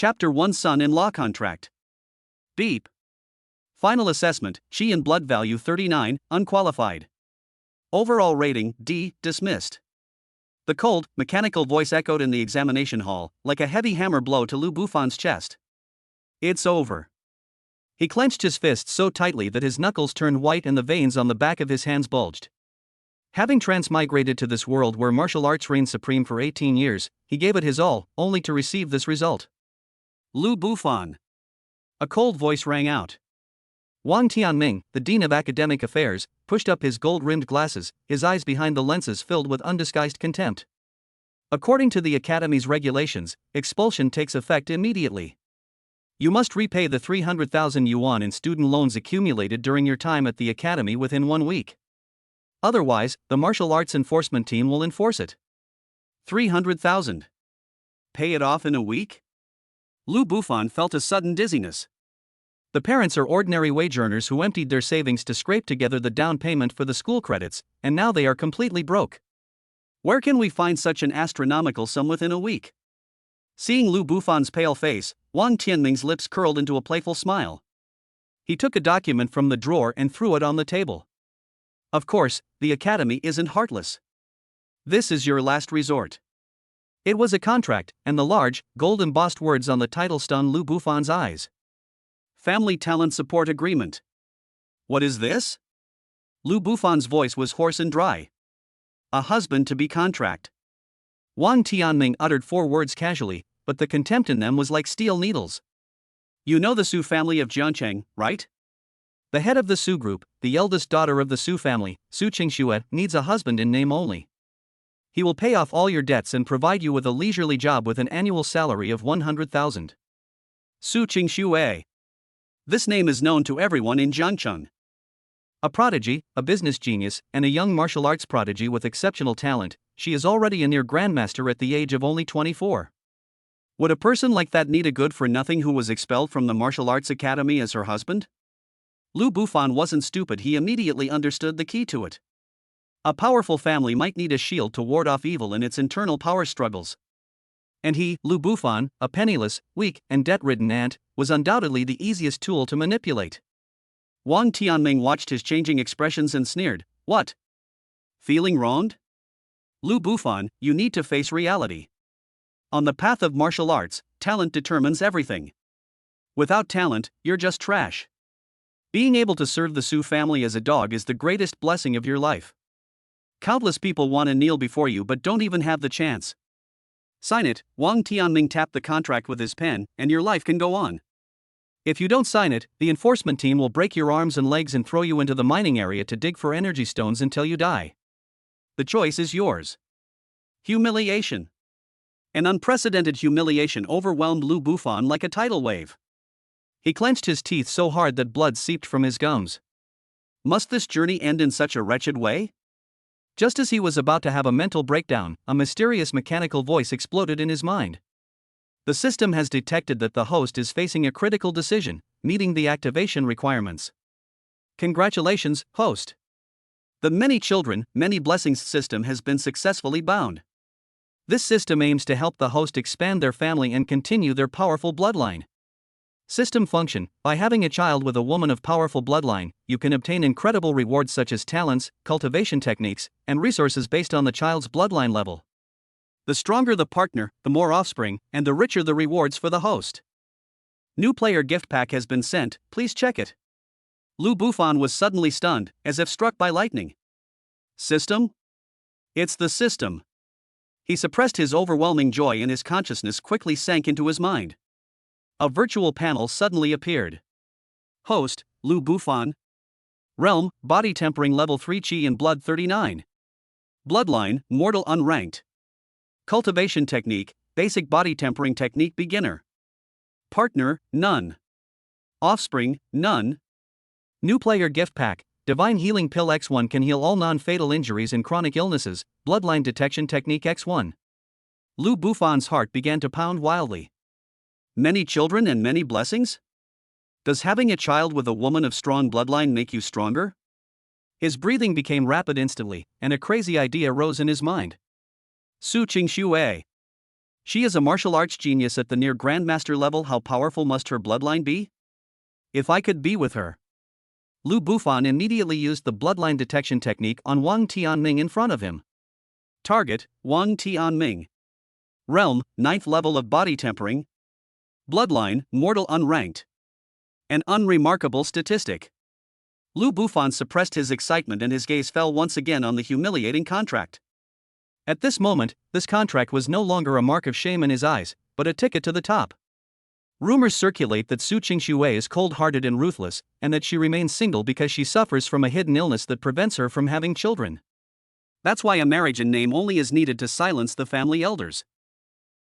Chapter 1 Son-in-Law Contract. Beep. Final assessment, Chi and blood value 39, unqualified. Overall rating, D, dismissed. The cold, mechanical voice echoed in the examination hall, like a heavy hammer blow to Lu Bufan's chest. It's over. He clenched his fists so tightly that his knuckles turned white and the veins on the back of his hands bulged. Having transmigrated to this world where martial arts reigned supreme for 18 years, he gave it his all, only to receive this result. Lu Bufan. A cold voice rang out. Wang Tianming, the Dean of Academic Affairs, pushed up his gold-rimmed glasses, his eyes behind the lenses filled with undisguised contempt. According to the Academy's regulations, expulsion takes effect immediately. You must repay the 300,000 yuan in student loans accumulated during your time at the Academy within 1 week. Otherwise, the martial arts enforcement team will enforce it. 300,000. Pay it off in a week? Lu Bufan felt a sudden dizziness. The parents are ordinary wage earners who emptied their savings to scrape together the down payment for the school credits, and now they are completely broke. Where can we find such an astronomical sum within a week? Seeing Lu Bufan's pale face, Wang Tianming's lips curled into a playful smile. He took a document from the drawer and threw it on the table. Of course, the Academy isn't heartless. This is your last resort. It was a contract, and the large, gold-embossed words on the title stung Lu Bufan's eyes. Family Talent Support Agreement. What is this? Lu Bufan's voice was hoarse and dry. A husband-to-be contract. Wang Tianming uttered 4 words casually, but the contempt in them was like steel needles. You know the Su family of Jiancheng, right? The head of the Su group, the eldest daughter of the Su family, Su Qingxue, needs a husband in name only. He will pay off all your debts and provide you with a leisurely job with an annual salary of 100,000. Su Qingxue. This name is known to everyone in Jiangcheng. A prodigy, a business genius, and a young martial arts prodigy with exceptional talent, she is already a near grandmaster at the age of only 24. Would a person like that need a good-for-nothing who was expelled from the martial arts academy as her husband? Lu Bufan wasn't stupid, he immediately understood the key to it. A powerful family might need a shield to ward off evil in its internal power struggles. And he, Lu Bufan, a penniless, weak, and debt-ridden ant, was undoubtedly the easiest tool to manipulate. Wang Tianming watched his changing expressions and sneered. What? Feeling wronged? Lu Bufan, you need to face reality. On the path of martial arts, talent determines everything. Without talent, you're just trash. Being able to serve the Su family as a dog is the greatest blessing of your life. Countless people want to kneel before you but don't even have the chance. Sign it. Wang Tianming tapped the contract with his pen, and your life can go on. If you don't sign it, the enforcement team will break your arms and legs and throw you into the mining area to dig for energy stones until you die. The choice is yours. Humiliation. An unprecedented humiliation overwhelmed Lu Bufan like a tidal wave. He clenched his teeth so hard that blood seeped from his gums. Must this journey end in such a wretched way? Just as he was about to have a mental breakdown, a mysterious mechanical voice exploded in his mind. The system has detected that the host is facing a critical decision, meeting the activation requirements. Congratulations, host. The many children, many blessings system has been successfully bound. This system aims to help the host expand their family and continue their powerful bloodline. System function: by having a child with a woman of powerful bloodline, you can obtain incredible rewards such as talents, cultivation techniques, and resources based on the child's bloodline level. The stronger the partner, the more offspring, and the richer the rewards for the host. New player gift pack has been sent, please check it. Lu Bufan was suddenly stunned, as if struck by lightning. System? It's the system. He suppressed his overwhelming joy and his consciousness quickly sank into his mind. A virtual panel suddenly appeared. Host, Lu Bufan. Realm, body tempering level 3 Chi and blood 39. Bloodline, mortal unranked. Cultivation technique, basic body tempering technique beginner. Partner, none. Offspring, none. New player gift pack, Divine Healing Pill X1 can heal all non-fatal injuries and chronic illnesses, bloodline detection technique X1. Lu Bufan's heart began to pound wildly. Many children and many blessings? Does having a child with a woman of strong bloodline make you stronger? His breathing became rapid instantly, and a crazy idea rose in his mind. Su Qingxue. She is a martial arts genius at the near grandmaster level. How powerful must her bloodline be? If I could be with her. Lu Bufan immediately used the bloodline detection technique on Wang Tianming in front of him. Target, Wang Tianming. Realm, 9th level of body tempering. Bloodline, mortal unranked. An unremarkable statistic. Lu Bufan suppressed his excitement and his gaze fell once again on the humiliating contract. At this moment, this contract was no longer a mark of shame in his eyes, but a ticket to the top. Rumors circulate that Su Qingxue is cold-hearted and ruthless, and that she remains single because she suffers from a hidden illness that prevents her from having children. That's why a marriage in name only is needed to silence the family elders.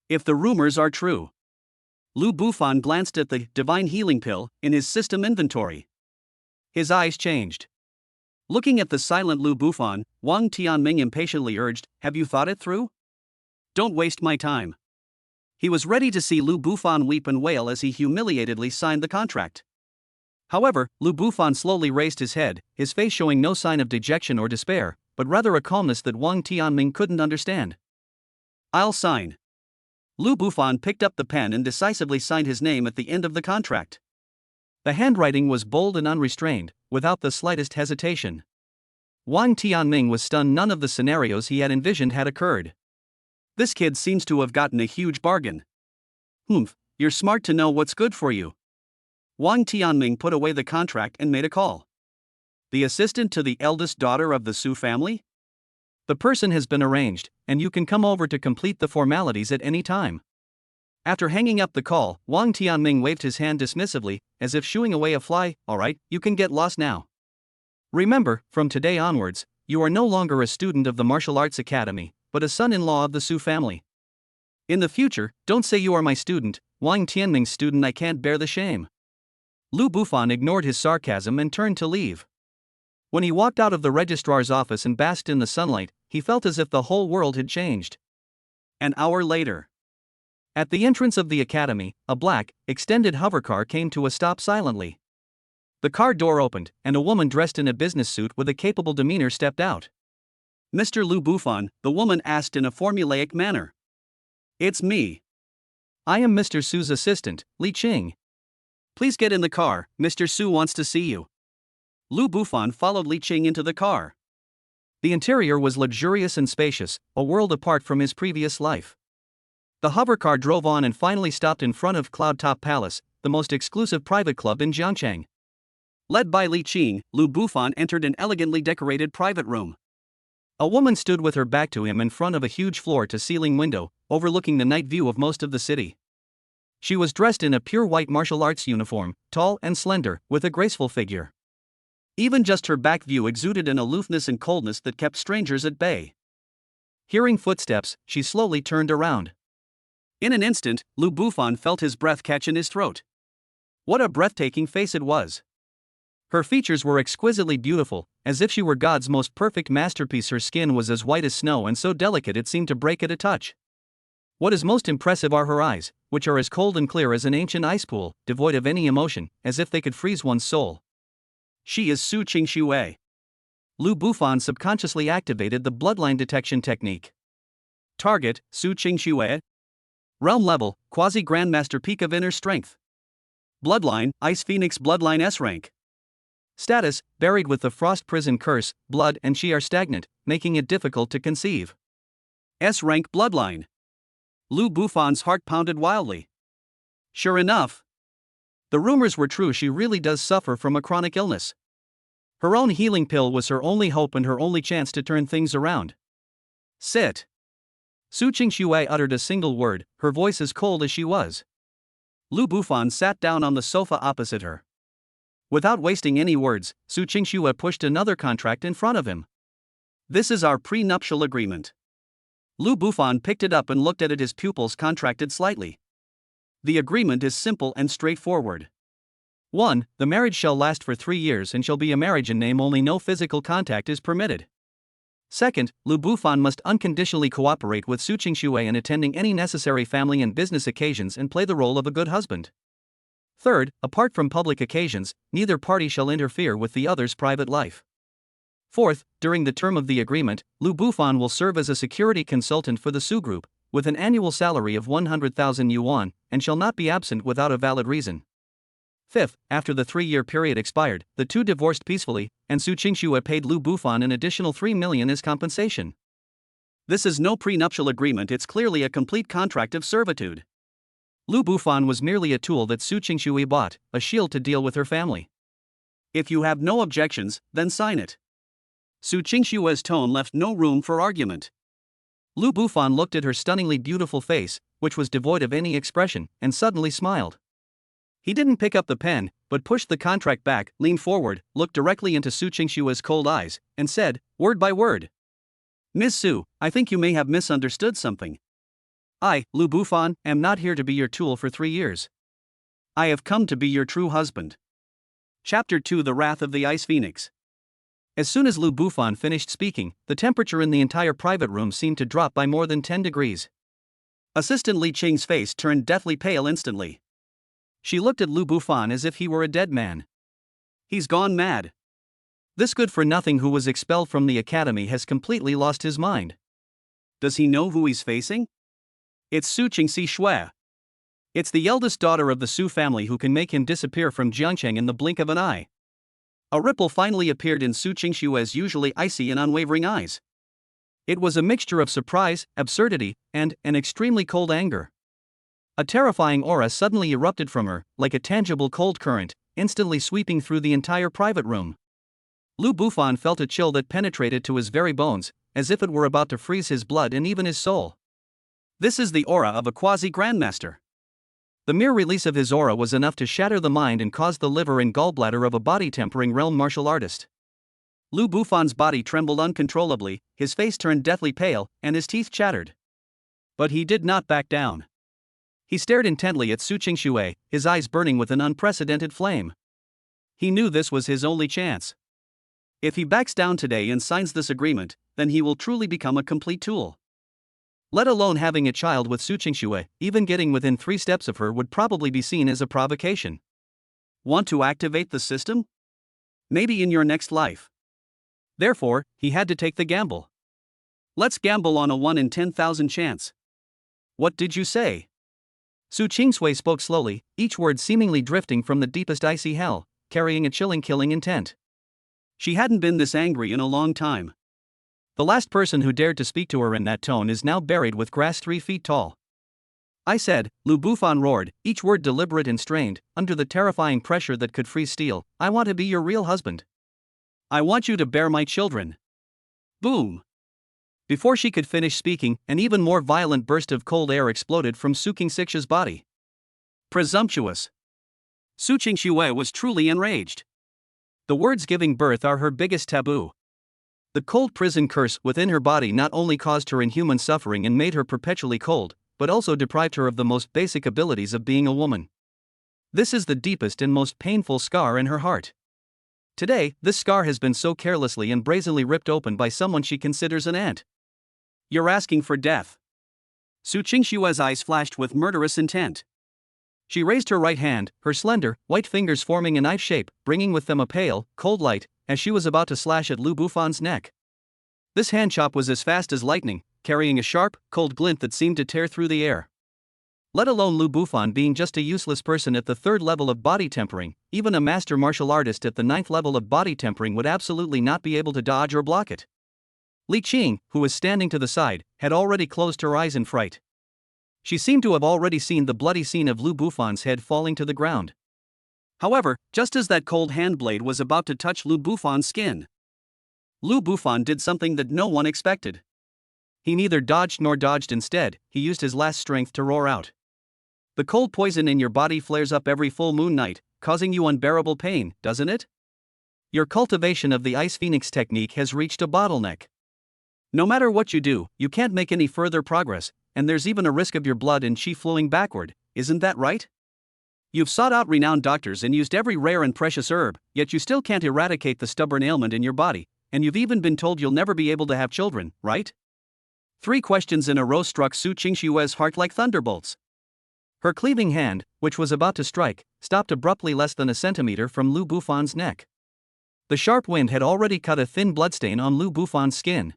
If the rumors are true. Lu Bufan glanced at the divine healing pill in his system inventory. His eyes changed. Looking at the silent Lu Bufan, Wang Tianming impatiently urged, "Have you thought it through? Don't waste my time." He was ready to see Lu Bufan weep and wail as he humiliatedly signed the contract. However, Lu Bufan slowly raised his head, his face showing no sign of dejection or despair, but rather a calmness that Wang Tianming couldn't understand. "I'll sign." Lu Bufan picked up the pen and decisively signed his name at the end of the contract. The handwriting was bold and unrestrained, without the slightest hesitation. Wang Tianming was stunned. None of the scenarios he had envisioned had occurred. This kid seems to have gotten a huge bargain. You're smart to know what's good for you. Wang Tianming put away the contract and made a call. The assistant to the eldest daughter of the Su family? The person has been arranged, and you can come over to complete the formalities at any time. After hanging up the call, Wang Tianming waved his hand dismissively, as if shooing away a fly. "All right, you can get lost now. Remember, from today onwards, you are no longer a student of the martial arts academy, but a son-in-law of the Su family. In the future, don't say you are my student, Wang Tianming's student. I can't bear the shame." Lu Bufan ignored his sarcasm and turned to leave. When he walked out of the registrar's office and basked in the sunlight, he felt as if the whole world had changed. An hour later. At the entrance of the academy, a black, extended hovercar came to a stop silently. The car door opened, and a woman dressed in a business suit with a capable demeanor stepped out. "Mr. Lu Bufan," the woman asked in a formulaic manner. "It's me. I am Mr. Su's assistant, Li Qing. Please get in the car, Mr. Su wants to see you." Lu Bufan followed Li Qing into the car. The interior was luxurious and spacious, a world apart from his previous life. The hovercar drove on and finally stopped in front of Cloud Top Palace, the most exclusive private club in Jiangcheng. Led by Li Qing, Lu Bufan entered an elegantly decorated private room. A woman stood with her back to him in front of a huge floor-to-ceiling window, overlooking the night view of most of the city. She was dressed in a pure white martial arts uniform, tall and slender, with a graceful figure. Even just her back view exuded an aloofness and coldness that kept strangers at bay. Hearing footsteps, she slowly turned around. In an instant, Lu Bufan felt his breath catch in his throat. What a breathtaking face it was! Her features were exquisitely beautiful, as if she were God's most perfect masterpiece. Her skin was as white as snow and so delicate it seemed to break at a touch. What is most impressive are her eyes, which are as cold and clear as an ancient ice pool, devoid of any emotion, as if they could freeze one's soul. She is Su Qingxue. Lu Bufan subconsciously activated the bloodline detection technique. Target, Su Qingxue. Realm level, Quasi-Grandmaster Peak of Inner Strength. Bloodline, Ice Phoenix Bloodline S rank. Status, buried with the Frost Prison Curse, blood and chi are stagnant, making it difficult to conceive. S rank Bloodline. Lu Bufan's heart pounded wildly. Sure enough. The rumors were true. She really does suffer from a chronic illness. Her own healing pill was her only hope and her only chance to turn things around. Sit. Su Qingxue uttered a single word, her voice as cold as she was. Lu Bufan sat down on the sofa opposite her. Without wasting any words, Su Qingxue pushed another contract in front of him. "This is our prenuptial agreement." Lu Bufan picked it up and looked at it. His pupils contracted slightly. The agreement is simple and straightforward. 1. The marriage shall last for 3 years and shall be a marriage in name only. No physical contact is permitted. 2. Lu Bufan must unconditionally cooperate with Su Qingxue in attending any necessary family and business occasions and play the role of a good husband. 3. Apart from public occasions, neither party shall interfere with the other's private life. 4. During the term of the agreement, Lu Bufan will serve as a security consultant for the Su Group, with an annual salary of 100,000 yuan, and shall not be absent without a valid reason. Fifth, after the 3-year period expired, the two divorced peacefully, and Su Qingxue paid Lu Bufan an additional 3 million as compensation. This is no prenuptial agreement, it's clearly a complete contract of servitude. Lu Bufan was merely a tool that Su Qingxue bought, a shield to deal with her family. If you have no objections, then sign it. Su Qingxue's tone left no room for argument. Lu Bufan looked at her stunningly beautiful face, which was devoid of any expression, and suddenly smiled. He didn't pick up the pen, but pushed the contract back, leaned forward, looked directly into Su Qingxue's cold eyes, and said, word by word, Ms. Su, I think you may have misunderstood something. I, Lu Bufan, am not here to be your tool for 3 years. I have come to be your true husband. Chapter 2: The Wrath of the Ice Phoenix. As soon as Lu Bufan finished speaking, the temperature in the entire private room seemed to drop by more than 10 degrees. Assistant Li Qing's face turned deathly pale instantly. She looked at Lu Bufan as if he were a dead man. He's gone mad. This good-for-nothing who was expelled from the academy has completely lost his mind. Does he know who he's facing? It's Su Qingxue. It's the eldest daughter of the Su family who can make him disappear from Jiangcheng in the blink of an eye. A ripple finally appeared in Su Qingxue's usually icy and unwavering eyes. It was a mixture of surprise, absurdity, and an extremely cold anger. A terrifying aura suddenly erupted from her, like a tangible cold current, instantly sweeping through the entire private room. Lu Bufan felt a chill that penetrated to his very bones, as if it were about to freeze his blood and even his soul. This is the aura of a quasi-grandmaster. The mere release of his aura was enough to shatter the mind and cause the liver and gallbladder of a body-tempering realm martial artist. Lu Bufan's body trembled uncontrollably, his face turned deathly pale, and his teeth chattered. But he did not back down. He stared intently at Su Qingxue, his eyes burning with an unprecedented flame. He knew this was his only chance. If he backs down today and signs this agreement, then he will truly become a complete tool. Let alone having a child with Su Qingxue, even getting within 3 steps of her would probably be seen as a provocation. Want to activate the system? Maybe in your next life. Therefore, he had to take the gamble. Let's gamble on a 1 in 10,000 chance. What did you say? Su Qingxue spoke slowly, each word seemingly drifting from the deepest icy hell, carrying a chilling killing intent. She hadn't been this angry in a long time. The last person who dared to speak to her in that tone is now buried with grass 3 feet tall. I said, Lu Bufan roared, each word deliberate and strained, under the terrifying pressure that could freeze steel, I want to be your real husband. I want you to bear my children. Boom. Before she could finish speaking, an even more violent burst of cold air exploded from Su Qingxiue's body. Presumptuous. Su Qingxue was truly enraged. The words giving birth are her biggest taboo. The cold prison curse within her body not only caused her inhuman suffering and made her perpetually cold, but also deprived her of the most basic abilities of being a woman. This is the deepest and most painful scar in her heart. Today, this scar has been so carelessly and brazenly ripped open by someone she considers an aunt. You're asking for death. Su Qingxue's eyes flashed with murderous intent. She raised her right hand, her slender, white fingers forming a knife shape, bringing with them a pale, cold light, as she was about to slash at Lu Bufan's neck. This hand chop was as fast as lightning, carrying a sharp, cold glint that seemed to tear through the air. Let alone Lu Bufan being just a useless person at the 3rd level of body tempering, even a master martial artist at the 9th level of body tempering would absolutely not be able to dodge or block it. Li Qing, who was standing to the side, had already closed her eyes in fright. She seemed to have already seen the bloody scene of Lu Bufan's head falling to the ground. However, just as that cold hand blade was about to touch Lu Bufan's skin, Lu Bufan did something that no one expected. He neither dodged nor dodged. Instead, he used his last strength to roar out. The cold poison in your body flares up every full moon night, causing you unbearable pain, doesn't it? Your cultivation of the Ice Phoenix technique has reached a bottleneck. No matter what you do, you can't make any further progress, and there's even a risk of your blood and chi flowing backward, isn't that right? You've sought out renowned doctors and used every rare and precious herb, yet you still can't eradicate the stubborn ailment in your body, and you've even been told you'll never be able to have children, right? 3 questions in a row struck Su Qingxue's heart like thunderbolts. Her cleaving hand, which was about to strike, stopped abruptly less than a centimeter from Lu Bufan's neck. The sharp wind had already cut a thin bloodstain on Lu Bufan's skin.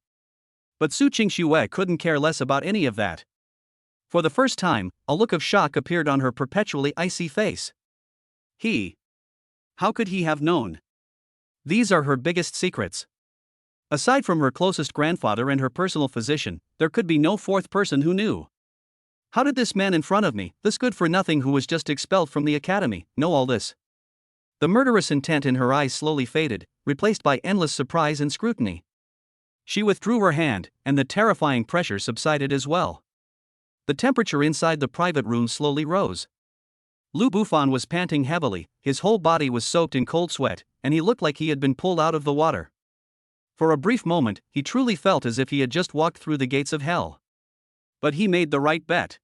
But Su Qingxue couldn't care less about any of that. For the first time, a look of shock appeared on her perpetually icy face. How could he have known? These are her biggest secrets. Aside from her closest grandfather and her personal physician, there could be no fourth person who knew. How did this man in front of me, this good-for-nothing who was just expelled from the academy, know all this? The murderous intent in her eyes slowly faded, replaced by endless surprise and scrutiny. She withdrew her hand, and the terrifying pressure subsided as well. The temperature inside the private room slowly rose. Lu Bufan was panting heavily, his whole body was soaked in cold sweat, and he looked like he had been pulled out of the water. For a brief moment, he truly felt as if he had just walked through the gates of hell. But he made the right bet.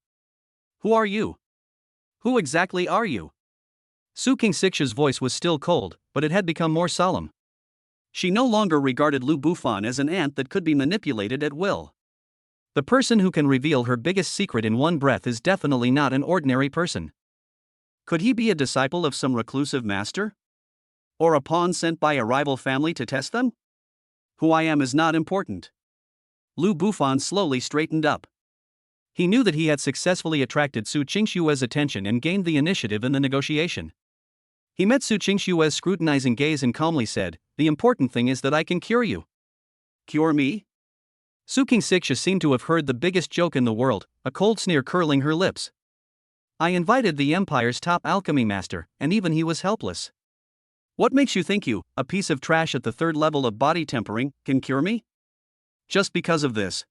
Who are you? Who exactly are you? Su Qingshixia's voice was still cold, but it had become more solemn. She no longer regarded Lu Bufan as an ant that could be manipulated at will. The person who can reveal her biggest secret in one breath is definitely not an ordinary person. Could he be a disciple of some reclusive master? Or a pawn sent by a rival family to test them? Who I am is not important. Lu Bufan slowly straightened up. He knew that he had successfully attracted Su Qingshue's attention and gained the initiative in the negotiation. He met Su Qingshue's scrutinizing gaze and calmly said, "The important thing is that I can cure you." Cure me? Su Qingxixia seemed to have heard the biggest joke in the world, a cold sneer curling her lips. I invited the Empire's top alchemy master, and even he was helpless. What makes you think you, a piece of trash at the third level of body tempering, can cure me? Just because of this.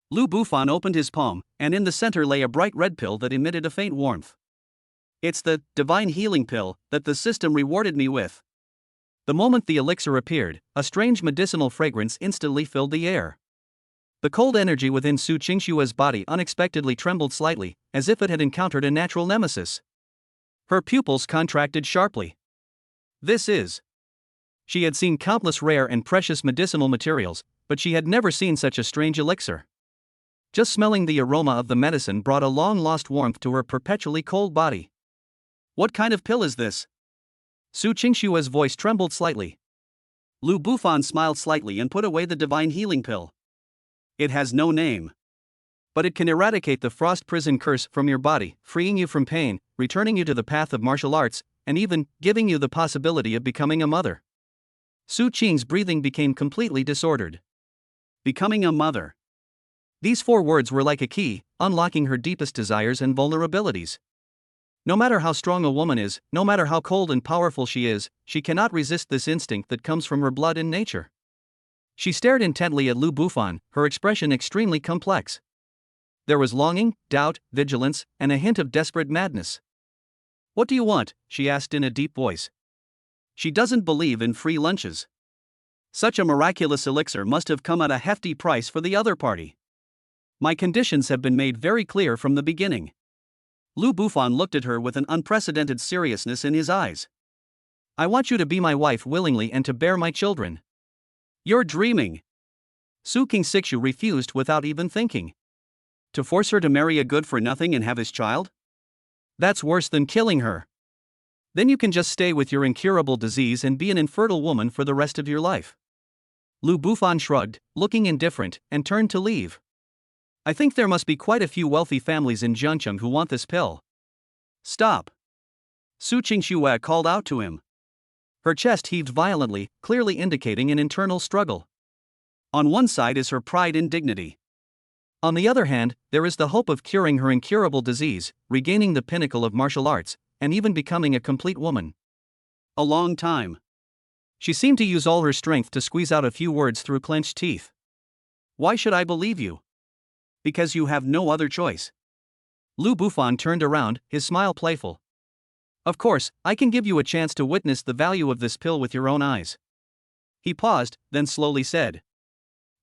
Lu Bufan opened his palm, and in the center lay a bright red pill that emitted a faint warmth. It's the divine healing pill that the system rewarded me with. The moment the elixir appeared, a strange medicinal fragrance instantly filled the air. The cold energy within Su Qingshue's body unexpectedly trembled slightly, as if it had encountered a natural nemesis. Her pupils contracted sharply. This is. She had seen countless rare and precious medicinal materials, but she had never seen such a strange elixir. Just smelling the aroma of the medicine brought a long-lost warmth to her perpetually cold body. What kind of pill is this? Su Qingshue's voice trembled slightly. Lu Bufan smiled slightly and put away the divine healing pill. It has no name. But it can eradicate the frost prison curse from your body, freeing you from pain, returning you to the path of martial arts, and even giving you the possibility of becoming a mother. Su Qing's breathing became completely disordered. Becoming a mother. These 4 words were like a key, unlocking her deepest desires and vulnerabilities. No matter how strong a woman is, no matter how cold and powerful she is, she cannot resist this instinct that comes from her blood and nature. She stared intently at Lu Bufan, her expression extremely complex. There was longing, doubt, vigilance, and a hint of desperate madness. What do you want? She asked in a deep voice. She doesn't believe in free lunches. Such a miraculous elixir must have come at a hefty price for the other party. My conditions have been made very clear from the beginning. Lu Bufan looked at her with an unprecedented seriousness in his eyes. I want you to be my wife willingly and to bear my children. You're dreaming. Su Qingshixiu refused without even thinking. To force her to marry a good-for-nothing and have his child? That's worse than killing her. Then you can just stay with your incurable disease and be an infertile woman for the rest of your life. Lu Bufan shrugged, looking indifferent, and turned to leave. I think there must be quite a few wealthy families in Jiangcheng who want this pill. Stop. Su Qingxue called out to him. Her chest heaved violently, clearly indicating an internal struggle. On one side is her pride and dignity. On the other hand, there is the hope of curing her incurable disease, regaining the pinnacle of martial arts, and even becoming a complete woman. A long time. She seemed to use all her strength to squeeze out a few words through clenched teeth. Why should I believe you? Because you have no other choice. Lu Bufan turned around, his smile playful. Of course, I can give you a chance to witness the value of this pill with your own eyes. He paused, then slowly said.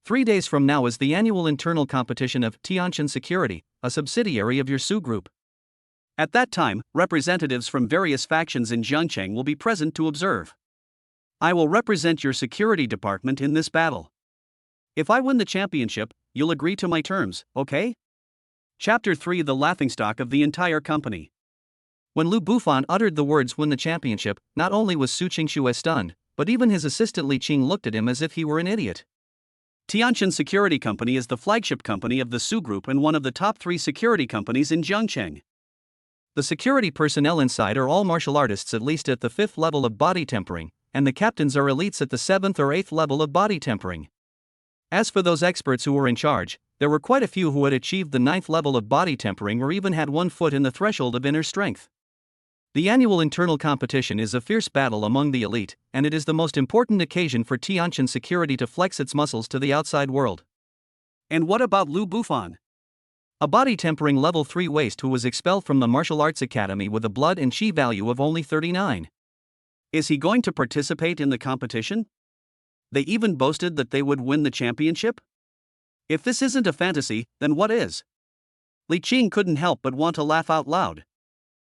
3 days from now is the annual internal competition of Tianqian Security, a subsidiary of your Su Group. At that time, representatives from various factions in Jiangcheng will be present to observe. I will represent your security department in this battle. If I win the championship, you'll agree to my terms, okay? Chapter 3: The Laughingstock of the Entire Company. When Lu Bufan uttered the words "win the championship," not only was Su Qingshuo stunned, but even his assistant Li Qing looked at him as if he were an idiot. Tianjin Security Company is the flagship company of the Su Group and one of the top 3 security companies in Zhangcheng. The security personnel inside are all martial artists at least at the 5th level of body tempering, and the captains are elites at the 7th or 8th level of body tempering. As for those experts who were in charge, there were quite a few who had achieved the 9th level of body tempering or even had 1 foot in the threshold of inner strength. The annual internal competition is a fierce battle among the elite, and it is the most important occasion for Tianjin Security to flex its muscles to the outside world. And what about Lu Bufan? A body tempering level 3 waste who was expelled from the martial arts academy with a blood and chi value of only 39. Is he going to participate in the competition? They even boasted that they would win the championship? If this isn't a fantasy, then what is? Li Qing couldn't help but want to laugh out loud.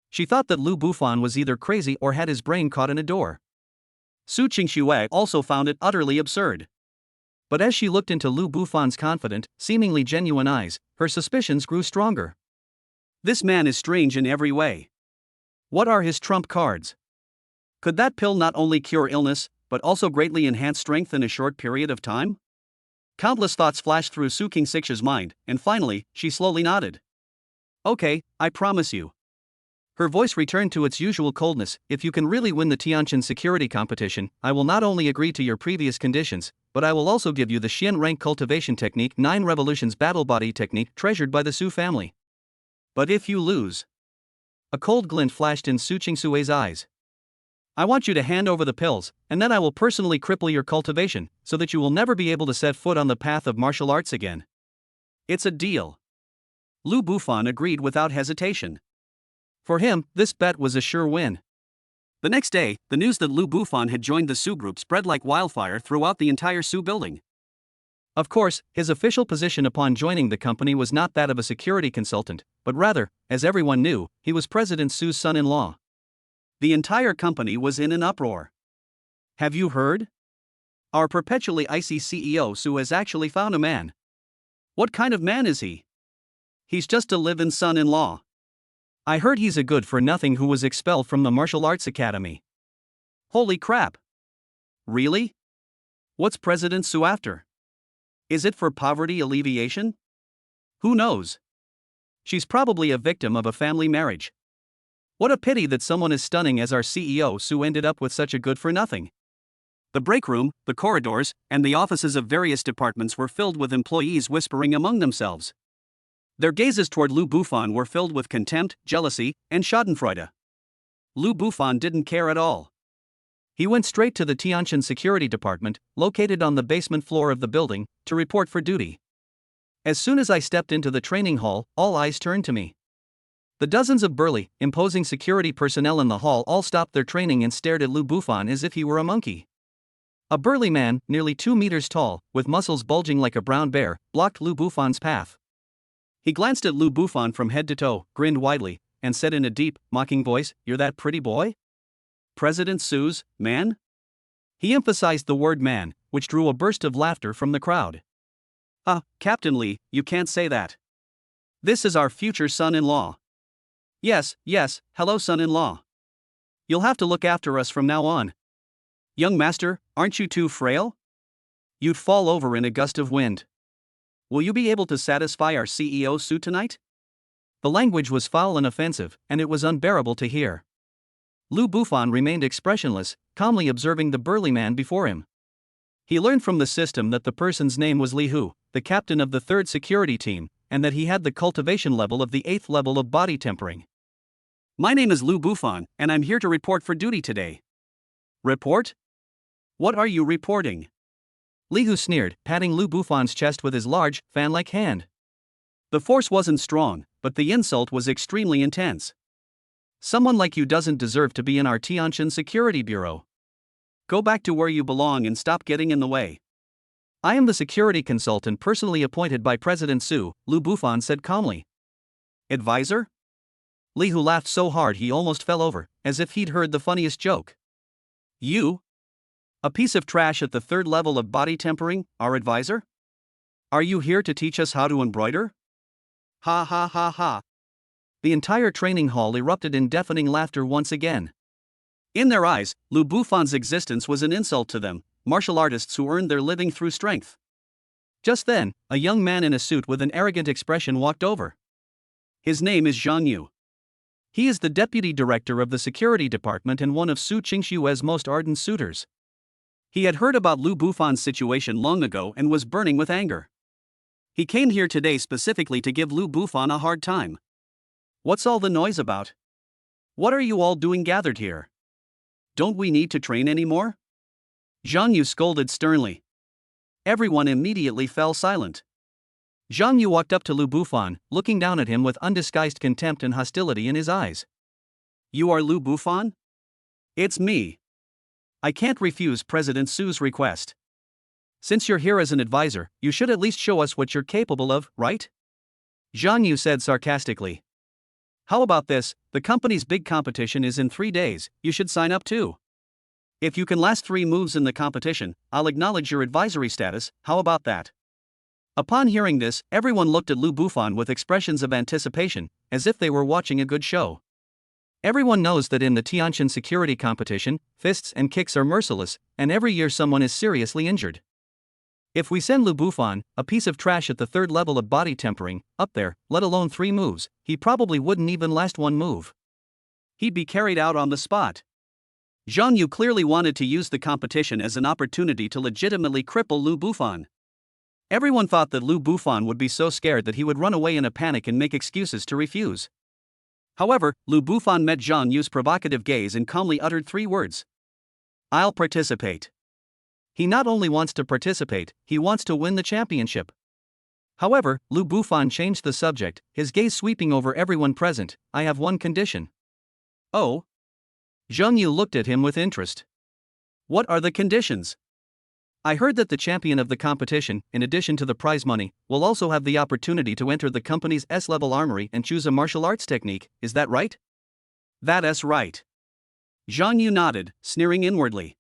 She thought that Lu Bufan was either crazy or had his brain caught in a door. Su Qingxue also found it utterly absurd. But as she looked into Lu Bufan's confident, seemingly genuine eyes, her suspicions grew stronger. This man is strange in every way. What are his trump cards? Could that pill not only cure illness, but also greatly enhance strength in a short period of time? Countless thoughts flashed through Su Qingxue's mind, and finally, she slowly nodded. Okay, I promise you. Her voice returned to its usual coldness. If you can really win the Tianjin security competition, I will not only agree to your previous conditions, but I will also give you the Xian rank cultivation technique 9 revolutions battle body technique treasured by the Su family. But if you lose? A cold glint flashed in Su Qingxue's eyes. I want you to hand over the pills, and then I will personally cripple your cultivation, so that you will never be able to set foot on the path of martial arts again. It's a deal. Lu Bufan agreed without hesitation. For him, this bet was a sure win. The next day, the news that Lu Bufan had joined the Su Group spread like wildfire throughout the entire Su building. Of course, his official position upon joining the company was not that of a security consultant, but rather, as everyone knew, he was President Su's son-in-law. The entire company was in an uproar. Have you heard? Our perpetually icy CEO Su has actually found a man. What kind of man is he? He's just a live-in son-in-law. I heard he's a good-for-nothing who was expelled from the martial arts academy. Holy crap! Really? What's President Su after? Is it for poverty alleviation? Who knows? She's probably a victim of a family marriage. What a pity that someone as stunning as our CEO Su ended up with such a good-for-nothing. The break room, the corridors, and the offices of various departments were filled with employees whispering among themselves. Their gazes toward Lu Bufan were filled with contempt, jealousy, and schadenfreude. Lu Bufan didn't care at all. He went straight to the Tianjin Security Department, located on the basement floor of the building, to report for duty. As soon as I stepped into the training hall, all eyes turned to me. The dozens of burly, imposing security personnel in the hall all stopped their training and stared at Lu Bufan as if he were a monkey. A burly man, nearly 2 meters tall, with muscles bulging like a brown bear, blocked Lu Bufan's path. He glanced at Lu Bufan from head to toe, grinned widely, and said in a deep, mocking voice, "You're that pretty boy? President Su's man?" He emphasized the word man, which drew a burst of laughter from the crowd. Captain Li, you can't say that. This is our future son-in-law. Yes, hello son-in-law. You'll have to look after us from now on. Young master, aren't you too frail? You'd fall over in a gust of wind. Will you be able to satisfy our CEO Su tonight? The language was foul and offensive, and it was unbearable to hear. Lu Bufan remained expressionless, calmly observing the burly man before him. He learned from the system that the person's name was Li Hu, the captain of the 3rd security team, and that he had the cultivation level of the 8th level of body tempering. My name is Lu Bufan, and I'm here to report for duty today. Report? What are you reporting? Li Hu sneered, patting Lu Bufan's chest with his large, fan-like hand. The force wasn't strong, but the insult was extremely intense. Someone like you doesn't deserve to be in our Tianjin Security Bureau. Go back to where you belong and stop getting in the way. I am the security consultant personally appointed by President Su, Lu Bufan said calmly. Advisor? Li Hu laughed so hard he almost fell over, as if he'd heard the funniest joke. You? A piece of trash at the 3rd level of body tempering, our advisor? Are you here to teach us how to embroider? Ha ha ha ha. The entire training hall erupted in deafening laughter once again. In their eyes, Lu Bufan's existence was an insult to them, martial artists who earned their living through strength. Just then, a young man in a suit with an arrogant expression walked over. His name is Zhang Yu. He is the deputy director of the security department and one of Su Qingshue's most ardent suitors. He had heard about Lu Bufan's situation long ago and was burning with anger. He came here today specifically to give Lu Bufan a hard time. What's all the noise about? What are you all doing gathered here? Don't we need to train anymore? Zhang Yu scolded sternly. Everyone immediately fell silent. Zhang Yu walked up to Lu Bufan, looking down at him with undisguised contempt and hostility in his eyes. You are Lu Bufan? It's me. I can't refuse President Su's request. Since you're here as an advisor, you should at least show us what you're capable of, right? Zhang Yu said sarcastically. How about this? The company's big competition is in 3 days, you should sign up too. If you can last 3 moves in the competition, I'll acknowledge your advisory status, how about that? Upon hearing this, everyone looked at Lu Bufan with expressions of anticipation, as if they were watching a good show. Everyone knows that in the Tianqian security competition, fists and kicks are merciless, and every year someone is seriously injured. If we send Lu Bufan, a piece of trash at the 3rd level of body tempering, up there, let alone 3 moves, he probably wouldn't even last 1 move. He'd be carried out on the spot. Zhang Yu clearly wanted to use the competition as an opportunity to legitimately cripple Lu Bufan. Everyone thought that Lu Bufan would be so scared that he would run away in a panic and make excuses to refuse. However, Lu Bufan met Zhang Yu's provocative gaze and calmly uttered 3 words. I'll participate. He not only wants to participate, he wants to win the championship. However, Lu Bufan changed the subject, his gaze sweeping over everyone present. I have one condition. Oh? Zhang Yu looked at him with interest. What are the conditions? I heard that the champion of the competition, in addition to the prize money, will also have the opportunity to enter the company's S-level armory and choose a martial arts technique, is that right? That's right. Zhang Yu nodded, sneering inwardly.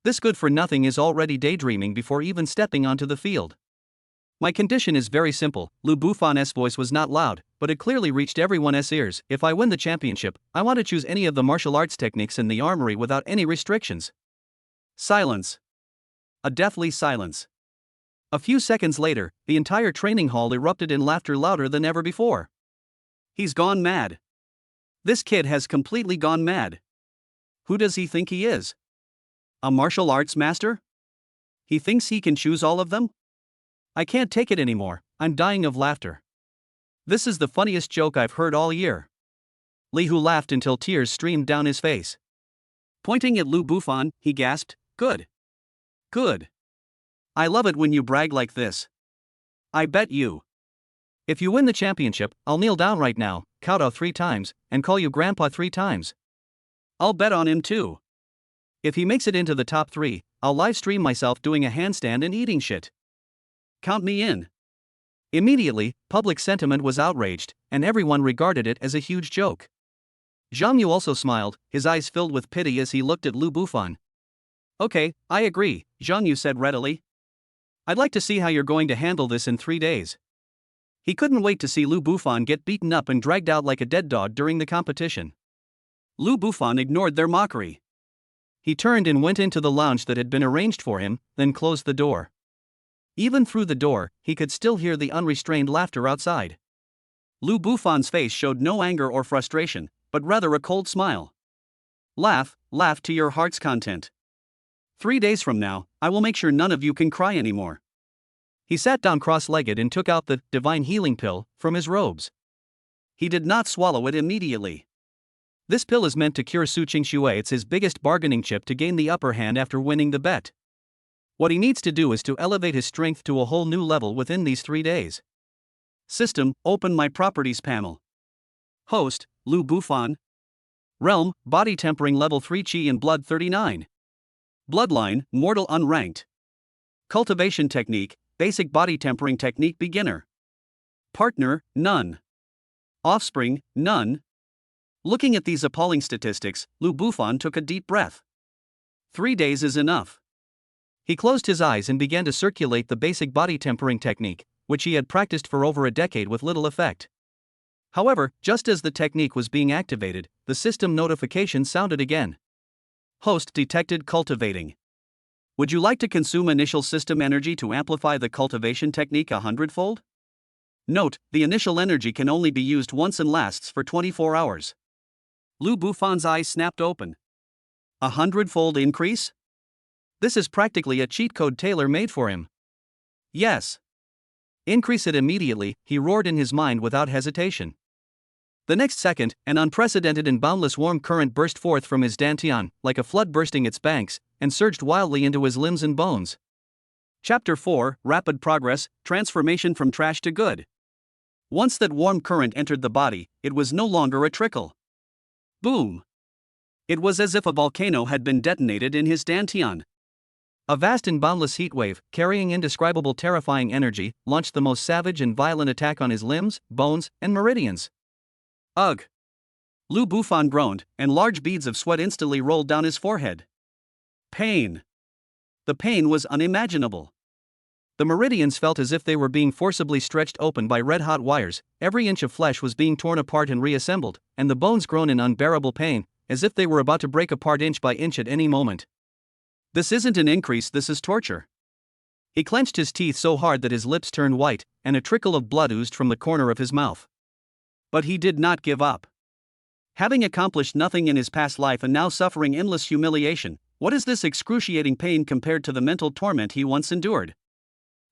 This good-for-nothing is already daydreaming before even stepping onto the field. My condition is very simple. Lu Bufan's voice was not loud, but it clearly reached everyone's ears. If I win the championship, I want to choose any of the martial arts techniques in the armory without any restrictions. Silence. A deathly silence. A few seconds later, the entire training hall erupted in laughter louder than ever before. He's gone mad. This kid has completely gone mad. Who does he think he is? A martial arts master? He thinks he can choose all of them? I can't take it anymore, I'm dying of laughter. This is the funniest joke I've heard all year. Li Hu laughed until tears streamed down his face. Pointing at Lu Bufan, he gasped, Good. Good. I love it when you brag like this. I bet you. If you win the championship, I'll kneel down right now, kowtow 3 times, and call you Grandpa 3 times. I'll bet on him too. If he makes it into the top 3, I'll live stream myself doing a handstand and eating shit. Count me in. Immediately, public sentiment was outraged, and everyone regarded it as a huge joke. Zhang Yu also smiled, his eyes filled with pity as he looked at Lu Bufan. Okay, I agree, Zhang Yu said readily. I'd like to see how you're going to handle this in 3 days. He couldn't wait to see Lu Bufan get beaten up and dragged out like a dead dog during the competition. Lu Bufan ignored their mockery. He turned and went into the lounge that had been arranged for him, then closed the door. Even through the door, he could still hear the unrestrained laughter outside. Lu Bufan's face showed no anger or frustration, but rather a cold smile. Laugh to your heart's content. 3 days from now, I will make sure none of you can cry anymore. He sat down cross-legged and took out the divine healing pill from his robes. He did not swallow it immediately. This pill is meant to cure Su Qingshui. It's his biggest bargaining chip to gain the upper hand after winning the bet. What he needs to do is to elevate his strength to a whole new level within these 3 days. System, open my properties panel. Host, Lu Bufan. Realm, body tempering level 3 Qi and blood 39. Bloodline, mortal unranked. Cultivation technique, basic body tempering technique beginner. Partner, none. Offspring, none. Looking at these appalling statistics, Lu Bufan took a deep breath. 3 days is enough. He closed his eyes and began to circulate the basic body tempering technique, which he had practiced for over a decade with little effect. However, just as the technique was being activated, the system notification sounded again. Host detected cultivating. Would you like to consume initial system energy to amplify the cultivation technique 100-fold? Note, the initial energy can only be used once and lasts for 24 hours. Lu Bufan's eyes snapped open. 100-fold increase? This is practically a cheat code tailor-made for him. Yes. Increase it immediately, he roared in his mind without hesitation. The next second, an unprecedented and boundless warm current burst forth from his dantian, like a flood bursting its banks, and surged wildly into his limbs and bones. Chapter 4, Rapid Progress, Transformation from Trash to Good. Once that warm current entered the body, it was no longer a trickle. Boom! It was as if a volcano had been detonated in his dantian. A vast and boundless heatwave, carrying indescribable terrifying energy, launched the most savage and violent attack on his limbs, bones, and meridians. Ugh! Lu Bufan groaned, and large beads of sweat instantly rolled down his forehead. Pain! The pain was unimaginable. The meridians felt as if they were being forcibly stretched open by red-hot wires, every inch of flesh was being torn apart and reassembled, and the bones groaned in unbearable pain, as if they were about to break apart inch by inch at any moment. This isn't an increase, this is torture. He clenched his teeth so hard that his lips turned white, and a trickle of blood oozed from the corner of his mouth. But he did not give up. Having accomplished nothing in his past life and now suffering endless humiliation, what is this excruciating pain compared to the mental torment he once endured?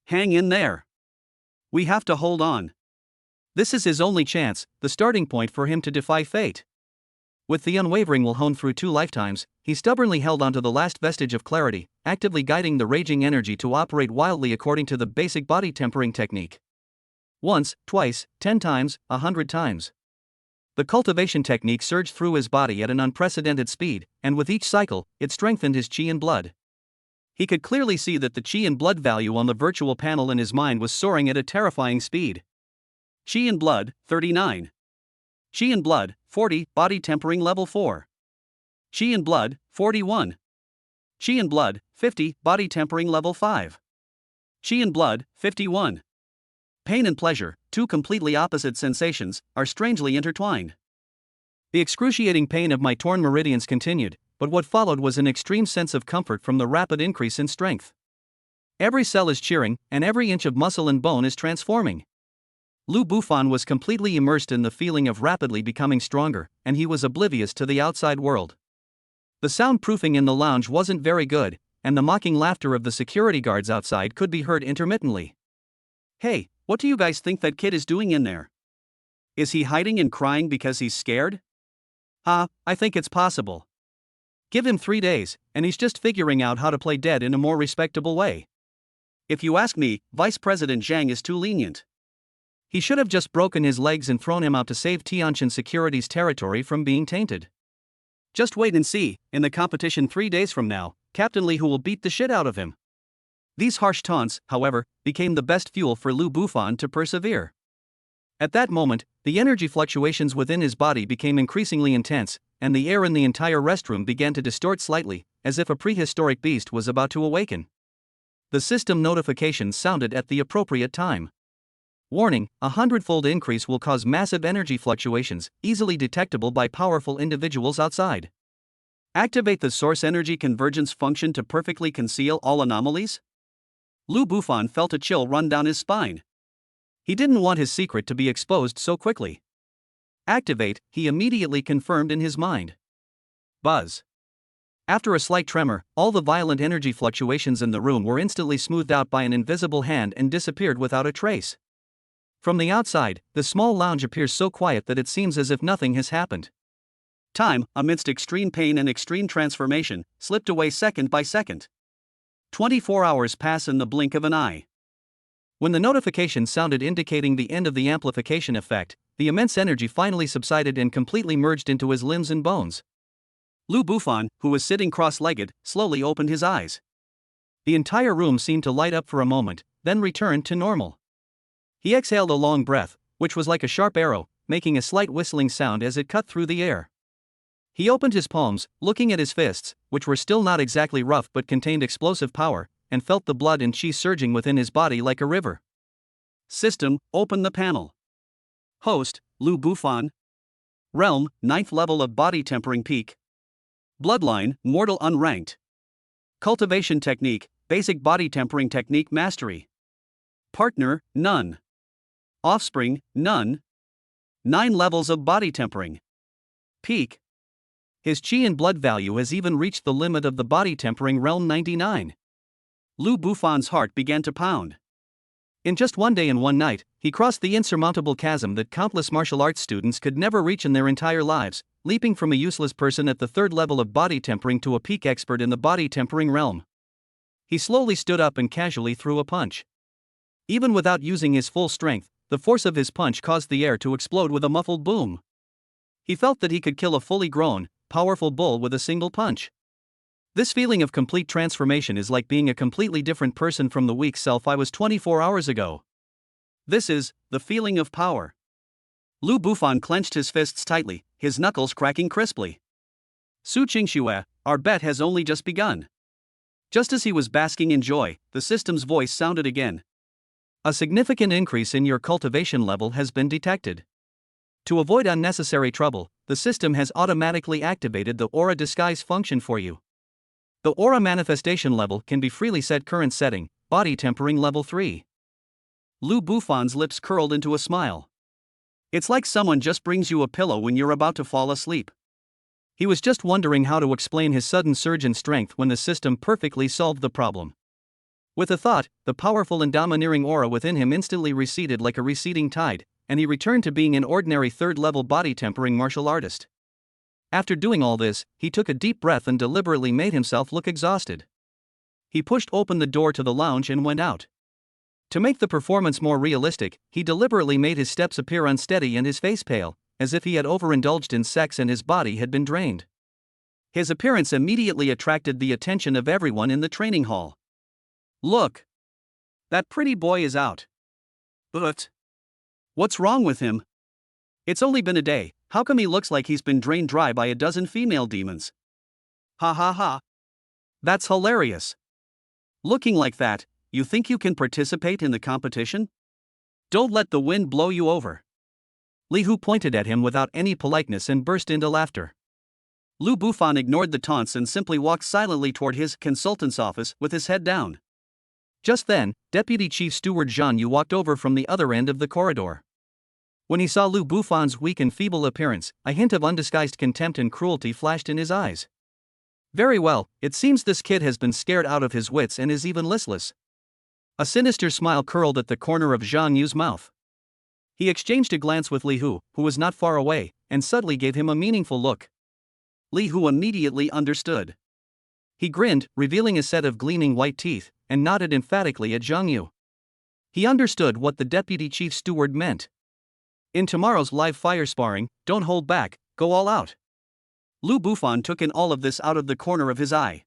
Hang in there. We have to hold on. This is his only chance, the starting point for him to defy fate. With the unwavering will honed through 2 lifetimes, he stubbornly held on to the last vestige of clarity, actively guiding the raging energy to operate wildly according to the basic body tempering technique. Once, twice, 10 times, 100 times. The cultivation technique surged through his body at an unprecedented speed, and with each cycle, it strengthened his chi and blood. He could clearly see that the chi and blood value on the virtual panel in his mind was soaring at a terrifying speed. Chi and blood, 39. Chi and blood, 40, body tempering level 4. Chi and blood, 41. Chi and blood, 50, body tempering level 5. Chi and blood, 51. Pain and pleasure, 2 completely opposite sensations, are strangely intertwined. The excruciating pain of my torn meridians continued, but what followed was an extreme sense of comfort from the rapid increase in strength. Every cell is cheering, and every inch of muscle and bone is transforming. Lu Bufan was completely immersed in the feeling of rapidly becoming stronger, and he was oblivious to the outside world. The soundproofing in the lounge wasn't very good, and the mocking laughter of the security guards outside could be heard intermittently. Hey, what do you guys think that kid is doing in there? Is he hiding and crying because he's scared? I think it's possible. Give him 3 days, and he's just figuring out how to play dead in a more respectable way. If you ask me, Vice President Zhang is too lenient. He should have just broken his legs and thrown him out to save Tianjin Security's territory from being tainted. Just wait and see, in the competition 3 days from now, Captain Li Hu will beat the shit out of him. These harsh taunts, however, became the best fuel for Lu Bufan to persevere. At that moment, the energy fluctuations within his body became increasingly intense, and the air in the entire restroom began to distort slightly, as if a prehistoric beast was about to awaken. The system notification sounded at the appropriate time. Warning: a 100-fold increase will cause massive energy fluctuations, easily detectable by powerful individuals outside. Activate the source energy convergence function to perfectly conceal all anomalies? Lu Bufan felt a chill run down his spine. He didn't want his secret to be exposed so quickly. Activate, he immediately confirmed in his mind. Buzz. After a slight tremor, all the violent energy fluctuations in the room were instantly smoothed out by an invisible hand and disappeared without a trace. From the outside, the small lounge appears so quiet that it seems as if nothing has happened. Time, amidst extreme pain and extreme transformation, slipped away second by second. 24 hours pass in the blink of an eye. When the notification sounded indicating the end of the amplification effect, the immense energy finally subsided and completely merged into his limbs and bones. Lu Bufan, who was sitting cross-legged, slowly opened his eyes. The entire room seemed to light up for a moment, then returned to normal. He exhaled a long breath, which was like a sharp arrow, making a slight whistling sound as it cut through the air. He opened his palms, looking at his fists, which were still not exactly rough but contained explosive power, and felt the blood and chi surging within his body like a river. System, open the panel. Host, Lu Bufan. Realm, 9th level of body tempering peak. Bloodline, mortal unranked. Cultivation technique, basic body tempering technique mastery. Partner, none. Offspring, none. 9 levels of body tempering. Peak. His chi and blood value has even reached the limit of the body tempering realm 99. Lu Bufan's heart began to pound. In just one day and one night, he crossed the insurmountable chasm that countless martial arts students could never reach in their entire lives, leaping from a useless person at the 3rd level of body tempering to a peak expert in the body tempering realm. He slowly stood up and casually threw a punch. Even without using his full strength, the force of his punch caused the air to explode with a muffled boom. He felt that he could kill a fully grown, powerful bull with a single punch. This feeling of complete transformation is like being a completely different person from the weak self I was 24 hours ago. This is the feeling of power. Lu Bufan clenched his fists tightly, his knuckles cracking crisply. Su Qingxue, our bet has only just begun. Just as he was basking in joy, the system's voice sounded again. A significant increase in your cultivation level has been detected. To avoid unnecessary trouble, the system has automatically activated the aura disguise function for you. The aura manifestation level can be freely set. Current setting, body tempering level 3. Lu Bufan's lips curled into a smile. It's like someone just brings you a pillow when you're about to fall asleep. He was just wondering how to explain his sudden surge in strength when the system perfectly solved the problem. With a thought, the powerful and domineering aura within him instantly receded like a receding tide, and he returned to being an ordinary 3rd-level body tempering martial artist. After doing all this, he took a deep breath and deliberately made himself look exhausted. He pushed open the door to the lounge and went out. To make the performance more realistic, he deliberately made his steps appear unsteady and his face pale, as if he had overindulged in sex and his body had been drained. His appearance immediately attracted the attention of everyone in the training hall. Look! That pretty boy is out. But what's wrong with him? It's only been a day, how come he looks like he's been drained dry by a dozen female demons? Ha ha ha. That's hilarious. Looking like that, you think you can participate in the competition? Don't let the wind blow you over. Li Hu pointed at him without any politeness and burst into laughter. Lu Bufan ignored the taunts and simply walked silently toward his consultant's office with his head down. Just then, Deputy Chief Steward Zhang Yu walked over from the other end of the corridor. When he saw Lu Bufan's weak and feeble appearance, a hint of undisguised contempt and cruelty flashed in his eyes. Very well, it seems this kid has been scared out of his wits and is even listless. A sinister smile curled at the corner of Zhang Yu's mouth. He exchanged a glance with Li Hu, who was not far away, and suddenly gave him a meaningful look. Li Hu immediately understood. He grinned, revealing a set of gleaming white teeth, and nodded emphatically at Zhang Yu. He understood what the Deputy Chief Steward meant. In tomorrow's live fire sparring, don't hold back, go all out. Lu Bufan took in all of this out of the corner of his eye.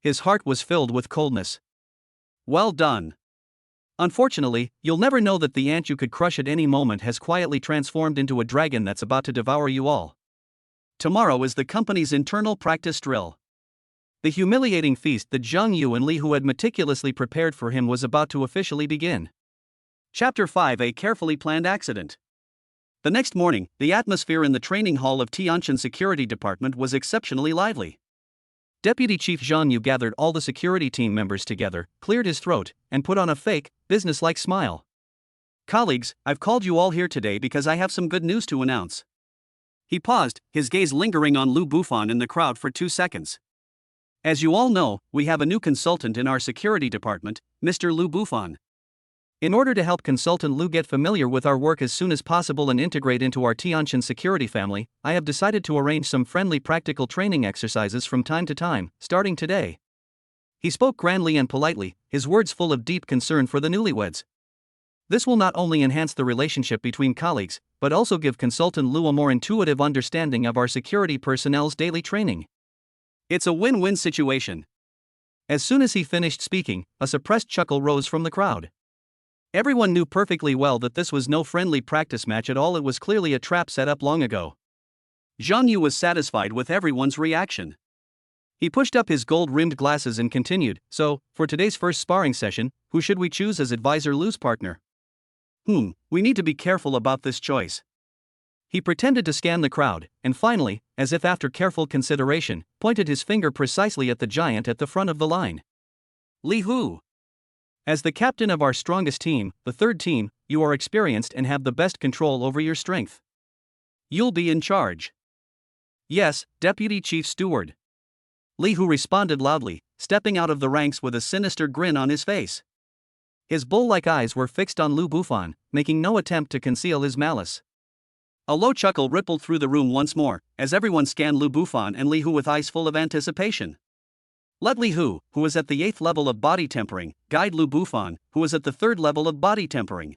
His heart was filled with coldness. Well done. Unfortunately, you'll never know that the ant you could crush at any moment has quietly transformed into a dragon that's about to devour you all. Tomorrow is the company's internal practice drill. The humiliating feast that Zhang Yu and Li Hu had meticulously prepared for him was about to officially begin. Chapter 5: A carefully planned accident. The next morning, the atmosphere in the training hall of Tianshan Security Department was exceptionally lively. Deputy Chief Zhang Yu gathered all the security team members together, cleared his throat, and put on a fake, businesslike smile. Colleagues, I've called you all here today because I have some good news to announce. He paused, his gaze lingering on Lu Bufan in the crowd for 2 seconds. As you all know, we have a new consultant in our security department, Mr. Lu Bufan. In order to help Consultant Lu get familiar with our work as soon as possible and integrate into our Tianshan security family, I have decided to arrange some friendly practical training exercises from time to time, starting today. He spoke grandly and politely, his words full of deep concern for the newlyweds. This will not only enhance the relationship between colleagues, but also give Consultant Lu a more intuitive understanding of our security personnel's daily training. It's a win-win situation. As soon as he finished speaking, a suppressed chuckle rose from the crowd. Everyone knew perfectly well that this was no friendly practice match at all, it was clearly a trap set up long ago. Zhang Yu was satisfied with everyone's reaction. He pushed up his gold-rimmed glasses and continued, so, for today's first sparring session, who should we choose as Advisor Lu's partner? We need to be careful about this choice. He pretended to scan the crowd, and finally, as if after careful consideration, pointed his finger precisely at the giant at the front of the line. Li Hu. As the captain of our strongest team, the third team, you are experienced and have the best control over your strength. You'll be in charge. Yes, Deputy Chief Steward. Li Hu responded loudly, stepping out of the ranks with a sinister grin on his face. His bull-like eyes were fixed on Lu Bufan, making no attempt to conceal his malice. A low chuckle rippled through the room once more, as everyone scanned Lu Bufan and Li Hu with eyes full of anticipation. Let Li Hu, who was at the 8th level of body tempering, guide Lu Bufan, who was at the 3rd level of body tempering.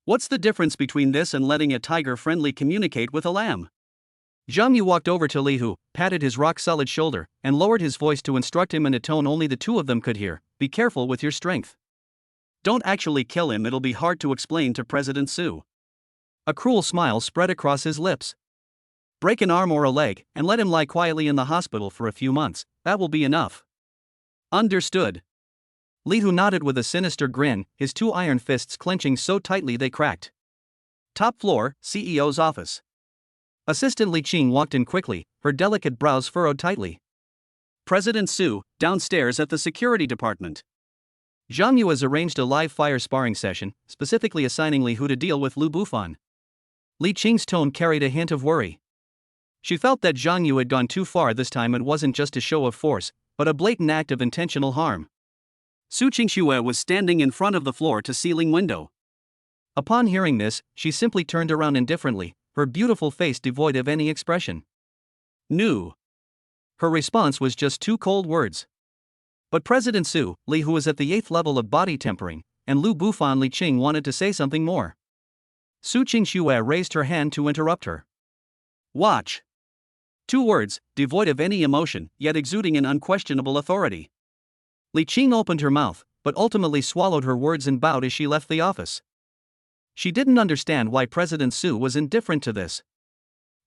What's the difference between this and letting a tiger friendly communicate with a lamb? Zhang Yu walked over to Li Hu, patted his rock-solid shoulder, and lowered his voice to instruct him in a tone only the two of them could hear. Be careful with your strength. Don't actually kill him, it'll be hard to explain to President Su. A cruel smile spread across his lips. Break an arm or a leg, and let him lie quietly in the hospital for a few months, that will be enough. Understood. Li Hu nodded with a sinister grin, his two iron fists clenching so tightly they cracked. Top floor, CEO's office. Assistant Li Qing walked in quickly, her delicate brows furrowed tightly. President Su, downstairs at the security department. Zhang Yu has arranged a live fire sparring session, specifically assigning Li Hu to deal with Lu Bufan. Li Qing's tone carried a hint of worry. She felt that Zhang Yu had gone too far this time. It wasn't just a show of force, but a blatant act of intentional harm. Su Qingxue was standing in front of the floor-to-ceiling window. Upon hearing this, she simply turned around indifferently, her beautiful face devoid of any expression. No. Her response was just two cold words. But President Su, Li Hu was at the 8th level of body tempering, and Lu Bufan Li Qing wanted to say something more. Su Qingxue raised her hand to interrupt her. Watch. Two words, devoid of any emotion, yet exuding an unquestionable authority. Li Qing opened her mouth, but ultimately swallowed her words and bowed as she left the office. She didn't understand why President Su was indifferent to this.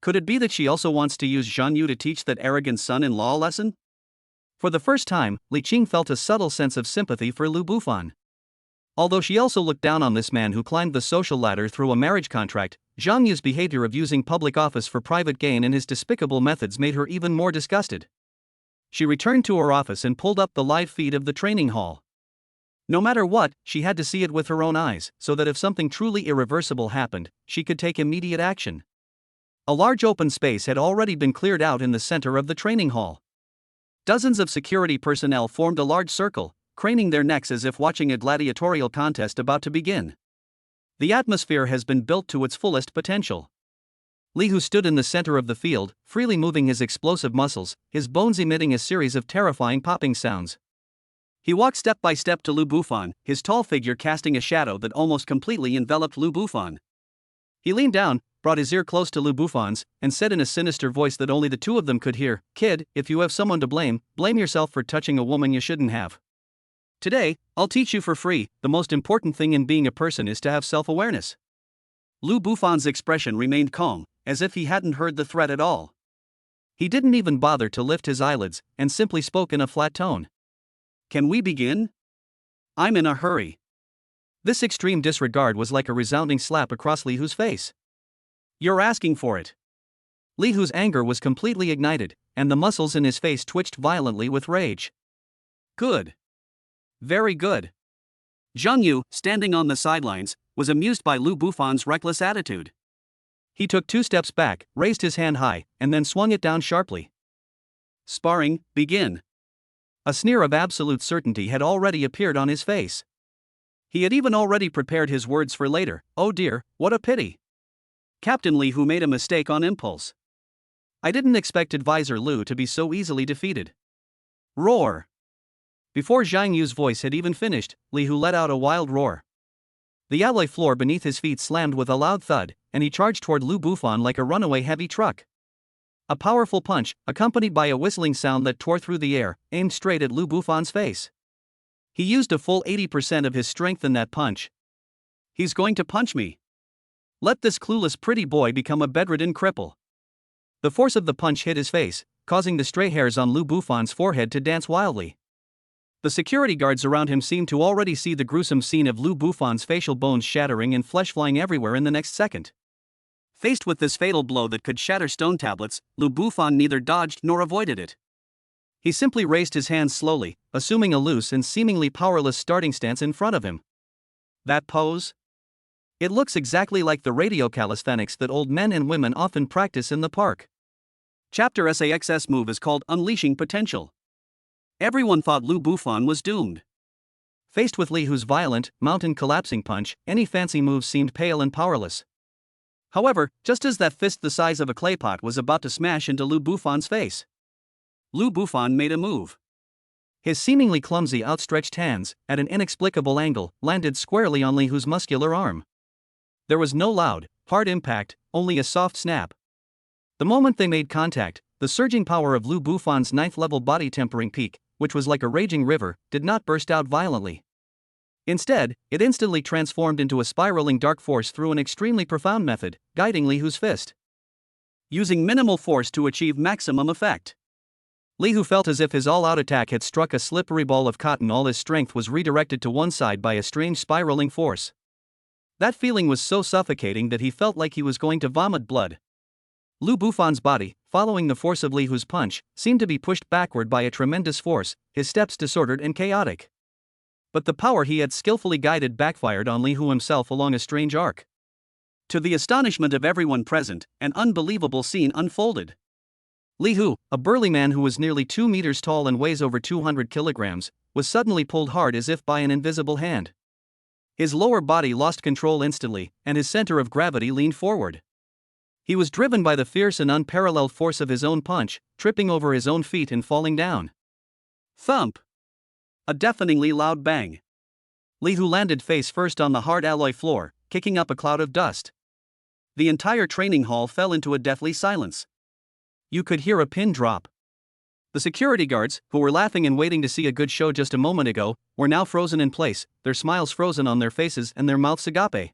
Could it be that she also wants to use Zhang Yu to teach that arrogant son-in-law a lesson? For the first time, Li Qing felt a subtle sense of sympathy for Lu Bufan. Although she also looked down on this man who climbed the social ladder through a marriage contract, Zhang Yu's behavior of using public office for private gain and his despicable methods made her even more disgusted. She returned to her office and pulled up the live feed of the training hall. No matter what, she had to see it with her own eyes, so that if something truly irreversible happened, she could take immediate action. A large open space had already been cleared out in the center of the training hall. Dozens of security personnel formed a large circle, craning their necks as if watching a gladiatorial contest about to begin. The atmosphere has been built to its fullest potential. Li Hu stood in the center of the field, freely moving his explosive muscles, his bones emitting a series of terrifying popping sounds. He walked step by step to Lu Bufan, his tall figure casting a shadow that almost completely enveloped Lu Bufan. He leaned down, brought his ear close to Lu Bufan's, and said in a sinister voice that only the two of them could hear, "Kid, if you have someone to blame, blame yourself for touching a woman you shouldn't have. Today, I'll teach you for free, the most important thing in being a person is to have self-awareness." Lu Bufan's expression remained calm, as if he hadn't heard the threat at all. He didn't even bother to lift his eyelids, and simply spoke in a flat tone. Can we begin? I'm in a hurry. This extreme disregard was like a resounding slap across Li Hu's face. You're asking for it. Li Hu's anger was completely ignited, and the muscles in his face twitched violently with rage. Good. Very good. Zhang Yu, standing on the sidelines, was amused by Lu Bufan's reckless attitude. He took 2 steps back, raised his hand high, and then swung it down sharply. Sparring, begin. A sneer of absolute certainty had already appeared on his face. He had even already prepared his words for later. Oh dear, what a pity. Captain Li Hu made a mistake on impulse. I didn't expect Advisor Lu to be so easily defeated. Roar. Before Zhang Yu's voice had even finished, Li Hu let out a wild roar. The alloy floor beneath his feet slammed with a loud thud, and he charged toward Lu Bufan like a runaway heavy truck. A powerful punch, accompanied by a whistling sound that tore through the air, aimed straight at Lu Bufan's face. He used a full 80% of his strength in that punch. He's going to punch me. Let this clueless pretty boy become a bedridden cripple. The force of the punch hit his face, causing the stray hairs on Lu Bufan's forehead to dance wildly. The security guards around him seemed to already see the gruesome scene of Lu Bufan's facial bones shattering and flesh flying everywhere in the next second. Faced with this fatal blow that could shatter stone tablets, Lu Bufan neither dodged nor avoided it. He simply raised his hands slowly, assuming a loose and seemingly powerless starting stance in front of him. That pose? It looks exactly like the radio calisthenics that old men and women often practice in the park. Chapter SAXS move is called Unleashing Potential. Everyone thought Lu Bufan was doomed. Faced with Li Hu's violent, mountain collapsing punch, any fancy moves seemed pale and powerless. However, just as that fist the size of a clay pot was about to smash into Lu Bufan's face, Lu Bufan made a move. His seemingly clumsy outstretched hands, at an inexplicable angle, landed squarely on Li Hu's muscular arm. There was no loud, hard impact, only a soft snap. The moment they made contact, the surging power of Lu Bufan's ninth-level body tempering peak, which was like a raging river, did not burst out violently. Instead, it instantly transformed into a spiraling dark force through an extremely profound method, guiding Li Hu's fist. Using minimal force to achieve maximum effect. Li Hu felt as if his all-out attack had struck a slippery ball of cotton. All his strength was redirected to one side by a strange spiraling force. That feeling was so suffocating that he felt like he was going to vomit blood. Lu Bufan's body, following the force of Li Hu's punch, seemed to be pushed backward by a tremendous force, his steps disordered and chaotic. But the power he had skillfully guided backfired on Li Hu himself along a strange arc. To the astonishment of everyone present, an unbelievable scene unfolded. Li Hu, a burly man who was nearly 2 meters tall and weighs over 200 kilograms, was suddenly pulled hard as if by an invisible hand. His lower body lost control instantly, and his center of gravity leaned forward. He was driven by the fierce and unparalleled force of his own punch, tripping over his own feet and falling down. Thump! A deafeningly loud bang. Li Hu landed face first on the hard alloy floor, kicking up a cloud of dust. The entire training hall fell into a deathly silence. You could hear a pin drop. The security guards, who were laughing and waiting to see a good show just a moment ago, were now frozen in place, their smiles frozen on their faces and their mouths agape.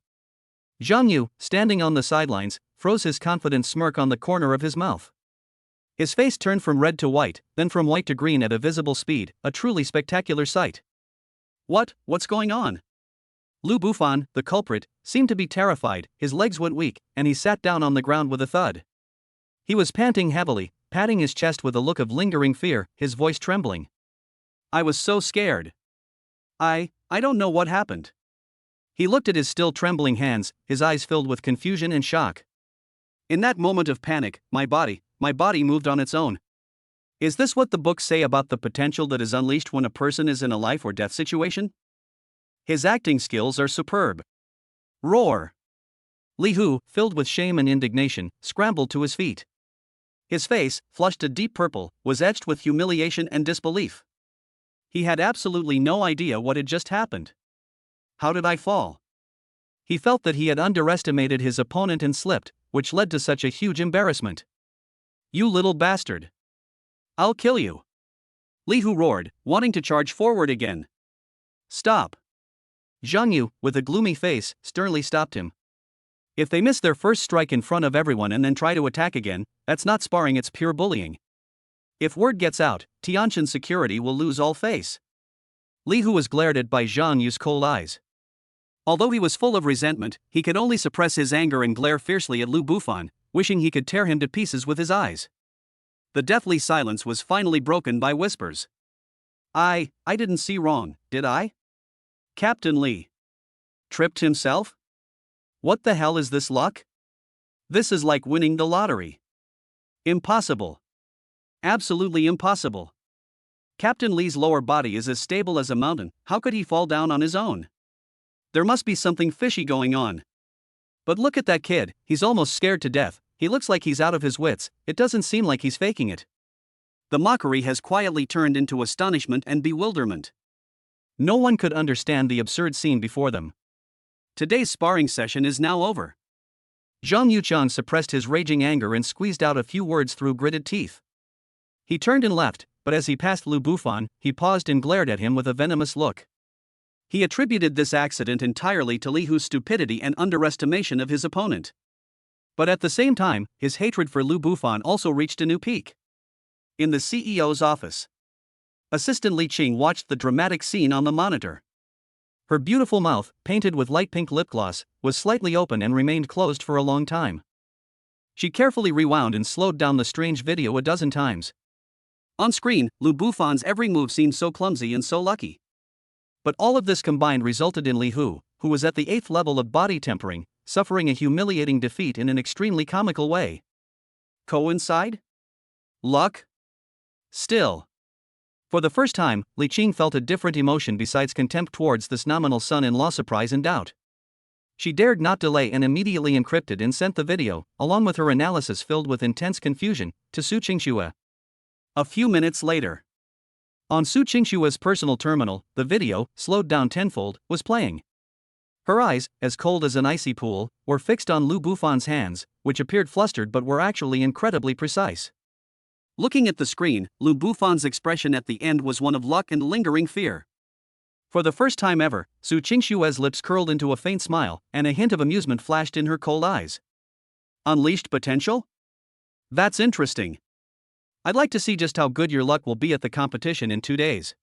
Zhang Yu, standing on the sidelines, froze his confident smirk on the corner of his mouth. His face turned from red to white, then from white to green at a visible speed, a truly spectacular sight. What's going on? Lu Bufan, the culprit, seemed to be terrified, his legs went weak, and he sat down on the ground with a thud. He was panting heavily, patting his chest with a look of lingering fear, his voice trembling. I was so scared. I don't know what happened. He looked at his still trembling hands, his eyes filled with confusion and shock. In that moment of panic, my body moved on its own. Is this what the books say about the potential that is unleashed when a person is in a life or death situation? His acting skills are superb. Roar! Li Hu, filled with shame and indignation, scrambled to his feet. His face, flushed a deep purple, was etched with humiliation and disbelief. He had absolutely no idea what had just happened. How did I fall? He felt that he had underestimated his opponent and slipped, which led to such a huge embarrassment. You little bastard! I'll kill you! Li Hu roared, wanting to charge forward again. Stop! Zhang Yu, with a gloomy face, sternly stopped him. If they miss their first strike in front of everyone and then try to attack again, that's not sparring, it's pure bullying. If word gets out, Tianshan's security will lose all face. Li Hu was glared at by Zhang Yu's cold eyes. Although he was full of resentment, he could only suppress his anger and glare fiercely at Lu Bufan, wishing he could tear him to pieces with his eyes. The deathly silence was finally broken by whispers. I didn't see wrong, did I? Captain Li. Tripped himself? What the hell is this luck? This is like winning the lottery. Impossible. Absolutely impossible. Captain Li's lower body is as stable as a mountain, how could he fall down on his own? There must be something fishy going on. But look at that kid, he's almost scared to death, he looks like he's out of his wits, it doesn't seem like he's faking it. The mockery has quietly turned into astonishment and bewilderment. No one could understand the absurd scene before them. Today's sparring session is now over. Zhang Yuchang suppressed his raging anger and squeezed out a few words through gritted teeth. He turned and left, but as he passed Lu Bufan, he paused and glared at him with a venomous look. He attributed this accident entirely to Li Hu's stupidity and underestimation of his opponent. But at the same time, his hatred for Lu Bufan also reached a new peak. In the CEO's office, Assistant Li Qing watched the dramatic scene on the monitor. Her beautiful mouth, painted with light pink lip gloss, was slightly open and remained closed for a long time. She carefully rewound and slowed down the strange video a dozen times. On screen, Lu Buffan's every move seemed so clumsy and so lucky. But all of this combined resulted in Li Hu, who was at the 8th level of body tempering, suffering a humiliating defeat in an extremely comical way. Coincide? Luck? Still. For the first time, Li Qing felt a different emotion besides contempt towards this nominal son-in-law, surprise and doubt. She dared not delay and immediately encrypted and sent the video, along with her analysis filled with intense confusion, to Su Qingxue. A few minutes later, on Su Qingxue's personal terminal, the video, slowed down tenfold, was playing. Her eyes, as cold as an icy pool, were fixed on Lu Buffan's hands, which appeared flustered but were actually incredibly precise. Looking at the screen, Lu Buffan's expression at the end was one of luck and lingering fear. For the first time ever, Su Qingxue's lips curled into a faint smile, and a hint of amusement flashed in her cold eyes. Unleashed potential? That's interesting. I'd like to see just how good your luck will be at the competition in 2 days.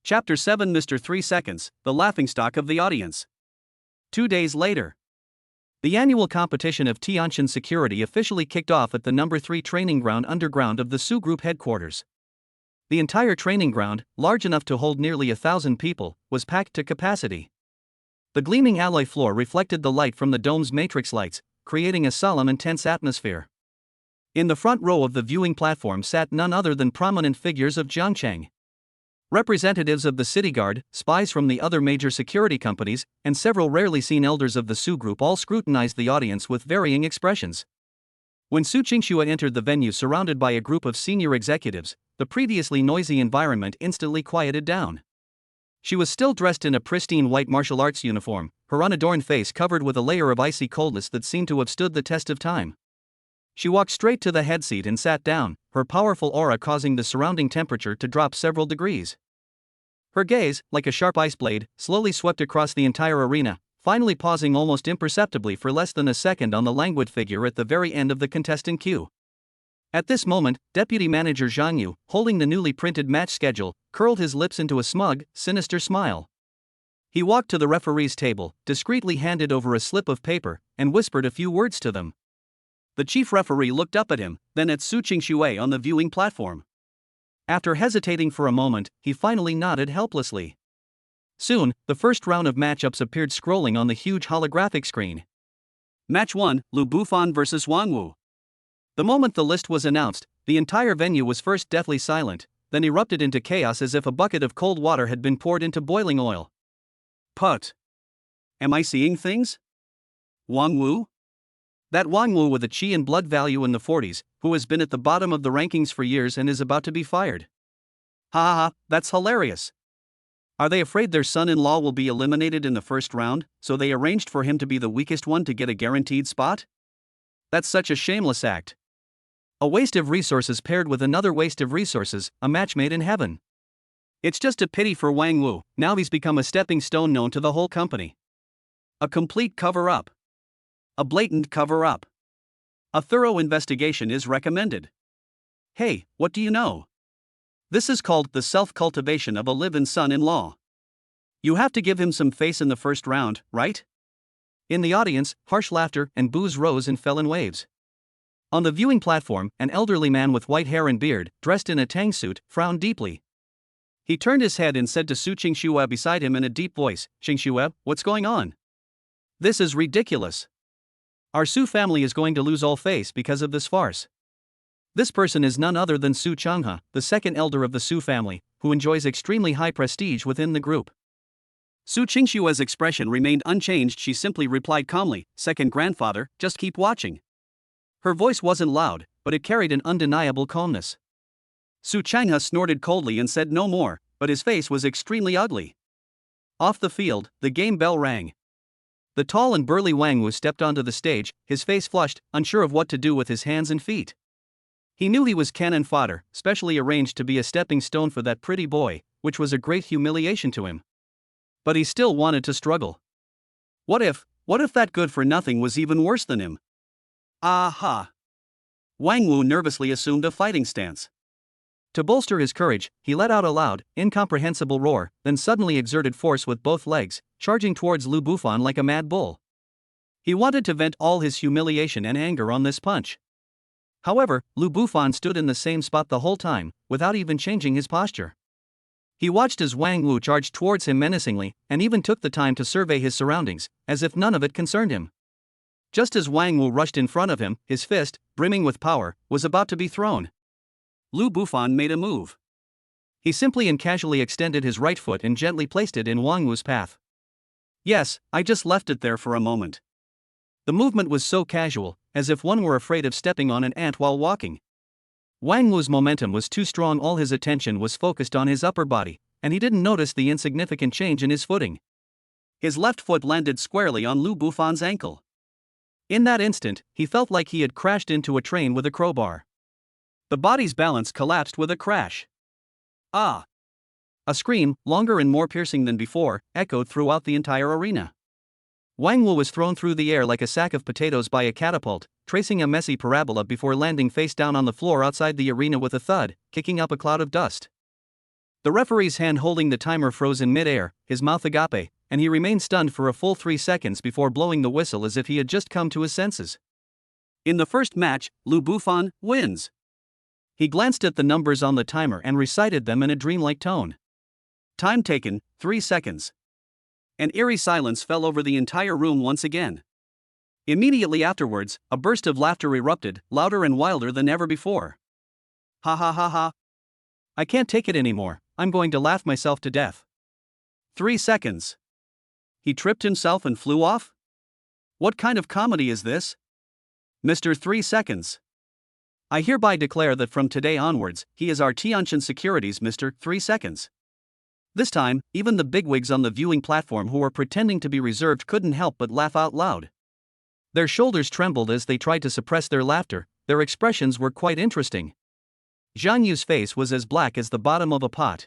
Chapter 7 Mr. 3 Seconds, the laughingstock of the audience. 2 days later, the annual competition of Tianjin Security officially kicked off at the No. 3 training ground underground of the Su Group headquarters. The entire training ground, large enough to hold nearly 1,000 people, was packed to capacity. The gleaming alloy floor reflected the light from the dome's matrix lights, creating a solemn and tense atmosphere. In the front row of the viewing platform sat none other than prominent figures of Jiangcheng. Representatives of the city guard, spies from the other major security companies, and several rarely seen elders of the Su Group all scrutinized the audience with varying expressions. When Su Qingxue entered the venue surrounded by a group of senior executives, the previously noisy environment instantly quieted down. She was still dressed in a pristine white martial arts uniform, her unadorned face covered with a layer of icy coldness that seemed to have stood the test of time. She walked straight to the head seat and sat down, her powerful aura causing the surrounding temperature to drop several degrees. Her gaze, like a sharp ice blade, slowly swept across the entire arena, finally pausing almost imperceptibly for less than a second on the languid figure at the very end of the contestant queue. At this moment, Deputy Manager Zhang Yu, holding the newly printed match schedule, curled his lips into a smug, sinister smile. He walked to the referee's table, discreetly handed over a slip of paper, and whispered a few words to them. The chief referee looked up at him, then at Su Qingxue on the viewing platform. After hesitating for a moment, he finally nodded helplessly. Soon, the first round of matchups appeared scrolling on the huge holographic screen. Match 1, Lu Buffan vs. Wang Wu. The moment the list was announced, the entire venue was first deathly silent, then erupted into chaos as if a bucket of cold water had been poured into boiling oil. Put. Am I seeing things? Wang Wu? That Wang Wu with a chi and blood value in the 40s, who has been at the bottom of the rankings for years and is about to be fired. Ha ha ha, that's hilarious. Are they afraid their son-in-law will be eliminated in the first round, so they arranged for him to be the weakest one to get a guaranteed spot? That's such a shameless act. A waste of resources paired with another waste of resources, a match made in heaven. It's just a pity for Wang Wu, now he's become a stepping stone known to the whole company. A complete cover-up. A blatant cover-up. A thorough investigation is recommended. Hey, what do you know? This is called the self-cultivation of a live-in son-in-law. You have to give him some face in the first round, right? In the audience, harsh laughter and boos rose and fell in waves. On the viewing platform, an elderly man with white hair and beard, dressed in a tang suit, frowned deeply. He turned his head and said to Su Qingxue beside him in a deep voice, "Qingxue, what's going on? This is ridiculous. Our Su family is going to lose all face because of this farce." This person is none other than Su Changhe, the second elder of the Su family, who enjoys extremely high prestige within the group. Su Qingxue's expression remained unchanged. She simply replied calmly, "Second grandfather, just keep watching." Her voice wasn't loud, but it carried an undeniable calmness. Su Changhe snorted coldly and said no more, but his face was extremely ugly. Off the field, the game bell rang. The tall and burly Wang Wu stepped onto the stage, his face flushed, unsure of what to do with his hands and feet. He knew he was cannon fodder, specially arranged to be a stepping stone for that pretty boy, which was a great humiliation to him. But he still wanted to struggle. What if that good-for-nothing was even worse than him? Aha! Wang Wu nervously assumed a fighting stance. To bolster his courage, he let out a loud, incomprehensible roar, then suddenly exerted force with both legs, charging towards Lu Buffan like a mad bull. He wanted to vent all his humiliation and anger on this punch. However, Lu Bufan stood in the same spot the whole time, without even changing his posture. He watched as Wang Wu charged towards him menacingly, and even took the time to survey his surroundings, as if none of it concerned him. Just as Wang Wu rushed in front of him, his fist, brimming with power, was about to be thrown. Lu Bufan made a move. He simply and casually extended his right foot and gently placed it in Wang Wu's path. Yes, I just left it there for a moment. The movement was so casual, as if one were afraid of stepping on an ant while walking. Wang Wu's momentum was too strong, all his attention was focused on his upper body, and he didn't notice the insignificant change in his footing. His left foot landed squarely on Lu Bufan's ankle. In that instant, he felt like he had crashed into a train with a crowbar. The body's balance collapsed with a crash. Ah! A scream, longer and more piercing than before, echoed throughout the entire arena. Wang Wu was thrown through the air like a sack of potatoes by a catapult, tracing a messy parabola before landing face down on the floor outside the arena with a thud, kicking up a cloud of dust. The referee's hand holding the timer froze in mid-air, his mouth agape, and he remained stunned for a full 3 seconds before blowing the whistle as if he had just come to his senses. In the first match, Lu Bufan wins. He glanced at the numbers on the timer and recited them in a dreamlike tone. Time taken, 3 seconds. An eerie silence fell over the entire room once again. Immediately afterwards, a burst of laughter erupted, louder and wilder than ever before. Ha ha ha ha. I can't take it anymore, I'm going to laugh myself to death. 3 seconds. He tripped himself and flew off? What kind of comedy is this? Mr. 3 seconds. I hereby declare that from today onwards, he is our Tianjin Securities Mr. 3 seconds. This time, even the bigwigs on the viewing platform who were pretending to be reserved couldn't help but laugh out loud. Their shoulders trembled as they tried to suppress their laughter, their expressions were quite interesting. Zhang Yu's face was as black as the bottom of a pot.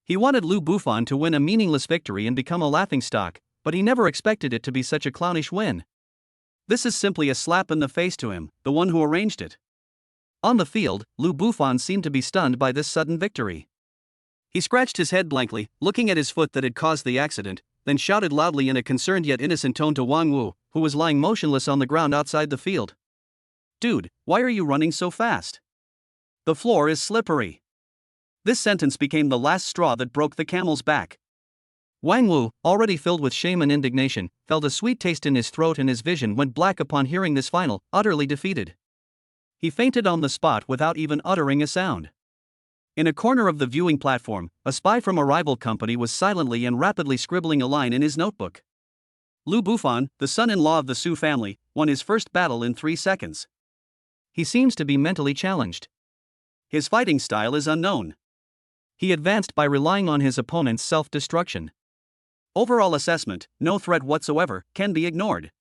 He wanted Lu Bufan to win a meaningless victory and become a laughingstock, but he never expected it to be such a clownish win. This is simply a slap in the face to him, the one who arranged it. On the field, Lu Bufan seemed to be stunned by this sudden victory. He scratched his head blankly, looking at his foot that had caused the accident, then shouted loudly in a concerned yet innocent tone to Wang Wu, who was lying motionless on the ground outside the field. Dude, why are you running so fast? The floor is slippery. This sentence became the last straw that broke the camel's back. Wang Wu, already filled with shame and indignation, felt a sweet taste in his throat and his vision went black upon hearing this final, utterly defeated. He fainted on the spot without even uttering a sound. In a corner of the viewing platform, a spy from a rival company was silently and rapidly scribbling a line in his notebook. Lu Bufan, the son-in-law of the Su family, won his first battle in 3 seconds. He seems to be mentally challenged. His fighting style is unknown. He advanced by relying on his opponent's self-destruction. Overall assessment, no threat whatsoever, can be ignored.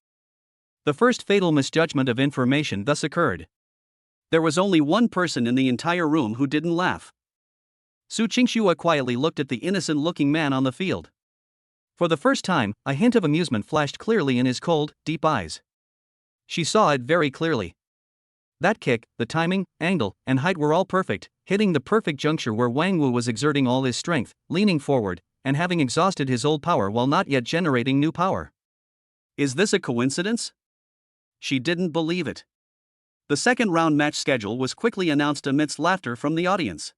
The first fatal misjudgment of information thus occurred. There was only one person in the entire room who didn't laugh. Su Qingxue quietly looked at the innocent-looking man on the field. For the first time, a hint of amusement flashed clearly in his cold, deep eyes. She saw it very clearly. That kick, the timing, angle, and height were all perfect, hitting the perfect juncture where Wang Wu was exerting all his strength, leaning forward, and having exhausted his old power while not yet generating new power. Is this a coincidence? She didn't believe it. The second round match schedule was quickly announced amidst laughter from the audience.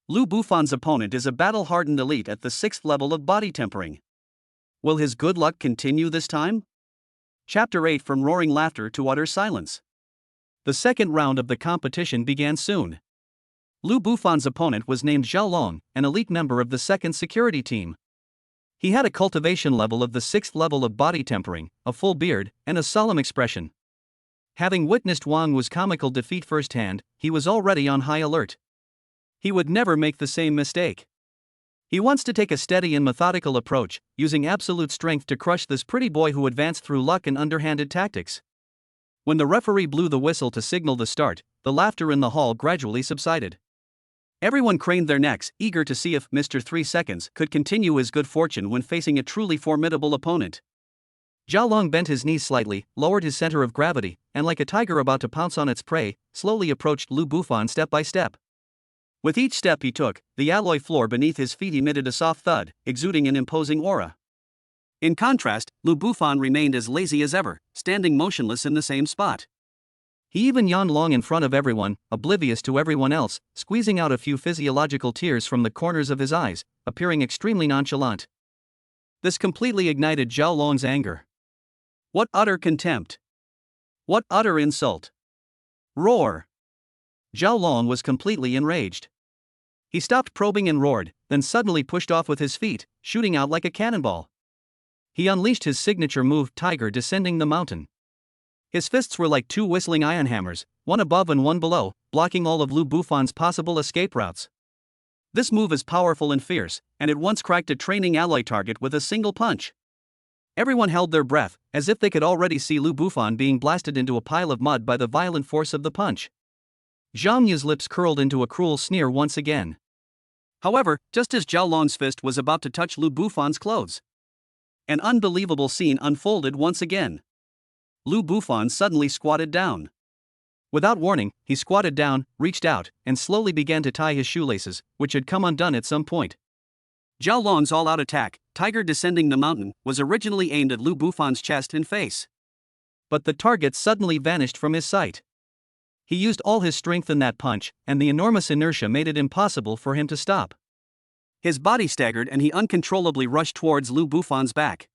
Lu Bufan's opponent is a battle-hardened elite at the 6th level of body tempering. Will his good luck continue this time? Chapter 8. From roaring laughter to utter silence. The second round of the competition began soon. Lu Bufan's opponent was named Zhao Long, an elite member of the 2nd security team. He had a cultivation level of the 6th level of body tempering, a full beard, and a solemn expression. Having witnessed Wang Wu's comical defeat firsthand, he was already on high alert. He would never make the same mistake. He wants to take a steady and methodical approach, using absolute strength to crush this pretty boy who advanced through luck and underhanded tactics. When the referee blew the whistle to signal the start, the laughter in the hall gradually subsided. Everyone craned their necks, eager to see if Mr. 3 Seconds could continue his good fortune when facing a truly formidable opponent. Zhao Long bent his knees slightly, lowered his center of gravity, and like a tiger about to pounce on its prey, slowly approached Lu Bufan step by step. With each step he took, the alloy floor beneath his feet emitted a soft thud, exuding an imposing aura. In contrast, Lu Bufan remained as lazy as ever, standing motionless in the same spot. He even yawned long in front of everyone, oblivious to everyone else, squeezing out a few physiological tears from the corners of his eyes, appearing extremely nonchalant. This completely ignited Zhao Long's anger. What utter contempt! What utter insult! Roar! Zhao Long was completely enraged. He stopped probing and roared, then suddenly pushed off with his feet, shooting out like a cannonball. He unleashed his signature move, Tiger Descending the Mountain. His fists were like two whistling iron hammers, one above and one below, blocking all of Lu Bufan's possible escape routes. This move is powerful and fierce, and it once cracked a training alloy target with a single punch. Everyone held their breath, as if they could already see Lu Bufan being blasted into a pile of mud by the violent force of the punch. Zhang Yu's lips curled into a cruel sneer once again. However, just as Zhao Long's fist was about to touch Lu Bufan's clothes, an unbelievable scene unfolded once again. Lu Bufan suddenly squatted down. Without warning, he squatted down, reached out, and slowly began to tie his shoelaces, which had come undone at some point. Zhao Long's all-out attack, Tiger Descending the Mountain, was originally aimed at Lu Bufan's chest and face. But the target suddenly vanished from his sight. He used all his strength in that punch, and the enormous inertia made it impossible for him to stop. His body staggered and he uncontrollably rushed towards Lu Bufan's back.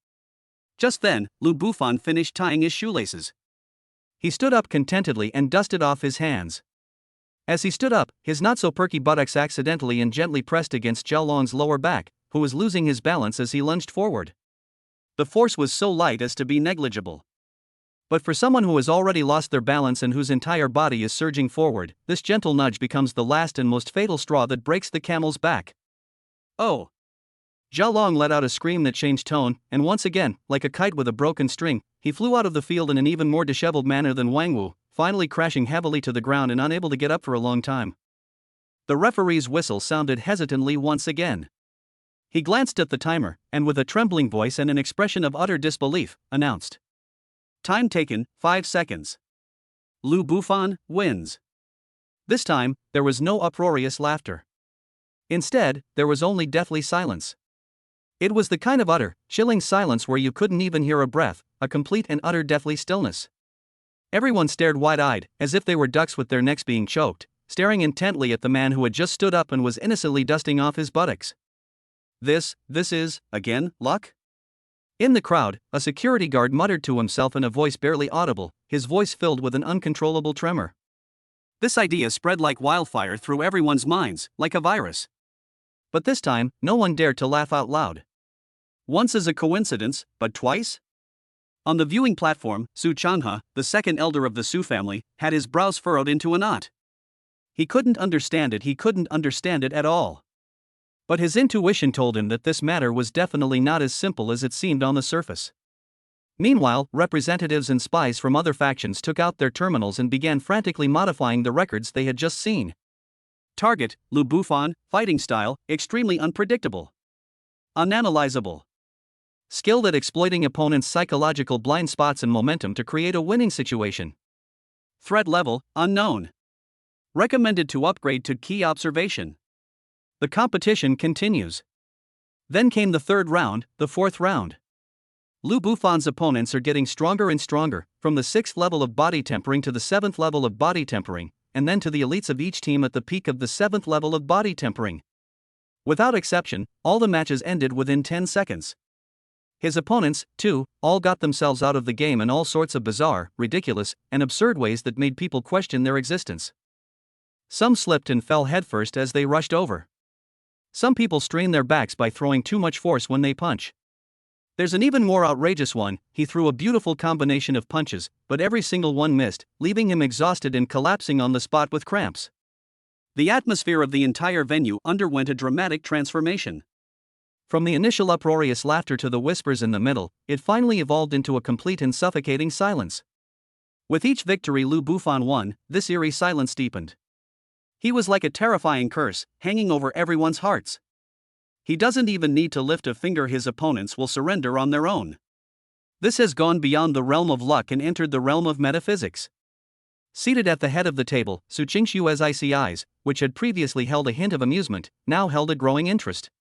Just then, Lu Bufan finished tying his shoelaces. He stood up contentedly and dusted off his hands. As he stood up, his not-so-perky buttocks accidentally and gently pressed against Zhao Long's lower back, who was losing his balance as he lunged forward. The force was so light as to be negligible. But for someone who has already lost their balance and whose entire body is surging forward, this gentle nudge becomes the last and most fatal straw that breaks the camel's back. Oh! Zhao Long let out a scream that changed tone, and once again, like a kite with a broken string, he flew out of the field in an even more disheveled manner than Wang Wu, finally crashing heavily to the ground and unable to get up for a long time. The referee's whistle sounded hesitantly once again. He glanced at the timer, and with a trembling voice and an expression of utter disbelief, announced. Time taken, 5 seconds. Lu Bufan wins. This time, there was no uproarious laughter. Instead, there was only deathly silence. It was the kind of utter, chilling silence where you couldn't even hear a breath, a complete and utter deathly stillness. Everyone stared wide-eyed, as if they were ducks with their necks being choked, staring intently at the man who had just stood up and was innocently dusting off his buttocks. This is, again, luck? In the crowd, a security guard muttered to himself in a voice barely audible, his voice filled with an uncontrollable tremor. This idea spread like wildfire through everyone's minds, like a virus. But this time, no one dared to laugh out loud. Once is a coincidence, but twice? On the viewing platform, Su Chanhe, the second elder of the Su family, had his brows furrowed into a knot. He couldn't understand it at all. But his intuition told him that this matter was definitely not as simple as it seemed on the surface. Meanwhile, representatives and spies from other factions took out their terminals and began frantically modifying the records they had just seen. Target, Lu Bufan, fighting style, extremely unpredictable. Unanalyzable. Skilled at exploiting opponents' psychological blind spots and momentum to create a winning situation. Threat level, unknown. Recommended to upgrade to key observation. The competition continues. Then came the third round, the fourth round. Lu Bufan's opponents are getting stronger and stronger, from the 6th level of body tempering to the 7th level of body tempering, and then to the elites of each team at the peak of the 7th level of body tempering. Without exception, all the matches ended within 10 seconds. His opponents, too, all got themselves out of the game in all sorts of bizarre, ridiculous, and absurd ways that made people question their existence. Some slipped and fell headfirst as they rushed over. Some people strain their backs by throwing too much force when they punch. There's an even more outrageous one. He threw a beautiful combination of punches, but every single one missed, leaving him exhausted and collapsing on the spot with cramps. The atmosphere of the entire venue underwent a dramatic transformation. From the initial uproarious laughter to the whispers in the middle, it finally evolved into a complete and suffocating silence. With each victory Lu Bufan won, this eerie silence deepened. He was like a terrifying curse, hanging over everyone's hearts. He doesn't even need to lift a finger, his opponents will surrender on their own. This has gone beyond the realm of luck and entered the realm of metaphysics. Seated at the head of the table, Su Qingshu's icy eyes, which had previously held a hint of amusement, now held a growing interest.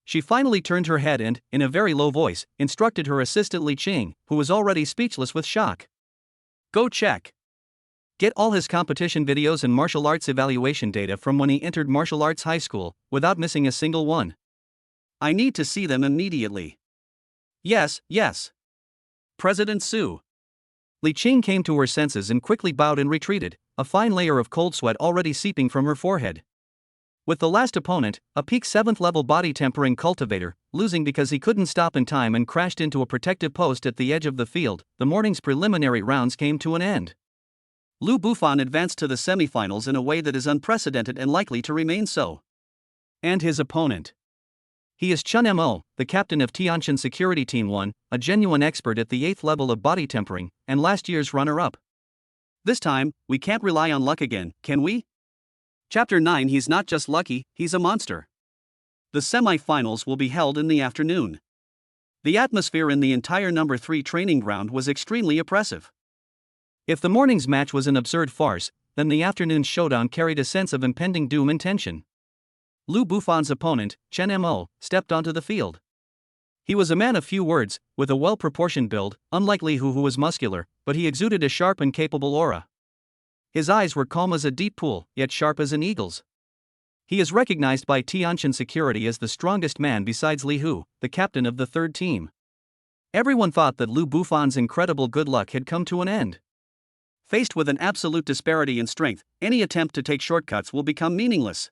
She finally turned her head and, in a very low voice, instructed her assistant Li Qing, who was already speechless with shock. Go check. Get all his competition videos and martial arts evaluation data from when he entered martial arts high school, without missing a single one. I need to see them immediately. Yes, yes. President Su. Li Qing came to her senses and quickly bowed and retreated, a fine layer of cold sweat already seeping from her forehead. With the last opponent, a peak 7th level body tempering cultivator, losing because he couldn't stop in time and crashed into a protective post at the edge of the field, the morning's preliminary rounds came to an end. Lu Bufan advanced to the semifinals in a way that is unprecedented and likely to remain so. And his opponent. He is Chen Mo, the captain of Tianjin Security Team 1, a genuine expert at the 8th level of body tempering, and last year's runner-up. This time, we can't rely on luck again, can we? Chapter 9. He's not just lucky, he's a monster. The semi-finals will be held in the afternoon. The atmosphere in the entire number 3 training ground was extremely oppressive. If the morning's match was an absurd farce, then the afternoon's showdown carried a sense of impending doom and tension. Lu Bufan's opponent, Chen Mo, stepped onto the field. He was a man of few words, with a well-proportioned build, unlike Li Hu, who was muscular, but he exuded a sharp and capable aura. His eyes were calm as a deep pool, yet sharp as an eagle's. He is recognized by Tianjin Security as the strongest man besides Li Hu, the captain of the 3rd team. Everyone thought that Lu Bufan's incredible good luck had come to an end. Faced with an absolute disparity in strength, any attempt to take shortcuts will become meaningless.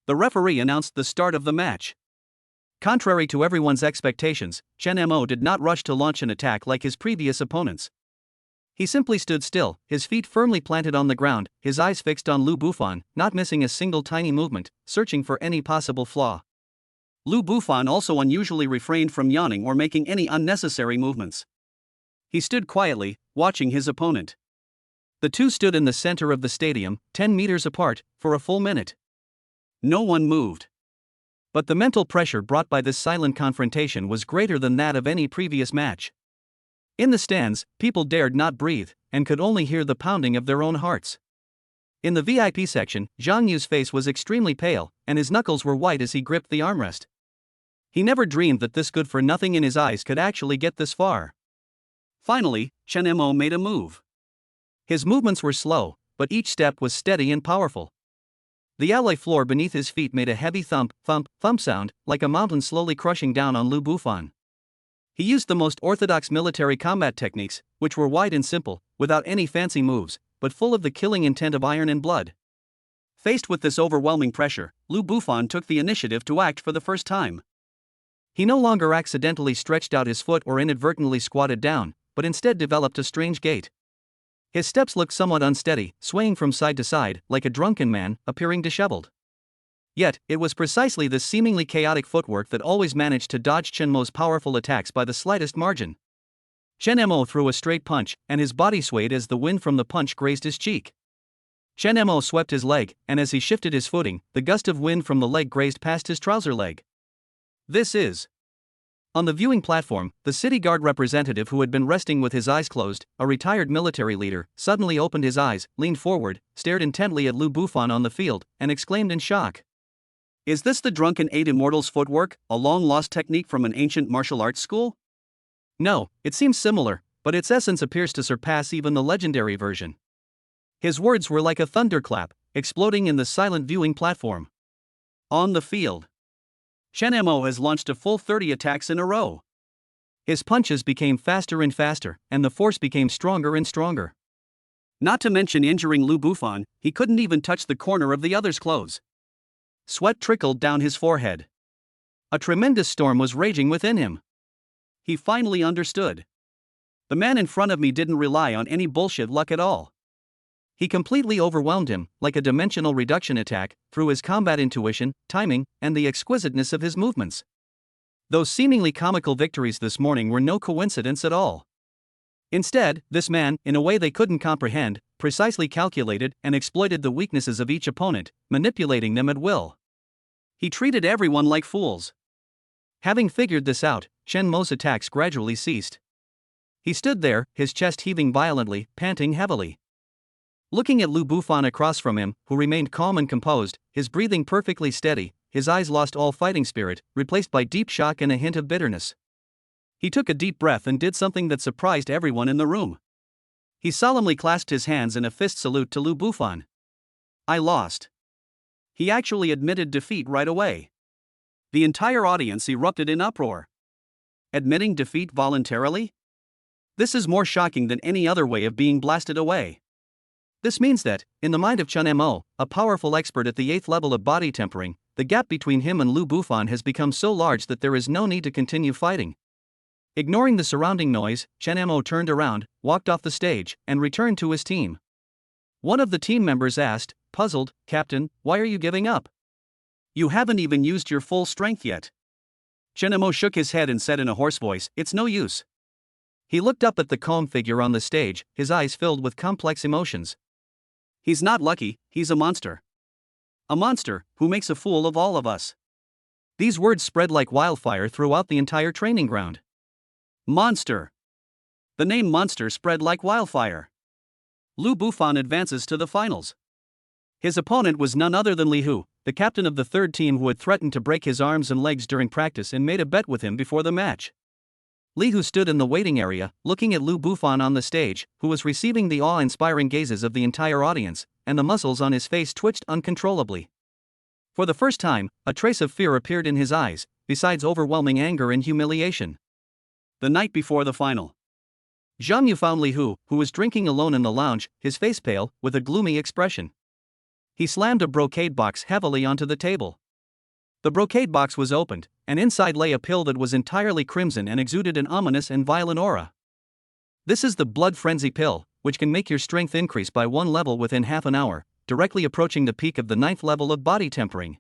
The referee announced the start of the match. Contrary to everyone's expectations, Chen Mo did not rush to launch an attack like his previous opponents. He simply stood still, his feet firmly planted on the ground, his eyes fixed on Lu Bufan, not missing a single tiny movement, searching for any possible flaw. Lu Bufan also unusually refrained from yawning or making any unnecessary movements. He stood quietly, watching his opponent. The two stood in the center of the stadium, 10 meters apart, for a full minute. No one moved. But the mental pressure brought by this silent confrontation was greater than that of any previous match. In the stands, people dared not breathe, and could only hear the pounding of their own hearts. In the VIP section, Zhang Yu's face was extremely pale, and his knuckles were white as he gripped the armrest. He never dreamed that this good-for-nothing in his eyes could actually get this far. Finally, Chen Mo made a move. His movements were slow, but each step was steady and powerful. The alloy floor beneath his feet made a heavy thump, thump, thump sound, like a mountain slowly crushing down on Lu Bufan. He used the most orthodox military combat techniques, which were wide and simple, without any fancy moves, but full of the killing intent of iron and blood. Faced with this overwhelming pressure, Lu Bufan took the initiative to act for the first time. He no longer accidentally stretched out his foot or inadvertently squatted down, but instead developed a strange gait. His steps looked somewhat unsteady, swaying from side to side, like a drunken man, appearing disheveled. Yet, it was precisely this seemingly chaotic footwork that always managed to dodge Chen Mo's powerful attacks by the slightest margin. Chen Mo threw a straight punch, and his body swayed as the wind from the punch grazed his cheek. Chen Mo swept his leg, and as he shifted his footing, the gust of wind from the leg grazed past his trouser leg. This is... On the viewing platform, the city guard representative, who had been resting with his eyes closed, a retired military leader, suddenly opened his eyes, leaned forward, stared intently at Lu Bufan on the field, and exclaimed in shock. Is this the Drunken 8 Immortals footwork, a long-lost technique from an ancient martial arts school? No, it seems similar, but its essence appears to surpass even the legendary version. His words were like a thunderclap, exploding in the silent viewing platform. On the field, Chen Mo has launched a full 30 attacks in a row. His punches became faster and faster, and the force became stronger and stronger. Not to mention injuring Lu Bufan, he couldn't even touch the corner of the other's clothes. Sweat trickled down his forehead. A tremendous storm was raging within him. He finally understood. The man in front of me didn't rely on any bullshit luck at all. He completely overwhelmed him, like a dimensional reduction attack, through his combat intuition, timing, and the exquisiteness of his movements. Those seemingly comical victories this morning were no coincidence at all. Instead, this man, in a way they couldn't comprehend, precisely calculated and exploited the weaknesses of each opponent, manipulating them at will. He treated everyone like fools. Having figured this out, Chen Mo's attacks gradually ceased. He stood there, his chest heaving violently, panting heavily. Looking at Lu Bufan across from him, who remained calm and composed, his breathing perfectly steady, his eyes lost all fighting spirit, replaced by deep shock and a hint of bitterness. He took a deep breath and did something that surprised everyone in the room. He solemnly clasped his hands in a fist salute to Lu Bufan. I lost. He actually admitted defeat right away. The entire audience erupted in uproar. Admitting defeat voluntarily? This is more shocking than any other way of being blasted away. This means that, in the mind of Chen Mo, a powerful expert at the 8th level of body tempering, the gap between him and Lu Bufan has become so large that there is no need to continue fighting. Ignoring the surrounding noise, Chen Mo turned around, walked off the stage, and returned to his team. One of the team members asked, puzzled, Captain, why are you giving up? You haven't even used your full strength yet. Chen Mo shook his head and said in a hoarse voice, it's no use. He looked up at the calm figure on the stage, his eyes filled with complex emotions. He's not lucky, he's a monster. A monster who makes a fool of all of us. These words spread like wildfire throughout the entire training ground. Monster. The name monster spread like wildfire. Lu Bufan advances to the finals. His opponent was none other than Li Hu, the captain of the third team who had threatened to break his arms and legs during practice and made a bet with him before the match. Li Hu stood in the waiting area, looking at Lu Bufan on the stage, who was receiving the awe-inspiring gazes of the entire audience, and the muscles on his face twitched uncontrollably. For the first time, a trace of fear appeared in his eyes, besides overwhelming anger and humiliation. The night before the final, Zhang Yu found Li Hu, who was drinking alone in the lounge, his face pale, with a gloomy expression. He slammed a brocade box heavily onto the table. The brocade box was opened, and inside lay a pill that was entirely crimson and exuded an ominous and violent aura. This is the blood frenzy pill, which can make your strength increase by 1 level within half an hour, directly approaching the peak of the 9th level of body tempering.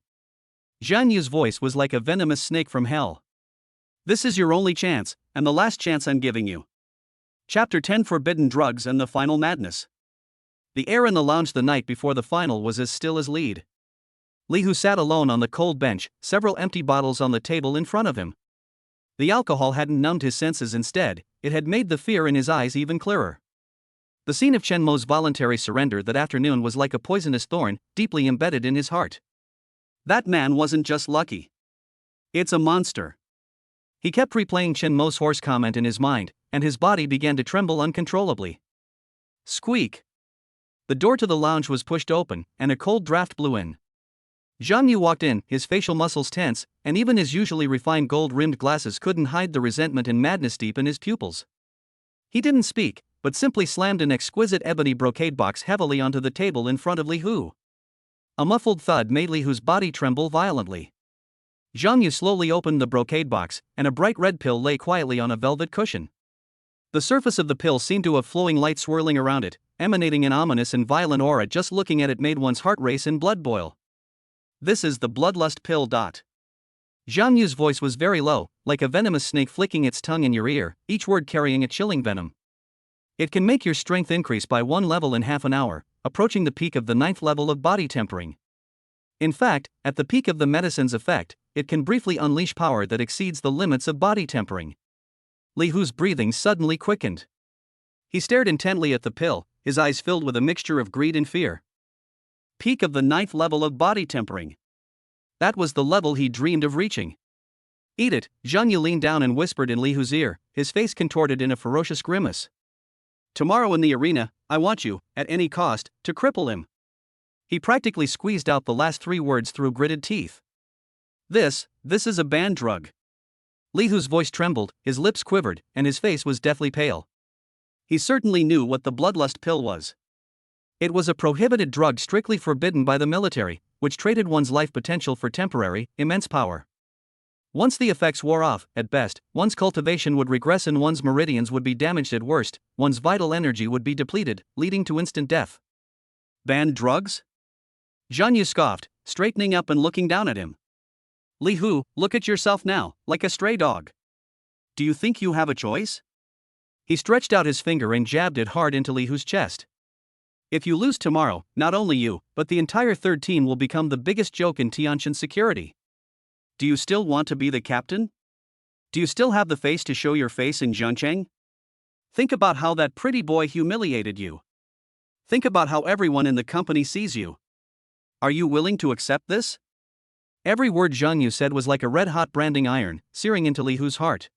Zhang Yu's voice was like a venomous snake from hell. This is your only chance, and the last chance I'm giving you. Chapter 10: Forbidden Drugs and the Final Madness. The air in the lounge the night before the final was as still as lead. Li Hu sat alone on the cold bench, several empty bottles on the table in front of him. The alcohol hadn't numbed his senses, instead, it had made the fear in his eyes even clearer. The scene of Chen Mo's voluntary surrender that afternoon was like a poisonous thorn, deeply embedded in his heart. That man wasn't just lucky. It's a monster. He kept replaying Chen Mo's hoarse comment in his mind, and his body began to tremble uncontrollably. Squeak! The door to the lounge was pushed open, and a cold draft blew in. Zhang Yu walked in, his facial muscles tense, and even his usually refined gold-rimmed glasses couldn't hide the resentment and madness deep in his pupils. He didn't speak, but simply slammed an exquisite ebony brocade box heavily onto the table in front of Li Hu. A muffled thud made Li Hu's body tremble violently. Zhang Yu slowly opened the brocade box, and a bright red pill lay quietly on a velvet cushion. The surface of the pill seemed to have flowing light swirling around it, emanating an ominous and violent aura. Just looking at it made one's heart race and blood boil. This is the bloodlust pill. Zhang Yu's voice was very low, like a venomous snake flicking its tongue in your ear, each word carrying a chilling venom. It can make your strength increase by 1 level in half an hour, approaching the peak of the 9th level of body tempering. In fact, at the peak of the medicine's effect, it can briefly unleash power that exceeds the limits of body tempering. Li Hu's breathing suddenly quickened. He stared intently at the pill, his eyes filled with a mixture of greed and fear. Peak of the 9th level of body tempering. That was the level he dreamed of reaching. Eat it, Zhang Yu leaned down and whispered in Li Hu's ear, his face contorted in a ferocious grimace. Tomorrow in the arena, I want you, at any cost, to cripple him. He practically squeezed out the last 3 words through gritted teeth. This is a banned drug. Li Hu's voice trembled, his lips quivered, and his face was deathly pale. He certainly knew what the bloodlust pill was. It was a prohibited drug strictly forbidden by the military, which traded one's life potential for temporary, immense power. Once the effects wore off, at best, one's cultivation would regress and one's meridians would be damaged. At worst, one's vital energy would be depleted, leading to instant death. Banned drugs? Zhang Yu scoffed, straightening up and looking down at him. Li Hu, look at yourself now, like a stray dog. Do you think you have a choice? He stretched out his finger and jabbed it hard into Li Hu's chest. If you lose tomorrow, not only you, but the entire third team will become the biggest joke in Tianshan security. Do you still want to be the captain? Do you still have the face to show your face in Zhangcheng? Think about how that pretty boy humiliated you. Think about how everyone in the company sees you. Are you willing to accept this? Every word Zhang Yu said was like a red-hot branding iron, searing into Li Hu's heart.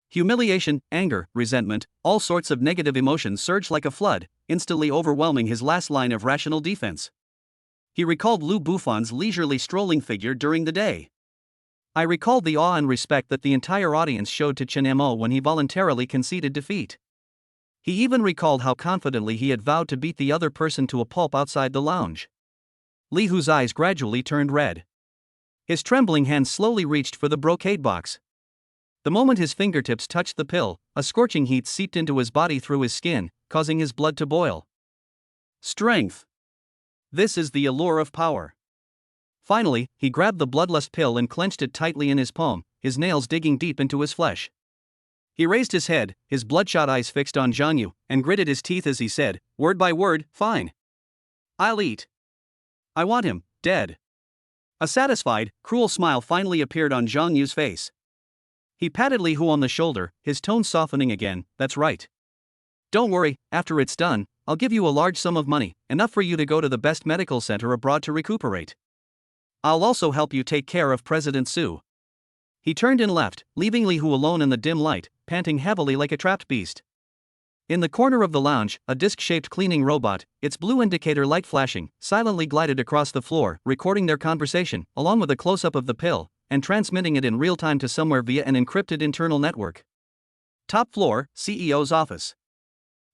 Humiliation, anger, resentment, all sorts of negative emotions surged like a flood, instantly overwhelming his last line of rational defense. He recalled Lu Bufan's leisurely strolling figure during the day. I recalled the awe and respect that the entire audience showed to Chen Mo when he voluntarily conceded defeat. He even recalled how confidently he had vowed to beat the other person to a pulp outside the lounge. Li Hu's eyes gradually turned red. His trembling hand slowly reached for the brocade box. The moment his fingertips touched the pill, a scorching heat seeped into his body through his skin, causing his blood to boil. Strength. This is the allure of power. Finally, he grabbed the bloodlust pill and clenched it tightly in his palm, his nails digging deep into his flesh. He raised his head, his bloodshot eyes fixed on Zhang Yu, and gritted his teeth as he said, word by word, fine. I'll eat. I want him, dead. A satisfied, cruel smile finally appeared on Zhang Yu's face. He patted Li Hu on the shoulder, his tone softening again, that's right. Don't worry, after it's done, I'll give you a large sum of money, enough for you to go to the best medical center abroad to recuperate. I'll also help you take care of President Su. He turned and left, leaving Li Hu alone in the dim light, panting heavily like a trapped beast. In the corner of the lounge, a disc-shaped cleaning robot, its blue indicator light flashing, silently glided across the floor, recording their conversation, along with a close-up of the pill, and transmitting it in real time to somewhere via an encrypted internal network. Top floor, CEO's office.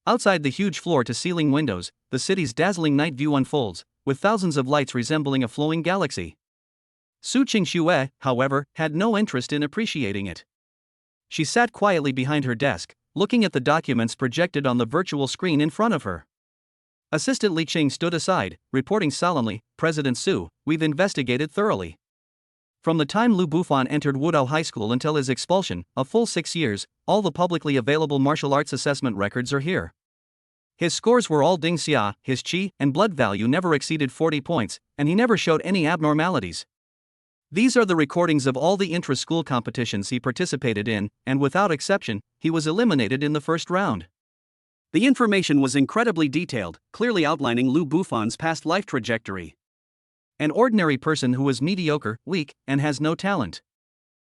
Outside the huge floor-to-ceiling windows, the city's dazzling night view unfolds, with thousands of lights resembling a flowing galaxy. Su Qingxue, however, had no interest in appreciating it. She sat quietly behind her desk, looking at the documents projected on the virtual screen in front of her. Assistant Li Qing stood aside, reporting solemnly, President Su, we've investigated thoroughly. From the time Lu Bufan entered Wudao High School until his expulsion, a full 6 years, all the publicly available martial arts assessment records are here. His scores were all ding xia, his qi and blood value never exceeded 40 points, and he never showed any abnormalities. These are the recordings of all the intra-school competitions he participated in, and without exception, he was eliminated in the first round. The information was incredibly detailed, clearly outlining Lu Bufan's past life trajectory. An ordinary person who is mediocre, weak, and has no talent.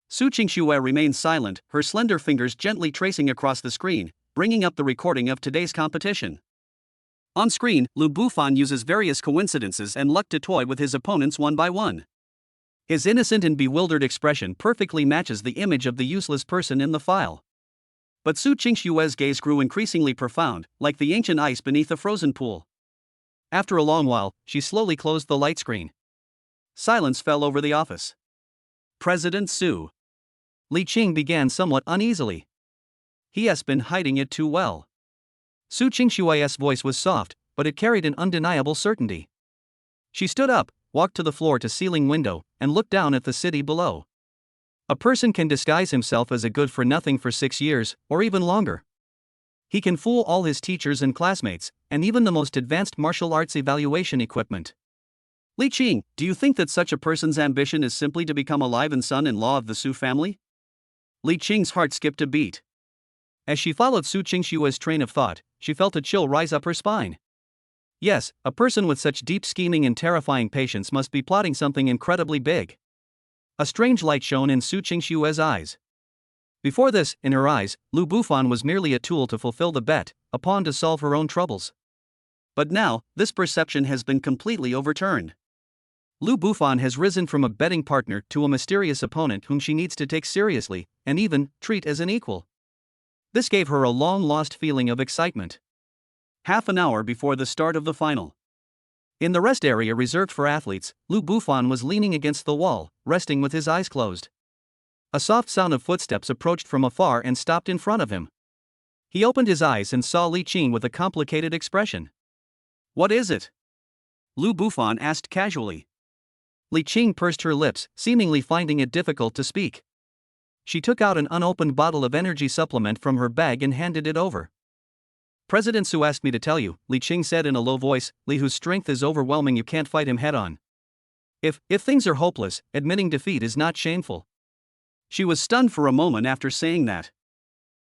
Su Qingxue remained silent, her slender fingers gently tracing across the screen, bringing up the recording of today's competition. On screen, Lu Bufan uses various coincidences and luck to toy with his opponents one by one. His innocent and bewildered expression perfectly matches the image of the useless person in the file. But Su Qingxue's gaze grew increasingly profound, like the ancient ice beneath a frozen pool. After a long while, she slowly closed the light screen. Silence fell over the office. President Su. Li Qing began somewhat uneasily. He has been hiding it too well. Su Qingxue's voice was soft, but it carried an undeniable certainty. She stood up, walked to the floor-to-ceiling window, and looked down at the city below. A person can disguise himself as a good-for-nothing for 6 years, or even longer. He can fool all his teachers and classmates, and even the most advanced martial arts evaluation equipment. Li Qing, do you think that such a person's ambition is simply to become alive and son-in-law of the Su family? Li Qing's heart skipped a beat. As she followed Su Qingxue's train of thought, she felt a chill rise up her spine. Yes, a person with such deep scheming and terrifying patience must be plotting something incredibly big. A strange light shone in Su Qingxue's eyes. Before this, in her eyes, Lu Bufan was merely a tool to fulfill the bet, a pawn to solve her own troubles. But now, this perception has been completely overturned. Lu Bufan has risen from a betting partner to a mysterious opponent whom she needs to take seriously, and even treat as an equal. This gave her a long-lost feeling of excitement. Half an hour before the start of the final. In the rest area reserved for athletes, Lu Bufan was leaning against the wall, resting with his eyes closed. A soft sound of footsteps approached from afar and stopped in front of him. He opened his eyes and saw Li Qing with a complicated expression. What is it? Lu Bufan asked casually. Li Qing pursed her lips, seemingly finding it difficult to speak. She took out an unopened bottle of energy supplement from her bag and handed it over. President Su asked me to tell you, Li Qing said in a low voice, Li whose strength is overwhelming, you can't fight him head-on. If things are hopeless, admitting defeat is not shameful. She was stunned for a moment after saying that.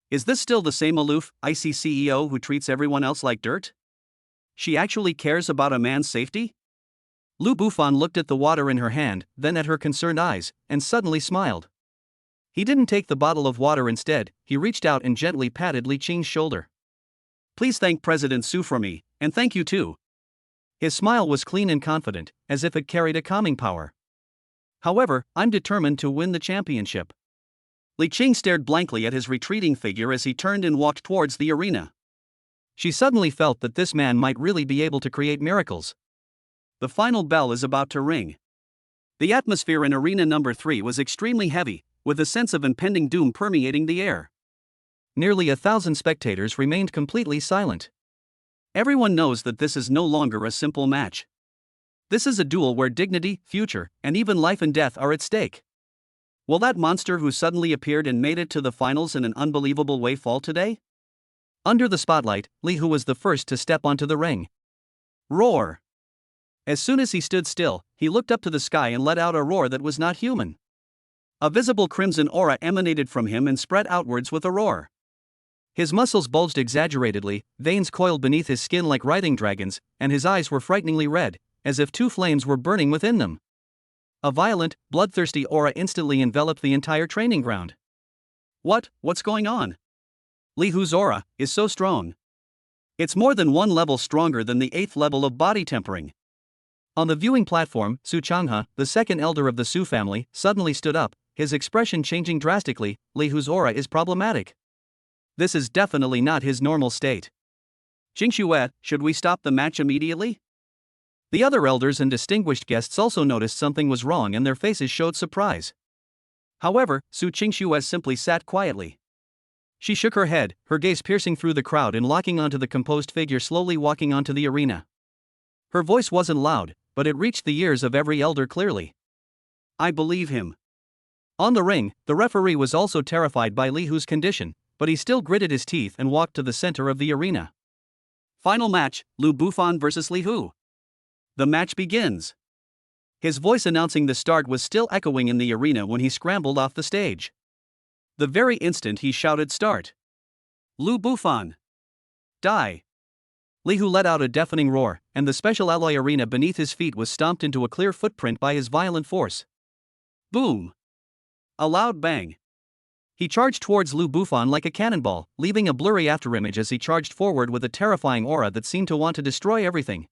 Is this still the same aloof, icy CEO who treats everyone else like dirt? She actually cares about a man's safety? Lu Bufan looked at the water in her hand, then at her concerned eyes, and suddenly smiled. He didn't take the bottle of water instead, he reached out and gently patted Li Qing's shoulder. Please thank President Su for me, and thank you too. His smile was clean and confident, as if it carried a calming power. However, I'm determined to win the championship. Li Qing stared blankly at his retreating figure as he turned and walked towards the arena. She suddenly felt that this man might really be able to create miracles. The final bell is about to ring. The atmosphere in arena number 3 was extremely heavy, with a sense of impending doom permeating the air. Nearly 1,000 spectators remained completely silent. Everyone knows that this is no longer a simple match. This is a duel where dignity, future, and even life and death are at stake. Will that monster who suddenly appeared and made it to the finals in an unbelievable way fall today? Under the spotlight, Li Hu was the first to step onto the ring. Roar! As soon as he stood still, he looked up to the sky and let out a roar that was not human. A visible crimson aura emanated from him and spread outwards with a roar. His muscles bulged exaggeratedly, veins coiled beneath his skin like writhing dragons, and his eyes were frighteningly red, as if 2 flames were burning within them. A violent, bloodthirsty aura instantly enveloped the entire training ground. What's going on? Li Hu's aura is so strong. It's more than 1 level stronger than the 8th level of body tempering. On the viewing platform, Su Changhe, the second elder of the Su family, suddenly stood up, his expression changing drastically. Li Hu's aura is problematic. This is definitely not his normal state. Jingxue, should we stop the match immediately? The other elders and distinguished guests also noticed something was wrong and their faces showed surprise. However, Su Qingxue simply sat quietly. She shook her head, her gaze piercing through the crowd and locking onto the composed figure slowly walking onto the arena. Her voice wasn't loud, but it reached the ears of every elder clearly. I believe him. On the ring, the referee was also terrified by Li Hu's condition, but he still gritted his teeth and walked to the center of the arena. Final match, Lu Bufan vs Li Hu. The match begins. His voice announcing the start was still echoing in the arena when he scrambled off the stage. The very instant he shouted start. Lu Bufan. Die. Li Hu let out a deafening roar, and the special alloy arena beneath his feet was stomped into a clear footprint by his violent force. Boom! A loud bang. He charged towards Lu Bufan like a cannonball, leaving a blurry afterimage as he charged forward with a terrifying aura that seemed to want to destroy everything.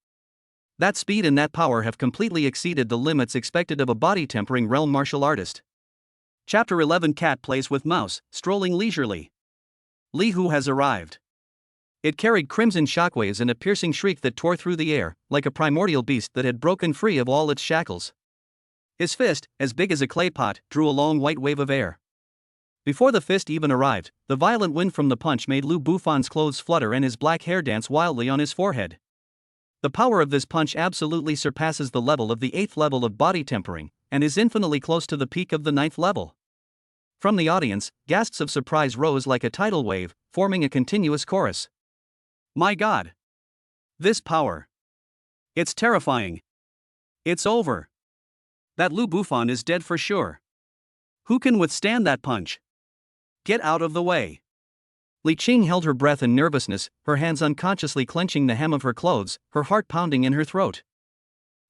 That speed and that power have completely exceeded the limits expected of a body-tempering realm martial artist. Chapter 11 Cat plays with mouse, strolling leisurely. Li Hu has arrived. It carried crimson shockwaves and a piercing shriek that tore through the air, like a primordial beast that had broken free of all its shackles. His fist, as big as a clay pot, drew a long white wave of air. Before the fist even arrived, the violent wind from the punch made Lu Bufan's clothes flutter and his black hair dance wildly on his forehead. The power of this punch absolutely surpasses the level of the 8th level of body tempering, and is infinitely close to the peak of the 9th level. From the audience, gasps of surprise rose like a tidal wave, forming a continuous chorus. My God! This power! It's terrifying! It's over! That Lu Bufan is dead for sure! Who can withstand that punch? Get out of the way! Li Qing held her breath in nervousness, her hands unconsciously clenching the hem of her clothes, her heart pounding in her throat.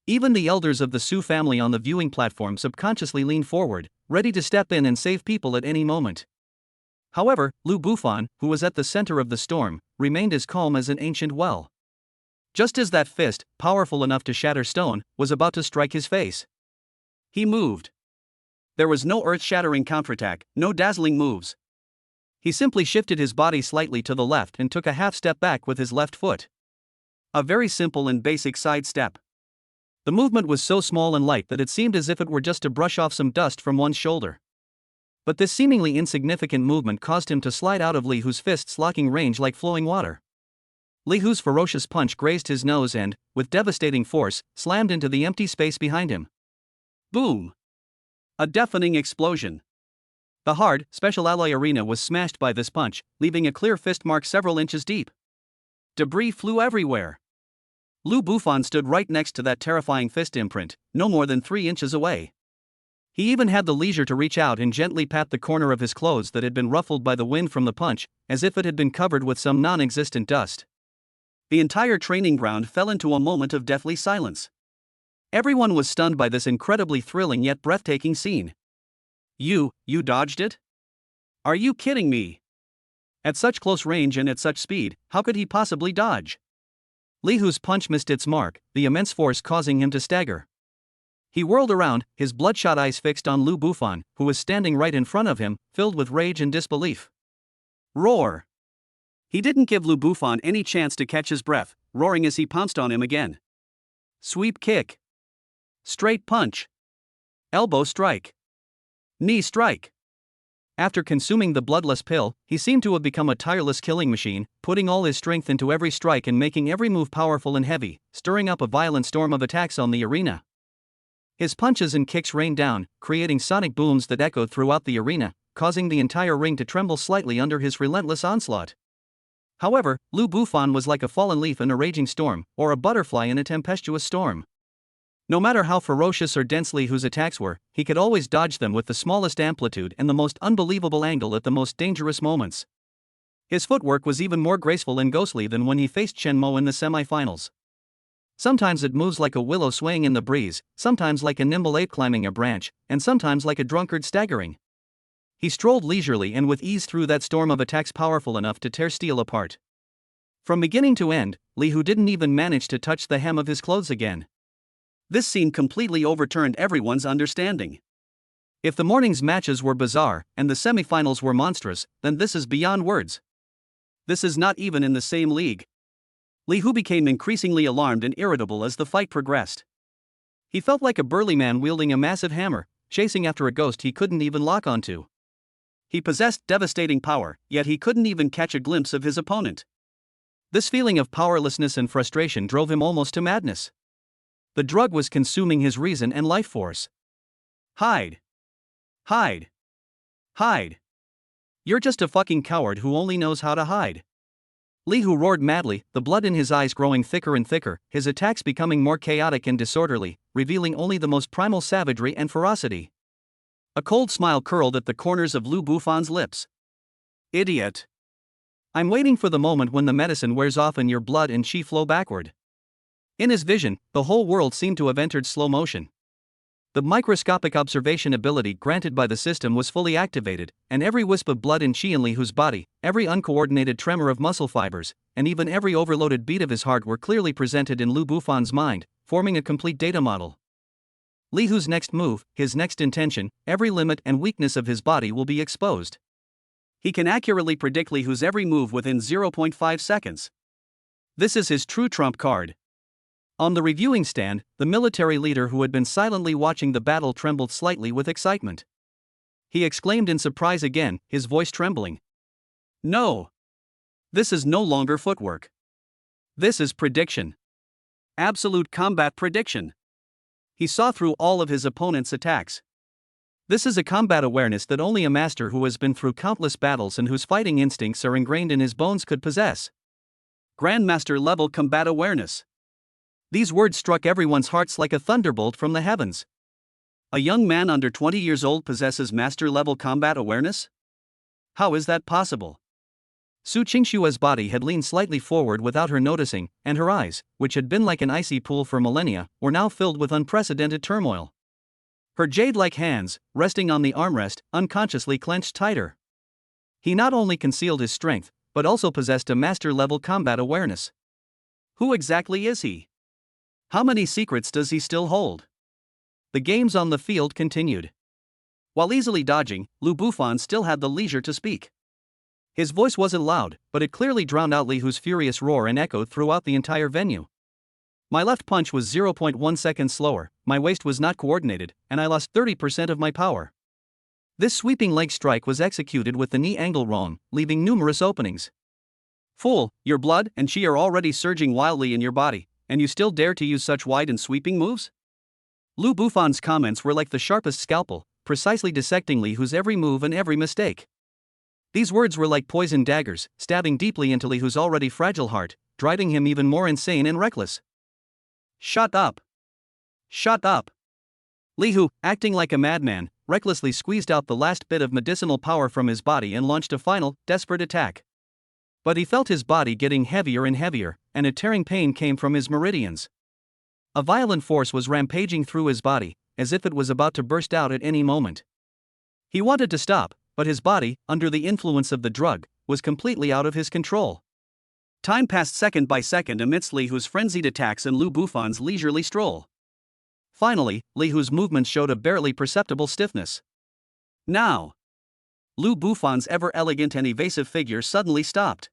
Even the elders of the Su family on the viewing platform subconsciously leaned forward, ready to step in and save people at any moment. However, Lu Bufan, who was at the center of the storm, remained as calm as an ancient well. Just as that fist, powerful enough to shatter stone, was about to strike his face, he moved. There was no earth-shattering counterattack, no dazzling moves. He simply shifted his body slightly to the left and took a half step back with his left foot. A very simple and basic side step. The movement was so small and light that it seemed as if it were just to brush off some dust from one's shoulder. But this seemingly insignificant movement caused him to slide out of Li Hu's fists, locking range like flowing water. Li Hu's ferocious punch grazed his nose and, with devastating force, slammed into the empty space behind him. Boom! A deafening explosion. The hard, special alloy arena was smashed by this punch, leaving a clear fist mark several inches deep. Debris flew everywhere. Lu Bufan stood right next to that terrifying fist imprint, no more than 3 inches away. He even had the leisure to reach out and gently pat the corner of his clothes that had been ruffled by the wind from the punch, as if it had been covered with some non-existent dust. The entire training ground fell into a moment of deathly silence. Everyone was stunned by this incredibly thrilling yet breathtaking scene. You dodged it? Are you kidding me? At such close range and at such speed, how could he possibly dodge? Li Hu's punch missed its mark, the immense force causing him to stagger. He whirled around, his bloodshot eyes fixed on Lu Bufan, who was standing right in front of him, filled with rage and disbelief. Roar! He didn't give Lu Bufan any chance to catch his breath, roaring as he pounced on him again. Sweep kick. Straight punch. Elbow strike. Knee strike. After consuming the bloodless pill, he seemed to have become a tireless killing machine, putting all his strength into every strike and making every move powerful and heavy, stirring up a violent storm of attacks on the arena. His punches and kicks rained down, creating sonic booms that echoed throughout the arena, causing the entire ring to tremble slightly under his relentless onslaught. However, Lu Bufan was like a fallen leaf in a raging storm, or a butterfly in a tempestuous storm. No matter how ferocious or dense Li Hu's attacks were, he could always dodge them with the smallest amplitude and the most unbelievable angle at the most dangerous moments. His footwork was even more graceful and ghostly than when he faced Chen Mo in the semi-finals. Sometimes it moves like a willow swaying in the breeze, sometimes like a nimble ape climbing a branch, and sometimes like a drunkard staggering. He strolled leisurely and with ease through that storm of attacks powerful enough to tear steel apart. From beginning to end, Li Hu didn't even manage to touch the hem of his clothes again. This scene completely overturned everyone's understanding. If the morning's matches were bizarre, and the semifinals were monstrous, then this is beyond words. This is not even in the same league. Li Hu became increasingly alarmed and irritable as the fight progressed. He felt like a burly man wielding a massive hammer, chasing after a ghost he couldn't even lock onto. He possessed devastating power, yet he couldn't even catch a glimpse of his opponent. This feeling of powerlessness and frustration drove him almost to madness. The drug was consuming his reason and life force. Hide. Hide. Hide. You're just a fucking coward who only knows how to hide. Li Hu roared madly, the blood in his eyes growing thicker and thicker, his attacks becoming more chaotic and disorderly, revealing only the most primal savagery and ferocity. A cold smile curled at the corners of Lu Bufan's lips. Idiot. I'm waiting for the moment when the medicine wears off and your blood and chi flow backward. In his vision, the whole world seemed to have entered slow motion. The microscopic observation ability granted by the system was fully activated, and every wisp of blood in Li Hu's body, every uncoordinated tremor of muscle fibers, and even every overloaded beat of his heart were clearly presented in Lu Bufan's mind, forming a complete data model. Li Hu's next move, his next intention, every limit and weakness of his body will be exposed. He can accurately predict Li Hu's every move within 0.5 seconds. This is his true trump card. On the reviewing stand, the military leader who had been silently watching the battle trembled slightly with excitement. He exclaimed in surprise again, his voice trembling. No! This is no longer footwork. This is prediction. Absolute combat prediction. He saw through all of his opponent's attacks. This is a combat awareness that only a master who has been through countless battles and whose fighting instincts are ingrained in his bones could possess. Grandmaster level combat awareness. These words struck everyone's hearts like a thunderbolt from the heavens. A young man under 20 years old possesses master-level combat awareness? How is that possible? Su Qingshua's body had leaned slightly forward without her noticing, and her eyes, which had been like an icy pool for millennia, were now filled with unprecedented turmoil. Her jade-like hands, resting on the armrest, unconsciously clenched tighter. He not only concealed his strength, but also possessed a master-level combat awareness. Who exactly is he? How many secrets does he still hold? The games on the field continued. While easily dodging, Lu Bufan still had the leisure to speak. His voice wasn't loud, but it clearly drowned out Li Hu's furious roar and echoed throughout the entire venue. My left punch was 0.1 seconds slower, my waist was not coordinated, and I lost 30% of my power. This sweeping leg strike was executed with the knee angle wrong, leaving numerous openings. Fool, your blood and chi are already surging wildly in your body, and you still dare to use such wide and sweeping moves? Lu Bufan's comments were like the sharpest scalpel, precisely dissecting Li Hu's every move and every mistake. These words were like poisoned daggers, stabbing deeply into Li Hu's already fragile heart, driving him even more insane and reckless. Shut up! Shut up! Li Hu, acting like a madman, recklessly squeezed out the last bit of medicinal power from his body and launched a final, desperate attack. But he felt his body getting heavier and heavier, and a tearing pain came from his meridians. A violent force was rampaging through his body, as if it was about to burst out at any moment. He wanted to stop, but his body, under the influence of the drug, was completely out of his control. Time passed second by second amidst Li Hu's frenzied attacks and Lu Bufan's leisurely stroll. Finally, Li Hu's movements showed a barely perceptible stiffness. Now! Lu Bufan's ever-elegant and evasive figure suddenly stopped.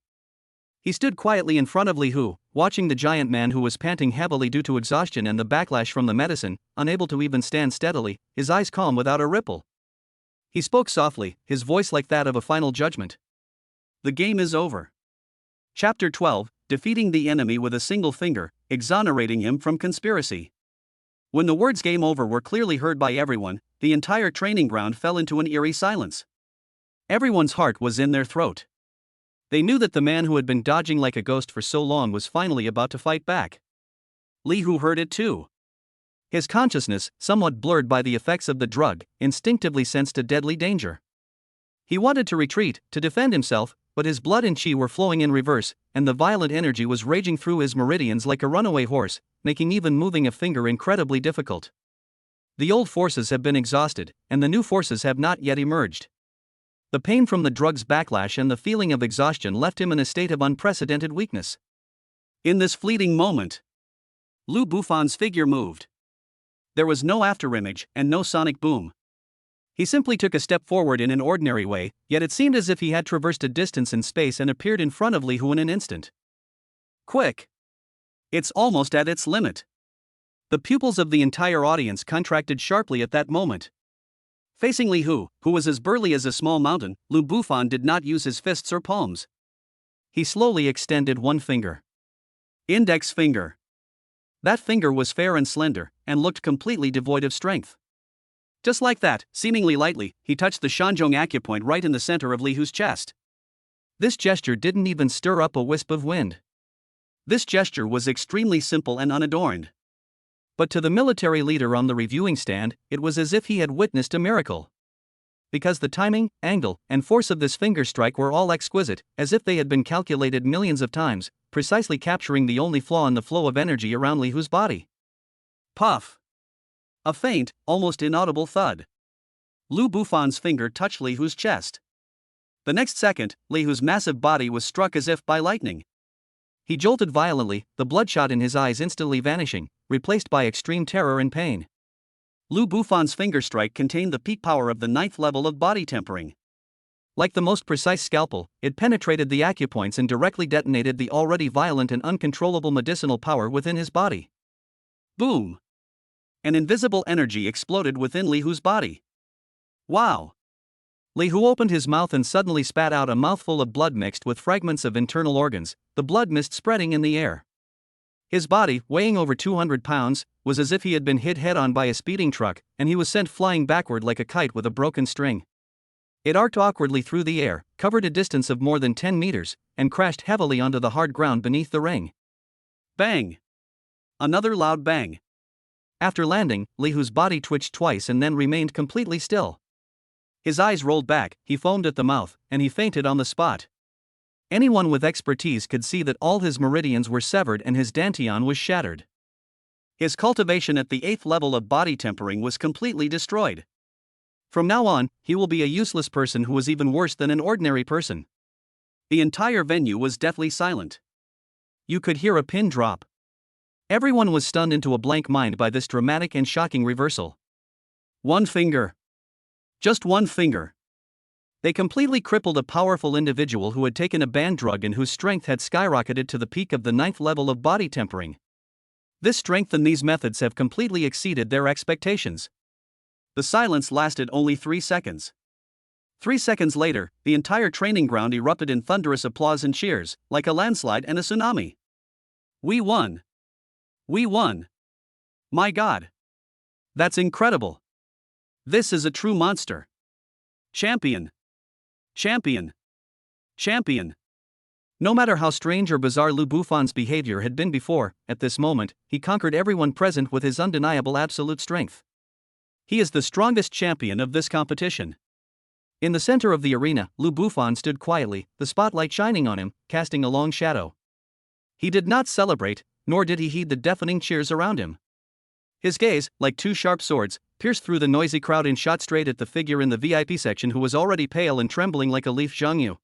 He stood quietly in front of Li Hu, watching the giant man who was panting heavily due to exhaustion and the backlash from the medicine, unable to even stand steadily, his eyes calm without a ripple. He spoke softly, his voice like that of a final judgment. The game is over. Chapter 12, Defeating the Enemy with a Single Finger, Exonerating Him from Conspiracy. When the words "game over" were clearly heard by everyone, the entire training ground fell into an eerie silence. Everyone's heart was in their throat. They knew that the man who had been dodging like a ghost for so long was finally about to fight back. Li Hu heard it too. His consciousness, somewhat blurred by the effects of the drug, instinctively sensed a deadly danger. He wanted to retreat, to defend himself, but his blood and chi were flowing in reverse, and the violent energy was raging through his meridians like a runaway horse, making even moving a finger incredibly difficult. The old forces have been exhausted, and the new forces have not yet emerged. The pain from the drug's backlash and the feeling of exhaustion left him in a state of unprecedented weakness. In this fleeting moment, Lu Bufan's figure moved. There was no afterimage and no sonic boom. He simply took a step forward in an ordinary way, yet it seemed as if he had traversed a distance in space and appeared in front of Li Hu in an instant. Quick! It's almost at its limit. The pupils of the entire audience contracted sharply at that moment. Facing Li Hu, who was as burly as a small mountain, Lu Bufan did not use his fists or palms. He slowly extended one finger. Index finger. That finger was fair and slender, and looked completely devoid of strength. Just like that, seemingly lightly, he touched the Shanzhong acupoint right in the center of Li Hu's chest. This gesture didn't even stir up a wisp of wind. This gesture was extremely simple and unadorned. But to the military leader on the reviewing stand, it was as if he had witnessed a miracle. Because the timing, angle, and force of this finger strike were all exquisite, as if they had been calculated millions of times, precisely capturing the only flaw in the flow of energy around Li Hu's body. Puff! A faint, almost inaudible thud. Lu Bufan's finger touched Li Hu's chest. The next second, Li Hu's massive body was struck as if by lightning. He jolted violently, the bloodshot in his eyes instantly vanishing, replaced by extreme terror and pain. Lu Bufan's finger strike contained the peak power of the 9th level of body tempering. Like the most precise scalpel, it penetrated the acupoints and directly detonated the already violent and uncontrollable medicinal power within his body. Boom! An invisible energy exploded within Li Hu's body. Wow! Li Hu opened his mouth and suddenly spat out a mouthful of blood mixed with fragments of internal organs, the blood mist spreading in the air. His body, weighing over 200 pounds, was as if he had been hit head-on by a speeding truck, and he was sent flying backward like a kite with a broken string. It arced awkwardly through the air, covered a distance of more than 10 meters, and crashed heavily onto the hard ground beneath the ring. Bang! Another loud bang. After landing, Li Hu's body twitched twice and then remained completely still. His eyes rolled back, he foamed at the mouth, and he fainted on the spot. Anyone with expertise could see that all his meridians were severed and his dantian was shattered. His cultivation at the 8th level of body tempering was completely destroyed. From now on, he will be a useless person who was even worse than an ordinary person. The entire venue was deathly silent. You could hear a pin drop. Everyone was stunned into a blank mind by this dramatic and shocking reversal. One finger. Just one finger. They completely crippled a powerful individual who had taken a banned drug and whose strength had skyrocketed to the peak of the 9th level of body tempering. This strength and these methods have completely exceeded their expectations. The silence lasted only 3 seconds. 3 seconds later, the entire training ground erupted in thunderous applause and cheers, like a landslide and a tsunami. We won! We won! My God! That's incredible! This is a true monster. Champion. Champion. Champion. No matter how strange or bizarre Lu Bufan's behavior had been before, at this moment, he conquered everyone present with his undeniable absolute strength. He is the strongest champion of this competition. In the center of the arena, Lu Bufan stood quietly, the spotlight shining on him, casting a long shadow. He did not celebrate, nor did he heed the deafening cheers around him. His gaze, like two sharp swords, pierced through the noisy crowd and shot straight at the figure in the VIP section who was already pale and trembling like a leaf. Zhang Yu.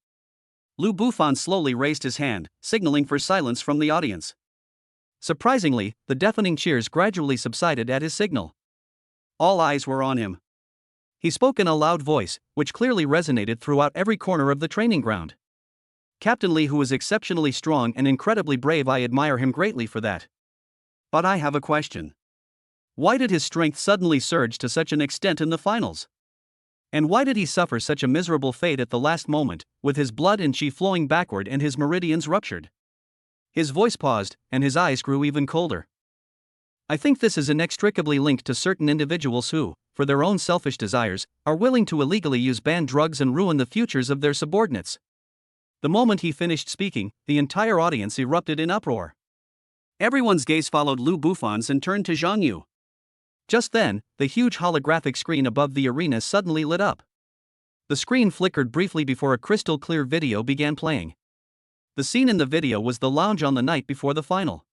Lu Bufan slowly raised his hand, signaling for silence from the audience. Surprisingly, the deafening cheers gradually subsided at his signal. All eyes were on him. He spoke in a loud voice, which clearly resonated throughout every corner of the training ground. Captain Li, who is exceptionally strong and incredibly brave, I admire him greatly for that. But I have a question. Why did his strength suddenly surge to such an extent in the finals? And why did he suffer such a miserable fate at the last moment, with his blood and chi flowing backward and his meridians ruptured? His voice paused, and his eyes grew even colder. I think this is inextricably linked to certain individuals who, for their own selfish desires, are willing to illegally use banned drugs and ruin the futures of their subordinates. The moment he finished speaking, the entire audience erupted in uproar. Everyone's gaze followed Lu Bufan's and turned to Zhang Yu. Just then, the huge holographic screen above the arena suddenly lit up. The screen flickered briefly before a crystal-clear video began playing. The scene in the video was the lounge on the night before the final.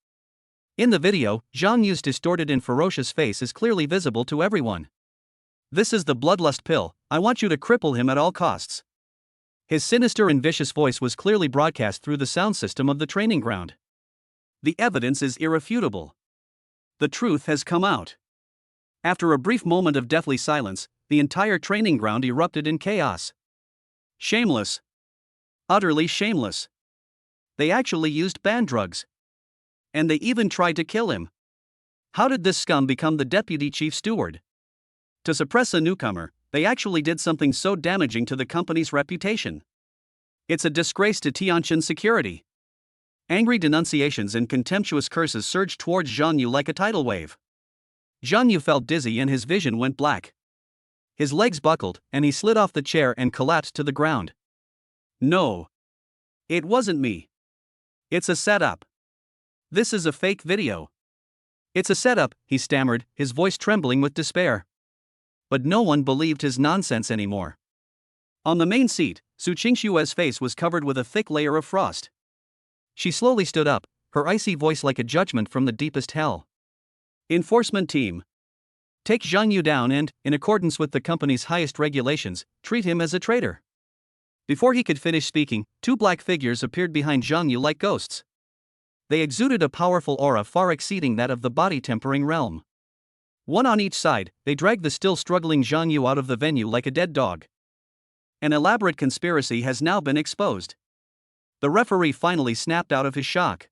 In the video, Zhang Yu's distorted and ferocious face is clearly visible to everyone. This is the bloodlust pill, I want you to cripple him at all costs. His sinister and vicious voice was clearly broadcast through the sound system of the training ground. The evidence is irrefutable. The truth has come out. After a brief moment of deathly silence, the entire training ground erupted in chaos. Shameless. Utterly shameless. They actually used banned drugs. And they even tried to kill him. How did this scum become the deputy chief steward? To suppress a newcomer, they actually did something so damaging to the company's reputation. It's a disgrace to Tianjin security. Angry denunciations and contemptuous curses surged towards Zhang Yu like a tidal wave. Zhang Yu felt dizzy and his vision went black. His legs buckled, and he slid off the chair and collapsed to the ground. No. It wasn't me. It's a setup. This is a fake video. It's a setup, he stammered, his voice trembling with despair. But no one believed his nonsense anymore. On the main seat, Su Qingshue's face was covered with a thick layer of frost. She slowly stood up, her icy voice like a judgment from the deepest hell. Enforcement team. Take Zhang Yu down and, in accordance with the company's highest regulations, treat him as a traitor. Before he could finish speaking, two black figures appeared behind Zhang Yu like ghosts. They exuded a powerful aura far exceeding that of the body-tempering realm. One on each side, they dragged the still struggling Zhang Yu out of the venue like a dead dog. An elaborate conspiracy has now been exposed. The referee finally snapped out of his shock.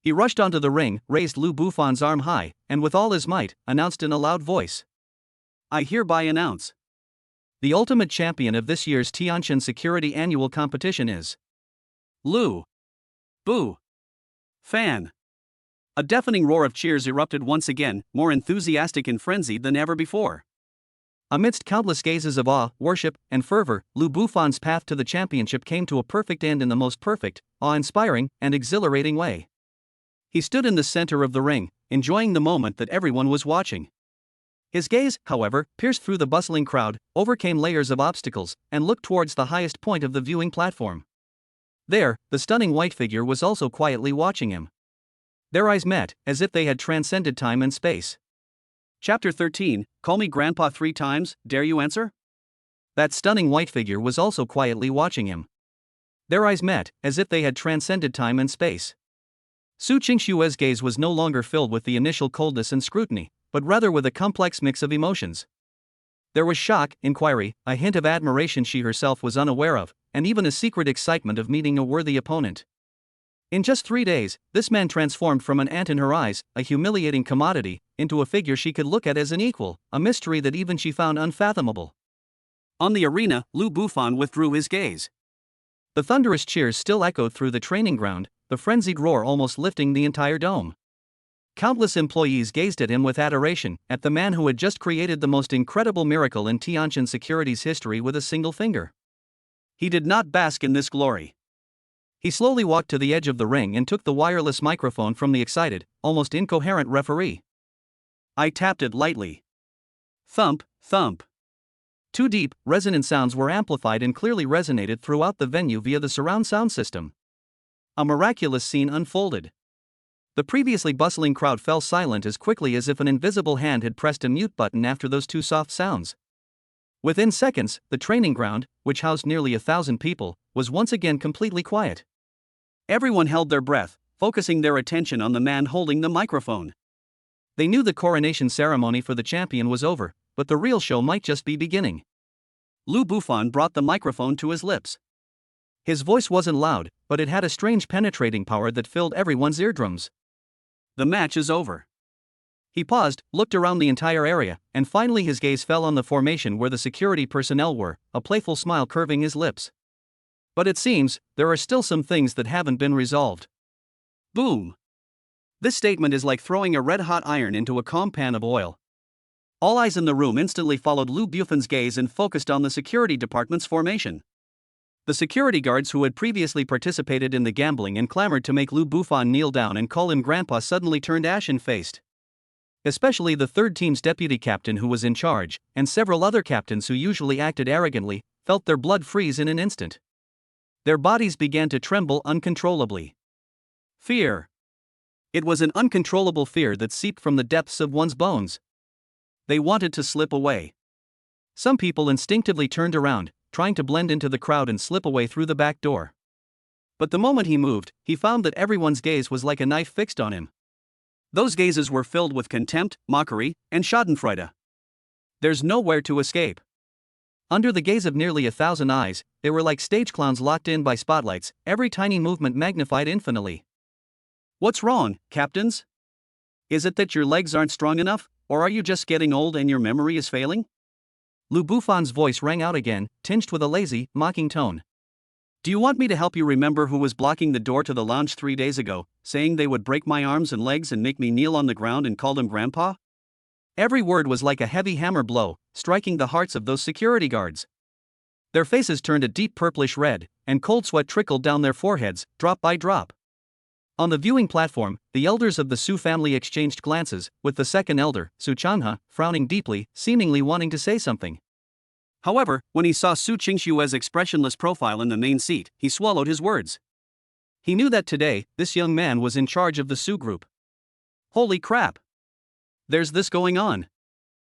He rushed onto the ring, raised Lu Bufan's arm high, and with all his might, announced in a loud voice. I hereby announce. The ultimate champion of this year's Tianjin Security Annual Competition is Lu Bufan. A deafening roar of cheers erupted once again, more enthusiastic and frenzied than ever before. Amidst countless gazes of awe, worship, and fervor, Lu Bufan's path to the championship came to a perfect end in the most perfect, awe-inspiring, and exhilarating way. He stood in the center of the ring, enjoying the moment that everyone was watching. His gaze, however, pierced through the bustling crowd, overcame layers of obstacles, and looked towards the highest point of the viewing platform. There, the stunning white figure was also quietly watching him. Their eyes met, as if they had transcended time and space. Chapter 13, Call me Grandpa 3 times, dare you answer? That stunning white figure was also quietly watching him. Their eyes met, as if they had transcended time and space. Su Qingshue's gaze was no longer filled with the initial coldness and scrutiny, but rather with a complex mix of emotions. There was shock, inquiry, a hint of admiration she herself was unaware of, and even a secret excitement of meeting a worthy opponent. In just 3 days, this man transformed from an ant in her eyes, a humiliating commodity, into a figure she could look at as an equal, a mystery that even she found unfathomable. On the arena, Lu Bufan withdrew his gaze. The thunderous cheers still echoed through the training ground, the frenzied roar almost lifting the entire dome. Countless employees gazed at him with adoration, at the man who had just created the most incredible miracle in Tianjin Security's history with a single finger. He did not bask in this glory. He slowly walked to the edge of the ring and took the wireless microphone from the excited, almost incoherent referee. I tapped it lightly. Thump, thump. Two deep, resonant sounds were amplified and clearly resonated throughout the venue via the surround sound system. A miraculous scene unfolded. The previously bustling crowd fell silent as quickly as if an invisible hand had pressed a mute button after those two soft sounds. Within seconds, the training ground, which housed nearly 1,000 people, was once again completely quiet. Everyone held their breath, focusing their attention on the man holding the microphone. They knew the coronation ceremony for the champion was over, but the real show might just be beginning. Lu Buffon brought the microphone to his lips. His voice wasn't loud, but it had a strange penetrating power that filled everyone's eardrums. The match is over. He paused, looked around the entire area, and finally his gaze fell on the formation where the security personnel were, a playful smile curving his lips. But it seems, there are still some things that haven't been resolved. Boom! This statement is like throwing a red-hot iron into a calm pan of oil. All eyes in the room instantly followed Lu Buffon's gaze and focused on the security department's formation. The security guards who had previously participated in the gambling and clamored to make Lu Buffon kneel down and call him grandpa suddenly turned ashen-faced. Especially the third team's deputy captain who was in charge, and several other captains who usually acted arrogantly, felt their blood freeze in an instant. Their bodies began to tremble uncontrollably. Fear. It was an uncontrollable fear that seeped from the depths of one's bones. They wanted to slip away. Some people instinctively turned around, trying to blend into the crowd and slip away through the back door. But the moment he moved, he found that everyone's gaze was like a knife fixed on him. Those gazes were filled with contempt, mockery, and schadenfreude. There's nowhere to escape. Under the gaze of nearly 1,000 eyes, they were like stage clowns locked in by spotlights, every tiny movement magnified infinitely. What's wrong, captains? Is it that your legs aren't strong enough, or are you just getting old and your memory is failing? Lu Buffon's voice rang out again, tinged with a lazy, mocking tone. Do you want me to help you remember who was blocking the door to the lounge 3 days ago, saying they would break my arms and legs and make me kneel on the ground and call them grandpa? Every word was like a heavy hammer blow, striking the hearts of those security guards. Their faces turned a deep purplish red, and cold sweat trickled down their foreheads, drop by drop. On the viewing platform, the elders of the Su family exchanged glances, with the second elder, Su Changhe, frowning deeply, seemingly wanting to say something. However, when he saw Su Qingshue's expressionless profile in the main seat, he swallowed his words. He knew that today, this young man was in charge of the Su group. Holy crap! There's this going on.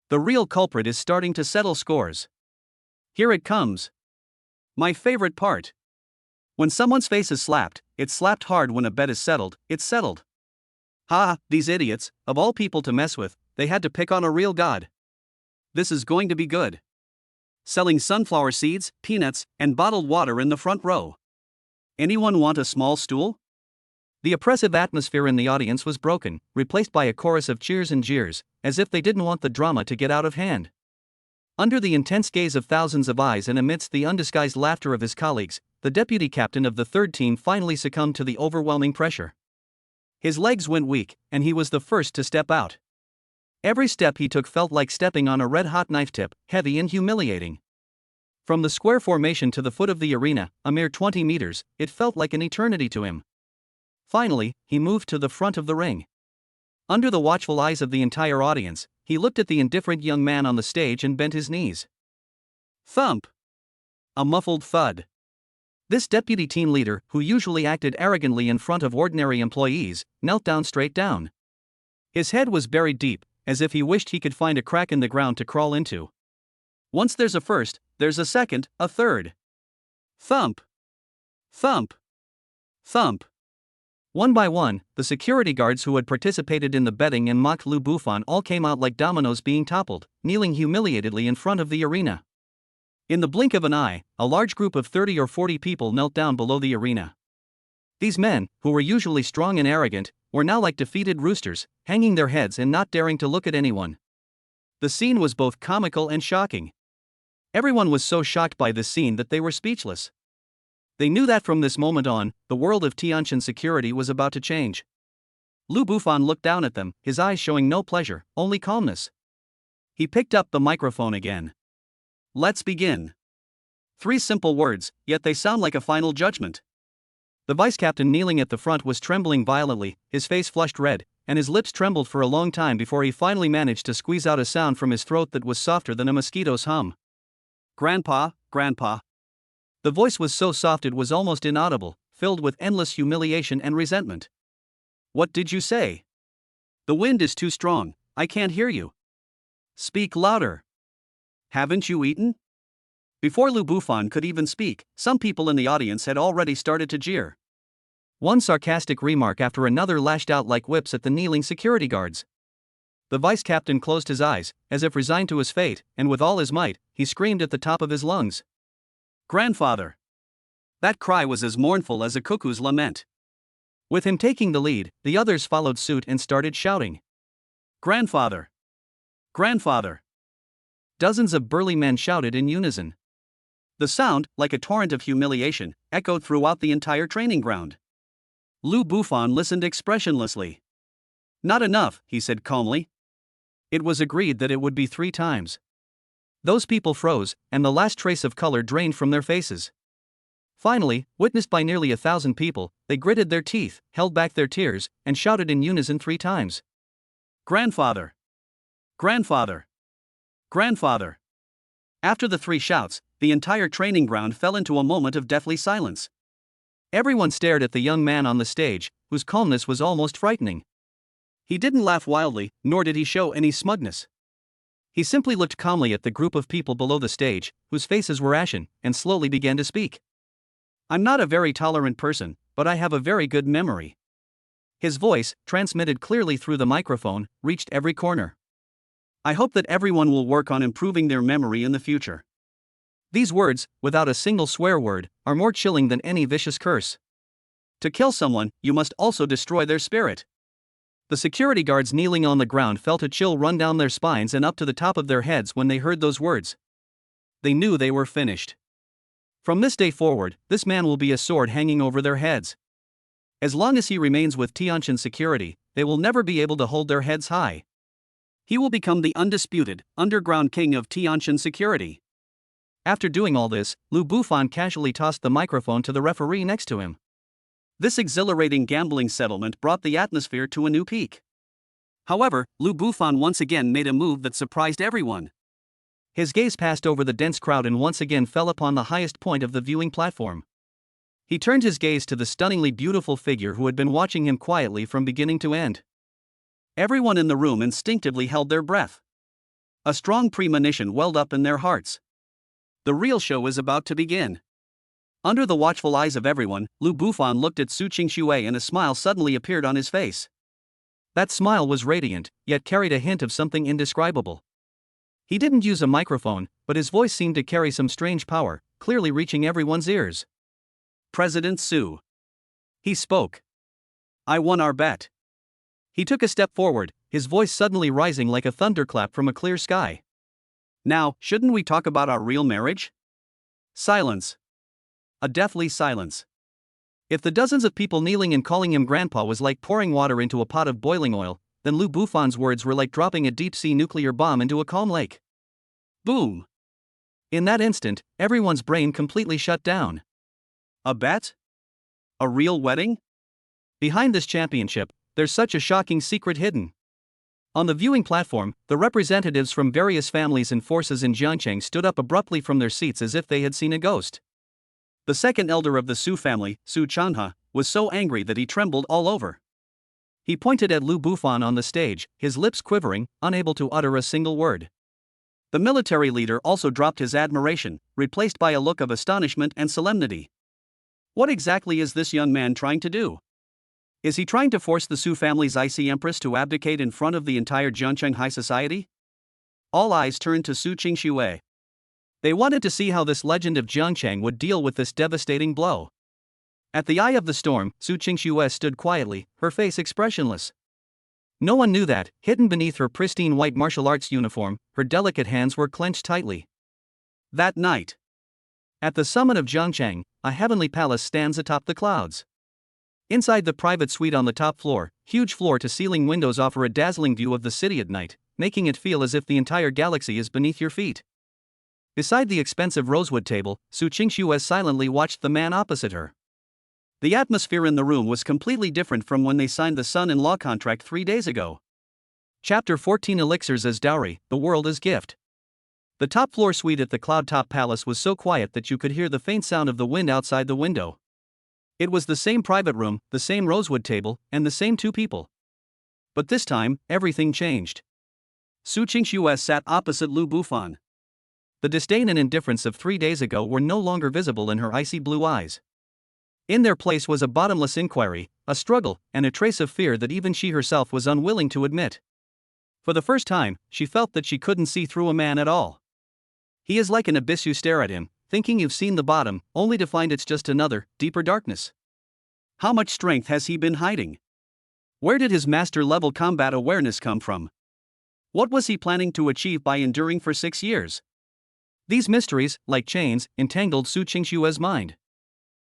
The real culprit is starting to settle scores. Here it comes. My favorite part. When someone's face is slapped, it's slapped hard. When a bet is settled, it's settled. Ha, these idiots, of all people to mess with, they had to pick on a real god. This is going to be good. Selling sunflower seeds, peanuts, and bottled water in the front row. Anyone want a small stool? The oppressive atmosphere in the audience was broken, replaced by a chorus of cheers and jeers, as if they didn't want the drama to get out of hand. Under the intense gaze of thousands of eyes and amidst the undisguised laughter of his colleagues, the deputy captain of the third team finally succumbed to the overwhelming pressure. His legs went weak, and he was the first to step out. Every step he took felt like stepping on a red-hot knife tip, heavy and humiliating. From the square formation to the foot of the arena, a mere 20 meters, it felt like an eternity to him. Finally, he moved to the front of the ring. Under the watchful eyes of the entire audience, he looked at the indifferent young man on the stage and bent his knees. Thump! A muffled thud. This deputy team leader, who usually acted arrogantly in front of ordinary employees, knelt down straight down. His head was buried deep, as if he wished he could find a crack in the ground to crawl into. Once there's a first, there's a second, a third. Thump! Thump! Thump! One by one, the security guards who had participated in the betting and mocked Lu Buffon all came out like dominoes being toppled, kneeling humiliatedly in front of the arena. In the blink of an eye, a large group of 30 or 40 people knelt down below the arena. These men, who were usually strong and arrogant, were now like defeated roosters, hanging their heads and not daring to look at anyone. The scene was both comical and shocking. Everyone was so shocked by this scene that they were speechless. They knew that from this moment on, the world of Tianqian security was about to change. Lu Buffon looked down at them, his eyes showing no pleasure, only calmness. He picked up the microphone again. Let's begin. 3 simple words, yet they sound like a final judgment. The vice captain kneeling at the front was trembling violently, his face flushed red, and his lips trembled for a long time before he finally managed to squeeze out a sound from his throat that was softer than a mosquito's hum. Grandpa, Grandpa. The voice was so soft it was almost inaudible, filled with endless humiliation and resentment. What did you say? The wind is too strong, I can't hear you. Speak louder. Haven't you eaten? Before Lu Bufan could even speak, some people in the audience had already started to jeer. One sarcastic remark after another lashed out like whips at the kneeling security guards. The vice captain closed his eyes, as if resigned to his fate, and with all his might, he screamed at the top of his lungs. Grandfather! That cry was as mournful as a cuckoo's lament. With him taking the lead, the others followed suit and started shouting. Grandfather! Grandfather! Dozens of burly men shouted in unison. The sound, like a torrent of humiliation, echoed throughout the entire training ground. Lu Bufan listened expressionlessly. Not enough, he said calmly. It was agreed that it would be 3 times. Those people froze, and the last trace of color drained from their faces. Finally, witnessed by nearly 1,000 people, they gritted their teeth, held back their tears, and shouted in unison 3 times. Grandfather! Grandfather! Grandfather! After the 3 shouts, the entire training ground fell into a moment of deathly silence. Everyone stared at the young man on the stage, whose calmness was almost frightening. He didn't laugh wildly, nor did he show any smugness. He simply looked calmly at the group of people below the stage, whose faces were ashen, and slowly began to speak. I'm not a very tolerant person, but I have a very good memory. His voice, transmitted clearly through the microphone, reached every corner. I hope that everyone will work on improving their memory in the future. These words, without a single swear word, are more chilling than any vicious curse. To kill someone, you must also destroy their spirit. The security guards kneeling on the ground felt a chill run down their spines and up to the top of their heads when they heard those words. They knew they were finished. From this day forward, this man will be a sword hanging over their heads. As long as he remains with Tianqian security, they will never be able to hold their heads high. He will become the undisputed, underground king of Tianqian security. After doing all this, Lu Bufan casually tossed the microphone to the referee next to him. This exhilarating gambling settlement brought the atmosphere to a new peak. However, Lu Bufan once again made a move that surprised everyone. His gaze passed over the dense crowd and once again fell upon the highest point of the viewing platform. He turned his gaze to the stunningly beautiful figure who had been watching him quietly from beginning to end. Everyone in the room instinctively held their breath. A strong premonition welled up in their hearts. The real show is about to begin. Under the watchful eyes of everyone, Lu Bufan looked at Su Qingxue and a smile suddenly appeared on his face. That smile was radiant, yet carried a hint of something indescribable. He didn't use a microphone, but his voice seemed to carry some strange power, clearly reaching everyone's ears. President Su. He spoke. I won our bet. He took a step forward, his voice suddenly rising like a thunderclap from a clear sky. Now, shouldn't we talk about our real marriage? Silence. A deathly silence. If the dozens of people kneeling and calling him grandpa was like pouring water into a pot of boiling oil, then Lu Bufan's words were like dropping a deep-sea nuclear bomb into a calm lake. Boom! In that instant, everyone's brain completely shut down. A bet? A real wedding? Behind this championship, there's such a shocking secret hidden. On the viewing platform, the representatives from various families and forces in Jiangcheng stood up abruptly from their seats as if they had seen a ghost. The second elder of the Su family, Su Chanhe, was so angry that he trembled all over. He pointed at Lu Bufan on the stage, his lips quivering, unable to utter a single word. The military leader also dropped his admiration, replaced by a look of astonishment and solemnity. What exactly is this young man trying to do? Is he trying to force the Su family's icy empress to abdicate in front of the entire Jiangcheng high society? All eyes turned to Su Qingxue. They wanted to see how this legend of Jiangcheng would deal with this devastating blow. At the eye of the storm, Su Qingxue stood quietly, her face expressionless. No one knew that, hidden beneath her pristine white martial arts uniform, her delicate hands were clenched tightly. That night, at the summit of Jiangcheng, a heavenly palace stands atop the clouds. Inside the private suite on the top floor, huge floor-to-ceiling windows offer a dazzling view of the city at night, making it feel as if the entire galaxy is beneath your feet. Beside the expensive rosewood table, Su Qingxue silently watched the man opposite her. The atmosphere in the room was completely different from when they signed the son-in-law contract 3 days ago. Chapter 14 Elixirs as Dowry, the World as Gift. The top-floor suite at the Cloud Top Palace was so quiet that you could hear the faint sound of the wind outside the window. It was the same private room, the same rosewood table, and the same two people. But this time, everything changed. Su Qingxue sat opposite Lu Bufan. The disdain and indifference of 3 days ago were no longer visible in her icy blue eyes. In their place was a bottomless inquiry, a struggle, and a trace of fear that even she herself was unwilling to admit. For the first time, she felt that she couldn't see through a man at all. He is like an abyss. You stare at him, thinking you've seen the bottom, only to find it's just another, deeper darkness. How much strength has he been hiding? Where did his master-level combat awareness come from? What was he planning to achieve by enduring for 6 years? These mysteries, like chains, entangled Su Qingxue's mind.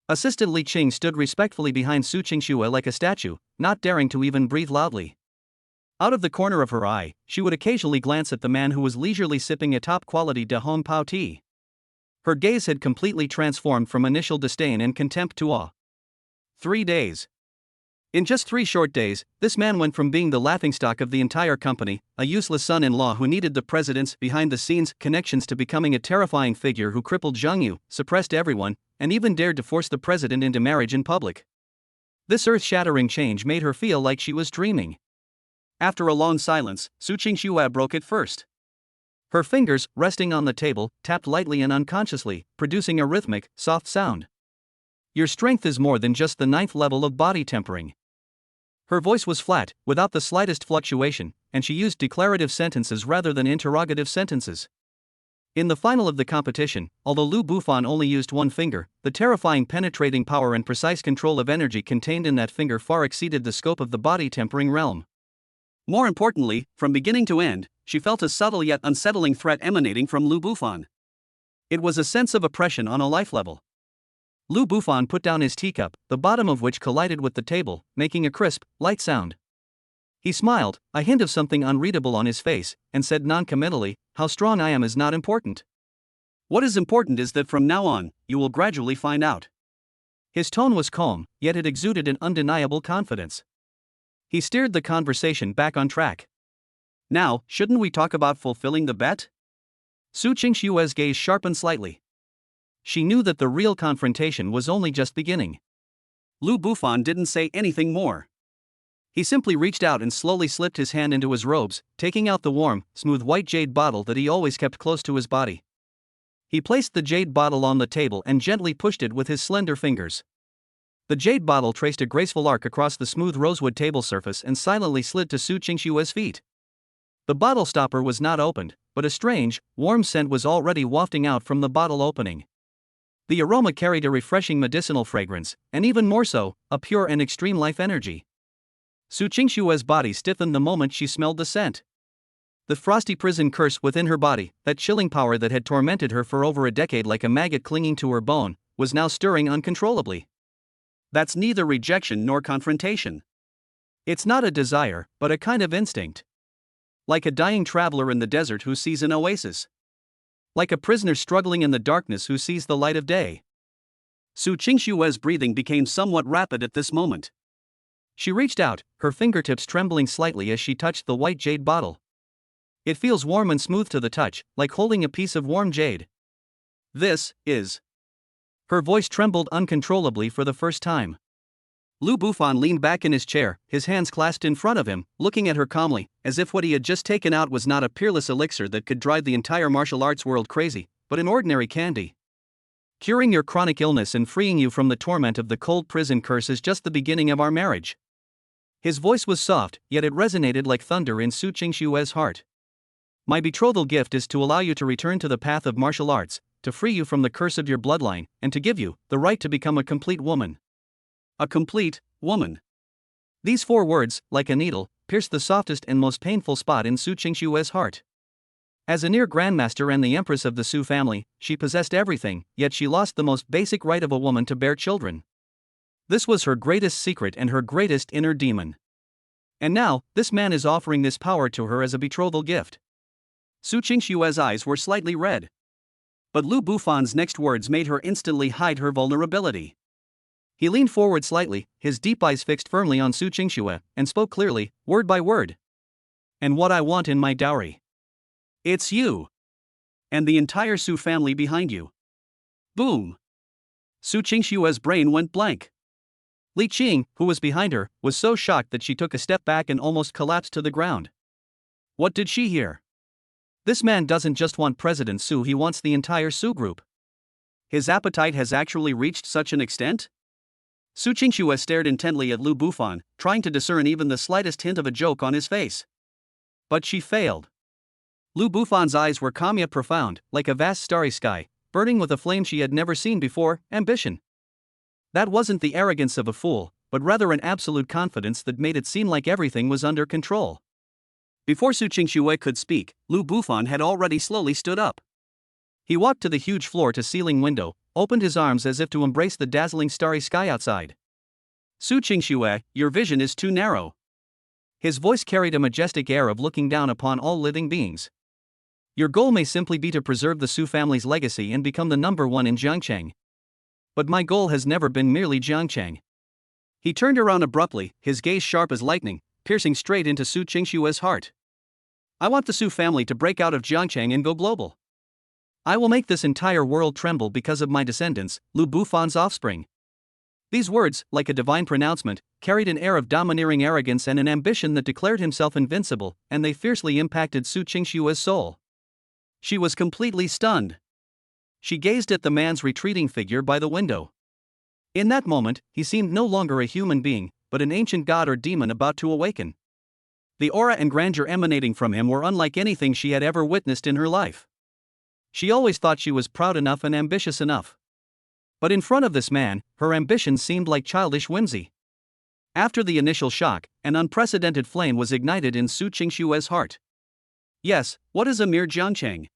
Assistant Li Qing stood respectfully behind Su Qingxue like a statue, not daring to even breathe loudly. Out of the corner of her eye, she would occasionally glance at the man who was leisurely sipping a top-quality De Hong Pao tea. Her gaze had completely transformed from initial disdain and contempt to awe. 3 days. In just 3 short days, this man went from being the laughingstock of the entire company, a useless son-in-law who needed the president's behind-the-scenes connections, to becoming a terrifying figure who crippled Zhang Yu, suppressed everyone, and even dared to force the president into marriage in public. This earth-shattering change made her feel like she was dreaming. After a long silence, Su Qingxue broke it first. Her fingers, resting on the table, tapped lightly and unconsciously, producing a rhythmic, soft sound. Your strength is more than just the 9th level of body tempering. Her voice was flat, without the slightest fluctuation, and she used declarative sentences rather than interrogative sentences. In the final of the competition, although Lu Bufan only used one finger, the terrifying penetrating power and precise control of energy contained in that finger far exceeded the scope of the body tempering realm. More importantly, from beginning to end, she felt a subtle yet unsettling threat emanating from Lu Bufan. It was a sense of oppression on a life level. Lu Bufan put down his teacup, the bottom of which collided with the table, making a crisp, light sound. He smiled, a hint of something unreadable on his face, and said non-committally, "How strong I am is not important. What is important is that from now on, you will gradually find out." His tone was calm, yet it exuded an undeniable confidence. He steered the conversation back on track. "Now, shouldn't we talk about fulfilling the bet?" Su Qingxue's gaze sharpened slightly. She knew that the real confrontation was only just beginning. Lu Bufan didn't say anything more. He simply reached out and slowly slipped his hand into his robes, taking out the warm, smooth white jade bottle that he always kept close to his body. He placed the jade bottle on the table and gently pushed it with his slender fingers. The jade bottle traced a graceful arc across the smooth rosewood table surface and silently slid to Su Qingxue's feet. The bottle stopper was not opened, but a strange, warm scent was already wafting out from the bottle opening. The aroma carried a refreshing medicinal fragrance, and even more so, a pure and extreme life energy. Su Qingxue's body stiffened the moment she smelled the scent. The frosty prison curse within her body, that chilling power that had tormented her for over a decade like a maggot clinging to her bone, was now stirring uncontrollably. That's neither rejection nor confrontation. It's not a desire, but a kind of instinct. Like a dying traveler in the desert who sees an oasis. Like a prisoner struggling in the darkness who sees the light of day. Su Qingxue's breathing became somewhat rapid at this moment. She reached out, her fingertips trembling slightly as she touched the white jade bottle. It feels warm and smooth to the touch, like holding a piece of warm jade. This is. Her voice trembled uncontrollably for the first time. Lu Bufan leaned back in his chair, his hands clasped in front of him, looking at her calmly, as if what he had just taken out was not a peerless elixir that could drive the entire martial arts world crazy, but an ordinary candy. Curing your chronic illness and freeing you from the torment of the cold prison curse is just the beginning of our marriage. His voice was soft, yet it resonated like thunder in Su Qingxue's heart. My betrothal gift is to allow you to return to the path of martial arts, to free you from the curse of your bloodline, and to give you the right to become a complete woman. A complete woman. These 4 words, like a needle, pierced the softest and most painful spot in Su Qingxue's heart. As a near grandmaster and the empress of the Su family, she possessed everything, yet she lost the most basic right of a woman to bear children. This was her greatest secret and her greatest inner demon. And now, this man is offering this power to her as a betrothal gift. Su Qingxue's eyes were slightly red. But Lu Bufan's next words made her instantly hide her vulnerability. He leaned forward slightly, his deep eyes fixed firmly on Su Qingxue, and spoke clearly, word by word. And what I want in my dowry. It's you. And the entire Su family behind you. Boom. Su Qingxue's brain went blank. Li Qing, who was behind her, was so shocked that she took a step back and almost collapsed to the ground. What did she hear? This man doesn't just want President Su, he wants the entire Su group. His appetite has actually reached such an extent? Su Qingxue stared intently at Lu Bufan, trying to discern even the slightest hint of a joke on his face. But she failed. Lu Bufan's eyes were calm yet profound, like a vast starry sky, burning with a flame she had never seen before, ambition. That wasn't the arrogance of a fool, but rather an absolute confidence that made it seem like everything was under control. Before Su Qingxue could speak, Lu Bufan had already slowly stood up. He walked to the huge floor-to-ceiling window, opened his arms as if to embrace the dazzling starry sky outside. Su Qingxue, your vision is too narrow. His voice carried a majestic air of looking down upon all living beings. Your goal may simply be to preserve the Su family's legacy and become the number one in Jiangcheng. But my goal has never been merely Jiangcheng. He turned around abruptly, his gaze sharp as lightning, piercing straight into Su Qingxue's heart. I want the Su family to break out of Jiangcheng and go global. I will make this entire world tremble because of my descendants, Lu Bufan's offspring. These words, like a divine pronouncement, carried an air of domineering arrogance and an ambition that declared himself invincible, and they fiercely impacted Su Qingxue's soul. She was completely stunned. She gazed at the man's retreating figure by the window. In that moment, he seemed no longer a human being, but an ancient god or demon about to awaken. The aura and grandeur emanating from him were unlike anything she had ever witnessed in her life. She always thought she was proud enough and ambitious enough. But in front of this man, her ambition seemed like childish whimsy. After the initial shock, an unprecedented flame was ignited in Su Qingxue's heart. Yes, what is a mere Jiangcheng?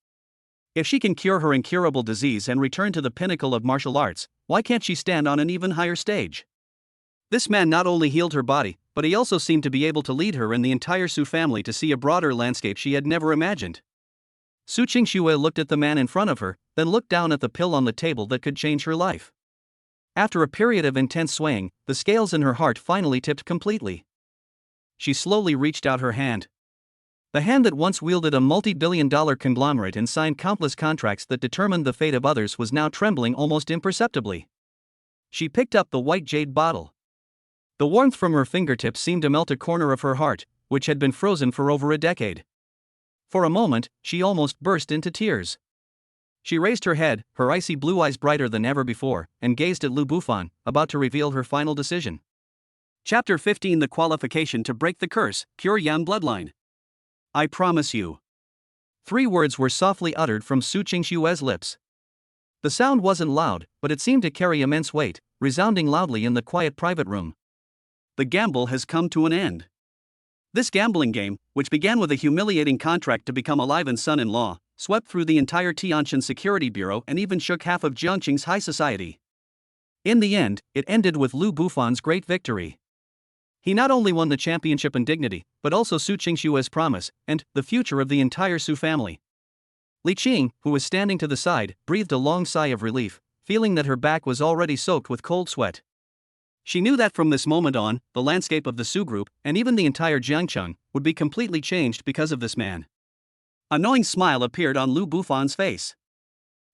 If she can cure her incurable disease and return to the pinnacle of martial arts, why can't she stand on an even higher stage? This man not only healed her body, but he also seemed to be able to lead her and the entire Su family to see a broader landscape she had never imagined. Su Qingxue looked at the man in front of her, then looked down at the pill on the table that could change her life. After a period of intense swaying, the scales in her heart finally tipped completely. She slowly reached out her hand. The hand that once wielded a multi-billion-dollar conglomerate and signed countless contracts that determined the fate of others was now trembling almost imperceptibly. She picked up the white jade bottle. The warmth from her fingertips seemed to melt a corner of her heart, which had been frozen for over a decade. For a moment, she almost burst into tears. She raised her head, her icy blue eyes brighter than ever before, and gazed at Lu Bufan, about to reveal her final decision. Chapter 15: The Qualification to Break the Curse, Pure Yan Bloodline. I promise you. 3 words were softly uttered from Su Qingxue's lips. The sound wasn't loud, but it seemed to carry immense weight, resounding loudly in the quiet private room. The gamble has come to an end. This gambling game, which began with a humiliating contract to become Aliven's son-in-law, swept through the entire Tianjin Security Bureau and even shook half of Jiangcheng's high society. In the end, it ended with Lu Bufan's great victory. He not only won the championship and dignity, but also Su Qingxue's promise, and the future of the entire Su family. Li Qing, who was standing to the side, breathed a long sigh of relief, feeling that her back was already soaked with cold sweat. She knew that from this moment on, the landscape of the Su group, and even the entire Jiangcheng, would be completely changed because of this man. A knowing smile appeared on Lu Bufan's face.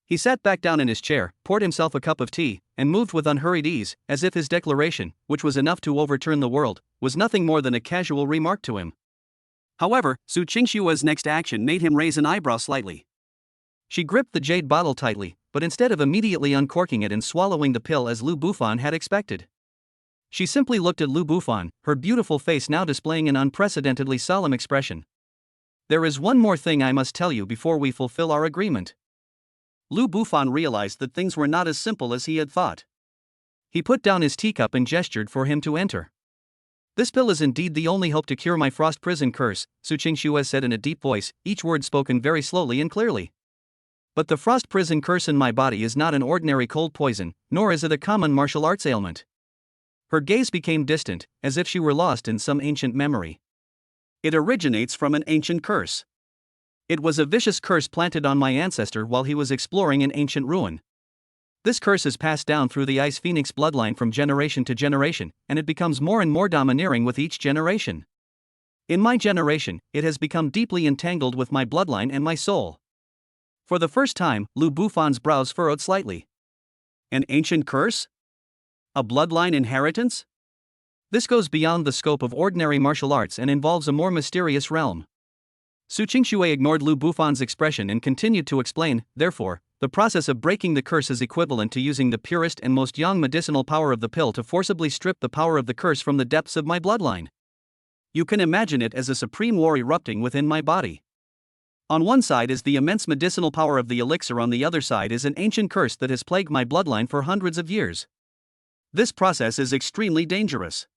He sat back down in his chair, poured himself a cup of tea, and moved with unhurried ease, as if his declaration, which was enough to overturn the world, was nothing more than a casual remark to him. However, Su Qingxue's next action made him raise an eyebrow slightly. She gripped the jade bottle tightly, but instead of immediately uncorking it and swallowing the pill as Lu Bufan had expected, she simply looked at Lu Bufan, her beautiful face now displaying an unprecedentedly solemn expression. There is one more thing I must tell you before we fulfill our agreement. Lu Bufan realized that things were not as simple as he had thought. He put down his teacup and gestured for him to enter. This pill is indeed the only hope to cure my frost prison curse, Su Qingxue said in a deep voice, each word spoken very slowly and clearly. But the frost prison curse in my body is not an ordinary cold poison, nor is it a common martial arts ailment. Her gaze became distant, as if she were lost in some ancient memory. It originates from an ancient curse. It was a vicious curse planted on my ancestor while he was exploring an ancient ruin. This curse is passed down through the Ice Phoenix bloodline from generation to generation, and it becomes more and more domineering with each generation. In my generation, it has become deeply entangled with my bloodline and my soul. For the first time, Lu Bufan's brows furrowed slightly. An ancient curse? A bloodline inheritance? This goes beyond the scope of ordinary martial arts and involves a more mysterious realm. Su Qingxue ignored Lu Bufan's expression and continued to explain, therefore, the process of breaking the curse is equivalent to using the purest and most yang medicinal power of the pill to forcibly strip the power of the curse from the depths of my bloodline. You can imagine it as a supreme war erupting within my body. On one side is the immense medicinal power of the elixir, on the other side is an ancient curse that has plagued my bloodline for hundreds of years. This process is extremely dangerous.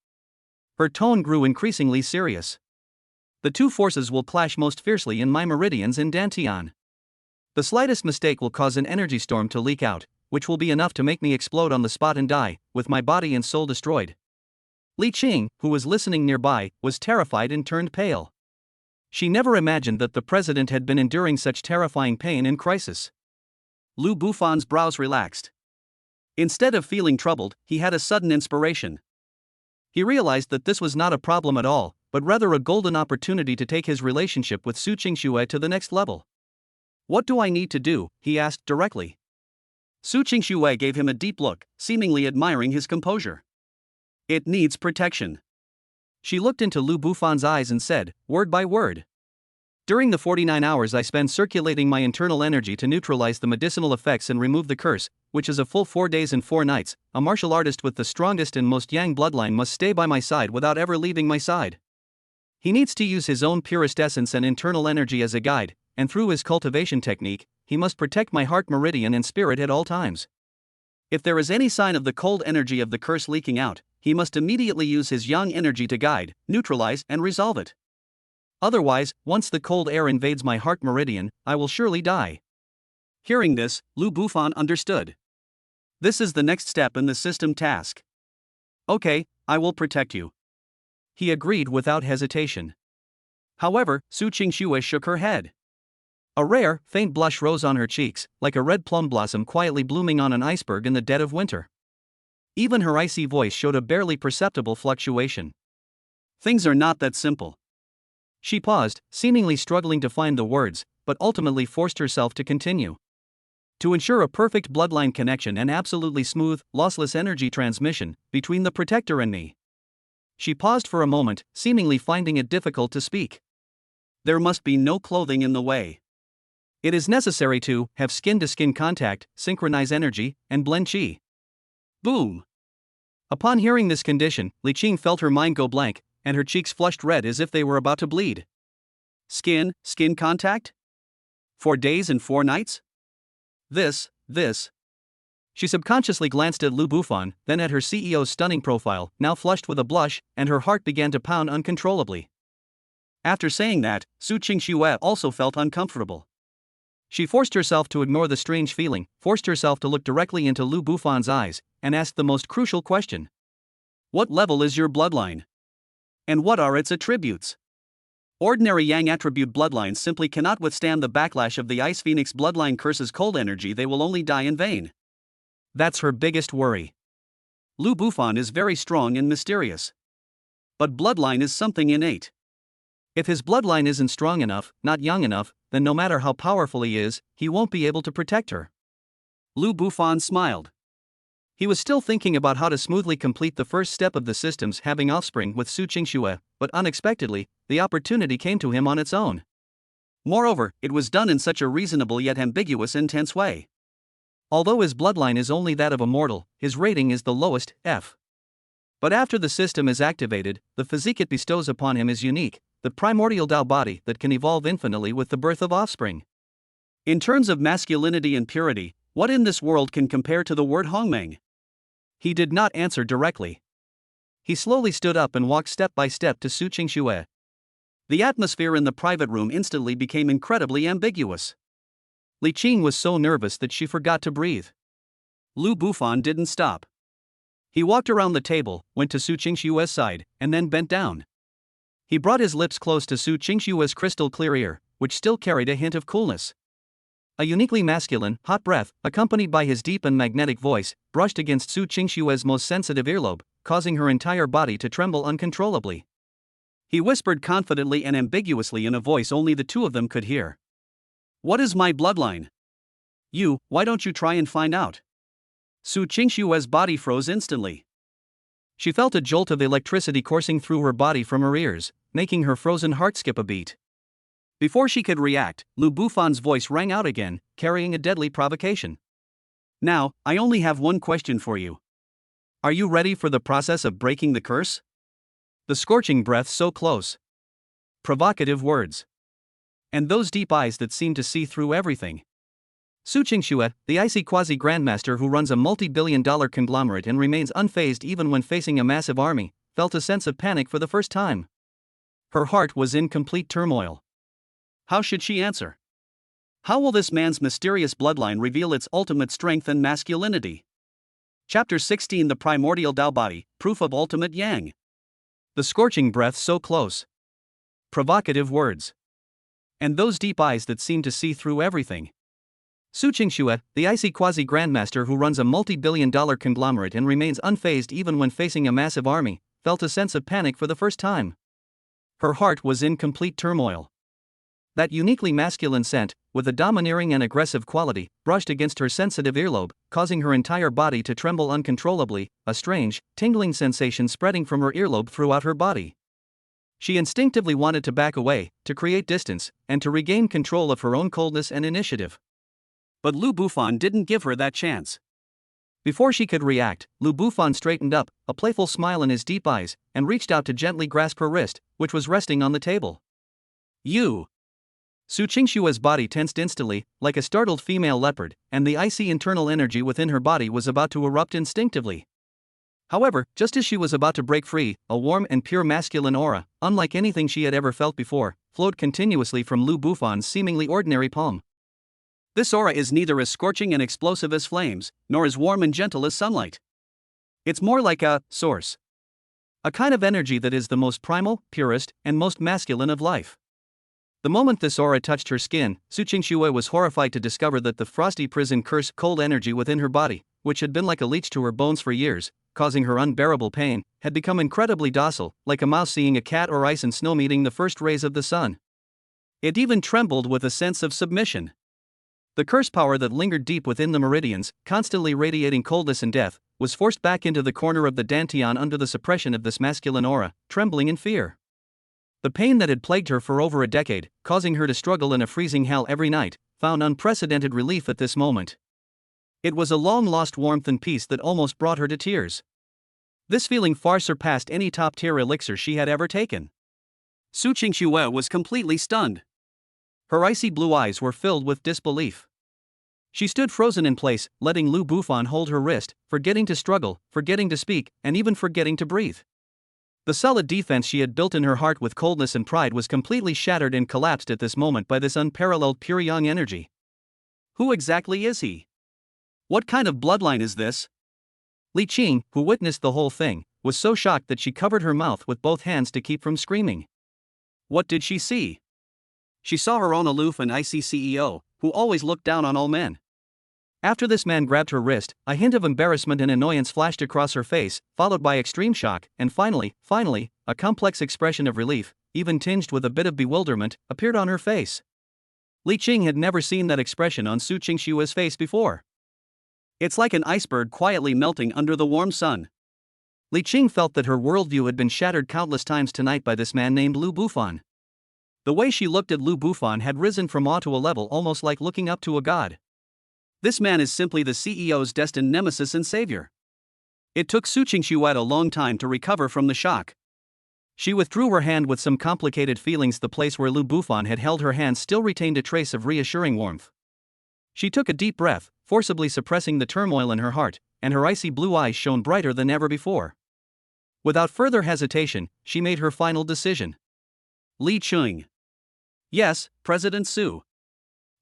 Her tone grew increasingly serious. The two forces will clash most fiercely in my meridians in Dantian. The slightest mistake will cause an energy storm to leak out, which will be enough to make me explode on the spot and die, with my body and soul destroyed. Li Qing, who was listening nearby, was terrified and turned pale. She never imagined that the president had been enduring such terrifying pain and crisis. Lu Bufan's brows relaxed. Instead of feeling troubled, he had a sudden inspiration. He realized that this was not a problem at all, but rather a golden opportunity to take his relationship with Su Qingxue to the next level. What do I need to do? He asked directly. Su Qingxue gave him a deep look, seemingly admiring his composure. It needs protection. She looked into Lu Bufan's eyes and said, word by word. During the 49 hours I spend circulating my internal energy to neutralize the medicinal effects and remove the curse, which is a full 4 days and 4 nights, a martial artist with the strongest and most yang bloodline must stay by my side without ever leaving my side. He needs to use his own purest essence and internal energy as a guide, and through his cultivation technique, he must protect my heart meridian and spirit at all times. If there is any sign of the cold energy of the curse leaking out, he must immediately use his yang energy to guide, neutralize, and resolve it. Otherwise, once the cold air invades my heart meridian, I will surely die. Hearing this, Lu Bufan understood. This is the next step in the system task. Okay, I will protect you. He agreed without hesitation. However, Su Qingxue shook her head. A rare, faint blush rose on her cheeks, like a red plum blossom quietly blooming on an iceberg in the dead of winter. Even her icy voice showed a barely perceptible fluctuation. Things are not that simple. She paused, seemingly struggling to find the words, but ultimately forced herself to continue. To ensure a perfect bloodline connection and absolutely smooth, lossless energy transmission between the protector and me. She paused for a moment, seemingly finding it difficult to speak. There must be no clothing in the way. It is necessary to have skin-to-skin contact, synchronize energy, and blend qi. Boom! Upon hearing this condition, Li Qing felt her mind go blank, and her cheeks flushed red as if they were about to bleed. Skin contact? 4 days and 4 nights? This. She subconsciously glanced at Lu Bufan, then at her CEO's stunning profile, now flushed with a blush, and her heart began to pound uncontrollably. After saying that, Su Qingxue also felt uncomfortable. She forced herself to ignore the strange feeling, forced herself to look directly into Lu Bufan's eyes, and asked the most crucial question. What level is your bloodline? And what are its attributes? Ordinary yang attribute bloodlines simply cannot withstand the backlash of the Ice Phoenix bloodline curse's cold energy. They will only die in vain. That's her biggest worry. Lu Bufan is very strong and mysterious. But bloodline is something innate. If his bloodline isn't strong enough, not young enough, then no matter how powerful he is, he won't be able to protect her. Lu Bufan smiled. He was still thinking about how to smoothly complete the first step of the system's having offspring with Su Qingxue, but unexpectedly, the opportunity came to him on its own. Moreover, it was done in such a reasonable yet ambiguous intense way. Although his bloodline is only that of a mortal, his rating is the lowest, F. But after the system is activated, the physique it bestows upon him is unique, the primordial Tao body that can evolve infinitely with the birth of offspring. In terms of masculinity and purity, what in this world can compare to the word Hongmeng? He did not answer directly. He slowly stood up and walked step by step to Su Qingxue. The atmosphere in the private room instantly became incredibly ambiguous. Li Qing was so nervous that she forgot to breathe. Lu Bufan didn't stop. He walked around the table, went to Su Qingxue's side, and then bent down. He brought his lips close to Su Qingxue's crystal clear ear, which still carried a hint of coolness. A uniquely masculine, hot breath, accompanied by his deep and magnetic voice, brushed against Su Qingxue's most sensitive earlobe, causing her entire body to tremble uncontrollably. He whispered confidently and ambiguously in a voice only the two of them could hear. What is my bloodline? Why don't you try and find out? Su Qingxue's body froze instantly. She felt a jolt of electricity coursing through her body from her ears, making her frozen heart skip a beat. Before she could react, Lu Bufan's voice rang out again, carrying a deadly provocation. Now, I only have one question for you. Are you ready for the process of breaking the curse? The scorching breath so close. Provocative words. And those deep eyes that seem to see through everything. Su Qingxue, the icy quasi-grandmaster who runs a multi-billion-dollar conglomerate and remains unfazed even when facing a massive army, felt a sense of panic for the first time. Her heart was in complete turmoil. How should she answer? How will this man's mysterious bloodline reveal its ultimate strength and masculinity? Chapter 16: The Primordial Tao Body, Proof of Ultimate Yang. The scorching breath so close. Provocative words. And those deep eyes that seem to see through everything. Su Qingxue, the icy quasi-grandmaster who runs a multi-billion-dollar conglomerate and remains unfazed even when facing a massive army, felt a sense of panic for the first time. Her heart was in complete turmoil. That uniquely masculine scent, with a domineering and aggressive quality, brushed against her sensitive earlobe, causing her entire body to tremble uncontrollably, a strange, tingling sensation spreading from her earlobe throughout her body. She instinctively wanted to back away, to create distance, and to regain control of her own coldness and initiative. But Lu Bufan didn't give her that chance. Before she could react, Lu Bufan straightened up, a playful smile in his deep eyes, and reached out to gently grasp her wrist, which was resting on the table. You! Su Qingxue's body tensed instantly, like a startled female leopard, and the icy internal energy within her body was about to erupt instinctively. However, just as she was about to break free, a warm and pure masculine aura, unlike anything she had ever felt before, flowed continuously from Lu Bufan's seemingly ordinary palm. This aura is neither as scorching and explosive as flames, nor as warm and gentle as sunlight. It's more like a source. A kind of energy that is the most primal, purest, and most masculine of life. The moment this aura touched her skin, Su Qingxue was horrified to discover that the frosty prison curse cold energy within her body, which had been like a leech to her bones for years, causing her unbearable pain, had become incredibly docile, like a mouse seeing a cat or ice and snow meeting the first rays of the sun. It even trembled with a sense of submission. The curse power that lingered deep within the meridians, constantly radiating coldness and death, was forced back into the corner of the dantian under the suppression of this masculine aura, trembling in fear. The pain that had plagued her for over a decade, causing her to struggle in a freezing hell every night, found unprecedented relief at this moment. It was a long-lost warmth and peace that almost brought her to tears. This feeling far surpassed any top-tier elixir she had ever taken. Su Qingxue was completely stunned. Her icy blue eyes were filled with disbelief. She stood frozen in place, letting Lu Bufan hold her wrist, forgetting to struggle, forgetting to speak, and even forgetting to breathe. The solid defense she had built in her heart with coldness and pride was completely shattered and collapsed at this moment by this unparalleled pure yang energy. Who exactly is he? What kind of bloodline is this? Li Qing, who witnessed the whole thing, was so shocked that she covered her mouth with both hands to keep from screaming. What did she see? She saw her own aloof and icy CEO, who always looked down on all men. After this man grabbed her wrist, a hint of embarrassment and annoyance flashed across her face, followed by extreme shock, and finally, a complex expression of relief, even tinged with a bit of bewilderment, appeared on her face. Li Qing had never seen that expression on Su Qingxue's face before. It's like an iceberg quietly melting under the warm sun. Li Qing felt that her worldview had been shattered countless times tonight by this man named Lu Bufan. The way she looked at Lu Bufan had risen from awe to a level almost like looking up to a god. This man is simply the CEO's destined nemesis and savior. It took Su Qingxue a long time to recover from the shock. She withdrew her hand with some complicated feelings. The place where Lu Bufan had held her hand still retained a trace of reassuring warmth. She took a deep breath, forcibly suppressing the turmoil in her heart, and her icy blue eyes shone brighter than ever before. Without further hesitation, she made her final decision. Li Qing. Yes, President Su.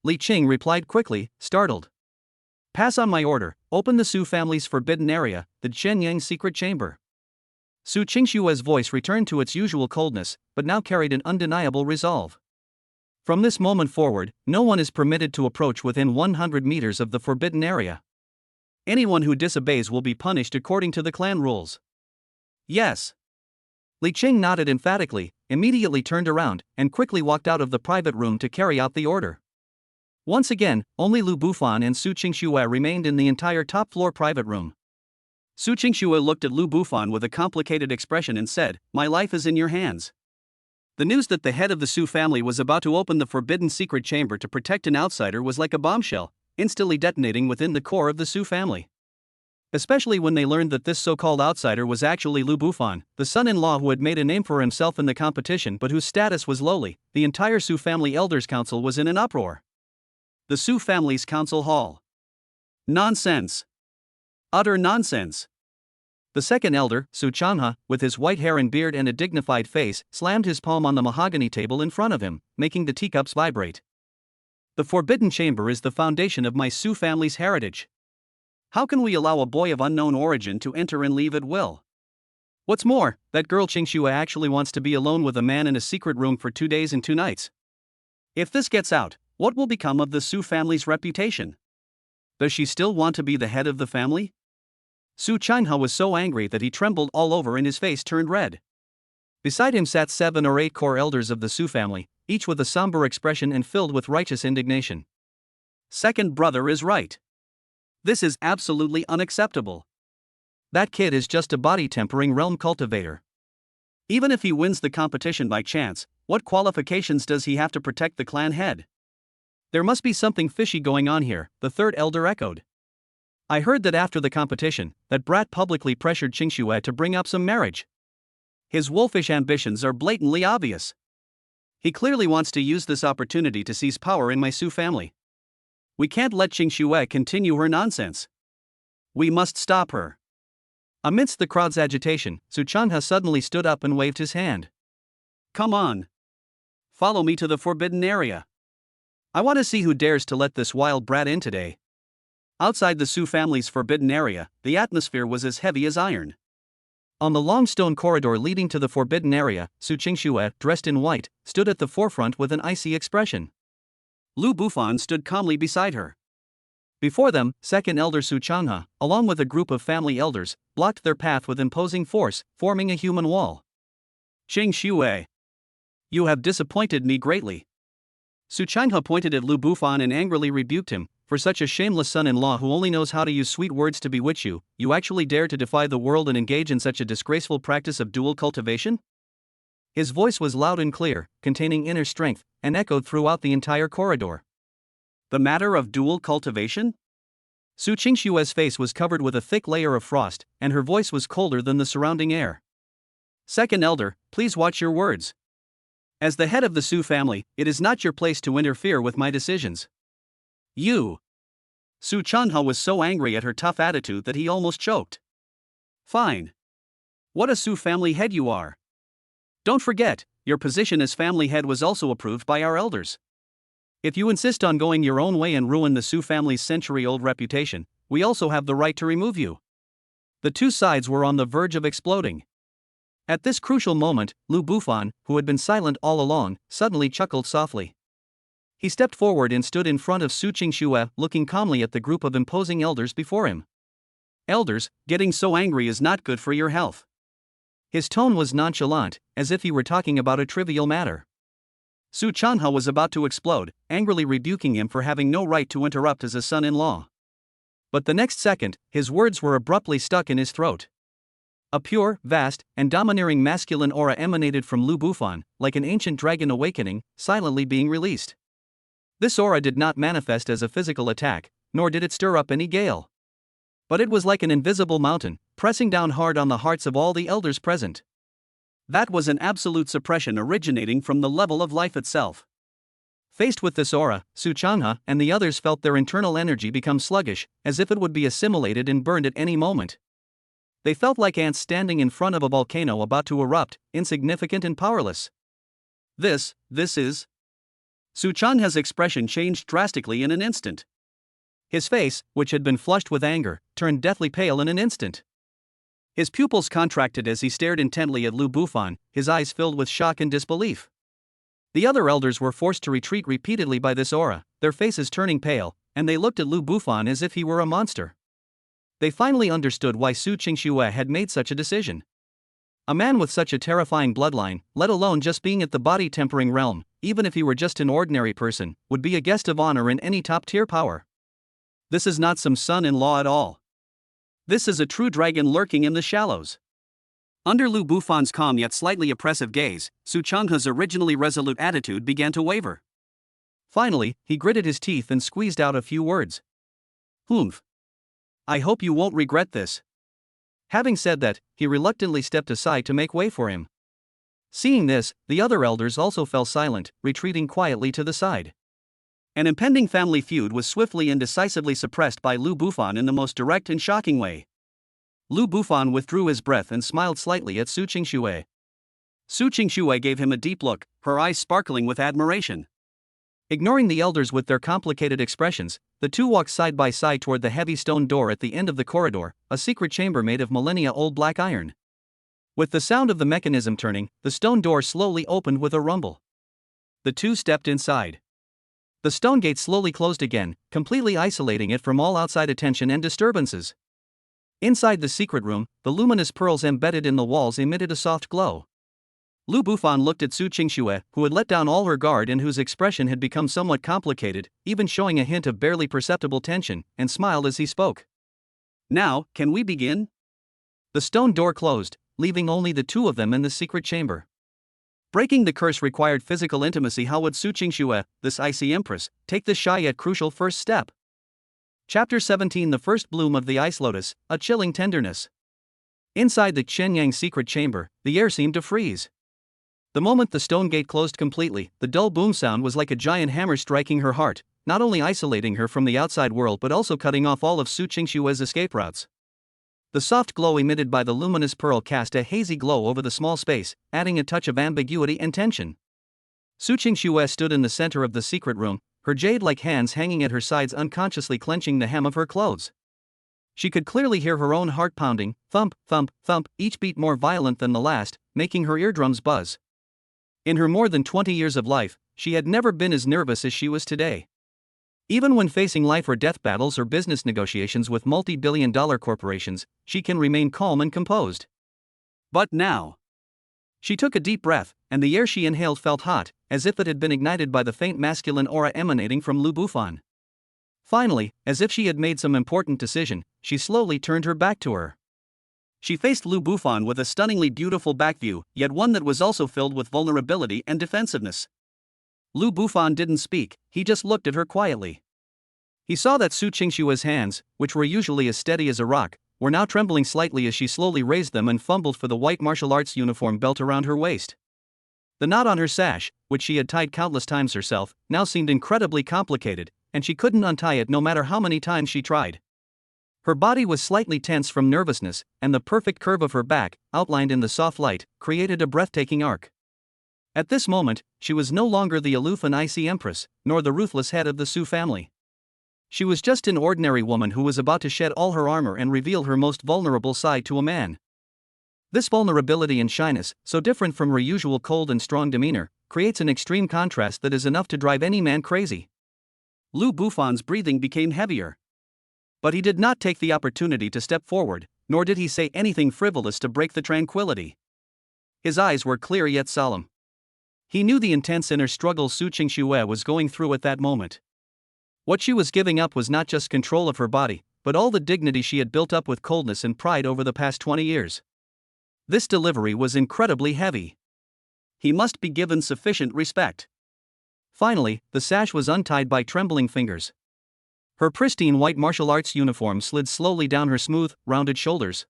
Li Qing replied quickly, startled. Pass on my order, open the Su family's forbidden area, the Shenyang secret chamber. Su Qingxue's voice returned to its usual coldness, but now carried an undeniable resolve. From this moment forward, no one is permitted to approach within 100 meters of the forbidden area. Anyone who disobeys will be punished according to the clan rules. Yes. Li Qing nodded emphatically, immediately turned around, and quickly walked out of the private room to carry out the order. Once again, only Lu Bufan and Su Qingxue remained in the entire top-floor private room. Su Qingxue looked at Lu Bufan with a complicated expression and said, "My life is in your hands." The news that the head of the Su family was about to open the forbidden secret chamber to protect an outsider was like a bombshell, instantly detonating within the core of the Su family. Especially when they learned that this so-called outsider was actually Lu Bufan, the son-in-law who had made a name for himself in the competition but whose status was lowly. The entire Su family elders' council was in an uproar. The Su family's council hall. Nonsense. Utter nonsense. The second elder, Su Chanha, with his white hair and beard and a dignified face, slammed his palm on the mahogany table in front of him, making the teacups vibrate. The forbidden chamber is the foundation of my Su family's heritage. How can we allow a boy of unknown origin to enter and leave at will? What's more, that girl Qingxue actually wants to be alone with a man in a secret room for 2 days and 2 nights. If this gets out, what will become of the Su family's reputation? Does she still want to be the head of the family? Su Chanha was so angry that he trembled all over and his face turned red. Beside him sat 7 or 8 core elders of the Su family, each with a somber expression and filled with righteous indignation. Second brother is right. This is absolutely unacceptable. That kid is just a body-tempering realm cultivator. Even if he wins the competition by chance, what qualifications does he have to protect the clan head? There must be something fishy going on here, the third elder echoed. I heard that after the competition, that brat publicly pressured Qingxue to bring up some marriage. His wolfish ambitions are blatantly obvious. He clearly wants to use this opportunity to seize power in my Su family. We can't let Qingxue continue her nonsense. We must stop her. Amidst the crowd's agitation, Su Chanha suddenly stood up and waved his hand. Come on. Follow me to the forbidden area. I want to see who dares to let this wild brat in today. Outside the Su family's forbidden area, the atmosphere was as heavy as iron. On the long stone corridor leading to the forbidden area, Su Qingxue, dressed in white, stood at the forefront with an icy expression. Lu Bufan stood calmly beside her. Before them, second elder Su Chanha, along with a group of family elders, blocked their path with imposing force, forming a human wall. Qingxue, you have disappointed me greatly. Su Chanha pointed at Lu Bufan and angrily rebuked him. For such a shameless son-in-law who only knows how to use sweet words to bewitch you, you actually dare to defy the world and engage in such a disgraceful practice of dual cultivation? His voice was loud and clear, containing inner strength, and echoed throughout the entire corridor. The matter of dual cultivation? Su Qingxue's face was covered with a thick layer of frost, and her voice was colder than the surrounding air. Second elder, please watch your words. As the head of the Su family, it is not your place to interfere with my decisions. You. Su Chanha was so angry at her tough attitude that he almost choked. Fine. What a Su family head you are. Don't forget, your position as family head was also approved by our elders. If you insist on going your own way and ruin the Su family's century-old reputation, we also have the right to remove you. The two sides were on the verge of exploding. At this crucial moment, Lu Bufan, who had been silent all along, suddenly chuckled softly. He stepped forward and stood in front of Su Qingxue, looking calmly at the group of imposing elders before him. Elders, getting so angry is not good for your health. His tone was nonchalant, as if he were talking about a trivial matter. Su Chanha was about to explode, angrily rebuking him for having no right to interrupt as a son-in-law. But the next second, his words were abruptly stuck in his throat. A pure, vast, and domineering masculine aura emanated from Lu Bufan, like an ancient dragon awakening, silently being released. This aura did not manifest as a physical attack, nor did it stir up any gale. But it was like an invisible mountain, pressing down hard on the hearts of all the elders present. That was an absolute suppression originating from the level of life itself. Faced with this aura, Su Chanha and the others felt their internal energy become sluggish, as if it would be assimilated and burned at any moment. They felt like ants standing in front of a volcano about to erupt, insignificant and powerless. This is... Su Chanha's expression changed drastically in an instant. His face, which had been flushed with anger, turned deathly pale in an instant. His pupils contracted as he stared intently at Lu Bufan, his eyes filled with shock and disbelief. The other elders were forced to retreat repeatedly by this aura, their faces turning pale, and they looked at Lu Bufan as if he were a monster. They finally understood why Su Qingxue had made such a decision. A man with such a terrifying bloodline, let alone just being at the body-tempering realm, even if he were just an ordinary person, would be a guest of honor in any top-tier power. This is not some son-in-law at all. This is a true dragon lurking in the shallows. Under Lu Bufan's calm yet slightly oppressive gaze, Su Changhe's originally resolute attitude began to waver. Finally, he gritted his teeth and squeezed out a few words. "Humph. I hope you won't regret this." Having said that, he reluctantly stepped aside to make way for him. Seeing this, the other elders also fell silent, retreating quietly to the side. An impending family feud was swiftly and decisively suppressed by Lu Bufan in the most direct and shocking way. Lu Bufan withdrew his breath and smiled slightly at Su Qingxue. Su Qingxue gave him a deep look, her eyes sparkling with admiration. Ignoring the elders with their complicated expressions, the two walked side by side toward the heavy stone door at the end of the corridor, a secret chamber made of millennia-old black iron. With the sound of the mechanism turning, the stone door slowly opened with a rumble. The two stepped inside. The stone gate slowly closed again, completely isolating it from all outside attention and disturbances. Inside the secret room, the luminous pearls embedded in the walls emitted a soft glow. Lu Bufan looked at Su Qingxue, who had let down all her guard and whose expression had become somewhat complicated, even showing a hint of barely perceptible tension, and smiled as he spoke. "Now, can we begin?" The stone door closed, leaving only the two of them in the secret chamber. Breaking the curse required physical intimacy. How would Su Qingxue, this icy empress, take this shy yet crucial first step? Chapter 17: The First Bloom of the Ice Lotus, a Chilling Tenderness. Inside the Qianyang secret chamber, the air seemed to freeze. The moment the stone gate closed completely, the dull boom sound was like a giant hammer striking her heart, not only isolating her from the outside world but also cutting off all of Su Qingxue's escape routes. The soft glow emitted by the luminous pearl cast a hazy glow over the small space, adding a touch of ambiguity and tension. Su Qingxue stood in the center of the secret room, her jade-like hands hanging at her sides, unconsciously clenching the hem of her clothes. She could clearly hear her own heart pounding, thump, thump, thump, each beat more violent than the last, making her eardrums buzz. In her more than 20 years of life, she had never been as nervous as she was today. Even when facing life or death battles or business negotiations with multi-billion-dollar corporations, she can remain calm and composed. But now, she took a deep breath, and the air she inhaled felt hot, as if it had been ignited by the faint masculine aura emanating from Lu Bufan. Finally, as if she had made some important decision, she slowly turned her back to her. She faced Lu Bufan with a stunningly beautiful back view, yet one that was also filled with vulnerability and defensiveness. Lu Bufan didn't speak, he just looked at her quietly. He saw that Su Qingxue's hands, which were usually as steady as a rock, were now trembling slightly as she slowly raised them and fumbled for the white martial arts uniform belt around her waist. The knot on her sash, which she had tied countless times herself, now seemed incredibly complicated, and she couldn't untie it no matter how many times she tried. Her body was slightly tense from nervousness, and the perfect curve of her back, outlined in the soft light, created a breathtaking arc. At this moment, she was no longer the aloof and icy empress, nor the ruthless head of the Su family. She was just an ordinary woman who was about to shed all her armor and reveal her most vulnerable side to a man. This vulnerability and shyness, so different from her usual cold and strong demeanor, creates an extreme contrast that is enough to drive any man crazy. Lu Bufan's breathing became heavier. But he did not take the opportunity to step forward, nor did he say anything frivolous to break the tranquility. His eyes were clear yet solemn. He knew the intense inner struggle Su Qingxue was going through at that moment. What she was giving up was not just control of her body, but all the dignity she had built up with coldness and pride over the past 20 years. This delivery was incredibly heavy. He must be given sufficient respect. Finally, the sash was untied by trembling fingers. Her pristine white martial arts uniform slid slowly down her smooth, rounded shoulders.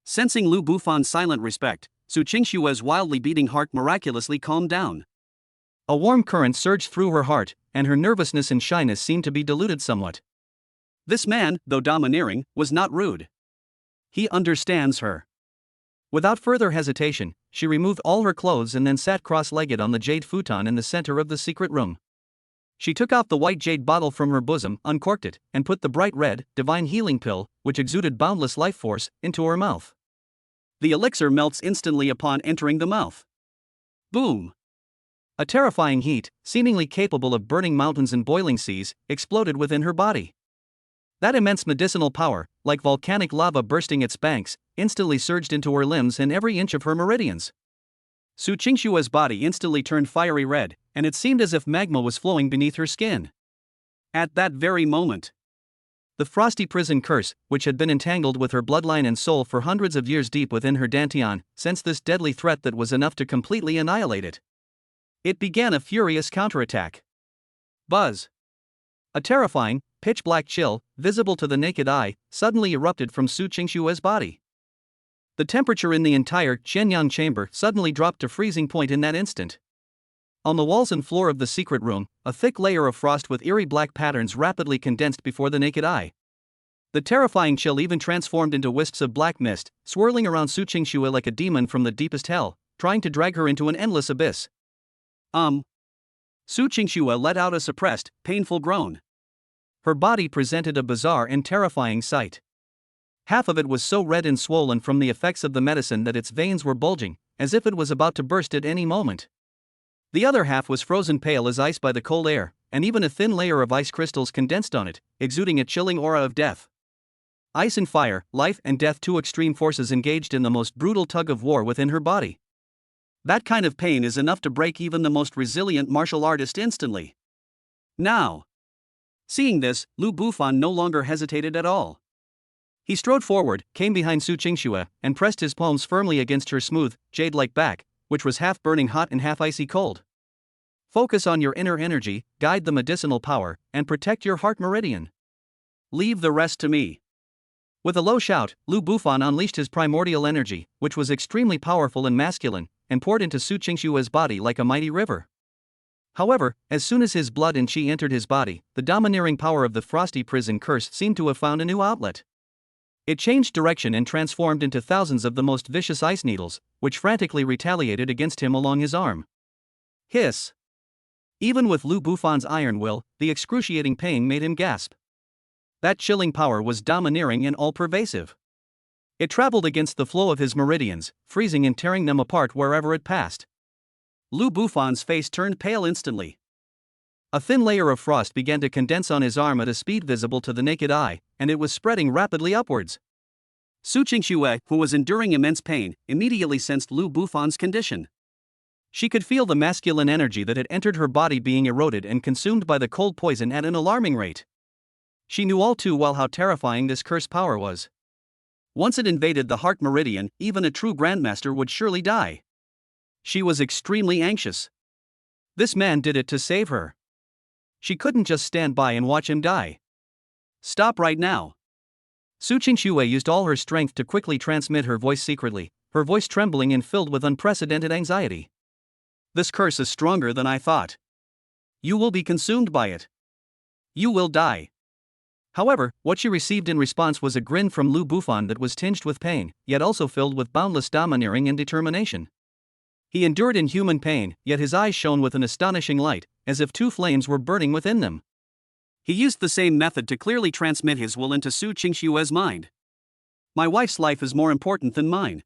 Sensing Lu Bufan's silent respect, Su Qingxue's wildly beating heart miraculously calmed down. A warm current surged through her heart, and her nervousness and shyness seemed to be diluted somewhat. This man, though domineering, was not rude. He understands her. Without further hesitation, she removed all her clothes and then sat cross-legged on the jade futon in the center of the secret room. She took out the white jade bottle from her bosom, uncorked it, and put the bright red, divine healing pill, which exuded boundless life force, into her mouth. The elixir melts instantly upon entering the mouth. Boom! A terrifying heat, seemingly capable of burning mountains and boiling seas, exploded within her body. That immense medicinal power, like volcanic lava bursting its banks, instantly surged into her limbs and every inch of her meridians. Su Qingxue's body instantly turned fiery red, and it seemed as if magma was flowing beneath her skin. At that very moment, The frosty prison curse, which had been entangled with her bloodline and soul for hundreds of years deep within her dantian, sensed this deadly threat that was enough to completely annihilate it. It began a furious counterattack. Buzz! A terrifying, pitch-black chill, visible to the naked eye, suddenly erupted from Su Qingshue's body. The temperature in the entire Qianyang chamber suddenly dropped to freezing point in that instant. On the walls and floor of the secret room, a thick layer of frost with eerie black patterns rapidly condensed before the naked eye. The terrifying chill even transformed into wisps of black mist, swirling around Su Qingxue like a demon from the deepest hell, trying to drag her into an endless abyss. Su Qingxue let out a suppressed, painful groan. Her body presented a bizarre and terrifying sight. Half of it was so red and swollen from the effects of the medicine that its veins were bulging, as if it was about to burst at any moment. The other half was frozen pale as ice by the cold air, and even a thin layer of ice crystals condensed on it, exuding a chilling aura of death. Ice and fire, life and death, two extreme forces engaged in the most brutal tug of war within her body. That kind of pain is enough to break even the most resilient martial artist instantly. Now, seeing this, Lu Bufan no longer hesitated at all. He strode forward, came behind Su Qingxue, and pressed his palms firmly against her smooth, jade-like back, which was half burning hot and half icy cold. Focus on your inner energy, guide the medicinal power, and protect your heart meridian. Leave the rest to me. With a low shout, Lu Bufan unleashed his primordial energy, which was extremely powerful and masculine, and poured into Su Qingshue's body like a mighty river. However, as soon as his blood and qi entered his body, the domineering power of the frosty prison curse seemed to have found a new outlet. It changed direction and transformed into thousands of the most vicious ice needles, which frantically retaliated against him along his arm. Hiss! Even with Lu Bufan's iron will, the excruciating pain made him gasp. That chilling power was domineering and all-pervasive. It traveled against the flow of his meridians, freezing and tearing them apart wherever it passed. Lu Bufan's face turned pale instantly. A thin layer of frost began to condense on his arm at a speed visible to the naked eye, and it was spreading rapidly upwards. Su Qingxue, who was enduring immense pain, immediately sensed Lu Bufan's condition. She could feel the masculine energy that had entered her body being eroded and consumed by the cold poison at an alarming rate. She knew all too well how terrifying this cursed power was. Once it invaded the heart meridian, even a true grandmaster would surely die. She was extremely anxious. This man did it to save her. She couldn't just stand by and watch him die. Stop right now. Su Qingxue used all her strength to quickly transmit her voice secretly, her voice trembling and filled with unprecedented anxiety. This curse is stronger than I thought. You will be consumed by it. You will die. However, what she received in response was a grin from Lu Bufan that was tinged with pain, yet also filled with boundless domineering and determination. He endured inhuman pain, yet his eyes shone with an astonishing light, as if two flames were burning within them. He used the same method to clearly transmit his will into Su Qingshue's mind. My wife's life is more important than mine.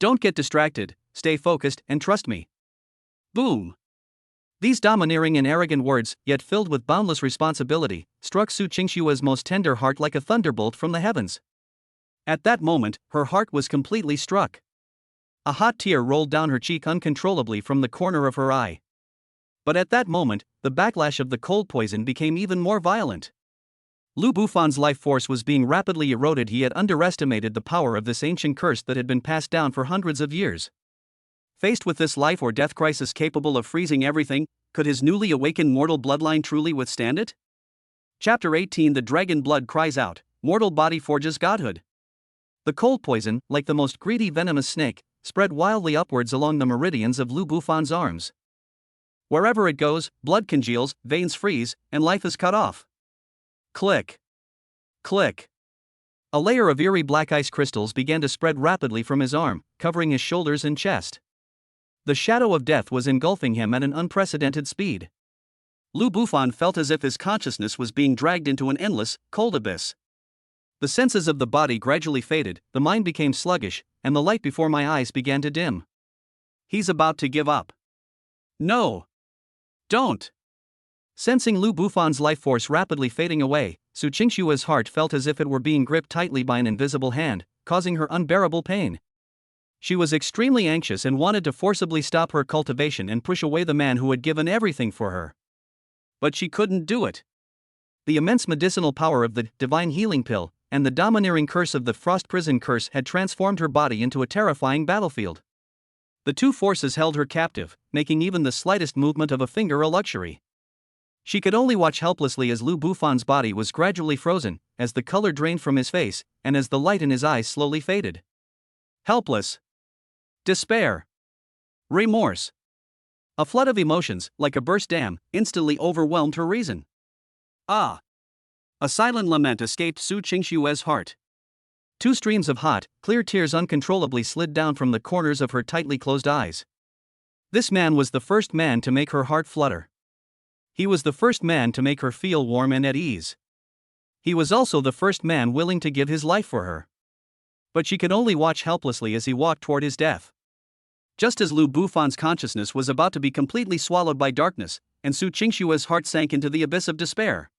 Don't get distracted, stay focused, and trust me. Boom! These domineering and arrogant words, yet filled with boundless responsibility, struck Su Qingshue's most tender heart like a thunderbolt from the heavens. At that moment, her heart was completely struck. A hot tear rolled down her cheek uncontrollably from the corner of her eye. But at that moment, the backlash of the cold poison became even more violent. Lu Bufan's life force was being rapidly eroded. He had underestimated the power of this ancient curse that had been passed down for hundreds of years. Faced with this life or death crisis capable of freezing everything, could his newly awakened mortal bloodline truly withstand it? Chapter 18. The dragon blood cries out, mortal body forges godhood. The cold poison, like the most greedy venomous snake, spread wildly upwards along the meridians of Lu Bufan's arms. Wherever it goes, blood congeals, veins freeze, and life is cut off. Click. Click. A layer of eerie black ice crystals began to spread rapidly from his arm, covering his shoulders and chest. The shadow of death was engulfing him at an unprecedented speed. Lu Bufan felt as if his consciousness was being dragged into an endless, cold abyss. The senses of the body gradually faded, the mind became sluggish, and the light before my eyes began to dim. He's about to give up. No. Don't. Sensing Lu Bufan's life force rapidly fading away, Su Qingshue's heart felt as if it were being gripped tightly by an invisible hand, causing her unbearable pain. She was extremely anxious and wanted to forcibly stop her cultivation and push away the man who had given everything for her. But she couldn't do it. The immense medicinal power of the divine healing pill and the domineering curse of the frost prison curse had transformed her body into a terrifying battlefield. The two forces held her captive, making even the slightest movement of a finger a luxury. She could only watch helplessly as Lu Bufan's body was gradually frozen, as the color drained from his face, and as the light in his eyes slowly faded. Helpless. Despair. Remorse. A flood of emotions, like a burst dam, instantly overwhelmed her reason. Ah! A silent lament escaped Su Qingshue's heart. Two streams of hot, clear tears uncontrollably slid down from the corners of her tightly closed eyes. This man was the first man to make her heart flutter. He was the first man to make her feel warm and at ease. He was also the first man willing to give his life for her. But she could only watch helplessly as he walked toward his death. Just as Lu Bufan's consciousness was about to be completely swallowed by darkness, and Su Qingshue's heart sank into the abyss of despair,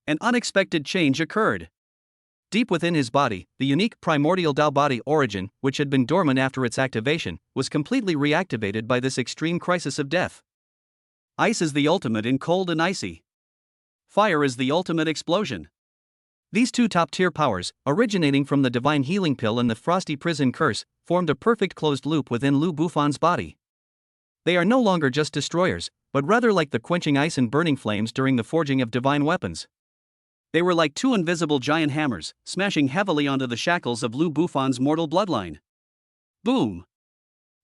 an unexpected change occurred. Deep within his body, the unique primordial Tao body origin, which had been dormant after its activation, was completely reactivated by this extreme crisis of death. Ice is the ultimate in cold and icy. Fire is the ultimate explosion. These two top-tier powers, originating from the divine healing pill and the frosty prison curse, formed a perfect closed loop within Lu Bufan's body. They are no longer just destroyers, but rather like the quenching ice and burning flames during the forging of divine weapons. They were like two invisible giant hammers, smashing heavily onto the shackles of Lu Bufan's mortal bloodline. Boom!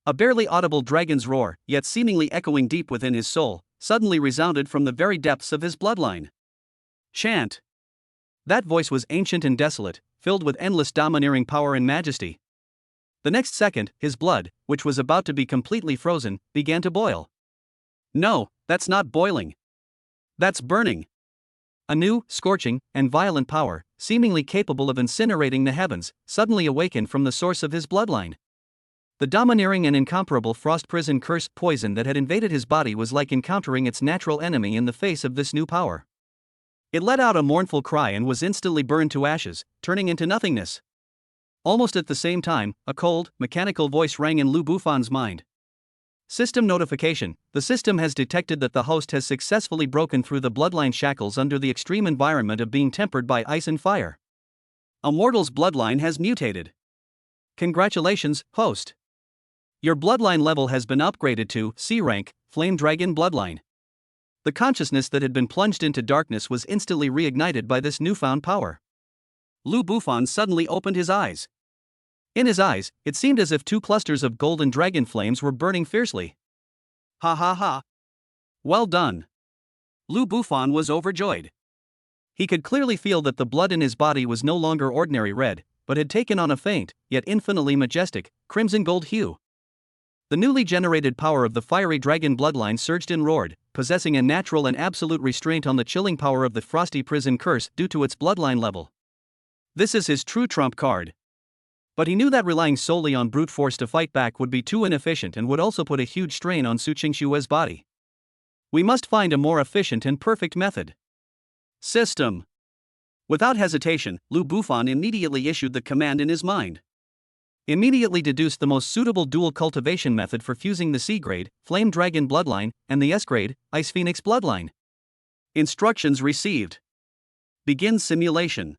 A barely audible dragon's roar, yet seemingly echoing deep within his soul, suddenly resounded from the very depths of his bloodline. Chant! That voice was ancient and desolate, filled with endless domineering power and majesty. The next second, his blood, which was about to be completely frozen, began to boil. No, that's not boiling. That's burning. A new, scorching, and violent power, seemingly capable of incinerating the heavens, suddenly awakened from the source of his bloodline. The domineering and incomparable frost prison curse poison that had invaded his body was like encountering its natural enemy in the face of this new power. It let out a mournful cry and was instantly burned to ashes, turning into nothingness. Almost at the same time, a cold, mechanical voice rang in Lu Bufan's mind. System notification: the system has detected that the host has successfully broken through the bloodline shackles under the extreme environment of being tempered by ice and fire. A mortal's bloodline has mutated. Congratulations, host. Your bloodline level has been upgraded to C rank, Flame Dragon Bloodline. The consciousness that had been plunged into darkness was instantly reignited by this newfound power. Lu Bufan suddenly opened his eyes. In his eyes, it seemed as if two clusters of golden dragon flames were burning fiercely. Ha ha ha. Well done. Lu Bufan was overjoyed. He could clearly feel that the blood in his body was no longer ordinary red, but had taken on a faint, yet infinitely majestic, crimson gold hue. The newly generated power of the fiery dragon bloodline surged and roared, possessing a natural and absolute restraint on the chilling power of the frosty prison curse due to its bloodline level. This is his true trump card. But he knew that relying solely on brute force to fight back would be too inefficient and would also put a huge strain on Su Qingshue's body. We must find a more efficient and perfect method. System. Without hesitation, Lu Bufan immediately issued the command in his mind. Immediately deduced the most suitable dual cultivation method for fusing the C-grade, Flame Dragon bloodline, and the S-grade, Ice Phoenix bloodline. Instructions received. Begin simulation.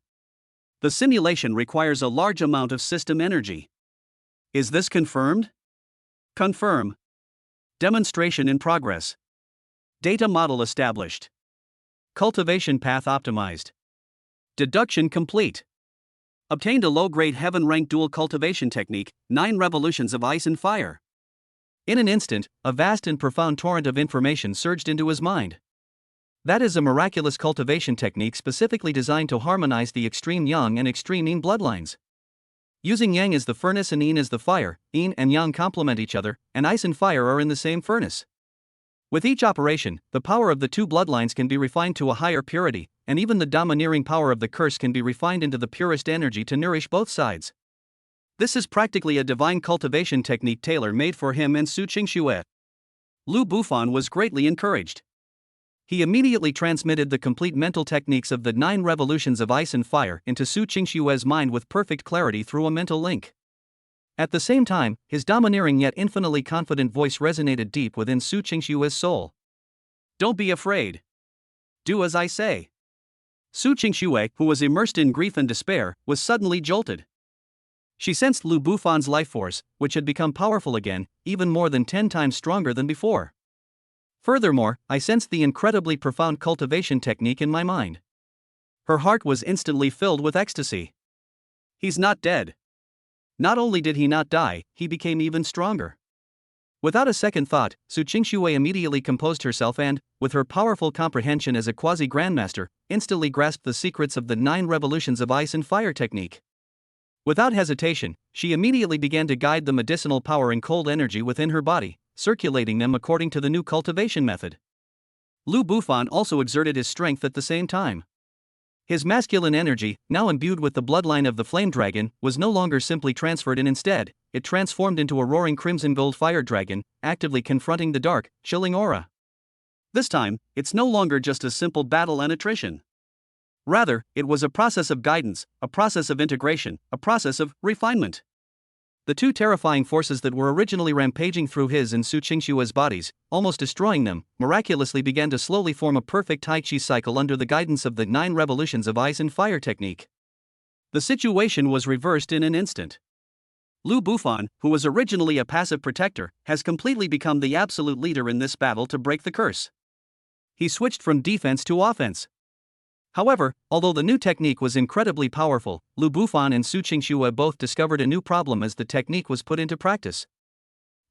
The simulation requires a large amount of system energy. Is this confirmed? Confirm. Demonstration in progress. Data model established. Cultivation path optimized. Deduction complete. Obtained a low-grade heaven-ranked dual cultivation technique, 9 revolutions of ice and fire. In an instant, a vast and profound torrent of information surged into his mind. That is a miraculous cultivation technique specifically designed to harmonize the extreme yang and extreme yin bloodlines. Using yang as the furnace and yin as the fire, yin and yang complement each other, and ice and fire are in the same furnace. With each operation, the power of the two bloodlines can be refined to a higher purity, and even the domineering power of the curse can be refined into the purest energy to nourish both sides. This is practically a divine cultivation technique tailor-made for him and Su Qingxue. Lu Bufan was greatly encouraged. He immediately transmitted the complete mental techniques of the 9 revolutions of ice and fire into Su Qingshue's mind with perfect clarity through a mental link. At the same time, his domineering yet infinitely confident voice resonated deep within Su Qingshue's soul. Don't be afraid. Do as I say. Su Qingxue, who was immersed in grief and despair, was suddenly jolted. She sensed Lu Bufan's life force, which had become powerful again, even more than 10 times stronger than before. Furthermore, I sensed the incredibly profound cultivation technique in my mind. Her heart was instantly filled with ecstasy. He's not dead. Not only did he not die, he became even stronger. Without a second thought, Su Qingxue immediately composed herself and, with her powerful comprehension as a quasi-grandmaster, instantly grasped the secrets of the 9 revolutions of ice and fire technique. Without hesitation, she immediately began to guide the medicinal power and cold energy within her body, circulating them according to the new cultivation method. Lu Bufan also exerted his strength at the same time. His masculine energy, now imbued with the bloodline of the flame dragon, was no longer simply transferred and instead, it transformed into a roaring crimson gold fire dragon, actively confronting the dark, chilling aura. This time, it's no longer just a simple battle and attrition. Rather, it was a process of guidance, a process of integration, a process of refinement. The 2 terrifying forces that were originally rampaging through his and Su Qingxue's bodies, almost destroying them, miraculously began to slowly form a perfect Tai Chi cycle under the guidance of the 9 revolutions of ice and fire technique. The situation was reversed in an instant. Lu Bufan, who was originally a passive protector, has completely become the absolute leader in this battle to break the curse. He switched from defense to offense. However, although the new technique was incredibly powerful, Lu Bufan and Su Qingxue both discovered a new problem as the technique was put into practice.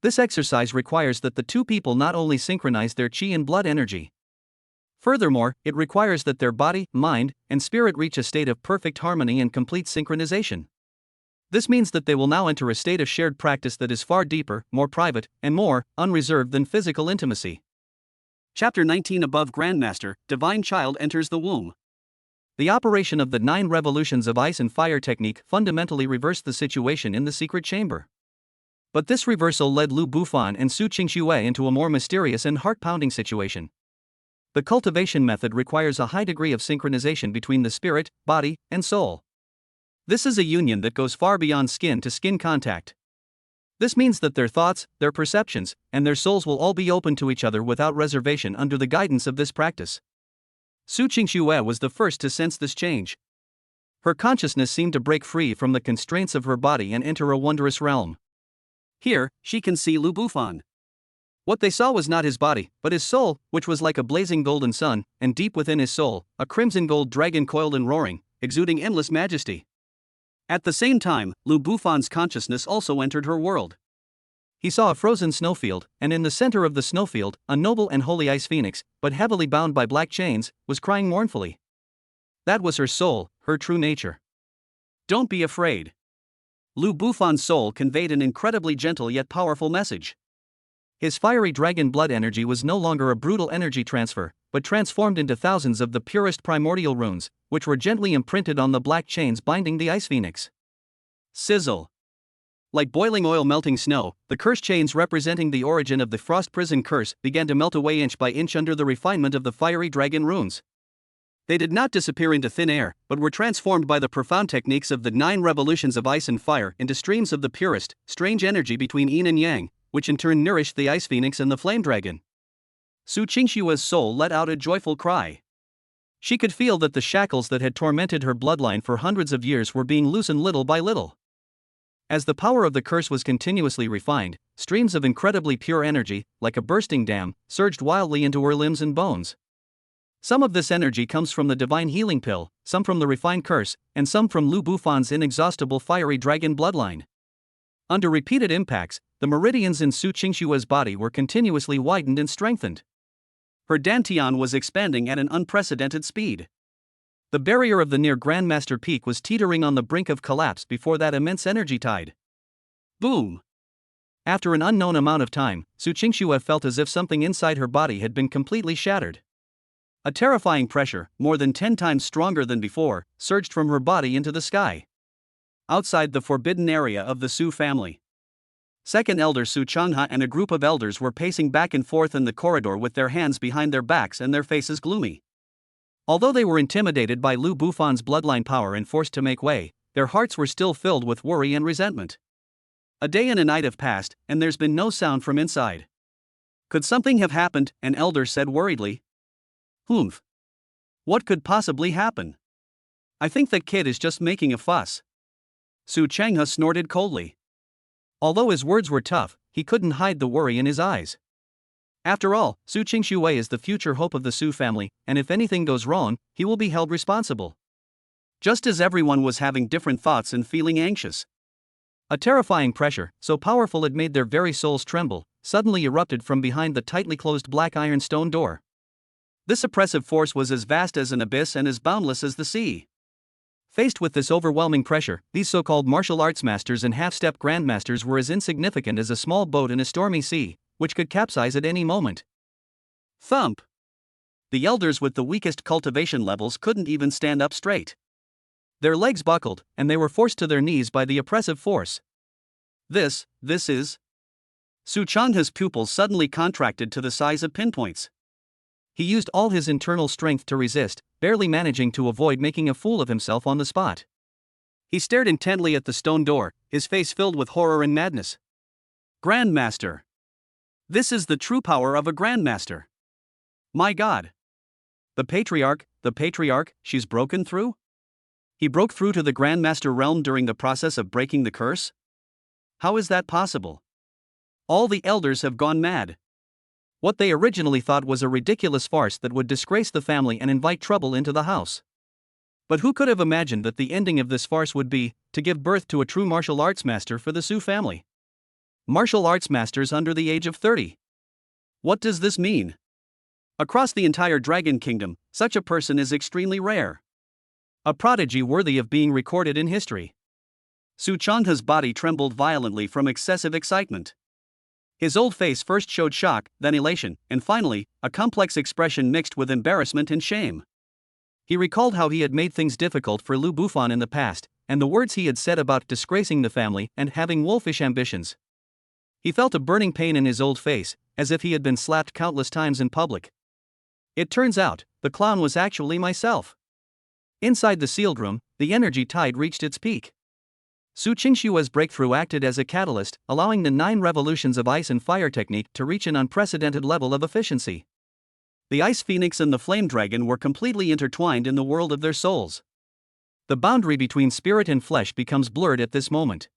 This exercise requires that the 2 people not only synchronize their qi and blood energy. Furthermore, it requires that their body, mind, and spirit reach a state of perfect harmony and complete synchronization. This means that they will now enter a state of shared practice that is far deeper, more private, and more unreserved than physical intimacy. Chapter 19 Above Grandmaster, Divine Child enters the womb. The operation of the 9 revolutions of ice and fire technique fundamentally reversed the situation in the secret chamber. But this reversal led Lu Bufan and Su Qingxue into a more mysterious and heart-pounding situation. The cultivation method requires a high degree of synchronization between the spirit, body, and soul. This is a union that goes far beyond skin-to-skin contact. This means that their thoughts, their perceptions, and their souls will all be open to each other without reservation under the guidance of this practice. Su Qingxue was the first to sense this change. Her consciousness seemed to break free from the constraints of her body and enter a wondrous realm. Here, she can see Lu Bufan. What they saw was not his body, but his soul, which was like a blazing golden sun, and deep within his soul, a crimson gold dragon coiled and roaring, exuding endless majesty. At the same time, Lu Bufan's consciousness also entered her world. He saw a frozen snowfield, and in the center of the snowfield, a noble and holy ice phoenix, but heavily bound by black chains, was crying mournfully. That was her soul, her true nature. Don't be afraid. Lu Bufan's soul conveyed an incredibly gentle yet powerful message. His fiery dragon blood energy was no longer a brutal energy transfer, but transformed into thousands of the purest primordial runes, which were gently imprinted on the black chains binding the ice phoenix. Sizzle. Like boiling oil melting snow, the curse chains representing the origin of the frost prison curse began to melt away inch by inch under the refinement of the fiery dragon runes. They did not disappear into thin air, but were transformed by the profound techniques of the 9 revolutions of ice and fire into streams of the purest, strange energy between yin and yang, which in turn nourished the ice phoenix and the flame dragon. Su Qingxue's soul let out a joyful cry. She could feel that the shackles that had tormented her bloodline for hundreds of years were being loosened little by little. As the power of the curse was continuously refined, streams of incredibly pure energy, like a bursting dam, surged wildly into her limbs and bones. Some of this energy comes from the divine healing pill, some from the refined curse, and some from Lu Bufan's inexhaustible fiery dragon bloodline. Under repeated impacts, the meridians in Su Qingxue's body were continuously widened and strengthened. Her dantian was expanding at an unprecedented speed. The barrier of the near Grandmaster Peak was teetering on the brink of collapse before that immense energy tide. Boom! After an unknown amount of time, Su Qingxue felt as if something inside her body had been completely shattered. A terrifying pressure, more than 10 times stronger than before, surged from her body into the sky. Outside the forbidden area of the Su family, Second Elder Su Changha and a group of elders were pacing back and forth in the corridor with their hands behind their backs and their faces gloomy. Although they were intimidated by Lu Bufan's bloodline power and forced to make way, their hearts were still filled with worry and resentment. A day and a night have passed, and there's been no sound from inside. Could something have happened? An elder said worriedly. Humph. What could possibly happen? I think that kid is just making a fuss. Su Changhe snorted coldly. Although his words were tough, he couldn't hide the worry in his eyes. After all, Su Qingxue is the future hope of the Su family, and if anything goes wrong, he will be held responsible. Just as everyone was having different thoughts and feeling anxious. A terrifying pressure, so powerful it made their very souls tremble, suddenly erupted from behind the tightly closed black ironstone door. This oppressive force was as vast as an abyss and as boundless as the sea. Faced with this overwhelming pressure, these so-called martial arts masters and half-step grandmasters were as insignificant as a small boat in a stormy sea, which could capsize at any moment. Thump! The elders with the weakest cultivation levels couldn't even stand up straight. Their legs buckled, and they were forced to their knees by the oppressive force. This is... Su Changhe's pupils suddenly contracted to the size of pinpoints. He used all his internal strength to resist, barely managing to avoid making a fool of himself on the spot. He stared intently at the stone door, his face filled with horror and madness. Grandmaster! This is the true power of a grandmaster. My God! The patriarch, she's broken through? He broke through to the grandmaster realm during the process of breaking the curse? How is that possible? All the elders have gone mad. What they originally thought was a ridiculous farce that would disgrace the family and invite trouble into the house. But who could have imagined that the ending of this farce would be to give birth to a true martial arts master for the Su family? Martial arts masters under the age of 30. What does this mean? Across the entire Dragon Kingdom, such a person is extremely rare. A prodigy worthy of being recorded in history. Su Changhe's body trembled violently from excessive excitement. His old face first showed shock, then elation, and finally, a complex expression mixed with embarrassment and shame. He recalled how he had made things difficult for Lu Bufan in the past, and the words he had said about disgracing the family and having wolfish ambitions. He felt a burning pain in his old face, as if he had been slapped countless times in public. It turns out, the clown was actually myself. Inside the sealed room, the energy tide reached its peak. Su Qingxue's breakthrough acted as a catalyst, allowing the 9 revolutions of ice and fire technique to reach an unprecedented level of efficiency. The Ice Phoenix and the Flame Dragon were completely intertwined in the world of their souls. The boundary between spirit and flesh becomes blurred at this moment.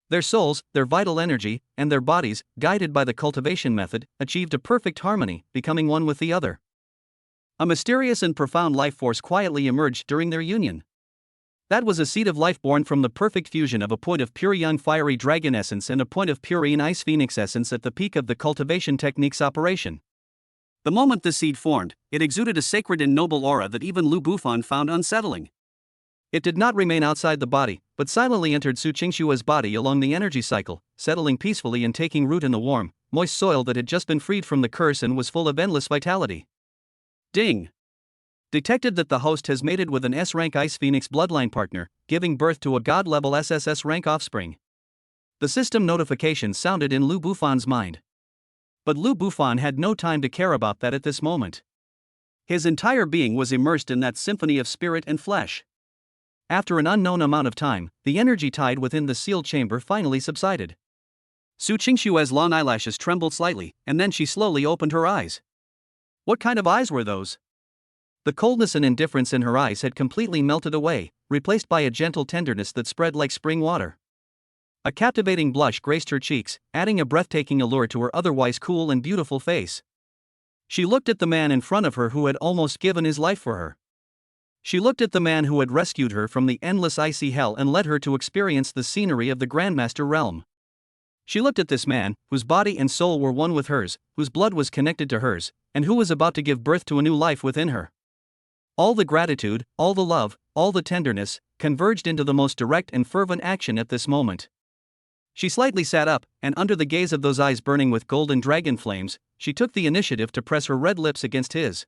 Their souls, their vital energy, and their bodies, guided by the cultivation method, achieved a perfect harmony, becoming one with the other. A mysterious and profound life force quietly emerged during their union. That was a seed of life born from the perfect fusion of a point of pure young fiery dragon essence and a point of pure ice phoenix essence at the peak of the cultivation technique's operation. The moment the seed formed, it exuded a sacred and noble aura that even Lu Bufan found unsettling. It did not remain outside the body, but silently entered Su Qingxue's body along the energy cycle, settling peacefully and taking root in the warm, moist soil that had just been freed from the curse and was full of endless vitality. Ding! Detected that the host has mated with an S-rank Ice Phoenix bloodline partner, giving birth to a god-level SSS rank offspring. The system notification sounded in Lu Bufan's mind. But Lu Bufan had no time to care about that at this moment. His entire being was immersed in that symphony of spirit and flesh. After an unknown amount of time, the energy tide within the sealed chamber finally subsided. Su Qingxue's long eyelashes trembled slightly, and then she slowly opened her eyes. What kind of eyes were those? The coldness and indifference in her eyes had completely melted away, replaced by a gentle tenderness that spread like spring water. A captivating blush graced her cheeks, adding a breathtaking allure to her otherwise cool and beautiful face. She looked at the man in front of her who had almost given his life for her. She looked at the man who had rescued her from the endless icy hell and led her to experience the scenery of the Grandmaster realm. She looked at this man, whose body and soul were one with hers, whose blood was connected to hers, and who was about to give birth to a new life within her. All the gratitude, all the love, all the tenderness, converged into the most direct and fervent action at this moment. She slightly sat up, and under the gaze of those eyes burning with golden dragon flames, she took the initiative to press her red lips against his.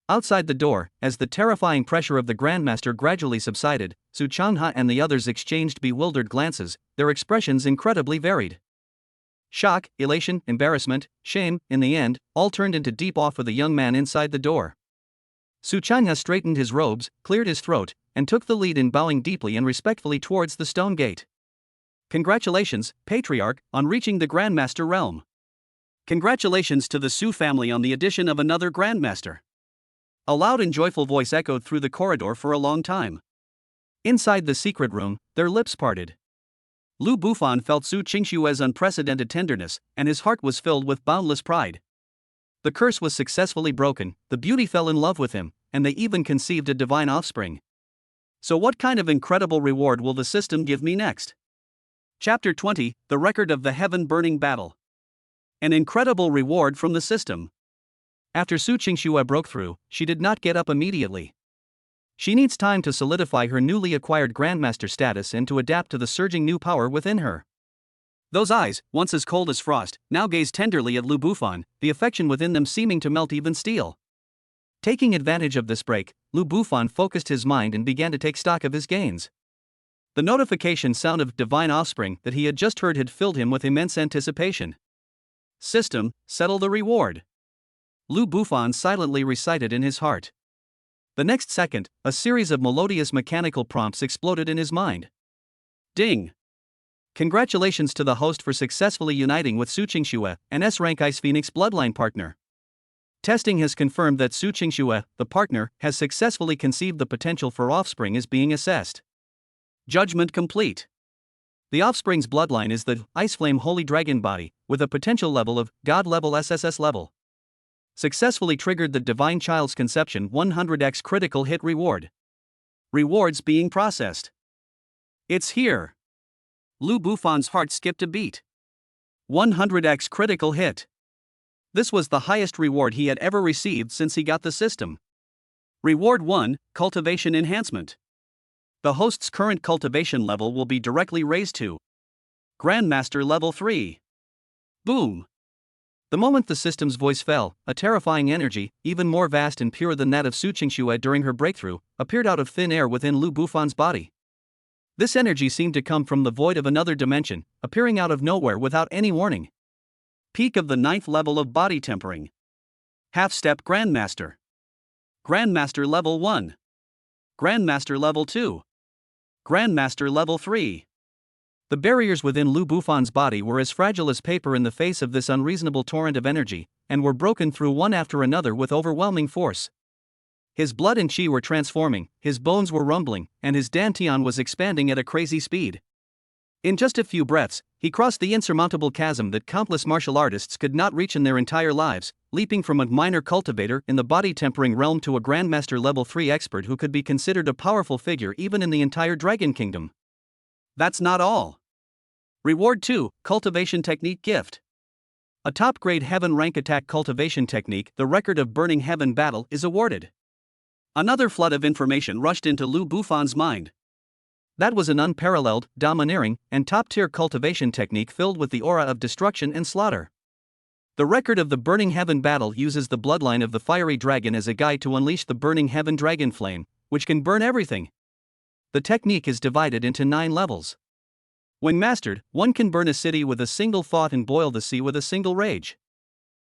Outside the door, as the terrifying pressure of the Grandmaster gradually subsided, Su Changhe and the others exchanged bewildered glances, their expressions incredibly varied. Shock, elation, embarrassment, shame, in the end, all turned into deep awe for the young man inside the door. Su Changhe straightened his robes, cleared his throat, and took the lead in bowing deeply and respectfully towards the stone gate. Congratulations, Patriarch, on reaching the Grandmaster realm. Congratulations to the Su family on the addition of another Grandmaster. A loud and joyful voice echoed through the corridor for a long time. Inside the secret room, their lips parted. Lu Bufan felt Su Qingshue's unprecedented tenderness, and his heart was filled with boundless pride. The curse was successfully broken, the beauty fell in love with him, and they even conceived a divine offspring. So what kind of incredible reward will the system give me next? Chapter 20, The Record of the Heaven-Burning Battle. An incredible reward from the system. After Su Qingxue broke through, she did not get up immediately. She needs time to solidify her newly acquired Grandmaster status and to adapt to the surging new power within her. Those eyes, once as cold as frost, now gazed tenderly at Lu Bufan, the affection within them seeming to melt even steel. Taking advantage of this break, Lu Bufan focused his mind and began to take stock of his gains. The notification sound of divine offspring that he had just heard had filled him with immense anticipation. System, settle the reward. Lu Bufan silently recited in his heart. The next second, a series of melodious mechanical prompts exploded in his mind. Ding! Congratulations to the host for successfully uniting with Su Qingxue, an S-rank Ice Phoenix bloodline partner. Testing has confirmed that Su Qingxue, the partner, has successfully conceived the potential for offspring is being assessed. Judgment complete. The offspring's bloodline is the Ice Flame Holy Dragon body, with a potential level of God level SSS level. Successfully triggered the Divine Child's Conception 100x critical hit reward. Rewards being processed. It's here. Lu Bufan's heart skipped a beat. 100x critical hit. This was the highest reward he had ever received since he got the system. Reward 1, Cultivation Enhancement. The host's current cultivation level will be directly raised to Grandmaster Level 3. Boom! The moment the system's voice fell, a terrifying energy, even more vast and pure than that of Su Qingxue during her breakthrough, appeared out of thin air within Lu Bufan's body. This energy seemed to come from the void of another dimension, appearing out of nowhere without any warning. Peak of the 9th level of body tempering. Half-step Grandmaster. Grandmaster Level 1. Grandmaster Level 2. Grandmaster Level 3. The barriers within Lu Bufan's body were as fragile as paper in the face of this unreasonable torrent of energy, and were broken through one after another with overwhelming force. His blood and chi were transforming, his bones were rumbling, and his dantian was expanding at a crazy speed. In just a few breaths, he crossed the insurmountable chasm that countless martial artists could not reach in their entire lives, leaping from a minor cultivator in the body-tempering realm to a Grandmaster Level 3 expert who could be considered a powerful figure even in the entire Dragon Kingdom. That's not all. Reward 2, Cultivation Technique Gift. A top-grade heaven rank attack cultivation technique, the Record of Burning Heaven Battle, is awarded. Another flood of information rushed into Lu Bufan's mind. That was an unparalleled, domineering, and top-tier cultivation technique filled with the aura of destruction and slaughter. The Record of the Burning Heaven Battle uses the bloodline of the fiery dragon as a guide to unleash the burning heaven dragon flame, which can burn everything. The technique is divided into 9 levels. When mastered, one can burn a city with a single thought and boil the sea with a single rage.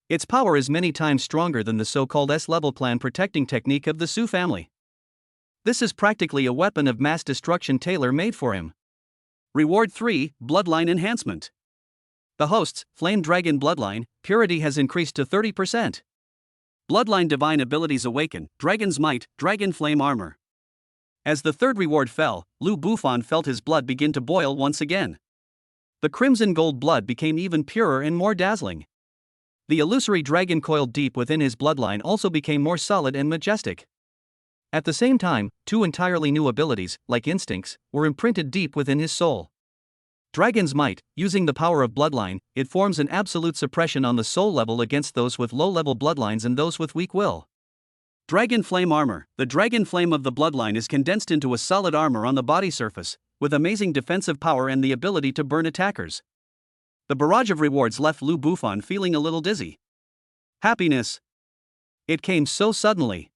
Its power is many times stronger than the so-called S-level plan protecting technique of the Su family. This is practically a weapon of mass destruction tailor-made for him. Reward 3, Bloodline Enhancement. The host's Flame Dragon bloodline purity has increased to 30%. Bloodline divine abilities awaken, Dragon's Might, Dragon Flame Armor. As the third reward fell, Lu Bufan felt his blood begin to boil once again. The crimson gold blood became even purer and more dazzling. The illusory dragon coiled deep within his bloodline also became more solid and majestic. At the same time, 2 entirely new abilities, like instincts, were imprinted deep within his soul. Dragon's Might, using the power of bloodline, it forms an absolute suppression on the soul level against those with low-level bloodlines and those with weak will. Dragon Flame Armor. The dragon flame of the bloodline is condensed into a solid armor on the body surface, with amazing defensive power and the ability to burn attackers. The barrage of rewards left Lu Bufan feeling a little dizzy. Happiness. It came so suddenly.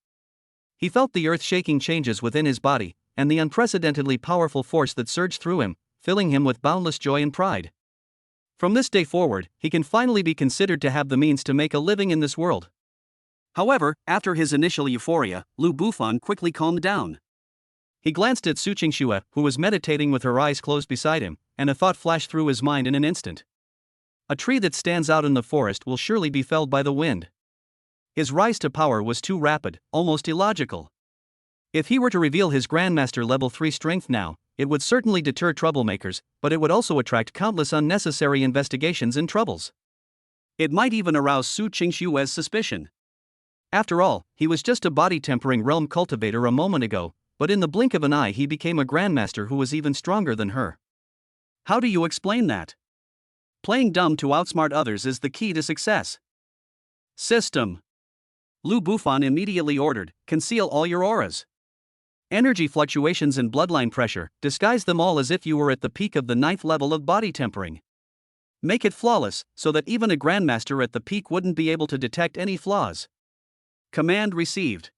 He felt the earth-shaking changes within his body, and the unprecedentedly powerful force that surged through him, filling him with boundless joy and pride. From this day forward, he can finally be considered to have the means to make a living in this world. However, after his initial euphoria, Lu Bufan quickly calmed down. He glanced at Su Qingxue, who was meditating with her eyes closed beside him, and a thought flashed through his mind in an instant. A tree that stands out in the forest will surely be felled by the wind. His rise to power was too rapid, almost illogical. If he were to reveal his Grandmaster level 3 strength now, it would certainly deter troublemakers, but it would also attract countless unnecessary investigations and troubles. It might even arouse Su Qingshue's suspicion. After all, he was just a body-tempering realm cultivator a moment ago, but in the blink of an eye he became a Grandmaster who was even stronger than her. How do you explain that? Playing dumb to outsmart others is the key to success. System. Lu Bufan immediately ordered, conceal all your auras. Energy fluctuations and bloodline pressure, disguise them all as if you were at the peak of the 9th level of body tempering. Make it flawless, so that even a Grandmaster at the peak wouldn't be able to detect any flaws. Command received.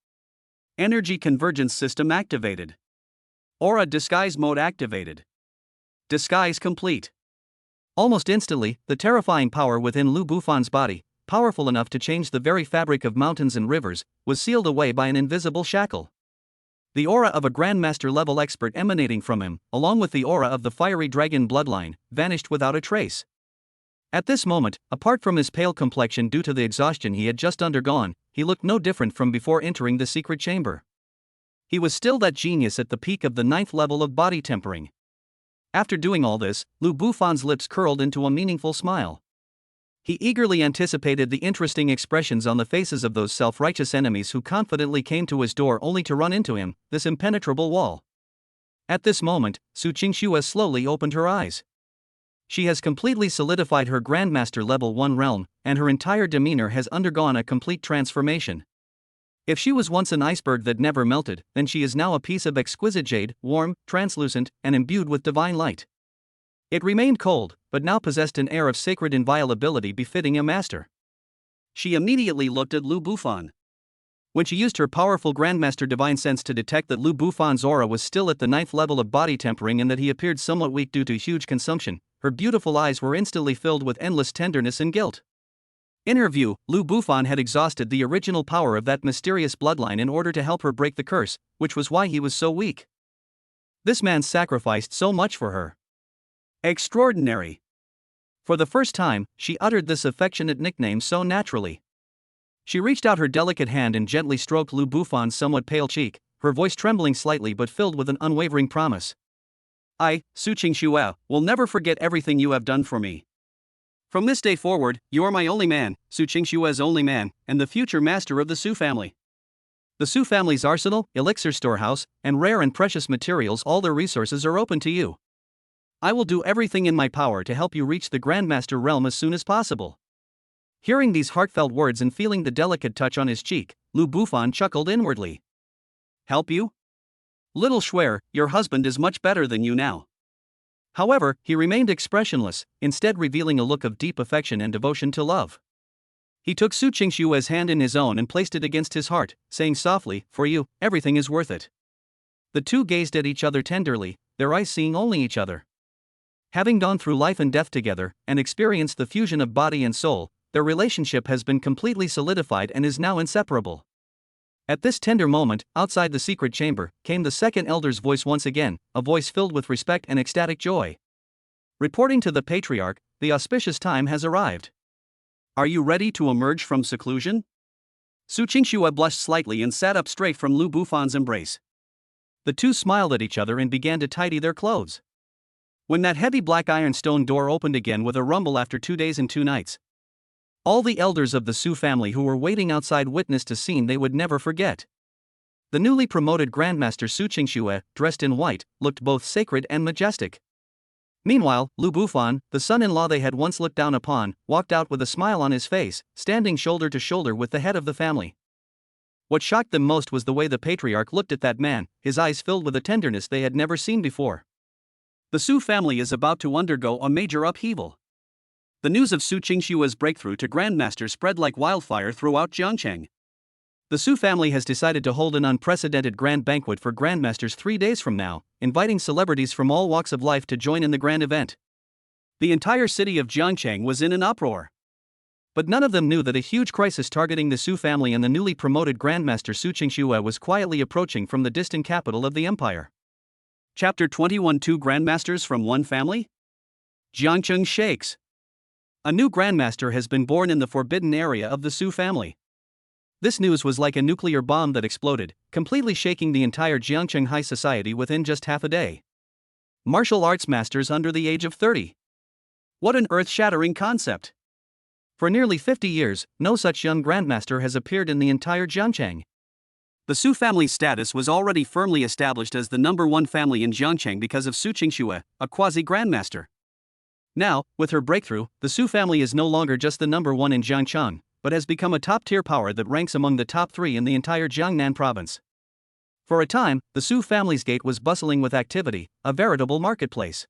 Energy convergence system activated. Aura disguise mode activated. Disguise complete. Almost instantly, the terrifying power within Lu Bufan's body, powerful enough to change the very fabric of mountains and rivers, was sealed away by an invisible shackle. The aura of a Grandmaster-level expert emanating from him, along with the aura of the fiery dragon bloodline, vanished without a trace. At this moment, apart from his pale complexion due to the exhaustion he had just undergone, he looked no different from before entering the secret chamber. He was still that genius at the peak of the 9th level of body tempering. After doing all this, Lu Bufan's lips curled into a meaningful smile. He eagerly anticipated the interesting expressions on the faces of those self-righteous enemies who confidently came to his door only to run into him, this impenetrable wall. At this moment, Su Qingxue slowly opened her eyes. She has completely solidified her Grandmaster level 1 realm, and her entire demeanor has undergone a complete transformation. If she was once an iceberg that never melted, then she is now a piece of exquisite jade, warm, translucent, and imbued with divine light. It remained cold, but now possessed an air of sacred inviolability befitting a master. She immediately looked at Lu Bufan. When she used her powerful Grandmaster Divine Sense to detect that Lu Bufan's aura was still at the 9th level of body tempering and that he appeared somewhat weak due to huge consumption, her beautiful eyes were instantly filled with endless tenderness and guilt. In her view, Lu Bufan had exhausted the original power of that mysterious bloodline in order to help her break the curse, which was why he was so weak. This man sacrificed so much for her. Extraordinary. For the first time, she uttered this affectionate nickname so naturally. She reached out her delicate hand and gently stroked Lu Bufan's somewhat pale cheek, her voice trembling slightly but filled with an unwavering promise. I, Su Qingxue, will never forget everything you have done for me. From this day forward, you are my only man, Su Qingxue's only man, and the future master of the Su family. The Su family's arsenal, elixir storehouse, and rare and precious materials, all their resources are open to you. I will do everything in my power to help you reach the Grandmaster realm as soon as possible. Hearing these heartfelt words and feeling the delicate touch on his cheek, Lu Bufan chuckled inwardly. Help you? Little Shuer, your husband is much better than you now. However, he remained expressionless, instead revealing a look of deep affection and devotion to love. He took Su Qingxue's hand in his own and placed it against his heart, saying softly, for you, everything is worth it. The two gazed at each other tenderly, their eyes seeing only each other. Having gone through life and death together, and experienced the fusion of body and soul, their relationship has been completely solidified and is now inseparable. At this tender moment, outside the secret chamber, came the second elder's voice once again, a voice filled with respect and ecstatic joy. Reporting to the patriarch, the auspicious time has arrived. Are you ready to emerge from seclusion? Su Qingxue blushed slightly and sat up straight from Lu Bufan's embrace. The two smiled at each other and began to tidy their clothes. When that heavy black ironstone door opened again with a rumble after 2 days and 2 nights, all the elders of the Su family who were waiting outside witnessed a scene they would never forget. The newly promoted Grandmaster Su Qingxue, dressed in white, looked both sacred and majestic. Meanwhile, Lu Bufan, the son-in-law they had once looked down upon, walked out with a smile on his face, standing shoulder to shoulder with the head of the family. What shocked them most was the way the patriarch looked at that man, his eyes filled with a tenderness they had never seen before. The Su family is about to undergo a major upheaval. The news of Su Qingxue's breakthrough to Grandmaster spread like wildfire throughout Jiangcheng. The Su family has decided to hold an unprecedented grand banquet for Grandmasters 3 days from now, inviting celebrities from all walks of life to join in the grand event. The entire city of Jiangcheng was in an uproar. But none of them knew that a huge crisis targeting the Su family and the newly promoted Grandmaster Su Qingxue was quietly approaching from the distant capital of the empire. Chapter 21: Two Grandmasters from One Family? Jiangcheng shakes. A new Grandmaster has been born in the forbidden area of the Su family. This news was like a nuclear bomb that exploded, completely shaking the entire Jiangcheng high society within just half a day. Martial arts masters under the age of 30. What an earth-shattering concept! For nearly 50 years, no such young grandmaster has appeared in the entire Jiangcheng. The Su family's status was already firmly established as the #1 family in Jiangcheng because of Su Qingxue, a quasi-grandmaster. Now, with her breakthrough, the Su family is no longer just the #1 in Jiangcheng, but has become a top-tier power that ranks among the top 3 in the entire Jiangnan province. For a time, the Su family's gate was bustling with activity, a veritable marketplace.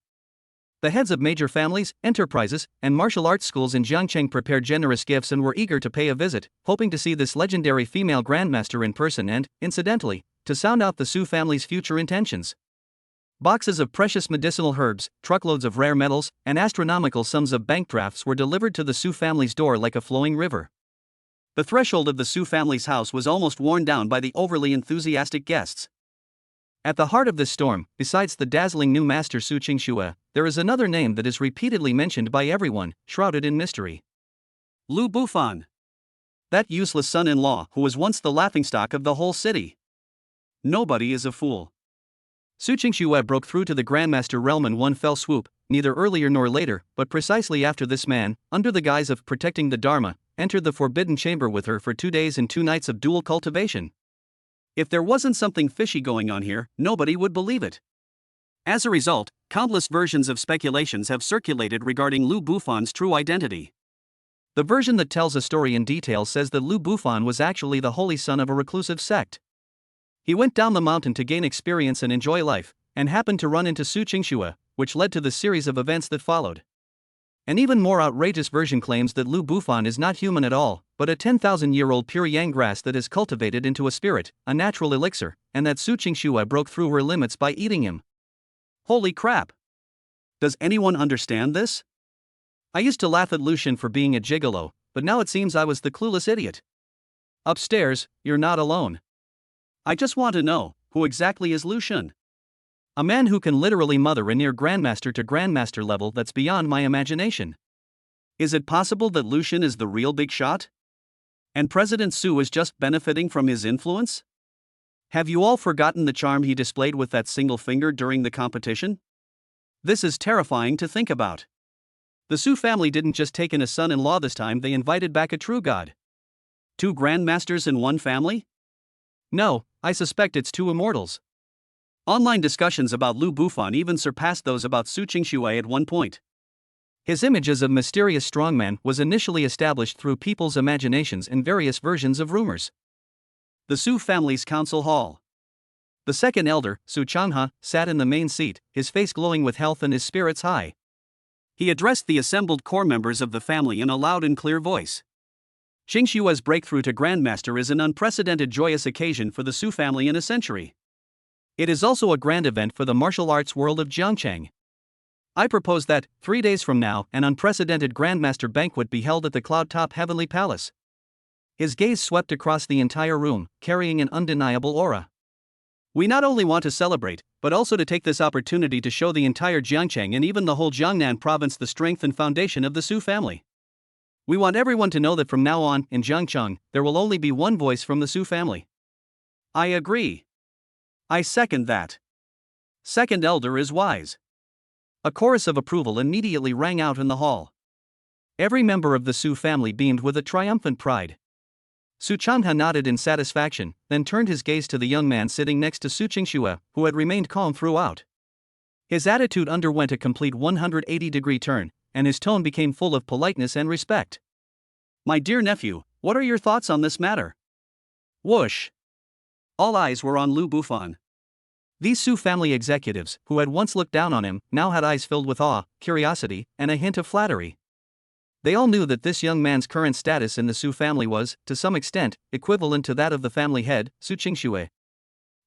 The heads of major families, enterprises, and martial arts schools in Jiangcheng prepared generous gifts and were eager to pay a visit, hoping to see this legendary female grandmaster in person and, incidentally, to sound out the Su family's future intentions. Boxes of precious medicinal herbs, truckloads of rare metals, and astronomical sums of bank drafts were delivered to the Su family's door like a flowing river. The threshold of the Su family's house was almost worn down by the overly enthusiastic guests. At the heart of this storm, besides the dazzling new master Su Qingxue, there is another name that is repeatedly mentioned by everyone, shrouded in mystery. Lu Bufan. That useless son-in-law who was once the laughingstock of the whole city. Nobody is a fool. Su Qingxue broke through to the Grandmaster realm in one fell swoop, neither earlier nor later, but precisely after this man, under the guise of protecting the Dharma, entered the forbidden chamber with her for 2 days and 2 nights of dual cultivation. If there wasn't something fishy going on here, nobody would believe it. As a result, countless versions of speculations have circulated regarding Lu Bufan's true identity. The version that tells a story in detail says that Lu Bufan was actually the holy son of a reclusive sect. He went down the mountain to gain experience and enjoy life, and happened to run into Su Qingxue, which led to the series of events that followed. An even more outrageous version claims that Lu Bufan is not human at all, but a 10,000-year-old pure yang grass that is cultivated into a spirit, a natural elixir, and that Su Qingxue broke through her limits by eating him. Holy crap! Does anyone understand this? I used to laugh at Lucian for being a gigolo, but now it seems I was the clueless idiot. Upstairs, you're not alone. I just want to know, who exactly is Lucian? A man who can literally mother a near grandmaster to grandmaster level that's beyond my imagination. Is it possible that Lucian is the real big shot? And President Su is just benefiting from his influence? Have you all forgotten the charm he displayed with that single finger during the competition? This is terrifying to think about. The Su family didn't just take in a son-in-law this time, they invited back a true god. 2 grandmasters in one family? No, I suspect it's 2 immortals. Online discussions about Lu Bufan even surpassed those about Su Qingxue at one point. His image as a mysterious strongman was initially established through people's imaginations in various versions of rumors. The Su family's council hall. The second elder, Su Changhe, sat in the main seat, his face glowing with health and his spirits high. He addressed the assembled core members of the family in a loud and clear voice. Qingxue's breakthrough to Grandmaster is an unprecedented joyous occasion for the Su family in a century. It is also a grand event for the martial arts world of Jiangcheng. I propose that, 3 days from now, an unprecedented Grandmaster banquet be held at the cloud-top heavenly palace. His gaze swept across the entire room, carrying an undeniable aura. We not only want to celebrate, but also to take this opportunity to show the entire Jiangcheng and even the whole Jiangnan province the strength and foundation of the Su family. We want everyone to know that from now on, in Jiangcheng, there will only be one voice from the Su family. I agree. I second that. Second elder is wise. A chorus of approval immediately rang out in the hall. Every member of the Su family beamed with a triumphant pride. Su Changhe nodded in satisfaction, then turned his gaze to the young man sitting next to Su Qingxue, who had remained calm throughout. His attitude underwent a complete 180-degree turn, and his tone became full of politeness and respect. My dear nephew, what are your thoughts on this matter? Whoosh! All eyes were on Lu Bufan. These Su family executives, who had once looked down on him, now had eyes filled with awe, curiosity, and a hint of flattery. They all knew that this young man's current status in the Su family was, to some extent, equivalent to that of the family head, Su Qingxue.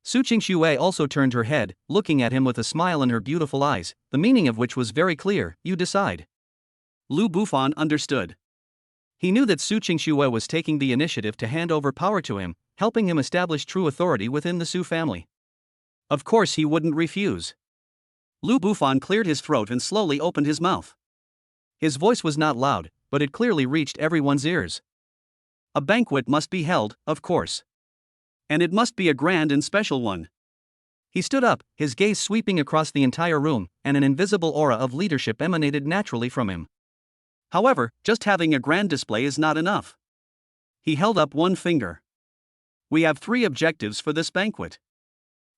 Su Qingxue also turned her head, looking at him with a smile in her beautiful eyes, the meaning of which was very clear, you decide. Lu Bufan understood. He knew that Su Qingxue was taking the initiative to hand over power to him, helping him establish true authority within the Su family. Of course he wouldn't refuse. Lu Bufan cleared his throat and slowly opened his mouth. His voice was not loud, but it clearly reached everyone's ears. A banquet must be held, of course. And it must be a grand and special one. He stood up, his gaze sweeping across the entire room, and an invisible aura of leadership emanated naturally from him. However, just having a grand display is not enough. He held up one finger. We have 3 objectives for this banquet.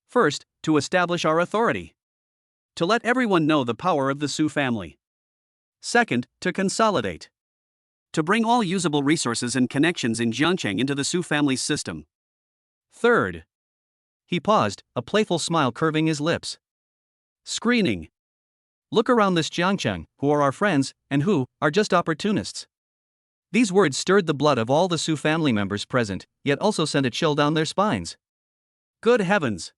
First, to establish our authority. To let everyone know the power of the Su family. Second, to consolidate. To bring all usable resources and connections in Jiangcheng into the Su family's system. Third. He paused, a playful smile curving his lips. Screening. Look around this Jiangcheng, who are our friends, and who are just opportunists. These words stirred the blood of all the Su family members present, yet also sent a chill down their spines. Good heavens!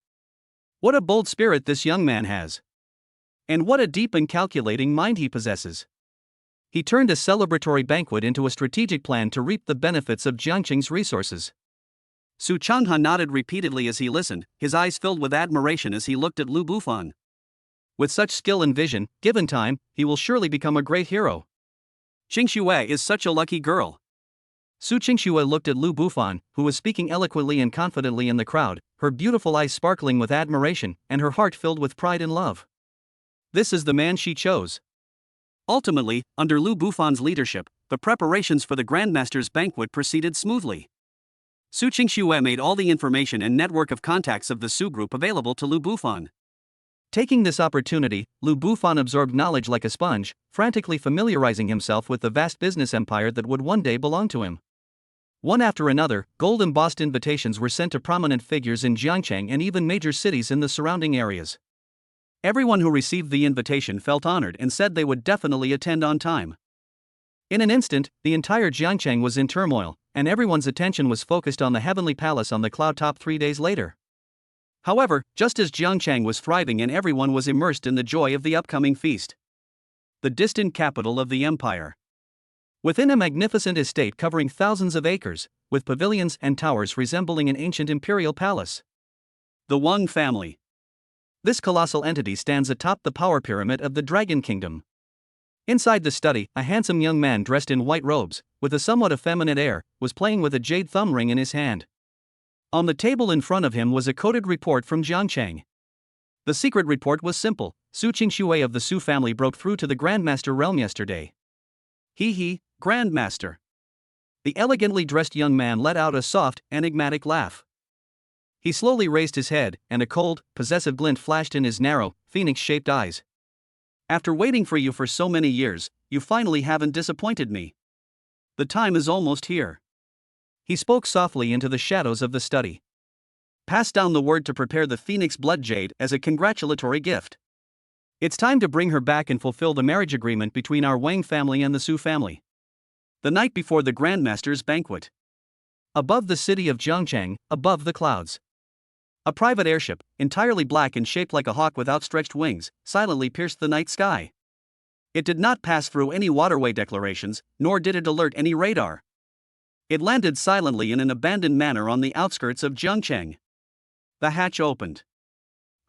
What a bold spirit this young man has! And what a deep and calculating mind he possesses! He turned a celebratory banquet into a strategic plan to reap the benefits of Jiangcheng's resources. Su Changhe nodded repeatedly as he listened, his eyes filled with admiration as he looked at Lu Bufan. With such skill and vision, given time, he will surely become a great hero. Qingxue is such a lucky girl. Su Qingxue looked at Lu Bufan, who was speaking eloquently and confidently in the crowd, her beautiful eyes sparkling with admiration, and her heart filled with pride and love. This is the man she chose. Ultimately, under Lu Bufan's leadership, the preparations for the Grandmaster's banquet proceeded smoothly. Su Qingxue made all the information and network of contacts of the Su group available to Lu Bufan. Taking this opportunity, Lu Bufan absorbed knowledge like a sponge, frantically familiarizing himself with the vast business empire that would one day belong to him. One after another, gold-embossed invitations were sent to prominent figures in Jiangcheng and even major cities in the surrounding areas. Everyone who received the invitation felt honored and said they would definitely attend on time. In an instant, the entire Jiangcheng was in turmoil, and everyone's attention was focused on the heavenly palace on the cloud top 3 days later. However, just as Jiangcheng was thriving and everyone was immersed in the joy of the upcoming feast, the distant capital of the empire. Within a magnificent estate covering thousands of acres, with pavilions and towers resembling an ancient imperial palace. The Wang family. This colossal entity stands atop the power pyramid of the Dragon Kingdom. Inside the study, a handsome young man dressed in white robes, with a somewhat effeminate air, was playing with a jade thumb ring in his hand. On the table in front of him was a coded report from Jiangcheng. The secret report was simple: Su Qingxue of the Su family broke through to the Grandmaster realm yesterday. He, Grandmaster. The elegantly dressed young man let out a soft, enigmatic laugh. He slowly raised his head, and a cold, possessive glint flashed in his narrow, phoenix-shaped eyes. After waiting for you for so many years, you finally haven't disappointed me. The time is almost here. He spoke softly into the shadows of the study. Pass down the word to prepare the Phoenix Blood Jade as a congratulatory gift. It's time to bring her back and fulfill the marriage agreement between our Wang family and the Su family. The night before the Grandmaster's banquet. Above the city of Jiangcheng, above the clouds. A private airship, entirely black and shaped like a hawk with outstretched wings, silently pierced the night sky. It did not pass through any waterway declarations, nor did it alert any radar. It landed silently in an abandoned manner on the outskirts of Jiangcheng. The hatch opened.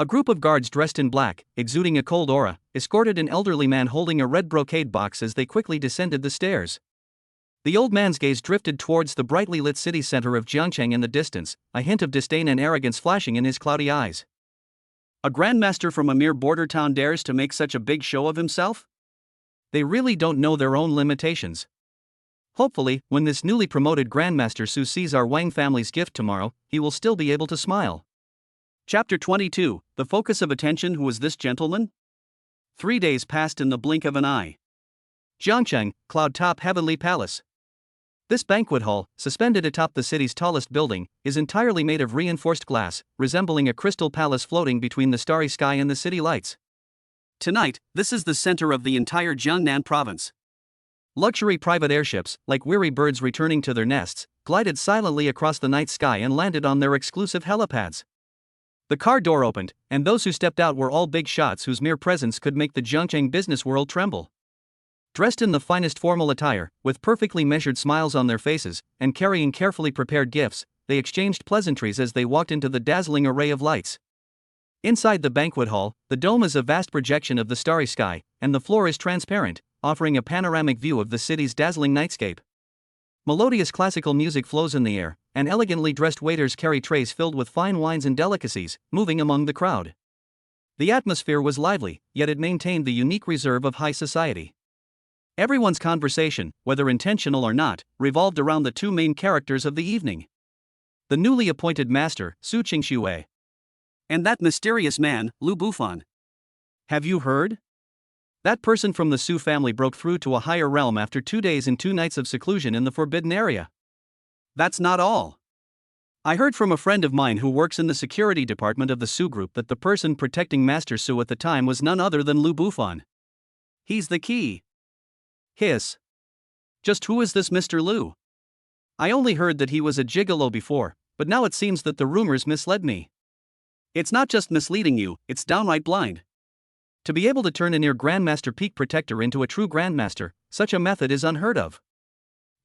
A group of guards dressed in black, exuding a cold aura, escorted an elderly man holding a red brocade box as they quickly descended the stairs. The old man's gaze drifted towards the brightly lit city center of Jiangcheng in the distance, a hint of disdain and arrogance flashing in his cloudy eyes. A grandmaster from a mere border town dares to make such a big show of himself? They really don't know their own limitations. Hopefully, when this newly promoted Grandmaster Su sees our Wang family's gift tomorrow, he will still be able to smile. Chapter 22, The Focus of Attention. Who is this gentleman? 3 days passed in the blink of an eye. Jiangcheng, cloud-top heavenly palace. This banquet hall, suspended atop the city's tallest building, is entirely made of reinforced glass, resembling a crystal palace floating between the starry sky and the city lights. Tonight, this is the center of the entire Jiangnan province. Luxury private airships, like weary birds returning to their nests, glided silently across the night sky and landed on their exclusive helipads. The car door opened, and those who stepped out were all big shots whose mere presence could make the Jiangcheng business world tremble. Dressed in the finest formal attire, with perfectly measured smiles on their faces, and carrying carefully prepared gifts, they exchanged pleasantries as they walked into the dazzling array of lights. Inside the banquet hall, the dome is a vast projection of the starry sky, and the floor is transparent, offering a panoramic view of the city's dazzling nightscape. Melodious classical music flows in the air, and elegantly dressed waiters carry trays filled with fine wines and delicacies, moving among the crowd. The atmosphere was lively, yet it maintained the unique reserve of high society. Everyone's conversation, whether intentional or not, revolved around the two main characters of the evening: the newly appointed master, Su Qingxue, and that mysterious man, Lu Bufan. Have you heard? That person from the Su family broke through to a higher realm after 2 days and 2 nights of seclusion in the forbidden area. That's not all. I heard from a friend of mine who works in the security department of the Su group that the person protecting Master Su at the time was none other than Lu Bufan. He's the key. Hiss. Just who is this Mr. Lu? I only heard that he was a gigolo before, but now it seems that the rumors misled me. It's not just misleading you, it's downright blind. To be able to turn a near Grandmaster Peak Protector into a true Grandmaster, such a method is unheard of.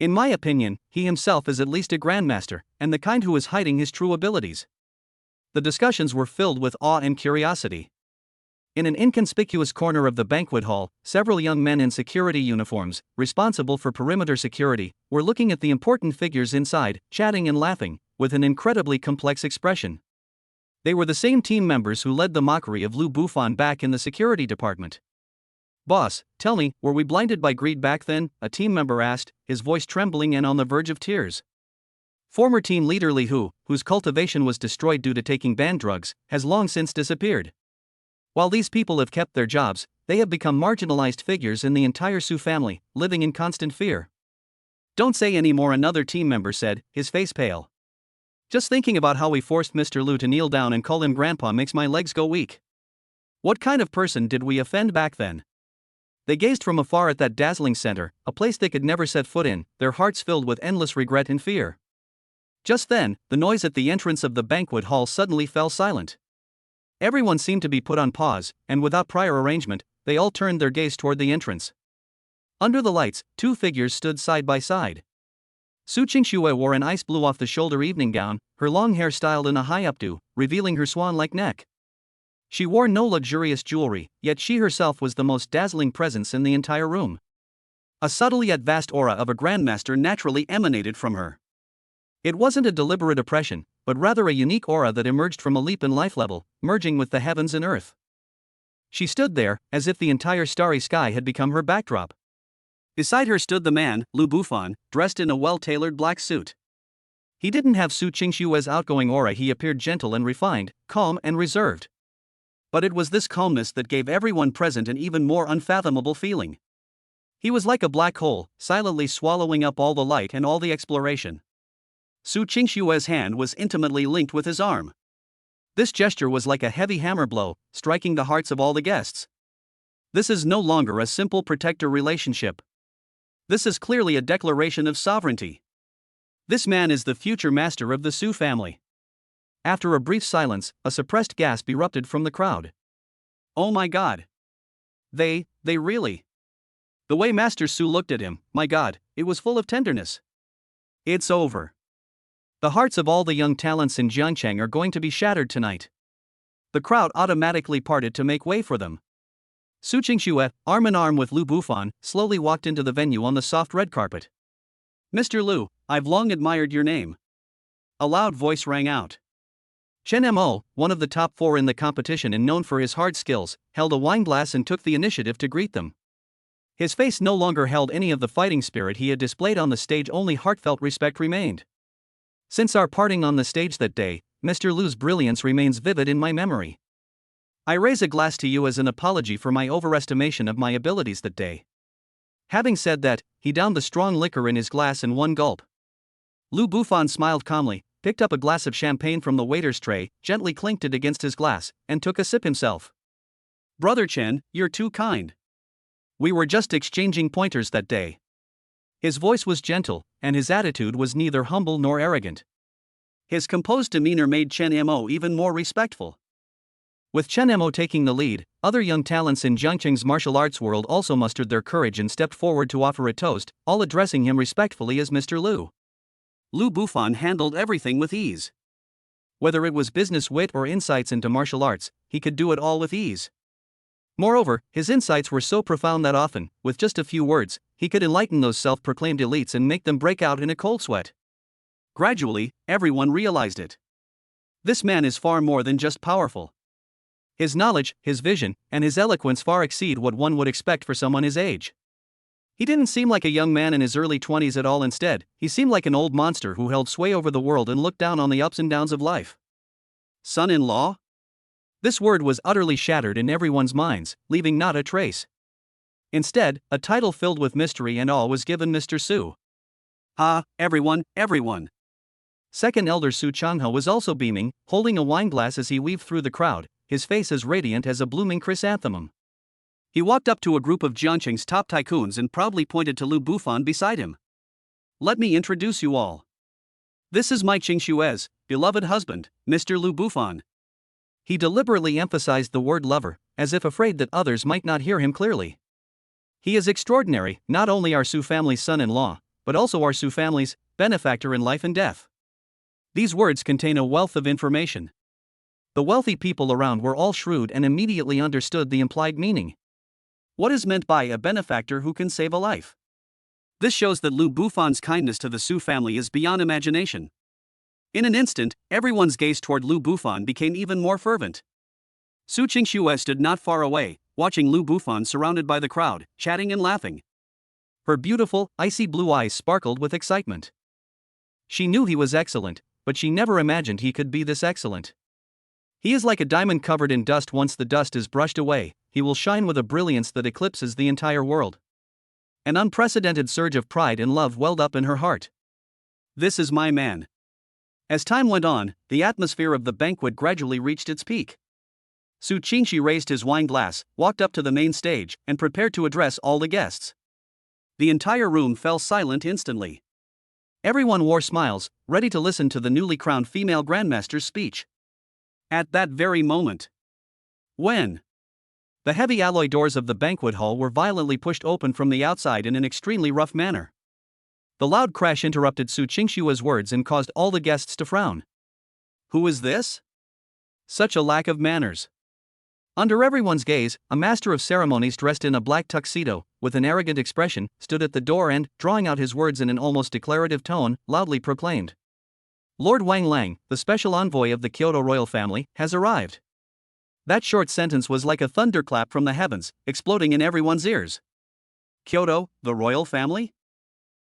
In my opinion, he himself is at least a Grandmaster, and the kind who is hiding his true abilities. The discussions were filled with awe and curiosity. In an inconspicuous corner of the banquet hall, several young men in security uniforms, responsible for perimeter security, were looking at the important figures inside, chatting and laughing, with an incredibly complex expression. They were the same team members who led the mockery of Lu Bufan back in the security department. "Boss, tell me, were we blinded by greed back then?" a team member asked, his voice trembling and on the verge of tears. Former team leader Li Hu, whose cultivation was destroyed due to taking banned drugs, has long since disappeared. While these people have kept their jobs, they have become marginalized figures in the entire Su family, living in constant fear. "Don't say any more," another team member said, his face pale. "Just thinking about how we forced Mr. Lu to kneel down and call him Grandpa makes my legs go weak. What kind of person did we offend back then?" They gazed from afar at that dazzling center, a place they could never set foot in, their hearts filled with endless regret and fear. Just then, the noise at the entrance of the banquet hall suddenly fell silent. Everyone seemed to be put on pause, and without prior arrangement, they all turned their gaze toward the entrance. Under the lights, two figures stood side by side. Su Qingxue wore an ice blue off-the-shoulder evening gown, her long hair styled in a high updo, revealing her swan-like neck. She wore no luxurious jewelry, yet she herself was the most dazzling presence in the entire room. A subtle yet vast aura of a grandmaster naturally emanated from her. It wasn't a deliberate oppression, but rather a unique aura that emerged from a leap in life level, merging with the heavens and earth. She stood there, as if the entire starry sky had become her backdrop. Beside her stood the man, Lu Bufan, dressed in a well-tailored black suit. He didn't have Su Qingxue's outgoing aura. He appeared gentle and refined, calm and reserved. But it was this calmness that gave everyone present an even more unfathomable feeling. He was like a black hole, silently swallowing up all the light and all the exploration. Su Qingxue's hand was intimately linked with his arm. This gesture was like a heavy hammer blow, striking the hearts of all the guests. This is no longer a simple protector relationship. This is clearly a declaration of sovereignty. This man is the future master of the Su family. After a brief silence, a suppressed gasp erupted from the crowd. "Oh my God. They really." The way Master Su looked at him, my God, it was full of tenderness. "It's over. The hearts of all the young talents in Jiangcheng are going to be shattered tonight." The crowd automatically parted to make way for them. Su Qingxue, arm in arm with Lu Bufan, slowly walked into the venue on the soft red carpet. "Mr. Lu, I've long admired your name." A loud voice rang out. Chen Mo, one of the top 4 in the competition and known for his hard skills, held a wineglass and took the initiative to greet them. His face no longer held any of the fighting spirit he had displayed on the stage, only heartfelt respect remained. "Since our parting on the stage that day, Mr. Lu's brilliance remains vivid in my memory. I raise a glass to you as an apology for my overestimation of my abilities that day." Having said that, he downed the strong liquor in his glass in one gulp. Lu Bufan smiled calmly, picked up a glass of champagne from the waiter's tray, gently clinked it against his glass, and took a sip himself. "Brother Chen, you're too kind. We were just exchanging pointers that day." His voice was gentle, and his attitude was neither humble nor arrogant. His composed demeanor made Chen Mo even more respectful. With Chen Mo taking the lead, other young talents in Jiangcheng's martial arts world also mustered their courage and stepped forward to offer a toast, all addressing him respectfully as Mr. Lu. Lu Bufan handled everything with ease. Whether it was business wit or insights into martial arts, he could do it all with ease. Moreover, his insights were so profound that often, with just a few words, he could enlighten those self-proclaimed elites and make them break out in a cold sweat. Gradually, everyone realized it. This man is far more than just powerful. His knowledge, his vision, and his eloquence far exceed what one would expect for someone his age. He didn't seem like a young man in his early 20s at all. Instead, he seemed like an old monster who held sway over the world and looked down on the ups and downs of life. Son-in-law? This word was utterly shattered in everyone's minds, leaving not a trace. Instead, a title filled with mystery and awe was given Mr. Su. Ah, everyone. Second Elder Su Changhe was also beaming, holding a wineglass as he weaved through the crowd, his face as radiant as a blooming chrysanthemum. He walked up to a group of Jiangqing's top tycoons and proudly pointed to Lu Bufan beside him. Let me introduce you all. This is my Qingshue's beloved husband, Mr. Lu Bufan. He deliberately emphasized the word lover, as if afraid that others might not hear him clearly. He is extraordinary, not only our Su family's son-in-law, but also our Su family's benefactor in life and death. These words contain a wealth of information. The wealthy people around were all shrewd and immediately understood the implied meaning. What is meant by a benefactor who can save a life? This shows that Lu Bufan's kindness to the Su family is beyond imagination. In an instant, everyone's gaze toward Lu Bufan became even more fervent. Su Qingxue stood not far away, watching Lu Bufan surrounded by the crowd, chatting and laughing. Her beautiful, icy blue eyes sparkled with excitement. She knew he was excellent, but she never imagined he could be this excellent. He is like a diamond covered in dust. Once the dust is brushed away, he will shine with a brilliance that eclipses the entire world. An unprecedented surge of pride and love welled up in her heart. This is my man. As time went on, the atmosphere of the banquet gradually reached its peak. Su Qingxi raised his wine glass, walked up to the main stage, and prepared to address all the guests. The entire room fell silent instantly. Everyone wore smiles, ready to listen to the newly crowned female grandmaster's speech. At that very moment, when the heavy alloy doors of the banquet hall were violently pushed open from the outside in an extremely rough manner, the loud crash interrupted Su Qingshue's words and caused all the guests to frown. Who is this? Such a lack of manners. Under everyone's gaze, a master of ceremonies dressed in a black tuxedo, with an arrogant expression, stood at the door and, drawing out his words in an almost declarative tone, loudly proclaimed. Lord Wang Lang, the special envoy of the Kyoto royal family, has arrived. That short sentence was like a thunderclap from the heavens, exploding in everyone's ears. Kyoto, the royal family?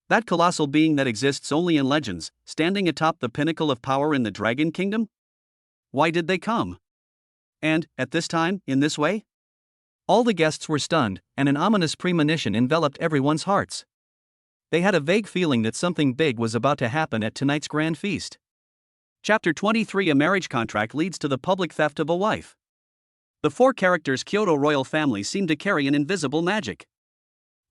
That colossal being that exists only in legends, standing atop the pinnacle of power in the Dragon Kingdom? Why did they come? And, at this time, in this way? All the guests were stunned, and an ominous premonition enveloped everyone's hearts. They had a vague feeling that something big was about to happen at tonight's grand feast. Chapter 23: A marriage contract leads to the public theft of a wife. The four characters' Kyoto royal family seemed to carry an invisible magic.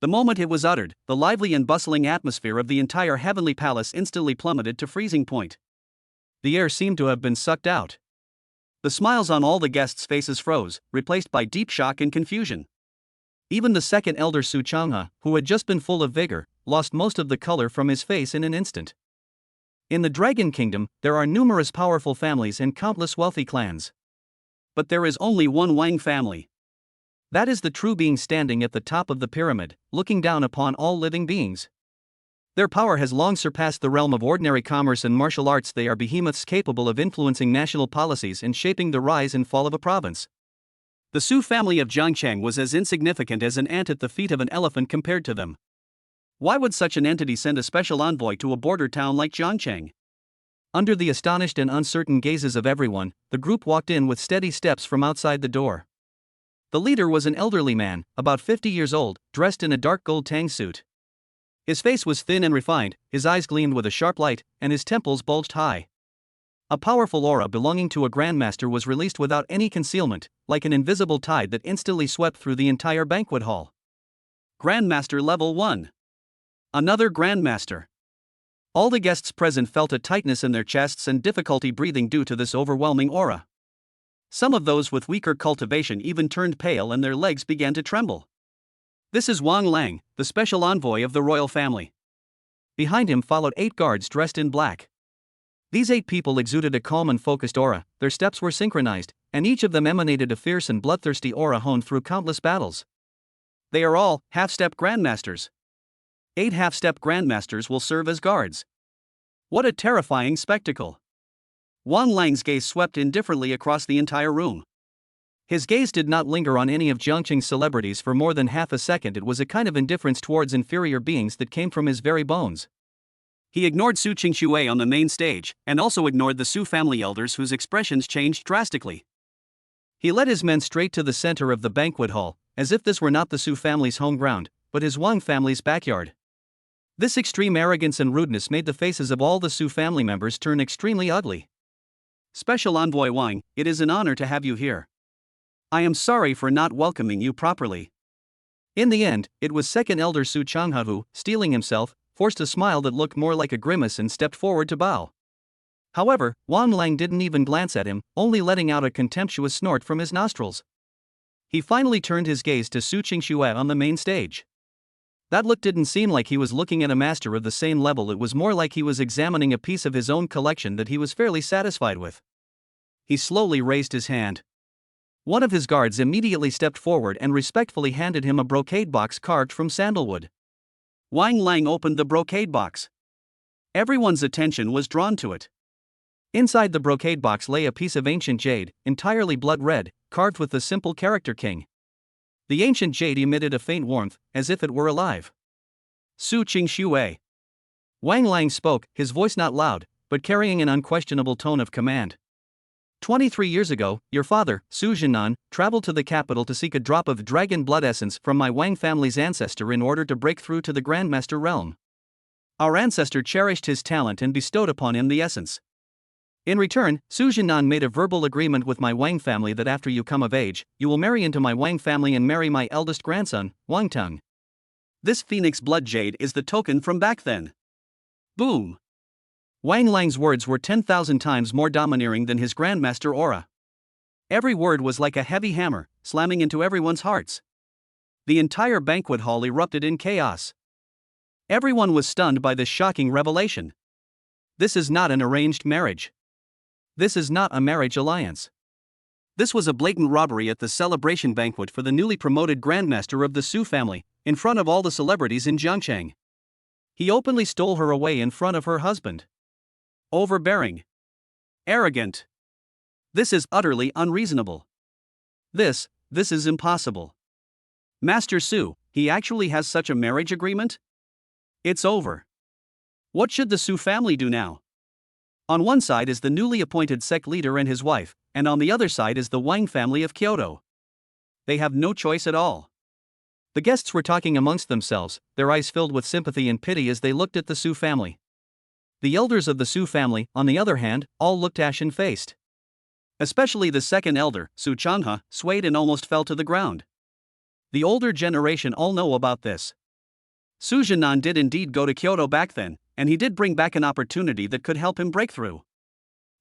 The moment it was uttered, the lively and bustling atmosphere of the entire heavenly palace instantly plummeted to freezing point. The air seemed to have been sucked out. The smiles on all the guests' faces froze, replaced by deep shock and confusion. Even the second elder Su Changhe, who had just been full of vigor, lost most of the color from his face in an instant. In the Dragon Kingdom, there are numerous powerful families and countless wealthy clans. But there is only one Wang family. That is the true being standing at the top of the pyramid, looking down upon all living beings. Their power has long surpassed the realm of ordinary commerce and martial arts. They are behemoths capable of influencing national policies and shaping the rise and fall of a province. The Su family of Jiangcheng was as insignificant as an ant at the feet of an elephant compared to them. Why would such an entity send a special envoy to a border town like Jiangcheng? Under the astonished and uncertain gazes of everyone, the group walked in with steady steps from outside the door. The leader was an elderly man, about 50 years old, dressed in a dark gold tang suit. His face was thin and refined, his eyes gleamed with a sharp light, and his temples bulged high. A powerful aura belonging to a grandmaster was released without any concealment, like an invisible tide that instantly swept through the entire banquet hall. Grandmaster Level 1. Another Grandmaster. All the guests present felt a tightness in their chests and difficulty breathing due to this overwhelming aura. Some of those with weaker cultivation even turned pale and their legs began to tremble. This is Wang Lang, the special envoy of the royal family. Behind him followed 8 guards dressed in black. These 8 people exuded a calm and focused aura, their steps were synchronized, and each of them emanated a fierce and bloodthirsty aura honed through countless battles. They are all half-step grandmasters. 8 half-step grandmasters will serve as guards. What a terrifying spectacle. Wang Lang's gaze swept indifferently across the entire room. His gaze did not linger on any of Jiangqing's celebrities for more than half a second. It was a kind of indifference towards inferior beings that came from his very bones. He ignored Su Qingxue on the main stage, and also ignored the Su family elders whose expressions changed drastically. He led his men straight to the center of the banquet hall, as if this were not the Su family's home ground, but his Wang family's backyard. This extreme arrogance and rudeness made the faces of all the Su family members turn extremely ugly. Special Envoy Wang, it is an honor to have you here. I am sorry for not welcoming you properly. In the end, it was second elder Su Changhe who, steeling himself, forced a smile that looked more like a grimace and stepped forward to bow. However, Wang Lang didn't even glance at him, only letting out a contemptuous snort from his nostrils. He finally turned his gaze to Su Qingxue on the main stage. That look didn't seem like he was looking at a master of the same level. It was more like he was examining a piece of his own collection that he was fairly satisfied with. He slowly raised his hand. One of his guards immediately stepped forward and respectfully handed him a brocade box carved from sandalwood. Wang Lang opened the brocade box. Everyone's attention was drawn to it. Inside the brocade box lay a piece of ancient jade, entirely blood red, carved with the simple character king. The ancient jade emitted a faint warmth, as if it were alive. Su Qingxue. Wang Lang spoke, his voice not loud, but carrying an unquestionable tone of command. 23 years ago, your father, Su Zhinan, traveled to the capital to seek a drop of dragon blood essence from my Wang family's ancestor in order to break through to the Grandmaster realm. Our ancestor cherished his talent and bestowed upon him the essence. In return, Su Zhinan made a verbal agreement with my Wang family that after you come of age, you will marry into my Wang family and marry my eldest grandson, Wang Teng. This phoenix blood jade is the token from back then. Boom! Wang Lang's words were 10,000 times more domineering than his grandmaster aura. Every word was like a heavy hammer, slamming into everyone's hearts. The entire banquet hall erupted in chaos. Everyone was stunned by this shocking revelation. This is not an arranged marriage. This is not a marriage alliance. This was a blatant robbery at the celebration banquet for the newly promoted grandmaster of the Su family, in front of all the celebrities in Jiangcheng. He openly stole her away in front of her husband. Overbearing. Arrogant. This is utterly unreasonable. This is impossible. Master Su, he actually has such a marriage agreement? It's over. What should the Su family do now? On one side is the newly appointed sect leader and his wife, and on the other side is the Wang family of Kyoto. They have no choice at all. The guests were talking amongst themselves, their eyes filled with sympathy and pity as they looked at the Su family. The elders of the Su family, on the other hand, all looked ashen-faced. Especially the second elder, Su Changhe, swayed and almost fell to the ground. The older generation all know about this. Su Zhinan did indeed go to Kyoto back then, and he did bring back an opportunity that could help him break through.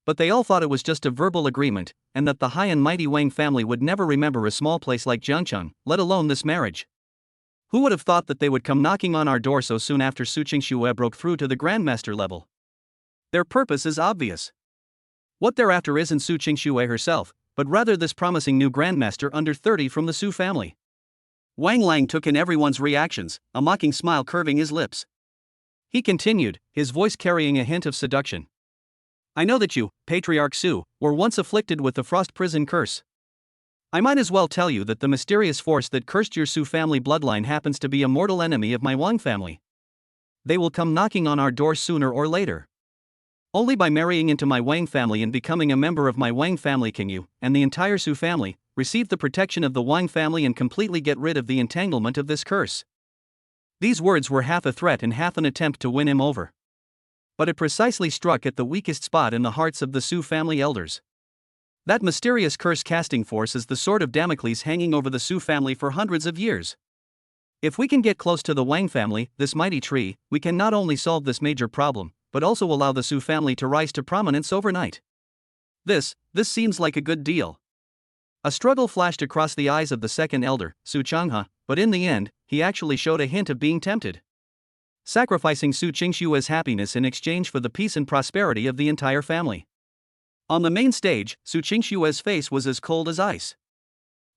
But they all thought it was just a verbal agreement, and that the high and mighty Wang family would never remember a small place like Jiangcheng, let alone this marriage. Who would have thought that they would come knocking on our door so soon after Su Qingxue broke through to the Grandmaster level? Their purpose is obvious. What they're after isn't Su Qingxue herself, but rather this promising new Grandmaster under 30 from the Su family. Wang Lang took in everyone's reactions, a mocking smile curving his lips. He continued, his voice carrying a hint of seduction. I know that you, Patriarch Su, were once afflicted with the frost prison curse. I might as well tell you that the mysterious force that cursed your Su family bloodline happens to be a mortal enemy of my Wang family. They will come knocking on our door sooner or later. Only by marrying into my Wang family and becoming a member of my Wang family can you, and the entire Su family, receive the protection of the Wang family and completely get rid of the entanglement of this curse. These words were half a threat and half an attempt to win him over. But it precisely struck at the weakest spot in the hearts of the Su family elders. That mysterious curse-casting force is the sword of Damocles hanging over the Su family for hundreds of years. If we can get close to the Wang family, this mighty tree, we can not only solve this major problem, but also allow the Su family to rise to prominence overnight. This seems like a good deal. A struggle flashed across the eyes of the second elder, Su Changhe, but in the end, he actually showed a hint of being tempted. Sacrificing Su Qingxue's happiness in exchange for the peace and prosperity of the entire family. On the main stage, Su Qingxue's face was as cold as ice.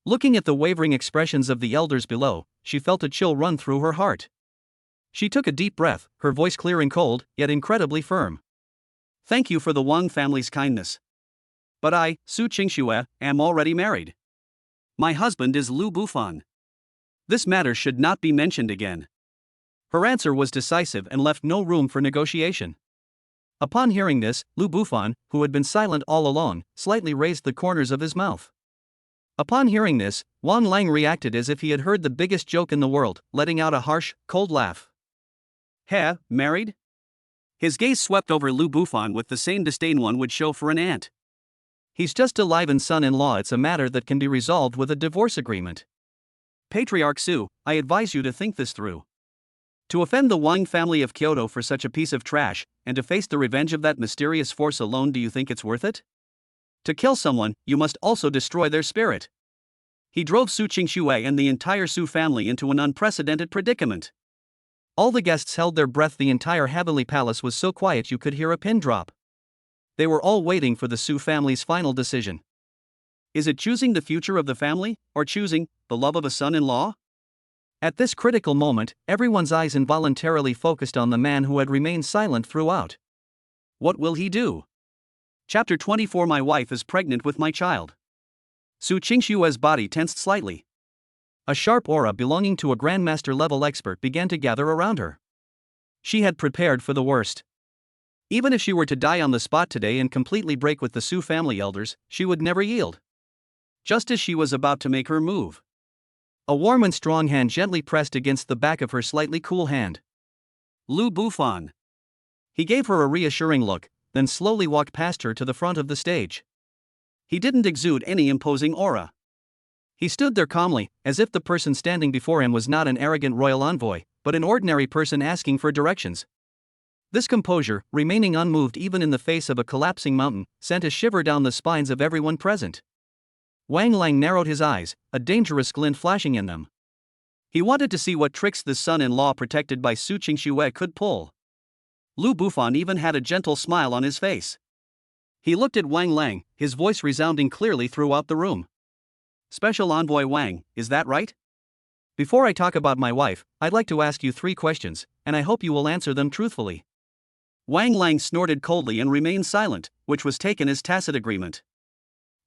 Looking at the wavering expressions of the elders below, she felt a chill run through her heart. She took a deep breath, her voice clear and cold, yet incredibly firm. Thank you for the Wang family's kindness. But I, Su Qingxue, am already married. My husband is Lu Bufan. This matter should not be mentioned again. Her answer was decisive and left no room for negotiation. Upon hearing this, Lu Bufan, who had been silent all along, slightly raised the corners of his mouth. Upon hearing this, Wang Lang reacted as if he had heard the biggest joke in the world, letting out a harsh, cold laugh. Heh, married? His gaze swept over Lu Bufan with the same disdain one would show for an ant. He's just a live-in son-in-law. It's a matter that can be resolved with a divorce agreement. Patriarch Su, I advise you to think this through. To offend the Wang family of Kyoto for such a piece of trash, and to face the revenge of that mysterious force alone, do you think it's worth it? To kill someone, you must also destroy their spirit. He drove Su Qingxue and the entire Su family into an unprecedented predicament. All the guests held their breath. The entire heavenly palace was so quiet you could hear a pin drop. They were all waiting for the Su family's final decision. Is it choosing the future of the family, or choosing the love of a son-in-law? At this critical moment, everyone's eyes involuntarily focused on the man who had remained silent throughout. What will he do? Chapter 24. My wife is pregnant with my child. Su Qingxue's body tensed slightly. A sharp aura belonging to a grandmaster-level expert began to gather around her. She had prepared for the worst. Even if she were to die on the spot today and completely break with the Su family elders, she would never yield. Just as she was about to make her move, a warm and strong hand gently pressed against the back of her slightly cool hand. Lu Bufan. He gave her a reassuring look, then slowly walked past her to the front of the stage. He didn't exude any imposing aura. He stood there calmly, as if the person standing before him was not an arrogant royal envoy, but an ordinary person asking for directions. This composure, remaining unmoved even in the face of a collapsing mountain, sent a shiver down the spines of everyone present. Wang Lang narrowed his eyes, a dangerous glint flashing in them. He wanted to see what tricks this son-in-law protected by Su Qingxue could pull. Lu Bufan even had a gentle smile on his face. He looked at Wang Lang, his voice resounding clearly throughout the room. Special Envoy Wang, is that right? Before I talk about my wife, I'd like to ask you 3 questions, and I hope you will answer them truthfully. Wang Lang snorted coldly and remained silent, which was taken as tacit agreement.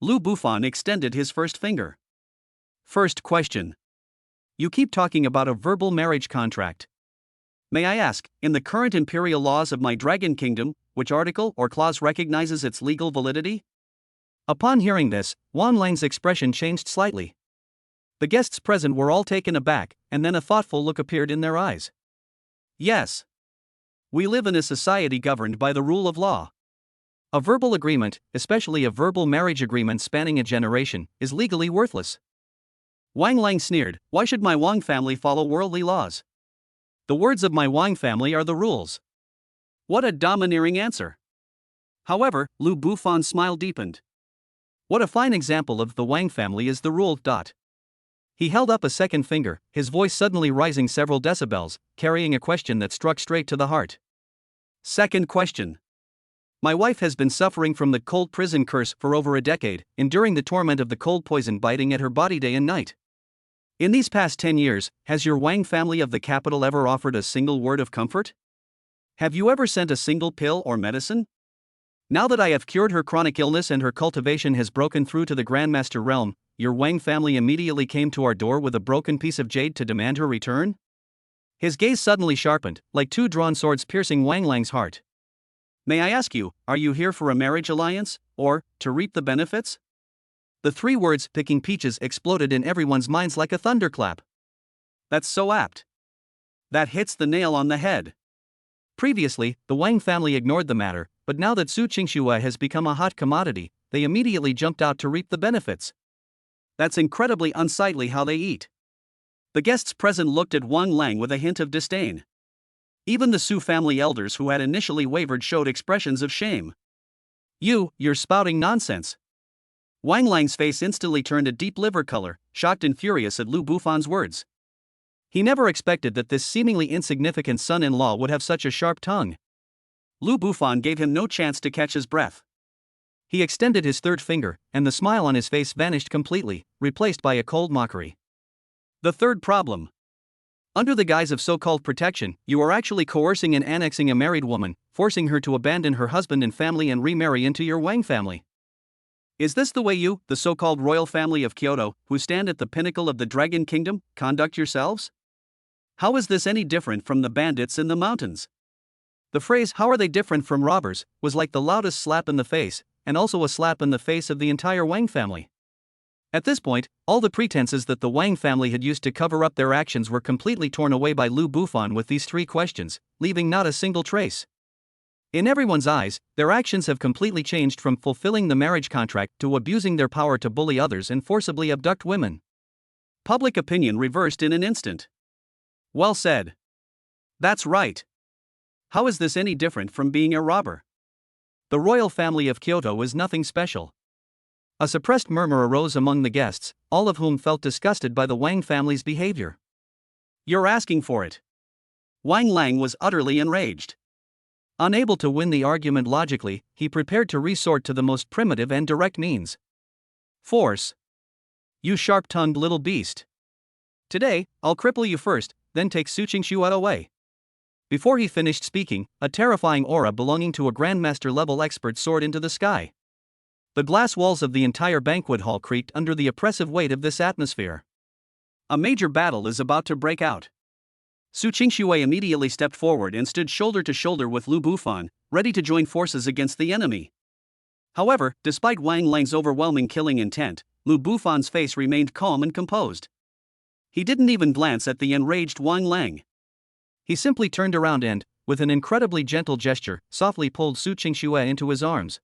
Lu Bufan extended his first finger. First question. You keep talking about a verbal marriage contract. May I ask, in the current imperial laws of my Dragon Kingdom, which article or clause recognizes its legal validity? Upon hearing this, Wang Lang's expression changed slightly. The guests present were all taken aback, and then a thoughtful look appeared in their eyes. Yes. We live in a society governed by the rule of law. A verbal agreement, especially a verbal marriage agreement spanning a generation, is legally worthless. Wang Lang sneered, why should my Wang family follow worldly laws? The words of my Wang family are the rules. What a domineering answer. However, Lu Bufan's smile deepened. What a fine example of the Wang family is the rule. He held up a second finger, his voice suddenly rising several decibels, carrying a question that struck straight to the heart. Second question. My wife has been suffering from the cold prison curse for over a decade, enduring the torment of the cold poison biting at her body day and night. In these past 10 years, has your Wang family of the capital ever offered a single word of comfort? Have you ever sent a single pill or medicine? Now that I have cured her chronic illness and her cultivation has broken through to the Grandmaster realm, your Wang family immediately came to our door with a broken piece of jade to demand her return? His gaze suddenly sharpened, like 2 drawn swords piercing Wang Lang's heart. May I ask you, are you here for a marriage alliance, or to reap the benefits? The 3 words, picking peaches, exploded in everyone's minds like a thunderclap. That's so apt. That hits the nail on the head. Previously, the Wang family ignored the matter, but now that Su Qingxue has become a hot commodity, they immediately jumped out to reap the benefits. That's incredibly unsightly how they eat. The guests present looked at Wang Lang with a hint of disdain. Even the Su family elders who had initially wavered showed expressions of shame. You're spouting nonsense. Wang Lang's face instantly turned a deep liver color, shocked and furious at Lu Bufan's words. He never expected that this seemingly insignificant son-in-law would have such a sharp tongue. Lu Bufan gave him no chance to catch his breath. He extended his third finger, and the smile on his face vanished completely, replaced by a cold mockery. The third problem. Under the guise of so-called protection, you are actually coercing and annexing a married woman, forcing her to abandon her husband and family and remarry into your Wang family. Is this the way you, the so-called royal family of Kyoto, who stand at the pinnacle of the Dragon Kingdom, conduct yourselves? How is this any different from the bandits in the mountains? The phrase, "how are they different from robbers," was like the loudest slap in the face, and also a slap in the face of the entire Wang family. At this point, all the pretenses that the Wang family had used to cover up their actions were completely torn away by Lu Bufan with these three questions, leaving not a single trace. In everyone's eyes, their actions have completely changed from fulfilling the marriage contract to abusing their power to bully others and forcibly abduct women. Public opinion reversed in an instant. Well said. That's right. How is this any different from being a robber? The royal family of Kyoto is nothing special. A suppressed murmur arose among the guests, all of whom felt disgusted by the Wang family's behavior. You're asking for it. Wang Lang was utterly enraged. Unable to win the argument logically, he prepared to resort to the most primitive and direct means. Force. You sharp-tongued little beast. Today, I'll cripple you first, then take Su Qingxue away. Before he finished speaking, a terrifying aura belonging to a grandmaster-level expert soared into the sky. The glass walls of the entire banquet hall creaked under the oppressive weight of this atmosphere. A major battle is about to break out. Su Qingxue immediately stepped forward and stood shoulder to shoulder with Lu Bufan, ready to join forces against the enemy. However, despite Wang Lang's overwhelming killing intent, Lu Bufan's face remained calm and composed. He didn't even glance at the enraged Wang Lang. He simply turned around and, with an incredibly gentle gesture, softly pulled Su Qingxue into his arms.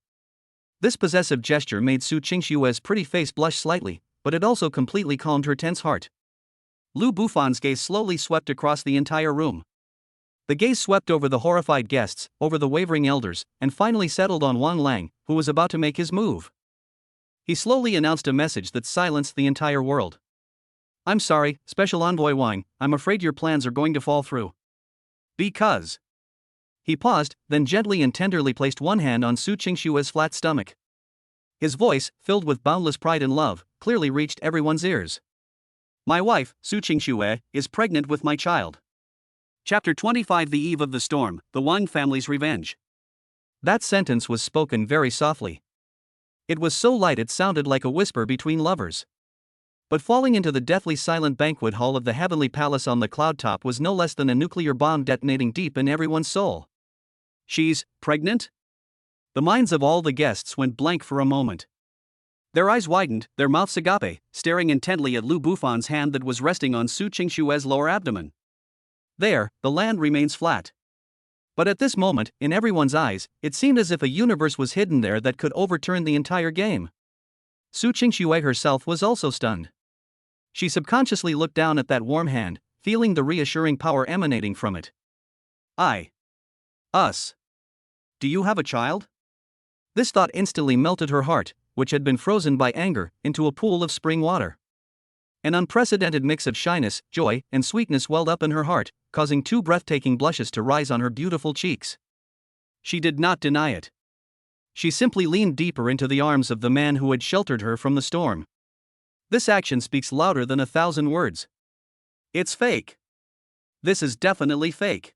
This possessive gesture made Su Qingxue's pretty face blush slightly, but it also completely calmed her tense heart. Lu Bufan's gaze slowly swept across the entire room. The gaze swept over the horrified guests, over the wavering elders, and finally settled on Wang Lang, who was about to make his move. He slowly announced a message that silenced the entire world. I'm sorry, Special Envoy Wang, I'm afraid your plans are going to fall through. Because. He paused, then gently and tenderly placed one hand on Su Qingxue's flat stomach. His voice, filled with boundless pride and love, clearly reached everyone's ears. My wife, Su Qingxue, is pregnant with my child. Chapter 25 The Eve of the Storm, the Wang family's revenge. That sentence was spoken very softly. It was so light it sounded like a whisper between lovers. But falling into the deathly silent banquet hall of the heavenly palace on the cloud top was no less than a nuclear bomb detonating deep in everyone's soul. She's pregnant? The minds of all the guests went blank for a moment. Their eyes widened, their mouths agape, staring intently at Lu Bufan's hand that was resting on Su Qingxue's lower abdomen. There, the land remains flat. But at this moment, in everyone's eyes, it seemed as if a universe was hidden there that could overturn the entire game. Su Qingxue herself was also stunned. She subconsciously looked down at that warm hand, feeling the reassuring power emanating from it. Us. Do you have a child? This thought instantly melted her heart, which had been frozen by anger, into a pool of spring water. An unprecedented mix of shyness, joy, and sweetness welled up in her heart, causing two breathtaking blushes to rise on her beautiful cheeks. She did not deny it. She simply leaned deeper into the arms of the man who had sheltered her from the storm. This action speaks louder than 1,000 words. It's fake. This is definitely fake.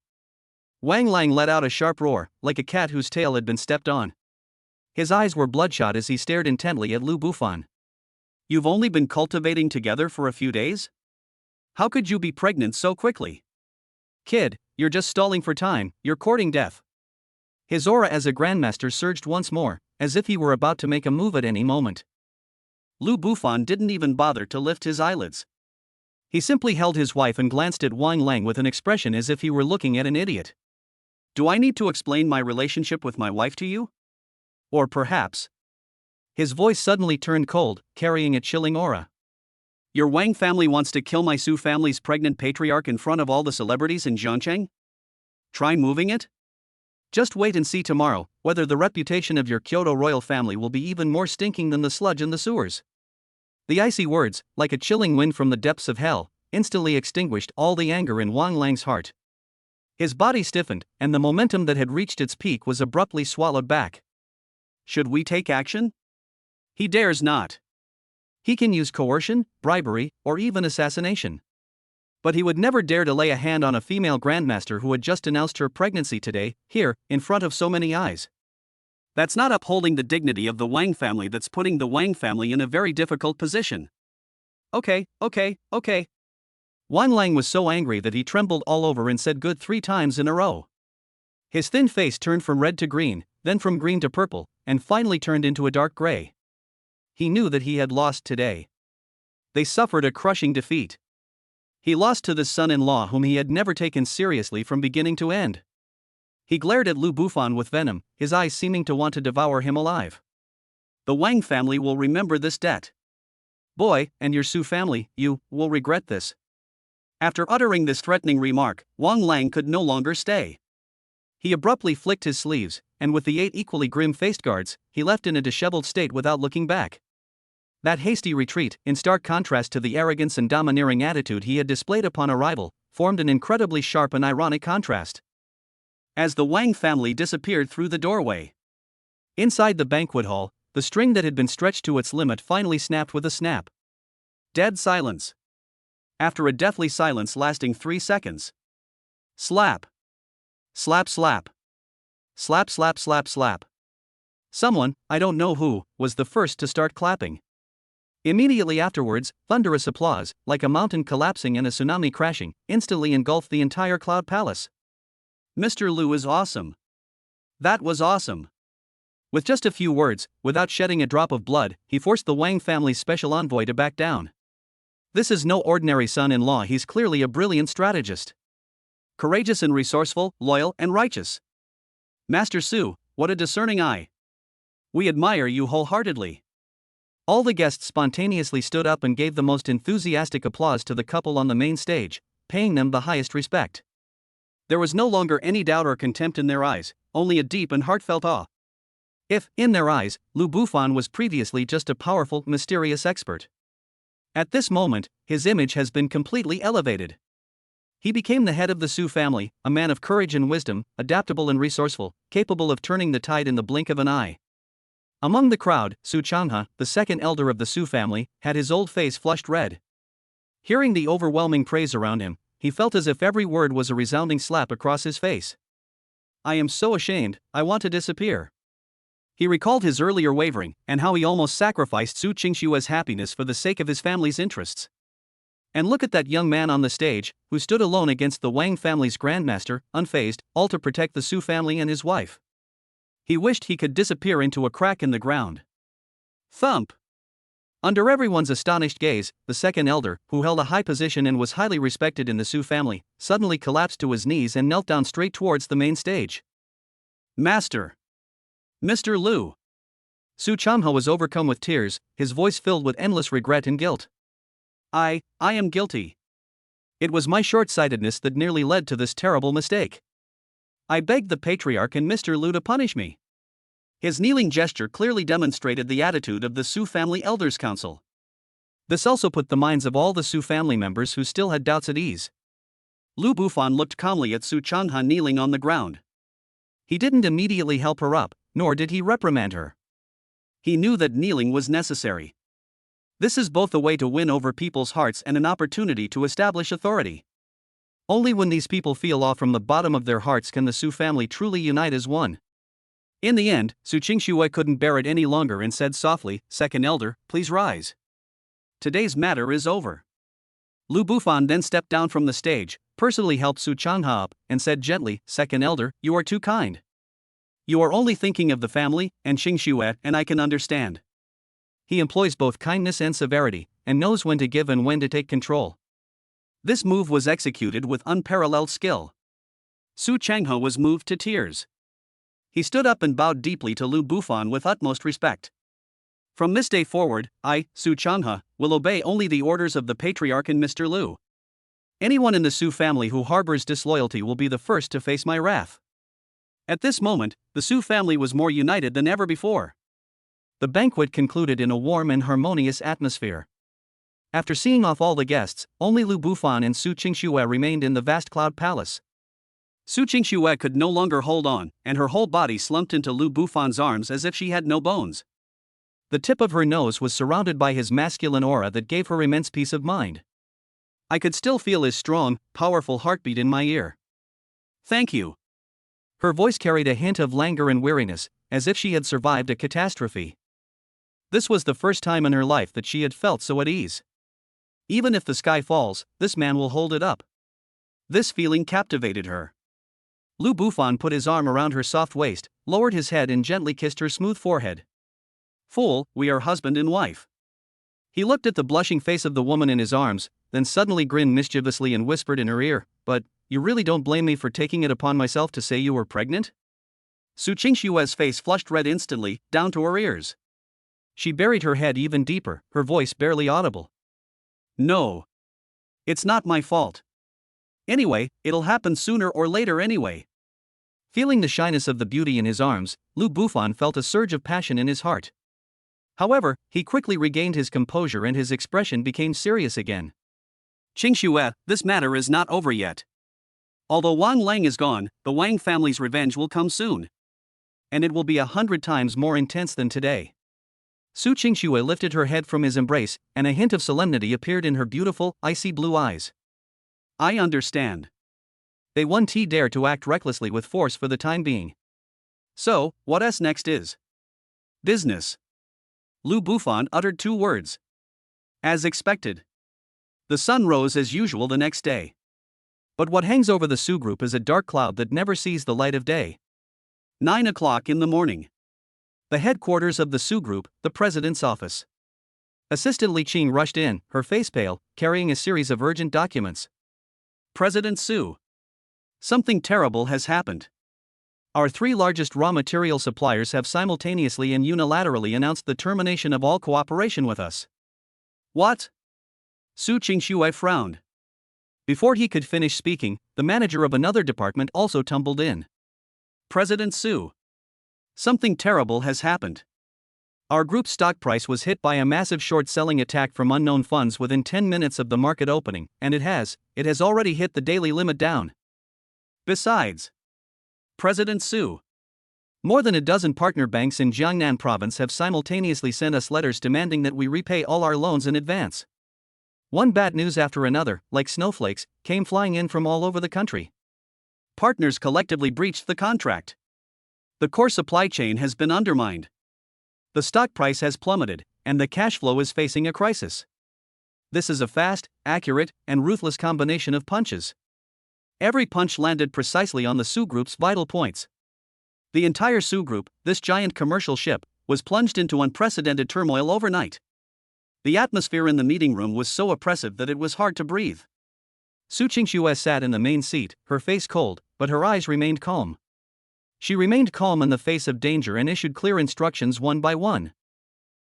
Wang Lang let out a sharp roar, like a cat whose tail had been stepped on. His eyes were bloodshot as he stared intently at Lu Bufan. You've only been cultivating together for a few days? How could you be pregnant so quickly? Kid, you're just stalling for time, you're courting death. His aura as a grandmaster surged once more, as if he were about to make a move at any moment. Lu Bufan didn't even bother to lift his eyelids. He simply held his wife and glanced at Wang Lang with an expression as if he were looking at an idiot. Do I need to explain my relationship with my wife to you? Or perhaps. His voice suddenly turned cold, carrying a chilling aura. Your Wang family wants to kill my Su family's pregnant patriarch in front of all the celebrities in Zhangcheng? Try moving it? Just wait and see tomorrow whether the reputation of your Kyoto royal family will be even more stinking than the sludge in the sewers. The icy words, like a chilling wind from the depths of hell, instantly extinguished all the anger in Wang Lang's heart. His body stiffened, and the momentum that had reached its peak was abruptly swallowed back. Should we take action? He dares not. He can use coercion, bribery, or even assassination. But he would never dare to lay a hand on a female grandmaster who had just announced her pregnancy today, here, in front of so many eyes. That's not upholding the dignity of the Wang family, that's putting the Wang family in a very difficult position. Okay. Wan Lang was so angry that he trembled all over and said good 3 times in a row. His thin face turned from red to green, then from green to purple, and finally turned into a dark gray. He knew that he had lost today. They suffered a crushing defeat. He lost to this son-in-law whom he had never taken seriously from beginning to end. He glared at Lu Bufan with venom, his eyes seeming to want to devour him alive. The Wang family will remember this debt. Boy, and your Su family, you will regret this. After uttering this threatening remark, Wang Lang could no longer stay. He abruptly flicked his sleeves, and with the 8 equally grim-faced guards, he left in a disheveled state without looking back. That hasty retreat, in stark contrast to the arrogance and domineering attitude he had displayed upon arrival, formed an incredibly sharp and ironic contrast. As the Wang family disappeared through the doorway. Inside the banquet hall, the string that had been stretched to its limit finally snapped with a snap. Dead silence. After a deathly silence lasting 3 seconds. Slap. Slap slap. Slap slap slap slap. Someone, I don't know who, was the first to start clapping. Immediately afterwards, thunderous applause, like a mountain collapsing and a tsunami crashing, instantly engulfed the entire Cloud Palace. Mr. Lu is awesome. That was awesome. With just a few words, without shedding a drop of blood, he forced the Wang family's special envoy to back down. This is no ordinary son-in-law, he's clearly a brilliant strategist. Courageous and resourceful, loyal and righteous. Master Su, what a discerning eye. We admire you wholeheartedly. All the guests spontaneously stood up and gave the most enthusiastic applause to the couple on the main stage, paying them the highest respect. There was no longer any doubt or contempt in their eyes, only a deep and heartfelt awe. If, in their eyes, Lu Bufan was previously just a powerful, mysterious expert. At this moment, his image has been completely elevated. He became the head of the Su family, a man of courage and wisdom, adaptable and resourceful, capable of turning the tide in the blink of an eye. Among the crowd, Su Changhe, the second elder of the Su family, had his old face flushed red. Hearing the overwhelming praise around him, he felt as if every word was a resounding slap across his face. I am so ashamed, I want to disappear. He recalled his earlier wavering, and how he almost sacrificed Su Qingshue's happiness for the sake of his family's interests. And look at that young man on the stage, who stood alone against the Wang family's grandmaster, unfazed, all to protect the Su family and his wife. He wished he could disappear into a crack in the ground. Thump! Under everyone's astonished gaze, the second elder, who held a high position and was highly respected in the Su family, suddenly collapsed to his knees and knelt down straight towards the main stage. Master! Mr. Lu! Su Changhe was overcome with tears, his voice filled with endless regret and guilt. I am guilty. It was my short-sightedness that nearly led to this terrible mistake. I begged the patriarch and Mr. Lu to punish me. His kneeling gesture clearly demonstrated the attitude of the Su Family Elders Council. This also put the minds of all the Su family members who still had doubts at ease. Lu Bufan looked calmly at Su Changhe kneeling on the ground. He didn't immediately help her up, nor did he reprimand her. He knew that kneeling was necessary. This is both a way to win over people's hearts and an opportunity to establish authority. Only when these people feel awe from the bottom of their hearts can the Su family truly unite as one. In the end, Su Qingxue couldn't bear it any longer and said softly, "Second elder, please rise. Today's matter is over." Lu Bufan then stepped down from the stage, personally helped Su Changhe up, and said gently, "Second elder, you are too kind. You are only thinking of the family, and Qingxue, and I can understand." He employs both kindness and severity, and knows when to give and when to take control. This move was executed with unparalleled skill. Su Changhe was moved to tears. He stood up and bowed deeply to Lu Bufan with utmost respect. From this day forward, I, Su Changhe, will obey only the orders of the patriarch and Mr. Lu. Anyone in the Su family who harbors disloyalty will be the first to face my wrath. At this moment, the Su family was more united than ever before. The banquet concluded in a warm and harmonious atmosphere. After seeing off all the guests, only Lu Bufan and Su Qingxue remained in the vast Cloud Palace. Su Qingxue could no longer hold on, and her whole body slumped into Lu Bufan's arms as if she had no bones. The tip of her nose was surrounded by his masculine aura that gave her immense peace of mind. I could still feel his strong, powerful heartbeat in my ear. Thank you. Her voice carried a hint of languor and weariness, as if she had survived a catastrophe. This was the first time in her life that she had felt so at ease. Even if the sky falls, this man will hold it up. This feeling captivated her. Lu Bufan put his arm around her soft waist, lowered his head and gently kissed her smooth forehead. Fool, we are husband and wife. He looked at the blushing face of the woman in his arms, then suddenly grinned mischievously and whispered in her ear, "But, you really don't blame me for taking it upon myself to say you were pregnant?" Su Qingshue's face flushed red instantly, down to her ears. She buried her head even deeper, her voice barely audible. No. It's not my fault. Anyway, it'll happen sooner or later anyway. Feeling the shyness of the beauty in his arms, Lu Bufan felt a surge of passion in his heart. However, he quickly regained his composure and his expression became serious again. Qingxue, this matter is not over yet. Although Wang Lang is gone, the Wang family's revenge will come soon. And it will be 100 times more intense than today. Su Qingxue lifted her head from his embrace, and a hint of solemnity appeared in her beautiful, icy blue eyes. I understand. They won't dare to act recklessly with force for the time being. So, what's next is business. Lu Bufan uttered 2 words. As expected. The sun rose as usual the next day. But what hangs over the Su group is a dark cloud that never sees the light of day. 9 o'clock in the morning. The headquarters of the Su group, the president's office. Assistant Li Qing rushed in, her face pale, carrying a series of urgent documents. President Su. Something terrible has happened. Our 3 largest raw material suppliers have simultaneously and unilaterally announced the termination of all cooperation with us. What? Su Qingxue frowned. Before he could finish speaking, the manager of another department also tumbled in. President Su. Something terrible has happened. Our group's stock price was hit by a massive short-selling attack from unknown funds within 10 minutes of the market opening, and it has already hit the daily limit down. Besides, President Su. More than a dozen partner banks in Jiangnan province have simultaneously sent us letters demanding that we repay all our loans in advance. One bad news after another, like snowflakes, came flying in from all over the country. Partners collectively breached the contract. The core supply chain has been undermined. The stock price has plummeted, and the cash flow is facing a crisis. This is a fast, accurate, and ruthless combination of punches. Every punch landed precisely on the Su Group's vital points. The entire Su Group, this giant commercial ship, was plunged into unprecedented turmoil overnight. The atmosphere in the meeting room was so oppressive that it was hard to breathe. Su Qingxue sat in the main seat, her face cold, but her eyes remained calm. She remained calm in the face of danger and issued clear instructions one by one.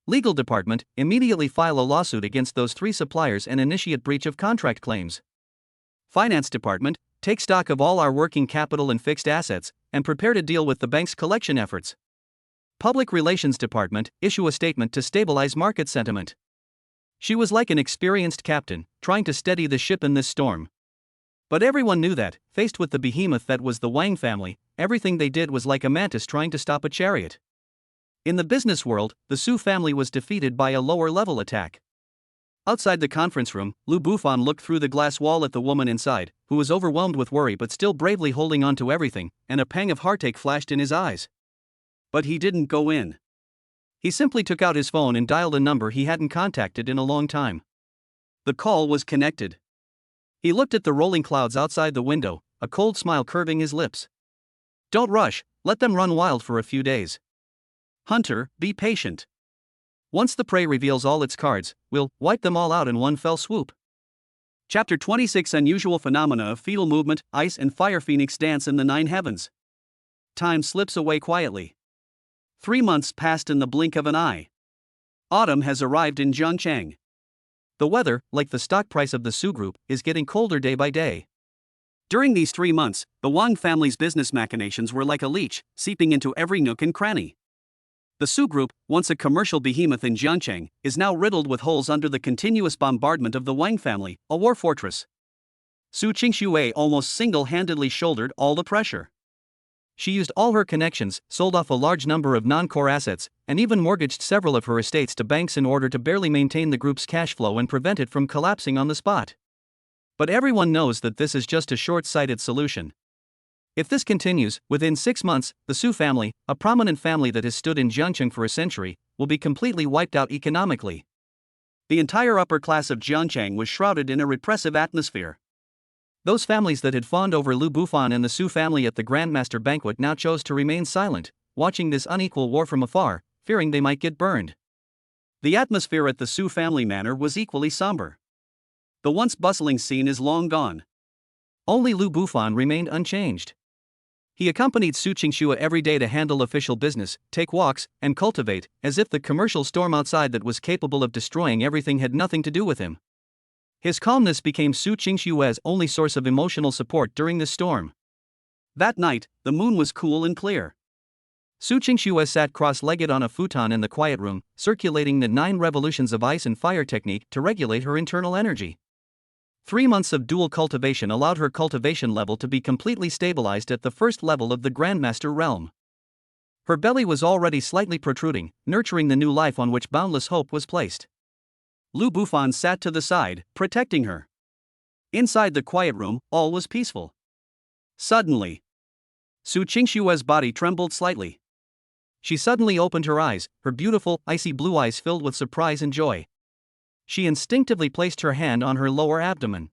Legal department, immediately file a lawsuit against those 3 suppliers and initiate breach of contract claims. Finance department, take stock of all our working capital and fixed assets, and prepare to deal with the bank's collection efforts. Public relations department, issue a statement to stabilize market sentiment. She was like an experienced captain, trying to steady the ship in this storm. But everyone knew that, faced with the behemoth that was the Wang family, everything they did was like a mantis trying to stop a chariot. In the business world, the Su family was defeated by a lower-level attack. Outside the conference room, Lu Bufan looked through the glass wall at the woman inside, who was overwhelmed with worry but still bravely holding on to everything, and a pang of heartache flashed in his eyes. But he didn't go in. He simply took out his phone and dialed a number he hadn't contacted in a long time. The call was connected. He looked at the rolling clouds outside the window, a cold smile curving his lips. Don't rush, let them run wild for a few days. Hunter, be patient. Once the prey reveals all its cards, we'll wipe them all out in one fell swoop. Chapter 26 Unusual Phenomena of Fetal Movement, Ice and Fire Phoenix Dance in the 9 Heavens. Time slips away quietly. 3 months passed in the blink of an eye. Autumn has arrived in Zhangchang. The weather, like the stock price of the Su Group, is getting colder day by day. During these 3 months, the Wang family's business machinations were like a leech, seeping into every nook and cranny. The Su Group, once a commercial behemoth in Jiangcheng, is now riddled with holes under the continuous bombardment of the Wang family, a war fortress. Su Qingxue almost single-handedly shouldered all the pressure. She used all her connections, sold off a large number of non-core assets, and even mortgaged several of her estates to banks in order to barely maintain the group's cash flow and prevent it from collapsing on the spot. But everyone knows that this is just a short-sighted solution. If this continues, within 6 months, the Su family, a prominent family that has stood in Jiangcheng for a century, will be completely wiped out economically. The entire upper class of Jiangcheng was shrouded in a repressive atmosphere. Those families that had fawned over Lu Bufan and the Su family at the Grandmaster banquet now chose to remain silent, watching this unequal war from afar, fearing they might get burned. The atmosphere at the Su family manor was equally somber. The once bustling scene is long gone. Only Lu Bufan remained unchanged. He accompanied Su Qingxue every day to handle official business, take walks, and cultivate, as if the commercial storm outside that was capable of destroying everything had nothing to do with him. His calmness became Su Qingxue's only source of emotional support during the storm. That night, the moon was cool and clear. Su Qingxue sat cross-legged on a futon in the quiet room, circulating the 9 revolutions of ice and fire technique to regulate her internal energy. 3 months of dual cultivation allowed her cultivation level to be completely stabilized at the first level of the Grandmaster realm. Her belly was already slightly protruding, nurturing the new life on which boundless hope was placed. Lu Bufan sat to the side, protecting her. Inside the quiet room, all was peaceful. Suddenly, Su Qingxue's body trembled slightly. She suddenly opened her eyes, her beautiful, icy blue eyes filled with surprise and joy. She instinctively placed her hand on her lower abdomen.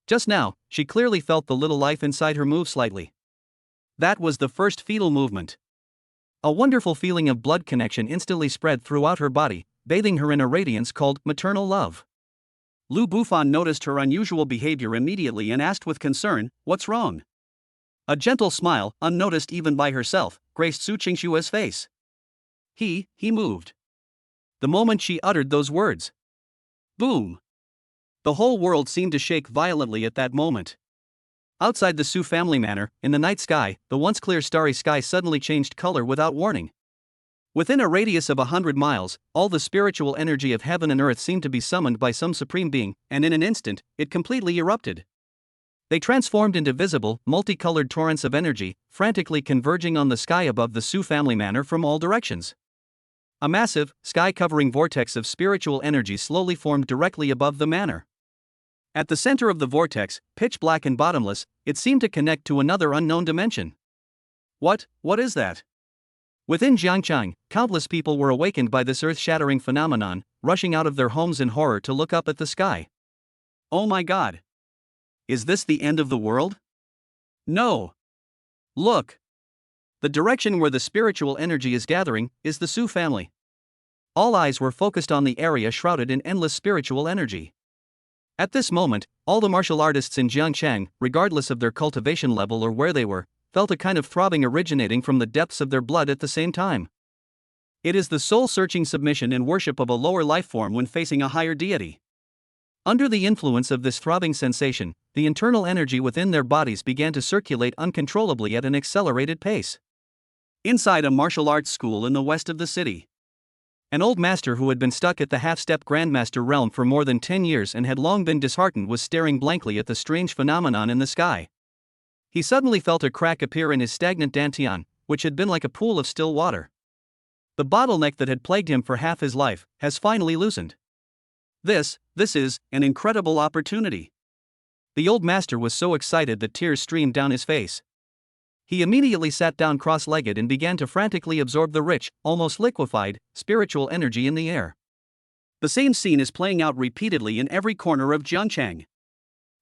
Just now, she clearly felt the little life inside her move slightly. That was the first fetal movement. A wonderful feeling of blood connection instantly spread throughout her body, bathing her in a radiance called maternal love. Lu Bufan noticed her unusual behavior immediately and asked with concern, "What's wrong?" A gentle smile, unnoticed even by herself, graced Su Qingxue's face. He moved. The moment she uttered those words, boom! The whole world seemed to shake violently at that moment. Outside the Su family manor, in the night sky, the once clear starry sky suddenly changed color without warning. Within a radius of 100 miles, all the spiritual energy of heaven and earth seemed to be summoned by some supreme being, and in an instant, it completely erupted. They transformed into visible, multicolored torrents of energy, frantically converging on the sky above the Su family manor from all directions. A massive, sky-covering vortex of spiritual energy slowly formed directly above the manor. At the center of the vortex, pitch black and bottomless, it seemed to connect to another unknown dimension. What is that? Within Jiangcheng, countless people were awakened by this earth-shattering phenomenon, rushing out of their homes in horror to look up at the sky. Oh my God! Is this the end of the world? No! Look! The direction where the spiritual energy is gathering is the Su family. All eyes were focused on the area shrouded in endless spiritual energy. At this moment, all the martial artists in Jiangcheng, regardless of their cultivation level or where they were, felt a kind of throbbing originating from the depths of their blood at the same time. It is the soul-searching submission and worship of a lower life form when facing a higher deity. Under the influence of this throbbing sensation, the internal energy within their bodies began to circulate uncontrollably at an accelerated pace. Inside a martial arts school in the west of the city, an old master who had been stuck at the half-step Grandmaster realm for more than 10 years and had long been disheartened was staring blankly at the strange phenomenon in the sky. He suddenly felt a crack appear in his stagnant dantian, which had been like a pool of still water. The bottleneck that had plagued him for half his life has finally loosened. This is an incredible opportunity. The old master was so excited that tears streamed down his face. He immediately sat down cross-legged and began to frantically absorb the rich, almost liquefied, spiritual energy in the air. The same scene is playing out repeatedly in every corner of Jiangcheng.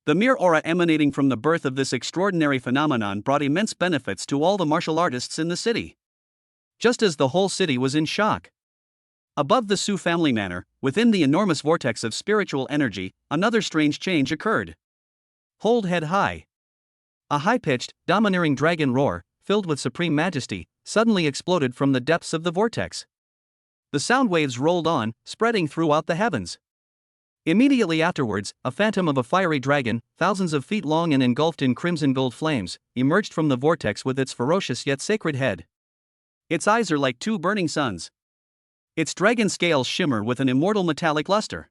The mere aura emanating from the birth of this extraordinary phenomenon brought immense benefits to all the martial artists in the city. Just as the whole city was in shock. Above the Su family manor, within the enormous vortex of spiritual energy, another strange change occurred. Hold head high. A high-pitched, domineering dragon roar, filled with supreme majesty, suddenly exploded from the depths of the vortex. The sound waves rolled on, spreading throughout the heavens. Immediately afterwards, a phantom of a fiery dragon, thousands of feet long and engulfed in crimson gold flames, emerged from the vortex with its ferocious yet sacred head. Its eyes are like 2 burning suns. Its dragon scales shimmer with an immortal metallic luster.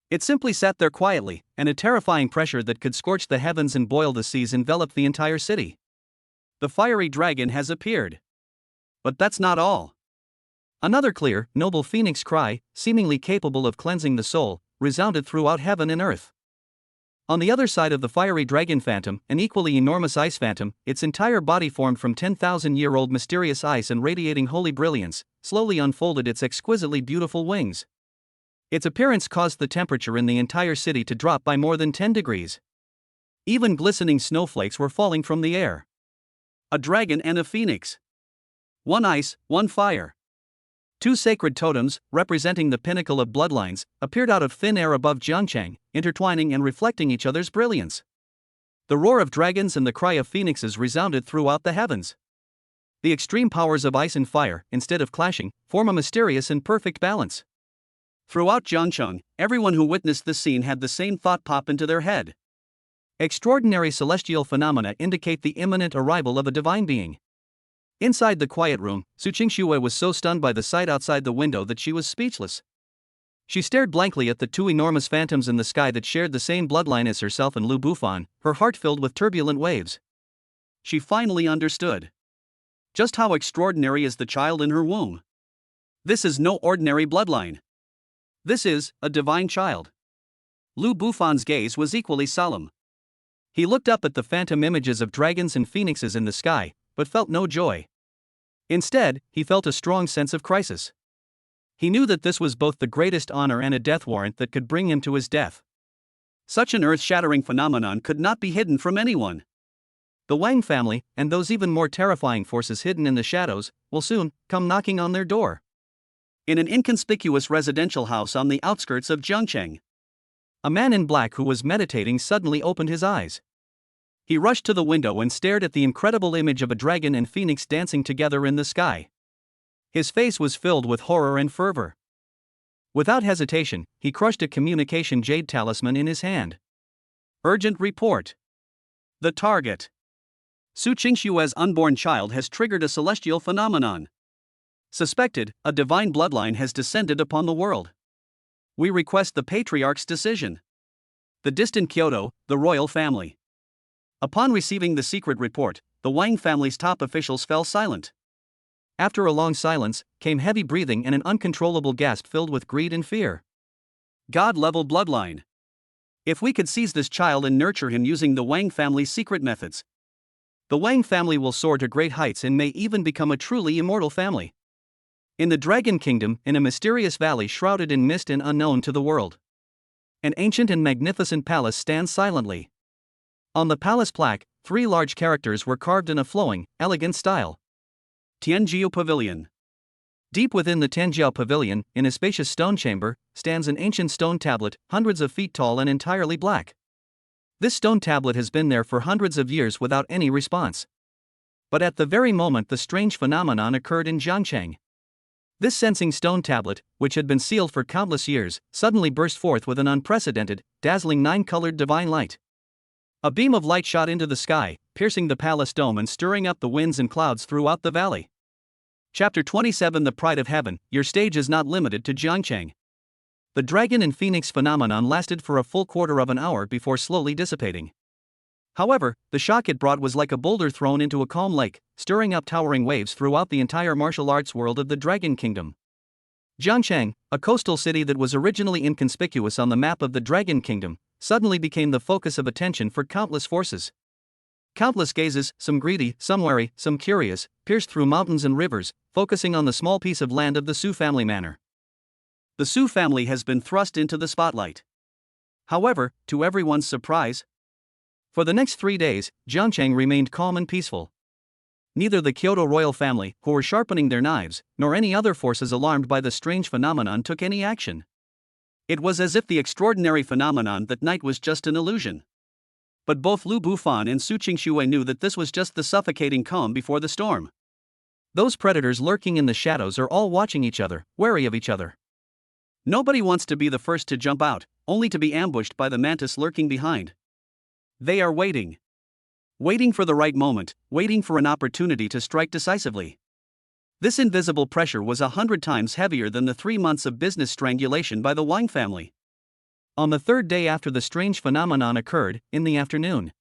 It simply sat there quietly, and a terrifying pressure that could scorch the heavens and boil the seas enveloped the entire city. The fiery dragon has appeared. But that's not all. Another clear, noble phoenix cry, seemingly capable of cleansing the soul, resounded throughout heaven and earth. On the other side of the fiery dragon phantom, an equally enormous ice phantom, its entire body formed from 10,000-year-old mysterious ice and radiating holy brilliance, slowly unfolded its exquisitely beautiful wings. Its appearance caused the temperature in the entire city to drop by more than 10 degrees. Even glistening snowflakes were falling from the air. A dragon and a phoenix. One ice, one fire. Two sacred totems, representing the pinnacle of bloodlines, appeared out of thin air above Jiangcheng, intertwining and reflecting each other's brilliance. The roar of dragons and the cry of phoenixes resounded throughout the heavens. The extreme powers of ice and fire, instead of clashing, form a mysterious and perfect balance. Throughout Jiangcheng, everyone who witnessed this scene had the same thought pop into their head. Extraordinary celestial phenomena indicate the imminent arrival of a divine being. Inside the quiet room, Su Qingxue was so stunned by the sight outside the window that she was speechless. She stared blankly at the two enormous phantoms in the sky that shared the same bloodline as herself and Lu Bufan, her heart filled with turbulent waves. She finally understood just how extraordinary is the child in her womb. This is no ordinary bloodline. This is a divine child. Lu Bufan's gaze was equally solemn. He looked up at the phantom images of dragons and phoenixes in the sky, but felt no joy. Instead, he felt a strong sense of crisis. He knew that this was both the greatest honor and a death warrant that could bring him to his death. Such an earth-shattering phenomenon could not be hidden from anyone. The Wang family, and those even more terrifying forces hidden in the shadows, will soon come knocking on their door. In an inconspicuous residential house on the outskirts of Jiangcheng, a man in black who was meditating suddenly opened his eyes. He rushed to the window and stared at the incredible image of a dragon and phoenix dancing together in the sky. His face was filled with horror and fervor. Without hesitation, he crushed a communication jade talisman in his hand. Urgent report. The target. Su Qingxue's unborn child has triggered a celestial phenomenon. Suspected, a divine bloodline has descended upon the world. We request the patriarch's decision. The distant Kyoto, the royal family. Upon receiving the secret report, the Wang family's top officials fell silent. After a long silence, came heavy breathing and an uncontrollable gasp filled with greed and fear. God-level bloodline. If we could seize this child and nurture him using the Wang family's secret methods, the Wang family will soar to great heights and may even become a truly immortal family. In the Dragon Kingdom, in a mysterious valley shrouded in mist and unknown to the world, an ancient and magnificent palace stands silently. On the palace plaque, 3 large characters were carved in a flowing, elegant style. Tianjiu Pavilion. Deep within the Tianjiao Pavilion, in a spacious stone chamber, stands an ancient stone tablet, hundreds of feet tall and entirely black. This stone tablet has been there for hundreds of years without any response. But at the very moment the strange phenomenon occurred in Jiangcheng. This sensing stone tablet, which had been sealed for countless years, suddenly burst forth with an unprecedented, dazzling 9-colored divine light. A beam of light shot into the sky, piercing the palace dome and stirring up the winds and clouds throughout the valley. Chapter 27 The Pride of Heaven. Your stage is not limited to Jiangcheng. The dragon and phoenix phenomenon lasted for a full quarter of an hour before slowly dissipating. However, the shock it brought was like a boulder thrown into a calm lake, stirring up towering waves throughout the entire martial arts world of the Dragon Kingdom. Jiangcheng, a coastal city that was originally inconspicuous on the map of the Dragon Kingdom, suddenly became the focus of attention for countless forces. Countless gazes, some greedy, some wary, some curious, pierced through mountains and rivers, focusing on the small piece of land of the Su family manor. The Su family has been thrust into the spotlight. However, to everyone's surprise, for the next 3 days, Jiangcheng remained calm and peaceful. Neither the Kyoto royal family, who were sharpening their knives, nor any other forces alarmed by the strange phenomenon took any action. It was as if the extraordinary phenomenon that night was just an illusion. But both Lu Bufan and Su Qingxue knew that this was just the suffocating calm before the storm. Those predators lurking in the shadows are all watching each other, wary of each other. Nobody wants to be the first to jump out, only to be ambushed by the mantis lurking behind. They are waiting. Waiting for the right moment, waiting for an opportunity to strike decisively. This invisible pressure was 100 times heavier than the 3 months of business strangulation by the Wang family. On the 3rd day after the strange phenomenon occurred, in the afternoon,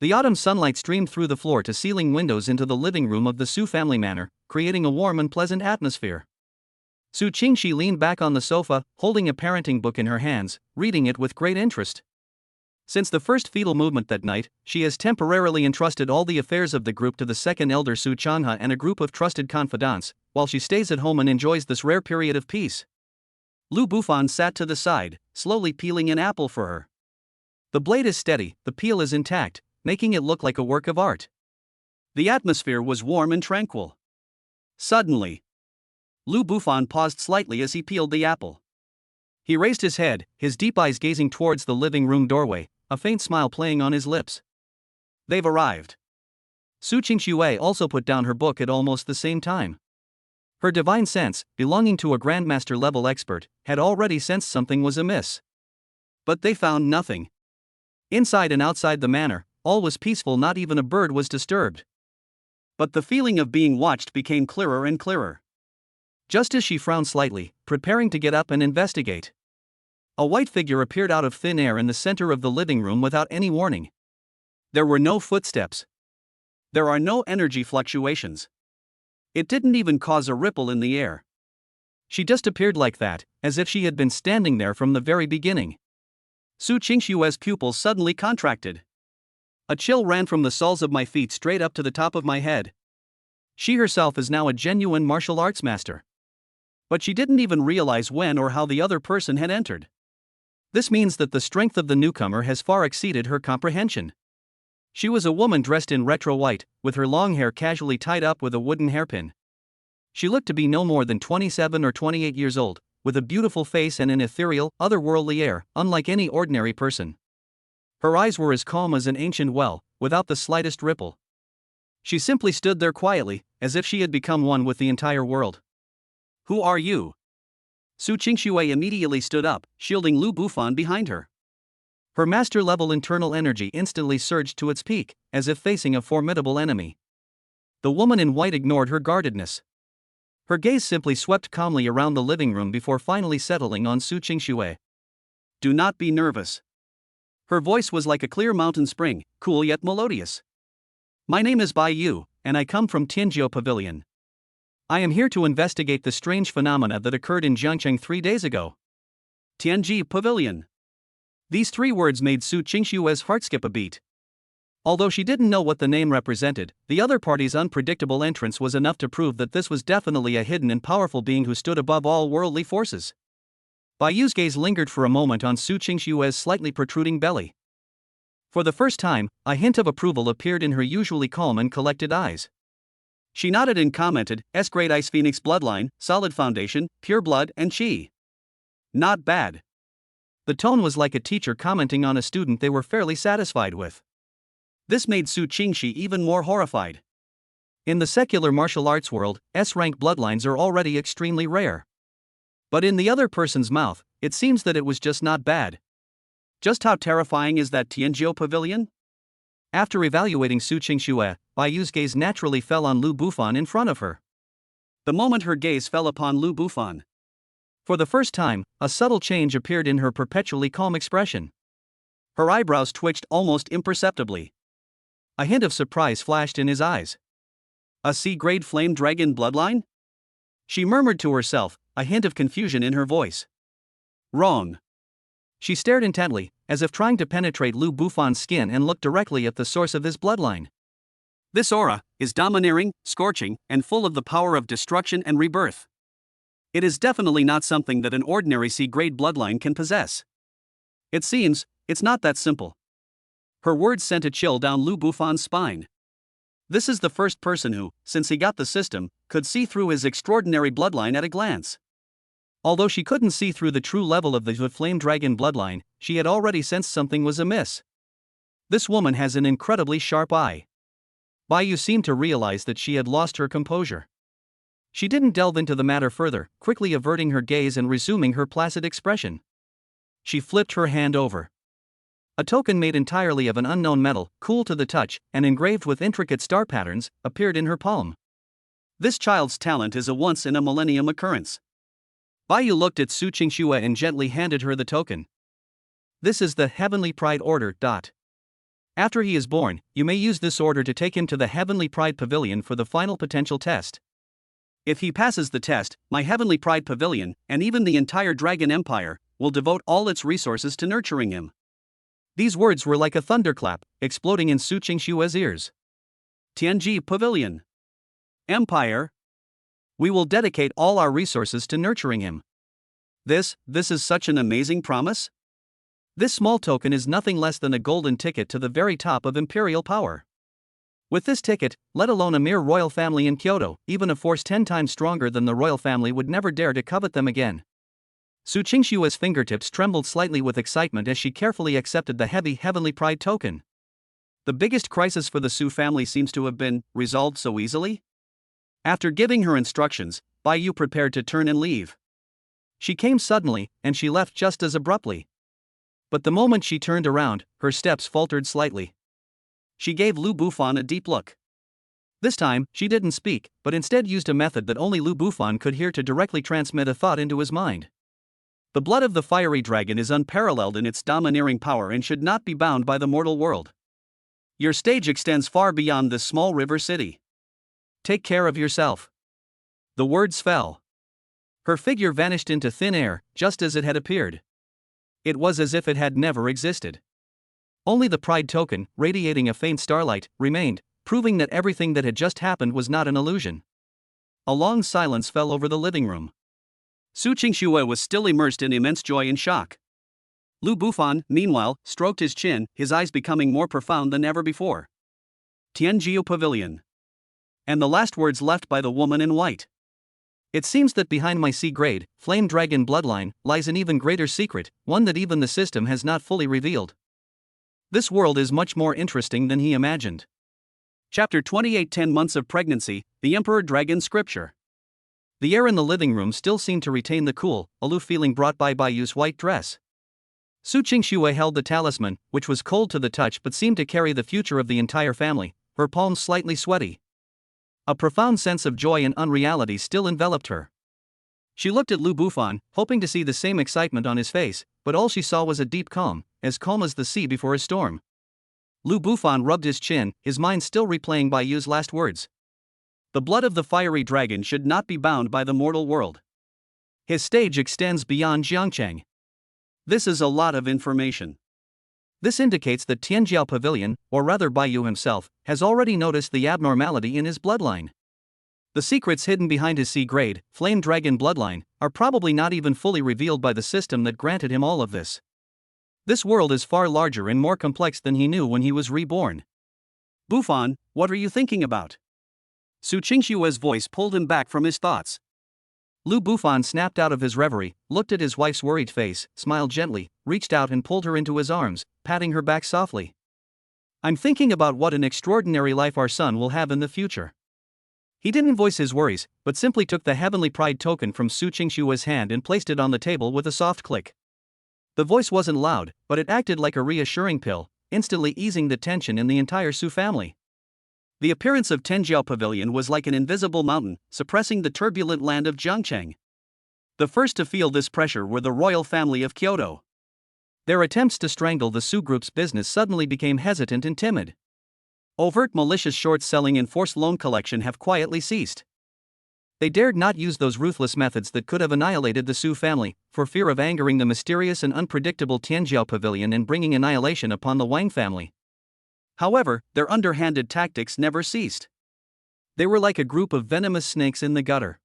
the autumn sunlight streamed through the floor-to-ceiling windows into the living room of the Su family manor, creating a warm and pleasant atmosphere. Su Qingxi leaned back on the sofa, holding a parenting book in her hands, reading it with great interest. Since the first fetal movement that night, she has temporarily entrusted all the affairs of the group to the second elder Su Changha and a group of trusted confidants, while she stays at home and enjoys this rare period of peace. Lu Bufan sat to the side, slowly peeling an apple for her. The blade is steady, the peel is intact, making it look like a work of art. The atmosphere was warm and tranquil. Suddenly, Lu Bufan paused slightly as he peeled the apple. He raised his head, his deep eyes gazing towards the living room doorway, a faint smile playing on his lips. They've arrived. Su Qingxue also put down her book at almost the same time. Her divine sense, belonging to a grandmaster-level expert, had already sensed something was amiss. But they found nothing. Inside and outside the manor, all was peaceful, not even a bird was disturbed. But the feeling of being watched became clearer and clearer. Just as she frowned slightly, preparing to get up and investigate, a white figure appeared out of thin air in the center of the living room without any warning. There were no footsteps. There are no energy fluctuations. It didn't even cause a ripple in the air. She just appeared like that, as if she had been standing there from the very beginning. Su Qingxue's pupils suddenly contracted. A chill ran from the soles of my feet straight up to the top of my head. She herself is now a genuine martial arts master. But she didn't even realize when or how the other person had entered. This means that the strength of the newcomer has far exceeded her comprehension. She was a woman dressed in retro white, with her long hair casually tied up with a wooden hairpin. She looked to be no more than 27 or 28 years old, with a beautiful face and an ethereal, otherworldly air, unlike any ordinary person. Her eyes were as calm as an ancient well, without the slightest ripple. She simply stood there quietly, as if she had become one with the entire world. Who are you? Su Qingxue immediately stood up, shielding Lu Bufan behind her. Her master-level internal energy instantly surged to its peak, as if facing a formidable enemy. The woman in white ignored her guardedness. Her gaze simply swept calmly around the living room before finally settling on Su Qingxue. Do not be nervous. Her voice was like a clear mountain spring, cool yet melodious. My name is Bai Yu, and I come from Tianjiu Pavilion. I am here to investigate the strange phenomena that occurred in Jiangcheng 3 days ago. Tianji Pavilion. These 3 words made Su Qingxue's heart skip a beat. Although she didn't know what the name represented, the other party's unpredictable entrance was enough to prove that this was definitely a hidden and powerful being who stood above all worldly forces. Bai Yu's gaze lingered for a moment on Su Qingxue's slightly protruding belly. For the first time, a hint of approval appeared in her usually calm and collected eyes. She nodded and commented, "S-grade Ice Phoenix bloodline, solid foundation, pure blood and chi. Not bad." The tone was like a teacher commenting on a student they were fairly satisfied with. This made Su Qingxi even more horrified. In the secular martial arts world, S-rank bloodlines are already extremely rare. But in the other person's mouth, it seems that it was just not bad. Just how terrifying is that Tianjiu Pavilion? After evaluating Su Qingxue, Bai Yu's gaze naturally fell on Lu Bufan in front of her. The moment her gaze fell upon Lu Bufan, for the first time, a subtle change appeared in her perpetually calm expression. Her eyebrows twitched almost imperceptibly. A hint of surprise flashed in his eyes. A C-grade flame dragon bloodline? She murmured to herself, a hint of confusion in her voice. Wrong. She stared intently, as if trying to penetrate Lu Bufan's skin, and looked directly at the source of his bloodline. This aura is domineering, scorching, and full of the power of destruction and rebirth. It is definitely not something that an ordinary C-grade bloodline can possess. It seems, it's not that simple. Her words sent a chill down Lu Bufan's spine. This is the first person who, since he got the system, could see through his extraordinary bloodline at a glance. Although she couldn't see through the true level of the flame dragon bloodline, she had already sensed something was amiss. This woman has an incredibly sharp eye. Bai Yu seemed to realize that she had lost her composure. She didn't delve into the matter further, quickly averting her gaze and resuming her placid expression. She flipped her hand over. A token made entirely of an unknown metal, cool to the touch, and engraved with intricate star patterns, appeared in her palm. This child's talent is a once-in-a-millennium occurrence. Bai Yu looked at Su Qingxue and gently handed her the token. This is the Heavenly Pride Order. After he is born, you may use this order to take him to the Heavenly Pride Pavilion for the final potential test. If he passes the test, my Heavenly Pride Pavilion, and even the entire Dragon Empire, will devote all its resources to nurturing him. These words were like a thunderclap, exploding in Su Qingshua's ears. Tianji Pavilion. Empire. We will dedicate all our resources to nurturing him. This is such an amazing promise? This small token is nothing less than a golden ticket to the very top of imperial power. With this ticket, let alone a mere royal family in Kyoto, even a force 10 times stronger than the royal family would never dare to covet them again. Su Qingshua's fingertips trembled slightly with excitement as she carefully accepted the heavy heavenly pride token. The biggest crisis for the Su family seems to have been resolved so easily. After giving her instructions, Bai Yu prepared to turn and leave. She came suddenly, and she left just as abruptly. But the moment she turned around, her steps faltered slightly. She gave Lu Bufan a deep look. This time, she didn't speak, but instead used a method that only Lu Bufan could hear to directly transmit a thought into his mind. The blood of the fiery dragon is unparalleled in its domineering power and should not be bound by the mortal world. Your stage extends far beyond this small river city. Take care of yourself. The words fell. Her figure vanished into thin air, just as it had appeared. It was as if it had never existed. Only the pride token, radiating a faint starlight, remained, proving that everything that had just happened was not an illusion. A long silence fell over the living room. Su Qingxue was still immersed in immense joy and shock. Lu Bufan, meanwhile, stroked his chin, his eyes becoming more profound than ever before. Tianjiu Pavilion. And the last words left by the woman in white. It seems that behind my C-grade, flame dragon bloodline, lies an even greater secret, one that even the system has not fully revealed. This world is much more interesting than he imagined. Chapter 28 10 Months of Pregnancy, the Emperor Dragon Scripture. The air in the living room still seemed to retain the cool, aloof feeling brought by Bayu's white dress. Su Qingxue held the talisman, which was cold to the touch but seemed to carry the future of the entire family, her palms slightly sweaty. A profound sense of joy and unreality still enveloped her. She looked at Lu Bufan, hoping to see the same excitement on his face, but all she saw was a deep calm as the sea before a storm. Lu Bufan rubbed his chin, his mind still replaying Bayu's last words. The blood of the fiery dragon should not be bound by the mortal world. His stage extends beyond Jiangcheng. This is a lot of information. This indicates that Tianjiao Pavilion, or rather Bayu himself, has already noticed the abnormality in his bloodline. The secrets hidden behind his C-grade, flame dragon bloodline, are probably not even fully revealed by the system that granted him all of this. This world is far larger and more complex than he knew when he was reborn. Bufan, what are you thinking about? Su Qingshue's voice pulled him back from his thoughts. Lu Bufan snapped out of his reverie, looked at his wife's worried face, smiled gently, reached out and pulled her into his arms, patting her back softly. I'm thinking about what an extraordinary life our son will have in the future. He didn't voice his worries, but simply took the heavenly pride token from Su Qingshue's hand and placed it on the table with a soft click. The voice wasn't loud, but it acted like a reassuring pill, instantly easing the tension in the entire Su family. The appearance of Tianjiao Pavilion was like an invisible mountain, suppressing the turbulent land of Jiangcheng. The first to feel this pressure were the royal family of Kyoto. Their attempts to strangle the Su group's business suddenly became hesitant and timid. Overt malicious short selling and forced loan collection have quietly ceased. They dared not use those ruthless methods that could have annihilated the Su family, for fear of angering the mysterious and unpredictable Tianjiao Pavilion and bringing annihilation upon the Wang family. However, their underhanded tactics never ceased. They were like a group of venomous snakes in the gutter.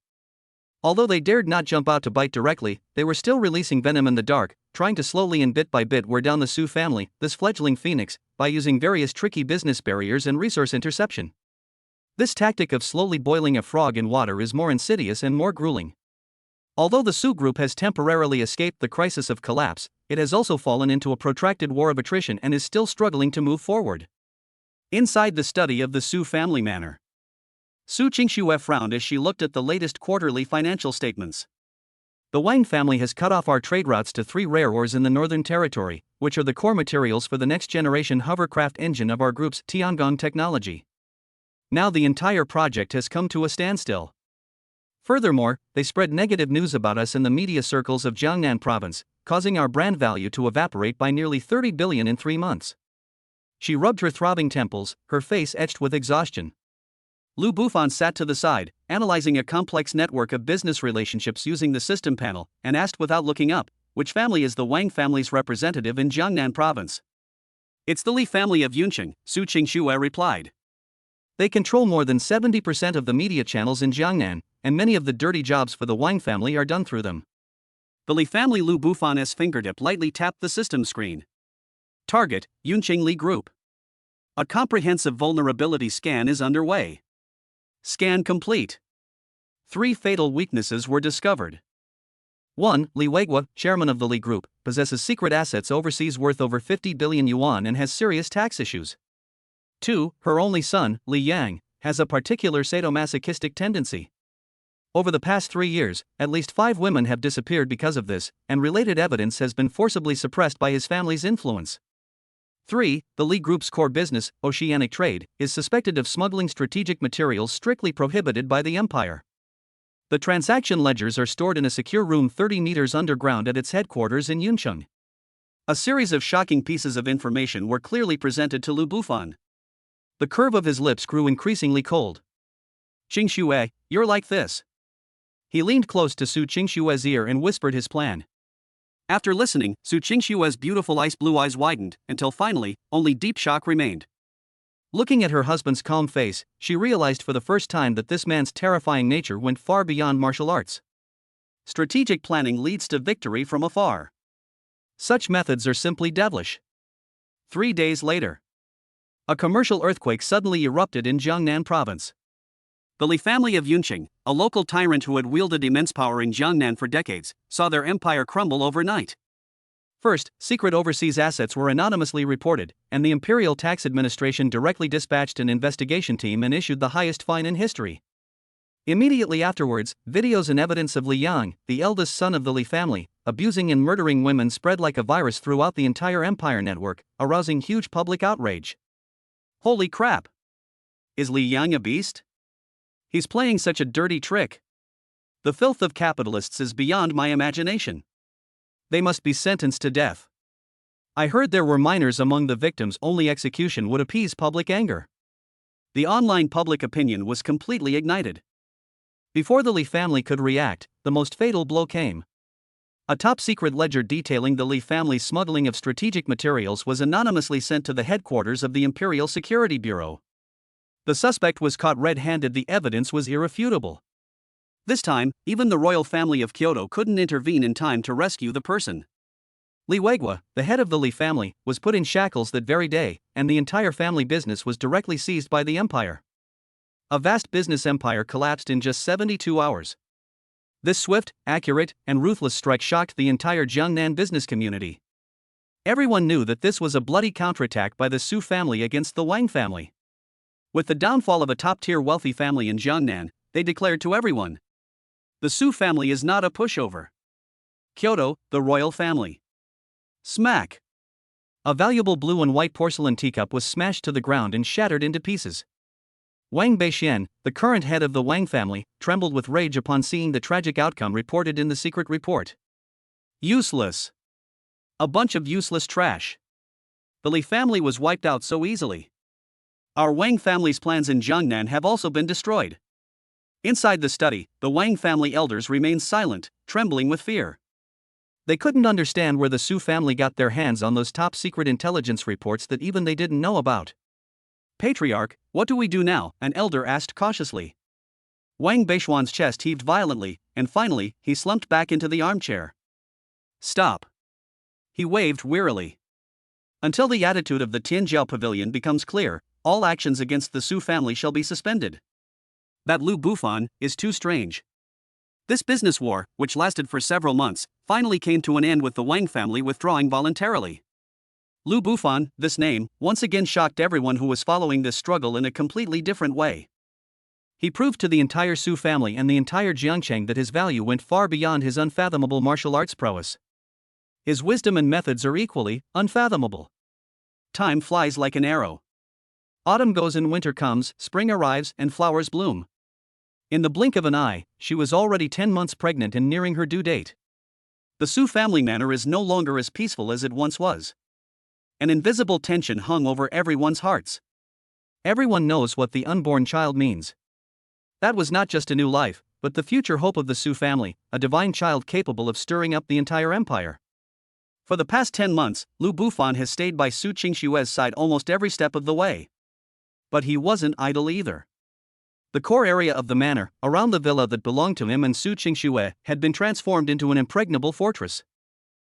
Although they dared not jump out to bite directly, they were still releasing venom in the dark, trying to slowly and bit by bit wear down the Su family, this fledgling phoenix, by using various tricky business barriers and resource interception. This tactic of slowly boiling a frog in water is more insidious and more grueling. Although the Su group has temporarily escaped the crisis of collapse, it has also fallen into a protracted war of attrition and is still struggling to move forward. Inside the study of the Su family manor, Su Qingshuo frowned as she looked at the latest quarterly financial statements. The Wang family has cut off our trade routes to 3 rare ores in the Northern Territory, which are the core materials for the next-generation hovercraft engine of our group's Tiangong technology. Now the entire project has come to a standstill. Furthermore, they spread negative news about us in the media circles of Jiangnan province, causing our brand value to evaporate by nearly 30 billion in 3 months. She rubbed her throbbing temples, her face etched with exhaustion. Lu Bufan sat to the side, analyzing a complex network of business relationships using the system panel, and asked without looking up, which family is the Wang family's representative in Jiangnan province? It's the Li family of Yunqing, Su Qingxue replied. They control more than 70% of the media channels in Jiangnan, and many of the dirty jobs for the Wang family are done through them. The Li family Lu Bufan's fingertip lightly tapped the system screen. Target, Yunqing Li Group. A comprehensive vulnerability scan is underway. Scan complete. 3 fatal weaknesses were discovered. 1. Li Weiguo, chairman of the Li Group, possesses secret assets overseas worth over 50 billion yuan and has serious tax issues. 2. Her only son, Li Yang, has a particular sadomasochistic tendency. Over the past 3 years, at least 5 women have disappeared because of this, and related evidence has been forcibly suppressed by his family's influence. 3. The Li Group's core business, oceanic trade, is suspected of smuggling strategic materials strictly prohibited by the empire. The transaction ledgers are stored in a secure room 30 meters underground at its headquarters in Yuncheng. A series of shocking pieces of information were clearly presented to Lu Bufan. The curve of his lips grew increasingly cold. Qingxue, you're like this. He leaned close to Su Qingxue's ear and whispered his plan. After listening, Su Qingxue's beautiful ice blue eyes widened, until finally, only deep shock remained. Looking at her husband's calm face, she realized for the first time that this man's terrifying nature went far beyond martial arts. Strategic planning leads to victory from afar. Such methods are simply devilish. 3 days later, a commercial earthquake suddenly erupted in Jiangnan province. The Li family of Yunqing, a local tyrant who had wielded immense power in Jiangnan for decades, saw their empire crumble overnight. First, secret overseas assets were anonymously reported, and the Imperial Tax Administration directly dispatched an investigation team and issued the highest fine in history. Immediately afterwards, videos and evidence of Li Yang, the eldest son of the Li family, abusing and murdering women spread like a virus throughout the entire empire network, arousing huge public outrage. Holy crap! Is Li Yang a beast? He's playing such a dirty trick. The filth of capitalists is beyond my imagination. They must be sentenced to death. I heard there were minors among the victims. Only execution would appease public anger. The online public opinion was completely ignited. Before the Li family could react, the most fatal blow came. A top-secret ledger detailing the Li family's smuggling of strategic materials was anonymously sent to the headquarters of the Imperial Security Bureau. The suspect was caught red-handed. The evidence was irrefutable. This time, even the royal family of Kyoto couldn't intervene in time to rescue the person. Li Weiguo, the head of the Li family, was put in shackles that very day, and the entire family business was directly seized by the empire. A vast business empire collapsed in just 72 hours. This swift, accurate, and ruthless strike shocked the entire Jiangnan business community. Everyone knew that this was a bloody counterattack by the Su family against the Wang family. With the downfall of a top-tier wealthy family in Jiangnan, they declared to everyone, the Su family is not a pushover. Kyoto, the royal family. Smack! A valuable blue and white porcelain teacup was smashed to the ground and shattered into pieces. Wang Beixian, the current head of the Wang family, trembled with rage upon seeing the tragic outcome reported in the secret report. Useless. A bunch of useless trash. The Li family was wiped out so easily. Our Wang family's plans in Jiangnan have also been destroyed. Inside the study, the Wang family elders remained silent, trembling with fear. They couldn't understand where the Su family got their hands on those top-secret intelligence reports that even they didn't know about. Patriarch, what do we do now? An elder asked cautiously. Wang Beixuan's chest heaved violently, and finally, he slumped back into the armchair. Stop. He waved wearily. Until the attitude of the Tianjiao Pavilion becomes clear, all actions against the Su family shall be suspended. That Lu Bufan is too strange. This business war, which lasted for several months, finally came to an end with the Wang family withdrawing voluntarily. Lu Bufan, this name, once again shocked everyone who was following this struggle in a completely different way. He proved to the entire Su family and the entire Jiangcheng that his value went far beyond his unfathomable martial arts prowess. His wisdom and methods are equally unfathomable. Time flies like an arrow. Autumn goes and winter comes, spring arrives and flowers bloom. In the blink of an eye, she was already 10 months pregnant and nearing her due date. The Su family manor is no longer as peaceful as it once was. An invisible tension hung over everyone's hearts. Everyone knows what the unborn child means. That was not just a new life, but the future hope of the Su family, a divine child capable of stirring up the entire empire. For the past 10 months, Lu Bufan has stayed by Su Qingshue's side almost every step of the way. But he wasn't idle either. The core area of the manor, around the villa that belonged to him and Su Qingxue, had been transformed into an impregnable fortress.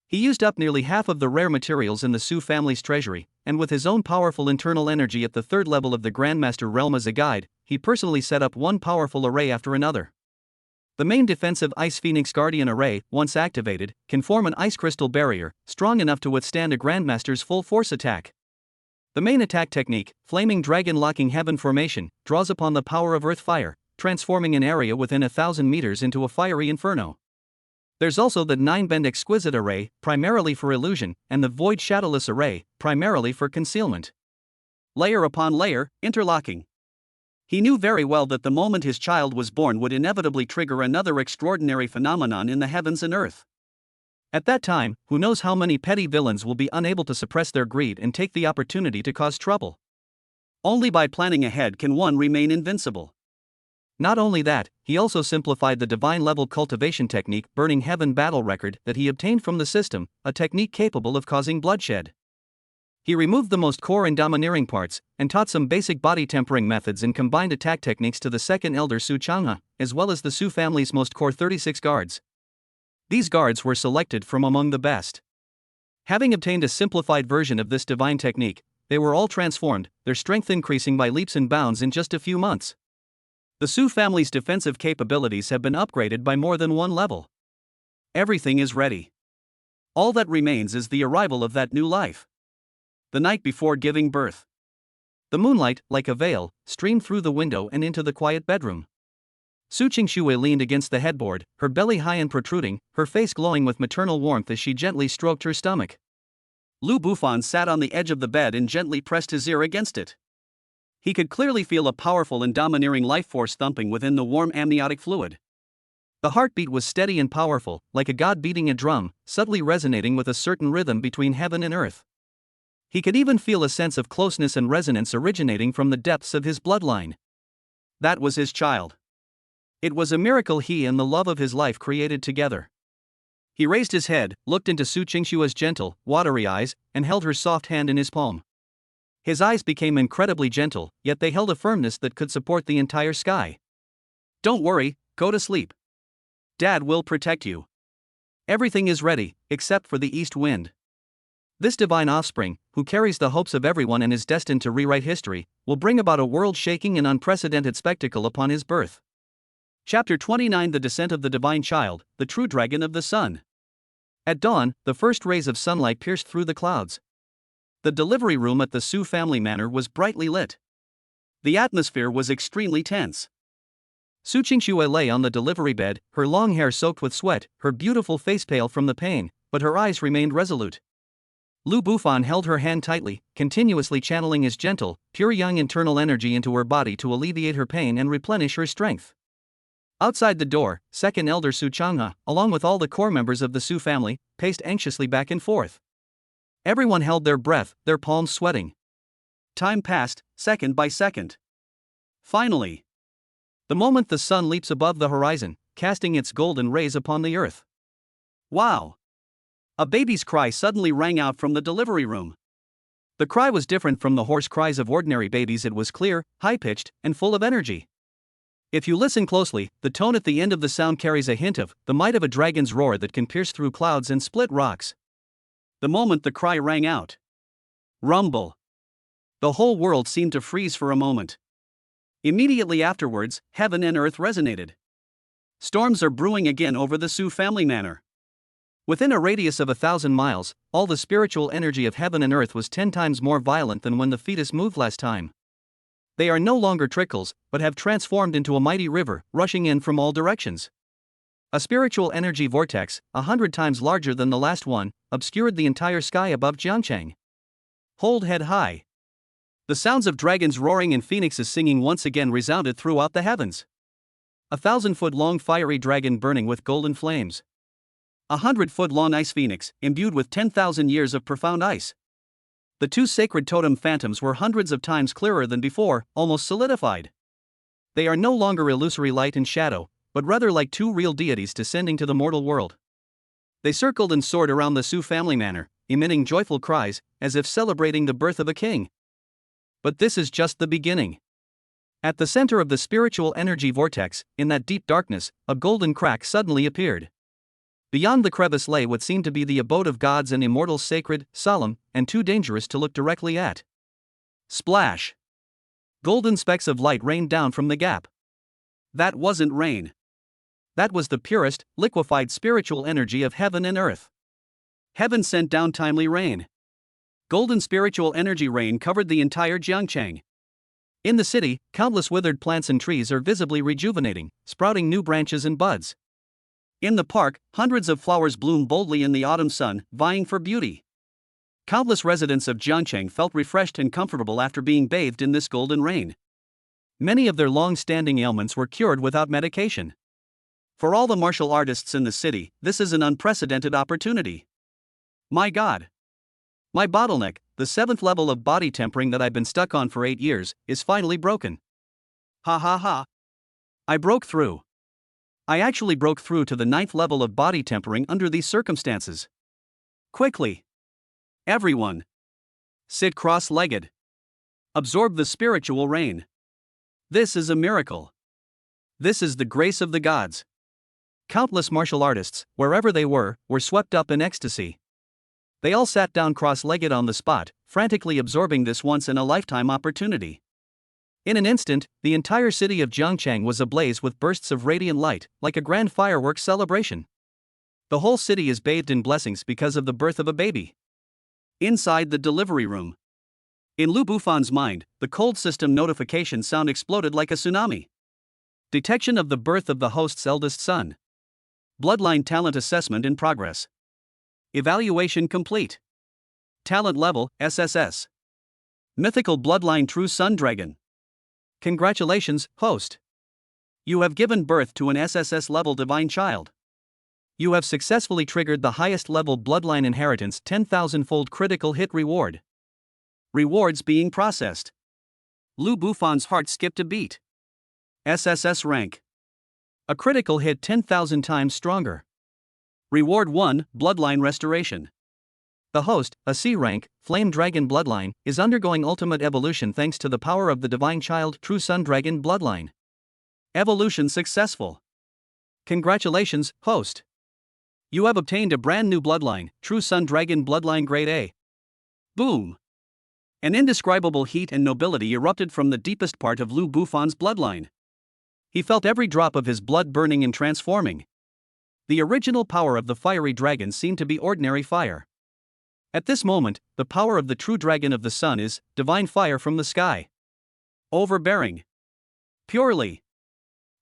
He used up nearly half of the rare materials in the Su family's treasury, and with his own powerful internal energy at the third level of the Grandmaster realm as a guide, he personally set up one powerful array after another. The main defensive Ice Phoenix Guardian array, once activated, can form an ice crystal barrier, strong enough to withstand a Grandmaster's full force attack. The main attack technique, Flaming Dragon Locking Heaven Formation, draws upon the power of Earth Fire, transforming an area within 1,000 meters into a fiery inferno. There's also the 9-bend Exquisite array, primarily for illusion, and the Void Shadowless array, primarily for concealment. Layer upon layer, interlocking. He knew very well that the moment his child was born would inevitably trigger another extraordinary phenomenon in the heavens and earth. At that time, who knows how many petty villains will be unable to suppress their greed and take the opportunity to cause trouble. Only by planning ahead can one remain invincible. Not only that, he also simplified the divine-level cultivation technique Burning Heaven Battle Record that he obtained from the system, a technique capable of causing bloodshed. He removed the most core and domineering parts, and taught some basic body tempering methods and combined attack techniques to the second elder Su Changhe, as well as the Su family's most core 36 guards. These guards were selected from among the best. Having obtained a simplified version of this divine technique, they were all transformed, their strength increasing by leaps and bounds in just a few months. The Su family's defensive capabilities have been upgraded by more than one level. Everything is ready. All that remains is the arrival of that new life. The night before giving birth. The moonlight, like a veil, streamed through the window and into the quiet bedroom. Su Qingxue leaned against the headboard, her belly high and protruding, her face glowing with maternal warmth as she gently stroked her stomach. Lu Bufan sat on the edge of the bed and gently pressed his ear against it. He could clearly feel a powerful and domineering life force thumping within the warm amniotic fluid. The heartbeat was steady and powerful, like a god beating a drum, subtly resonating with a certain rhythm between heaven and earth. He could even feel a sense of closeness and resonance originating from the depths of his bloodline. That was his child. It was a miracle he and the love of his life created together. He raised his head, looked into Su Qingshue's gentle, watery eyes, and held her soft hand in his palm. His eyes became incredibly gentle, yet they held a firmness that could support the entire sky. Don't worry, go to sleep. Dad will protect you. Everything is ready, except for the east wind. This divine offspring, who carries the hopes of everyone and is destined to rewrite history, will bring about a world-shaking and unprecedented spectacle upon his birth. Chapter 29 The Descent of the Divine Child, the True Dragon of the Sun. At dawn, the first rays of sunlight pierced through the clouds. The delivery room at the Su family manor was brightly lit. The atmosphere was extremely tense. Su Qingsue lay on the delivery bed, her long hair soaked with sweat, her beautiful face pale from the pain, but her eyes remained resolute. Lu Bufan held her hand tightly, continuously channeling his gentle, pure young internal energy into her body to alleviate her pain and replenish her strength. Outside the door, second elder Su Changhe, along with all the core members of the Su family, paced anxiously back and forth. Everyone held their breath, their palms sweating. Time passed, second by second. Finally. The moment the sun leaps above the horizon, casting its golden rays upon the earth. Wow! A baby's cry suddenly rang out from the delivery room. The cry was different from the hoarse cries of ordinary babies. It was clear, high-pitched, and full of energy. If you listen closely, the tone at the end of the sound carries a hint of the might of a dragon's roar that can pierce through clouds and split rocks. The moment the cry rang out. Rumble. The whole world seemed to freeze for a moment. Immediately afterwards, heaven and earth resonated. Storms are brewing again over the Su family manor. Within a radius of 1,000 miles, all the spiritual energy of heaven and earth was 10 times more violent than when the fetus moved last time. They are no longer trickles, but have transformed into a mighty river, rushing in from all directions. A spiritual energy vortex, 100 times larger than the last one, obscured the entire sky above Jiangcheng. Hold head high. The sounds of dragons roaring and phoenixes singing once again resounded throughout the heavens. 1,000-foot-long fiery dragon burning with golden flames. 100-foot-long ice phoenix, imbued with 10,000 years of profound ice. The two sacred totem phantoms were hundreds of times clearer than before, almost solidified. They are no longer illusory light and shadow, but rather like two real deities descending to the mortal world. They circled and soared around the Sioux family manor, emitting joyful cries, as if celebrating the birth of a king. But this is just the beginning. At the center of the spiritual energy vortex, in that deep darkness, a golden crack suddenly appeared. Beyond the crevice lay what seemed to be the abode of gods and immortals, sacred, solemn, and too dangerous to look directly at. Splash! Golden specks of light rained down from the gap. That wasn't rain. That was the purest, liquefied spiritual energy of heaven and earth. Heaven sent down timely rain. Golden spiritual energy rain covered the entire Jiangchang. In the city, countless withered plants and trees are visibly rejuvenating, sprouting new branches and buds. In the park, hundreds of flowers bloom boldly in the autumn sun, vying for beauty. Countless residents of Jiangchang felt refreshed and comfortable after being bathed in this golden rain. Many of their long-standing ailments were cured without medication. For all the martial artists in the city, this is an unprecedented opportunity. My God! My bottleneck, the 7th level of body tempering that I've been stuck on for 8 years, is finally broken. Ha ha ha! I broke through. I actually broke through to the 9th level of body tempering under these circumstances. Quickly! Everyone! Sit cross-legged. Absorb the spiritual rain. This is a miracle. This is the grace of the gods. Countless martial artists, wherever they were swept up in ecstasy. They all sat down cross-legged on the spot, frantically absorbing this once-in-a-lifetime opportunity. In an instant, the entire city of Jiangchang was ablaze with bursts of radiant light, like a grand fireworks celebration. The whole city is bathed in blessings because of the birth of a baby. Inside the delivery room. In Lu Bufan's mind, the cold system notification sound exploded like a tsunami. Detection of the birth of the host's eldest son. Bloodline talent assessment in progress. Evaluation complete. Talent level, SSS. Mythical bloodline true sun dragon. Congratulations, host. You have given birth to an SSS level divine child. You have successfully triggered the highest level bloodline inheritance 10,000-fold critical hit reward. Rewards being processed. Lu Bufan's heart skipped a beat. SSS rank. A critical hit 10,000 times stronger. Reward 1, Bloodline Restoration. The host, a C rank, Flame Dragon bloodline, is undergoing ultimate evolution thanks to the power of the Divine Child True Sun Dragon bloodline. Evolution successful. Congratulations, host. You have obtained a brand new bloodline, True Sun Dragon bloodline grade A. Boom. An indescribable heat and nobility erupted from the deepest part of Lu Bufan's bloodline. He felt every drop of his blood burning and transforming. The original power of the fiery dragon seemed to be ordinary fire. At this moment, the power of the true dragon of the sun is divine fire from the sky. Overbearing. Purely.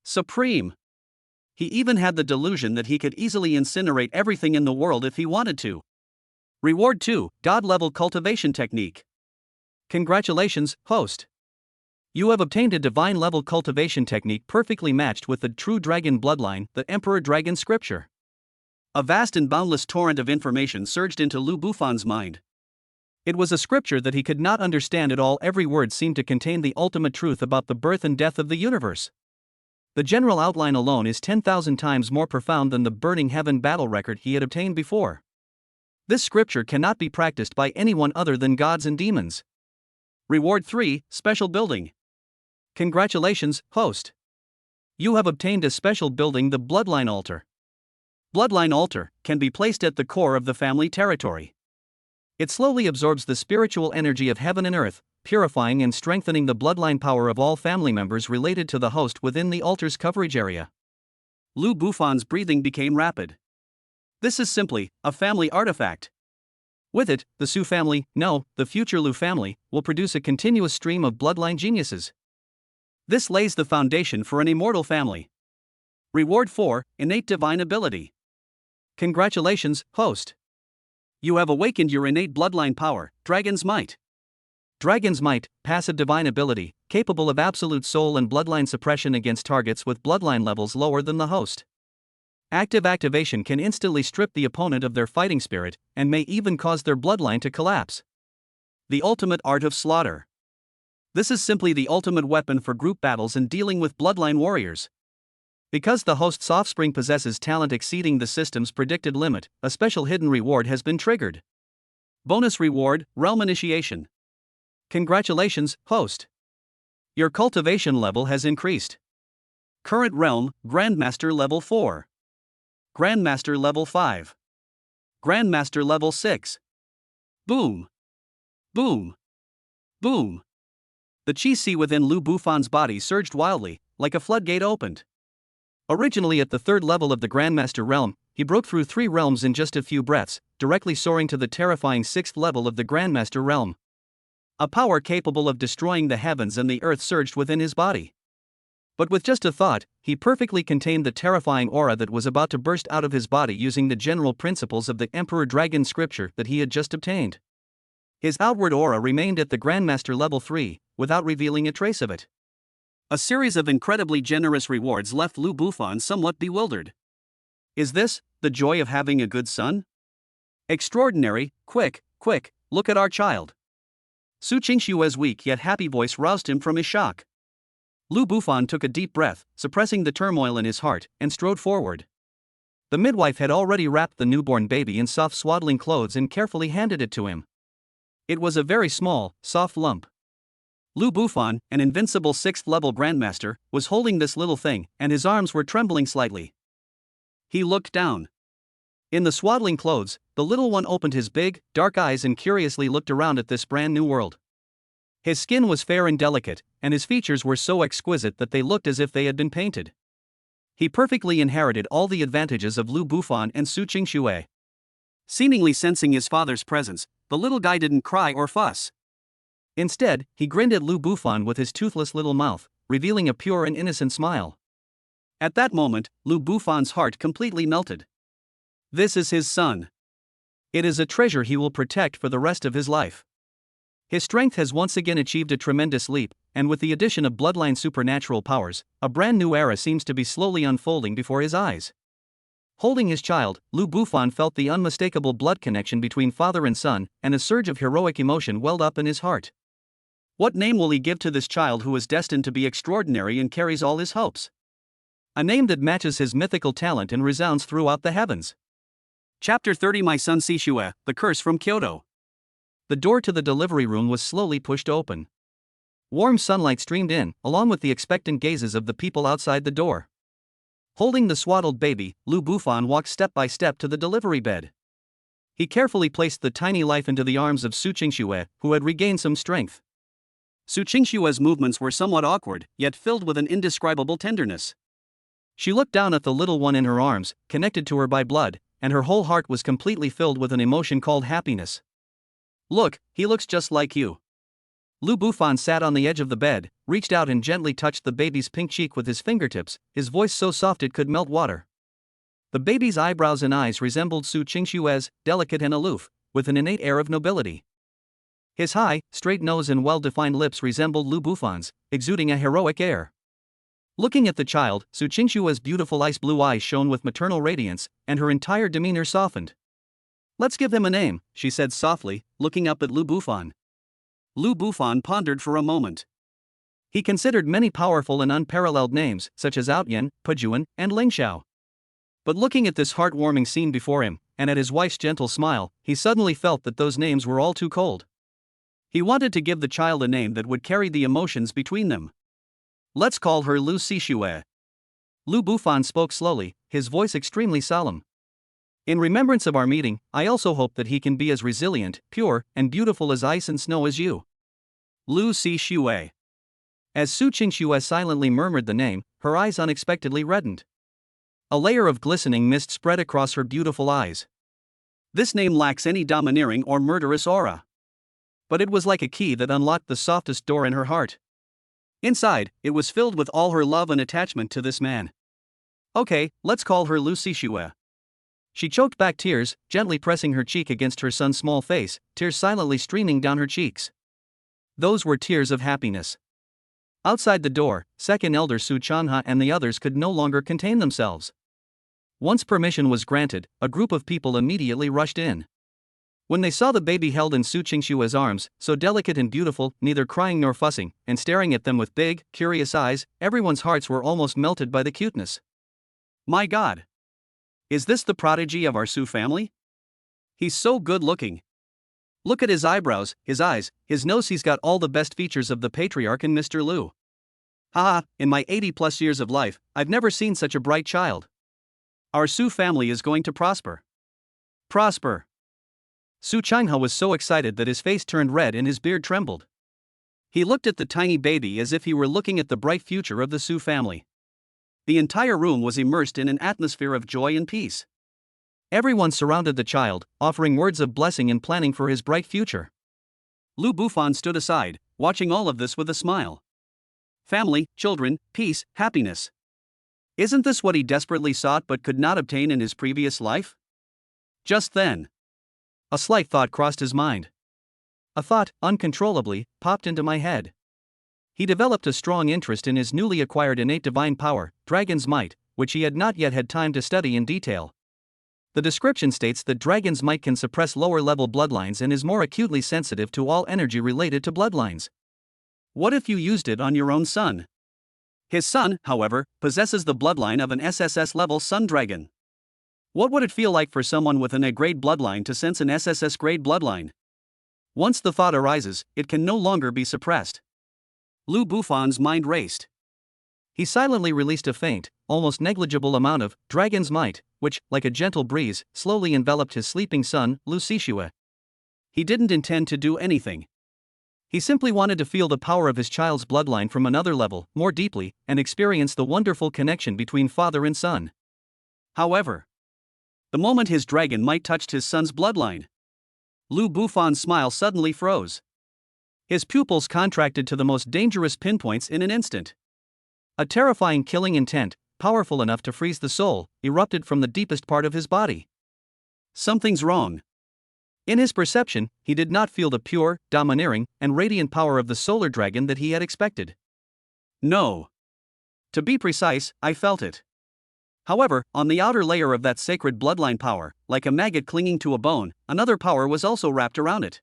Supreme. He even had the delusion that he could easily incinerate everything in the world if he wanted to. Reward 2, God-level cultivation technique. Congratulations, host. You have obtained a divine-level cultivation technique perfectly matched with the true dragon bloodline, the Emperor Dragon scripture. A vast and boundless torrent of information surged into Lu Bufan's mind. It was a scripture that he could not understand at all. Every word seemed to contain the ultimate truth about the birth and death of the universe. The general outline alone is 10,000 times more profound than the burning heaven battle record he had obtained before. This scripture cannot be practiced by anyone other than gods and demons. Reward 3, Special Building. Congratulations, host. You have obtained a special building, the Bloodline Altar. Bloodline Altar can be placed at the core of the family territory. It slowly absorbs the spiritual energy of heaven and earth, purifying and strengthening the bloodline power of all family members related to the host within the altar's coverage area. Lu Bufan's breathing became rapid. This is simply a family artifact. With it, the Su family, no, the future Lu family, will produce a continuous stream of bloodline geniuses. This lays the foundation for an immortal family. Reward 4, Innate Divine Ability. Congratulations, host. You have awakened your innate bloodline power, Dragon's Might. Dragon's Might, passive divine ability, capable of absolute soul and bloodline suppression against targets with bloodline levels lower than the host. Active activation can instantly strip the opponent of their fighting spirit, and may even cause their bloodline to collapse. The ultimate art of slaughter. This is simply the ultimate weapon for group battles and dealing with bloodline warriors. Because the host's offspring possesses talent exceeding the system's predicted limit, a special hidden reward has been triggered. Bonus reward, Realm Initiation. Congratulations, host. Your cultivation level has increased. Current realm, Grandmaster level 4. Grandmaster level 5. Grandmaster level 6. Boom. Boom. Boom. The chi within Lu Bufan's body surged wildly, like a floodgate opened. Originally at the third level of the Grandmaster realm, he broke through 3 realms in just a few breaths, directly soaring to the terrifying 6th level of the Grandmaster realm. A power capable of destroying the heavens and the earth surged within his body. But with just a thought, he perfectly contained the terrifying aura that was about to burst out of his body using the general principles of the Emperor Dragon scripture that he had just obtained. His outward aura remained at the Grandmaster level 3, without revealing a trace of it. A series of incredibly generous rewards left Lu Bufan somewhat bewildered. Is this the joy of having a good son? Extraordinary, quick, look at our child. Su Qingshue's weak yet happy voice roused him from his shock. Lu Bufan took a deep breath, suppressing the turmoil in his heart, and strode forward. The midwife had already wrapped the newborn baby in soft swaddling clothes and carefully handed it to him. It was a very small, soft lump. Lu Bufan, an invincible 6th-level Grandmaster, was holding this little thing, and his arms were trembling slightly. He looked down. In the swaddling clothes, the little one opened his big, dark eyes and curiously looked around at this brand new world. His skin was fair and delicate, and his features were so exquisite that they looked as if they had been painted. He perfectly inherited all the advantages of Lu Bufan and Su Qingxue. Seemingly sensing his father's presence, the little guy didn't cry or fuss. Instead, he grinned at Lu Bufan with his toothless little mouth, revealing a pure and innocent smile. At that moment, Lu Bufan's heart completely melted. This is his son. It is a treasure he will protect for the rest of his life. His strength has once again achieved a tremendous leap, and with the addition of bloodline supernatural powers, a brand new era seems to be slowly unfolding before his eyes. Holding his child, Lu Bufan felt the unmistakable blood connection between father and son, and a surge of heroic emotion welled up in his heart. What name will he give to this child who is destined to be extraordinary and carries all his hopes? A name that matches his mythical talent and resounds throughout the heavens. Chapter 30 My son Sishue, The Curse from Kyoto. The door to the delivery room was slowly pushed open. Warm sunlight streamed in, along with the expectant gazes of the people outside the door. Holding the swaddled baby, Lu Bufan walked step by step to the delivery bed. He carefully placed the tiny life into the arms of Su Qingshuo, who had regained some strength. Su Qingshue's movements were somewhat awkward, yet filled with an indescribable tenderness. She looked down at the little one in her arms, connected to her by blood, and her whole heart was completely filled with an emotion called happiness. Look, he looks just like you. Lu Bufan sat on the edge of the bed, reached out and gently touched the baby's pink cheek with his fingertips, his voice so soft it could melt water. The baby's eyebrows and eyes resembled Su Qingshue's, delicate and aloof, with an innate air of nobility. His high, straight nose and well-defined lips resembled Lu Bufan's, exuding a heroic air. Looking at the child, Su Qingshue's beautiful ice-blue eyes shone with maternal radiance, and her entire demeanor softened. Let's give him a name, she said softly, looking up at Lu Bufan. Lu Bufan pondered for a moment. He considered many powerful and unparalleled names, such as Outyan, Pajuan, and Lingxiao. But looking at this heartwarming scene before him, and at his wife's gentle smile, he suddenly felt that those names were all too cold. He wanted to give the child a name that would carry the emotions between them. Let's call her Lu Sishue. Lu Bufan spoke slowly, his voice extremely solemn. In remembrance of our meeting, I also hope that he can be as resilient, pure, and beautiful as ice and snow as you. Lu Sishue. As Su Qingshuo silently murmured the name, her eyes unexpectedly reddened. A layer of glistening mist spread across her beautiful eyes. This name lacks any domineering or murderous aura. But it was like a key that unlocked the softest door in her heart. Inside, it was filled with all her love and attachment to this man. Okay, let's call her Lu Sishue. She choked back tears, gently pressing her cheek against her son's small face, tears silently streaming down her cheeks. Those were tears of happiness. Outside the door, second elder Su Chanha and the others could no longer contain themselves. Once permission was granted, a group of people immediately rushed in. When they saw the baby held in Su Qingshue's arms, so delicate and beautiful, neither crying nor fussing, and staring at them with big, curious eyes, everyone's hearts were almost melted by the cuteness. My God! Is this the prodigy of our Su family? He's so good looking. Look at his eyebrows, his eyes, his nose. He's got all the best features of the patriarch in Mr. Lu. Haha, in my 80+ years of life, I've never seen such a bright child. Our Su family is going to prosper. Prosper. Su Changhe was so excited that his face turned red and his beard trembled. He looked at the tiny baby as if he were looking at the bright future of the Su family. The entire room was immersed in an atmosphere of joy and peace. Everyone surrounded the child, offering words of blessing and planning for his bright future. Lu Bufan stood aside, watching all of this with a smile. Family, children, peace, happiness. Isn't this what he desperately sought but could not obtain in his previous life? Just then, a slight thought crossed his mind. A thought, uncontrollably, popped into my head. He developed a strong interest in his newly acquired innate divine power, Dragon's Might, which he had not yet had time to study in detail. The description states that Dragon's Might can suppress lower-level bloodlines and is more acutely sensitive to all energy related to bloodlines. What if you used it on your own son? His son, however, possesses the bloodline of an SSS-level sun dragon. What would it feel like for someone with an A-grade bloodline to sense an SSS-grade bloodline? Once the thought arises, it can no longer be suppressed. Lu Bufan's mind raced. He silently released a faint, almost negligible amount of Dragon's Might, which, like a gentle breeze, slowly enveloped his sleeping son, Lu Xixue. He didn't intend to do anything. He simply wanted to feel the power of his child's bloodline from another level, more deeply, and experience the wonderful connection between father and son. However, the moment his dragon might touched his son's bloodline, Lu Bufan's smile suddenly froze. His pupils contracted to the most dangerous pinpoints in an instant. A terrifying killing intent, powerful enough to freeze the soul, erupted from the deepest part of his body. Something's wrong. In his perception, he did not feel the pure, domineering, and radiant power of the solar dragon that he had expected. No. To be precise, I felt it. However, on the outer layer of that sacred bloodline power, like a maggot clinging to a bone, another power was also wrapped around it.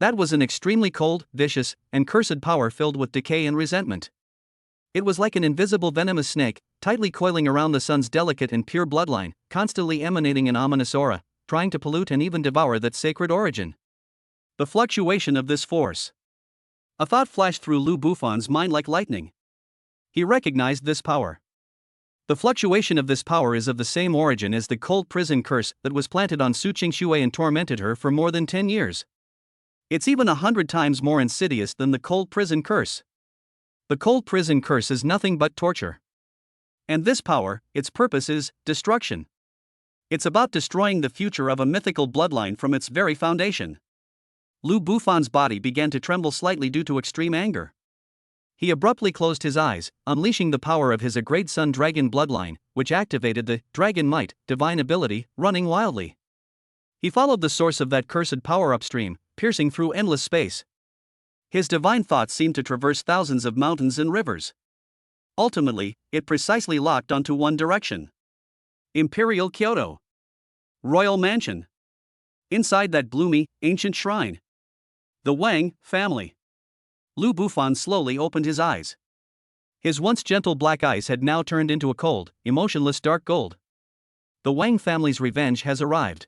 That was an extremely cold, vicious, and cursed power filled with decay and resentment. It was like an invisible venomous snake, tightly coiling around the son's delicate and pure bloodline, constantly emanating an ominous aura, trying to pollute and even devour that sacred origin. The fluctuation of this force. A thought flashed through Lu Bufan's mind like lightning. He recognized this power. The fluctuation of this power is of the same origin as the cold prison curse that was planted on Su Qingxue and tormented her for more than 10 years. It's even 100 times more insidious than the cold prison curse. The cold prison curse is nothing but torture. And this power, its purpose is destruction. It's about destroying the future of a mythical bloodline from its very foundation. Lu Bufan's body began to tremble slightly due to extreme anger. He abruptly closed his eyes, unleashing the power of his A-grade sun dragon bloodline, which activated the Dragon Might, divine ability, running wildly. He followed the source of that cursed power upstream, piercing through endless space. His divine thoughts seemed to traverse thousands of mountains and rivers. Ultimately, it precisely locked onto one direction. Imperial Kyoto. Royal Mansion. Inside that gloomy, ancient shrine. The Wang family. Lu Bufan slowly opened his eyes. His once gentle black eyes had now turned into a cold, emotionless dark gold. The Wang family's revenge has arrived.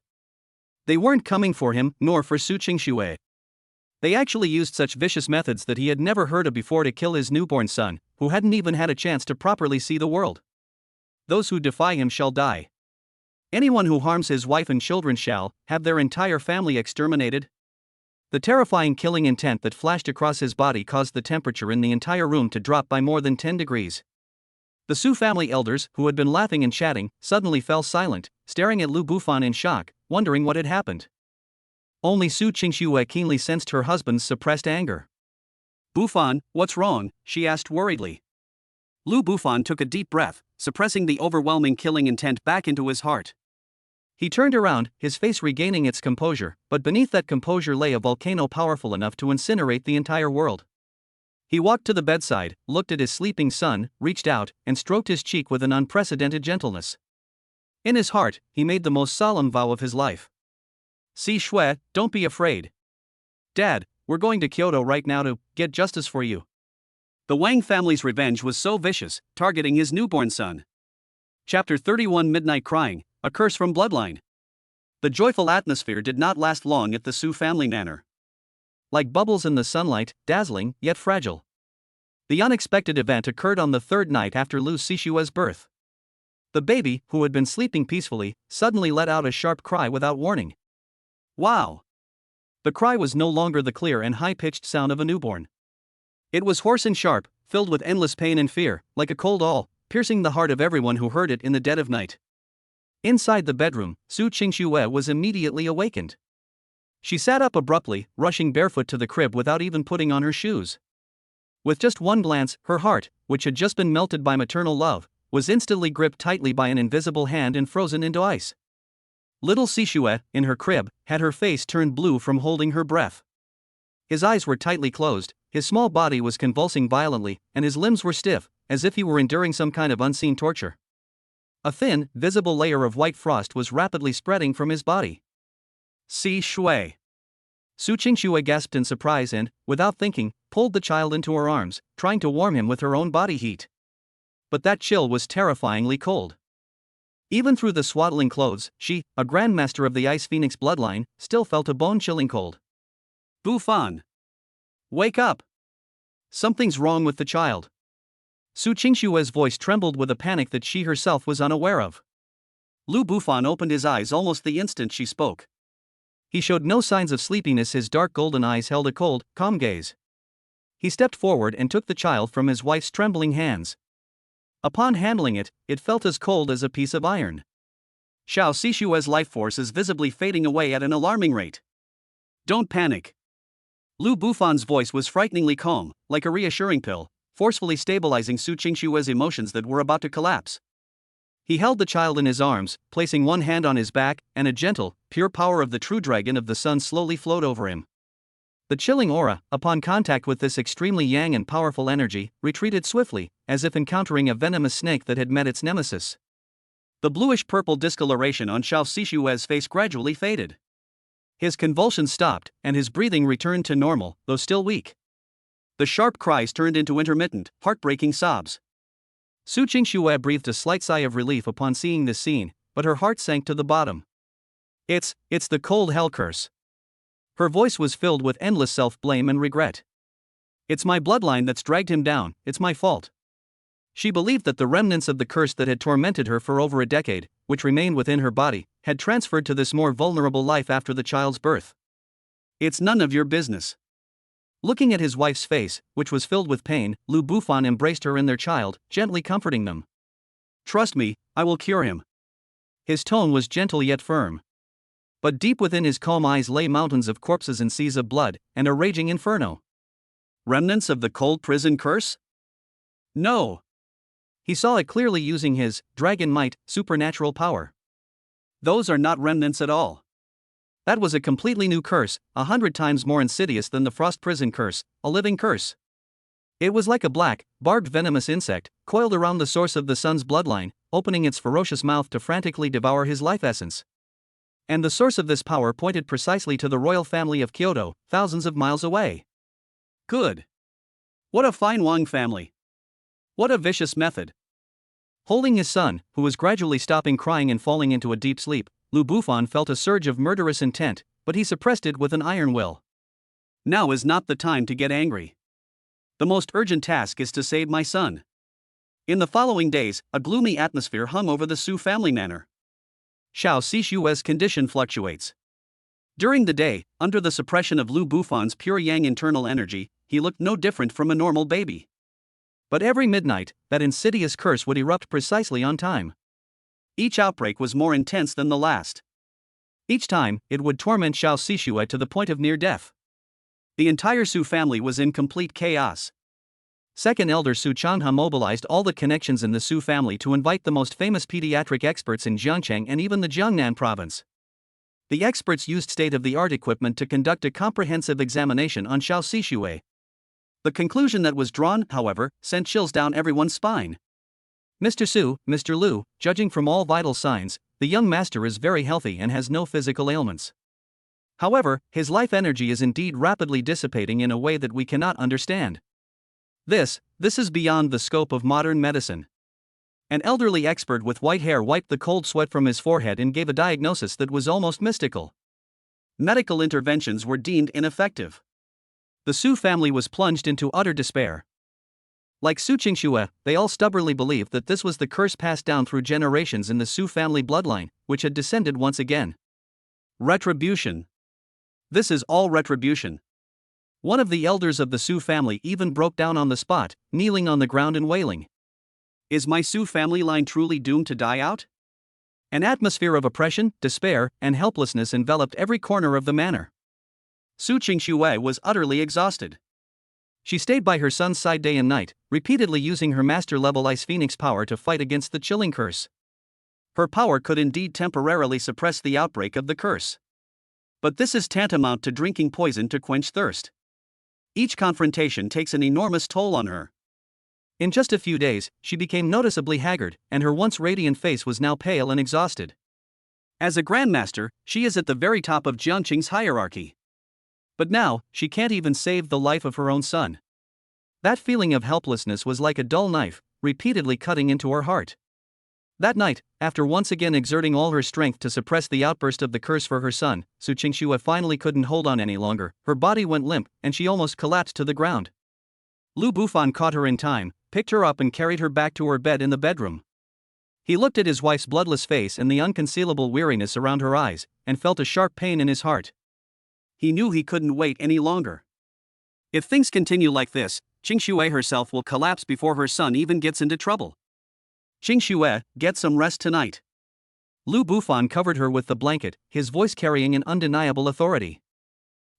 They weren't coming for him, nor for Su Qingxue. They actually used such vicious methods that he had never heard of before to kill his newborn son, who hadn't even had a chance to properly see the world. Those who defy him shall die. Anyone who harms his wife and children shall have their entire family exterminated. The terrifying killing intent that flashed across his body caused the temperature in the entire room to drop by more than 10 degrees. The Su family elders, who had been laughing and chatting, suddenly fell silent, staring at Lu Bufan in shock, wondering what had happened. Only Su Qingxue keenly sensed her husband's suppressed anger. "Bufan, what's wrong?" she asked worriedly. Lu Bufan took a deep breath, suppressing the overwhelming killing intent back into his heart. He turned around, his face regaining its composure, but beneath that composure lay a volcano powerful enough to incinerate the entire world. He walked to the bedside, looked at his sleeping son, reached out, and stroked his cheek with an unprecedented gentleness. In his heart, he made the most solemn vow of his life. "Si Shui, don't be afraid. Dad, we're going to Kyoto right now to get justice for you." The Wang family's revenge was so vicious, targeting his newborn son. Chapter 31 Midnight Crying, A Curse from Bloodline. The joyful atmosphere did not last long at the Su family manor. Like bubbles in the sunlight, dazzling, yet fragile. The unexpected event occurred on the third night after Lu Sishue's birth. The baby, who had been sleeping peacefully, suddenly let out a sharp cry without warning. Wow! The cry was no longer the clear and high-pitched sound of a newborn. It was hoarse and sharp, filled with endless pain and fear, like a cold awl, piercing the heart of everyone who heard it in the dead of night. Inside the bedroom, Su Qingxue was immediately awakened. She sat up abruptly, rushing barefoot to the crib without even putting on her shoes. With just one glance, her heart, which had just been melted by maternal love, was instantly gripped tightly by an invisible hand and frozen into ice. Little Sishue, in her crib, had her face turned blue from holding her breath. His eyes were tightly closed, his small body was convulsing violently, and his limbs were stiff, as if he were enduring some kind of unseen torture. A thin, visible layer of white frost was rapidly spreading from his body. Si Shui. Su Qingxue gasped in surprise and, without thinking, pulled the child into her arms, trying to warm him with her own body heat. But that chill was terrifyingly cold. Even through the swaddling clothes, she, a grandmaster of the Ice Phoenix bloodline, still felt a bone-chilling cold. Bufan! Wake up! Something's wrong with the child. Su Qingxue's voice trembled with a panic that she herself was unaware of. Lu Bufan opened his eyes almost the instant she spoke. He showed no signs of sleepiness, his dark golden eyes held a cold, calm gaze. He stepped forward and took the child from his wife's trembling hands. Upon handling it, it felt as cold as a piece of iron. Xiao Sishue's life force is visibly fading away at an alarming rate. Don't panic. Lu Bufan's voice was frighteningly calm, like a reassuring pill, forcefully stabilizing Su Qingxue's emotions that were about to collapse. He held the child in his arms, placing one hand on his back, and a gentle, pure power of the true dragon of the sun slowly flowed over him. The chilling aura, upon contact with this extremely yang and powerful energy, retreated swiftly, as if encountering a venomous snake that had met its nemesis. The bluish-purple discoloration on Xiao Sishue's face gradually faded. His convulsions stopped, and his breathing returned to normal, though still weak. The sharp cries turned into intermittent, heartbreaking sobs. Su Qingxue breathed a slight sigh of relief upon seeing this scene, but her heart sank to the bottom. It's the cold hell curse. Her voice was filled with endless self-blame and regret. It's my bloodline that's dragged him down, it's my fault. She believed that the remnants of the curse that had tormented her for over a decade, which remained within her body, had transferred to this more vulnerable life after the child's birth. It's none of your business. Looking at his wife's face, which was filled with pain, Lu Bufan embraced her and their child, gently comforting them. Trust me, I will cure him. His tone was gentle yet firm. But deep within his calm eyes lay mountains of corpses and seas of blood, and a raging inferno. Remnants of the cold prison curse? No. He saw it clearly using his dragon might, supernatural power. Those are not remnants at all. That was a completely new curse, 100 times more insidious than the frost prison curse, a living curse. It was like a black, barbed venomous insect, coiled around the source of the sun's bloodline, opening its ferocious mouth to frantically devour his life essence. And the source of this power pointed precisely to the royal family of Kyoto, thousands of miles away. Good. What a fine Wang family. What a vicious method. Holding his son, who was gradually stopping crying and falling into a deep sleep, Lu Bufan felt a surge of murderous intent, but he suppressed it with an iron will. Now is not the time to get angry. The most urgent task is to save my son. In the following days, a gloomy atmosphere hung over the Su family manor. Xiao Sishue's condition fluctuates. During the day, under the suppression of Lu Bufan's pure yang internal energy, he looked no different from a normal baby. But every midnight, that insidious curse would erupt precisely on time. Each outbreak was more intense than the last. Each time, it would torment Xiao Sishue to the point of near death. The entire Su family was in complete chaos. Second Elder Su Changhe mobilized all the connections in the Su family to invite the most famous pediatric experts in Jiangcheng and even the Jiangnan province. The experts used state-of-the-art equipment to conduct a comprehensive examination on Xiao Sishue. The conclusion that was drawn, however, sent chills down everyone's spine. Mr. Su, Mr. Lu, judging from all vital signs, the young master is very healthy and has no physical ailments. However, his life energy is indeed rapidly dissipating in a way that we cannot understand. This is beyond the scope of modern medicine. An elderly expert with white hair wiped the cold sweat from his forehead and gave a diagnosis that was almost mystical. Medical interventions were deemed ineffective. The Su family was plunged into utter despair. Like Su Qingxue, they all stubbornly believed that this was the curse passed down through generations in the Su family bloodline, which had descended once again. Retribution. This is all retribution. One of the elders of the Su family even broke down on the spot, kneeling on the ground and wailing. Is my Su family line truly doomed to die out? An atmosphere of oppression, despair, and helplessness enveloped every corner of the manor. Su Qingxue was utterly exhausted. She stayed by her son's side day and night, repeatedly using her master-level Ice Phoenix power to fight against the chilling curse. Her power could indeed temporarily suppress the outbreak of the curse. But this is tantamount to drinking poison to quench thirst. Each confrontation takes an enormous toll on her. In just a few days, she became noticeably haggard, and her once radiant face was now pale and exhausted. As a grandmaster, she is at the very top of Jiangqing's hierarchy. But now, she can't even save the life of her own son. That feeling of helplessness was like a dull knife, repeatedly cutting into her heart. That night, after once again exerting all her strength to suppress the outburst of the curse for her son, Su Qingxue finally couldn't hold on any longer. Her body went limp, and she almost collapsed to the ground. Lu Bufan caught her in time, picked her up and carried her back to her bed in the bedroom. He looked at his wife's bloodless face and the unconcealable weariness around her eyes, and felt a sharp pain in his heart. He knew he couldn't wait any longer. If things continue like this, Qingxue herself will collapse before her son even gets into trouble. Qingxue, get some rest tonight. Lu Bufan covered her with the blanket, his voice carrying an undeniable authority.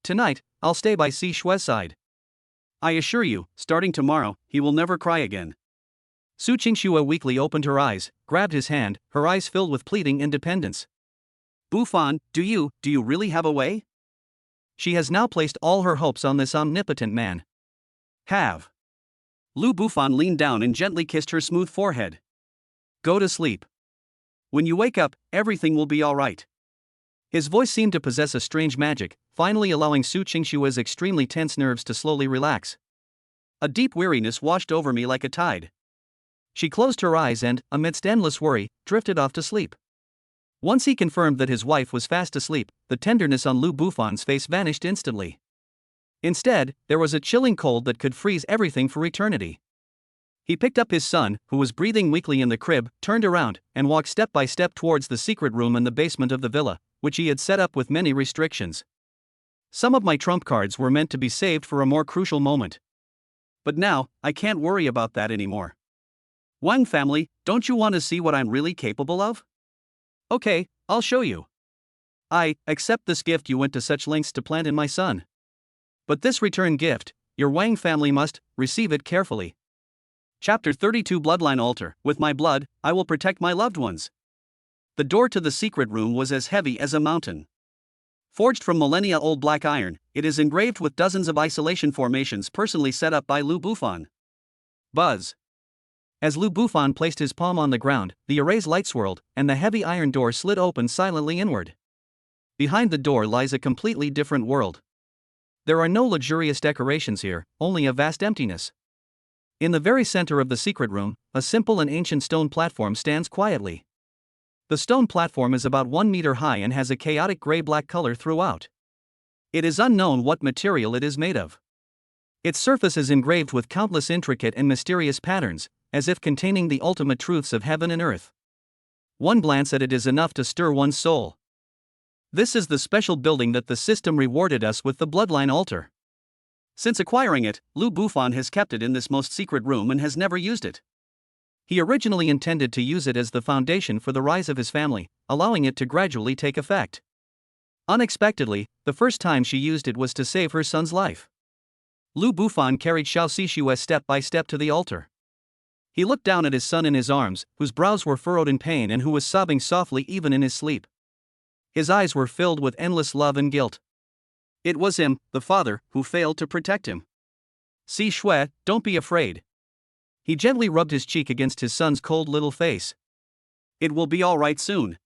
Tonight, I'll stay by Si Shue's side. I assure you, starting tomorrow, he will never cry again. Su Qingxue weakly opened her eyes, grabbed his hand, her eyes filled with pleading independence. Bufan, do you really have a way? She has now placed all her hopes on this omnipotent man. Have. Lu Bufan leaned down and gently kissed her smooth forehead. Go to sleep. When you wake up, everything will be all right. His voice seemed to possess a strange magic, finally allowing Su Qingxue's extremely tense nerves to slowly relax. A deep weariness washed over me like a tide. She closed her eyes and, amidst endless worry, drifted off to sleep. Once he confirmed that his wife was fast asleep, the tenderness on Lu Bufan's face vanished instantly. Instead, there was a chilling cold that could freeze everything for eternity. He picked up his son, who was breathing weakly in the crib, turned around, and walked step by step towards the secret room in the basement of the villa, which he had set up with many restrictions. Some of my trump cards were meant to be saved for a more crucial moment. But now, I can't worry about that anymore. Wang family, don't you want to see what I'm really capable of? Okay, I'll show you. I accept this gift you went to such lengths to plant in my son. But this return gift, your Wang family must receive it carefully. Chapter 32 Bloodline Altar. With my blood, I will protect my loved ones. The door to the secret room was as heavy as a mountain. Forged from millennia-old black iron, it is engraved with dozens of isolation formations personally set up by Lu Bufan. Buzz. As Lu Bufan placed his palm on the ground, the array's light swirled, and the heavy iron door slid open silently inward. Behind the door lies a completely different world. There are no luxurious decorations here, only a vast emptiness. In the very center of the secret room, a simple and ancient stone platform stands quietly. The stone platform is about 1 meter high and has a chaotic gray-black color throughout. It is unknown what material it is made of. Its surface is engraved with countless intricate and mysterious patterns, as if containing the ultimate truths of heaven and earth. One glance at it is enough to stir one's soul. This is the special building that the system rewarded us with the bloodline altar. Since acquiring it, Lu Bufan has kept it in this most secret room and has never used it. He originally intended to use it as the foundation for the rise of his family, allowing it to gradually take effect. Unexpectedly, the first time she used it was to save her son's life. Lu Bufan carried Xiao Sixue step by step to the altar. He looked down at his son in his arms, whose brows were furrowed in pain and who was sobbing softly even in his sleep. His eyes were filled with endless love and guilt. It was him, the father, who failed to protect him. Si Shui, don't be afraid. He gently rubbed his cheek against his son's cold little face. It will be all right soon.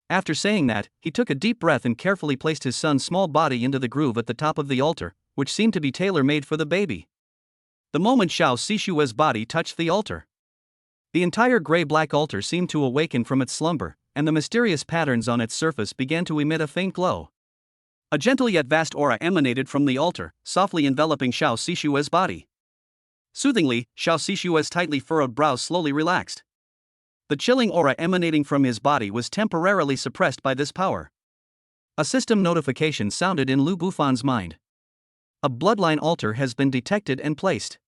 After saying that, he took a deep breath and carefully placed his son's small body into the groove at the top of the altar, which seemed to be tailor-made for the baby. The moment Xiao Sixue's body touched the altar, The entire gray-black altar seemed to awaken from its slumber, and the mysterious patterns on its surface began to emit a faint glow. A gentle yet vast aura emanated from the altar, softly enveloping Xiao Sishue's body. Soothingly, Xiao Sishue's tightly furrowed brows slowly relaxed. The chilling aura emanating from his body was temporarily suppressed by this power. A system notification sounded in Lu Bufan's mind. A bloodline altar has been detected and placed.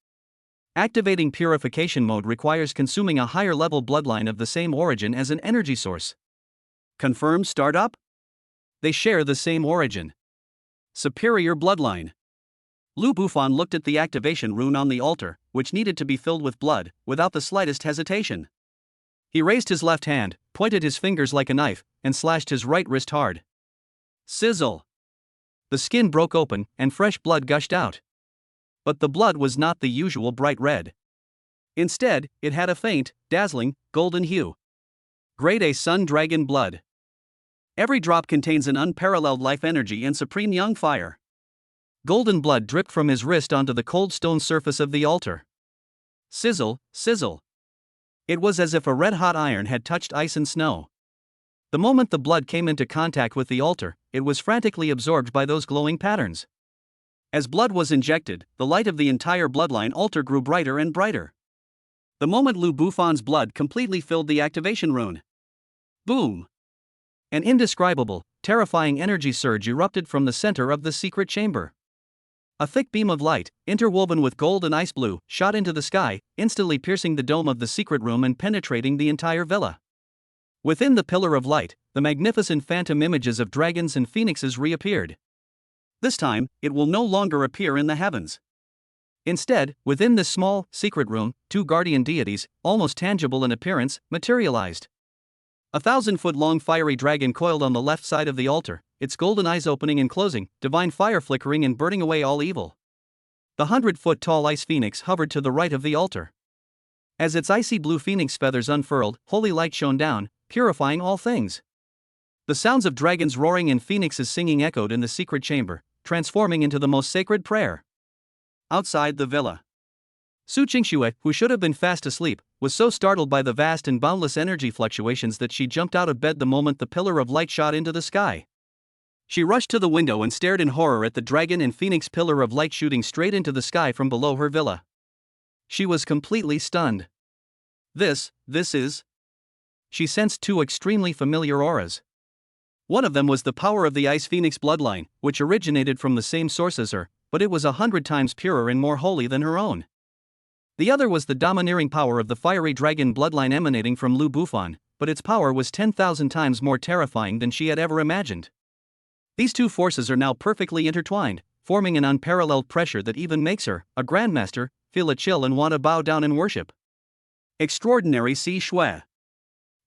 Activating purification mode requires consuming a higher-level bloodline of the same origin as an energy source. Confirm startup? They share the same origin. Superior bloodline. Lu Bufan looked at the activation rune on the altar, which needed to be filled with blood, without the slightest hesitation. He raised his left hand, pointed his fingers like a knife, and slashed his right wrist hard. Sizzle! The skin broke open, and fresh blood gushed out. But the blood was not the usual bright red. Instead, it had a faint, dazzling, golden hue. Grade A Sun Dragon blood. Every drop contains an unparalleled life energy and supreme young fire. Golden blood dripped from his wrist onto the cold stone surface of the altar. Sizzle, sizzle. It was as if a red-hot iron had touched ice and snow. The moment the blood came into contact with the altar, it was frantically absorbed by those glowing patterns. As blood was injected, the light of the entire bloodline altar grew brighter and brighter. The moment Lu Bufan's blood completely filled the activation rune. Boom! An indescribable, terrifying energy surge erupted from the center of the secret chamber. A thick beam of light, interwoven with gold and ice blue, shot into the sky, instantly piercing the dome of the secret room and penetrating the entire villa. Within the pillar of light, the magnificent phantom images of dragons and phoenixes reappeared. This time, it will no longer appear in the heavens. Instead, within this small, secret room, two guardian deities, almost tangible in appearance, materialized. A 1,000-foot-long fiery dragon coiled on the left side of the altar, its golden eyes opening and closing, divine fire flickering and burning away all evil. The 100-foot-tall ice phoenix hovered to the right of the altar. As its icy blue phoenix feathers unfurled, holy light shone down, purifying all things. The sounds of dragons roaring and phoenixes singing echoed in the secret chamber, transforming into the most sacred prayer. Outside the villa, Su Qingxue, who should have been fast asleep, was so startled by the vast and boundless energy fluctuations that she jumped out of bed the moment the pillar of light shot into the sky. She rushed to the window and stared in horror at the dragon and phoenix pillar of light shooting straight into the sky from below her villa. She was completely stunned. This is... She sensed two extremely familiar auras. One of them was the power of the Ice Phoenix bloodline, which originated from the same source as her, but it was 100 times purer and more holy than her own. The other was the domineering power of the fiery dragon bloodline emanating from Lu Bufan, but its power was 10,000 times more terrifying than she had ever imagined. These two forces are now perfectly intertwined, forming an unparalleled pressure that even makes her, a grandmaster, feel a chill and want to bow down in worship. Extraordinary Si Shui.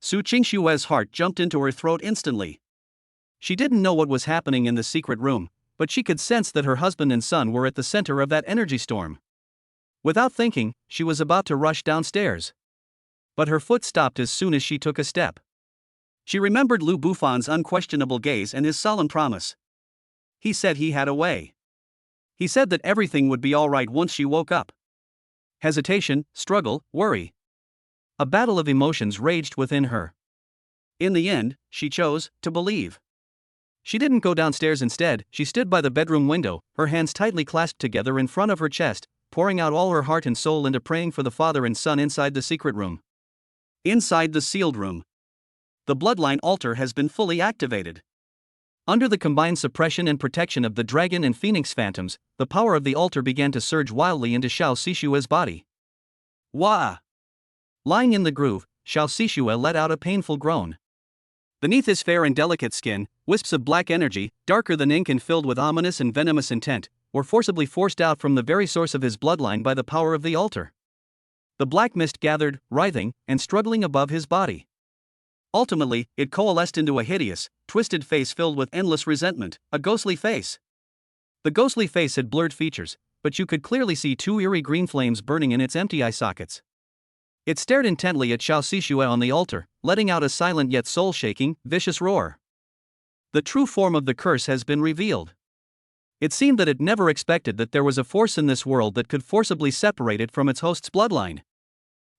Su Qingxue's heart jumped into her throat instantly. She didn't know what was happening in the secret room, but she could sense that her husband and son were at the center of that energy storm. Without thinking, she was about to rush downstairs. But her foot stopped as soon as she took a step. She remembered Lu Bufan's unquestionable gaze and his solemn promise. He said he had a way. He said that everything would be all right once she woke up. Hesitation, struggle, worry. A battle of emotions raged within her. In the end, she chose to believe. She didn't go downstairs instead, she stood by the bedroom window, her hands tightly clasped together in front of her chest, pouring out all her heart and soul into praying for the father and son inside the secret room. Inside the sealed room, the bloodline altar has been fully activated. Under the combined suppression and protection of the dragon and phoenix phantoms, the power of the altar began to surge wildly into Xiao Sishue's body. Wah! Lying in the groove, Xiao Sishue let out a painful groan. Beneath his fair and delicate skin, wisps of black energy, darker than ink and filled with ominous and venomous intent, were forcibly forced out from the very source of his bloodline by the power of the altar. The black mist gathered, writhing, and struggling above his body. Ultimately, it coalesced into a hideous, twisted face filled with endless resentment, a ghostly face. The ghostly face had blurred features, but you could clearly see two eerie green flames burning in its empty eye sockets. It stared intently at Xiao Sishue on the altar, letting out a silent yet soul-shaking, vicious roar. The true form of the curse has been revealed. It seemed that it never expected that there was a force in this world that could forcibly separate it from its host's bloodline.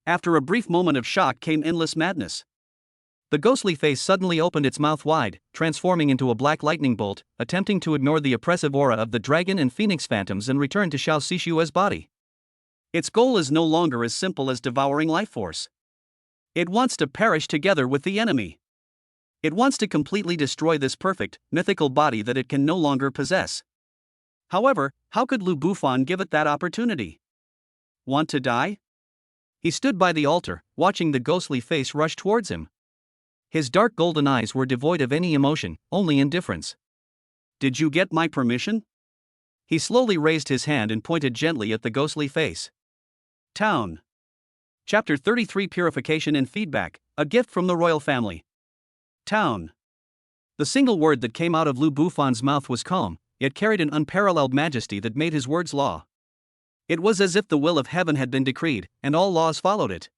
After a brief moment of shock came endless madness. The ghostly face suddenly opened its mouth wide, transforming into a black lightning bolt, attempting to ignore the oppressive aura of the dragon and phoenix phantoms and return to Xiao Sishua's body. Its goal is no longer as simple as devouring life force. It wants to perish together with the enemy. It wants to completely destroy this perfect, mythical body that it can no longer possess. However, how could Lu Bufan give it that opportunity? Want to die? He stood by the altar, watching the ghostly face rush towards him. His dark golden eyes were devoid of any emotion, only indifference. Did you get my permission? He slowly raised his hand and pointed gently at the ghostly face. Town. Chapter 33 Purification and Feedback, a gift from the royal family. Town. The single word that came out of Lu Bufan's mouth was calm, yet carried an unparalleled majesty that made his words law. It was as if the will of heaven had been decreed, and all laws followed it.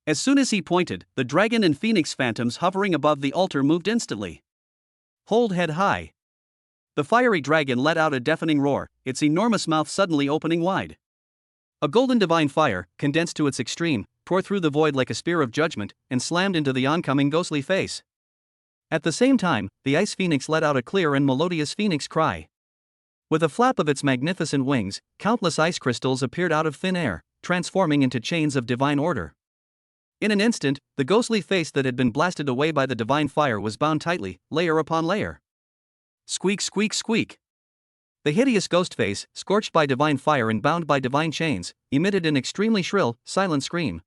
As soon as he pointed, the dragon and phoenix phantoms hovering above the altar moved instantly. Hold head high. The fiery dragon let out a deafening roar, its enormous mouth suddenly opening wide. A golden divine fire, condensed to its extreme, tore through the void like a spear of judgment, and slammed into the oncoming ghostly face. At the same time, the ice phoenix let out a clear and melodious phoenix cry. With a flap of its magnificent wings, countless ice crystals appeared out of thin air, transforming into chains of divine order. In an instant, the ghostly face that had been blasted away by the divine fire was bound tightly, layer upon layer. Squeak, squeak, squeak. The hideous ghost face, scorched by divine fire and bound by divine chains, emitted an extremely shrill, silent scream.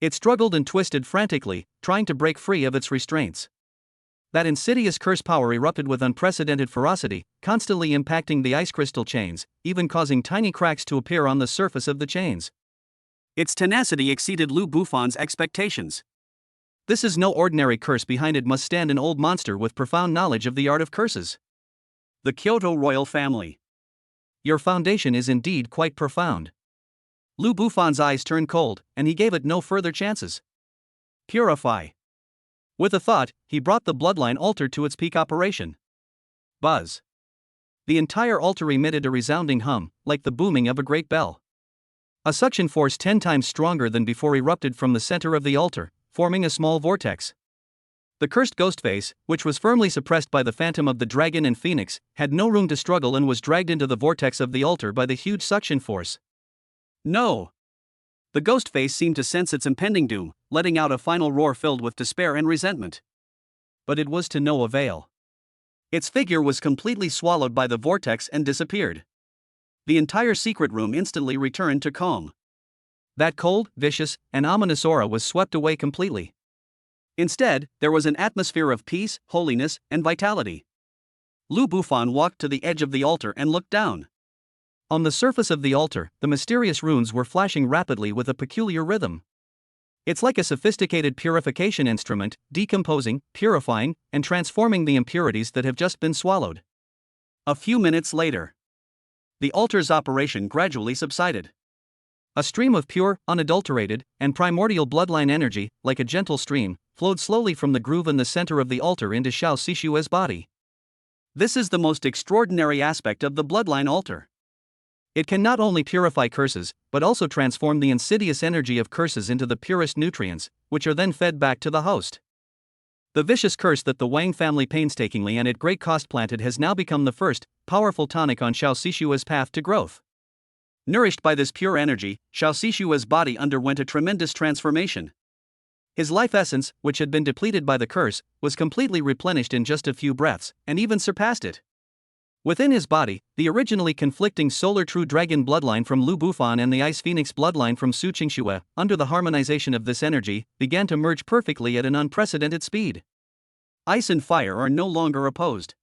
It struggled and twisted frantically, trying to break free of its restraints. That insidious curse power erupted with unprecedented ferocity, constantly impacting the ice crystal chains, even causing tiny cracks to appear on the surface of the chains. Its tenacity exceeded Lu Bufan's expectations. This is no ordinary curse. Behind it must stand an old monster with profound knowledge of the art of curses. The Kyoto royal family. Your foundation is indeed quite profound. Lu Bufan's eyes turned cold, and he gave it no further chances. Purify. With a thought, he brought the bloodline altar to its peak operation. Buzz. The entire altar emitted a resounding hum, like the booming of a great bell. A suction force 10 times stronger than before erupted from the center of the altar, forming a small vortex. The cursed ghost face, which was firmly suppressed by the phantom of the dragon and phoenix, had no room to struggle and was dragged into the vortex of the altar by the huge suction force. No! The ghost face seemed to sense its impending doom, letting out a final roar filled with despair and resentment. But it was to no avail. Its figure was completely swallowed by the vortex and disappeared. The entire secret room instantly returned to calm. That cold, vicious, and ominous aura was swept away completely. Instead, there was an atmosphere of peace, holiness, and vitality. Lu Bufan walked to the edge of the altar and looked down. On the surface of the altar, the mysterious runes were flashing rapidly with a peculiar rhythm. It's like a sophisticated purification instrument, decomposing, purifying, and transforming the impurities that have just been swallowed. A few minutes later, the altar's operation gradually subsided. A stream of pure, unadulterated, and primordial bloodline energy, like a gentle stream, flowed slowly from the groove in the center of the altar into Xiao Sishua's body. This is the most extraordinary aspect of the bloodline altar. It can not only purify curses, but also transform the insidious energy of curses into the purest nutrients, which are then fed back to the host. The vicious curse that the Wang family painstakingly and at great cost planted has now become the first, powerful tonic on Xiao Sishua's path to growth. Nourished by this pure energy, Xiao Sishua's body underwent a tremendous transformation. His life essence, which had been depleted by the curse, was completely replenished in just a few breaths, and even surpassed it. Within his body, the originally conflicting Solar True Dragon bloodline from Lu Bufan and the Ice Phoenix bloodline from Su Qingxue, under the harmonization of this energy, began to merge perfectly at an unprecedented speed. Ice and fire are no longer opposed.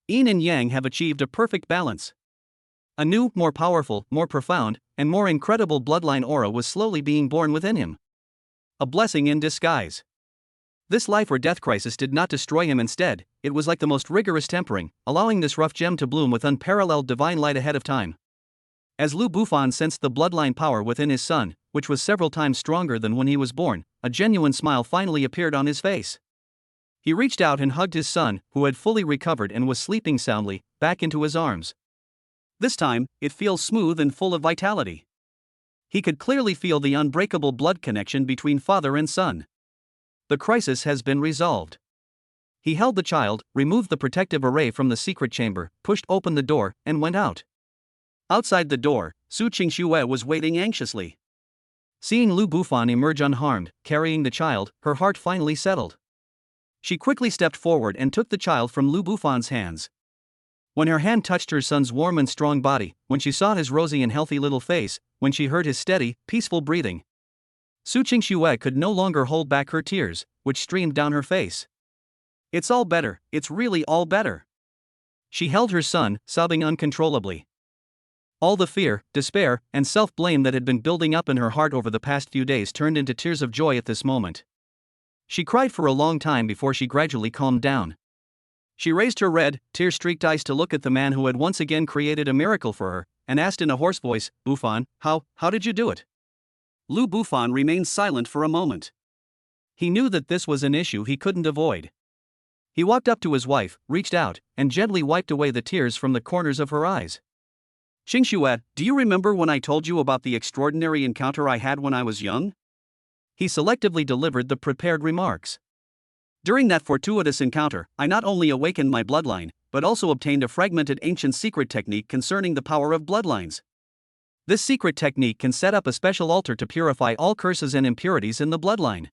Yin and Yang have achieved a perfect balance. A new, more powerful, more profound, and more incredible bloodline aura was slowly being born within him. A blessing in disguise. This life or death crisis did not destroy him. Instead, it was like the most rigorous tempering, allowing this rough gem to bloom with unparalleled divine light ahead of time. As Lu Bufan sensed the bloodline power within his son, which was several times stronger than when he was born, a genuine smile finally appeared on his face. He reached out and hugged his son, who had fully recovered and was sleeping soundly, back into his arms. This time, it feels smooth and full of vitality. He could clearly feel the unbreakable blood connection between father and son. The crisis has been resolved. He held the child, removed the protective array from the secret chamber, pushed open the door, and went out. Outside the door, Su Qingxue was waiting anxiously. Seeing Lu Bufan emerge unharmed, carrying the child, her heart finally settled. She quickly stepped forward and took the child from Lu Bufan's hands. When her hand touched her son's warm and strong body, when she saw his rosy and healthy little face, when she heard his steady, peaceful breathing, Su Qingxue could no longer hold back her tears, which streamed down her face. It's all better, it's really all better. She held her son, sobbing uncontrollably. All the fear, despair, and self-blame that had been building up in her heart over the past few days turned into tears of joy at this moment. She cried for a long time before she gradually calmed down. She raised her red, tear-streaked eyes to look at the man who had once again created a miracle for her, and asked in a hoarse voice, "Bufan, how did you do it?" Lu Bufan remained silent for a moment. He knew that this was an issue he couldn't avoid. He walked up to his wife, reached out, and gently wiped away the tears from the corners of her eyes. "Qingxue, do you remember when I told you about the extraordinary encounter I had when I was young?" He selectively delivered the prepared remarks. "During that fortuitous encounter, I not only awakened my bloodline, but also obtained a fragmented ancient secret technique concerning the power of bloodlines. This secret technique can set up a special altar to purify all curses and impurities in the bloodline.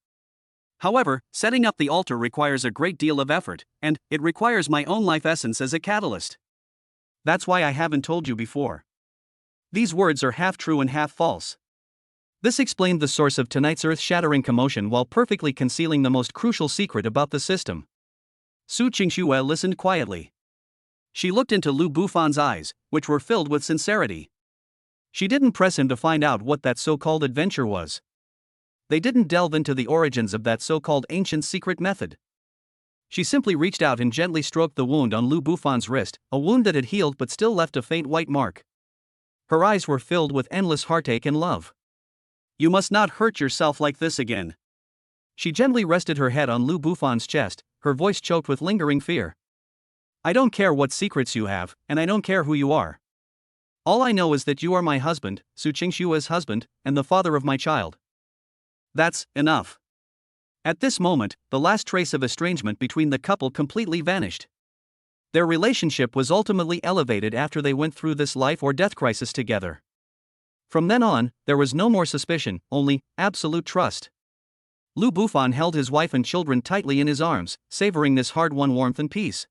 However, setting up the altar requires a great deal of effort, and it requires my own life essence as a catalyst. That's why I haven't told you before. These words are half true and half false." This explained the source of tonight's earth-shattering commotion while perfectly concealing the most crucial secret about the system. Su Qingxue listened quietly. She looked into Lu Bufan's eyes, which were filled with sincerity. She didn't press him to find out what that so-called adventure was. They didn't delve into the origins of that so-called ancient secret method. She simply reached out and gently stroked the wound on Lu Bufan's wrist, a wound that had healed but still left a faint white mark. Her eyes were filled with endless heartache and love. "You must not hurt yourself like this again." She gently rested her head on Lu Bufan's chest, her voice choked with lingering fear. "I don't care what secrets you have, and I don't care who you are. All I know is that you are my husband, Su Qingxue's husband, and the father of my child. That's enough." At this moment, the last trace of estrangement between the couple completely vanished. Their relationship was ultimately elevated after they went through this life or death crisis together. From then on, there was no more suspicion, only absolute trust. Lu Bufan held his wife and children tightly in his arms, savoring this hard-won warmth and peace.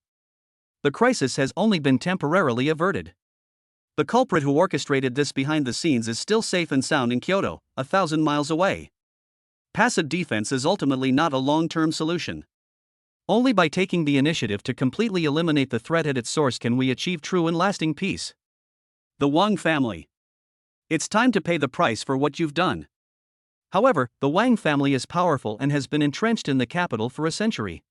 The crisis has only been temporarily averted. The culprit who orchestrated this behind the scenes is still safe and sound in Kyoto, 1,000 miles away. Passive defense is ultimately not a long-term solution. Only by taking the initiative to completely eliminate the threat at its source can we achieve true and lasting peace. The Wang family. It's time to pay the price for what you've done. However, the Wang family is powerful and has been entrenched in the capital for a century.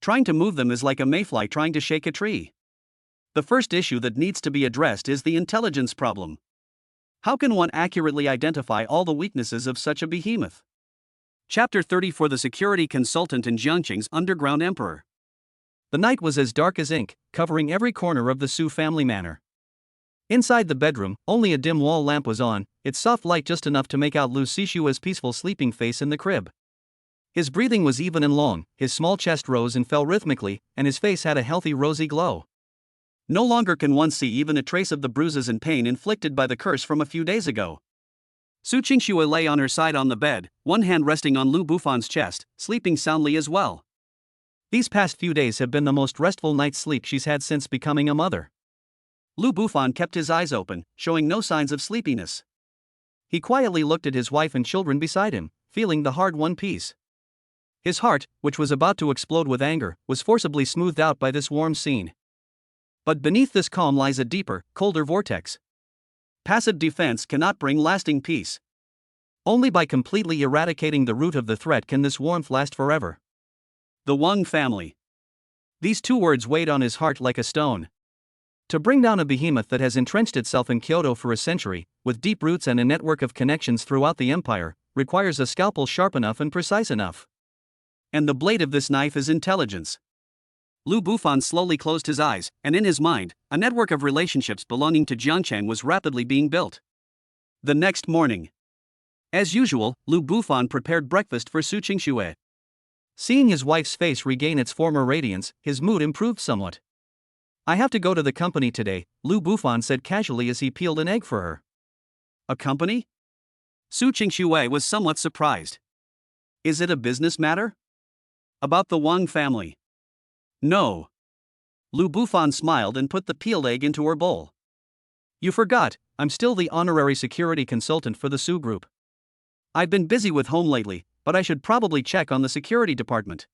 Trying to move them is like a mayfly trying to shake a tree. The first issue that needs to be addressed is the intelligence problem. How can one accurately identify all the weaknesses of such a behemoth? Chapter 30 for the security consultant in Jiangqing's underground emperor. The night was as dark as ink, covering every corner of the Su family manor. Inside the bedroom, only a dim wall lamp was on, its soft light just enough to make out Lu Sishua's peaceful sleeping face in the crib. His breathing was even and long, his small chest rose and fell rhythmically, and his face had a healthy rosy glow. No longer can one see even a trace of the bruises and pain inflicted by the curse from a few days ago. Su Qingxue lay on her side on the bed, one hand resting on Lu Bufan's chest, sleeping soundly as well. These past few days have been the most restful night's sleep she's had since becoming a mother. Lu Bufan kept his eyes open, showing no signs of sleepiness. He quietly looked at his wife and children beside him, feeling the hard-won peace. His heart, which was about to explode with anger, was forcibly smoothed out by this warm scene. But beneath this calm lies a deeper, colder vortex. Passive defense cannot bring lasting peace. Only by completely eradicating the root of the threat can this warmth last forever. The Wang family. These two words weighed on his heart like a stone. To bring down a behemoth that has entrenched itself in Kyoto for a century, with deep roots and a network of connections throughout the empire, requires a scalpel sharp enough and precise enough. And the blade of this knife is intelligence. Lu Bufan slowly closed his eyes, and in his mind, a network of relationships belonging to Jiangchen was rapidly being built. The next morning. As usual, Lu Bufan prepared breakfast for Su Qingxue. Seeing his wife's face regain its former radiance, his mood improved somewhat. "I have to go to the company today," Lu Bufan said casually as he peeled an egg for her. A company? Su Qingxue was somewhat surprised. Is it a business matter? About the Wang family? No. Lu Bufan smiled and put the peeled egg into her bowl. "You forgot, I'm still the honorary security consultant for the Su Group. I've been busy with home lately, but I should probably check on the security department."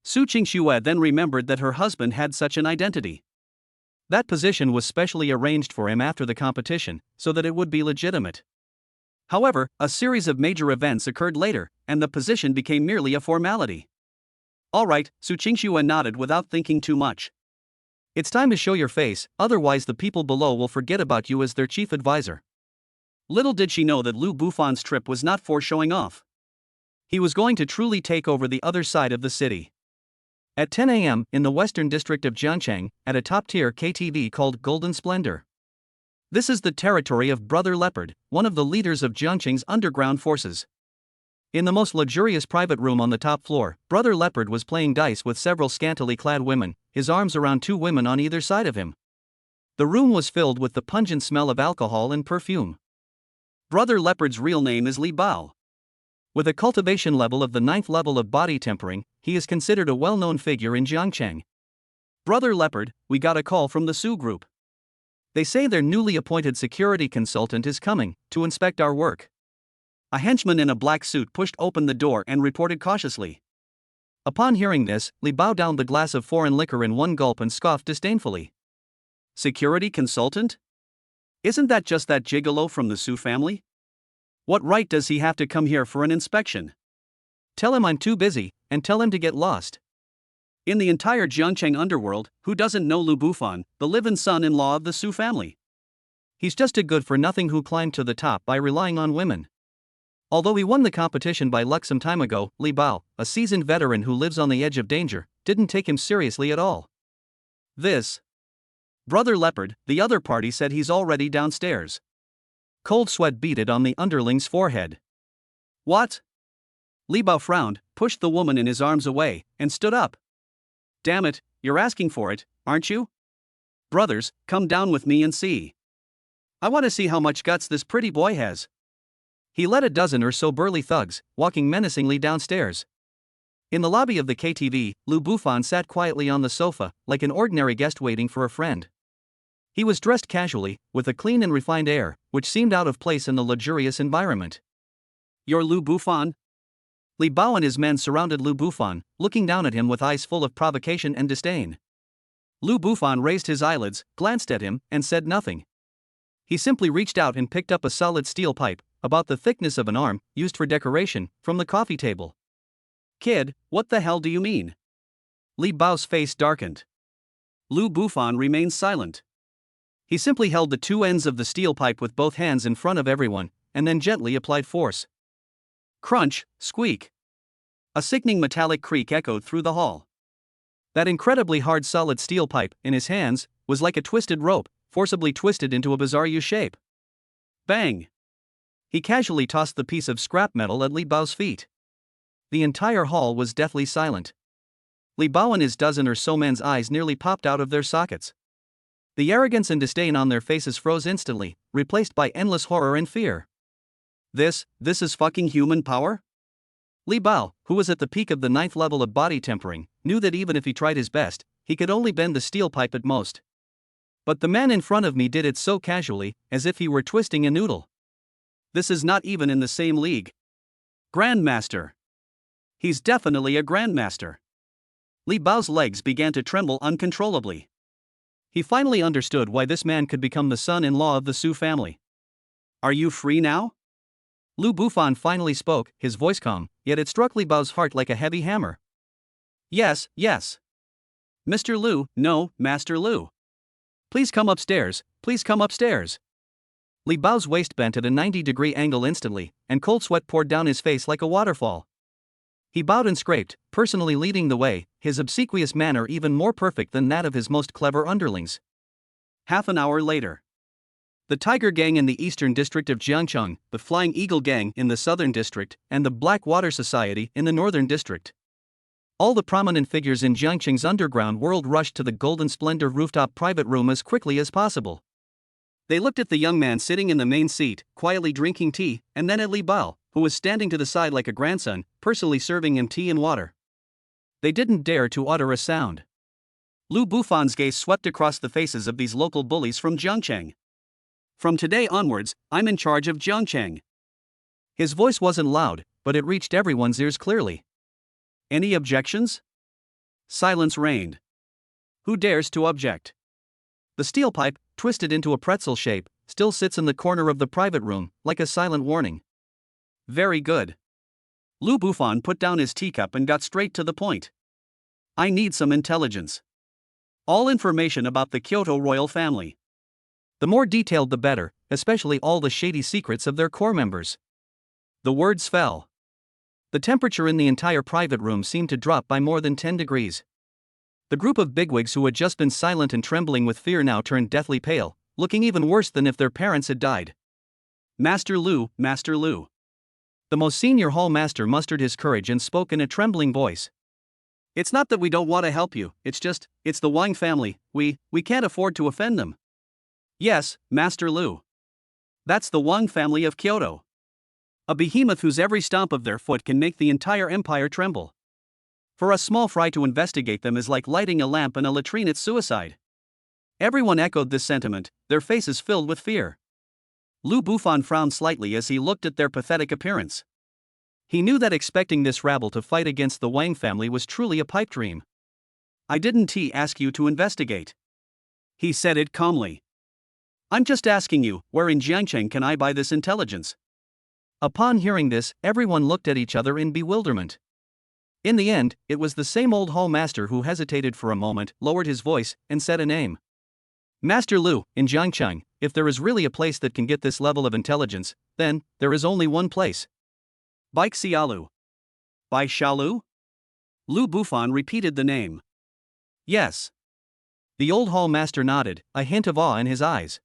Su Qingxue then remembered that her husband had such an identity. That position was specially arranged for him after the competition, so that it would be legitimate. However, a series of major events occurred later, and the position became merely a formality. All right, Su Qingxue nodded without thinking too much. "It's time to show your face, otherwise the people below will forget about you as their chief advisor." Little did she know that Lu Bufan's trip was not for showing off. He was going to truly take over the other side of the city. At 10 a.m., in the western district of Jiangcheng, at a top-tier KTV called Golden Splendor. This is the territory of Brother Leopard, one of the leaders of Jiangcheng's underground forces. In the most luxurious private room on the top floor, Brother Leopard was playing dice with several scantily clad women, his arms around two women on either side of him. The room was filled with the pungent smell of alcohol and perfume. Brother Leopard's real name is Li Bao. With a cultivation level of the 9th level of body tempering, he is considered a well-known figure in Jiangcheng. "Brother Leopard, we got a call from the Su Group. They say their newly appointed security consultant is coming to inspect our work." A henchman in a black suit pushed open the door and reported cautiously. Upon hearing this, Li Bao downed the glass of foreign liquor in one gulp and scoffed disdainfully. "Security consultant? Isn't that just that gigolo from the Su family? What right does he have to come here for an inspection?" "Tell him I'm too busy, and tell him to get lost." In the entire Jiangcheng underworld, who doesn't know Lu Bufan, the live-in son-in-law of the Su family? He's just a good-for-nothing who climbed to the top by relying on women. Although he won the competition by luck some time ago, Li Bao, a seasoned veteran who lives on the edge of danger, didn't take him seriously at all. This Brother Leopard, the other party said he's already downstairs. Cold sweat beaded on the underling's forehead. "What?" Li Bao frowned, pushed the woman in his arms away, and stood up. "Damn it, you're asking for it, aren't you? Brothers, come down with me and see. I want to see how much guts this pretty boy has." He led a dozen or so burly thugs, walking menacingly downstairs. In the lobby of the KTV, Lu Bufan sat quietly on the sofa, like an ordinary guest waiting for a friend. He was dressed casually, with a clean and refined air, which seemed out of place in the luxurious environment. "You're Lu Bufan?" Li Bao and his men surrounded Lu Bufan, looking down at him with eyes full of provocation and disdain. Lu Bufan raised his eyelids, glanced at him, and said nothing. He simply reached out and picked up a solid steel pipe, about the thickness of an arm, used for decoration, from the coffee table. "Kid, what the hell do you mean?" Li Bao's face darkened. Lu Bufan remained silent. He simply held the two ends of the steel pipe with both hands in front of everyone, and then gently applied force. Crunch, squeak. A sickening metallic creak echoed through the hall. That incredibly hard solid steel pipe, in his hands, was like a twisted rope, forcibly twisted into a bizarre U-shape. Bang! He casually tossed the piece of scrap metal at Li Bao's feet. The entire hall was deathly silent. Li Bao and his dozen or so men's eyes nearly popped out of their sockets. The arrogance and disdain on their faces froze instantly, replaced by endless horror and fear. This is fucking human power? Li Bao, who was at the peak of the 9th level of body tempering, knew that even if he tried his best, he could only bend the steel pipe at most. But the man in front of me did it so casually, as if he were twisting a noodle. This is not even in the same league. Grandmaster. He's definitely a grandmaster. Li Bao's legs began to tremble uncontrollably. He finally understood why this man could become the son-in-law of the Su family. "Are you free now?" Lu Bufan finally spoke, his voice calm, yet it struck Li Bao's heart like a heavy hammer. Yes. Mr. Lu, no, Master Lu. Please come upstairs, please come upstairs." Li Bao's waist bent at a 90-degree angle instantly, and cold sweat poured down his face like a waterfall. He bowed and scraped, personally leading the way, his obsequious manner even more perfect than that of his most clever underlings. Half an hour later. The Tiger Gang in the eastern district of Jiangcheng, the Flying Eagle Gang in the southern district, and the Black Water Society in the northern district. All the prominent figures in Jiangcheng's underground world rushed to the Golden Splendor rooftop private room as quickly as possible. They looked at the young man sitting in the main seat, quietly drinking tea, and then at Li Bao, who was standing to the side like a grandson, personally serving him tea and water. They didn't dare to utter a sound. Lu Bufan's gaze swept across the faces of these local bullies from Jiangcheng. From today onwards, I'm in charge of Jiangcheng. His voice wasn't loud, but it reached everyone's ears clearly. Any objections? Silence reigned. Who dares to object? The steel pipe, twisted into a pretzel shape, still sits in the corner of the private room, like a silent warning. Very good. Lu Bufan put down his teacup and got straight to the point. I need some intelligence. All information about the Kyoto royal family. The more detailed the better, especially all the shady secrets of their core members. The words fell. The temperature in the entire private room seemed to drop by more than 10 degrees. The group of bigwigs who had just been silent and trembling with fear now turned deathly pale, looking even worse than if their parents had died. Master Lu, Master Lu. The most senior hall master mustered his courage and spoke in a trembling voice. It's not that we don't want to help you, it's the Wang family, we can't afford to offend them. Yes, Master Lu. That's the Wang family of Kyoto. A behemoth whose every stomp of their foot can make the entire empire tremble. For a small fry to investigate them is like lighting a lamp in a latrine. It's suicide. Everyone echoed this sentiment, their faces filled with fear. Lu Bufan frowned slightly as he looked at their pathetic appearance. He knew that expecting this rabble to fight against the Wang family was truly a pipe dream. I didn't ask you to investigate. He said it calmly. I'm just asking you, where in Jiangcheng can I buy this intelligence? Upon hearing this, everyone looked at each other in bewilderment. In the end, it was the same old hall master who hesitated for a moment, lowered his voice, and said a name. Master Lu, in Jiangcheng, if there is really a place that can get this level of intelligence, then there is only one place. Baix Xiaolu. Bai Xiaolu? Lu Bufan repeated the name. Yes. The old hall master nodded, a hint of awe in his eyes.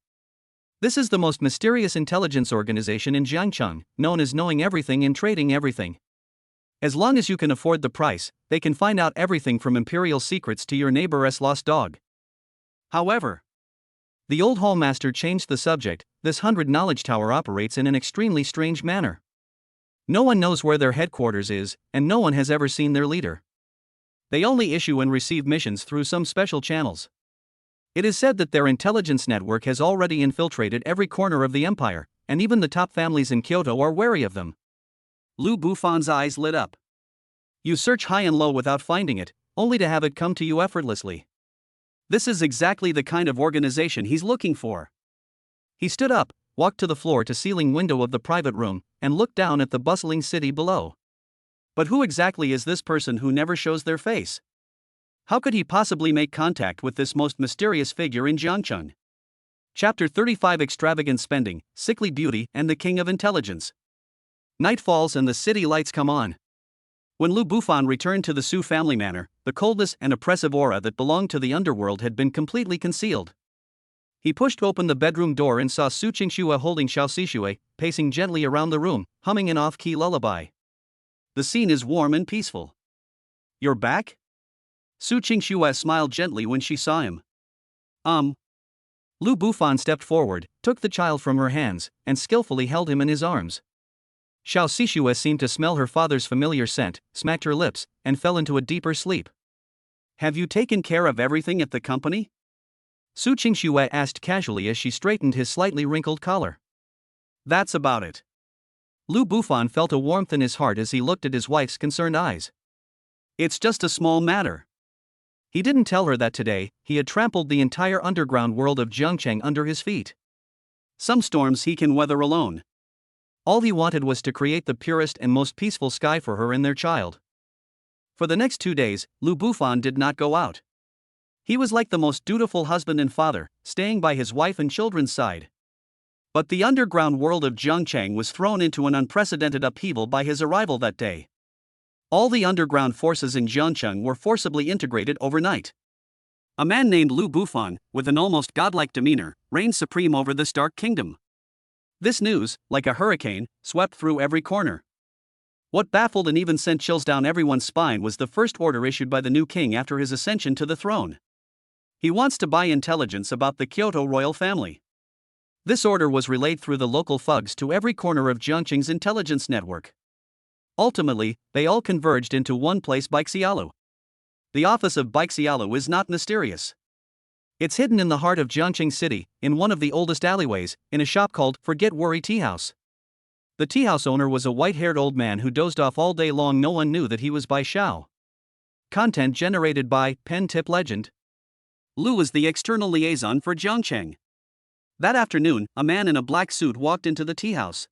This is the most mysterious intelligence organization in Jiangcheng, known as knowing everything and trading everything. As long as you can afford the price, they can find out everything from imperial secrets to your neighbor's lost dog. However, the old hall master changed the subject. This 100 knowledge tower operates in an extremely strange manner. No one knows where their headquarters is, and no one has ever seen their leader. They only issue and receive missions through some special channels. It is said that their intelligence network has already infiltrated every corner of the empire, and even the top families in Kyoto are wary of them. Lu Bufan's eyes lit up. You search high and low without finding it, only to have it come to you effortlessly. This is exactly the kind of organization he's looking for. He stood up, walked to the floor-to-ceiling window of the private room, and looked down at the bustling city below. But who exactly is this person who never shows their face? How could he possibly make contact with this most mysterious figure in Jiangcheng? Chapter 35: Extravagant Spending, Sickly Beauty, and the King of Intelligence. Night falls and the city lights come on. When Lu Bufan returned to the Su family manor, the coldness and oppressive aura that belonged to the underworld had been completely concealed. He pushed open the bedroom door and saw Su Qingxue holding Xiao Sixue, pacing gently around the room, humming an off-key lullaby. The scene is warm and peaceful. You're back? Su Qingxue smiled gently when she saw him. Lu Bufan stepped forward, took the child from her hands, and skillfully held him in his arms. Xiao Sixue seemed to smell her father's familiar scent, smacked her lips, and fell into a deeper sleep. Have you taken care of everything at the company? Su Qingxue asked casually as she straightened his slightly wrinkled collar. That's about it. Lu Bufan felt a warmth in his heart as he looked at his wife's concerned eyes. It's just a small matter. He didn't tell her that today, he had trampled the entire underground world of Jiangcheng under his feet. Some storms he can weather alone. All he wanted was to create the purest and most peaceful sky for her and their child. For the next 2 days, Lu Bufan did not go out. He was like the most dutiful husband and father, staying by his wife and children's side. But the underground world of Jiangcheng was thrown into an unprecedented upheaval by his arrival that day. All the underground forces in Jiangcheng were forcibly integrated overnight. A man named Lu Bufan, with an almost godlike demeanor, reigned supreme over this dark kingdom. This news, like a hurricane, swept through every corner. What baffled and even sent chills down everyone's spine was the first order issued by the new king after his ascension to the throne. He wants to buy intelligence about the Kyoto royal family. This order was relayed through the local thugs to every corner of Jiangqing's intelligence network. Ultimately, they all converged into one place: Baixialu. The office of Baixialu is not mysterious. It's hidden in the heart of Jiangqing City, in one of the oldest alleyways, in a shop called Forget Worry Tea House. The tea house owner was a white-haired old man who dozed off all day long. No one knew that he was Bai Xiao. Content generated by Pen Tip Legend. Lu is the external liaison for Jiangqing. That afternoon, a man in a black suit walked into the tea house.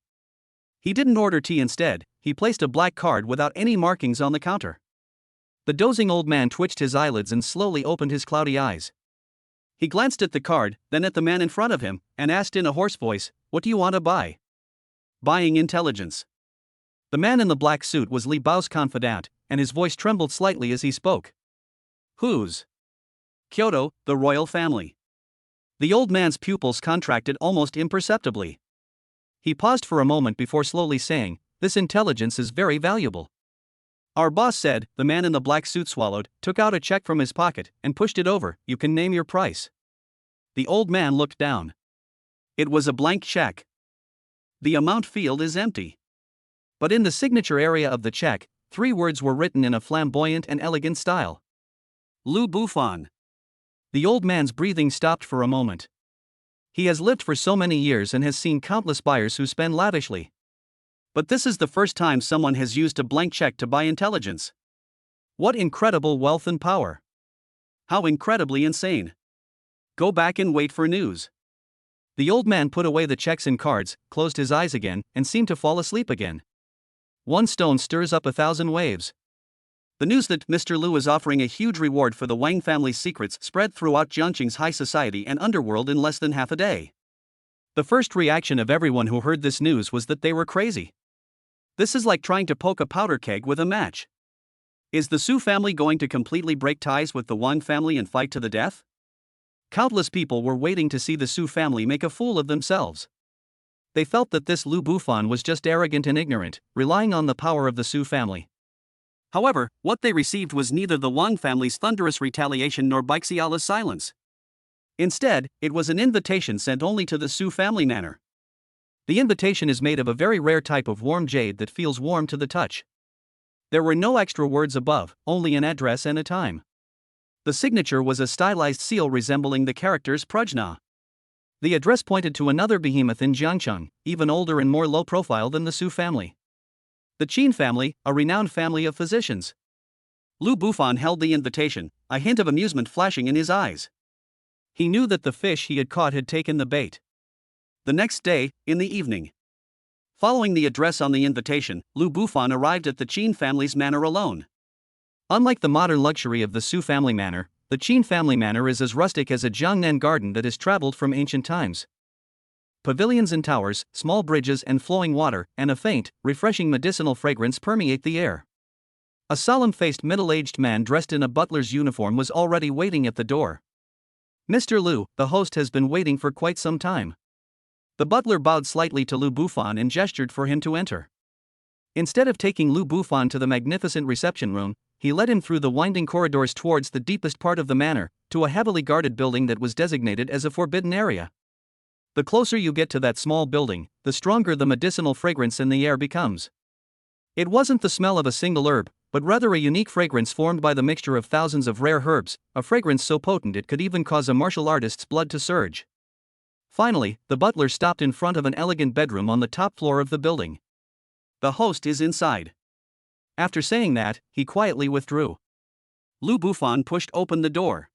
He didn't order tea. Instead, he placed a black card without any markings on the counter. The dozing old man twitched his eyelids and slowly opened his cloudy eyes. He glanced at the card, then at the man in front of him, and asked in a hoarse voice, "What do you want to buy?" "Buying intelligence." The man in the black suit was Li Bao's confidant, and his voice trembled slightly as he spoke. "Whose?" "Kyoto, the royal family." The old man's pupils contracted almost imperceptibly. He paused for a moment before slowly saying, "This intelligence is very valuable." "Our boss said," the man in the black suit swallowed, took out a check from his pocket, and pushed it over. "You can name your price." The old man looked down. It was a blank check. The amount field is empty. But in the signature area of the check, 3 words were written in a flamboyant and elegant style. Lu Bufan. The old man's breathing stopped for a moment. He has lived for so many years and has seen countless buyers who spend lavishly. But this is the first time someone has used a blank check to buy intelligence. What incredible wealth and power! How incredibly insane! Go back and wait for news. The old man put away the checks and cards, closed his eyes again, and seemed to fall asleep again. One stone stirs up 1,000 waves. The news that Mr. Lu is offering a huge reward for the Wang family's secrets spread throughout Jiangqing's high society and underworld in less than half a day. The first reaction of everyone who heard this news was that they were crazy. This is like trying to poke a powder keg with a match. Is the Su family going to completely break ties with the Wang family and fight to the death? Countless people were waiting to see the Su family make a fool of themselves. They felt that this Lu Bufan was just arrogant and ignorant, relying on the power of the Su family. However, what they received was neither the Wang family's thunderous retaliation nor Baixiala's silence. Instead, it was an invitation sent only to the Su family manor. The invitation is made of a very rare type of warm jade that feels warm to the touch. There were no extra words above, only an address and a time. The signature was a stylized seal resembling the characters Prajna. The address pointed to another behemoth in Jiangcheng, even older and more low profile than the Su family. The Qin family, a renowned family of physicians. Lu Bufan held the invitation, a hint of amusement flashing in his eyes. He knew that the fish he had caught had taken the bait. The next day, in the evening, following the address on the invitation, Lu Bufan arrived at the Qin family's manor alone. Unlike the modern luxury of the Su family manor, the Qin family manor is as rustic as a Jiangnan garden that has traveled from ancient times. Pavilions and towers, small bridges and flowing water, and a faint, refreshing medicinal fragrance permeate the air. A solemn-faced middle-aged man dressed in a butler's uniform was already waiting at the door. "Mr. Lu, the host has been waiting for quite some time." The butler bowed slightly to Lu Bufan and gestured for him to enter. Instead of taking Lu Bufan to the magnificent reception room, he led him through the winding corridors towards the deepest part of the manor, to a heavily guarded building that was designated as a forbidden area. The closer you get to that small building, the stronger the medicinal fragrance in the air becomes. It wasn't the smell of a single herb, but rather a unique fragrance formed by the mixture of thousands of rare herbs, a fragrance so potent it could even cause a martial artist's blood to surge. Finally, the butler stopped in front of an elegant bedroom on the top floor of the building. "The host is inside." After saying that, he quietly withdrew. Lu Bufan pushed open the door.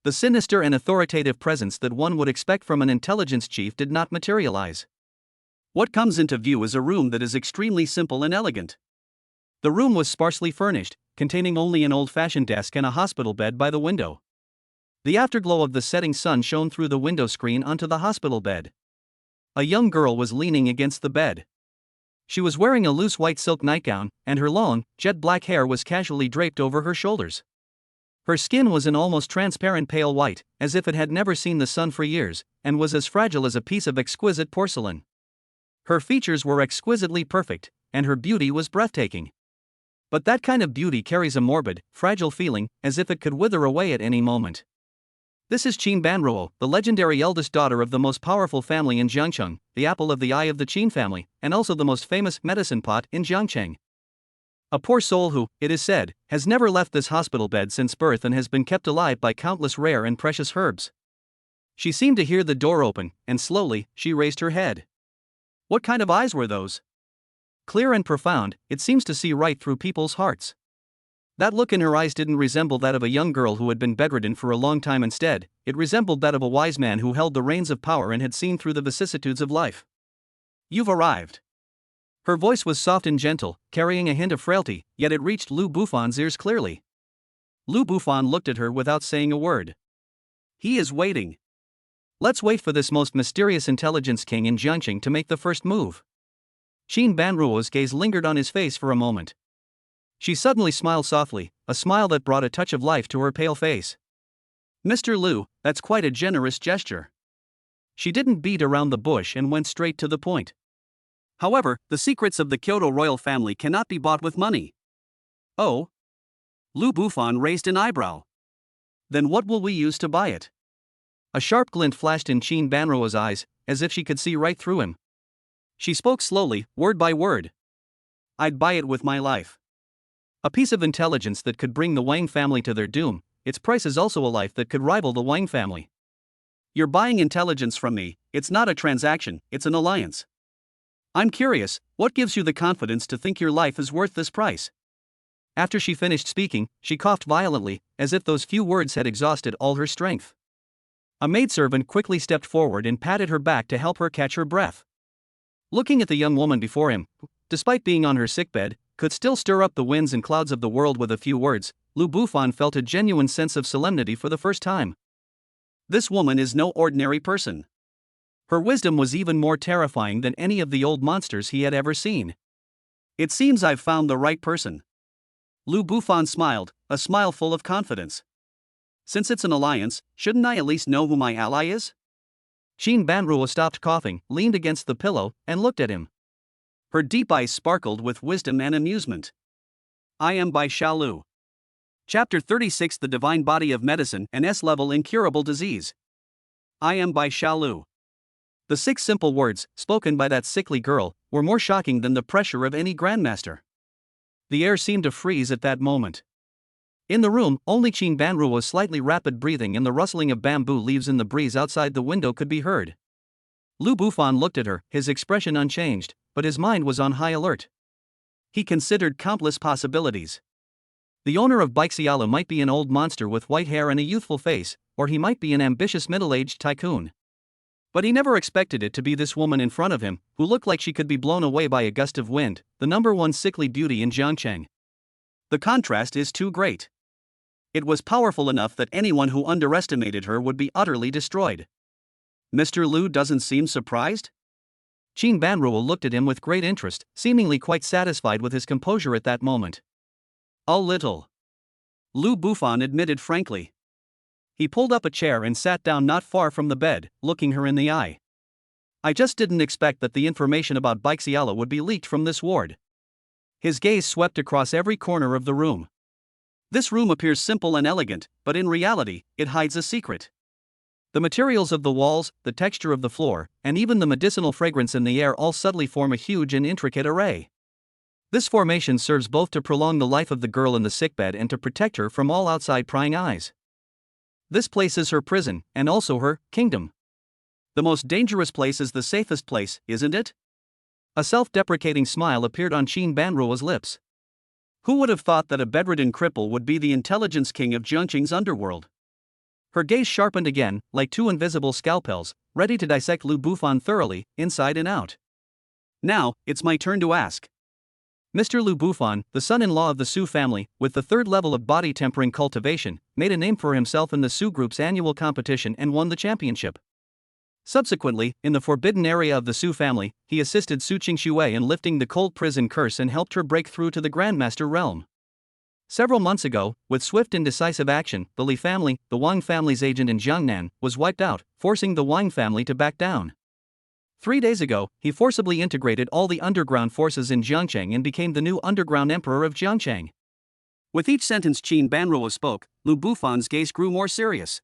The sinister and authoritative presence that one would expect from an intelligence chief did not materialize. What comes into view is a room that is extremely simple and elegant. The room was sparsely furnished, containing only an old-fashioned desk and a hospital bed by the window. The afterglow of the setting sun shone through the window screen onto the hospital bed. A young girl was leaning against the bed. She was wearing a loose white silk nightgown, and her long, jet black hair was casually draped over her shoulders. Her skin was an almost transparent pale white, as if it had never seen the sun for years, and was as fragile as a piece of exquisite porcelain. Her features were exquisitely perfect, and her beauty was breathtaking. But that kind of beauty carries a morbid, fragile feeling, as if it could wither away at any moment. This is Qin Banruo, the legendary eldest daughter of the most powerful family in Jiangcheng, the apple of the eye of the Qin family, and also the most famous medicine pot in Jiangcheng. A poor soul who, it is said, has never left this hospital bed since birth and has been kept alive by countless rare and precious herbs. She seemed to hear the door open, and slowly, she raised her head. What kind of eyes were those? Clear and profound, it seems to see right through people's hearts. That look in her eyes didn't resemble that of a young girl who had been bedridden for a long time. Instead, it resembled that of a wise man who held the reins of power and had seen through the vicissitudes of life. You've arrived. Her voice was soft and gentle, carrying a hint of frailty, yet it reached Lu Bufan's ears clearly. Lu Bufan looked at her without saying a word. He is waiting. Let's wait for this most mysterious intelligence king in Jiangcheng to make the first move. Qin Banruo's gaze lingered on his face for a moment. She suddenly smiled softly, a smile that brought a touch of life to her pale face. Mr. Lu, that's quite a generous gesture. She didn't beat around the bush and went straight to the point. However, the secrets of the Kyoto royal family cannot be bought with money. Oh? Lu Bufan raised an eyebrow. Then what will we use to buy it? A sharp glint flashed in Qin Banruo's eyes, as if she could see right through him. She spoke slowly, word by word. I'd buy it with my life. A piece of intelligence that could bring the Wang family to their doom. Its price is also a life that could rival the Wang family. You're buying intelligence from me. It's not a transaction, it's an alliance. I'm curious, what gives you the confidence to think your life is worth this price? After she finished speaking, she coughed violently, as if those few words had exhausted all her strength. A maidservant quickly stepped forward and patted her back to help her catch her breath. Looking at the young woman before him, who, despite being on her sickbed, could still stir up the winds and clouds of the world with a few words, Lu Bufan felt a genuine sense of solemnity for the first time. This woman is no ordinary person. Her wisdom was even more terrifying than any of the old monsters he had ever seen. It seems I've found the right person. Lu Bufan smiled, a smile full of confidence. Since it's an alliance, shouldn't I at least know who my ally is? Qin Banruo stopped coughing, leaned against the pillow, and looked at him. Her deep eyes sparkled with wisdom and amusement. I am by Xiaolu. Chapter 36 The Divine Body of Medicine and S-Level Incurable Disease. I am by Xiaolu. The 6 simple words, spoken by that sickly girl, were more shocking than the pressure of any grandmaster. The air seemed to freeze at that moment. In the room, only Qin Banruo's slightly rapid breathing and the rustling of bamboo leaves in the breeze outside the window could be heard. Lu Bufan looked at her, his expression unchanged, but his mind was on high alert. He considered countless possibilities. The owner of Baixiala might be an old monster with white hair and a youthful face, or he might be an ambitious middle-aged tycoon. But he never expected it to be this woman in front of him, who looked like she could be blown away by a gust of wind, the #1 sickly beauty in Jiangcheng. The contrast is too great. It was powerful enough that anyone who underestimated her would be utterly destroyed. Mr. Lu doesn't seem surprised? Qin Banruo looked at him with great interest, seemingly quite satisfied with his composure at that moment. A little. Lu Bufan admitted frankly. He pulled up a chair and sat down not far from the bed, looking her in the eye. I just didn't expect that the information about Baixiala would be leaked from this ward. His gaze swept across every corner of the room. This room appears simple and elegant, but in reality, it hides a secret. The materials of the walls, the texture of the floor, and even the medicinal fragrance in the air all subtly form a huge and intricate array. This formation serves both to prolong the life of the girl in the sickbed and to protect her from all outside prying eyes. This place is her prison, and also her kingdom. The most dangerous place is the safest place, isn't it? A self-deprecating smile appeared on Qin Banruo's lips. Who would have thought that a bedridden cripple would be the intelligence king of Jiangcheng's underworld? Her gaze sharpened again, like 2 invisible scalpels, ready to dissect Lu Bufan thoroughly, inside and out. Now, it's my turn to ask. Mr. Lu Bufan, the son-in-law of the Su family, with the 3rd level of body tempering cultivation, made a name for himself in the Su group's annual competition and won the championship. Subsequently, in the forbidden area of the Su family, he assisted Su Qingxue in lifting the cold prison curse and helped her break through to the Grandmaster realm. Several months ago, with swift and decisive action, the Li family, the Wang family's agent in Jiangnan, was wiped out, forcing the Wang family to back down. 3 days ago, he forcibly integrated all the underground forces in Jiangcheng and became the new underground emperor of Jiangcheng. With each sentence Qin Banruo spoke, Lu Bufan's gaze grew more serious.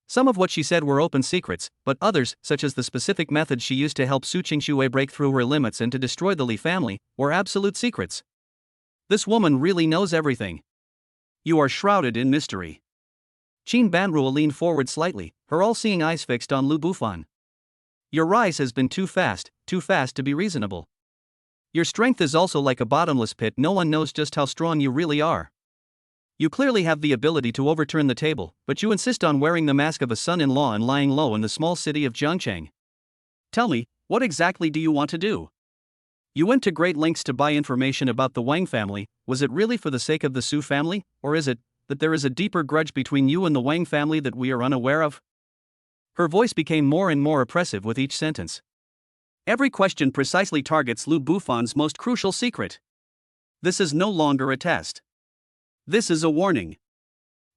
Some of what she said were open secrets, but others, such as the specific methods she used to help Su Qingxue break through her limits and to destroy the Li family, were absolute secrets. This woman really knows everything. You are shrouded in mystery. Qin Banruo leaned forward slightly, her all-seeing eyes fixed on Lu Bufan. Your rise has been too fast to be reasonable. Your strength is also like a bottomless pit, no one knows just how strong you really are. You clearly have the ability to overturn the table, but you insist on wearing the mask of a son-in-law and lying low in the small city of Jiangcheng. Tell me, what exactly do you want to do? You went to great lengths to buy information about the Wang family. Was it really for the sake of the Su family, or is it that there is a deeper grudge between you and the Wang family that we are unaware of? Her voice became more and more oppressive with each sentence. Every question precisely targets Lu Bufan's most crucial secret. This is no longer a test. This is a warning.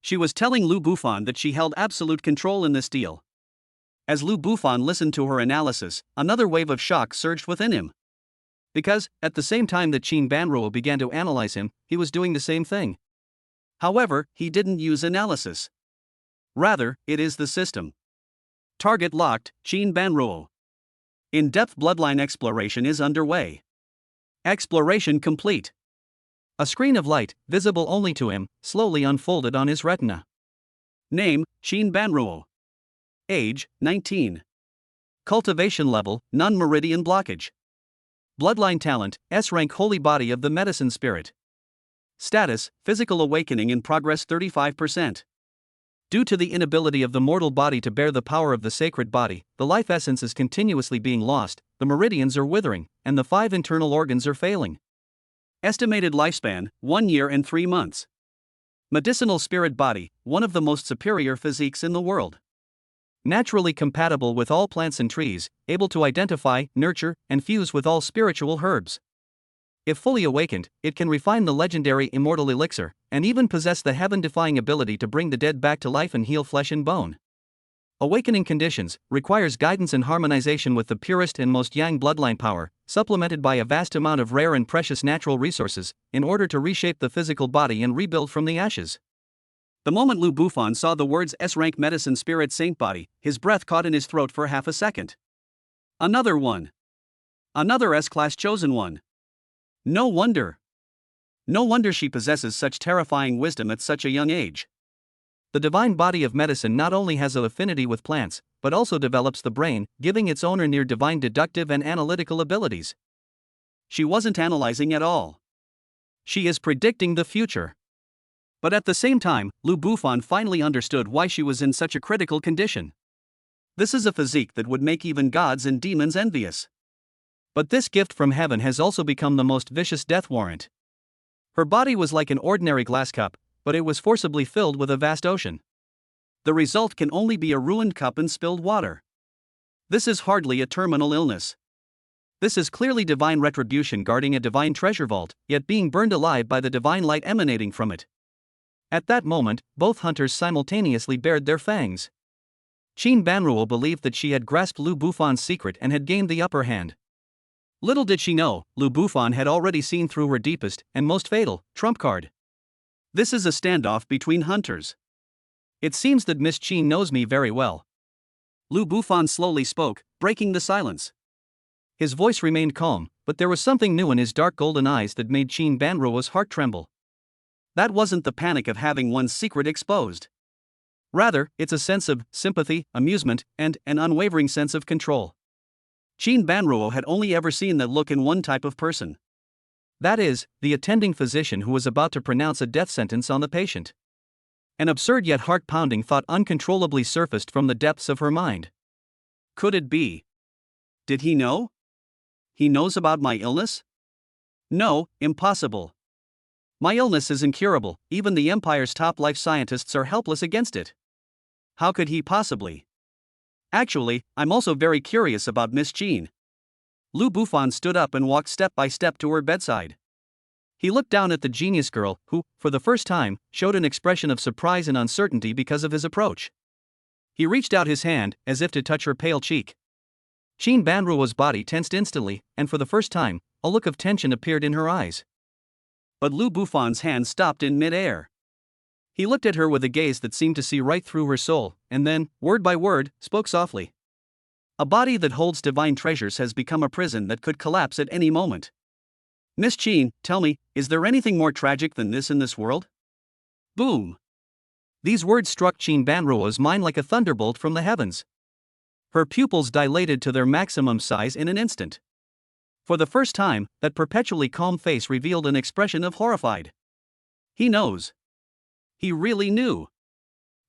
She was telling Lu Bufan that she held absolute control in this deal. As Lu Bufan listened to her analysis, another wave of shock surged within him. Because, at the same time that Qin Banruo began to analyze him, he was doing the same thing. However, he didn't use analysis. Rather, it is the system. Target locked, Qin Banruo. In-depth bloodline exploration is underway. Exploration complete. A screen of light, visible only to him, slowly unfolded on his retina. Name, Qin Banruo. Age, 19. Cultivation level, non-meridian blockage. Bloodline talent, S-rank holy body of the medicine spirit. Status, physical awakening in progress 35%. Due to the inability of the mortal body to bear the power of the sacred body, the life essence is continuously being lost, the meridians are withering, and the 5 internal organs are failing. Estimated lifespan, 1 year and 3 months. Medicinal spirit body, one of the most superior physiques in the world. Naturally compatible with all plants and trees, able to identify, nurture, and fuse with all spiritual herbs. If fully awakened, it can refine the legendary immortal elixir, and even possess the heaven-defying ability to bring the dead back to life and heal flesh and bone. Awakening conditions requires guidance and harmonization with the purest and most yang bloodline power, supplemented by a vast amount of rare and precious natural resources, in order to reshape the physical body and rebuild from the ashes. The moment Lu Bufan saw the words S-rank medicine spirit saint body, his breath caught in his throat for half a second. Another one. Another S-class chosen one. No wonder. No wonder she possesses such terrifying wisdom at such a young age. The divine body of medicine not only has an affinity with plants, but also develops the brain, giving its owner near divine deductive and analytical abilities. She wasn't analyzing at all. She is predicting the future. But at the same time, Lu Bufan finally understood why she was in such a critical condition. This is a physique that would make even gods and demons envious. But this gift from heaven has also become the most vicious death warrant. Her body was like an ordinary glass cup, but it was forcibly filled with a vast ocean. The result can only be a ruined cup and spilled water. This is hardly a terminal illness. This is clearly divine retribution guarding a divine treasure vault, yet being burned alive by the divine light emanating from it. At that moment, both hunters simultaneously bared their fangs. Qin Banruo believed that she had grasped Lu Bufan's secret and had gained the upper hand. Little did she know, Lu Bufan had already seen through her deepest and most fatal trump card. This is a standoff between hunters. It seems that Miss Qin knows me very well. Lu Bufan slowly spoke, breaking the silence. His voice remained calm, but there was something new in his dark golden eyes that made Qin Banruo's heart tremble. That wasn't the panic of having one's secret exposed. Rather, it's a sense of sympathy, amusement, and an unwavering sense of control. Qin Banruo had only ever seen that look in one type of person. That is, the attending physician who was about to pronounce a death sentence on the patient. An absurd yet heart-pounding thought uncontrollably surfaced from the depths of her mind. Could it be? Did he know? He knows about my illness? No, impossible. My illness is incurable, even the Empire's top life scientists are helpless against it. How could he possibly? Actually, I'm also very curious about Miss Qin. Lu Bufan stood up and walked step by step to her bedside. He looked down at the genius girl, who, for the first time, showed an expression of surprise and uncertainty because of his approach. He reached out his hand, as if to touch her pale cheek. Qin Banruo's body tensed instantly, and for the first time, a look of tension appeared in her eyes. But Lu Bufan's hand stopped in mid-air. He looked at her with a gaze that seemed to see right through her soul, and then, word by word, spoke softly. A body that holds divine treasures has become a prison that could collapse at any moment. Miss Qin, tell me, is there anything more tragic than this in this world? Boom! These words struck Qin Banruo's mind like a thunderbolt from the heavens. Her pupils dilated to their maximum size in an instant. For the first time, that perpetually calm face revealed an expression of horrified. He knows. He really knew.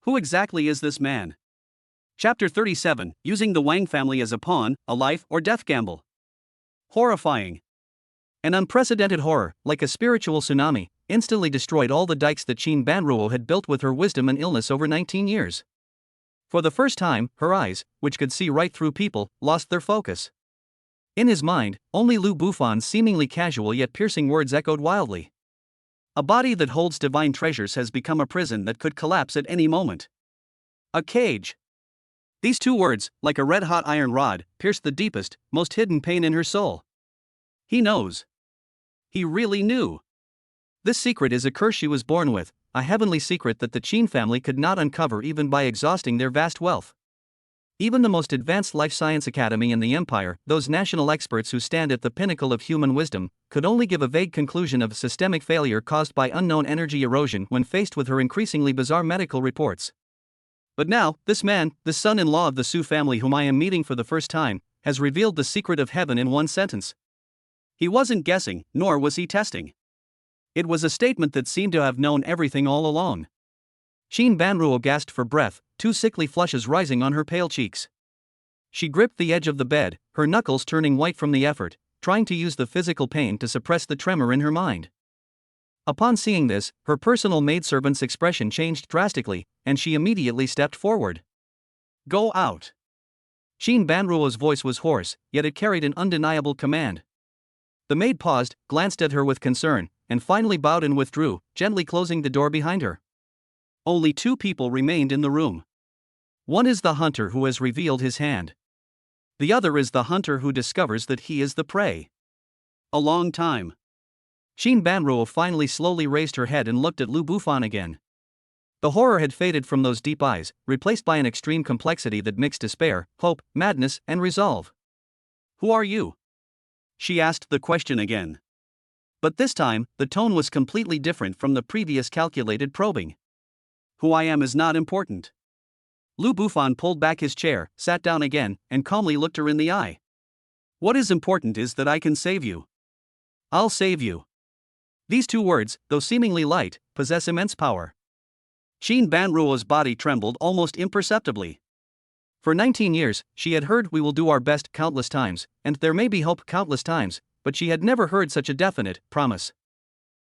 Who exactly is this man? Chapter 37, Using the Wang family as a pawn, a life or death gamble. Horrifying. An unprecedented horror, like a spiritual tsunami, instantly destroyed all the dikes that Qin Banruo had built with her wisdom and illness over 19 years. For the first time, her eyes, which could see right through people, lost their focus. In his mind, only Lu Bufan's seemingly casual yet piercing words echoed wildly. A body that holds divine treasures has become a prison that could collapse at any moment. A cage. These two words, like a red-hot iron rod, pierced the deepest, most hidden pain in her soul. He knows. He really knew. This secret is a curse she was born with, a heavenly secret that the Qin family could not uncover even by exhausting their vast wealth. Even the most advanced life science academy in the empire, those national experts who stand at the pinnacle of human wisdom, could only give a vague conclusion of systemic failure caused by unknown energy erosion when faced with her increasingly bizarre medical reports. But now, this man, the son-in-law of the Su family whom I am meeting for the first time, has revealed the secret of heaven in one sentence. He wasn't guessing, nor was he testing. It was a statement that seemed to have known everything all along. Qin Banruo gasped for breath, two sickly flushes rising on her pale cheeks. She gripped the edge of the bed, her knuckles turning white from the effort, trying to use the physical pain to suppress the tremor in her mind. Upon seeing this, her personal maidservant's expression changed drastically, and she immediately stepped forward. Go out. Qin Banruo's voice was hoarse, yet it carried an undeniable command. The maid paused, glanced at her with concern, and finally bowed and withdrew, gently closing the door behind her. Only two people remained in the room. One is the hunter who has revealed his hand. The other is the hunter who discovers that he is the prey. A long time. Qin Banruo finally slowly raised her head and looked at Lu Bufan again. The horror had faded from those deep eyes, replaced by an extreme complexity that mixed despair, hope, madness, and resolve. Who are you? She asked the question again. But this time, the tone was completely different from the previous calculated probing. Who I am is not important. Lu Bufan pulled back his chair, sat down again, and calmly looked her in the eye. What is important is that I can save you. I'll save you. These two words, though seemingly light, possess immense power. Qin Banruo's body trembled almost imperceptibly. For 19 years, she had heard "we will do our best" countless times, and "there may be hope" countless times, but she had never heard such a definite promise.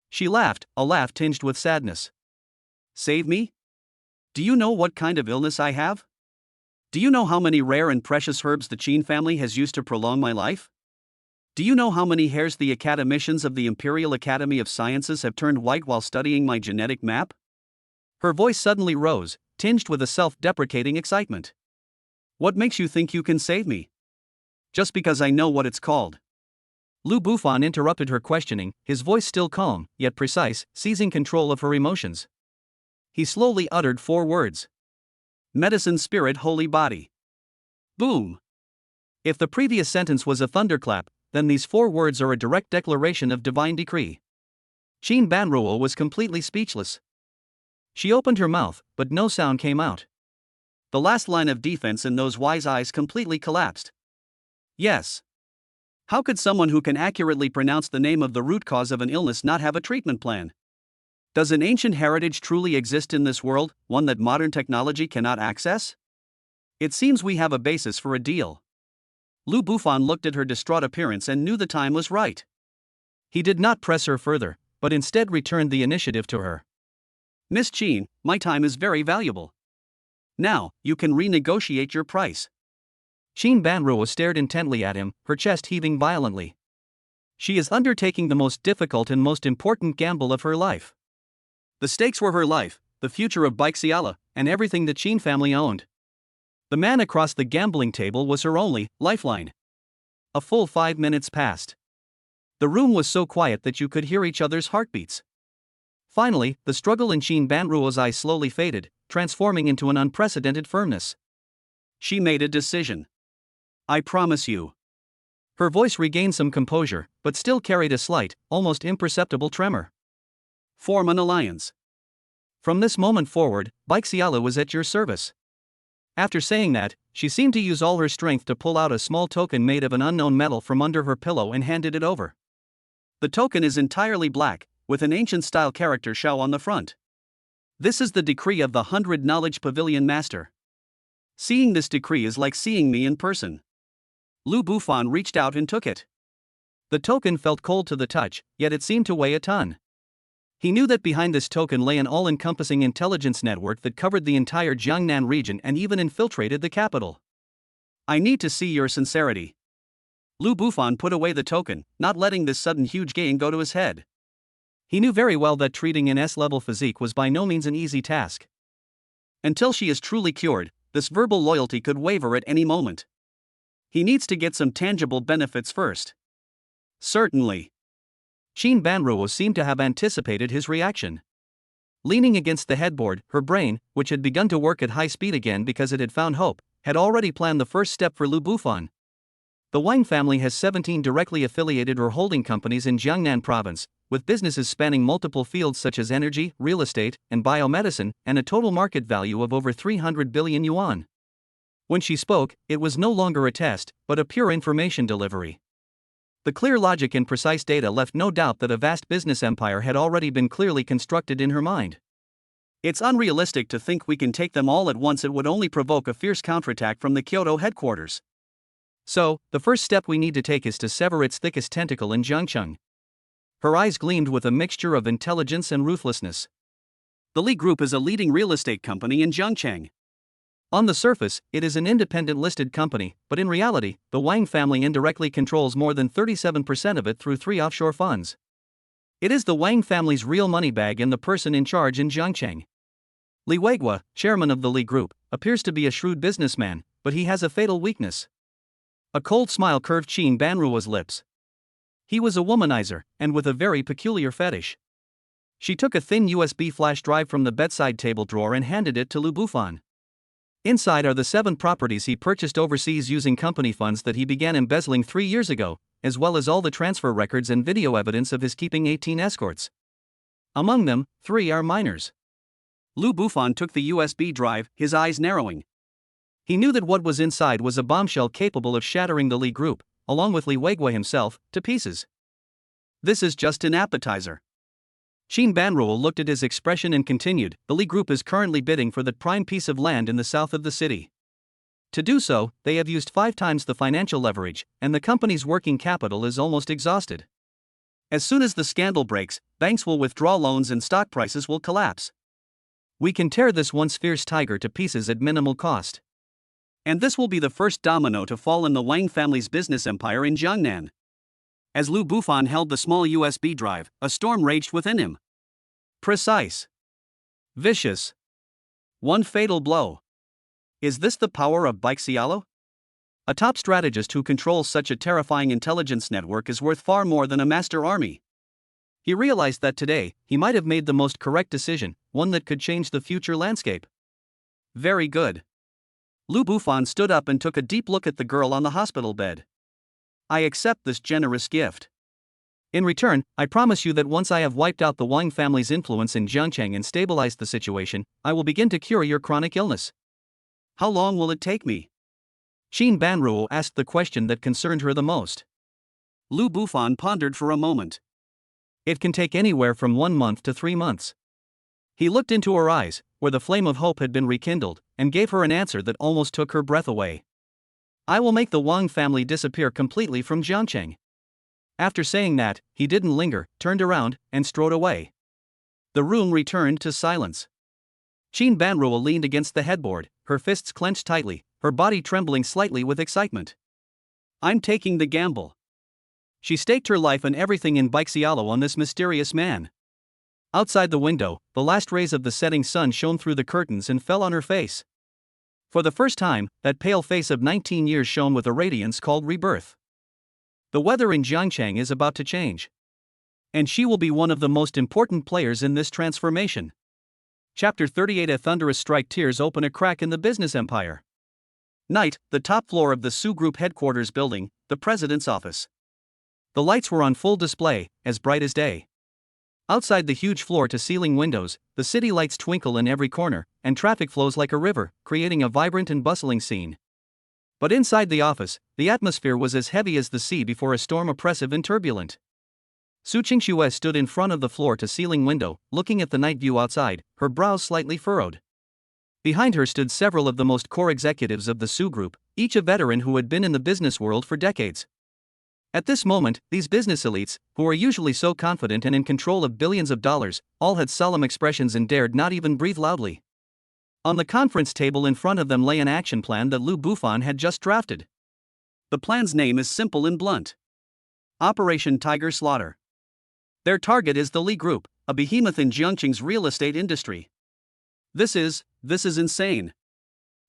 She laughed, a laugh tinged with sadness. Save me? Do you know what kind of illness I have? Do you know how many rare and precious herbs the Qin family has used to prolong my life? Do you know how many hairs the academicians of the Imperial Academy of Sciences have turned white while studying my genetic map? Her voice suddenly rose, tinged with a self-deprecating excitement. What makes you think you can save me? Just because I know what it's called. Lu Bufan interrupted her questioning, his voice still calm, yet precise, seizing control of her emotions. He slowly uttered 4 words. Medicine, spirit, holy body. Boom. If the previous sentence was a thunderclap, then these 4 words are a direct declaration of divine decree. Qin Banruo was completely speechless. She opened her mouth, but no sound came out. The last line of defense in those wise eyes completely collapsed. Yes. How could someone who can accurately pronounce the name of the root cause of an illness not have a treatment plan? Does an ancient heritage truly exist in this world, one that modern technology cannot access? It seems we have a basis for a deal. Lu Bufan looked at her distraught appearance and knew the time was right. He did not press her further, but instead returned the initiative to her. Miss Qin, my time is very valuable. Now, you can renegotiate your price. Qin Banruo stared intently at him, her chest heaving violently. She is undertaking the most difficult and most important gamble of her life. The stakes were her life, the future of Baixiala, And everything the Qin family owned. The man across the gambling table was her only lifeline. A full 5 minutes passed. The room was so quiet that you could hear each other's heartbeats. Finally, the struggle in Qin Banruo's eyes slowly faded, transforming into an unprecedented firmness. She made a decision. I promise you. Her voice regained some composure, but still carried a slight, almost imperceptible tremor. Form an alliance. From this moment forward, Baixiala was at your service. After saying that, she seemed to use all her strength to pull out a small token made of an unknown metal from under her pillow and handed it over. The token is entirely black, with an ancient-style character Shao on the front. This is the decree of the 100 Knowledge Pavilion Master. Seeing this decree is like seeing me in person. Lu Bufan reached out and took it. The token felt cold to the touch, yet it seemed to weigh a ton. He knew that behind this token lay an all-encompassing intelligence network that covered the entire Jiangnan region and even infiltrated the capital. I need to see your sincerity. Lu Bufan put away the token, not letting this sudden huge gain go to his head. He knew very well that treating an S-level physique was by no means an easy task. Until she is truly cured, this verbal loyalty could waver at any moment. He needs to get some tangible benefits first. Certainly. Qin Banruo seemed to have anticipated his reaction. Leaning against the headboard, her brain, which had begun to work at high speed again because it had found hope, had already planned the first step for Lu Bufan. The Wang family has 17 directly affiliated or holding companies in Jiangnan province, with businesses spanning multiple fields such as energy, real estate, and biomedicine, and a total market value of over 300 billion yuan. When she spoke, it was no longer a test, but a pure information delivery. The clear logic and precise data left no doubt that a vast business empire had already been clearly constructed in her mind. It's unrealistic to think we can take them all at once. It would only provoke a fierce counterattack from the Kyoto headquarters. So, the first step we need to take is to sever its thickest tentacle in Jiangcheng. Her eyes gleamed with a mixture of intelligence and ruthlessness. The Li Group is a leading real estate company in Jiangcheng. On the surface, it is an independent listed company, but in reality, the Wang family indirectly controls more than 37% of it through 3 offshore funds. It is the Wang family's real money bag and the person in charge in Jiangcheng. Li Weiguo, chairman of the Li Group, appears to be a shrewd businessman, but he has a fatal weakness. A cold smile curved Qin Banruo's lips. He was a womanizer, and with a very peculiar fetish. She took a thin USB flash drive from the bedside table drawer and handed it to Lu Bufan. Inside are the 7 properties he purchased overseas using company funds that he began embezzling 3 years ago, as well as all the transfer records and video evidence of his keeping 18 escorts. Among them, 3 are minors. Lu Bufan took the USB drive, his eyes narrowing. He knew that what was inside was a bombshell capable of shattering the Li Group, along with Li Weiguo himself, to pieces. This is just an appetizer. Qin Banruo looked at his expression and continued, the Li Group is currently bidding for that prime piece of land in the south of the city. To do so, they have used 5 times the financial leverage, and the company's working capital is almost exhausted. As soon as the scandal breaks, banks will withdraw loans and stock prices will collapse. We can tear this once fierce tiger to pieces at minimal cost. And this will be the first domino to fall in the Wang family's business empire in Jiangnan. As Lu Bufan held the small USB drive, a storm raged within him. Precise. Vicious. One fatal blow. Is this the power of Baixialo? A top strategist who controls such a terrifying intelligence network is worth far more than a master army. He realized that today, he might have made the most correct decision, one that could change the future landscape. Very good. Lu Bufan stood up and took a deep look at the girl on the hospital bed. I accept this generous gift. In return, I promise you that once I have wiped out the Wang family's influence in Jiangcheng and stabilized the situation, I will begin to cure your chronic illness. How long will it take me? Qin Banruo asked the question that concerned her the most. Lu Bufan pondered for a moment. It can take anywhere from 1 month to 3 months. He looked into her eyes, where the flame of hope had been rekindled, and gave her an answer that almost took her breath away. I will make the Wang family disappear completely from Jiangcheng. After saying that, he didn't linger, turned around, and strode away. The room returned to silence. Qin Banruo leaned against the headboard, her fists clenched tightly, her body trembling slightly with excitement. I'm taking the gamble. She staked her life and everything in Baixialo on this mysterious man. Outside the window, the last rays of the setting sun shone through the curtains and fell on her face. For the first time, that pale face of 19 years shone with a radiance called rebirth. The weather in Jiangchang is about to change. And she will be one of the most important players in this transformation. Chapter 38. A thunderous strike tears open a crack in the business empire. Night, the top floor of the Su Group headquarters building, the president's office. The lights were on full display, as bright as day. Outside the huge floor-to-ceiling windows, the city lights twinkle in every corner, and traffic flows like a river, creating a vibrant and bustling scene. But inside the office, the atmosphere was as heavy as the sea before a storm, oppressive and turbulent. Su Qingxue stood in front of the floor-to-ceiling window, looking at the night view outside, her brows slightly furrowed. Behind her stood several of the most core executives of the Su Group, each a veteran who had been in the business world for decades. At this moment, these business elites, who are usually so confident and in control of billions of dollars, all had solemn expressions and dared not even breathe loudly. On the conference table in front of them lay an action plan that Lu Bufan had just drafted. The plan's name is simple and blunt: Operation Tiger Slaughter. Their target is the Li Group, a behemoth in Jiangqing's real estate industry. This is insane.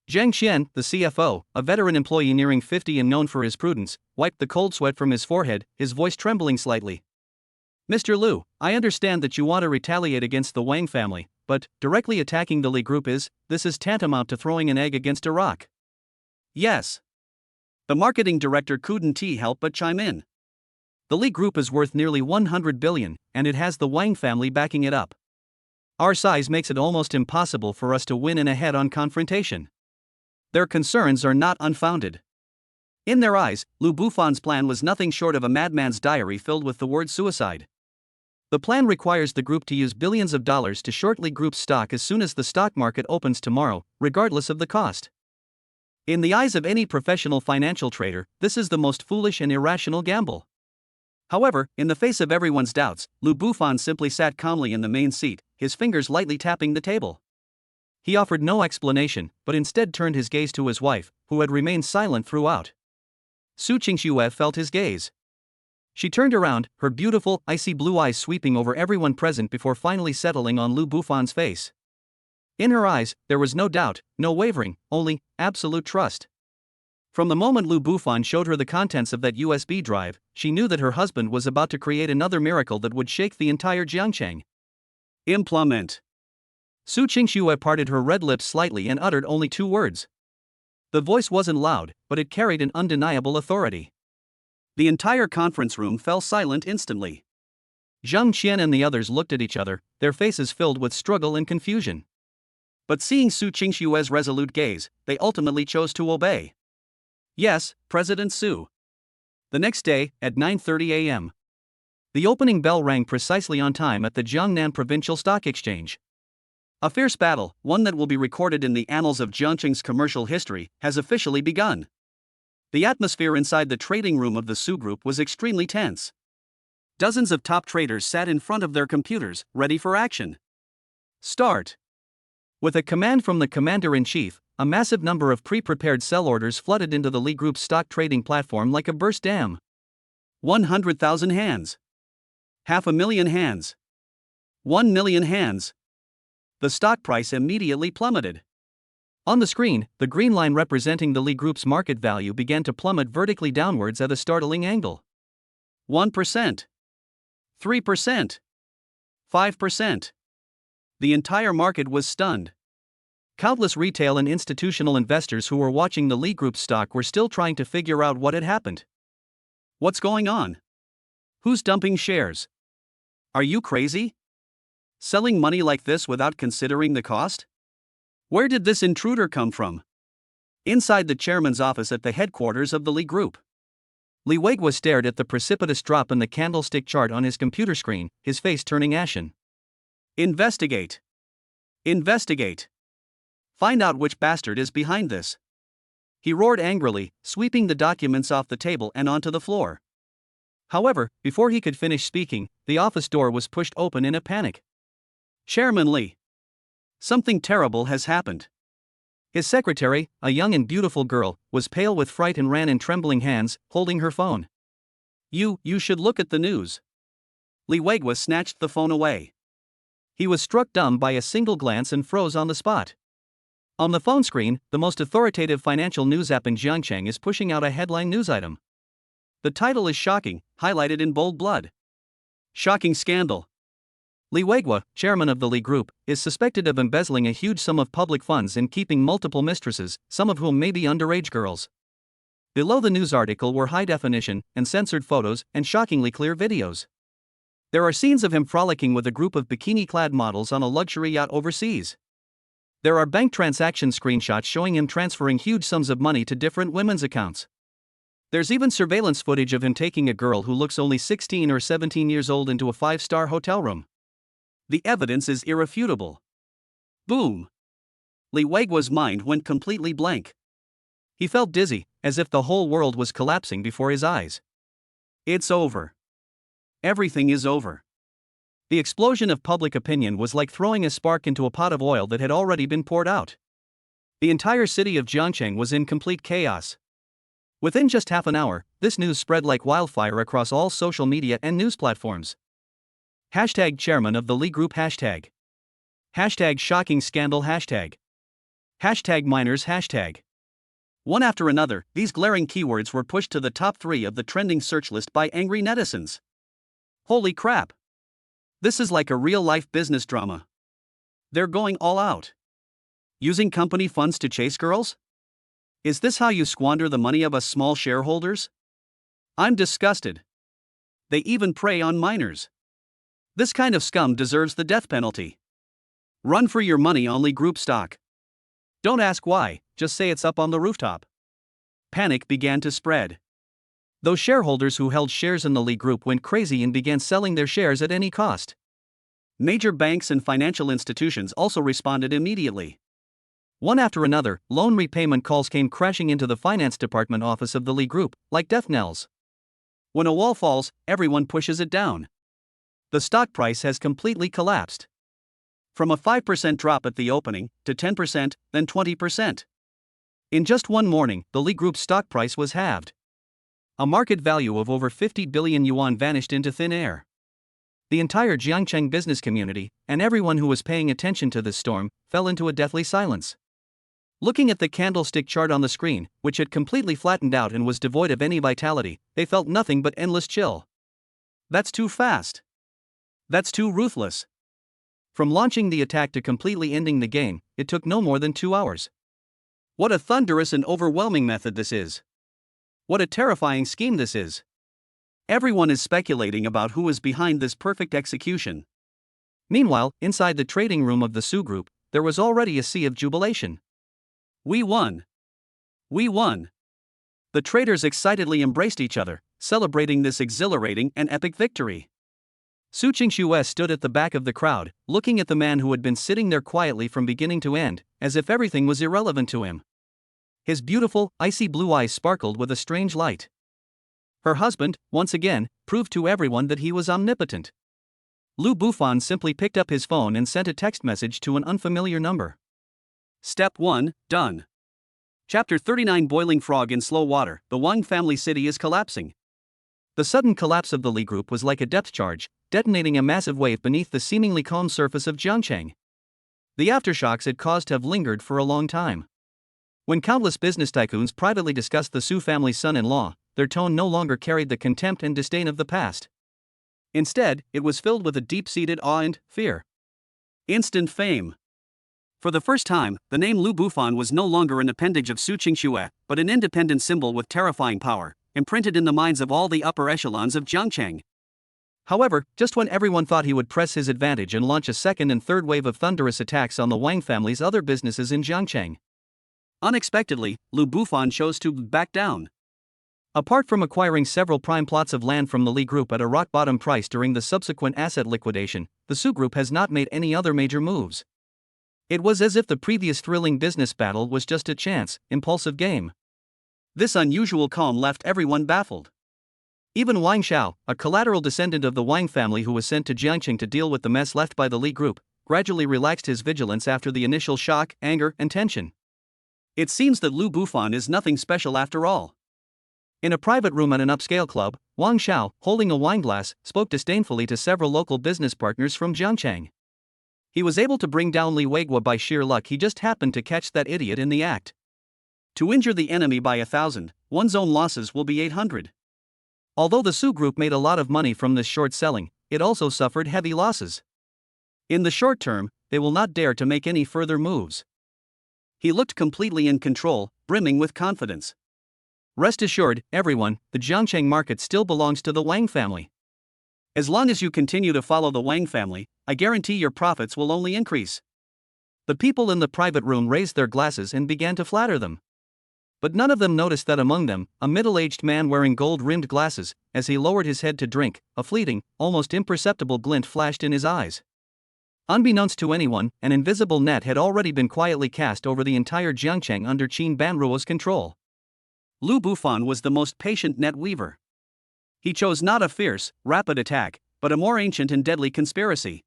Zhang Xian, the CFO, a veteran employee nearing 50 and known for his prudence, wiped the cold sweat from his forehead, his voice trembling slightly. Mr. Lu, I understand that you want to retaliate against the Wang family, but directly attacking the Li Group this is tantamount to throwing an egg against a rock. Yes. The marketing director couldn't help but chime in. The Li Group is worth nearly 100 billion, and it has the Wang family backing it up. Our size makes it almost impossible for us to win in a head-on confrontation. Their concerns are not unfounded. In their eyes, Lu Bufan's plan was nothing short of a madman's diary filled with the word suicide. The plan requires the group to use billions of dollars to short Li Group's stock as soon as the stock market opens tomorrow, regardless of the cost. In the eyes of any professional financial trader, this is the most foolish and irrational gamble. However, in the face of everyone's doubts, Lu Bufan simply sat calmly in the main seat, his fingers lightly tapping the table. He offered no explanation, but instead turned his gaze to his wife, who had remained silent throughout. Su Qingxue felt his gaze. She turned around, her beautiful, icy blue eyes sweeping over everyone present before finally settling on Lu Bufan's face. In her eyes, there was no doubt, no wavering, only absolute trust. From the moment Lu Bufan showed her the contents of that USB drive, she knew that her husband was about to create another miracle that would shake the entire Jiangchang. Implement. Su Qingxue parted her red lips slightly and uttered only two words. The voice wasn't loud, but it carried an undeniable authority. The entire conference room fell silent instantly. Zhang Qian and the others looked at each other, their faces filled with struggle and confusion. But seeing Su Qingxue's resolute gaze, they ultimately chose to obey. Yes, President Su. The next day, at 9:30 a.m. The opening bell rang precisely on time at the Jiangnan Provincial Stock Exchange. A fierce battle, one that will be recorded in the annals of Jiangqing's commercial history, has officially begun. The atmosphere inside the trading room of the Su Group was extremely tense. Dozens of top traders sat in front of their computers, ready for action. Start. With a command from the commander-in-chief, a massive number of pre-prepared sell orders flooded into the Li Group's stock trading platform like a burst dam. 100,000 hands. 500,000 hands. 1 million hands. The stock price immediately plummeted. On the screen, the green line representing the Li Group's market value began to plummet vertically downwards at a startling angle. 1%. 3%. 5%. The entire market was stunned. Countless retail and institutional investors who were watching the Li Group's stock were still trying to figure out what had happened. What's going on? Who's dumping shares? Are you crazy? Selling money like this without considering the cost? Where did this intruder come from? Inside the chairman's office at the headquarters of the Li Group. Li Weiguo stared at the precipitous drop in the candlestick chart on his computer screen, his face turning ashen. Investigate. Investigate. Find out which bastard is behind this. He roared angrily, sweeping the documents off the table and onto the floor. However, before he could finish speaking, the office door was pushed open in a panic. Chairman Li. Something terrible has happened. His secretary, a young and beautiful girl, was pale with fright and ran in trembling hands, holding her phone. You should look at the news. Li Weiguo snatched the phone away. He was struck dumb by a single glance and froze on the spot. On the phone screen, the most authoritative financial news app in Jiangcheng is pushing out a headline news item. The title is shocking, highlighted in bold blood. Shocking scandal. Li Weiguo, chairman of the Li Group, is suspected of embezzling a huge sum of public funds and keeping multiple mistresses, some of whom may be underage girls. Below the news article were high-definition and censored photos and shockingly clear videos. There are scenes of him frolicking with a group of bikini-clad models on a luxury yacht overseas. There are bank transaction screenshots showing him transferring huge sums of money to different women's accounts. There's even surveillance footage of him taking a girl who looks only 16 or 17 years old into a 5-star hotel room. The evidence is irrefutable. Boom! Li Weiguo's mind went completely blank. He felt dizzy, as if the whole world was collapsing before his eyes. It's over. Everything is over. The explosion of public opinion was like throwing a spark into a pot of oil that had already been poured out. The entire city of Jiangcheng was in complete chaos. Within just half an hour, this news spread like wildfire across all social media and news platforms. Hashtag chairman of the Li Group hashtag. Hashtag shocking scandal hashtag. Hashtag minors hashtag. One after another, these glaring keywords were pushed to the top 3 of the trending search list by angry netizens. Holy crap! This is like a real-life business drama. They're going all out. Using company funds to chase girls? Is this how you squander the money of us small shareholders? I'm disgusted. They even prey on minors. This kind of scum deserves the death penalty. Run for your money on Li Group stock. Don't ask why, just say it's up on the rooftop. Panic began to spread. Those shareholders who held shares in the Li Group went crazy and began selling their shares at any cost. Major banks and financial institutions also responded immediately. One after another, loan repayment calls came crashing into the finance department office of the Li Group, like death knells. When a wall falls, everyone pushes it down. The stock price has completely collapsed. From a 5% drop at the opening, to 10%, then 20%. In just one morning, the Li Group's stock price was halved. A market value of over 50 billion yuan vanished into thin air. The entire Jiangcheng business community, and everyone who was paying attention to this storm, fell into a deathly silence. Looking at the candlestick chart on the screen, which had completely flattened out and was devoid of any vitality, they felt nothing but endless chill. That's too fast. That's too ruthless. From launching the attack to completely ending the game, it took no more than 2 hours. What a thunderous and overwhelming method this is. What a terrifying scheme this is. Everyone is speculating about who is behind this perfect execution. Meanwhile, inside the trading room of the Su Group, there was already a sea of jubilation. We won. We won. The traders excitedly embraced each other, celebrating this exhilarating and epic victory. Su Qingxue stood at the back of the crowd, looking at the man who had been sitting there quietly from beginning to end, as if everything was irrelevant to him. His beautiful, icy blue eyes sparkled with a strange light. Her husband, once again, proved to everyone that he was omnipotent. Lu Bufan simply picked up his phone and sent a text message to an unfamiliar number. Step 1, done. Chapter 39. Boiling frog in slow water. The Wang family city is collapsing. The sudden collapse of the Li Group was like a depth charge, detonating a massive wave beneath the seemingly calm surface of Jiangcheng. The aftershocks it caused have lingered for a long time. When countless business tycoons privately discussed the Su family's son-in-law, their tone no longer carried the contempt and disdain of the past. Instead, it was filled with a deep-seated awe and fear. Instant fame. For the first time, the name Lu Bufan was no longer an appendage of Su Qingxue, but an independent symbol with terrifying power, imprinted in the minds of all the upper echelons of Jiangcheng. However, just when everyone thought he would press his advantage and launch a second and third wave of thunderous attacks on the Wang family's other businesses in Jiangcheng, unexpectedly, Lu Bufan chose to back down. Apart from acquiring several prime plots of land from the Li Group at a rock-bottom price during the subsequent asset liquidation, the Su Group has not made any other major moves. It was as if the previous thrilling business battle was just a chance, impulsive game. This unusual calm left everyone baffled. Even Wang Xiao, a collateral descendant of the Wang family who was sent to Jiangcheng to deal with the mess left by the Li Group, gradually relaxed his vigilance after the initial shock, anger, and tension. It seems that Lu Bufan is nothing special after all. In a private room at an upscale club, Wang Xiao, holding a wineglass, spoke disdainfully to several local business partners from Jiangchang. He was able to bring down Li Weiguo by sheer luck. He just happened to catch that idiot in the act. To injure the enemy by 1,000, one's own losses will be 800. Although the Su Group made a lot of money from this short selling, it also suffered heavy losses. In the short term, they will not dare to make any further moves. He looked completely in control, brimming with confidence. Rest assured, everyone, the Jiangcheng market still belongs to the Wang family. As long as you continue to follow the Wang family, I guarantee your profits will only increase. The people in the private room raised their glasses and began to flatter them. But none of them noticed that among them, a middle-aged man wearing gold-rimmed glasses, as he lowered his head to drink, a fleeting, almost imperceptible glint flashed in his eyes. Unbeknownst to anyone, an invisible net had already been quietly cast over the entire Jiangcheng under Qin Banruo's control. Lu Bufan was the most patient net weaver. He chose not a fierce, rapid attack, but a more ancient and deadly conspiracy.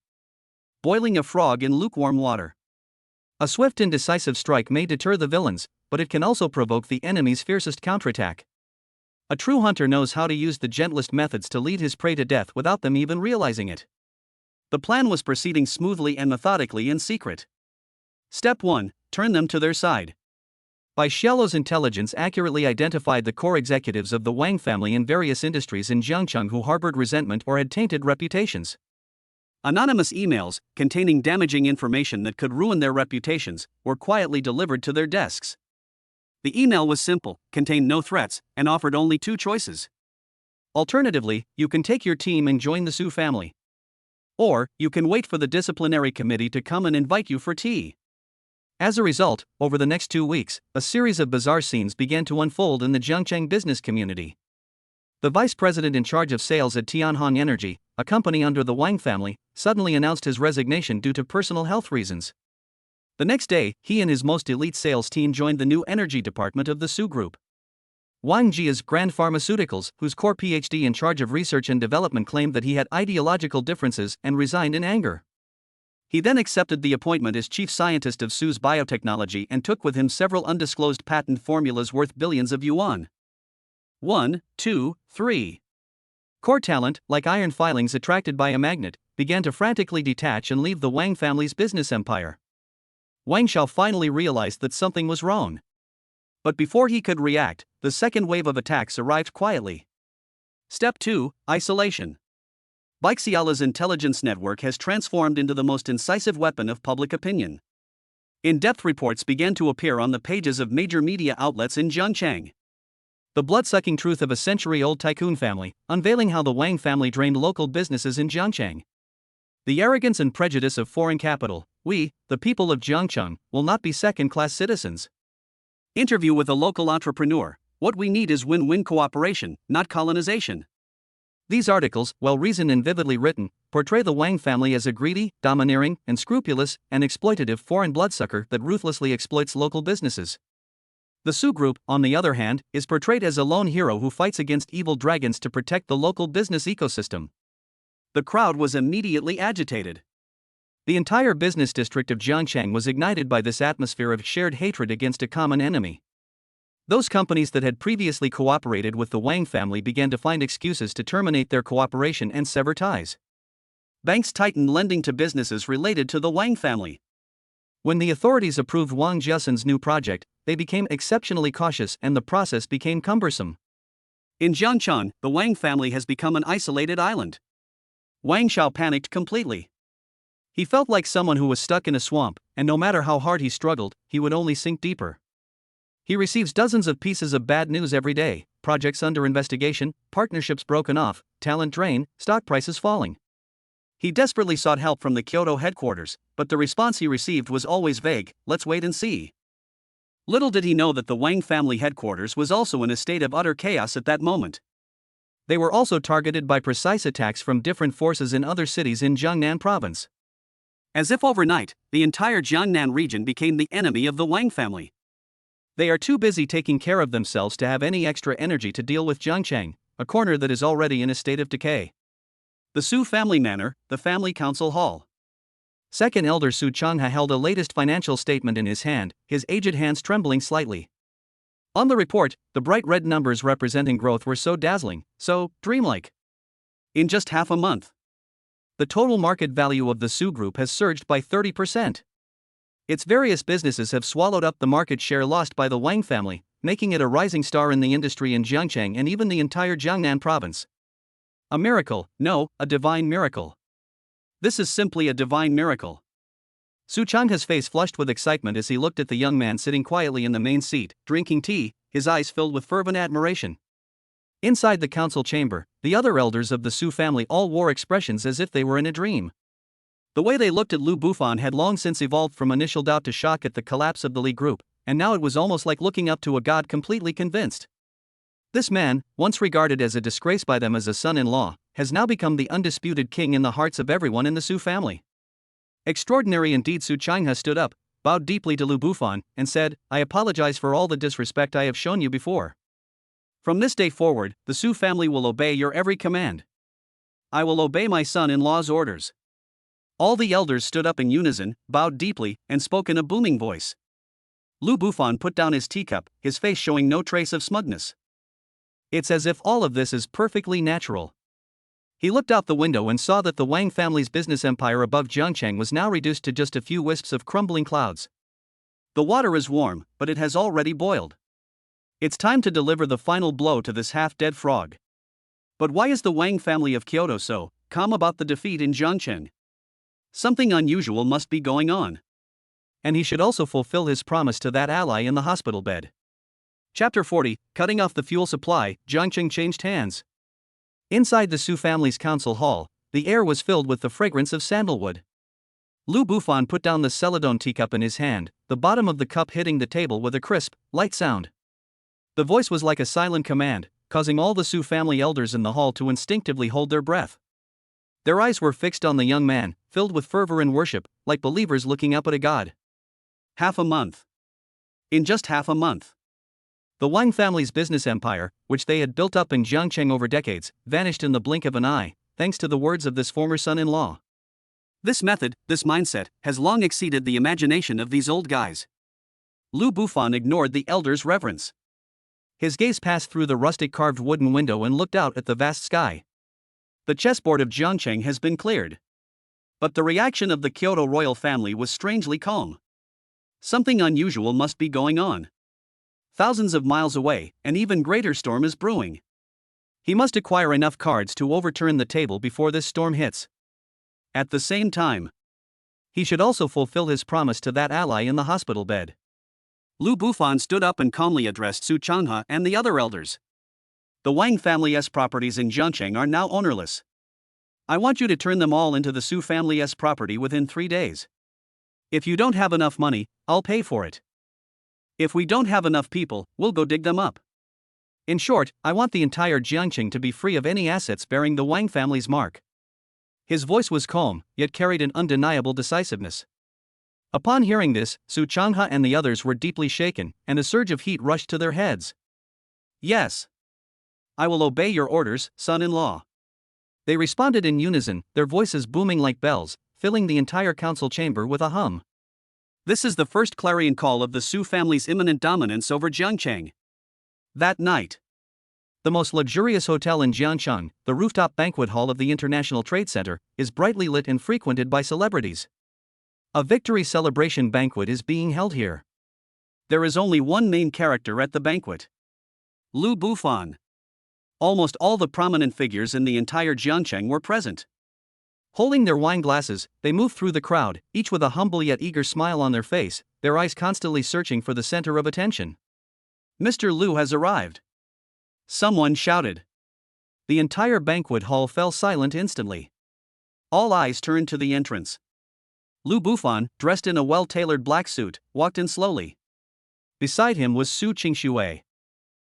Boiling a frog in lukewarm water. A swift and decisive strike may deter the villains, but it can also provoke the enemy's fiercest counterattack. A true hunter knows how to use the gentlest methods to lead his prey to death without them even realizing it. The plan was proceeding smoothly and methodically in secret. Step 1. Turn them to their side. Bai Xiaolo's intelligence accurately identified the core executives of the Wang family in various industries in Jiangcheng who harbored resentment or had tainted reputations. Anonymous emails, containing damaging information that could ruin their reputations, were quietly delivered to their desks. The email was simple, contained no threats, and offered only 2 choices. Alternatively, you can take your team and join the Su family. Or, you can wait for the disciplinary committee to come and invite you for tea. As a result, over the next 2 weeks, a series of bizarre scenes began to unfold in the Jiangcheng business community. The vice president in charge of sales at Tianhong Energy, a company under the Wang family, suddenly announced his resignation due to personal health reasons. The next day, he and his most elite sales team joined the new energy department of the Su Group. Wang Jia's Grand Pharmaceuticals, whose core PhD in charge of research and development claimed that he had ideological differences and resigned in anger. He then accepted the appointment as chief scientist of Su's biotechnology and took with him several undisclosed patent formulas worth billions of yuan. 1, 2, 3. Core talent, like iron filings attracted by a magnet, began to frantically detach and leave the Wang family's business empire. Wang Xiao finally realized that something was wrong. But before he could react, the second wave of attacks arrived quietly. Step 2. Isolation. Baixiala's intelligence network has transformed into the most incisive weapon of public opinion. In-depth reports began to appear on the pages of major media outlets in Jiangcheng. The blood-sucking truth of a century-old tycoon family, unveiling how the Wang family drained local businesses in Jiangcheng. The arrogance and prejudice of foreign capital. We, the people of Jiangcheng, will not be second-class citizens. Interview with a local entrepreneur. What we need is win-win cooperation, not colonization. These articles, well-reasoned and vividly written, portray the Wang family as a greedy, domineering, unscrupulous, and exploitative foreign bloodsucker that ruthlessly exploits local businesses. The Su Group, on the other hand, is portrayed as a lone hero who fights against evil dragons to protect the local business ecosystem. The crowd was immediately agitated. The entire business district of Jiangcheng was ignited by this atmosphere of shared hatred against a common enemy. Those companies that had previously cooperated with the Wang family began to find excuses to terminate their cooperation and sever ties. Banks tightened lending to businesses related to the Wang family. When the authorities approved Wang Jiasen's new project, they became exceptionally cautious and the process became cumbersome. In Jiangcheng, the Wang family has become an isolated island. Wang Xiao panicked completely. He felt like someone who was stuck in a swamp, and no matter how hard he struggled, he would only sink deeper. He receives dozens of pieces of bad news every day: projects under investigation, partnerships broken off, talent drain, stock prices falling. He desperately sought help from the Kyoto headquarters, but the response he received was always vague: let's wait and see. Little did he know that the Wang family headquarters was also in a state of utter chaos at that moment. They were also targeted by precise attacks from different forces in other cities in Jiangnan province. As if overnight, the entire Jiangnan region became the enemy of the Wang family. They are too busy taking care of themselves to have any extra energy to deal with Jiangcheng, a corner that is already in a state of decay. The Su family manor, the family council hall. Second elder Su Changha held a latest financial statement in his hand, his aged hands trembling slightly. On the report, the bright red numbers representing growth were so dazzling, so dreamlike. In just half a month, the total market value of the Su Group has surged by 30%. Its various businesses have swallowed up the market share lost by the Wang family, making it a rising star in the industry in Jiangcheng and even the entire Jiangnan province. A miracle, no, a divine miracle. This is simply a divine miracle. Su Changha's face flushed with excitement as he looked at the young man sitting quietly in the main seat, drinking tea, his eyes filled with fervent admiration. Inside the council chamber, the other elders of the Su family all wore expressions as if they were in a dream. The way they looked at Lu Bufan had long since evolved from initial doubt to shock at the collapse of the Li Group, and now it was almost like looking up to a god completely convinced. This man, once regarded as a disgrace by them as a son-in-law, has now become the undisputed king in the hearts of everyone in the Su family. Extraordinary indeed. Su Changha stood up, bowed deeply to Lu Bufan, and said, "I apologize for all the disrespect I have shown you before. From this day forward, the Su family will obey your every command. I will obey my son-in-law's orders." All the elders stood up in unison, bowed deeply, and spoke in a booming voice. Lu Bufan put down his teacup, his face showing no trace of smugness. It's as if all of this is perfectly natural. He looked out the window and saw that the Wang family's business empire above Jiangcheng was now reduced to just a few wisps of crumbling clouds. The water is warm, but it has already boiled. It's time to deliver the final blow to this half-dead frog. But why is the Wang family of Kyoto so calm about the defeat in Jiangcheng? Something unusual must be going on. And he should also fulfill his promise to that ally in the hospital bed. Chapter 40, Cutting off the fuel supply. Jiangcheng changed hands. Inside the Su family's council hall, the air was filled with the fragrance of sandalwood. Lu Bufan put down the celadon teacup in his hand, the bottom of the cup hitting the table with a crisp, light sound. The voice was like a silent command, causing all the Su family elders in the hall to instinctively hold their breath. Their eyes were fixed on the young man, filled with fervor and worship, like believers looking up at a god. Half a month. In just half a month, the Wang family's business empire, which they had built up in Jiangcheng over decades, vanished in the blink of an eye, thanks to the words of this former son-in-law. This method, this mindset, has long exceeded the imagination of these old guys. Lu Bufan ignored the elders' reverence. His gaze passed through the rustic carved wooden window and looked out at the vast sky. The chessboard of Jiangcheng has been cleared. But the reaction of the Kyoto royal family was strangely calm. Something unusual must be going on. Thousands of miles away, an even greater storm is brewing. He must acquire enough cards to overturn the table before this storm hits. At the same time, he should also fulfill his promise to that ally in the hospital bed. Lu Bufan stood up and calmly addressed Su Changha and the other elders. The Wang family's properties in Jiangcheng are now ownerless. I want you to turn them all into the Su family's property within 3 days. If you don't have enough money, I'll pay for it. If we don't have enough people, we'll go dig them up. In short, I want the entire Jiangcheng to be free of any assets bearing the Wang family's mark. His voice was calm, yet carried an undeniable decisiveness. Upon hearing this, Su Changha and the others were deeply shaken, and a surge of heat rushed to their heads. Yes. I will obey your orders, son-in-law. They responded in unison, their voices booming like bells, filling the entire council chamber with a hum. This is the first clarion call of the Su family's imminent dominance over Jiangcheng. That night, the most luxurious hotel in Jiangcheng, the rooftop banquet hall of the International Trade Center, is brightly lit and frequented by celebrities. A victory celebration banquet is being held here. There is only one main character at the banquet: Lu Bufan. Almost all the prominent figures in the entire Jiangcheng were present. Holding their wine glasses, they moved through the crowd, each with a humble yet eager smile on their face, their eyes constantly searching for the center of attention. Mr. Lu has arrived. Someone shouted. The entire banquet hall fell silent instantly. All eyes turned to the entrance. Lu Bufan, dressed in a well-tailored black suit, walked in slowly. Beside him was Su Qingxue.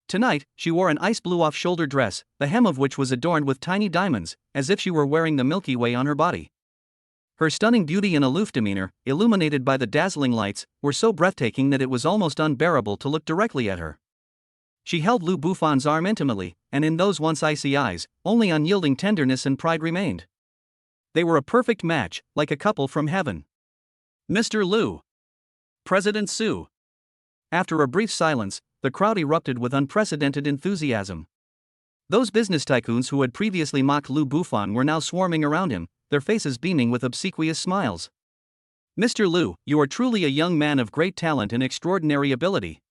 Tonight, she wore an ice blue off-shoulder dress, the hem of which was adorned with tiny diamonds, as if she were wearing the Milky Way on her body. Her stunning beauty and aloof demeanor, illuminated by the dazzling lights, were so breathtaking that it was almost unbearable to look directly at her. She held Lu Bufan's arm intimately, and in those once icy eyes, only unyielding tenderness and pride remained. They were a perfect match, like a couple from heaven. Mr. Lu. President Su. After a brief silence, the crowd erupted with unprecedented enthusiasm. Those business tycoons who had previously mocked Lu Bufan were now swarming around him, their faces beaming with obsequious smiles. "Mr. Lu, you are truly a young man of great talent and extraordinary ability."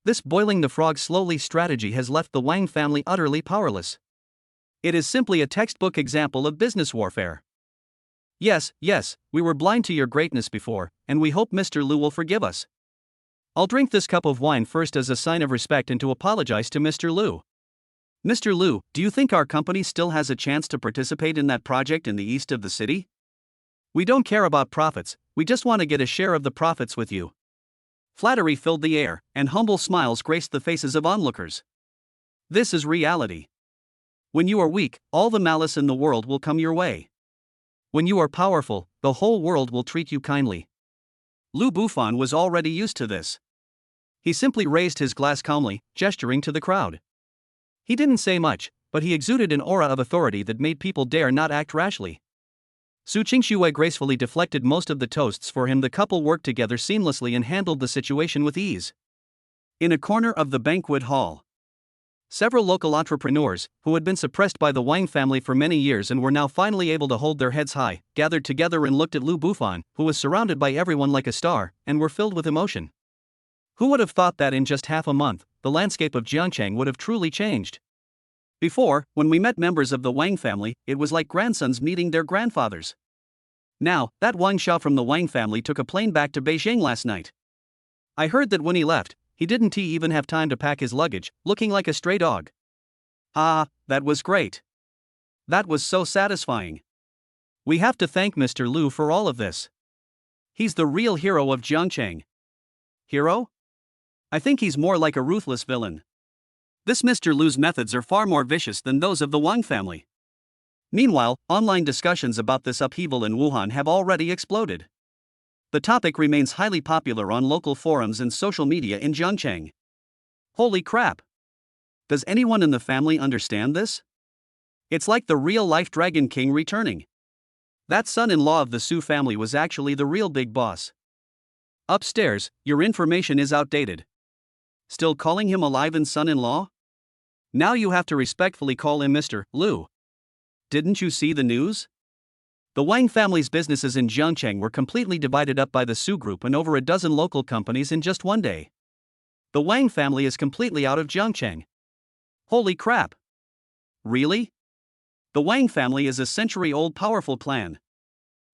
This boiling the frog slowly strategy has left the Wang family utterly powerless. It is simply a textbook example of business warfare. Yes, we were blind to your greatness before, and we hope Mr. Lu will forgive us. I'll drink this cup of wine first as a sign of respect and to apologize to Mr. Lu. Mr. Lu, do you think our company still has a chance to participate in that project in the east of the city? We don't care about profits, we just want to get a share of the profits with you. Flattery filled the air, and humble smiles graced the faces of onlookers. This is reality. When you are weak, all the malice in the world will come your way. When you are powerful, the whole world will treat you kindly. Lu Bufan was already used to this. He simply raised his glass calmly, gesturing to the crowd. He didn't say much, but he exuded an aura of authority that made people dare not act rashly. Su Qingxue gracefully deflected most of the toasts for him. The couple worked together seamlessly and handled the situation with ease. In a corner of the banquet hall, several local entrepreneurs, who had been suppressed by the Wang family for many years and were now finally able to hold their heads high, gathered together and looked at Lu Bufan, who was surrounded by everyone like a star, and were filled with emotion. Who would have thought that in just half a month, the landscape of Jiangcheng would have truly changed? Before, when we met members of the Wang family, it was like grandsons meeting their grandfathers. Now, that Wang Xiao from the Wang family took a plane back to Beijing last night. I heard that when he left, he didn't even have time to pack his luggage, looking like a stray dog. Ah, that was great. That was so satisfying. We have to thank Mr. Lu for all of this. He's the real hero of Jiangcheng. Hero? I think he's more like a ruthless villain. This Mr. Lu's methods are far more vicious than those of the Wang family. Meanwhile, online discussions about this upheaval in Wuhan have already exploded. The topic remains highly popular on local forums and social media in Jiangcheng. Holy crap! Does anyone in the family understand this? It's like the real-life Dragon King returning. That son-in-law of the Su family was actually the real big boss. Upstairs, your information is outdated. Still calling him alive and son-in-law? Now you have to respectfully call him Mr. Lu. Didn't you see the news? The Wang family's businesses in Jiangcheng were completely divided up by the Su group and over a dozen local companies in just one day. The Wang family is completely out of Jiangcheng. Holy crap! Really? The Wang family is a century-old powerful clan.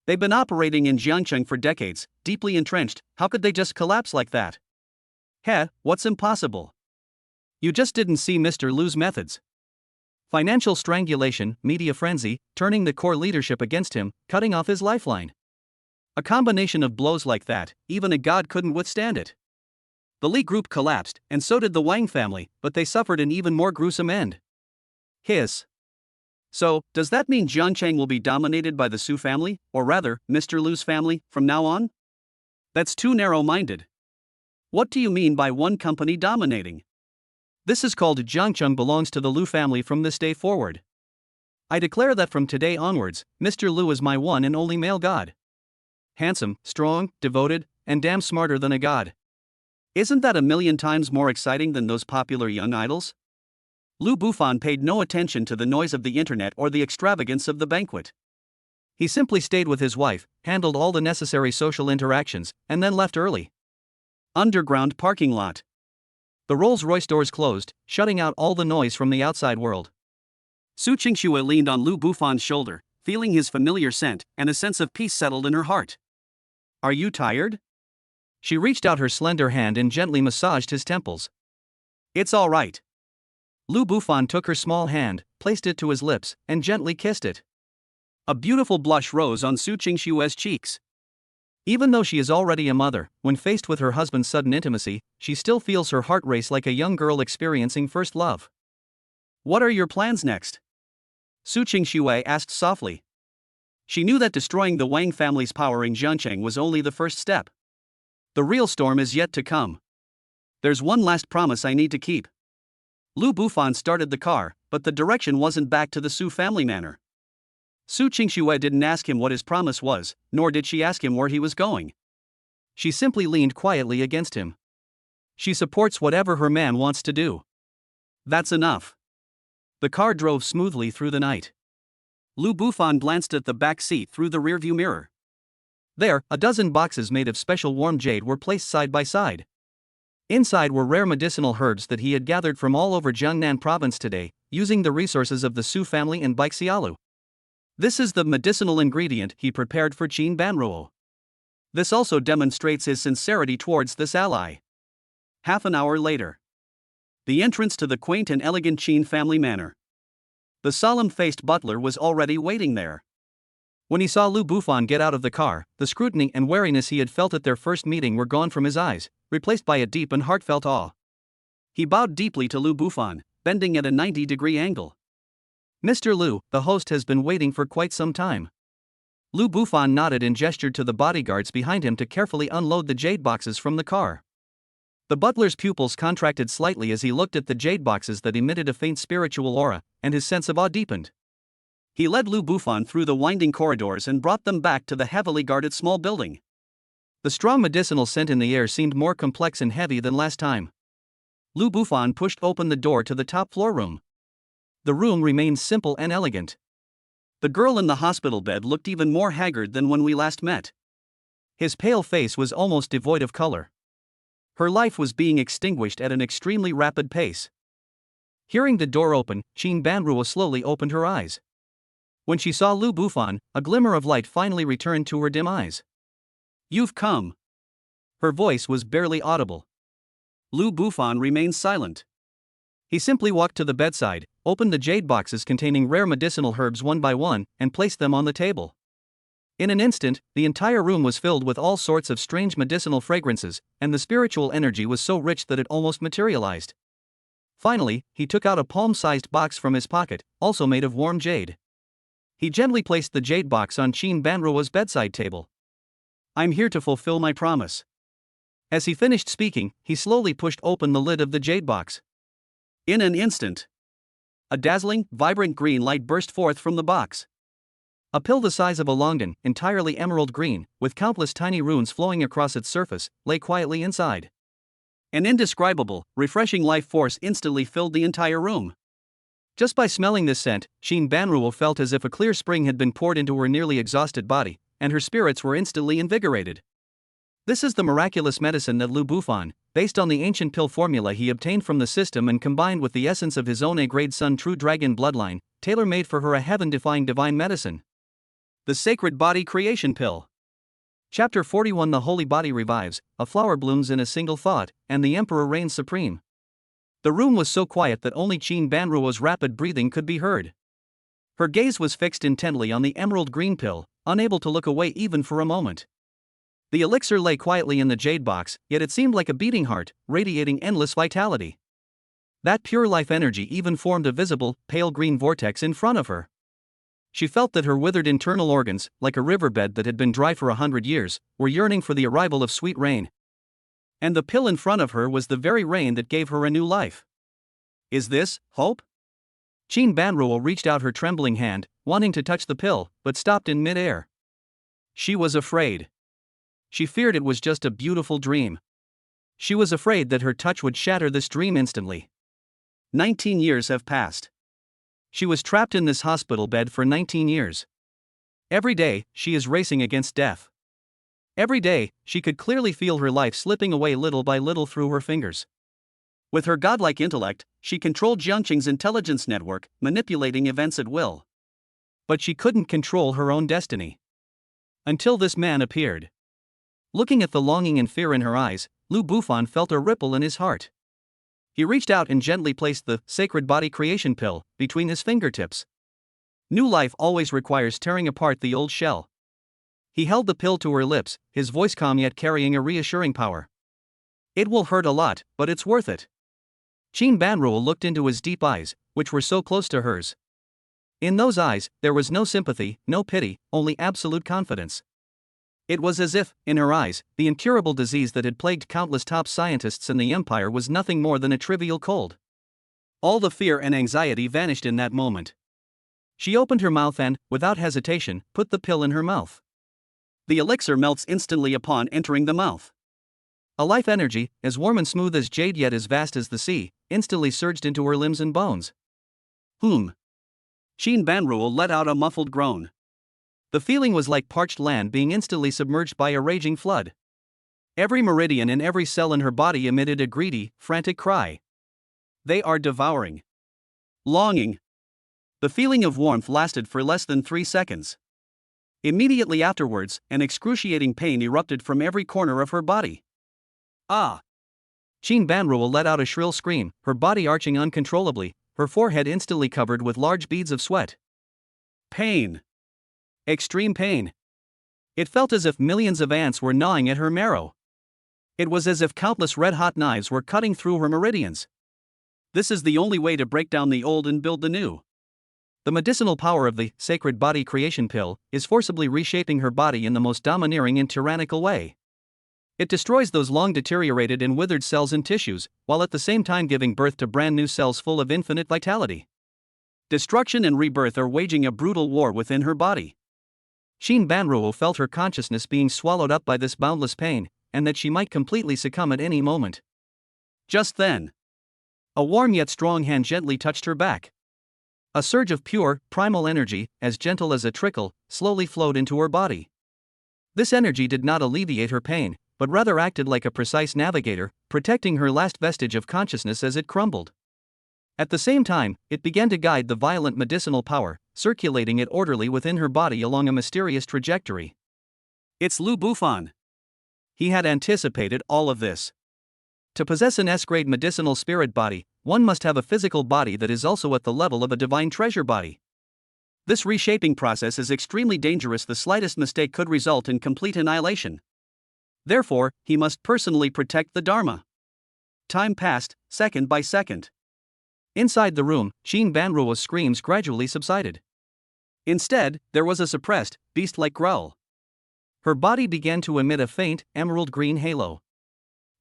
They've been operating in Jiangcheng for decades, deeply entrenched. How could they just collapse like that? Heh, what's impossible? You just didn't see Mr. Lu's methods. Financial strangulation, media frenzy, turning the core leadership against him, cutting off his lifeline. A combination of blows like that, even a god couldn't withstand it. The Li group collapsed, and so did the Wang family, but they suffered an even more gruesome end. Hiss. So, does that mean Jiangcheng will be dominated by the Su family, or rather, Mr. Lu's family, from now on? That's too narrow-minded. What do you mean by one company dominating? This is called Jiangcheng belongs to the Lu family from this day forward. I declare that from today onwards, Mr. Lu is my one and only male god. Handsome, strong, devoted, and damn smarter than a god. Isn't that a million times more exciting than those popular young idols? Lu Bufan paid no attention to the noise of the internet or the extravagance of the banquet. He simply stayed with his wife, handled all the necessary social interactions, and then left early. Underground parking lot. The Rolls-Royce doors closed, shutting out all the noise from the outside world. Su Qingxue leaned on Lu Bufan's shoulder, feeling his familiar scent, and a sense of peace settled in her heart. Are you tired? She reached out her slender hand and gently massaged his temples. It's all right. Lu Bufan took her small hand, placed it to his lips, and gently kissed it. A beautiful blush rose on Su Qingxue's cheeks. Even though she is already a mother, when faced with her husband's sudden intimacy, she still feels her heart race like a young girl experiencing first love. What are your plans next? Su Qingxue asked softly. She knew that destroying the Wang family's power in Jiangcheng was only the first step. The real storm is yet to come. There's one last promise I need to keep. Lu Bufan started the car, but the direction wasn't back to the Su family manor. Su Qingxue didn't ask him what his promise was, nor did she ask him where he was going. She simply leaned quietly against him. She supports whatever her man wants to do. That's enough. The car drove smoothly through the night. Lu Bufan glanced at the back seat through the rearview mirror. There, a dozen boxes made of special warm jade were placed side by side. Inside were rare medicinal herbs that he had gathered from all over Jiangnan province today, using the resources of the Su family and Baixialu. This is the medicinal ingredient he prepared for Qin Banruo. This also demonstrates his sincerity towards this ally. Half an hour later. The entrance to the quaint and elegant Qin family manor. The solemn-faced butler was already waiting there. When he saw Lu Bufan get out of the car, the scrutiny and wariness he had felt at their first meeting were gone from his eyes, replaced by a deep and heartfelt awe. He bowed deeply to Lu Bufan, bending at a 90-degree angle. "Mr. Lu, the host has been waiting for quite some time." Lu Bufan nodded and gestured to the bodyguards behind him to carefully unload the jade boxes from the car. The butler's pupils contracted slightly as he looked at the jade boxes that emitted a faint spiritual aura, and his sense of awe deepened. He led Lu Bufan through the winding corridors and brought them back to the heavily guarded small building. The strong medicinal scent in the air seemed more complex and heavy than last time. Lu Bufan pushed open the door to the top floor room. The room remained simple and elegant. The girl in the hospital bed looked even more haggard than when we last met. His pale face was almost devoid of color. Her life was being extinguished at an extremely rapid pace. Hearing the door open, Qin Banruo slowly opened her eyes. When she saw Lu Bufan, a glimmer of light finally returned to her dim eyes. "You've come." Her voice was barely audible. Lu Bufan remained silent. He simply walked to the bedside, opened the jade boxes containing rare medicinal herbs one by one, and placed them on the table. In an instant, the entire room was filled with all sorts of strange medicinal fragrances, and the spiritual energy was so rich that it almost materialized. Finally, he took out a palm-sized box from his pocket, also made of warm jade. He gently placed the jade box on Qin Banruo's bedside table. "I'm here to fulfill my promise." As he finished speaking, he slowly pushed open the lid of the jade box. In an instant, a dazzling, vibrant green light burst forth from the box. A pill the size of a longan, entirely emerald green, with countless tiny runes flowing across its surface, lay quietly inside. An indescribable, refreshing life force instantly filled the entire room. Just by smelling this scent, Qin Banruo felt as if a clear spring had been poured into her nearly exhausted body, and her spirits were instantly invigorated. This is the miraculous medicine that Lu Bufan, based on the ancient pill formula he obtained from the system and combined with the essence of his own A-grade Sun True Dragon bloodline, tailor-made for her a heaven-defying divine medicine. The Sacred Body Creation Pill. Chapter 41. The Holy Body Revives, a flower blooms in a single thought, and the Emperor reigns supreme. The room was so quiet that only Qin Banruo's rapid breathing could be heard. Her gaze was fixed intently on the emerald green pill, unable to look away even for a moment. The elixir lay quietly in the jade box, yet it seemed like a beating heart, radiating endless vitality. That pure life energy even formed a visible, pale green vortex in front of her. She felt that her withered internal organs, like a riverbed that had been dry for 100 years, were yearning for the arrival of sweet rain. And the pill in front of her was the very rain that gave her a new life. Is this hope? Qin Banruo reached out her trembling hand, wanting to touch the pill, but stopped in mid-air. She was afraid. She feared it was just a beautiful dream. She was afraid that her touch would shatter this dream instantly. 19 years have passed. She was trapped in this hospital bed for 19 years. Every day, she is racing against death. Every day, she could clearly feel her life slipping away little by little through her fingers. With her godlike intellect, she controlled Jiangqing's intelligence network, manipulating events at will. But she couldn't control her own destiny. Until this man appeared. Looking at the longing and fear in her eyes, Lu Bufan felt a ripple in his heart. He reached out and gently placed the Sacred Body Creation Pill between his fingertips. New life always requires tearing apart the old shell. He held the pill to her lips, his voice calm yet carrying a reassuring power. "It will hurt a lot, but it's worth it." Qin Banruo looked into his deep eyes, which were so close to hers. In those eyes, there was no sympathy, no pity, only absolute confidence. It was as if, in her eyes, the incurable disease that had plagued countless top scientists in the empire was nothing more than a trivial cold. All the fear and anxiety vanished in that moment. She opened her mouth and, without hesitation, put the pill in her mouth. The elixir melts instantly upon entering the mouth. A life energy, as warm and smooth as jade yet as vast as the sea, instantly surged into her limbs and bones. Sheen Banruel let out a muffled groan. The feeling was like parched land being instantly submerged by a raging flood. Every meridian and every cell in her body emitted a greedy, frantic cry. They are devouring. Longing. The feeling of warmth lasted for less than 3 seconds. Immediately afterwards, an excruciating pain erupted from every corner of her body. Ah! Sheen Banruel let out a shrill scream, her body arching uncontrollably, her forehead instantly covered with large beads of sweat. Pain. Extreme pain. It felt as if millions of ants were gnawing at her marrow. It was as if countless red-hot knives were cutting through her meridians. This is the only way to break down the old and build the new. The medicinal power of the sacred body creation pill is forcibly reshaping her body in the most domineering and tyrannical way. It destroys those long deteriorated and withered cells and tissues, while at the same time giving birth to brand new cells full of infinite vitality. Destruction and rebirth are waging a brutal war within her body. Sheen Banruel felt her consciousness being swallowed up by this boundless pain, and that she might completely succumb at any moment. Just then, a warm yet strong hand gently touched her back. A surge of pure, primal energy, as gentle as a trickle, slowly flowed into her body. This energy did not alleviate her pain, but rather acted like a precise navigator, protecting her last vestige of consciousness as it crumbled. At the same time, it began to guide the violent medicinal power, circulating it orderly within her body along a mysterious trajectory. It's Lu Bufan. He had anticipated all of this. To possess an S-grade medicinal spirit body, one must have a physical body that is also at the level of a divine treasure body. This reshaping process is extremely dangerous. The slightest mistake could result in complete annihilation. Therefore, he must personally protect the Dharma. Time passed, second by second. Inside the room, Sheen Banruel's screams gradually subsided. Instead, there was a suppressed, beast-like growl. Her body began to emit a faint, emerald-green halo.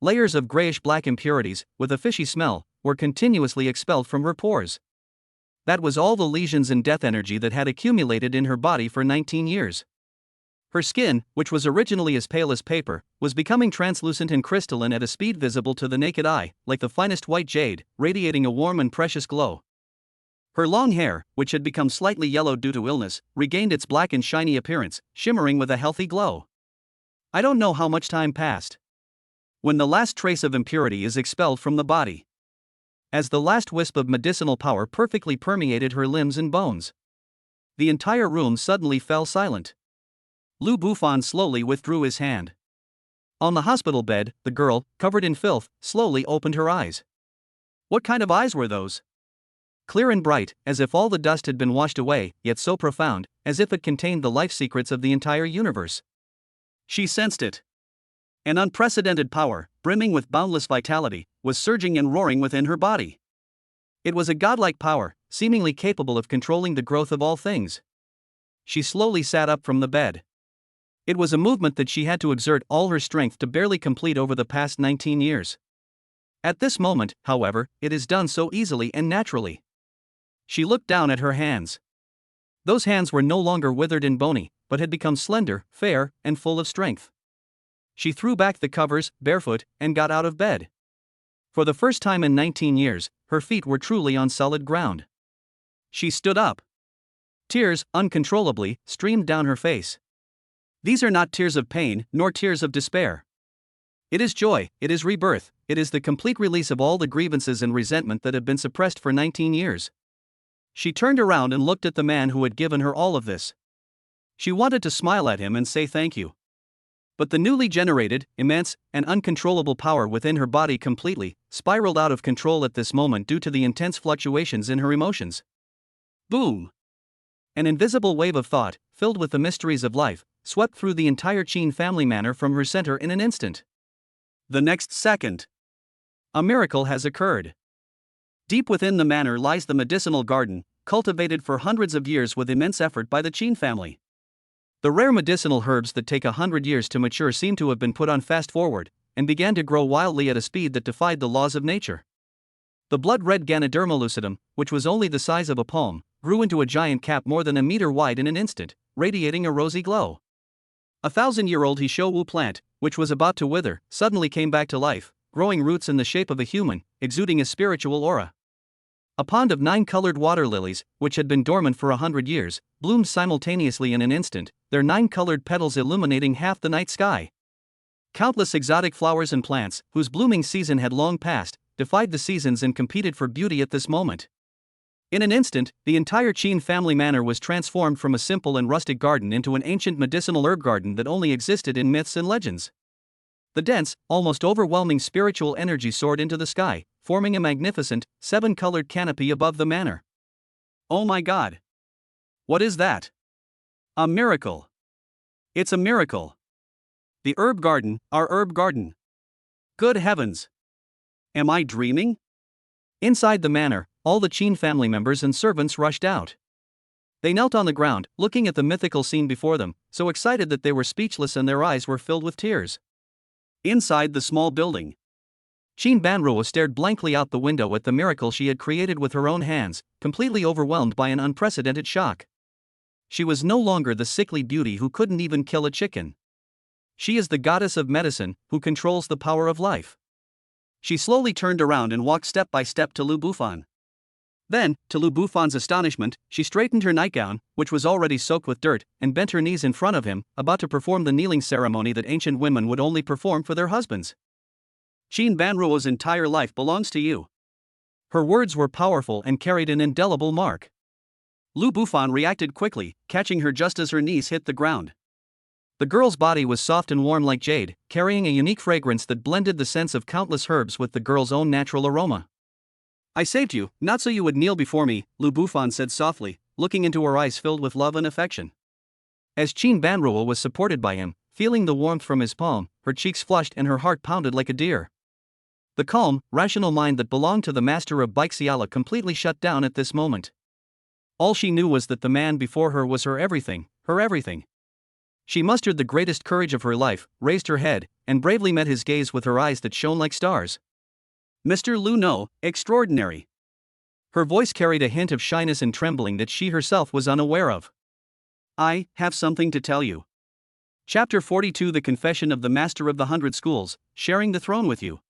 Layers of grayish-black impurities, with a fishy smell, were continuously expelled from her pores. That was all the lesions and death energy that had accumulated in her body for 19 years. Her skin, which was originally as pale as paper, was becoming translucent and crystalline at a speed visible to the naked eye, like the finest white jade, radiating a warm and precious glow. Her long hair, which had become slightly yellowed due to illness, regained its black and shiny appearance, shimmering with a healthy glow. I don't know how much time passed. When the last trace of impurity is expelled from the body. As the last wisp of medicinal power perfectly permeated her limbs and bones. The entire room suddenly fell silent. Lu Bufan slowly withdrew his hand. On the hospital bed, the girl, covered in filth, slowly opened her eyes. What kind of eyes were those? Clear and bright, as if all the dust had been washed away, yet so profound, as if it contained the life secrets of the entire universe. She sensed it. An unprecedented power, brimming with boundless vitality, was surging and roaring within her body. It was a godlike power, seemingly capable of controlling the growth of all things. She slowly sat up from the bed. It was a movement that she had to exert all her strength to barely complete over the past 19 years. At this moment, however, it is done so easily and naturally. She looked down at her hands. Those hands were no longer withered and bony, but had become slender, fair, and full of strength. She threw back the covers, barefoot, and got out of bed. For the first time in 19 years, her feet were truly on solid ground. She stood up. Tears, uncontrollably, streamed down her face. These are not tears of pain, nor tears of despair. It is joy, it is rebirth, it is the complete release of all the grievances and resentment that have been suppressed for 19 years. She turned around and looked at the man who had given her all of this. She wanted to smile at him and say thank you. But the newly generated, immense, and uncontrollable power within her body completely spiraled out of control at this moment due to the intense fluctuations in her emotions. Boom! An invisible wave of thought, filled with the mysteries of life, swept through the entire Sheen family manor from her center in an instant. The next second, a miracle has occurred. Deep within the manor lies the medicinal garden, cultivated for hundreds of years with immense effort by the Sheen family. The rare medicinal herbs that take 100 years to mature seem to have been put on fast forward, and began to grow wildly at a speed that defied the laws of nature. The blood-red Ganoderma lucidum, which was only the size of a palm, grew into a giant cap more than a meter wide in an instant, radiating a rosy glow. 1,000-year-old Hishowu plant, which was about to wither, suddenly came back to life, growing roots in the shape of a human, exuding a spiritual aura. A pond of 9 colored water lilies, which had been dormant for 100 years, bloomed simultaneously in an instant, their 9 colored petals illuminating half the night sky. Countless exotic flowers and plants, whose blooming season had long passed, defied the seasons and competed for beauty at this moment. In an instant, the entire Qin family manor was transformed from a simple and rustic garden into an ancient medicinal herb garden that only existed in myths and legends. The dense, almost overwhelming spiritual energy soared into the sky, forming a magnificent, 7-colored canopy above the manor. Oh my God! What is that? A miracle! It's a miracle! The herb garden, our herb garden! Good heavens! Am I dreaming? Inside the manor, all the Qin family members and servants rushed out. They knelt on the ground, looking at the mythical scene before them, so excited that they were speechless and their eyes were filled with tears. Inside the small building, Qin Banruo stared blankly out the window at the miracle she had created with her own hands, completely overwhelmed by an unprecedented shock. She was no longer the sickly beauty who couldn't even kill a chicken. She is the goddess of medicine, who controls the power of life. She slowly turned around and walked step by step to Lu Bufan. Then, to Lu Bufan's astonishment, she straightened her nightgown, which was already soaked with dirt, and bent her knees in front of him, about to perform the kneeling ceremony that ancient women would only perform for their husbands. Qin Banruo's entire life belongs to you. Her words were powerful and carried an indelible mark. Lu Bufan reacted quickly, catching her just as her knees hit the ground. The girl's body was soft and warm like jade, carrying a unique fragrance that blended the scents of countless herbs with the girl's own natural aroma. I saved you, not so you would kneel before me, Lu Bufan said softly, looking into her eyes filled with love and affection. As Qin Banruo was supported by him, feeling the warmth from his palm, her cheeks flushed and her heart pounded like a deer. The calm, rational mind that belonged to the master of Baixiala completely shut down at this moment. All she knew was that the man before her was her everything, her everything. She mustered the greatest courage of her life, raised her head, and bravely met his gaze with her eyes that shone like stars. Mr. Lu No, extraordinary. Her voice carried a hint of shyness and trembling that she herself was unaware of. I have something to tell you. Chapter 42 The Confession of the Master of the 100 Schools, sharing the throne with you.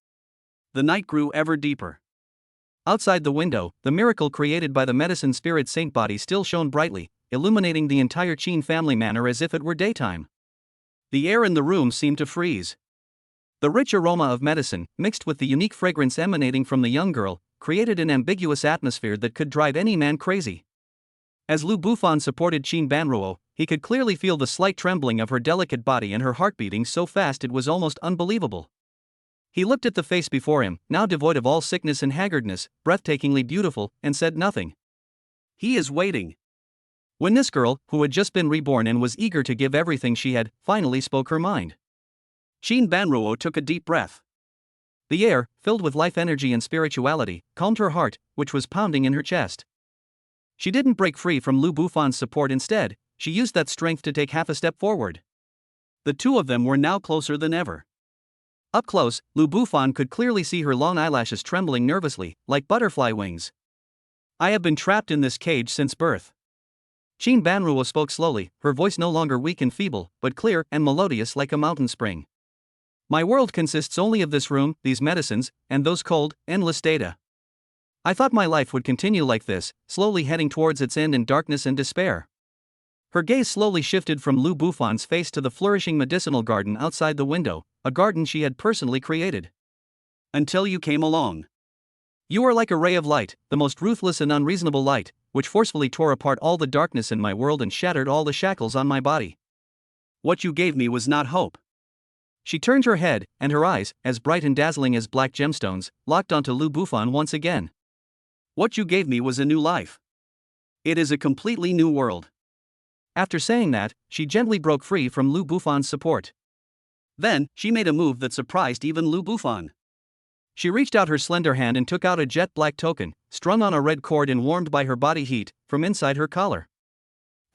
The night grew ever deeper. Outside the window, the miracle created by the medicine spirit saint body still shone brightly, illuminating the entire Qin family manor as if it were daytime. The air in the room seemed to freeze. The rich aroma of medicine, mixed with the unique fragrance emanating from the young girl, created an ambiguous atmosphere that could drive any man crazy. As Lu Bufan supported Qin Banruo, he could clearly feel the slight trembling of her delicate body and her heart beating so fast it was almost unbelievable. He looked at the face before him, now devoid of all sickness and haggardness, breathtakingly beautiful, and said nothing. He is waiting. When this girl, who had just been reborn and was eager to give everything she had, finally spoke her mind. Qin Banruo took a deep breath. The air, filled with life energy and spirituality, calmed her heart, which was pounding in her chest. She didn't break free from Lu Bufan's support. Instead, she used that strength to take half a step forward. The two of them were now closer than ever. Up close, Lu Bufan could clearly see her long eyelashes trembling nervously, like butterfly wings. I have been trapped in this cage since birth. Qin Banruo spoke slowly, her voice no longer weak and feeble, but clear and melodious like a mountain spring. My world consists only of this room, these medicines, and those cold, endless data. I thought my life would continue like this, slowly heading towards its end in darkness and despair. Her gaze slowly shifted from Lu Bufan's face to the flourishing medicinal garden outside the window, a garden she had personally created. Until you came along. You are like a ray of light, the most ruthless and unreasonable light, which forcefully tore apart all the darkness in my world and shattered all the shackles on my body. What you gave me was not hope. She turned her head, and her eyes, as bright and dazzling as black gemstones, locked onto Lu Bufan once again. What you gave me was a new life. It is a completely new world. After saying that, she gently broke free from Lu Bufan's support. Then, she made a move that surprised even Lu Bufan. She reached out her slender hand and took out a jet black token, strung on a red cord and warmed by her body heat, from inside her collar.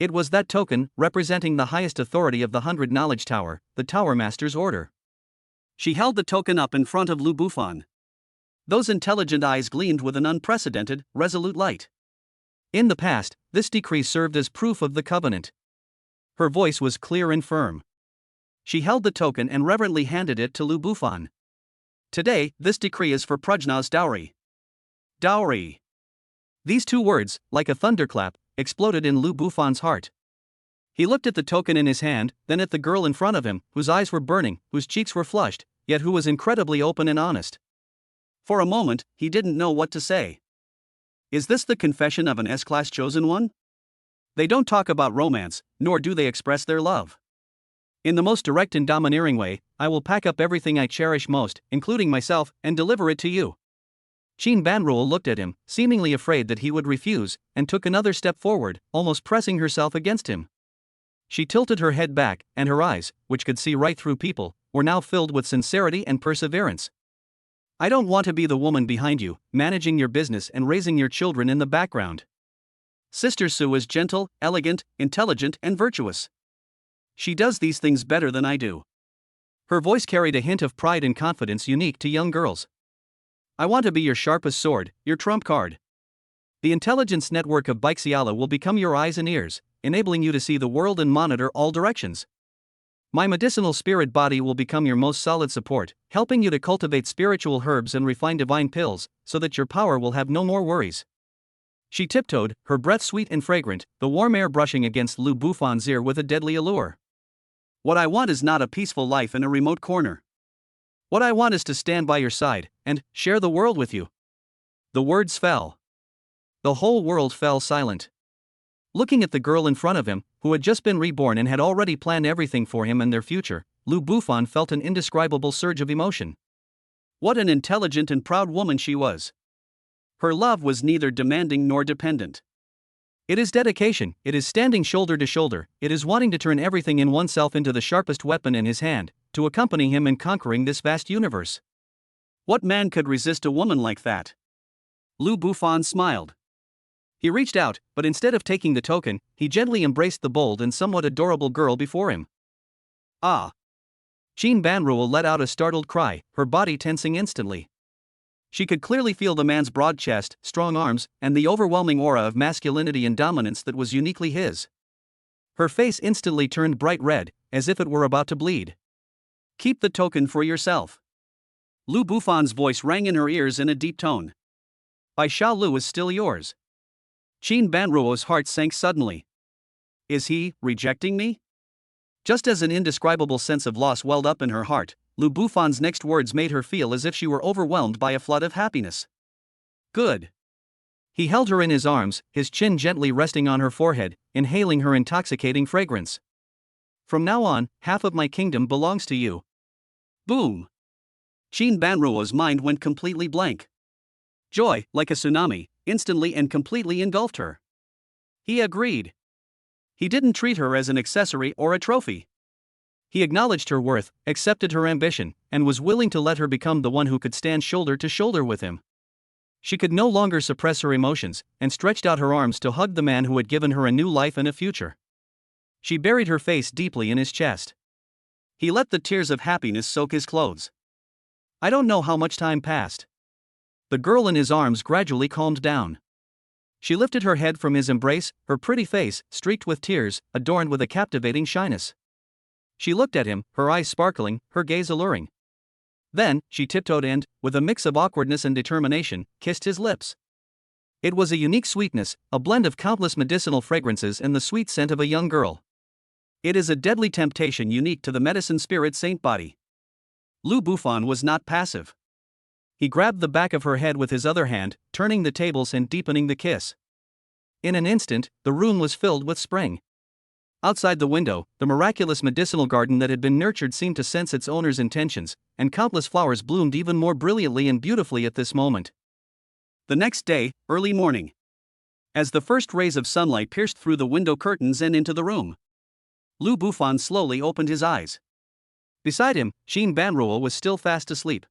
It was that token, representing the highest authority of the 100 Knowledge Tower, the Tower Master's order. She held the token up in front of Lu Bufan. Those intelligent eyes gleamed with an unprecedented, resolute light. In the past, this decree served as proof of the covenant. Her voice was clear and firm. She held the token and reverently handed it to Lu Bufan. Today, this decree is for Prajna's dowry. Dowry. These two words, like a thunderclap, exploded in Lu Bufan's heart. He looked at the token in his hand, then at the girl in front of him, whose eyes were burning, whose cheeks were flushed, yet who was incredibly open and honest. For a moment, he didn't know what to say. Is this the confession of an S-class chosen one? They don't talk about romance, nor do they express their love. In the most direct and domineering way, I will pack up everything I cherish most, including myself, and deliver it to you. Qin Banruo looked at him, seemingly afraid that he would refuse, and took another step forward, almost pressing herself against him. She tilted her head back, and her eyes, which could see right through people, were now filled with sincerity and perseverance. I don't want to be the woman behind you, managing your business and raising your children in the background. Sister Su is gentle, elegant, intelligent, and virtuous. She does these things better than I do. Her voice carried a hint of pride and confidence unique to young girls. I want to be your sharpest sword, your trump card. The intelligence network of Baixiala will become your eyes and ears, enabling you to see the world and monitor all directions. My medicinal spirit body will become your most solid support, helping you to cultivate spiritual herbs and refine divine pills, so that your power will have no more worries. She tiptoed, her breath sweet and fragrant, the warm air brushing against Lu Bufan's ear with a deadly allure. What I want is not a peaceful life in a remote corner. What I want is to stand by your side, and share the world with you. The words fell. The whole world fell silent. Looking at the girl in front of him, who had just been reborn and had already planned everything for him and their future, Lu Bufan felt an indescribable surge of emotion. What an intelligent and proud woman she was. Her love was neither demanding nor dependent. It is dedication, it is standing shoulder to shoulder, it is wanting to turn everything in oneself into the sharpest weapon in his hand, to accompany him in conquering this vast universe. What man could resist a woman like that? Lu Bufan smiled. He reached out, but instead of taking the token, he gently embraced the bold and somewhat adorable girl before him. Ah! Qin Banruo let out a startled cry, her body tensing instantly. She could clearly feel the man's broad chest, strong arms, and the overwhelming aura of masculinity and dominance that was uniquely his. Her face instantly turned bright red, as if it were about to bleed. Keep the token for yourself. Lu Bufan's voice rang in her ears in a deep tone. Bai Xiaolu is still yours. Qin Banruo's heart sank suddenly. Is he rejecting me? Just as an indescribable sense of loss welled up in her heart, Lu Bufan's next words made her feel as if she were overwhelmed by a flood of happiness. Good. He held her in his arms, his chin gently resting on her forehead, inhaling her intoxicating fragrance. From now on, half of my kingdom belongs to you. Boom! Qin Banruo's mind went completely blank. Joy, like a tsunami, instantly and completely engulfed her. He agreed. He didn't treat her as an accessory or a trophy. He acknowledged her worth, accepted her ambition, and was willing to let her become the one who could stand shoulder to shoulder with him. She could no longer suppress her emotions, and stretched out her arms to hug the man who had given her a new life and a future. She buried her face deeply in his chest. He let the tears of happiness soak his clothes. I don't know how much time passed. The girl in his arms gradually calmed down. She lifted her head from his embrace, her pretty face, streaked with tears, adorned with a captivating shyness. She looked at him, her eyes sparkling, her gaze alluring. Then, she tiptoed and, with a mix of awkwardness and determination, kissed his lips. It was a unique sweetness, a blend of countless medicinal fragrances and the sweet scent of a young girl. It is a deadly temptation unique to the medicine spirit saint body. Lu Bufan was not passive. He grabbed the back of her head with his other hand, turning the tables and deepening the kiss. In an instant, the room was filled with spring. Outside the window, the miraculous medicinal garden that had been nurtured seemed to sense its owner's intentions, and countless flowers bloomed even more brilliantly and beautifully at this moment. The next day, early morning. As the first rays of sunlight pierced through the window curtains and into the room, Lu Bufan slowly opened his eyes. Beside him, Qin Banruo was still fast asleep.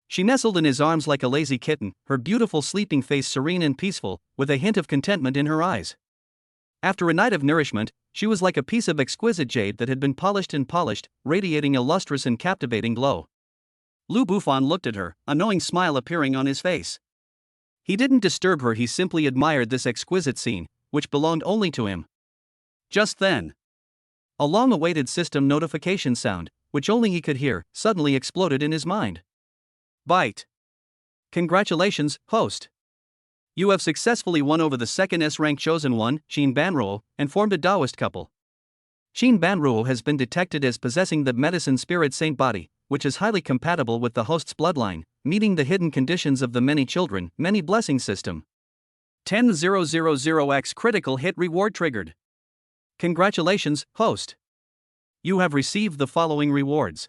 She nestled in his arms like a lazy kitten, her beautiful sleeping face serene and peaceful, with a hint of contentment in her eyes. After a night of nourishment, she was like a piece of exquisite jade that had been polished and polished, radiating a lustrous and captivating glow. Lu Bufan looked at her, a knowing smile appearing on his face. He didn't disturb her, he simply admired this exquisite scene, which belonged only to him. Just then, A long-awaited system notification sound, which only he could hear, suddenly exploded in his mind. Byte. Congratulations, host. You have successfully won over the second S-rank chosen one, Shin Banruo, and formed a Taoist couple. Shin Banruo has been detected as possessing the medicine spirit saint body, which is highly compatible with the host's bloodline, meeting the hidden conditions of the many children, many blessing system. 10,000x critical hit reward triggered. Congratulations, host. You have received the following rewards.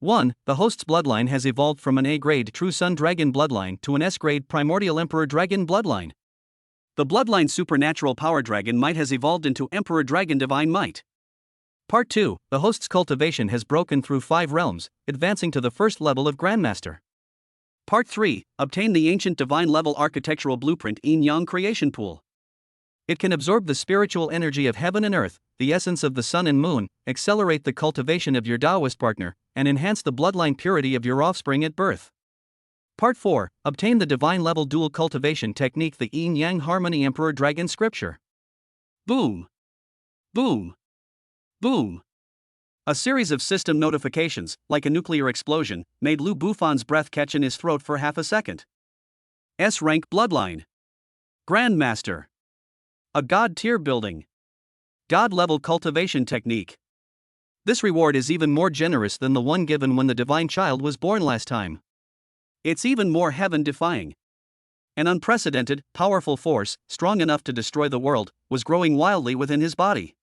1. The host's bloodline has evolved from an A-grade True Sun Dragon bloodline to an S-grade Primordial Emperor Dragon bloodline. The bloodline supernatural power dragon might has evolved into Emperor Dragon Divine Might. Part 2. The host's cultivation has broken through 5 realms, advancing to the first level of Grandmaster. Part 3. Obtain the ancient divine level architectural blueprint Yin Yang creation pool. It can absorb the spiritual energy of heaven and earth, the essence of the sun and moon, accelerate the cultivation of your Taoist partner, and enhance the bloodline purity of your offspring at birth. Part 4. Obtain the divine level dual cultivation technique, the Yin Yang Harmony Emperor Dragon scripture. Boom. Boom. Boom. A series of system notifications, like a nuclear explosion, made Lu Bufan's breath catch in his throat for half a second. S-rank bloodline. Grandmaster. A god tier building. God level cultivation technique. This reward is even more generous than the one given when the divine child was born last time. It's even more heaven-defying. An unprecedented, powerful force, strong enough to destroy the world, was growing wildly within his body.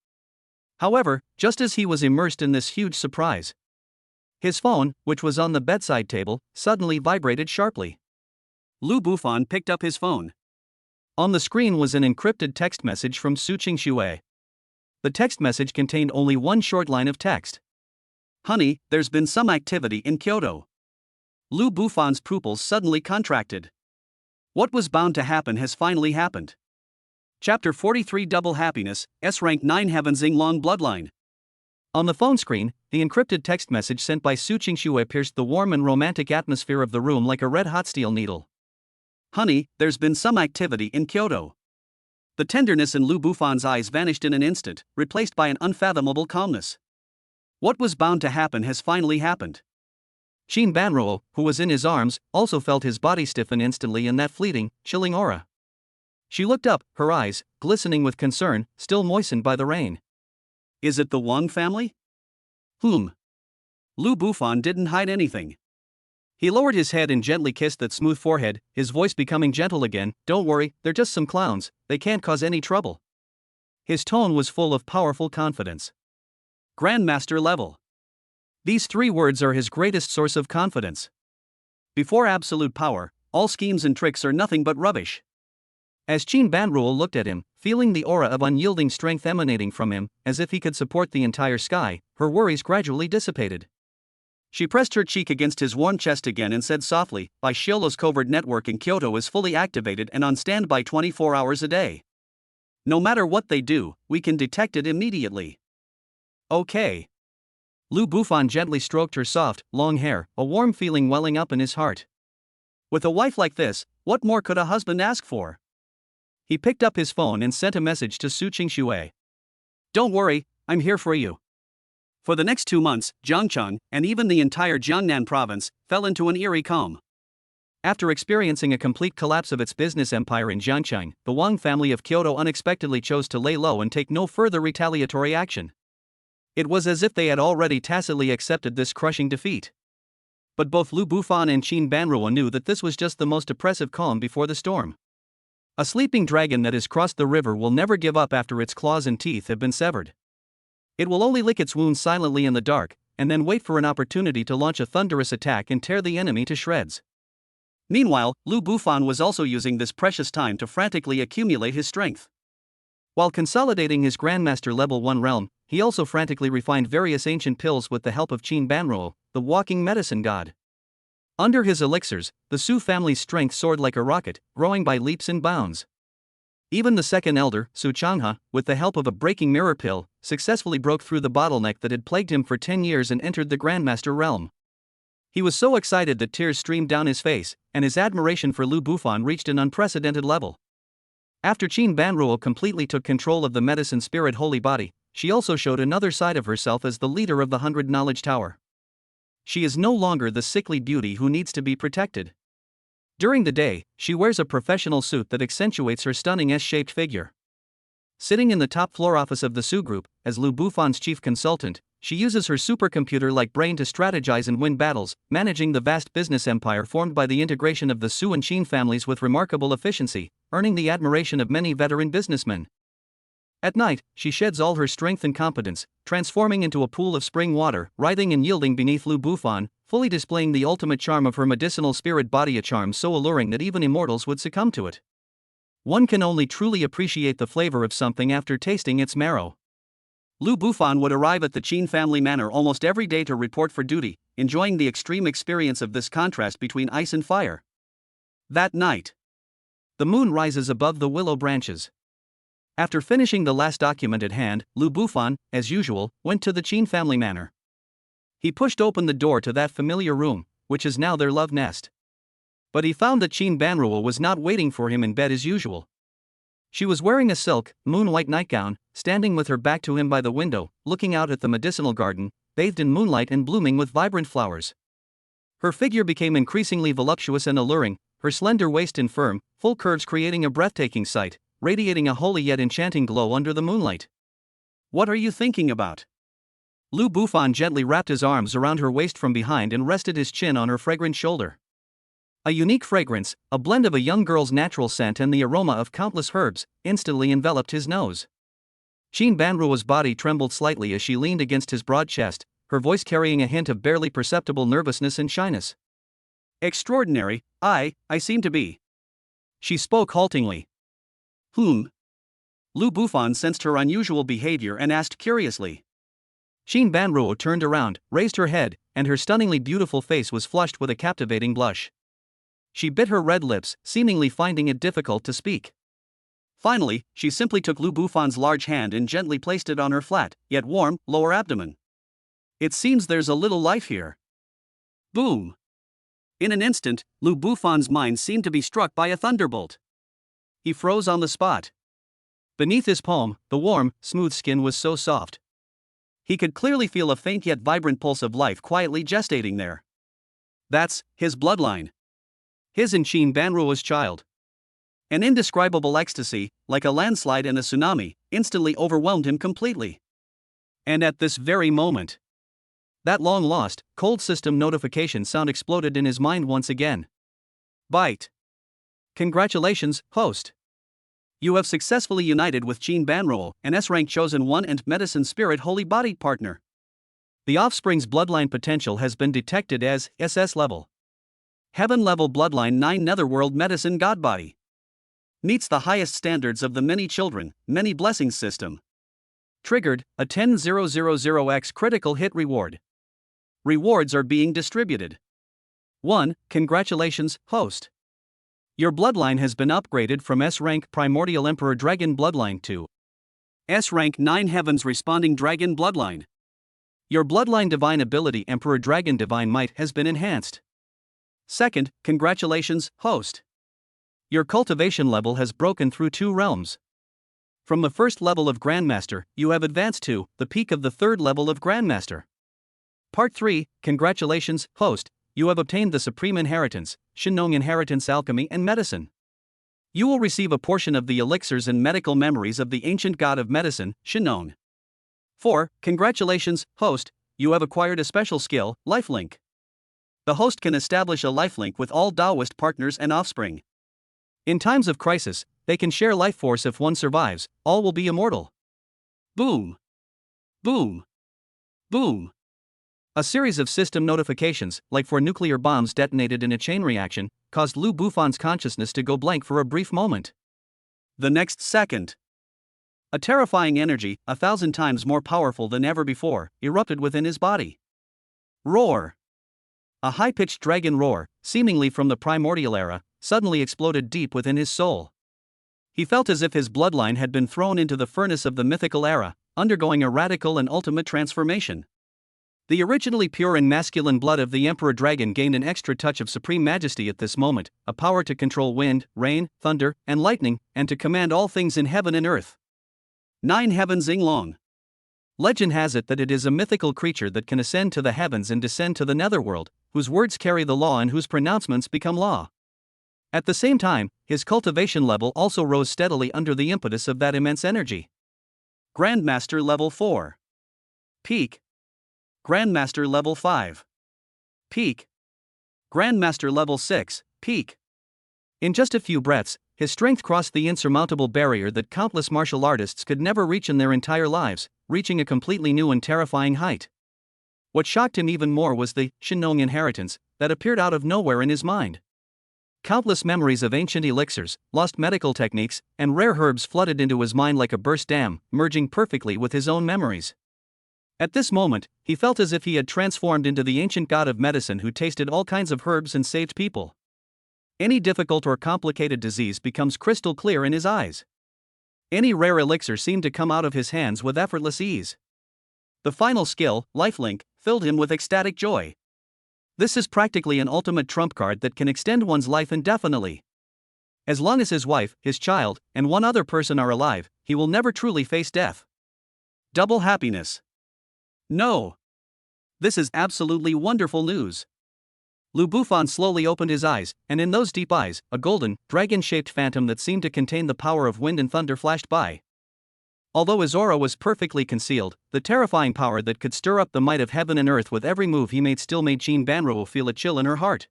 However, just as he was immersed in this huge surprise, his phone, which was on the bedside table, suddenly vibrated sharply. Lu Bufan picked up his phone. On the screen was an encrypted text message from Su Qingxue. The text message contained only one short line of text. Honey, there's been some activity in Kyoto. Lu Bufan's pupils suddenly contracted. What was bound to happen has finally happened. Chapter 43 Double Happiness, S-Rank 9 Heaven Xinglong Bloodline. On the phone screen, the encrypted text message sent by Su Qingxue pierced the warm and romantic atmosphere of the room like a red-hot steel needle. Honey, there's been some activity in Kyoto. The tenderness in Lu Bufan's eyes vanished in an instant, replaced by an unfathomable calmness. What was bound to happen has finally happened. Shin Banruo, who was in his arms, also felt his body stiffen instantly in that fleeting, chilling aura. She looked up, her eyes, glistening with concern, still moistened by the rain. Is it the Wang family? Lu Bufan didn't hide anything. He lowered his head and gently kissed that smooth forehead, his voice becoming gentle again. Don't worry, they're just some clowns, they can't cause any trouble. His tone was full of powerful confidence. Grandmaster level. These 3 words are his greatest source of confidence. Before absolute power, all schemes and tricks are nothing but rubbish. As Shin Banruo looked at him, feeling the aura of unyielding strength emanating from him, as if he could support the entire sky, her worries gradually dissipated. She pressed her cheek against his warm chest again and said softly, By Shiolo's covert network in Kyoto is fully activated and on standby 24 hours a day. No matter what they do, we can detect it immediately. Okay. Lu Bufan gently stroked her soft, long hair, a warm feeling welling up in his heart. With a wife like this, what more could a husband ask for? He picked up his phone and sent a message to Su Qingxue. Don't worry, I'm here for you. For the next 2 months, Jiangcheng, and even the entire Jiangnan province, fell into an eerie calm. After experiencing a complete collapse of its business empire in Jiangcheng, the Wang family of Kyoto unexpectedly chose to lay low and take no further retaliatory action. It was as if they had already tacitly accepted this crushing defeat. But both Lu Bufan and Shin Banruo knew that this was just the most oppressive calm before the storm. A sleeping dragon that has crossed the river will never give up after its claws and teeth have been severed. It will only lick its wounds silently in the dark, and then wait for an opportunity to launch a thunderous attack and tear the enemy to shreds. Meanwhile, Lu Bufan was also using this precious time to frantically accumulate his strength. While consolidating his Grandmaster Level 1 realm, he also frantically refined various ancient pills with the help of Shin Banruo, the walking medicine god. Under his elixirs, the Su family's strength soared like a rocket, growing by leaps and bounds. Even the second elder, Su Changhe, with the help of a breaking mirror pill, successfully broke through the bottleneck that had plagued him for 10 years and entered the Grandmaster realm. He was so excited that tears streamed down his face, and his admiration for Lu Bufan reached an unprecedented level. After Shin Banruo completely took control of the medicine spirit holy body, she also showed another side of herself as the leader of the 100 Knowledge Tower. She is no longer the sickly beauty who needs to be protected. During the day, she wears a professional suit that accentuates her stunning S-shaped figure. Sitting in the top floor office of the Su Group, as Lu Bufan's chief consultant, she uses her supercomputer-like brain to strategize and win battles, managing the vast business empire formed by the integration of the Su and Qin families with remarkable efficiency, earning the admiration of many veteran businessmen. At night, she sheds all her strength and competence, transforming into a pool of spring water, writhing and yielding beneath Lu Bufan, fully displaying the ultimate charm of her medicinal spirit body, a charm so alluring that even immortals would succumb to it. One can only truly appreciate the flavor of something after tasting its marrow. Lu Bufan would arrive at the Qin family manor almost every day to report for duty, enjoying the extreme experience of this contrast between ice and fire. That night, the moon rises above the willow branches. After finishing the last document at hand, Lu Bufan, as usual, went to the Qin family manor. He pushed open the door to that familiar room, which is now their love nest. But he found that Qin Banruo was not waiting for him in bed as usual. She was wearing a silk, moon-white nightgown, standing with her back to him by the window, looking out at the medicinal garden, bathed in moonlight and blooming with vibrant flowers. Her figure became increasingly voluptuous and alluring, her slender waist in firm, full curves creating a breathtaking sight, radiating a holy yet enchanting glow under the moonlight. "What are you thinking about?" Lu Bufan gently wrapped his arms around her waist from behind and rested his chin on her fragrant shoulder. A unique fragrance, a blend of a young girl's natural scent and the aroma of countless herbs, instantly enveloped his nose. Qin Banruo's body trembled slightly as she leaned against his broad chest, her voice carrying a hint of barely perceptible nervousness and shyness. "Extraordinary, I seem to be." She spoke haltingly. Lu Bufan sensed her unusual behavior and asked curiously. Qin Banruo turned around, raised her head, and her stunningly beautiful face was flushed with a captivating blush. She bit her red lips, seemingly finding it difficult to speak. Finally, she simply took Lu Bufan's large hand and gently placed it on her flat, yet warm, lower abdomen. "It seems there's a little life here." Boom! In an instant, Lu Bufan's mind seemed to be struck by a thunderbolt. He froze on the spot. Beneath his palm, the warm, smooth skin was so soft. He could clearly feel a faint yet vibrant pulse of life quietly gestating there. That's his bloodline. His and Qin Banruo's child. An indescribable ecstasy, like a landslide and a tsunami, instantly overwhelmed him completely. And at this very moment, that long-lost, cold system notification sound exploded in his mind once again. Bite. Congratulations, host. You have successfully united with Qin Banruo, an S-rank chosen one and medicine spirit holy-bodied partner. The offspring's bloodline potential has been detected as SS level. Heaven-level bloodline 9 netherworld medicine godbody. Meets the highest standards of the many children, many blessings system. Triggered, a 10,000x critical hit reward. Rewards are being distributed. 1. Congratulations, host. Your bloodline has been upgraded from S-rank Primordial Emperor Dragon Bloodline to S-rank 9 Heavens Responding Dragon Bloodline. Your bloodline divine ability Emperor Dragon Divine Might has been enhanced. 2nd, congratulations, host. Your cultivation level has broken through 2 realms. From the 1st level of Grandmaster, you have advanced to the peak of the 3rd level of Grandmaster. Part 3, congratulations, host, you have obtained the Supreme Inheritance, Shinong Inheritance Alchemy and Medicine. You will receive a portion of the elixirs and medical memories of the ancient god of medicine, Shinong. 4, congratulations, host, you have acquired a special skill, Lifelink. The host can establish a lifelink with all Taoist partners and offspring. In times of crisis, they can share life force. If one survives, all will be immortal. Boom. Boom. Boom. A series of system notifications, like for nuclear bombs detonated in a chain reaction, caused Lu Bufan's consciousness to go blank for a brief moment. The next second, a terrifying energy, 1,000 times more powerful than ever before, erupted within his body. Roar! A high-pitched dragon roar, seemingly from the primordial era, suddenly exploded deep within his soul. He felt as if his bloodline had been thrown into the furnace of the mythical era, undergoing a radical and ultimate transformation. The originally pure and masculine blood of the Emperor Dragon gained an extra touch of supreme majesty at this moment, a power to control wind, rain, thunder, and lightning, and to command all things in heaven and earth. 9 Heavens Inglong. Legend has it that it is a mythical creature that can ascend to the heavens and descend to the netherworld, whose words carry the law and whose pronouncements become law. At the same time, his cultivation level also rose steadily under the impetus of that immense energy. Grandmaster Level 4. Peak. Grandmaster Level 5. Peak. Grandmaster Level 6. Peak. In just a few breaths, his strength crossed the insurmountable barrier that countless martial artists could never reach in their entire lives, reaching a completely new and terrifying height. What shocked him even more was the Shinong inheritance that appeared out of nowhere in his mind. Countless memories of ancient elixirs, lost medical techniques, and rare herbs flooded into his mind like a burst dam, merging perfectly with his own memories. At this moment, he felt as if he had transformed into the ancient god of medicine who tasted all kinds of herbs and saved people. Any difficult or complicated disease becomes crystal clear in his eyes. Any rare elixir seemed to come out of his hands with effortless ease. The final skill, lifelink, filled him with ecstatic joy. This is practically an ultimate trump card that can extend one's life indefinitely. As long as his wife, his child, and one other person are alive, he will never truly face death. Double happiness. No. This is absolutely wonderful news. Lu Bufan slowly opened his eyes, and in those deep eyes, a golden, dragon-shaped phantom that seemed to contain the power of wind and thunder flashed by. Although his aura was perfectly concealed, the terrifying power that could stir up the might of heaven and earth with every move he made still made Qin Banruo feel a chill in her heart.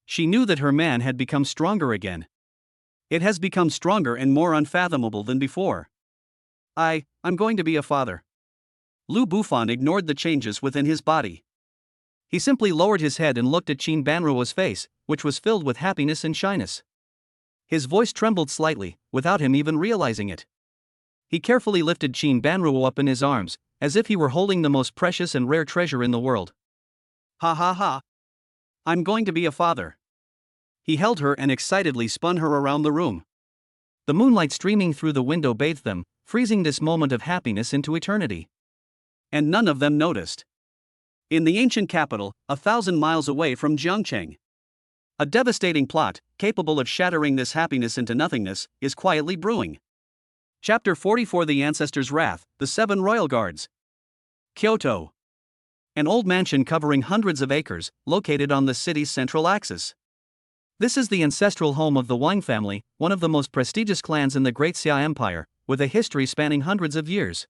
She knew that her man had become stronger again. It has become stronger and more unfathomable than before. I'm going to be a father. Lu Bufan ignored the changes within his body. He simply lowered his head and looked at Qin Banruo's face, which was filled with happiness and shyness. His voice trembled slightly, without him even realizing it. He carefully lifted Qin Banruo up in his arms, as if he were holding the most precious and rare treasure in the world. Ha ha ha. I'm going to be a father. He held her and excitedly spun her around the room. The moonlight streaming through the window bathed them, freezing this moment of happiness into eternity. And none of them noticed. In the ancient capital, 1,000 miles away from Jiangcheng, a devastating plot, capable of shattering this happiness into nothingness, is quietly brewing. Chapter 44: The Ancestors' Wrath, the 7 Royal Guards. Kyoto. An old mansion covering hundreds of acres, located on the city's central axis. This is the ancestral home of the Wang family, one of the most prestigious clans in the Great Xia Empire, with a history spanning hundreds of years.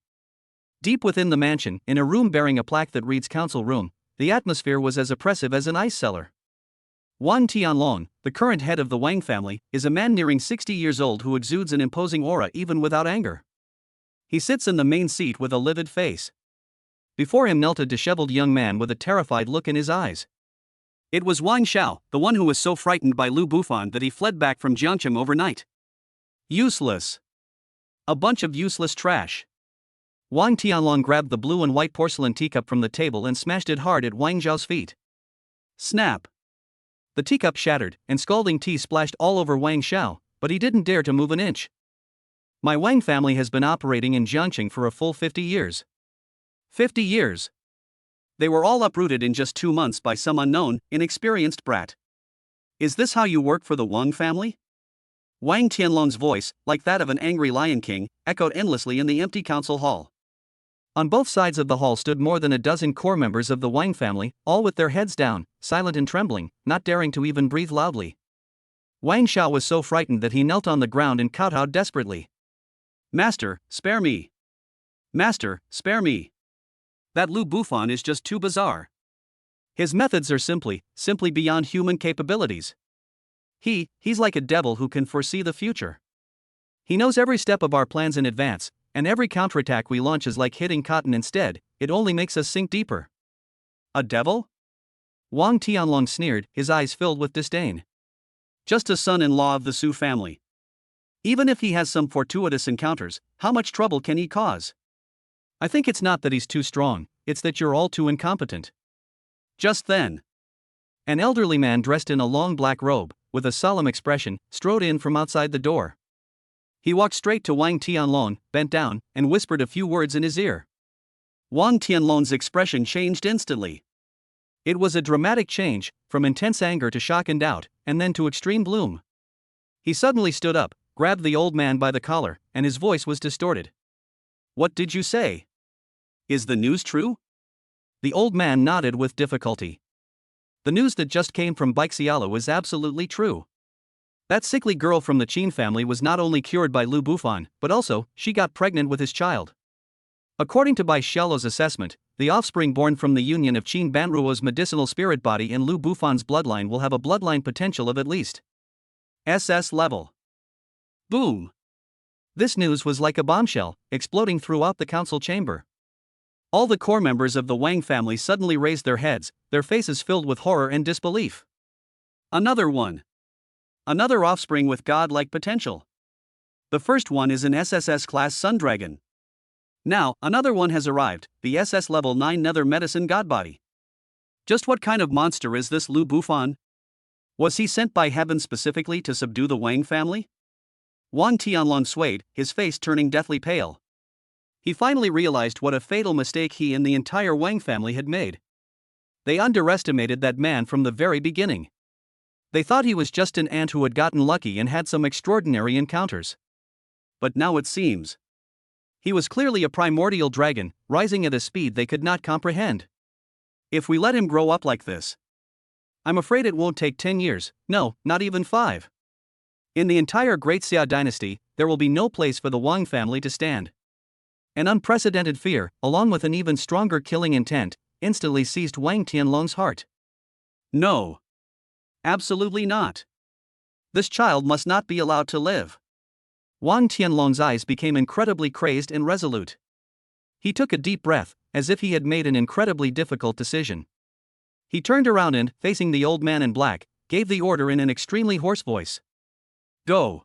Deep within the mansion, in a room bearing a plaque that reads Council Room, the atmosphere was as oppressive as an ice cellar. Wang Tianlong, the current head of the Wang family, is a man nearing 60 years old who exudes an imposing aura even without anger. He sits in the main seat with a livid face. Before him knelt a disheveled young man with a terrified look in his eyes. It was Wang Xiao, the one who was so frightened by Lu Bufan that he fled back from Jiangcheng overnight. Useless. A bunch of useless trash. Wang Tianlong grabbed the blue and white porcelain teacup from the table and smashed it hard at Wang Zhao's feet. Snap. The teacup shattered, and scalding tea splashed all over Wang Xiao, but he didn't dare to move an inch. My Wang family has been operating in Jiangcheng for a full 50 years. 50 years. They were all uprooted in just 2 months by some unknown, inexperienced brat. Is this how you work for the Wang family? Wang Tianlong's voice, like that of an angry lion king, echoed endlessly in the empty council hall. On both sides of the hall stood more than a dozen core members of the Wang family, all with their heads down, silent and trembling, not daring to even breathe loudly. Wang Xiao was so frightened that he knelt on the ground and kowtowed desperately. Master, spare me. Master, spare me. That Lu Bufan is just too bizarre. His methods are simply beyond human capabilities. He's like a devil who can foresee the future. He knows every step of our plans in advance, and every counterattack we launch is like hitting cotton instead, it only makes us sink deeper. A devil? Wang Tianlong sneered, his eyes filled with disdain. Just a son-in-law of the Su family. Even if he has some fortuitous encounters, how much trouble can he cause? I think it's not that he's too strong, it's that you're all too incompetent. Just then, an elderly man dressed in a long black robe, with a solemn expression, strode in from outside the door. He walked straight to Wang Tianlong, bent down, and whispered a few words in his ear. Wang Tianlong's expression changed instantly. It was a dramatic change, from intense anger to shock and doubt, and then to extreme gloom. He suddenly stood up, grabbed the old man by the collar, and his voice was distorted. What did you say? Is the news true? The old man nodded with difficulty. The news that just came from Baixiala was absolutely true. That sickly girl from the Qin family was not only cured by Lu Bufan, but also, she got pregnant with his child. According to Baixiala's assessment, the offspring born from the union of Qin Banruo's medicinal spirit body and Lu Bufan's bloodline will have a bloodline potential of at least SS level. Boom! This news was like a bombshell, exploding throughout the council chamber. All the core members of the Wang family suddenly raised their heads, their faces filled with horror and disbelief. Another one. Another offspring with god-like potential. The first one is an SSS class Sun Dragon. Now, another one has arrived, the SS level 9 Nether Medicine Godbody. Just what kind of monster is this Lu Bufan? Was he sent by heaven specifically to subdue the Wang family? Wang Tianlong swayed, his face turning deathly pale. He finally realized what a fatal mistake he and the entire Wang family had made. They underestimated that man from the very beginning. They thought he was just an ant who had gotten lucky and had some extraordinary encounters. But now it seems he was clearly a primordial dragon, rising at a speed they could not comprehend. If we let him grow up like this, I'm afraid it won't take 10 years, no, not even 5. In the entire Great Xia dynasty, there will be no place for the Wang family to stand. An unprecedented fear, along with an even stronger killing intent, instantly seized Wang Tianlong's heart. No. Absolutely not. This child must not be allowed to live. Wang Tianlong's eyes became incredibly crazed and resolute. He took a deep breath, as if he had made an incredibly difficult decision. He turned around and, facing the old man in black, gave the order in an extremely hoarse voice. Go.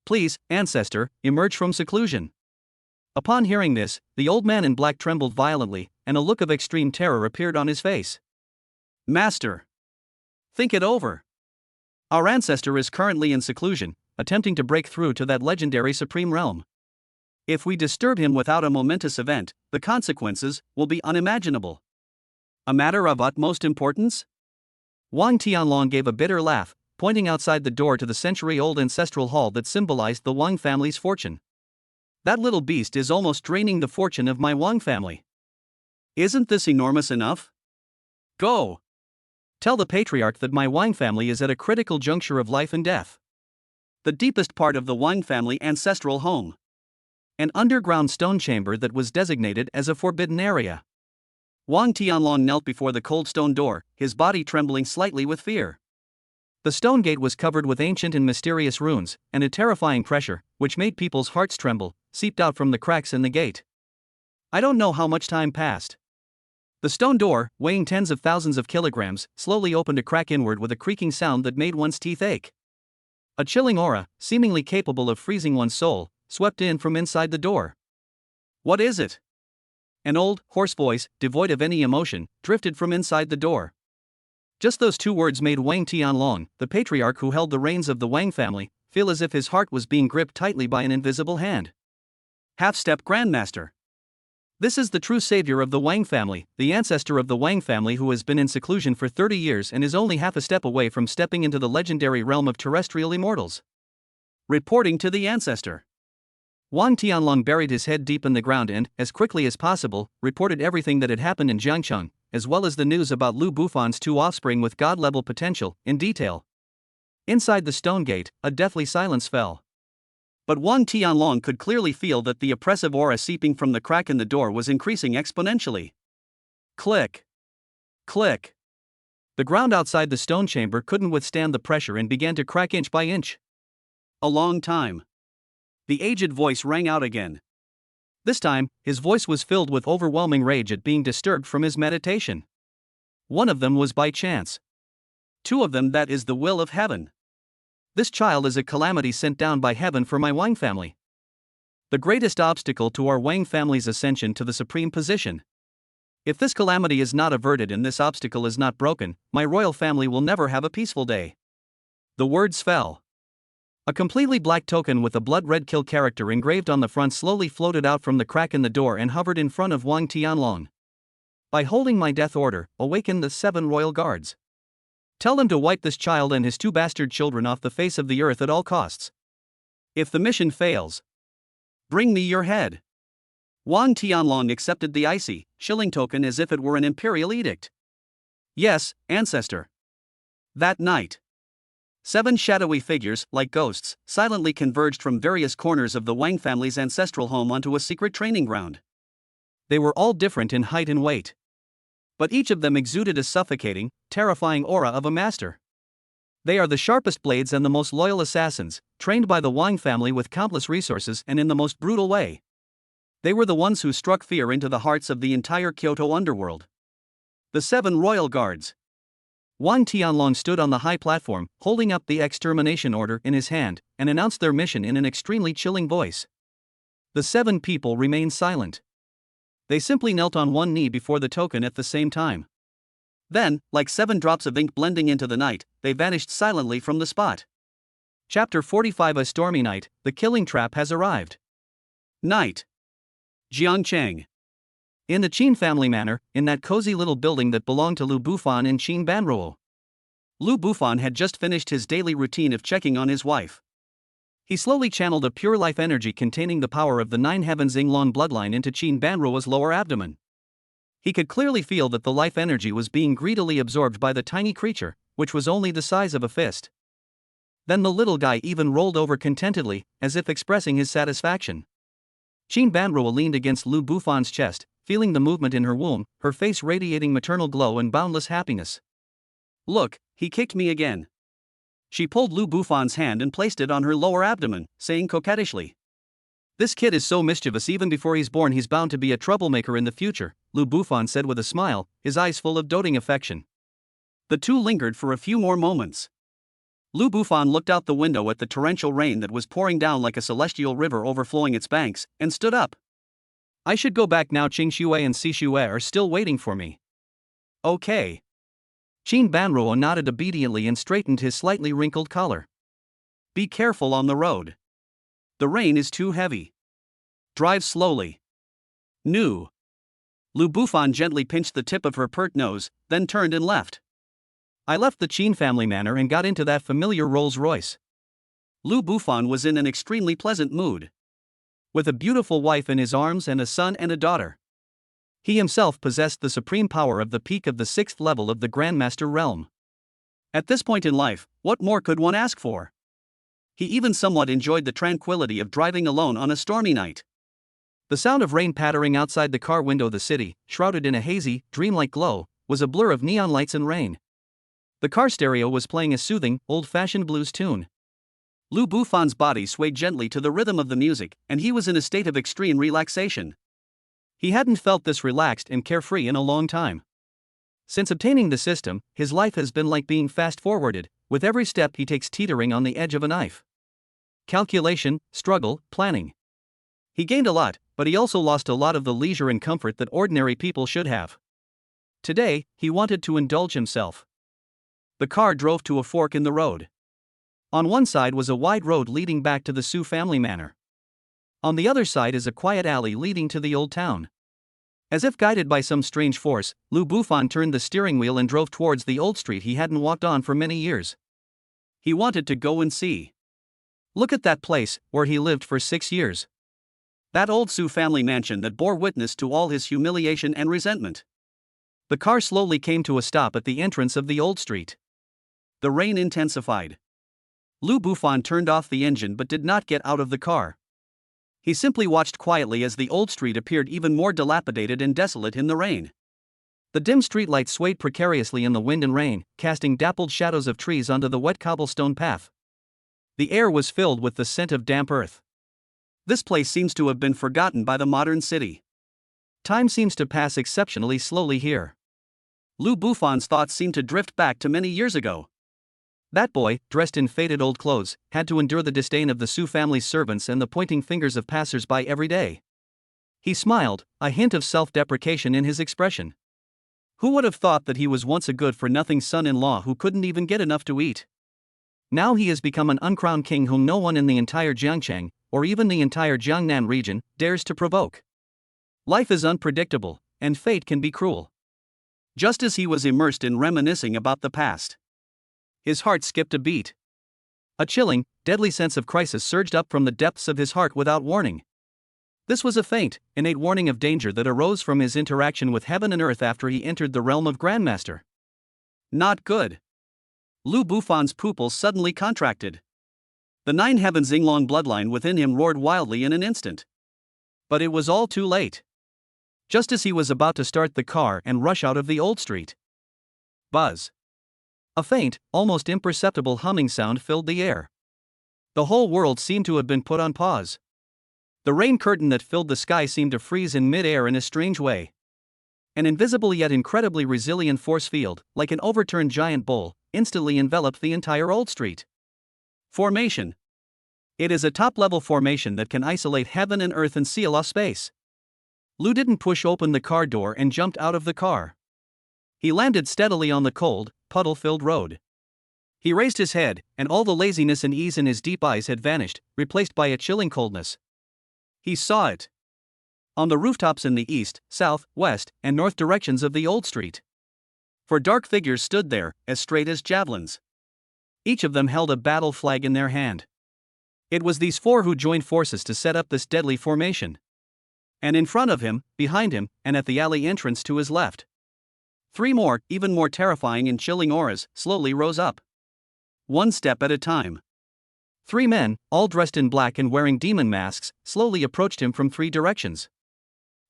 Please, ancestor, emerge from seclusion. Upon hearing this, the old man in black trembled violently, and a look of extreme terror appeared on his face. Master. Think it over. Our ancestor is currently in seclusion, attempting to break through to that legendary supreme realm. If we disturb him without a momentous event, the consequences will be unimaginable. A matter of utmost importance? Wang Tianlong gave a bitter laugh, pointing outside the door to the century-old ancestral hall that symbolized the Wang family's fortune. That little beast is almost draining the fortune of my Wang family. Isn't this enormous enough? Go. Tell the patriarch that my Wang family is at a critical juncture of life and death. The deepest part of the Wang family ancestral home. An underground stone chamber that was designated as a forbidden area. Wang Tianlong knelt before the cold stone door, his body trembling slightly with fear. The stone gate was covered with ancient and mysterious runes, and a terrifying pressure, which made people's hearts tremble, seeped out from the cracks in the gate. I don't know how much time passed. The stone door, weighing tens of thousands of kilograms, slowly opened a crack inward with a creaking sound that made one's teeth ache. A chilling aura, seemingly capable of freezing one's soul, swept in from inside the door. What is it? An old, hoarse voice, devoid of any emotion, drifted from inside the door. Just those two words made Wang Tianlong, the patriarch who held the reins of the Wang family, feel as if his heart was being gripped tightly by an invisible hand. Half-step Grandmaster. This is the true savior of the Wang family, the ancestor of the Wang family who has been in seclusion for 30 years and is only half a step away from stepping into the legendary realm of terrestrial immortals. Reporting to the ancestor. Wang Tianlong buried his head deep in the ground and, as quickly as possible, reported everything that had happened in Jiangcheng, as well as the news about Lu Bufan's 2 offspring with god-level potential, in detail. Inside the stone gate, a deathly silence fell. But Wang Tianlong could clearly feel that the oppressive aura seeping from the crack in the door was increasing exponentially. Click. Click. The ground outside the stone chamber couldn't withstand the pressure and began to crack inch by inch. A long time. The aged voice rang out again. This time, his voice was filled with overwhelming rage at being disturbed from his meditation. One of them was by chance. 2 of them, that is the will of heaven. This child is a calamity sent down by heaven for my Wang family. The greatest obstacle to our Wang family's ascension to the supreme position. If this calamity is not averted and this obstacle is not broken, my royal family will never have a peaceful day. The words fell. A completely black token with a blood-red kill character engraved on the front slowly floated out from the crack in the door and hovered in front of Wang Tianlong. By holding my death order, awaken the 7 royal guards. Tell them to wipe this child and his 2 bastard children off the face of the earth at all costs. If the mission fails, bring me your head. Wang Tianlong accepted the icy, chilling token as if it were an imperial edict. Yes, ancestor. That night, 7 shadowy figures, like ghosts, silently converged from various corners of the Wang family's ancestral home onto a secret training ground. They were all different in height and weight, but each of them exuded a suffocating, terrifying aura of a master. They are the sharpest blades and the most loyal assassins, trained by the Wang family with countless resources and in the most brutal way. They were the ones who struck fear into the hearts of the entire Kyoto underworld. The 7 royal guards. Wang Tianlong stood on the high platform, holding up the extermination order in his hand, and announced their mission in an extremely chilling voice. The 7 people remained silent. They simply knelt on one knee before the token at the same time. Then, like 7 drops of ink blending into the night, they vanished silently from the spot. Chapter 45. A stormy night, the killing trap has arrived. Night. Jiangcheng. In the Qin family manor, in that cozy little building that belonged to Lu Bufan in Qin Banruo. Lu Bufan had just finished his daily routine of checking on his wife. He slowly channeled a pure life energy containing the power of the 9 heavens Yinglong bloodline into Qin Banruo's lower abdomen. He could clearly feel that the life energy was being greedily absorbed by the tiny creature, which was only the size of a fist. Then the little guy even rolled over contentedly, as if expressing his satisfaction. Qin Banruo leaned against Lu Bufan's chest, feeling the movement in her womb, her face radiating maternal glow and boundless happiness. Look, he kicked me again. She pulled Lu Bufan's hand and placed it on her lower abdomen, saying coquettishly, "This kid is so mischievous even before he's born, he's bound to be a troublemaker in the future," Lu Bufan said with a smile, his eyes full of doting affection. The two lingered for a few more moments. Lu Bufan looked out the window at the torrential rain that was pouring down like a celestial river overflowing its banks, and stood up. "I should go back now. Qing Xue and Si Xue are still waiting for me." "Okay." Qin Banruo nodded obediently and straightened his slightly wrinkled collar. "Be careful on the road. The rain is too heavy. Drive slowly." "No." Lu Bufan gently pinched the tip of her pert nose, then turned and left. "I left the Qin family manor and got into that familiar Rolls-Royce." Lu Bufan was in an extremely pleasant mood. With a beautiful wife in his arms and a son and a daughter. He himself possessed the supreme power of the peak of the 6th level of the Grandmaster realm. At this point in life, what more could one ask for? He even somewhat enjoyed the tranquility of driving alone on a stormy night. The sound of rain pattering outside the car window. The city, shrouded in a hazy, dreamlike glow, was a blur of neon lights and rain. The car stereo was playing a soothing, old-fashioned blues tune. Lu Bufan's body swayed gently to the rhythm of the music, and he was in a state of extreme relaxation. He hadn't felt this relaxed and carefree in a long time. Since obtaining the system, his life has been like being fast-forwarded, with every step he takes teetering on the edge of a knife. Calculation, struggle, planning. He gained a lot, but he also lost a lot of the leisure and comfort that ordinary people should have. Today, he wanted to indulge himself. The car drove to a fork in the road. On one side was a wide road leading back to the Su family manor. On the other side is a quiet alley leading to the old town. As if guided by some strange force, Lu Bufan turned the steering wheel and drove towards the old street he hadn't walked on for many years. He wanted to go and see. Look at that place, where he lived for 6 years. That old Su family mansion that bore witness to all his humiliation and resentment. The car slowly came to a stop at the entrance of the old street. The rain intensified. Lu Bufan turned off the engine but did not get out of the car. He simply watched quietly as the old street appeared even more dilapidated and desolate in the rain. The dim streetlights swayed precariously in the wind and rain, casting dappled shadows of trees onto the wet cobblestone path. The air was filled with the scent of damp earth. This place seems to have been forgotten by the modern city. Time seems to pass exceptionally slowly here. Lu Bufan's thoughts seemed to drift back to many years ago. That boy, dressed in faded old clothes, had to endure the disdain of the Su family's servants and the pointing fingers of passers-by every day. He smiled, a hint of self-deprecation in his expression. Who would have thought that he was once a good-for-nothing son-in-law who couldn't even get enough to eat? Now he has become an uncrowned king whom no one in the entire Jiangcheng, or even the entire Jiangnan region, dares to provoke. Life is unpredictable, and fate can be cruel. Just as he was immersed in reminiscing about the past, his heart skipped a beat. A chilling, deadly sense of crisis surged up from the depths of his heart without warning. This was a faint, innate warning of danger that arose from his interaction with heaven and earth after he entered the realm of Grandmaster. Not good. Lu Bufan's pupils suddenly contracted. The 9 heavens Yinglong bloodline within him roared wildly in an instant. But it was all too late. Just as he was about to start the car and rush out of the old street. Buzz. A faint, almost imperceptible humming sound filled the air. The whole world seemed to have been put on pause. The rain curtain that filled the sky seemed to freeze in mid-air in a strange way. An invisible yet incredibly resilient force field, like an overturned giant bowl, instantly enveloped the entire old street. Formation. It is a top-level formation that can isolate heaven and earth and seal off space. Lu didn't push open the car door and jumped out of the car. He landed steadily on the cold, puddle-filled road. He raised his head, and all the laziness and ease in his deep eyes had vanished, replaced by a chilling coldness. He saw it. On the rooftops in the east, south, west, and north directions of the old street. 4 dark figures stood there, as straight as javelins. Each of them held a battle flag in their hand. It was these 4 who joined forces to set up this deadly formation. And in front of him, behind him, and at the alley entrance to his left, 3 more, even more terrifying and chilling auras, slowly rose up. One step at a time. 3 men, all dressed in black and wearing demon masks, slowly approached him from 3 directions.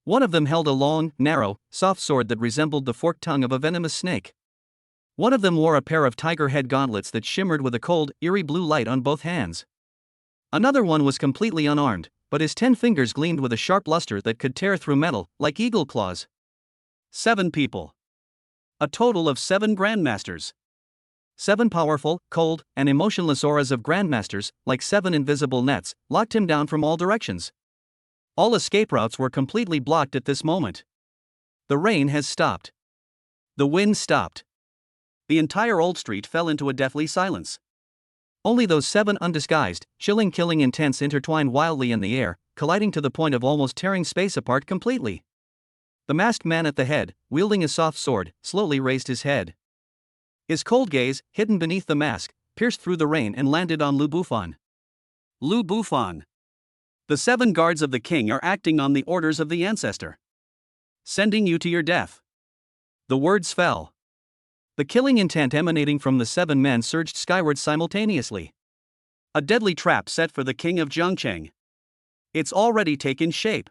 One of them held a long, narrow, soft sword that resembled the forked tongue of a venomous snake. One of them wore a pair of tiger head gauntlets that shimmered with a cold, eerie blue light on both hands. Another one was completely unarmed, but his 10 fingers gleamed with a sharp luster that could tear through metal, like eagle claws. 7 people. A total of 7 Grandmasters. 7 powerful, cold, and emotionless auras of Grandmasters, like 7 invisible nets, locked him down from all directions. All escape routes were completely blocked at this moment. The rain has stopped. The wind stopped. The entire old street fell into a deathly silence. Only those 7 undisguised, chilling killing intents intertwined wildly in the air, colliding to the point of almost tearing space apart completely. The masked man at the head, wielding a soft sword, slowly raised his head. His cold gaze, hidden beneath the mask, pierced through the rain and landed on Lu Bufan. Lu Bufan. The 7 guards of the king are acting on the orders of the ancestor. Sending you to your death. The words fell. The killing intent emanating from the 7 men surged skyward simultaneously. A deadly trap set for the king of Zhongcheng. It's already taken shape.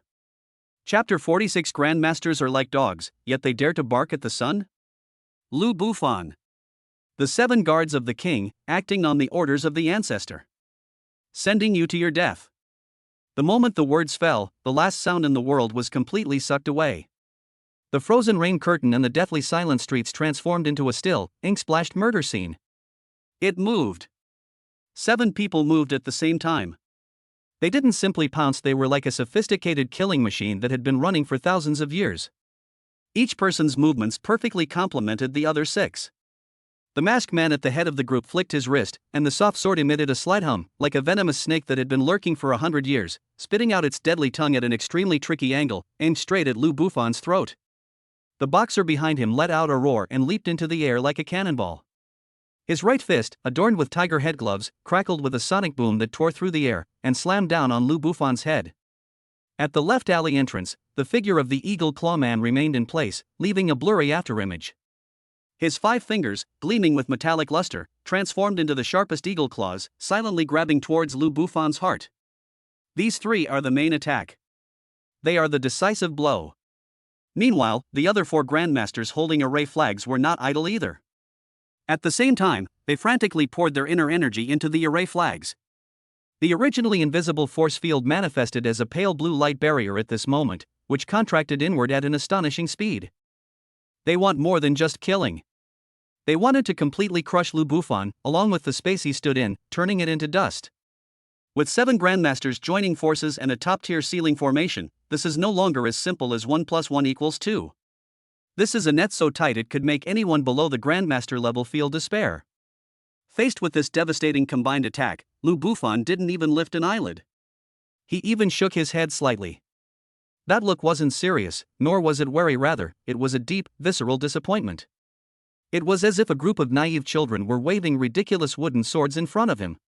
Chapter 46. Grandmasters are like dogs, yet they dare to bark at the sun? Lu Bufan. The 7 guards of the king, acting on the orders of the ancestor. Sending you to your death. The moment the words fell, the last sound in the world was completely sucked away. The frozen rain curtain and the deathly silent streets transformed into a still, ink-splashed murder scene. It moved. 7 people moved at the same time. They didn't simply pounce, they were like a sophisticated killing machine that had been running for thousands of years. Each person's movements perfectly complemented the other 6. The masked man at the head of the group flicked his wrist, and the soft sword emitted a slight hum, like a venomous snake that had been lurking for 100 years, spitting out its deadly tongue at an extremely tricky angle, aimed straight at Lu Bufan's throat. The boxer behind him let out a roar and leaped into the air like a cannonball. His right fist, adorned with tiger head gloves, crackled with a sonic boom that tore through the air, and slammed down on Lu Bufan's head. At the left alley entrance, the figure of the eagle claw man remained in place, leaving a blurry afterimage. His 5 fingers, gleaming with metallic luster, transformed into the sharpest eagle claws, silently grabbing towards Lu Bufan's heart. These 3 are the main attack. They are the decisive blow. Meanwhile, the other 4 Grandmasters holding array flags were not idle either. At the same time, they frantically poured their inner energy into the array flags. The originally invisible force field manifested as a pale blue light barrier at this moment, which contracted inward at an astonishing speed. They want more than just killing. They wanted to completely crush Lu Bufan, along with the space he stood in, turning it into dust. With 7 Grandmasters joining forces and a top-tier sealing formation, this is no longer as simple as 1 + 1 = 2. This is a net so tight it could make anyone below the Grandmaster level feel despair. Faced with this devastating combined attack, Lu Bufan didn't even lift an eyelid. He even shook his head slightly. That look wasn't serious, nor was it worry, rather, it was a deep, visceral disappointment. It was as if a group of naive children were waving ridiculous wooden swords in front of him.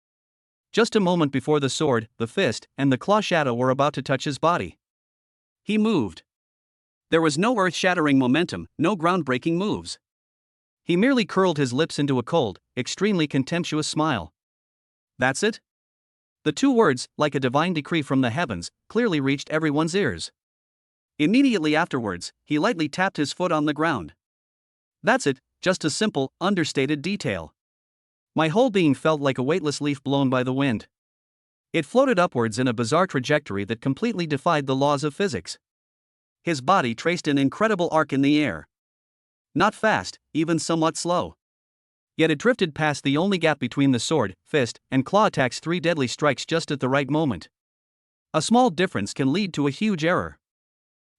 Just a moment before the sword, the fist, and the claw shadow were about to touch his body, He moved. There was no earth-shattering momentum, no groundbreaking moves. He merely curled his lips into a cold, extremely contemptuous smile. That's it? The two words, like a divine decree from the heavens, clearly reached everyone's ears. Immediately afterwards, he lightly tapped his foot on the ground. That's it, just a simple, understated detail. My whole being felt like a weightless leaf blown by the wind. It floated upwards in a bizarre trajectory that completely defied the laws of physics. His body traced an incredible arc in the air. Not fast, even somewhat slow. Yet it drifted past the only gap between the sword, fist, and claw attacks, 3 deadly strikes just at the right moment. A small difference can lead to a huge error.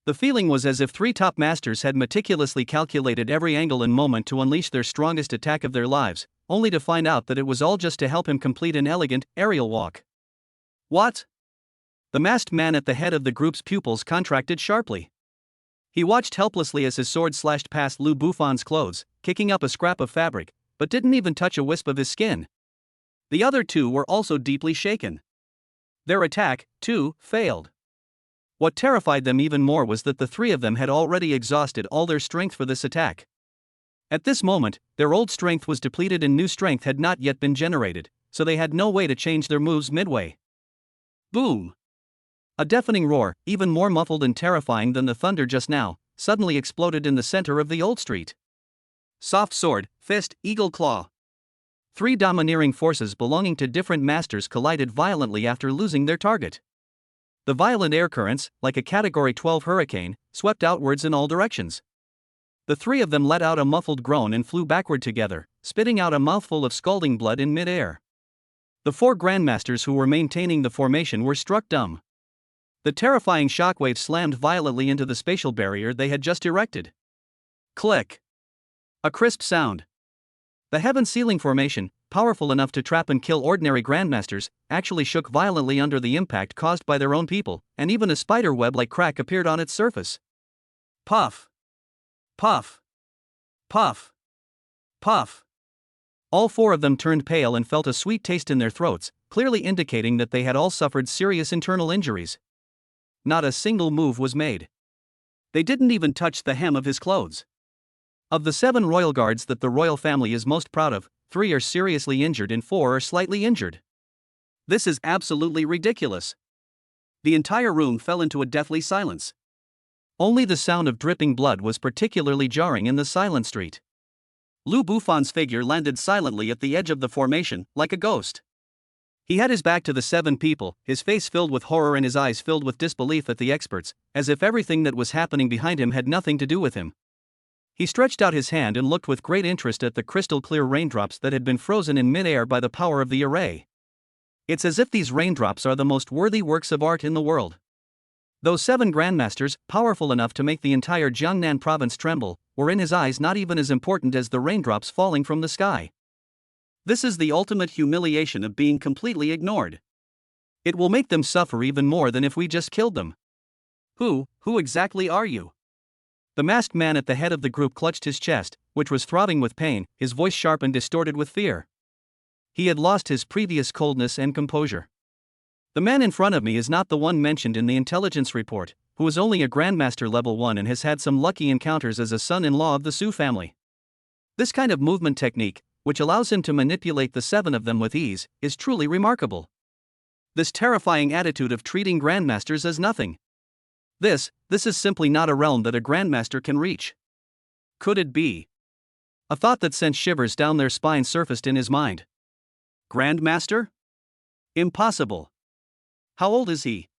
The feeling was as if 3 top masters had meticulously calculated every angle and moment to unleash their strongest attack of their lives, only to find out that it was all just to help him complete an elegant, aerial walk. What? The masked man at the head of the group's pupils contracted sharply. He watched helplessly as his sword slashed past Lou Buffon's clothes, kicking up a scrap of fabric, but didn't even touch a wisp of his skin. The other 2 were also deeply shaken. Their attack, too, failed. What terrified them even more was that the 3 of them had already exhausted all their strength for this attack. At this moment, their old strength was depleted and new strength had not yet been generated, so they had no way to change their moves midway. Boom! A deafening roar, even more muffled and terrifying than the thunder just now, suddenly exploded in the center of the old street. Soft sword, fist, eagle claw. 3 domineering forces belonging to different masters collided violently after losing their target. The violent air currents, like a Category 12 hurricane, swept outwards in all directions. The 3 of them let out a muffled groan and flew backward together, spitting out a mouthful of scalding blood in mid-air. The 4 grandmasters who were maintaining the formation were struck dumb. The terrifying shockwave slammed violently into the spatial barrier they had just erected. Click! A crisp sound. The heaven-sealing formation, powerful enough to trap and kill ordinary grandmasters, actually shook violently under the impact caused by their own people, and even a spider web-like crack appeared on its surface. Puff! Puff! Puff! Puff! All 4 of them turned pale and felt a sweet taste in their throats, clearly indicating that they had all suffered serious internal injuries. Not a single move was made. They didn't even touch the hem of his clothes. Of the 7 royal guards that the royal family is most proud of, 3 are seriously injured and 4 are slightly injured. This is absolutely ridiculous. The entire room fell into a deathly silence. Only the sound of dripping blood was particularly jarring in the silent street. Lou Buffon's figure landed silently at the edge of the formation, like a ghost. He had his back to the 7 people, his face filled with horror and his eyes filled with disbelief at the experts, as if everything that was happening behind him had nothing to do with him. He stretched out his hand and looked with great interest at the crystal-clear raindrops that had been frozen in mid-air by the power of the array. It's as if these raindrops are the most worthy works of art in the world. Those 7 grandmasters, powerful enough to make the entire Jiangnan province tremble, were in his eyes not even as important as the raindrops falling from the sky. This is the ultimate humiliation of being completely ignored. It will make them suffer even more than if we just killed them. Who exactly are you? The masked man at the head of the group clutched his chest, which was throbbing with pain, his voice sharp and distorted with fear. He had lost his previous coldness and composure. The man in front of me is not the one mentioned in the intelligence report, who is only a Grandmaster level 1 and has had some lucky encounters as a son-in-law of the Su family. This kind of movement technique, which allows him to manipulate the 7 of them with ease, is truly remarkable. This terrifying attitude of treating grandmasters as nothing. This is simply not a realm that a grandmaster can reach. Could it be? A thought that sent shivers down their spine surfaced in his mind. Grandmaster? Impossible. How old is he?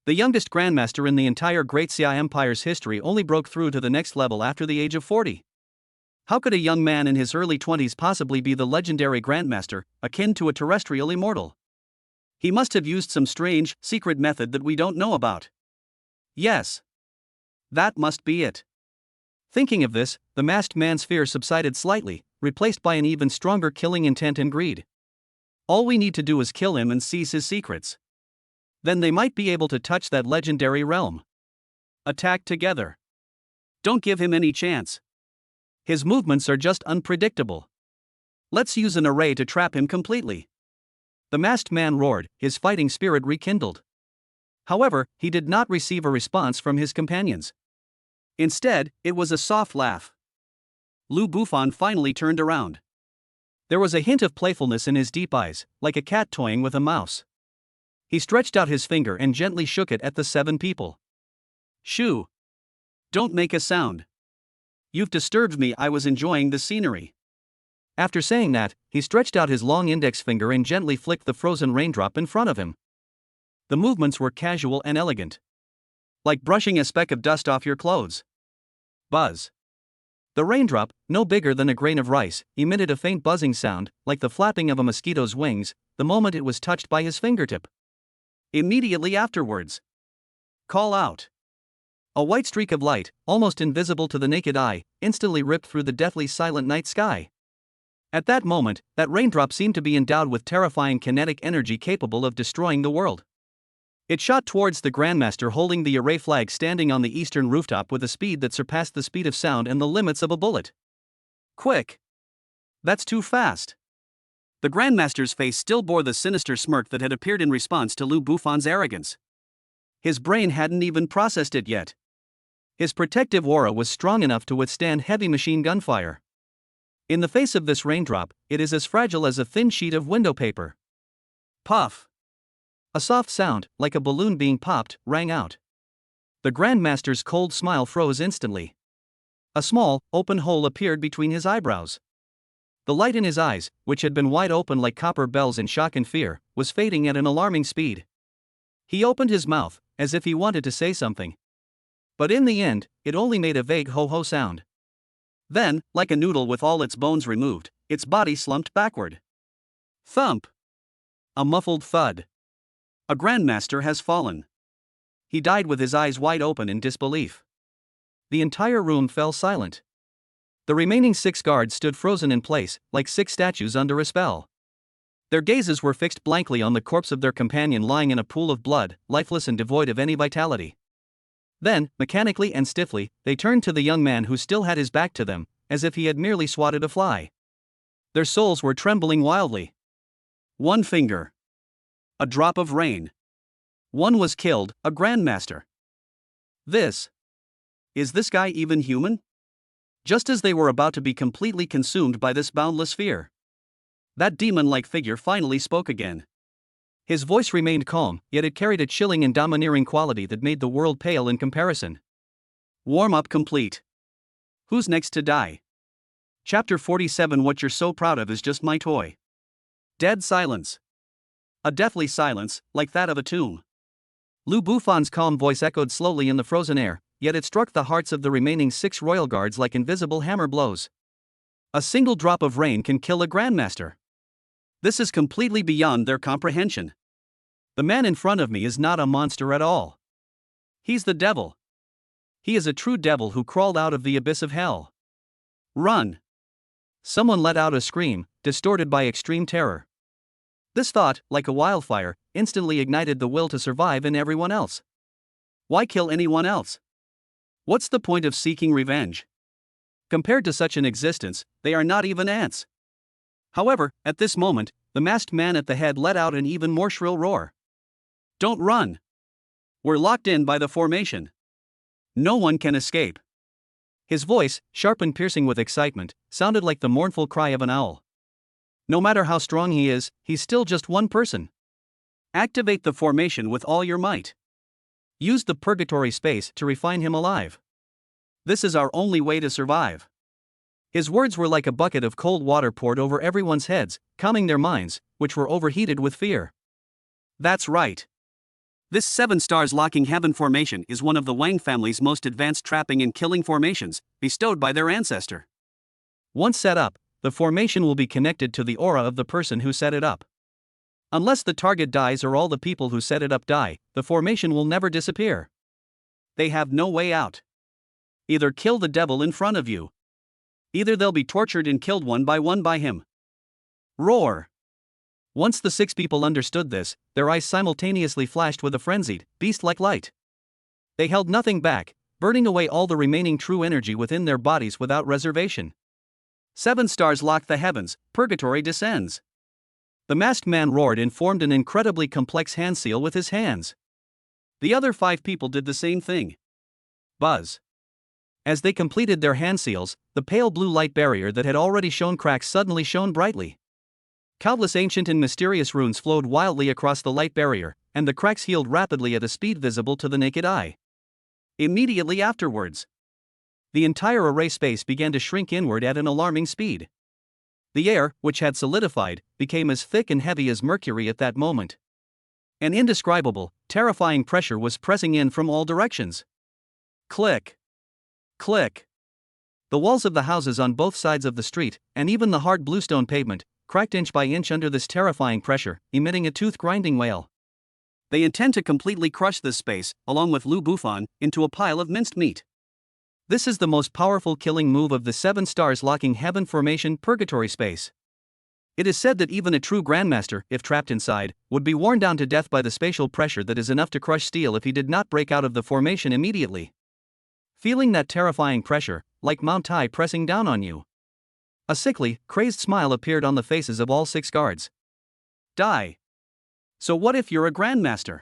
The youngest grandmaster in the entire Great Xia Empire's history only broke through to the next level after the age of 40. How could a young man in his early 20s possibly be the legendary grandmaster, akin to a terrestrial immortal? He must have used some strange, secret method that we don't know about. Yes. That must be it. Thinking of this, the masked man's fear subsided slightly, replaced by an even stronger killing intent and greed. All we need to do is kill him and seize his secrets. Then they might be able to touch that legendary realm. Attack together. Don't give him any chance. His movements are just unpredictable. Let's use an array to trap him completely. The masked man roared, his fighting spirit rekindled. However, he did not receive a response from his companions. Instead, it was a soft laugh. Lu Bufan finally turned around. There was a hint of playfulness in his deep eyes, like a cat toying with a mouse. He stretched out his finger and gently shook it at the 7 people. Shoo! Don't make a sound. You've disturbed me. I was enjoying the scenery. After saying that, he stretched out his long index finger and gently flicked the frozen raindrop in front of him. The movements were casual and elegant. Like brushing a speck of dust off your clothes. Buzz. The raindrop, no bigger than a grain of rice, emitted a faint buzzing sound, like the flapping of a mosquito's wings, the moment it was touched by his fingertip. Immediately afterwards. Call out. A white streak of light, almost invisible to the naked eye, instantly ripped through the deathly silent night sky. At that moment, that raindrop seemed to be endowed with terrifying kinetic energy capable of destroying the world. It shot towards the Grandmaster holding the array flag standing on the eastern rooftop with a speed that surpassed the speed of sound and the limits of a bullet. Quick! That's too fast. The Grandmaster's face still bore the sinister smirk that had appeared in response to Lu Bufan's arrogance. His brain hadn't even processed it yet. His protective aura was strong enough to withstand heavy machine gun fire. In the face of this raindrop, it is as fragile as a thin sheet of window paper. Puff! A soft sound, like a balloon being popped, rang out. The Grandmaster's cold smile froze instantly. A small, open hole appeared between his eyebrows. The light in his eyes, which had been wide open like copper bells in shock and fear, was fading at an alarming speed. He opened his mouth, as if he wanted to say something. But in the end, it only made a vague ho-ho sound. Then, like a noodle with all its bones removed, its body slumped backward. Thump! A muffled thud. A Grandmaster has fallen. He died with his eyes wide open in disbelief. The entire room fell silent. The remaining 6 guards stood frozen in place, like 6 statues under a spell. Their gazes were fixed blankly on the corpse of their companion lying in a pool of blood, lifeless and devoid of any vitality. Then, mechanically and stiffly, they turned to the young man who still had his back to them, as if he had merely swatted a fly. Their souls were trembling wildly. One finger. A drop of rain. One was killed, a Grandmaster. Is this guy even human? Just as they were about to be completely consumed by this boundless fear, that demon-like figure finally spoke again. His voice remained calm, yet it carried a chilling and domineering quality that made the world pale in comparison. Warm-up complete. Who's next to die? Chapter 47. What you're so proud of is just my toy. Dead silence. A deathly silence, like that of a tomb. Lu Bufan's calm voice echoed slowly in the frozen air, yet it struck the hearts of the remaining 6 royal guards like invisible hammer blows. A single drop of rain can kill a Grandmaster. This is completely beyond their comprehension. The man in front of me is not a monster at all. He's the devil. He is a true devil who crawled out of the abyss of hell. Run! Someone let out a scream, distorted by extreme terror. This thought, like a wildfire, instantly ignited the will to survive in everyone else. Why kill anyone else? What's the point of seeking revenge? Compared to such an existence, they are not even ants. However, at this moment, the masked man at the head let out an even more shrill roar. Don't run! We're locked in by the formation. No one can escape. His voice, sharp and piercing with excitement, sounded like the mournful cry of an owl. No matter how strong he is, he's still just one person. Activate the formation with all your might. Use the purgatory space to refine him alive. This is our only way to survive. His words were like a bucket of cold water poured over everyone's heads, calming their minds, which were overheated with fear. That's right. This 7 stars locking heaven formation is one of the Wang family's most advanced trapping and killing formations, bestowed by their ancestor. Once set up, the formation will be connected to the aura of the person who set it up. Unless the target dies or all the people who set it up die, the formation will never disappear. They have no way out. Either kill the devil in front of you. Either they'll be tortured and killed one by him. Roar! Once the 6 people understood this, their eyes simultaneously flashed with a frenzied, beast-like light. They held nothing back, burning away all the remaining true energy within their bodies without reservation. 7 stars lock the heavens, purgatory descends. The masked man roared and formed an incredibly complex hand seal with his hands. The other 5 people did the same thing. Buzz. As they completed their hand seals, the pale blue light barrier that had already shown cracks suddenly shone brightly. Countless ancient and mysterious runes flowed wildly across the light barrier, and the cracks healed rapidly at a speed visible to the naked eye. Immediately afterwards, the entire array space began to shrink inward at an alarming speed. The air, which had solidified, became as thick and heavy as mercury at that moment. An indescribable, terrifying pressure was pressing in from all directions. Click. Click. The walls of the houses on both sides of the street, and even the hard bluestone pavement, cracked inch by inch under this terrifying pressure, emitting a tooth-grinding wail. They intend to completely crush this space, along with Lu Bufan, into a pile of minced meat. This is the most powerful killing move of the 7 stars locking heaven formation purgatory space. It is said that even a true grandmaster, if trapped inside, would be worn down to death by the spatial pressure that is enough to crush steel if he did not break out of the formation immediately. Feeling that terrifying pressure, like Mount Tai pressing down on you. A sickly, crazed smile appeared on the faces of all 6 guards. Die. So what if you're a grandmaster?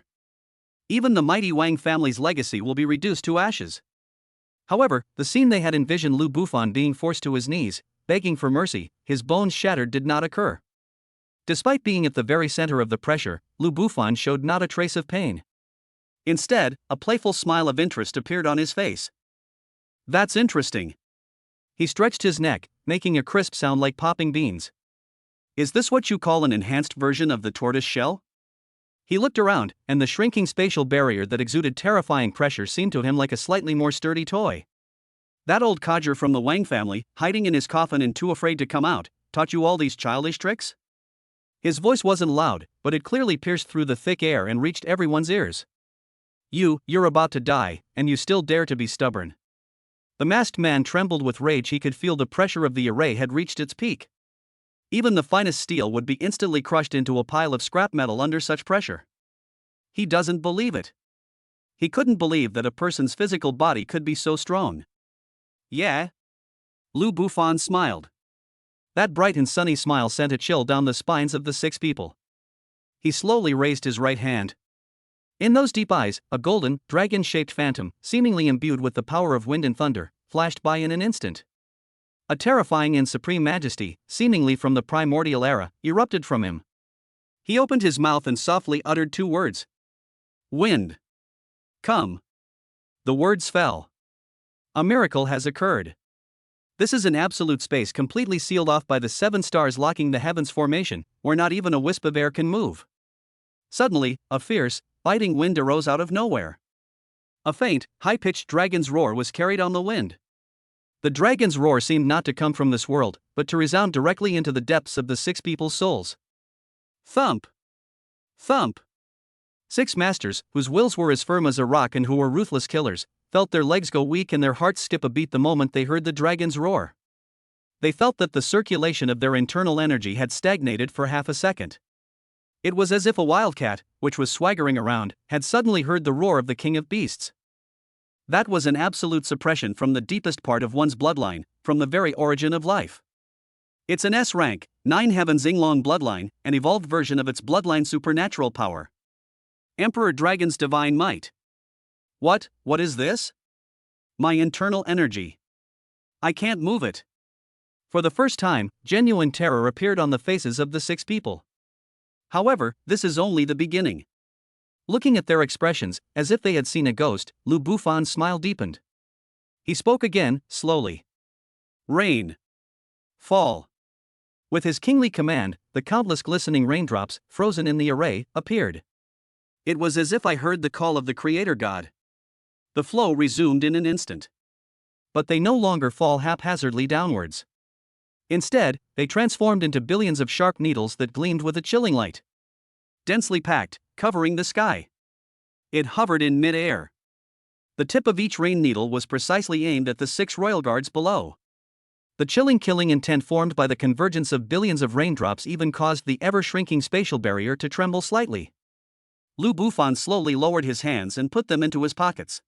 Even the mighty Wang family's legacy will be reduced to ashes. However, the scene they had envisioned Lu Bufan being forced to his knees, begging for mercy, his bones shattered did not occur. Despite being at the very center of the pressure, Lu Bufan showed not a trace of pain. Instead, a playful smile of interest appeared on his face. That's interesting. He stretched his neck, making a crisp sound like popping beans. Is this what you call an enhanced version of the tortoise shell? He looked around, and the shrinking spatial barrier that exuded terrifying pressure seemed to him like a slightly more sturdy toy. That old codger from the Wang family, hiding in his coffin and too afraid to come out, taught you all these childish tricks? His voice wasn't loud, but it clearly pierced through the thick air and reached everyone's ears. You're about to die, and you still dare to be stubborn. The masked man trembled with rage. He could feel the pressure of the array had reached its peak. Even the finest steel would be instantly crushed into a pile of scrap metal under such pressure. He doesn't believe it. He couldn't believe that a person's physical body could be so strong. Yeah? Lu Bufan smiled. That bright and sunny smile sent a chill down the spines of the 6 people. He slowly raised his right hand. In those deep eyes, a golden, dragon-shaped phantom, seemingly imbued with the power of wind and thunder, flashed by in an instant. A terrifying and supreme majesty, seemingly from the primordial era, erupted from him. He opened his mouth and softly uttered 2 words. Wind. Come. The words fell. A miracle has occurred. This is an absolute space completely sealed off by the 7 stars locking the heavens formation, where not even a wisp of air can move. Suddenly, a fierce, biting wind arose out of nowhere. A faint, high-pitched dragon's roar was carried on the wind. The dragon's roar seemed not to come from this world, but to resound directly into the depths of the 6 people's souls. Thump! Thump! 6 masters, whose wills were as firm as a rock and who were ruthless killers, felt their legs go weak and their hearts skip a beat the moment they heard the dragon's roar. They felt that the circulation of their internal energy had stagnated for half a second. It was as if a wildcat, which was swaggering around, had suddenly heard the roar of the king of beasts. That was an absolute suppression from the deepest part of one's bloodline, from the very origin of life. It's an S-rank, 9 heavens Yinglong bloodline, an evolved version of its bloodline supernatural power. Emperor Dragon's divine might. What is this? My internal energy. I can't move it. For the first time, genuine terror appeared on the faces of the 6 people. However, this is only the beginning. Looking at their expressions, as if they had seen a ghost, Lu Bufan's smile deepened. He spoke again, slowly. Rain. Fall. With his kingly command, the countless glistening raindrops, frozen in the array, appeared. It was as if I heard the call of the Creator God. The flow resumed in an instant. But they no longer fall haphazardly downwards. Instead, they transformed into billions of sharp needles that gleamed with a chilling light. Densely packed, covering the sky. It hovered in mid-air. The tip of each rain needle was precisely aimed at the 6 royal guards below. The chilling killing intent formed by the convergence of billions of raindrops even caused the ever-shrinking spatial barrier to tremble slightly. Lu Bufan slowly lowered his hands and put them into his pockets.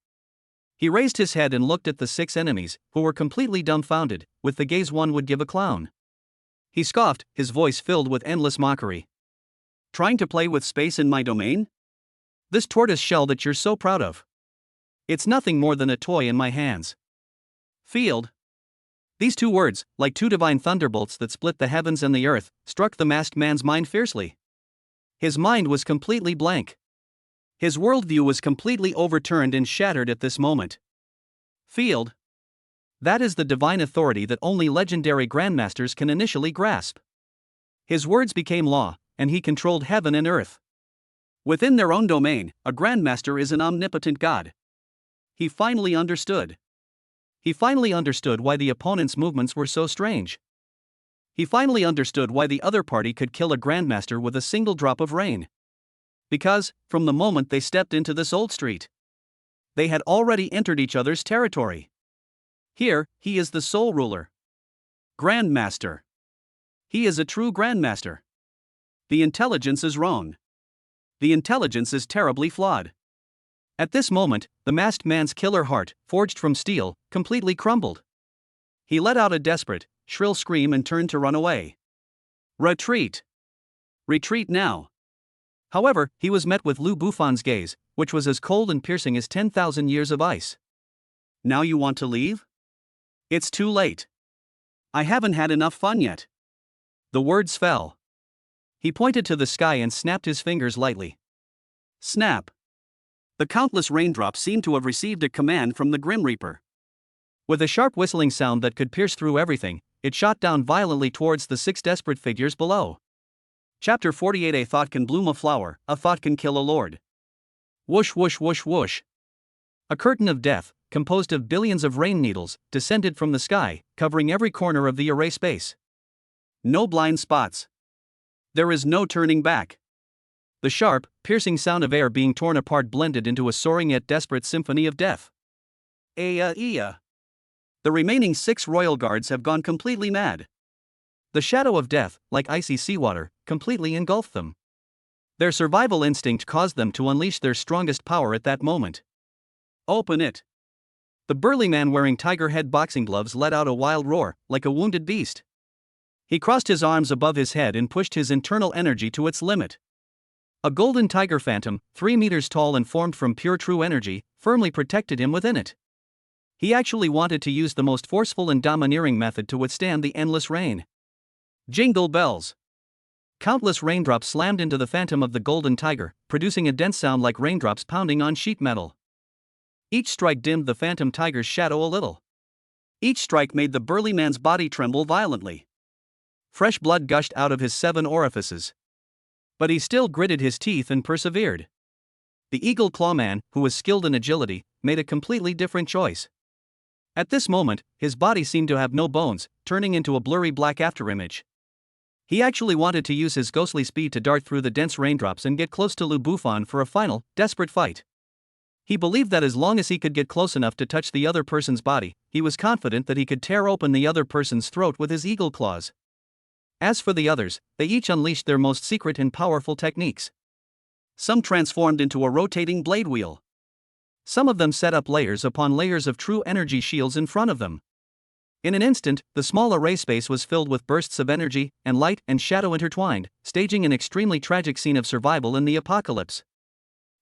He raised his head and looked at the 6 enemies, who were completely dumbfounded, with the gaze one would give a clown. He scoffed, his voice filled with endless mockery. Trying to play with space in my domain? This tortoise shell that you're so proud of. It's nothing more than a toy in my hands. Field. These two words, like two divine thunderbolts that split the heavens and the earth, struck the masked man's mind fiercely. His mind was completely blank. His worldview was completely overturned and shattered at this moment. Field. That is the divine authority that only legendary grandmasters can initially grasp. His words became law, and he controlled heaven and earth. Within their own domain, a grandmaster is an omnipotent god. He finally understood. He finally understood why the opponent's movements were so strange. He finally understood why the other party could kill a grandmaster with a single drop of rain. Because, from the moment they stepped into the Soul Street, they had already entered each other's territory. Here, he is the Soul Ruler. Grandmaster. He is a true grandmaster. The intelligence is wrong. The intelligence is terribly flawed. At this moment, the masked man's killer heart, forged from steel, completely crumbled. He let out a desperate, shrill scream and turned to run away. Retreat! Retreat now! However, he was met with Lu Bufan's gaze, which was as cold and piercing as 10,000 years of ice. Now you want to leave? It's too late. I haven't had enough fun yet. The words fell. He pointed to the sky and snapped his fingers lightly. Snap! The countless raindrops seemed to have received a command from the Grim Reaper. With a sharp whistling sound that could pierce through everything, it shot down violently towards the 6 desperate figures below. Chapter 48. A thought can bloom a flower, a thought can kill a lord. Whoosh whoosh whoosh whoosh. A curtain of death, composed of billions of rain needles, descended from the sky, covering every corner of the array space. No blind spots. There is no turning back. The sharp, piercing sound of air being torn apart blended into a soaring yet desperate symphony of death. The remaining 6 royal guards have gone completely mad. The shadow of death, like icy seawater, completely engulfed them. Their survival instinct caused them to unleash their strongest power at that moment. Open it! The burly man wearing tiger head boxing gloves let out a wild roar, like a wounded beast. He crossed his arms above his head and pushed his internal energy to its limit. A golden tiger phantom, 3 meters tall and formed from pure true energy, firmly protected him within it. He actually wanted to use the most forceful and domineering method to withstand the endless rain. Jingle bells! Countless raindrops slammed into the phantom of the golden tiger, producing a dense sound like raindrops pounding on sheet metal. Each strike dimmed the phantom tiger's shadow a little. Each strike made the burly man's body tremble violently. Fresh blood gushed out of his 7 orifices. But he still gritted his teeth and persevered. The eagle claw man, who was skilled in agility, made a completely different choice. At this moment, his body seemed to have no bones, turning into a blurry black afterimage. He actually wanted to use his ghostly speed to dart through the dense raindrops and get close to Lu Bufan for a final, desperate fight. He believed that as long as he could get close enough to touch the other person's body, he was confident that he could tear open the other person's throat with his eagle claws. As for the others, they each unleashed their most secret and powerful techniques. Some transformed into a rotating blade wheel. Some of them set up layers upon layers of true energy shields in front of them. In an instant, the small array space was filled with bursts of energy, and light and shadow intertwined, staging an extremely tragic scene of survival in the apocalypse.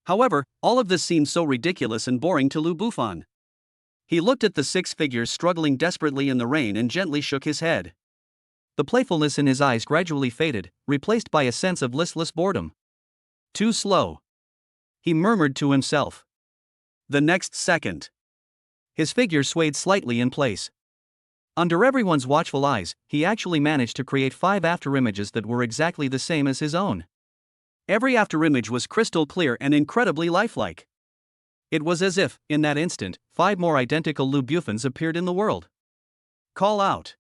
However, all of this seemed so ridiculous and boring to Lu Bufan. He looked at the 6 figures struggling desperately in the rain and gently shook his head. The playfulness in his eyes gradually faded, replaced by a sense of listless boredom. Too slow. He murmured to himself. The next second, his figure swayed slightly in place. Under everyone's watchful eyes, he actually managed to create 5 afterimages that were exactly the same as his own. Every afterimage was crystal clear and incredibly lifelike. It was as if, in that instant, 5 more identical Lu Bufans appeared in the world. Call out.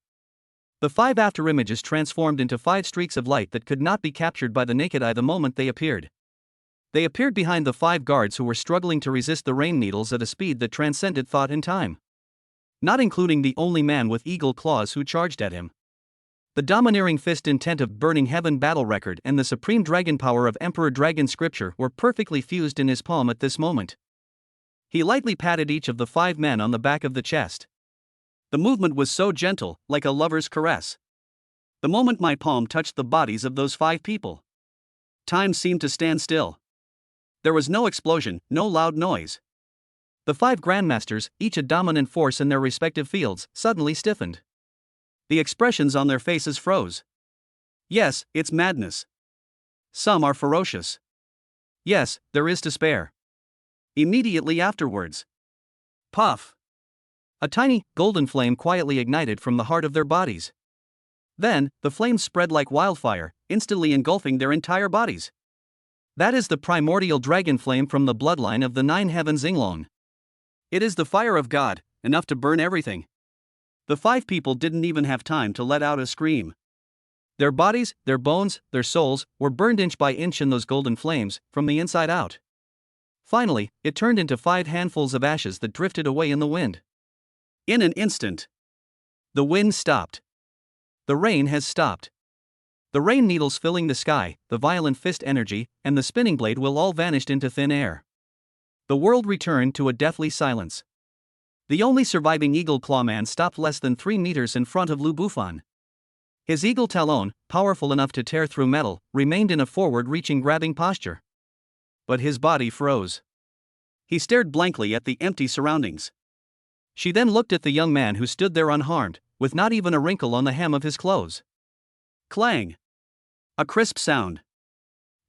The 5 afterimages transformed into 5 streaks of light that could not be captured by the naked eye the moment they appeared. They appeared behind the 5 guards who were struggling to resist the rain needles at a speed that transcended thought and time. Not including the only man with eagle claws who charged at him. The domineering fist intent of Burning Heaven battle record and the supreme dragon power of Emperor Dragon scripture were perfectly fused in his palm at this moment. He lightly patted each of the 5 men on the back of the chest. The movement was so gentle, like a lover's caress. The moment my palm touched the bodies of those 5 people, time seemed to stand still. There was no explosion, no loud noise. The 5 grandmasters, each a dominant force in their respective fields, suddenly stiffened. The expressions on their faces froze. Yes, it's madness. Some are ferocious. Yes, there is despair. Immediately afterwards, puff! A tiny, golden flame quietly ignited from the heart of their bodies. Then, the flames spread like wildfire, instantly engulfing their entire bodies. That is the primordial dragon flame from the bloodline of the 9 heavens Inglong. It is the fire of God, enough to burn everything. The 5 people didn't even have time to let out a scream. Their bodies, their bones, their souls, were burned inch by inch in those golden flames, from the inside out. Finally, it turned into 5 handfuls of ashes that drifted away in the wind. In an instant, the wind stopped. The rain has stopped. The rain needles filling the sky, the violent fist energy, and the spinning blade will all vanished into thin air. The world returned to a deathly silence. The only surviving eagle clawman stopped less than 3 meters in front of Lu Bufan. His eagle talon, powerful enough to tear through metal, remained in a forward-reaching grabbing posture. But his body froze. He stared blankly at the empty surroundings. She then looked at the young man who stood there unharmed, with not even a wrinkle on the hem of his clothes. Clang! A crisp sound.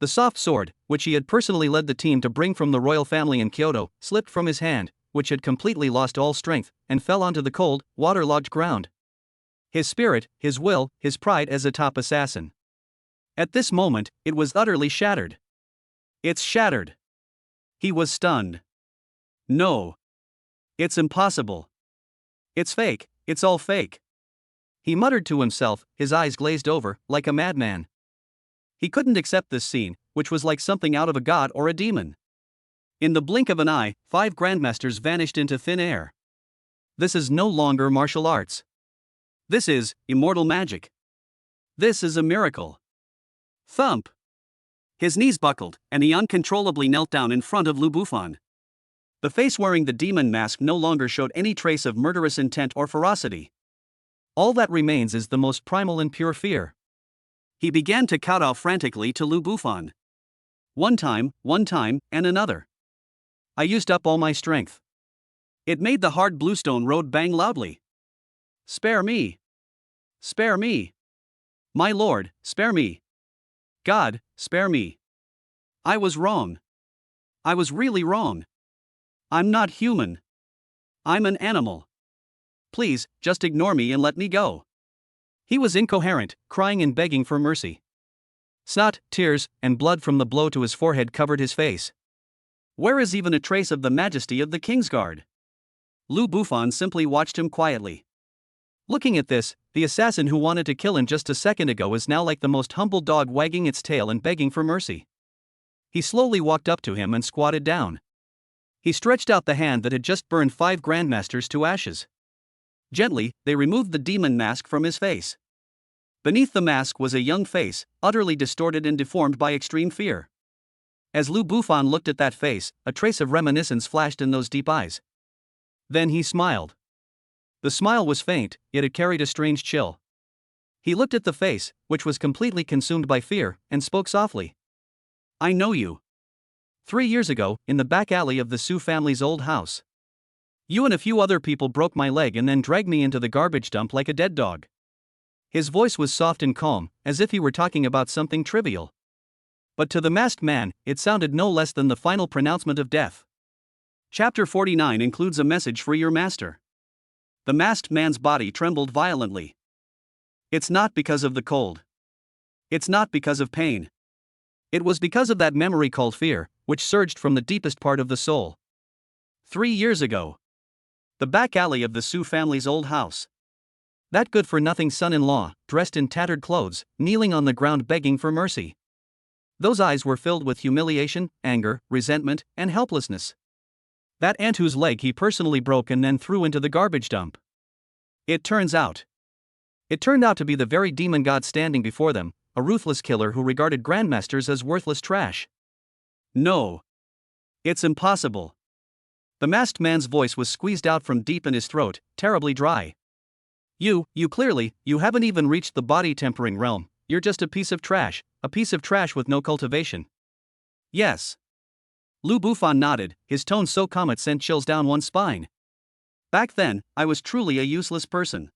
The soft sword, which he had personally led the team to bring from the royal family in Kyoto, slipped from his hand, which had completely lost all strength, and fell onto the cold, waterlogged ground. His spirit, his will, his pride as a top assassin. At this moment, it was utterly shattered. It's shattered. He was stunned. No. It's impossible. It's fake, it's all fake. He muttered to himself, his eyes glazed over, like a madman. He couldn't accept this scene, which was like something out of a god or a demon. In the blink of an eye, 5 grandmasters vanished into thin air. This is no longer martial arts. This is immortal magic. This is a miracle. Thump! His knees buckled, and he uncontrollably knelt down in front of Lu Bufan. The face wearing the demon mask no longer showed any trace of murderous intent or ferocity. All that remains is the most primal and pure fear. He began to kowtow frantically to Lu Bufan. One time, and another. I used up all my strength. It made the hard bluestone road bang loudly. Spare me! Spare me! My lord, spare me! God, spare me! I was wrong. I was really wrong. I'm not human. I'm an animal. Please, just ignore me and let me go. He was incoherent, crying and begging for mercy. Snot, tears, and blood from the blow to his forehead covered his face. Where is even a trace of the majesty of the Kingsguard? Lu Bufan simply watched him quietly. Looking at this, the assassin who wanted to kill him just a second ago is now like the most humble dog wagging its tail and begging for mercy. He slowly walked up to him and squatted down. He stretched out the hand that had just burned 5 grandmasters to ashes. Gently, they removed the demon mask from his face. Beneath the mask was a young face, utterly distorted and deformed by extreme fear. As Lu Bufan looked at that face, a trace of reminiscence flashed in those deep eyes. Then he smiled. The smile was faint, yet it carried a strange chill. He looked at the face, which was completely consumed by fear, and spoke softly. I know you. 3 years ago, in the back alley of the Su family's old house. You and a few other people broke my leg and then dragged me into the garbage dump like a dead dog. His voice was soft and calm, as if he were talking about something trivial. But to the masked man, it sounded no less than the final pronouncement of death. Chapter 49 includes a message for your master. The masked man's body trembled violently. It's not because of the cold. It's not because of pain. It was because of that memory called fear, which surged from the deepest part of the soul. 3 years ago. The back alley of the Su family's old house. That good-for-nothing son-in-law, dressed in tattered clothes, kneeling on the ground begging for mercy. Those eyes were filled with humiliation, anger, resentment, and helplessness. That aunt whose leg he personally broke and then threw into the garbage dump. It turned out to be the very demon god standing before them, a ruthless killer who regarded grandmasters as worthless trash. No. It's impossible. The masked man's voice was squeezed out from deep in his throat, terribly dry. You haven't even reached the body-tempering realm, you're just a piece of trash with no cultivation. Yes. Lu Bufan nodded, his tone so calm it sent chills down one's spine. Back then, I was truly a useless person.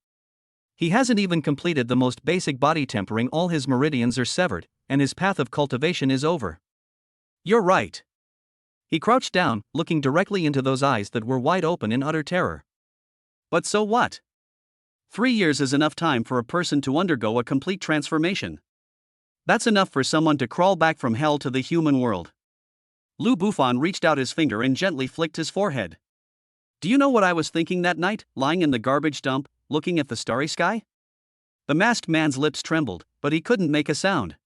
He hasn't even completed the most basic body tempering, all his meridians are severed, and his path of cultivation is over. You're right. He crouched down, looking directly into those eyes that were wide open in utter terror. But so what? 3 years is enough time for a person to undergo a complete transformation. That's enough for someone to crawl back from hell to the human world. Lu Bufan reached out his finger and gently flicked his forehead. Do you know what I was thinking that night, lying in the garbage dump, looking at the starry sky? The masked man's lips trembled, but he couldn't make a sound.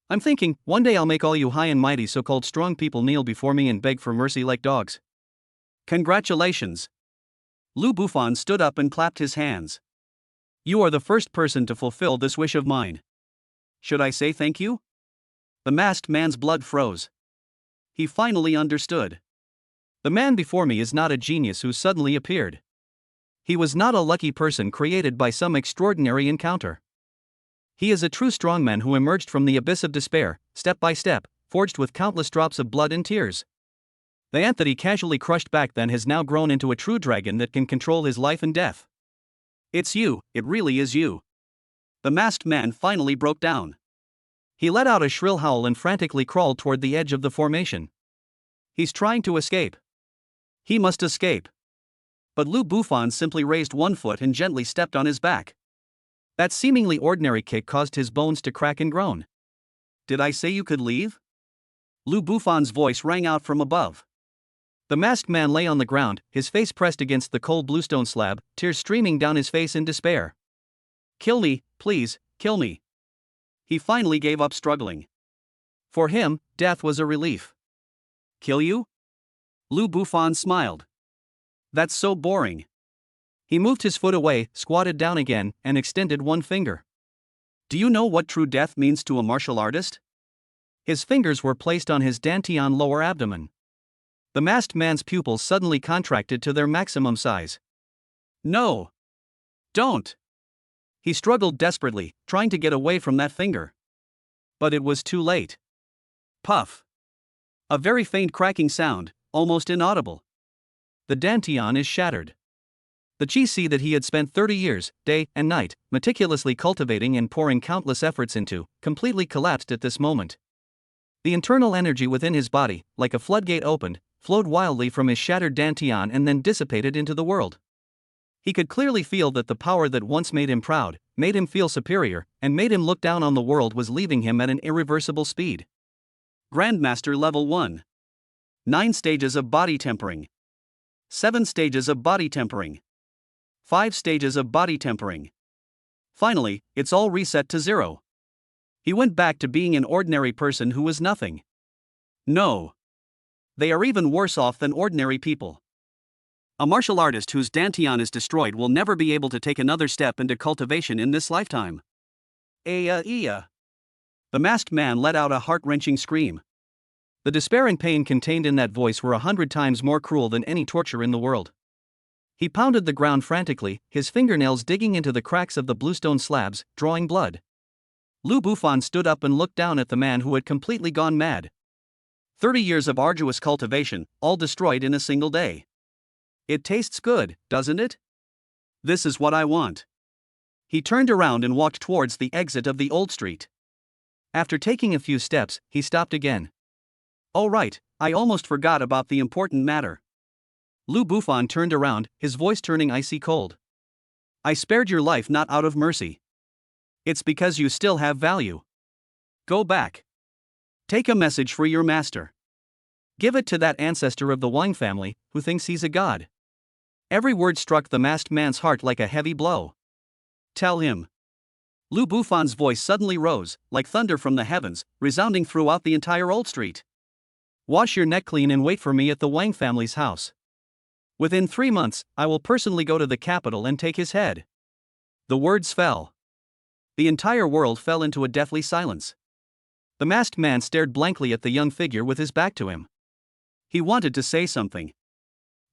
I'm thinking, one day I'll make all you high and mighty so-called strong people kneel before me and beg for mercy like dogs. Congratulations. Lu Bufan stood up and clapped his hands. You are the first person to fulfill this wish of mine. Should I say thank you? The masked man's blood froze. He finally understood. The man before me is not a genius who suddenly appeared. He was not a lucky person created by some extraordinary encounter. He is a true strongman who emerged from the abyss of despair, step by step, forged with countless drops of blood and tears. The ant that he casually crushed back then has now grown into a true dragon that can control his life and death. It's you, it really is you. The masked man finally broke down. He let out a shrill howl and frantically crawled toward the edge of the formation. He's trying to escape. He must escape. But Lu Bufan simply raised one foot and gently stepped on his back. That seemingly ordinary kick caused his bones to crack and groan. Did I say you could leave? Lu Bufan's voice rang out from above. The masked man lay on the ground, his face pressed against the cold bluestone slab, tears streaming down his face in despair. Kill me, please, kill me. He finally gave up struggling. For him, death was a relief. Kill you? Lu Bufan smiled. That's so boring. He moved his foot away, squatted down again, and extended one finger. Do you know what true death means to a martial artist? His fingers were placed on his dantian lower abdomen. The masked man's pupils suddenly contracted to their maximum size. No. Don't. He struggled desperately, trying to get away from that finger. But it was too late. Puff. A very faint cracking sound, almost inaudible. The dantian is shattered. The chi that he had spent 30 years, day and night, meticulously cultivating and pouring countless efforts into, completely collapsed at this moment. The internal energy within his body, like a floodgate opened, flowed wildly from his shattered dantian and then dissipated into the world. He could clearly feel that the power that once made him proud, made him feel superior, and made him look down on the world was leaving him at an irreversible speed. Grandmaster Level 1. 9 stages of body tempering. 7 stages of body tempering. 5 stages of body tempering. Finally, it's all reset to 0. He went back to being an ordinary person who was nothing. No. They are even worse off than ordinary people. A martial artist whose dantian is destroyed will never be able to take another step into cultivation in this lifetime. The masked man let out a heart-wrenching scream. The despair and pain contained in that voice were 100 times more cruel than any torture in the world. He pounded the ground frantically, his fingernails digging into the cracks of the bluestone slabs, drawing blood. Lu Bufan stood up and looked down at the man who had completely gone mad. 30 years of arduous cultivation, all destroyed in a single day. It tastes good, doesn't it? This is what I want. He turned around and walked towards the exit of the old street. After taking a few steps, he stopped again. Oh right, I almost forgot about the important matter. Lu Bufan turned around, his voice turning icy cold. I spared your life not out of mercy. It's because you still have value. Go back. Take a message for your master. Give it to that ancestor of the Wang family, who thinks he's a god. Every word struck the masked man's heart like a heavy blow. Tell him. Lu Bufan's voice suddenly rose, like thunder from the heavens, resounding throughout the entire old street. Wash your neck clean and wait for me at the Wang family's house. Within 3 months, I will personally go to the capital and take his head. The words fell. The entire world fell into a deathly silence. The masked man stared blankly at the young figure with his back to him. He wanted to say something.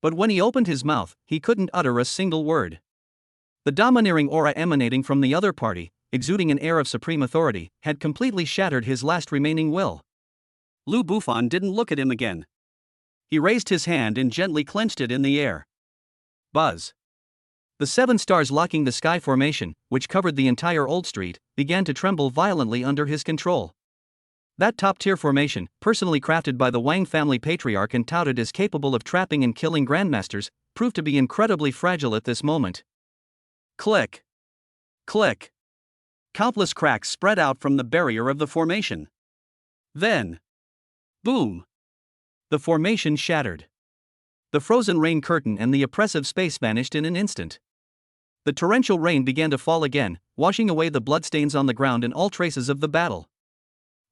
But when he opened his mouth, he couldn't utter a single word. The domineering aura emanating from the other party, exuding an air of supreme authority, had completely shattered his last remaining will. Lu Bufan didn't look at him again. He raised his hand and gently clenched it in the air. Buzz. The 7 stars locking the sky formation, which covered the entire Old Street, began to tremble violently under his control. That top-tier formation, personally crafted by the Wang family patriarch and touted as capable of trapping and killing grandmasters, proved to be incredibly fragile at this moment. Click. Click. Countless cracks spread out from the barrier of the formation. Then, boom! The formation shattered. The frozen rain curtain and the oppressive space vanished in an instant. The torrential rain began to fall again, washing away the bloodstains on the ground and all traces of the battle.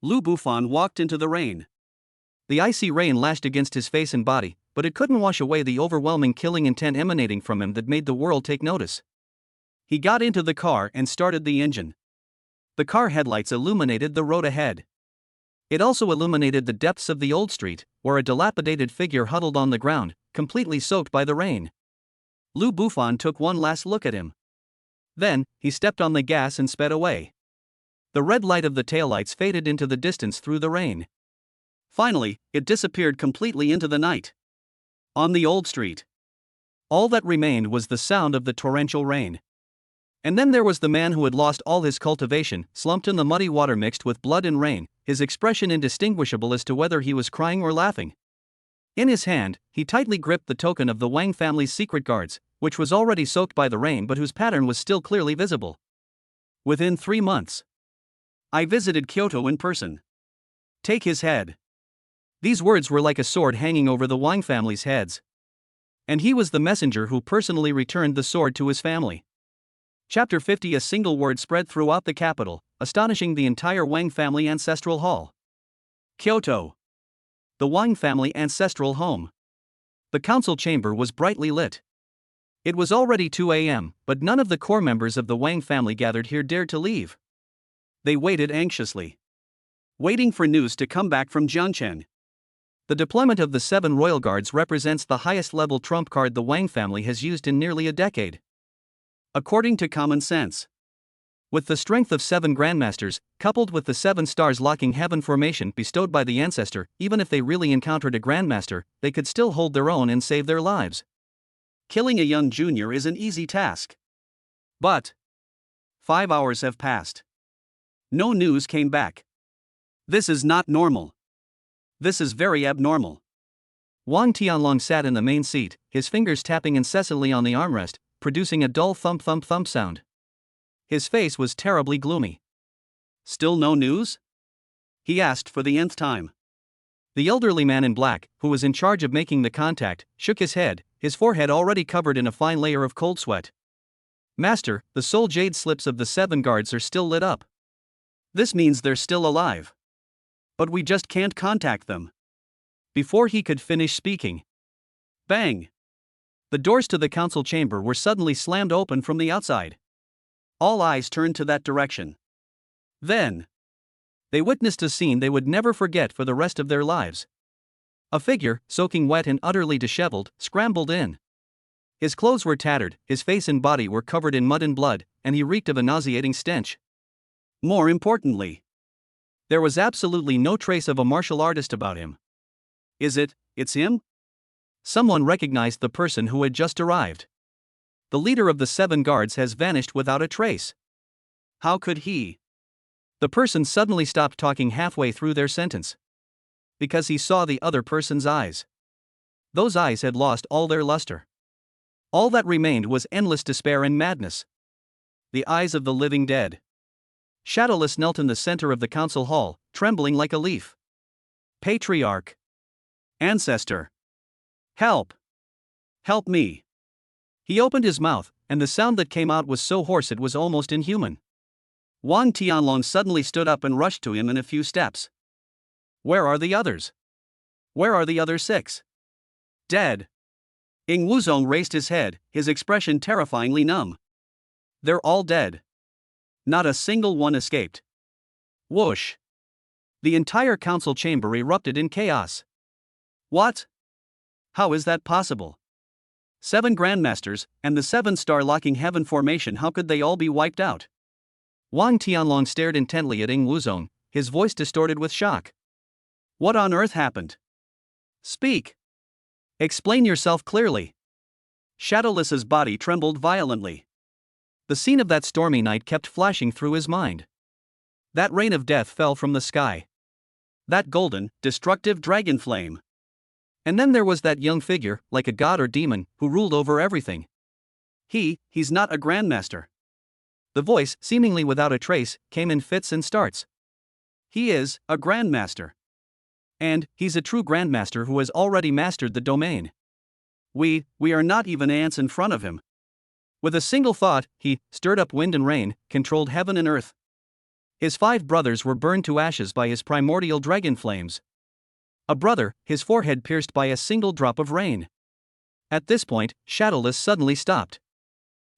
Lu Bufan walked into the rain. The icy rain lashed against his face and body, but it couldn't wash away the overwhelming killing intent emanating from him that made the world take notice. He got into the car and started the engine. The car headlights illuminated the road ahead. It also illuminated the depths of the Old Street, where a dilapidated figure huddled on the ground, completely soaked by the rain. Lu Bufan took one last look at him. Then, he stepped on the gas and sped away. The red light of the taillights faded into the distance through the rain. Finally, it disappeared completely into the night. On the Old Street, all that remained was the sound of the torrential rain. And then there was the man who had lost all his cultivation, slumped in the muddy water mixed with blood and rain, his expression indistinguishable as to whether he was crying or laughing. In his hand, he tightly gripped the token of the Wang family's secret guards, which was already soaked by the rain but whose pattern was still clearly visible. Within 3 months, I visited Kyoto in person. Take his head. These words were like a sword hanging over the Wang family's heads. And he was the messenger who personally returned the sword to his family. Chapter 50. A single word spread throughout the capital, astonishing the entire Wang family ancestral hall. Kyoto. The Wang family ancestral home. The council chamber was brightly lit. It was already 2 a.m., but none of the core members of the Wang family gathered here dared to leave. They waited anxiously, waiting for news to come back from Jiangchen. The deployment of the 7 royal guards represents the highest level trump card the Wang family has used in nearly a decade. According to common sense, with the strength of 7 grandmasters, coupled with the 7 stars locking heaven formation bestowed by the ancestor, even if they really encountered a grandmaster, they could still hold their own and save their lives. Killing a young junior is an easy task. But 5 hours have passed. No news came back. This is not normal. This is very abnormal. Wang Tianlong sat in the main seat, his fingers tapping incessantly on the armrest, producing a dull thump-thump-thump sound. His face was terribly gloomy. Still no news? He asked for the nth time. The elderly man in black, who was in charge of making the contact, shook his head, his forehead already covered in a fine layer of cold sweat. Master, the soul jade slips of the 7 guards are still lit up. This means they're still alive. But we just can't contact them. Before he could finish speaking, bang! The doors to the council chamber were suddenly slammed open from the outside. All eyes turned to that direction. Then, they witnessed a scene they would never forget for the rest of their lives. A figure, soaking wet and utterly disheveled, scrambled in. His clothes were tattered, his face and body were covered in mud and blood, and he reeked of a nauseating stench. More importantly, there was absolutely no trace of a martial artist about him. It's him? Someone recognized the person who had just arrived. The leader of the 7 guards has vanished without a trace. How could he? The person suddenly stopped talking halfway through their sentence. Because he saw the other person's eyes. Those eyes had lost all their luster. All that remained was endless despair and madness. The eyes of the living dead. Shadowless knelt in the center of the council hall, trembling like a leaf. Patriarch. Ancestor. Help. Help me. He opened his mouth, and the sound that came out was so hoarse it was almost inhuman. Wang Tianlong suddenly stood up and rushed to him in a few steps. Where are the others? Where are the other 6? Dead. Ing Wuzong raised his head, his expression terrifyingly numb. They're all dead. Not a single one escaped. Whoosh. The entire council chamber erupted in chaos. What? How is that possible? 7 grandmasters, and the 7 star locking heaven formation, how could they all be wiped out? Wang Tianlong stared intently at Ing Wuzong, his voice distorted with shock. What on earth happened? Speak. Explain yourself clearly. Shadowless's body trembled violently. The scene of that stormy night kept flashing through his mind. That rain of death fell from the sky. That golden, destructive dragon flame. And then there was that young figure, like a god or demon, who ruled over everything. He's not a grandmaster. The voice, seemingly without a trace, came in fits and starts. He is a grandmaster. And he's a true grandmaster who has already mastered the domain. We are not even ants in front of him. With a single thought, he stirred up wind and rain, controlled heaven and earth. His 5 brothers were burned to ashes by his primordial dragon flames. A brother, his forehead pierced by a single drop of rain. At this point, Shadowless suddenly stopped.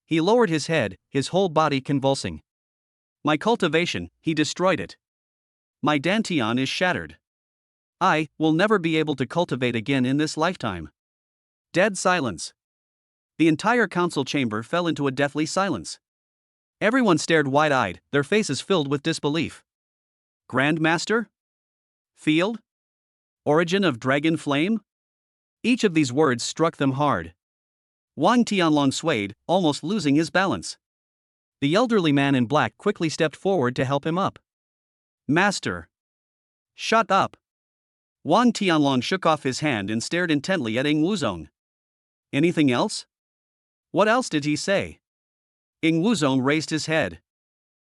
He lowered his head, his whole body convulsing. My cultivation, he destroyed it. My dantian is shattered. I will never be able to cultivate again in this lifetime. Dead silence. The entire council chamber fell into a deathly silence. Everyone stared wide-eyed, their faces filled with disbelief. Grandmaster? Field? Origin of dragon flame? Each of these words struck them hard. Wang Tianlong swayed, almost losing his balance. The elderly man in black quickly stepped forward to help him up. Master! Shut up! Wang Tianlong shook off his hand and stared intently at Ing Wuzong. Anything else? What else did he say? Ing Wuzong raised his head.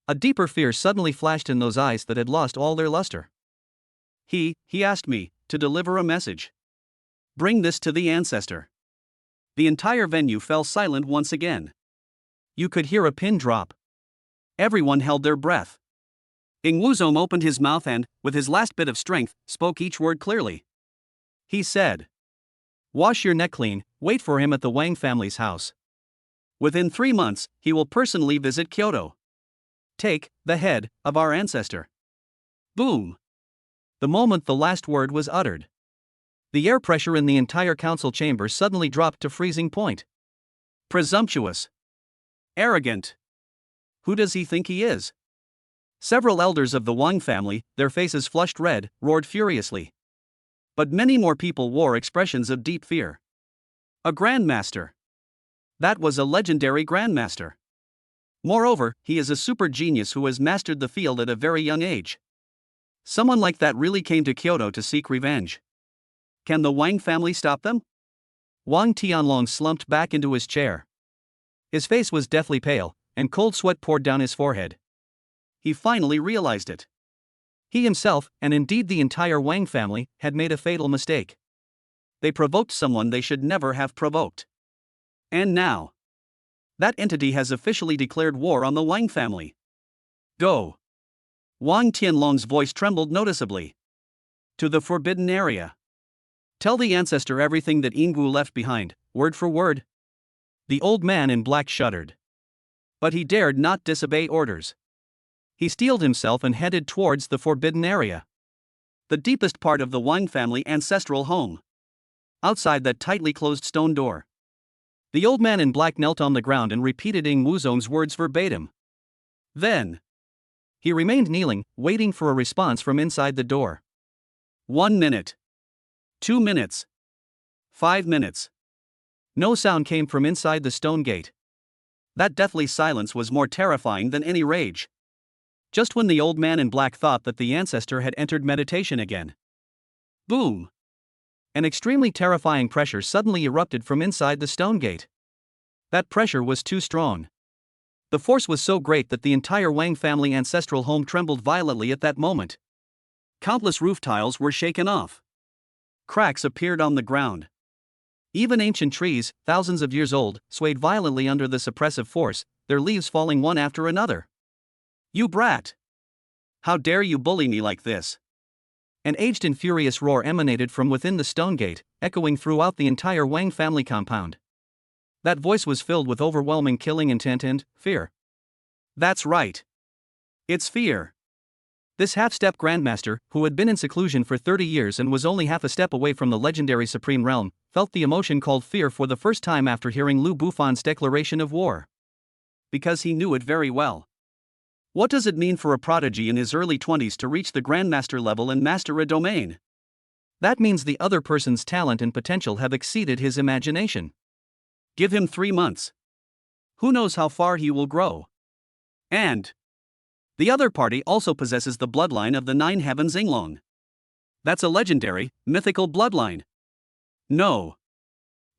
A deeper fear suddenly flashed in those eyes that had lost all their luster. He asked me to deliver a message. Bring this to the ancestor. The entire venue fell silent once again. You could hear a pin drop. Everyone held their breath. Ing Wuzong opened his mouth and, with his last bit of strength, spoke each word clearly. He said, "Wash your neck clean, wait for him at the Wang family's house. Within 3 months, he will personally visit Kyoto. Take the head of our ancestor." Boom! The moment the last word was uttered, the air pressure in the entire council chamber suddenly dropped to freezing point. Presumptuous. Arrogant. Who does he think he is? Several elders of the Wang family, their faces flushed red, roared furiously. But many more people wore expressions of deep fear. A grandmaster. That was a legendary grandmaster. Moreover, he is a super genius who has mastered the field at a very young age. Someone like that really came to Kyoto to seek revenge. Can the Wang family stop them? Wang Tianlong slumped back into his chair. His face was deathly pale, and cold sweat poured down his forehead. He finally realized it. He himself, and indeed the entire Wang family, had made a fatal mistake. They provoked someone they should never have provoked. And now, that entity has officially declared war on the Wang family. Go! Wang Tianlong's voice trembled noticeably. To the forbidden area. Tell the ancestor everything that Ingwu left behind, word for word. The old man in black shuddered. But he dared not disobey orders. He steeled himself and headed towards the forbidden area. The deepest part of the Wang family ancestral home. Outside that tightly closed stone door. The old man in black knelt on the ground and repeated Ing Wuzong's words verbatim. Then, he remained kneeling, waiting for a response from inside the door. 1 minute. 2 minutes. 5 minutes. No sound came from inside the stone gate. That deathly silence was more terrifying than any rage. Just when the old man in black thought that the ancestor had entered meditation again. Boom! An extremely terrifying pressure suddenly erupted from inside the stone gate. That pressure was too strong. The force was so great that the entire Wang family ancestral home trembled violently at that moment. Countless roof tiles were shaken off. Cracks appeared on the ground. Even ancient trees, thousands of years old, swayed violently under the suppressive force, their leaves falling one after another. You brat! How dare you bully me like this? An aged and furious roar emanated from within the stone gate, echoing throughout the entire Wang family compound. That voice was filled with overwhelming killing intent and fear. That's right. It's fear. This half-step grandmaster, who had been in seclusion for 30 years and was only half a step away from the legendary supreme realm, felt the emotion called fear for the first time after hearing Lu Bufan's declaration of war. Because he knew it very well. What does it mean for a prodigy in his early 20s to reach the grandmaster level and master a domain? That means the other person's talent and potential have exceeded his imagination. Give him 3 months. Who knows how far he will grow? And the other party also possesses the bloodline of the 9 heavens Yinglong. That's a legendary, mythical bloodline. No.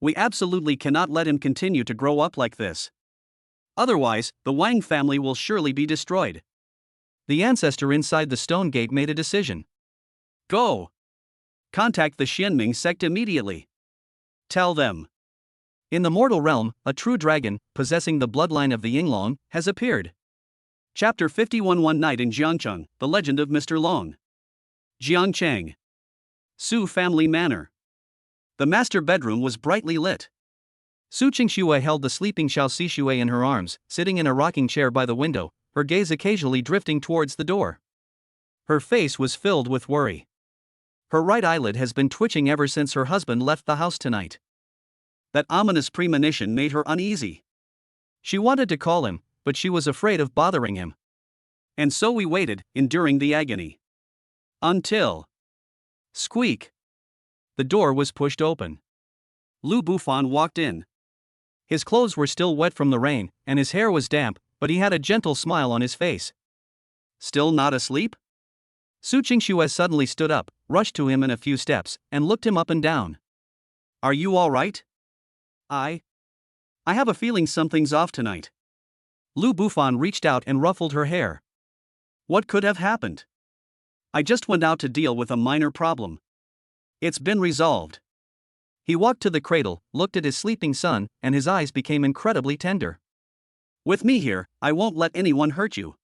We absolutely cannot let him continue to grow up like this. Otherwise, the Wang family will surely be destroyed. The ancestor inside the stone gate made a decision. Go. Contact the Xianming sect immediately. Tell them. In the mortal realm, a true dragon, possessing the bloodline of the Yinglong, has appeared. Chapter 51 One night in Jiangcheng, the legend of Mr. Long. Jiangcheng. Su family manor. The master bedroom was brightly lit. Su Qingxue held the sleeping Xiao Xixue in her arms, sitting in a rocking chair by the window, her gaze occasionally drifting towards the door. Her face was filled with worry. Her right eyelid has been twitching ever since her husband left the house tonight. That ominous premonition made her uneasy. She wanted to call him, but she was afraid of bothering him. And so we waited, enduring the agony. Until. Squeak. The door was pushed open. Lu Bufan walked in. His clothes were still wet from the rain, and his hair was damp, but he had a gentle smile on his face. Still not asleep? Su Qingxue suddenly stood up, rushed to him in a few steps, and looked him up and down. Are you all right? I have a feeling something's off tonight. Lu Bufan reached out and ruffled her hair. What could have happened? I just went out to deal with a minor problem. It's been resolved. He walked to the cradle, looked at his sleeping son, and his eyes became incredibly tender. With me here, I won't let anyone hurt you.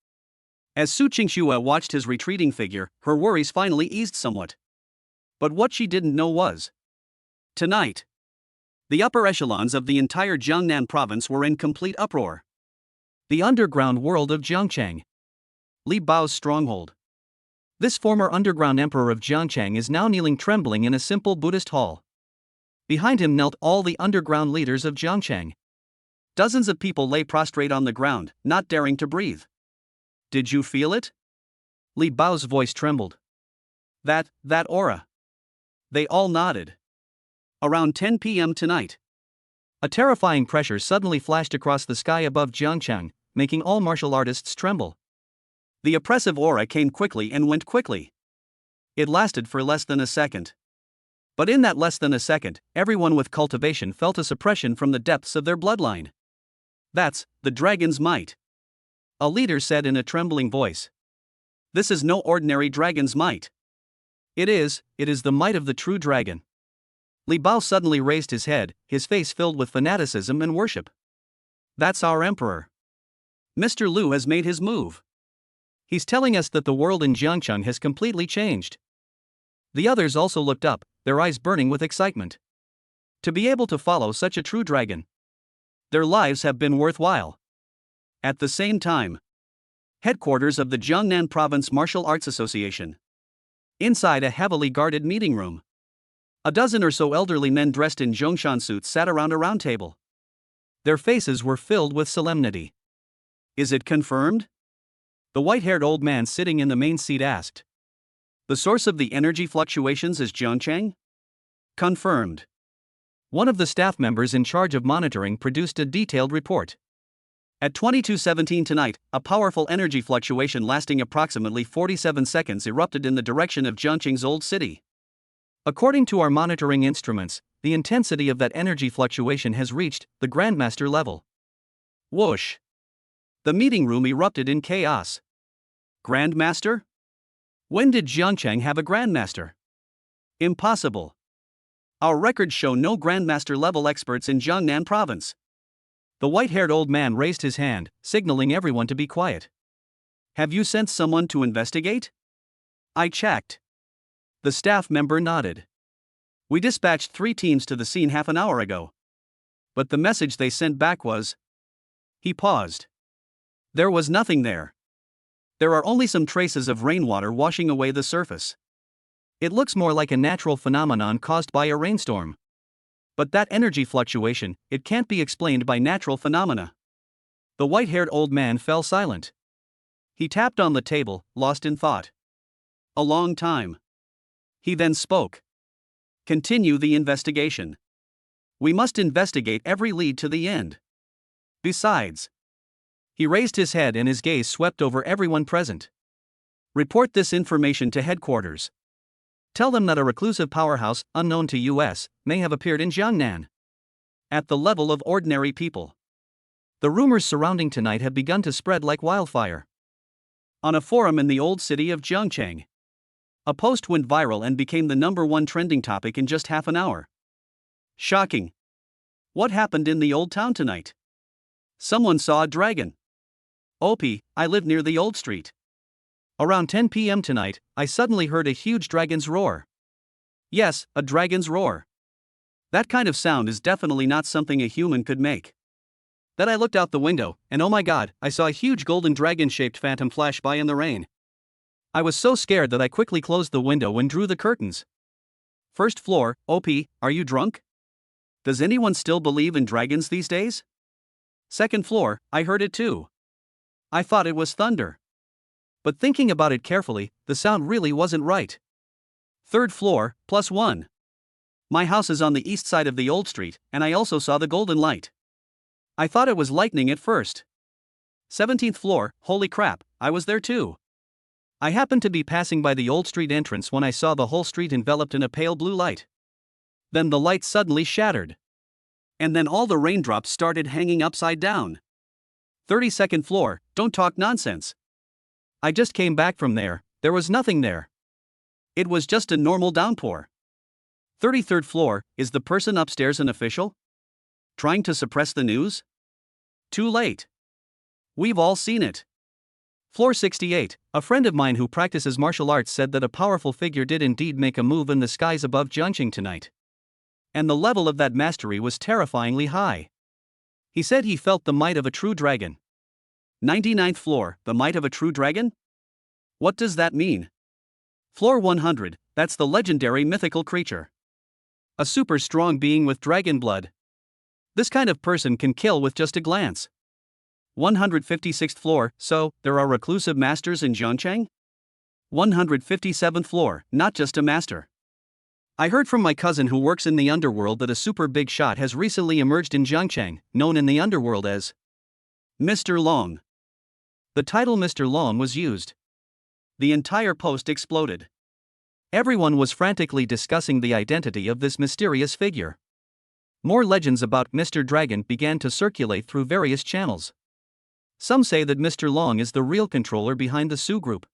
As Su Qingxue watched his retreating figure, her worries finally eased somewhat. But what she didn't know was, tonight, the upper echelons of the entire Jiangnan province were in complete uproar. The underground world of Jiangcheng. Li Bao's stronghold. This former underground emperor of Jiangcheng is now kneeling trembling in a simple Buddhist hall. Behind him knelt all the underground leaders of Jiangcheng. Dozens of people lay prostrate on the ground, not daring to breathe. Did you feel it? Li Bao's voice trembled. That aura. They all nodded. Around 10 p.m. tonight. A terrifying pressure suddenly flashed across the sky above Jiangcheng, making all martial artists tremble. The oppressive aura came quickly and went quickly. It lasted for less than a second. But in that less than a second, everyone with cultivation felt a suppression from the depths of their bloodline. That's the dragon's might. A leader said in a trembling voice. This is no ordinary dragon's might. It is the might of the true dragon. Li Bao suddenly raised his head, his face filled with fanaticism and worship. That's our emperor. Mr. Lu has made his move. He's telling us that the world in Jiangcheng has completely changed. The others also looked up, their eyes burning with excitement. To be able to follow such a true dragon. Their lives have been worthwhile. At the same time, headquarters of the Jiangnan Province Martial Arts Association. Inside a heavily guarded meeting room, a dozen or so elderly men dressed in Zhongshan suits sat around a round table. Their faces were filled with solemnity. Is it confirmed? The white-haired old man sitting in the main seat asked. The source of the energy fluctuations is Jiangcheng? Confirmed. One of the staff members in charge of monitoring produced a detailed report. At 22:17 tonight, a powerful energy fluctuation lasting approximately 47 seconds erupted in the direction of Jiangcheng's old city. According to our monitoring instruments, the intensity of that energy fluctuation has reached the Grandmaster level. Whoosh! The meeting room erupted in chaos. Grandmaster? When did Jiangcheng have a Grandmaster? Impossible. Our records show no Grandmaster level experts in Jiangnan province. The white-haired old man raised his hand, signaling everyone to be quiet. Have you sent someone to investigate? I checked. The staff member nodded. We dispatched 3 teams to the scene half an hour ago. But the message they sent back was... He paused. There was nothing there. There are only some traces of rainwater washing away the surface. It looks more like a natural phenomenon caused by a rainstorm. But that energy fluctuation, it can't be explained by natural phenomena. The white-haired old man fell silent. He tapped on the table, lost in thought. A long time. He then spoke. Continue the investigation. We must investigate every lead to the end. Besides, he raised his head and his gaze swept over everyone present. Report this information to headquarters. Tell them that a reclusive powerhouse, unknown to US, may have appeared in Jiangnan. At the level of ordinary people. The rumors surrounding tonight have begun to spread like wildfire. On a forum in the old city of Jiangcheng, a post went viral and became the #1 trending topic in just half an hour. Shocking. What happened in the old town tonight? Someone saw a dragon. OP, I live near the old street. Around 10 p.m. tonight, I suddenly heard a huge dragon's roar. Yes, a dragon's roar. That kind of sound is definitely not something a human could make. Then I looked out the window, and oh my god, I saw a huge golden dragon-shaped phantom flash by in the rain. I was so scared that I quickly closed the window and drew the curtains. First floor, OP, are you drunk? Does anyone still believe in dragons these days? Second floor, I heard it too. I thought it was thunder. But thinking about it carefully, the sound really wasn't right. Third floor, +1. My house is on the east side of the old street, and I also saw the golden light. I thought it was lightning at first. 17th floor, holy crap, I was there too. I happened to be passing by the old street entrance when I saw the whole street enveloped in a pale blue light. Then the light suddenly shattered. And then all the raindrops started hanging upside down. 32nd floor, don't talk nonsense. I just came back from there, there was nothing there. It was just a normal downpour. 33rd floor, is the person upstairs an official? Trying to suppress the news? Too late. We've all seen it. Floor 68, a friend of mine who practices martial arts said that a powerful figure did indeed make a move in the skies above Jiangxing tonight. And the level of that mastery was terrifyingly high. He said he felt the might of a true dragon. 99th floor, the might of a true dragon? What does that mean? Floor 100, that's the legendary mythical creature. A super strong being with dragon blood. This kind of person can kill with just a glance. 156th floor, so, there are reclusive masters in Jiangcheng? 157th floor, not just a master. I heard from my cousin who works in the underworld that a super big shot has recently emerged in Jiangcheng, known in the underworld as Mr. Long. The title Mr. Long was used. The entire post exploded. Everyone was frantically discussing the identity of this mysterious figure. More legends about Mr. Dragon began to circulate through various channels. Some say that Mr. Long is the real controller behind the Su Group.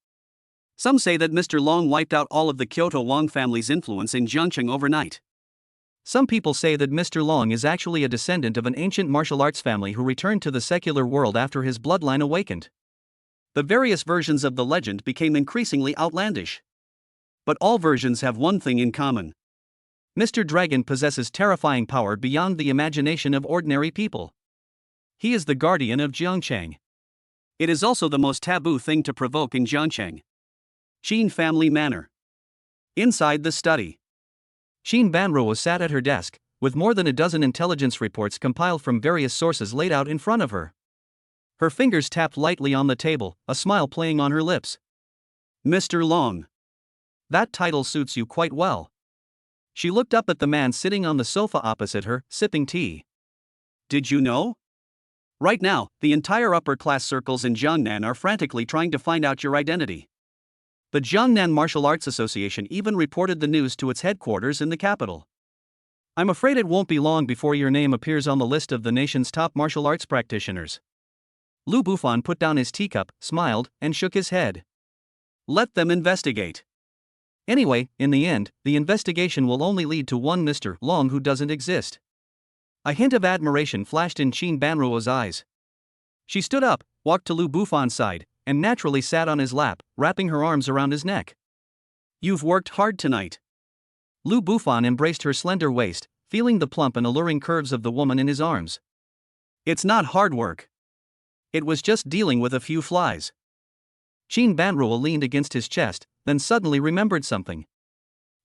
Some say that Mr. Long wiped out all of the Kyoto Long family's influence in Jiangcheng overnight. Some people say that Mr. Long is actually a descendant of an ancient martial arts family who returned to the secular world after his bloodline awakened. The various versions of the legend became increasingly outlandish. But all versions have one thing in common. Mr. Dragon possesses terrifying power beyond the imagination of ordinary people. He is the guardian of Jiangcheng. It is also the most taboo thing to provoke in Jiangcheng. Qin Family Manor. Inside the study, Qin Banruo sat at her desk, with more than a dozen intelligence reports compiled from various sources laid out in front of her. Her fingers tapped lightly on the table, a smile playing on her lips. Mr. Long. That title suits you quite well. She looked up at the man sitting on the sofa opposite her, sipping tea. Did you know? Right now, the entire upper-class circles in Jiangnan are frantically trying to find out your identity. The Jiangnan Martial Arts Association even reported the news to its headquarters in the capital. I'm afraid it won't be long before your name appears on the list of the nation's top martial arts practitioners. Lu Bufan put down his teacup, smiled, and shook his head. Let them investigate. Anyway, in the end, the investigation will only lead to one Mr. Long who doesn't exist. A hint of admiration flashed in Qin Banruo's eyes. She stood up, walked to Lu Bufan's side, and naturally sat on his lap, wrapping her arms around his neck. You've worked hard tonight. Lu Bufan embraced her slender waist, feeling the plump and alluring curves of the woman in his arms. It's not hard work. It was just dealing with a few flies. Qin Banruo leaned against his chest, then suddenly remembered something.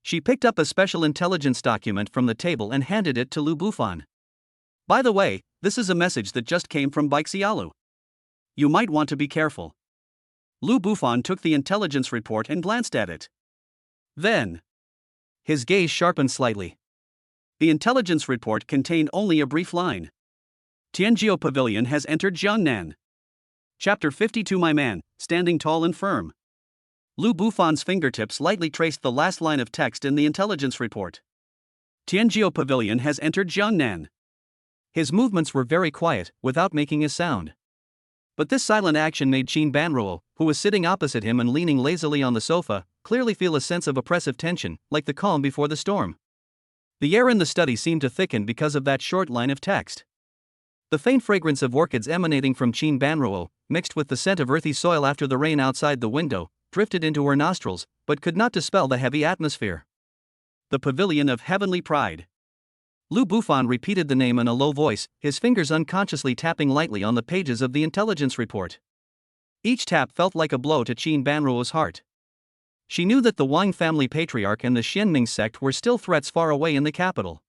She picked up a special intelligence document from the table and handed it to Lu Bufan. By the way, this is a message that just came from Baixialu. You might want to be careful. Lu Bufan took the intelligence report and glanced at it. Then, His gaze sharpened slightly. The intelligence report contained only a brief line. Tianjiao Pavilion has entered Jiangnan. Chapter 52. My man, standing tall and firm. Lu Bufan's fingertips lightly traced the last line of text in the intelligence report. Tianjiao Pavilion has entered Jiangnan. His movements were very quiet, without making a sound. But this silent action made Qin Banruo, who was sitting opposite him and leaning lazily on the sofa, clearly feel a sense of oppressive tension, like the calm before the storm. The air in the study seemed to thicken because of that short line of text. The faint fragrance of orchids emanating from Qin Banruo, mixed with the scent of earthy soil after the rain outside the window, drifted into her nostrils, but could not dispel the heavy atmosphere. The Pavilion of Heavenly Pride. Lu Bufan repeated the name in a low voice, his fingers unconsciously tapping lightly on the pages of the intelligence report. Each tap felt like a blow to Qin Banruo's heart. She knew that the Wang family patriarch and the Xianming sect were still threats far away in the capital.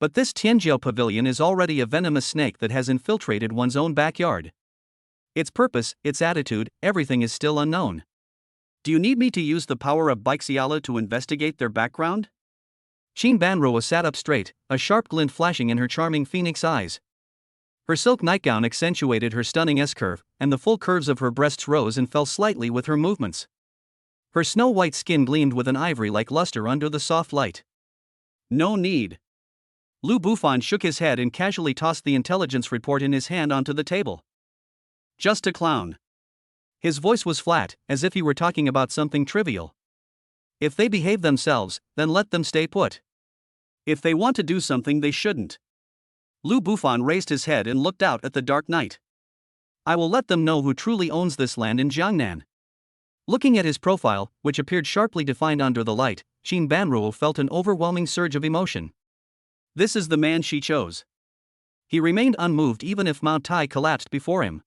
But this Tianjiao Pavilion is already a venomous snake that has infiltrated one's own backyard. Its purpose, its attitude, everything is still unknown. Do you need me to use the power of Baixiala to investigate their background? Qin Banruo sat up straight, a sharp glint flashing in her charming phoenix eyes. Her silk nightgown accentuated her stunning S-curve, and the full curves of her breasts rose and fell slightly with her movements. Her snow-white skin gleamed with an ivory-like luster under the soft light. No need. Lu Bufan shook his head and casually tossed the intelligence report in his hand onto the table. Just a clown. His voice was flat, as if he were talking about something trivial. If they behave themselves, then let them stay put. If they want to do something, they shouldn't. Lu Bufan raised his head and looked out at the dark night. I will let them know who truly owns this land in Jiangnan. Looking at his profile, which appeared sharply defined under the light, Qin Banruo felt an overwhelming surge of emotion. This is the man she chose. He remained unmoved even if Mount Tai collapsed before him.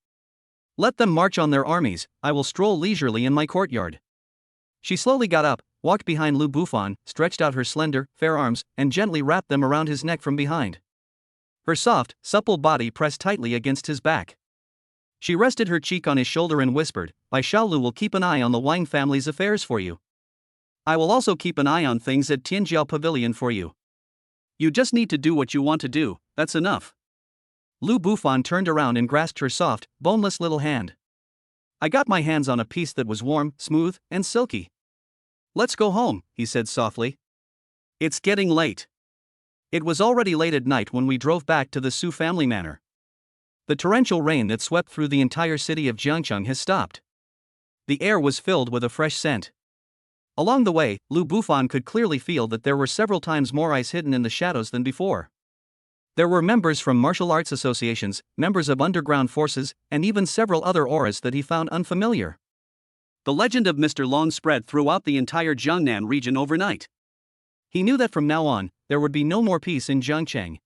Let them march on their armies, I will stroll leisurely in my courtyard. She slowly got up, walked behind Lu Bufan, stretched out her slender, fair arms, and gently wrapped them around his neck from behind. Her soft, supple body pressed tightly against his back. She rested her cheek on his shoulder and whispered, Bai Shaolu will keep an eye on the Wang family's affairs for you. I will also keep an eye on things at Tianjiao Pavilion for you. You just need to do what you want to do, that's enough. Lu Bufan turned around and grasped her soft, boneless little hand. I got my hands on a piece that was warm, smooth, and silky. Let's go home, he said softly. It's getting late. It was already late at night when we drove back to the Su family manor. The torrential rain that swept through the entire city of Jiangcheng has stopped. The air was filled with a fresh scent. Along the way, Lu Bufan could clearly feel that there were several times more ice hidden in the shadows than before. There were members from martial arts associations, members of underground forces, and even several other auras that he found unfamiliar. The legend of Mr. Long spread throughout the entire Jiangnan region overnight. He knew that from now on, there would be no more peace in Jiangcheng.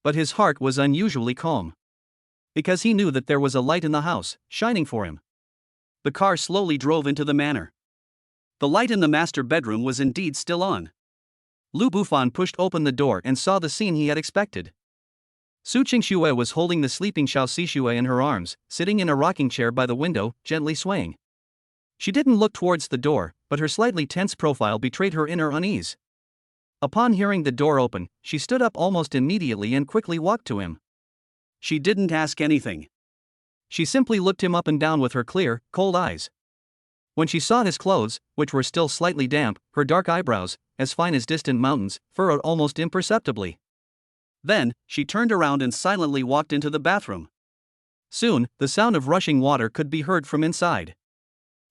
But his heart was unusually calm. Because he knew that there was a light in the house, shining for him. The car slowly drove into the manor. The light in the master bedroom was indeed still on. Lu Bufan pushed open the door and saw the scene he had expected. Su Qingxue was holding the sleeping Xiao Sixue in her arms, sitting in a rocking chair by the window, gently swaying. She didn't look towards the door, but her slightly tense profile betrayed her inner unease. Upon hearing the door open, she stood up almost immediately and quickly walked to him. She didn't ask anything. She simply looked him up and down with her clear, cold eyes. When she saw his clothes, which were still slightly damp, her dark eyebrows, as fine as distant mountains, furrowed almost imperceptibly. Then, she turned around and silently walked into the bathroom. Soon, the sound of rushing water could be heard from inside.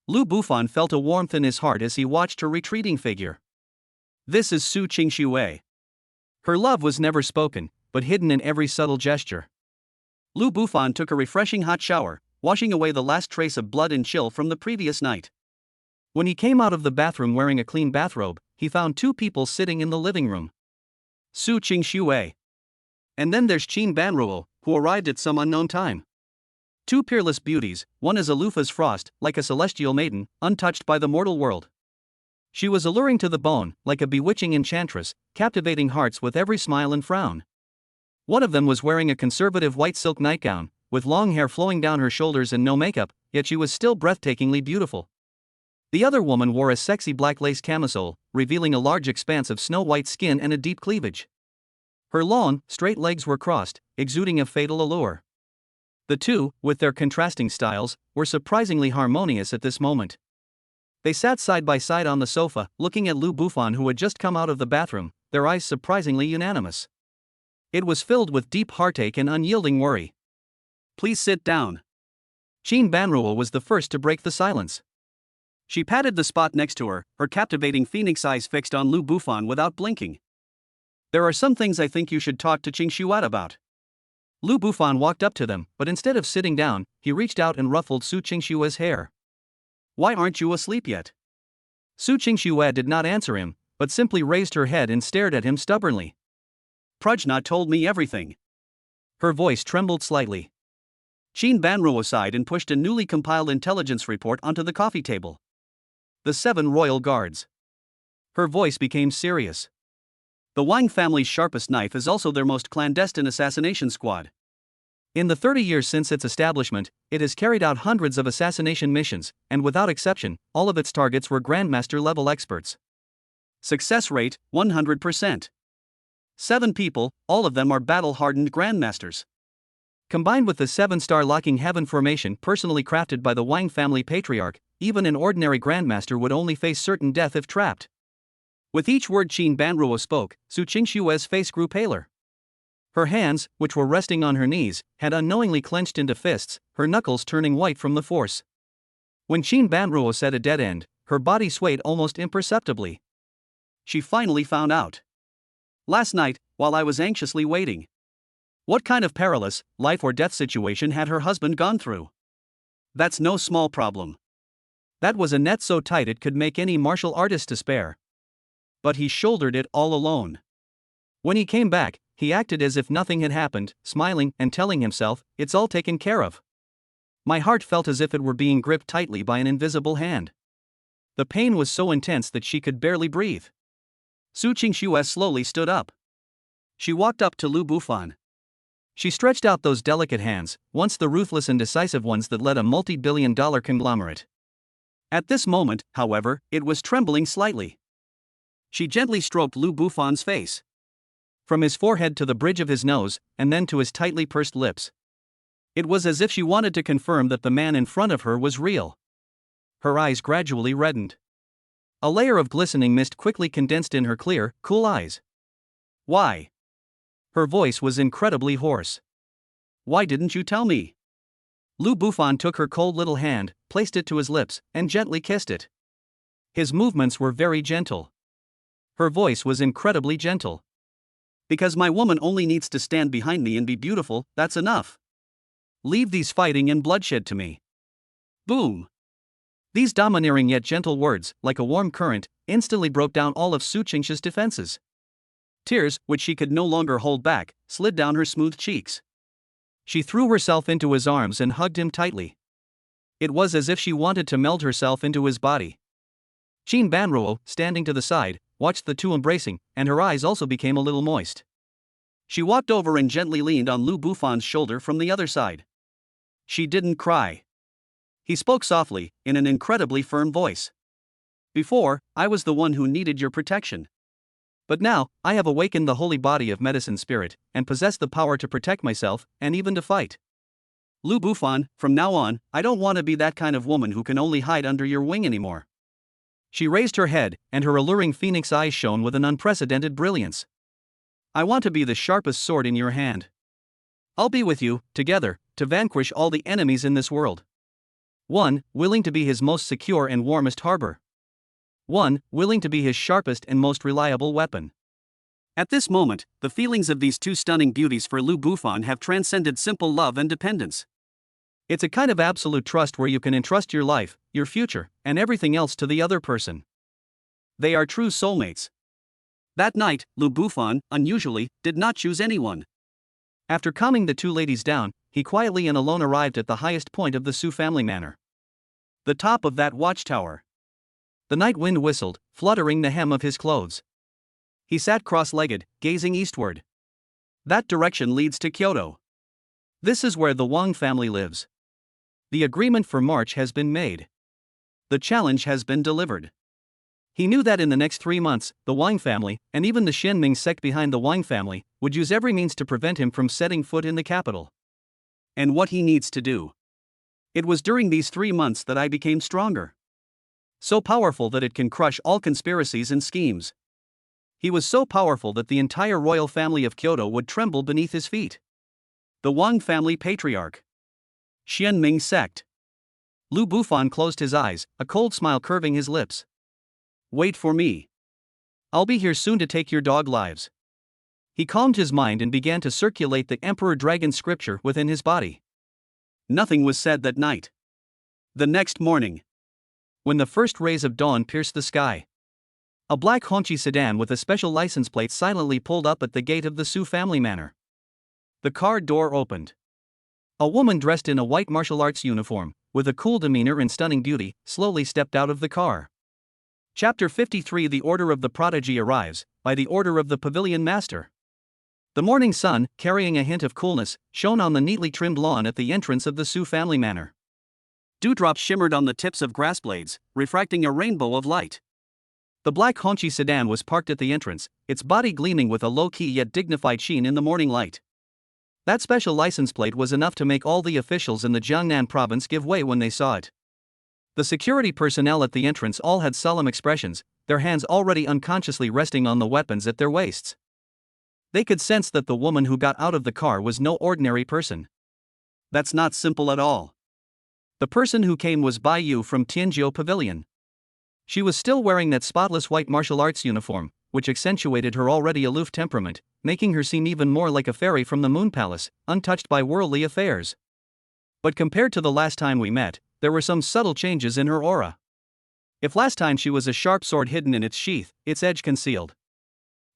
Lu Bufan felt a warmth in his heart as he watched her retreating figure. This is Su Qingxue. Her love was never spoken, but hidden in every subtle gesture. Lu Bufan took a refreshing hot shower, washing away the last trace of blood and chill from the previous night. When he came out of the bathroom wearing a clean bathrobe, he found two people sitting in the living room. Su Qingxue. And then there's Qin Banruo, who arrived at some unknown time. Two peerless beauties, one as aloof as frost, like a celestial maiden, untouched by the mortal world. She was alluring to the bone, like a bewitching enchantress, captivating hearts with every smile and frown. One of them was wearing a conservative white silk nightgown, with long hair flowing down her shoulders and no makeup, yet she was still breathtakingly beautiful. The other woman wore a sexy black lace camisole, revealing a large expanse of snow-white skin and a deep cleavage. Her long, straight legs were crossed, exuding a fatal allure. The two, with their contrasting styles, were surprisingly harmonious at this moment. They sat side by side on the sofa, looking at Lou Buffon, who had just come out of the bathroom, their eyes surprisingly unanimous. It was filled with deep heartache and unyielding worry. Please sit down. Jean Banruel was the first to break the silence. She patted the spot next to her, her captivating phoenix eyes fixed on Lou Buffon without blinking. There are some things I think you should talk to Qing Shuat about. Lou Buffon walked up to them, but instead of sitting down, he reached out and ruffled Su Qingshua's hair. Why aren't you asleep yet? Su Qingshua did not answer him, but simply raised her head and stared at him stubbornly. Prajna told me everything. Her voice trembled slightly. Jean Banruo sighed and pushed a newly compiled intelligence report onto the coffee table. The 7 royal guards. Her voice became serious. The Wang family's sharpest knife is also their most clandestine assassination squad. In the 30 years since its establishment, it has carried out hundreds of assassination missions, and without exception, all of its targets were Grandmaster-level experts. Success rate, 100%. 7 people, all of them are battle-hardened Grandmasters. Combined with the 7-star locking heaven formation personally crafted by the Wang family patriarch, even an ordinary Grandmaster would only face certain death if trapped. With each word Jean Banruo spoke, Su Qingshua's face grew paler. Her hands, which were resting on her knees, had unknowingly clenched into fists, her knuckles turning white from the force. When Jean Banruo said a dead end, her body swayed almost imperceptibly. She finally found out. Last night, while I was anxiously waiting. What kind of perilous, life or death situation had her husband gone through? That's no small problem. That was a net so tight it could make any martial artist despair. But he shouldered it all alone. When he came back, he acted as if nothing had happened, smiling and telling himself, "It's all taken care of." My heart felt as if it were being gripped tightly by an invisible hand. The pain was so intense that she could barely breathe. Su Qingshua slowly stood up. She walked up to Lou Buffon. She stretched out those delicate hands, once the ruthless and decisive ones that led a multi-billion-dollar conglomerate. At this moment, however, it was trembling slightly. She gently stroked Lou Buffon's face. From his forehead to the bridge of his nose, and then to his tightly pursed lips. It was as if she wanted to confirm that the man in front of her was real. Her eyes gradually reddened. A layer of glistening mist quickly condensed in her clear, cool eyes. Why? Her voice was incredibly hoarse. Why didn't you tell me? Lou Buffon took her cold little hand, placed it to his lips, and gently kissed it. His movements were very gentle. Her voice was incredibly gentle. Because my woman only needs to stand behind me and be beautiful, that's enough. Leave these fighting and bloodshed to me. Boom. These domineering yet gentle words, like a warm current, instantly broke down all of Su Qingshua's defenses. Tears, which she could no longer hold back, slid down her smooth cheeks. She threw herself into his arms and hugged him tightly. It was as if she wanted to meld herself into his body. Jean Banruo, standing to the side, watched the two embracing, and her eyes also became a little moist. She walked over and gently leaned on Lou Buffon's shoulder from the other side. She didn't cry. He spoke softly, in an incredibly firm voice. Before, I was the one who needed your protection. But now, I have awakened the holy body of medicine spirit, and possess the power to protect myself, and even to fight. Lou Buffon, from now on, I don't want to be that kind of woman who can only hide under your wing anymore. She raised her head, and her alluring phoenix eyes shone with an unprecedented brilliance. I want to be the sharpest sword in your hand. I'll be with you, together, to vanquish all the enemies in this world. One, willing to be his most secure and warmest harbor. One, willing to be his sharpest and most reliable weapon. At this moment, the feelings of these two stunning beauties for Lou Buffon have transcended simple love and dependence. It's a kind of absolute trust where you can entrust your life, your future, and everything else to the other person. They are true soulmates. That night, Lou Buffon, unusually, did not choose anyone. After calming the two ladies down, he quietly and alone arrived at the highest point of the Su family manor. The top of that watchtower. The night wind whistled, fluttering the hem of his clothes. He sat cross-legged, gazing eastward. That direction leads to Kyoto. This is where the Wang family lives. The agreement for March has been made. The challenge has been delivered. He knew that in the next 3 months, the Wang family, and even the Xianming sect behind the Wang family, would use every means to prevent him from setting foot in the capital. And what he needs to do. It was during these 3 months that I became stronger. So powerful that it can crush all conspiracies and schemes. He was so powerful that the entire royal family of Kyoto would tremble beneath his feet. The Wang family patriarch. Xianming sect. Lu Bufan closed his eyes, a cold smile curving his lips. Wait for me. I'll be here soon to take your dog lives. He calmed his mind and began to circulate the Emperor Dragon scripture within his body. Nothing was said that night. The next morning, when the first rays of dawn pierced the sky, a black Hongqi sedan with a special license plate silently pulled up at the gate of the Su family manor. The car door opened. A woman dressed in a white martial arts uniform, with a cool demeanor and stunning beauty, slowly stepped out of the car. Chapter 53 The Order of the Prodigy arrives, by the order of the Pavilion Master. The morning sun, carrying a hint of coolness, shone on the neatly trimmed lawn at the entrance of the Su family manor. Dewdrops shimmered on the tips of grass blades, refracting a rainbow of light. The black Hongqi sedan was parked at the entrance, its body gleaming with a low-key yet dignified sheen in the morning light. That special license plate was enough to make all the officials in the Jiangnan province give way when they saw it. The security personnel at the entrance all had solemn expressions, their hands already unconsciously resting on the weapons at their waists. They could sense that the woman who got out of the car was no ordinary person. That's not simple at all. The person who came was Bai Yu from Tianjiu Pavilion. She was still wearing that spotless white martial arts uniform, which accentuated her already aloof temperament, making her seem even more like a fairy from the Moon Palace, untouched by worldly affairs. But compared to the last time we met, there were some subtle changes in her aura. If last time she was a sharp sword hidden in its sheath, its edge concealed,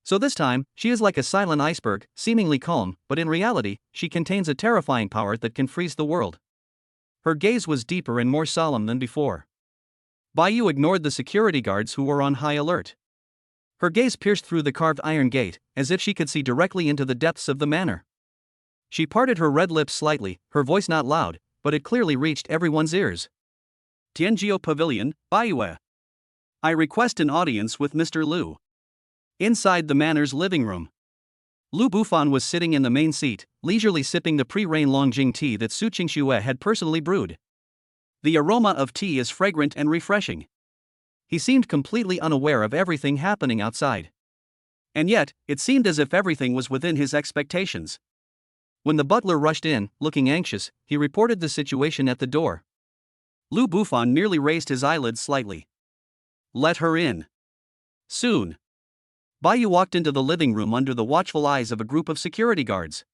so this time, she is like a silent iceberg, seemingly calm, but in reality, she contains a terrifying power that can freeze the world. Her gaze was deeper and more solemn than before. Bai Yu ignored the security guards who were on high alert. Her gaze pierced through the carved iron gate, as if she could see directly into the depths of the manor. She parted her red lips slightly, her voice not loud, but it clearly reached everyone's ears. Tianjiu Pavilion, Bai Yu. I request an audience with Mr. Lu. Inside the manor's living room, Lu Bufan was sitting in the main seat, leisurely sipping the pre-rain Longjing tea that Su Qingxue had personally brewed. The aroma of tea is fragrant and refreshing. He seemed completely unaware of everything happening outside. And yet, it seemed as if everything was within his expectations. When the butler rushed in, looking anxious, he reported the situation at the door. Lu Bufan merely raised his eyelids slightly. Let her in. Soon. Bai Yu walked into the living room under the watchful eyes of a group of security guards.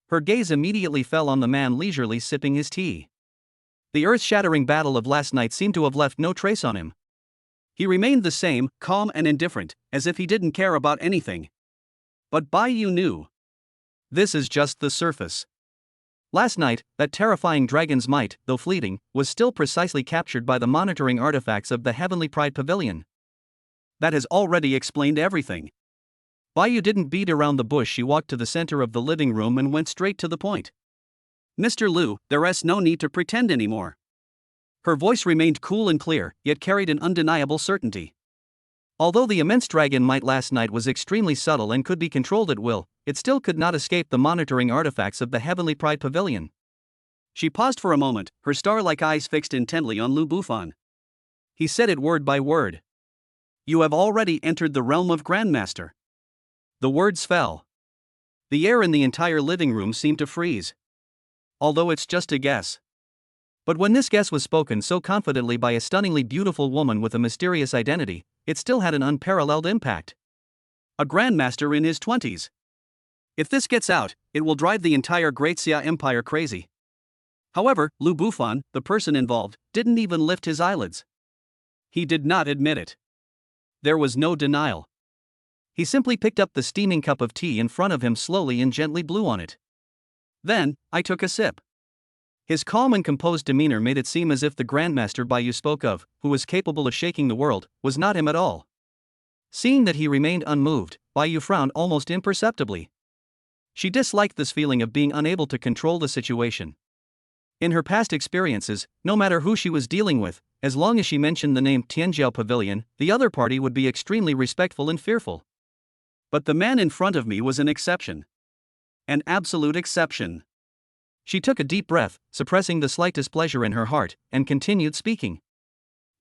Her gaze immediately fell on the man leisurely sipping his tea. The earth-shattering battle of last night seemed to have left no trace on him. He remained the same, calm and indifferent, as if he didn't care about anything. But Bai Yu knew. This is just the surface. Last night, that terrifying dragon's might, though fleeting, was still precisely captured by the monitoring artifacts of the Heavenly Pride Pavilion. That has already explained everything. Bai Yu didn't beat around the bush. She walked to the center of the living room and went straight to the point. Mr. Lu, there's no need to pretend anymore. Her voice remained cool and clear, yet carried an undeniable certainty. Although the immense dragon might last night was extremely subtle and could be controlled at will, it still could not escape the monitoring artifacts of the Heavenly Pride Pavilion. She paused for a moment, her star-like eyes fixed intently on Lu Bufan. He said it word by word. You have already entered the realm of Grandmaster. The words fell. The air in the entire living room seemed to freeze. Although it's just a guess. But when this guess was spoken so confidently by a stunningly beautiful woman with a mysterious identity, it still had an unparalleled impact. A Grandmaster in his 20s. If this gets out, it will drive the entire Great Xia Empire crazy. However, Lu Bufan, the person involved, didn't even lift his eyelids. He did not admit it. There was no denial. He simply picked up the steaming cup of tea in front of him slowly and gently blew on it. Then, I took a sip. His calm and composed demeanor made it seem as if the Grandmaster Bai Yu spoke of, who was capable of shaking the world, was not him at all. Seeing that he remained unmoved, Bai Yu frowned almost imperceptibly. She disliked this feeling of being unable to control the situation. In her past experiences, no matter who she was dealing with, as long as she mentioned the name Tianjiao Pavilion, the other party would be extremely respectful and fearful. But the man in front of me was an exception. An absolute exception. She took a deep breath, suppressing the slight displeasure in her heart, and continued speaking.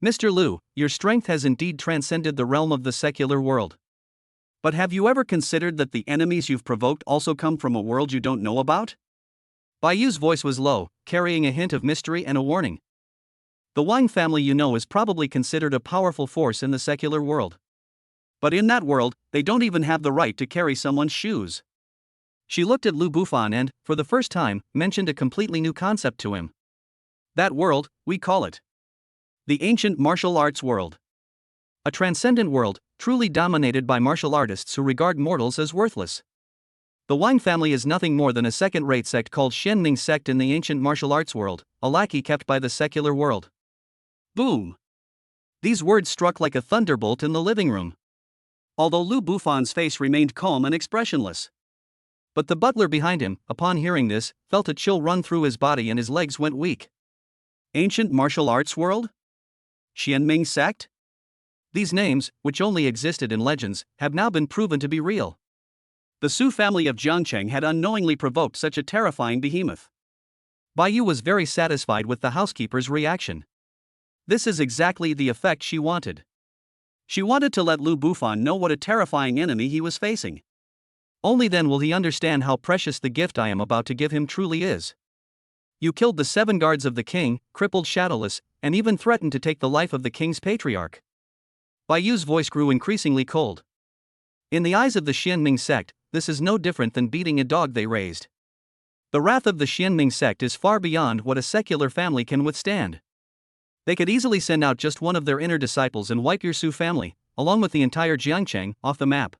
Mr. Lu, your strength has indeed transcended the realm of the secular world. But have you ever considered that the enemies you've provoked also come from a world you don't know about? Bai Yu's voice was low, carrying a hint of mystery and a warning. The Wang family you know is probably considered a powerful force in the secular world. But in that world, they don't even have the right to carry someone's shoes. She looked at Lu Bufan and, for the first time, mentioned a completely new concept to him. That world, we call it the ancient martial arts world. A transcendent world, truly dominated by martial artists who regard mortals as worthless. The Wang family is nothing more than a second-rate sect called Xianming sect in the ancient martial arts world, a lackey kept by the secular world. Boom! These words struck like a thunderbolt in the living room. Although Lu Bufan's face remained calm and expressionless. But the butler behind him, upon hearing this, felt a chill run through his body and his legs went weak. Ancient martial arts world? Xianming sect? These names, which only existed in legends, have now been proven to be real. The Su family of Jiangcheng had unknowingly provoked such a terrifying behemoth. Bai Yu was very satisfied with the housekeeper's reaction. This is exactly the effect she wanted. She wanted to let Lu Bufan know what a terrifying enemy he was facing. Only then will he understand how precious the gift I am about to give him truly is. You killed the 7 guards of the king, crippled Shadowless, and even threatened to take the life of the king's patriarch. Bai Yu's voice grew increasingly cold. In the eyes of the Xianming sect, this is no different than beating a dog they raised. The wrath of the Xianming sect is far beyond what a secular family can withstand. They could easily send out just one of their inner disciples and wipe your Su family, along with the entire Jiangcheng, off the map.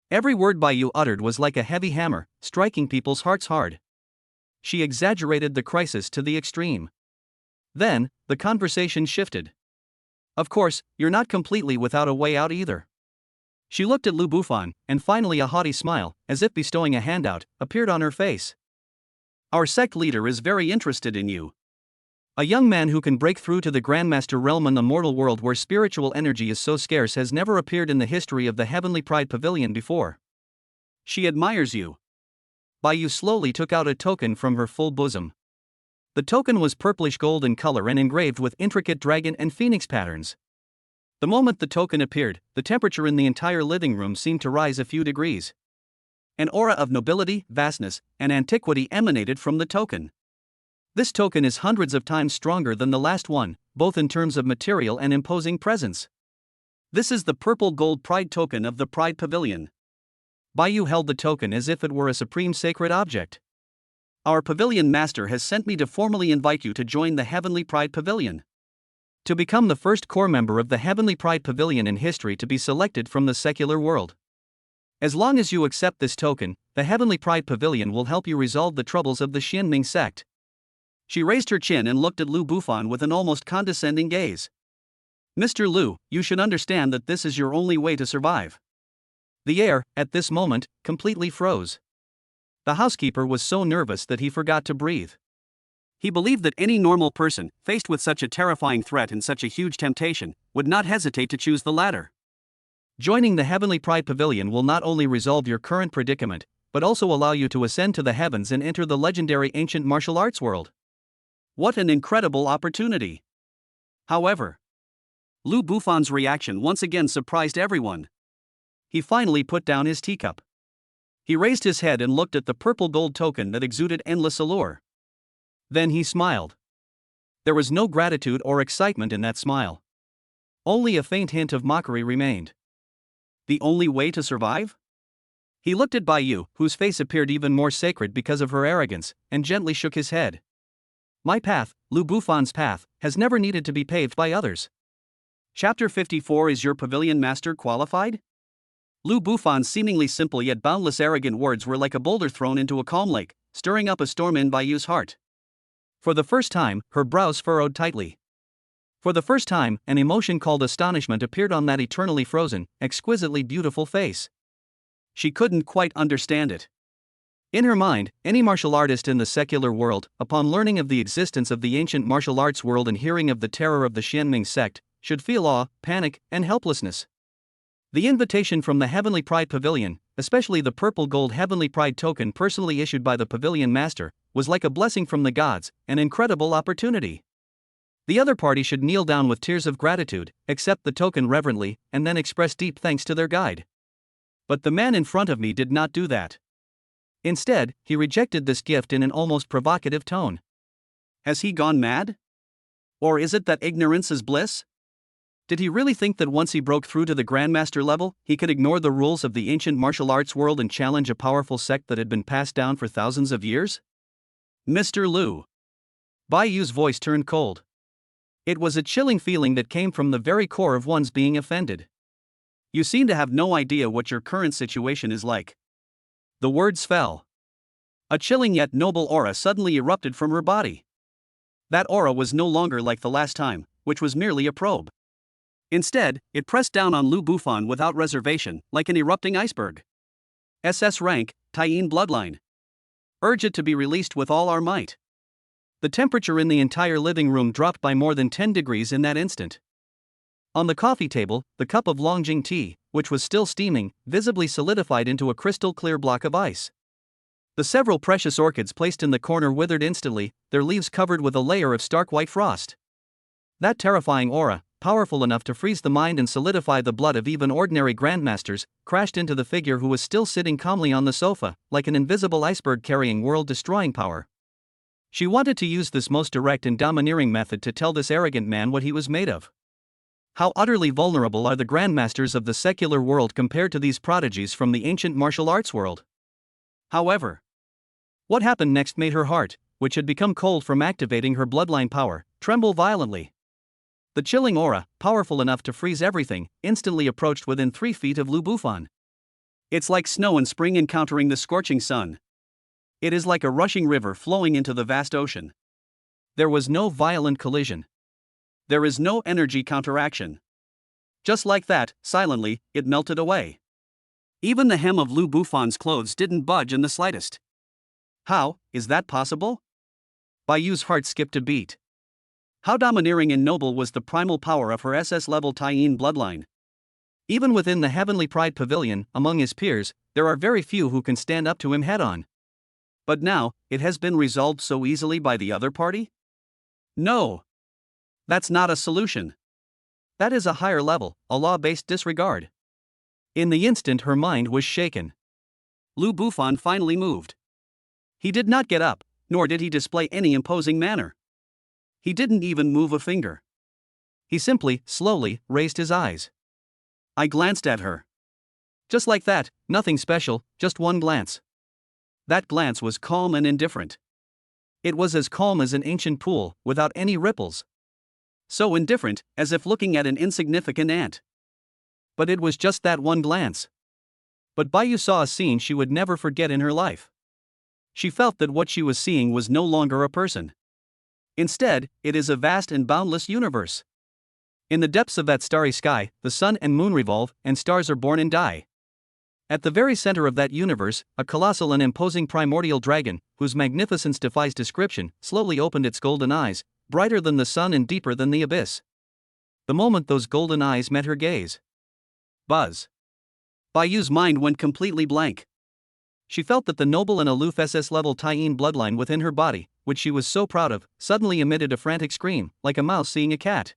Every word Bai Yu uttered was like a heavy hammer, striking people's hearts hard. She exaggerated the crisis to the extreme. Then, the conversation shifted. Of course, you're not completely without a way out either. She looked at Lu Bufan, and finally a haughty smile, as if bestowing a handout, appeared on her face. Our sect leader is very interested in you. A young man who can break through to the Grandmaster realm in the mortal world where spiritual energy is so scarce has never appeared in the history of the Heavenly Pride Pavilion before. She admires you. Bai Yu slowly took out a token from her full bosom. The token was purplish gold in color and engraved with intricate dragon and phoenix patterns. The moment the token appeared, the temperature in the entire living room seemed to rise a few degrees. An aura of nobility, vastness, and antiquity emanated from the token. This token is hundreds of times stronger than the last one, both in terms of material and imposing presence. This is the purple gold pride token of the Pride Pavilion. Bai Yu held the token as if it were a supreme sacred object. Our pavilion master has sent me to formally invite you to join the Heavenly Pride Pavilion. To become the first core member of the Heavenly Pride Pavilion in history to be selected from the secular world. As long as you accept this token, the Heavenly Pride Pavilion will help you resolve the troubles of the Xianming sect. She raised her chin and looked at Lu Bufan with an almost condescending gaze. Mr. Lu, you should understand that this is your only way to survive. The air, at this moment, completely froze. The housekeeper was so nervous that he forgot to breathe. He believed that any normal person, faced with such a terrifying threat and such a huge temptation, would not hesitate to choose the latter. Joining the Heavenly Pride Pavilion will not only resolve your current predicament, but also allow you to ascend to the heavens and enter the legendary ancient martial arts world. What an incredible opportunity! However, Lu Bufan's reaction once again surprised everyone. He finally put down his teacup. He raised his head and looked at the purple gold token that exuded endless allure. Then he smiled. There was no gratitude or excitement in that smile. Only a faint hint of mockery remained. The only way to survive? He looked at Bai Yu, whose face appeared even more sacred because of her arrogance, and gently shook his head. My path, Lu Bufan's path, has never needed to be paved by others. Chapter 54. Is your pavilion master qualified? Lu Bufan's seemingly simple yet boundless arrogant words were like a boulder thrown into a calm lake, stirring up a storm in Bai Yu's heart. For the first time, her brows furrowed tightly. For the first time, an emotion called astonishment appeared on that eternally frozen, exquisitely beautiful face. She couldn't quite understand it. In her mind, any martial artist in the secular world, upon learning of the existence of the ancient martial arts world and hearing of the terror of the Xianming sect, should feel awe, panic, and helplessness. The invitation from the Heavenly Pride Pavilion, especially the purple gold Heavenly Pride token personally issued by the Pavilion Master, was like a blessing from the gods, an incredible opportunity. The other party should kneel down with tears of gratitude, accept the token reverently, and then express deep thanks to their guide. But the man in front of me did not do that. Instead, he rejected this gift in an almost provocative tone. Has he gone mad? Or is it that ignorance is bliss? Did he really think that once he broke through to the Grandmaster level, he could ignore the rules of the ancient martial arts world and challenge a powerful sect that had been passed down for thousands of years? Mr. Liu. Bai Yu's voice turned cold. It was a chilling feeling that came from the very core of one's being offended. You seem to have no idea what your current situation is like. The words fell. A chilling yet noble aura suddenly erupted from her body. That aura was no longer like the last time, which was merely a probe. Instead, it pressed down on Lu Bufan without reservation, like an erupting iceberg. SS rank, Taiyin bloodline. Urge it to be released with all our might. The temperature in the entire living room dropped by more than 10 degrees in that instant. On the coffee table, the cup of Longjing tea, which was still steaming, visibly solidified into a crystal-clear block of ice. The several precious orchids placed in the corner withered instantly, their leaves covered with a layer of stark white frost. That terrifying aura, powerful enough to freeze the mind and solidify the blood of even ordinary grandmasters, crashed into the figure who was still sitting calmly on the sofa, like an invisible iceberg carrying world-destroying power. She wanted to use this most direct and domineering method to tell this arrogant man what he was made of. How utterly vulnerable are the grandmasters of the secular world compared to these prodigies from the ancient martial arts world? However, what happened next made her heart, which had become cold from activating her bloodline power, tremble violently. The chilling aura, powerful enough to freeze everything, instantly approached within 3 feet of Lu Bufan. It's like snow in spring encountering the scorching sun. It is like a rushing river flowing into the vast ocean. There was no violent collision. There is no energy counteraction. Just like that, silently, it melted away. Even the hem of Lu Bufan's clothes didn't budge in the slightest. How is that possible? Bai Yu's heart skipped a beat. How domineering and noble was the primal power of her SS-level Taiyin bloodline. Even within the Heavenly Pride Pavilion, among his peers, there are very few who can stand up to him head-on. But now, it has been resolved so easily by the other party? No. That's not a solution. That is a higher level, a law-based disregard. In the instant her mind was shaken. Lu Bufan finally moved. He did not get up, nor did he display any imposing manner. He didn't even move a finger. He simply, slowly, raised his eyes. I glanced at her. Just like that, nothing special, just one glance. That glance was calm and indifferent. It was as calm as an ancient pool, without any ripples. So indifferent, as if looking at an insignificant ant. But it was just that one glance. But Bai Yu saw a scene she would never forget in her life. She felt that what she was seeing was no longer a person. Instead, it is a vast and boundless universe. In the depths of that starry sky, the sun and moon revolve, and stars are born and die. At the very center of that universe, a colossal and imposing primordial dragon, whose magnificence defies description, slowly opened its golden eyes, brighter than the sun and deeper than the abyss. The moment those golden eyes met her gaze, buzz. Bai Yu's mind went completely blank. She felt that the noble and aloof SS-level Taiyin bloodline within her body, which she was so proud of, suddenly emitted a frantic scream, like a mouse seeing a cat.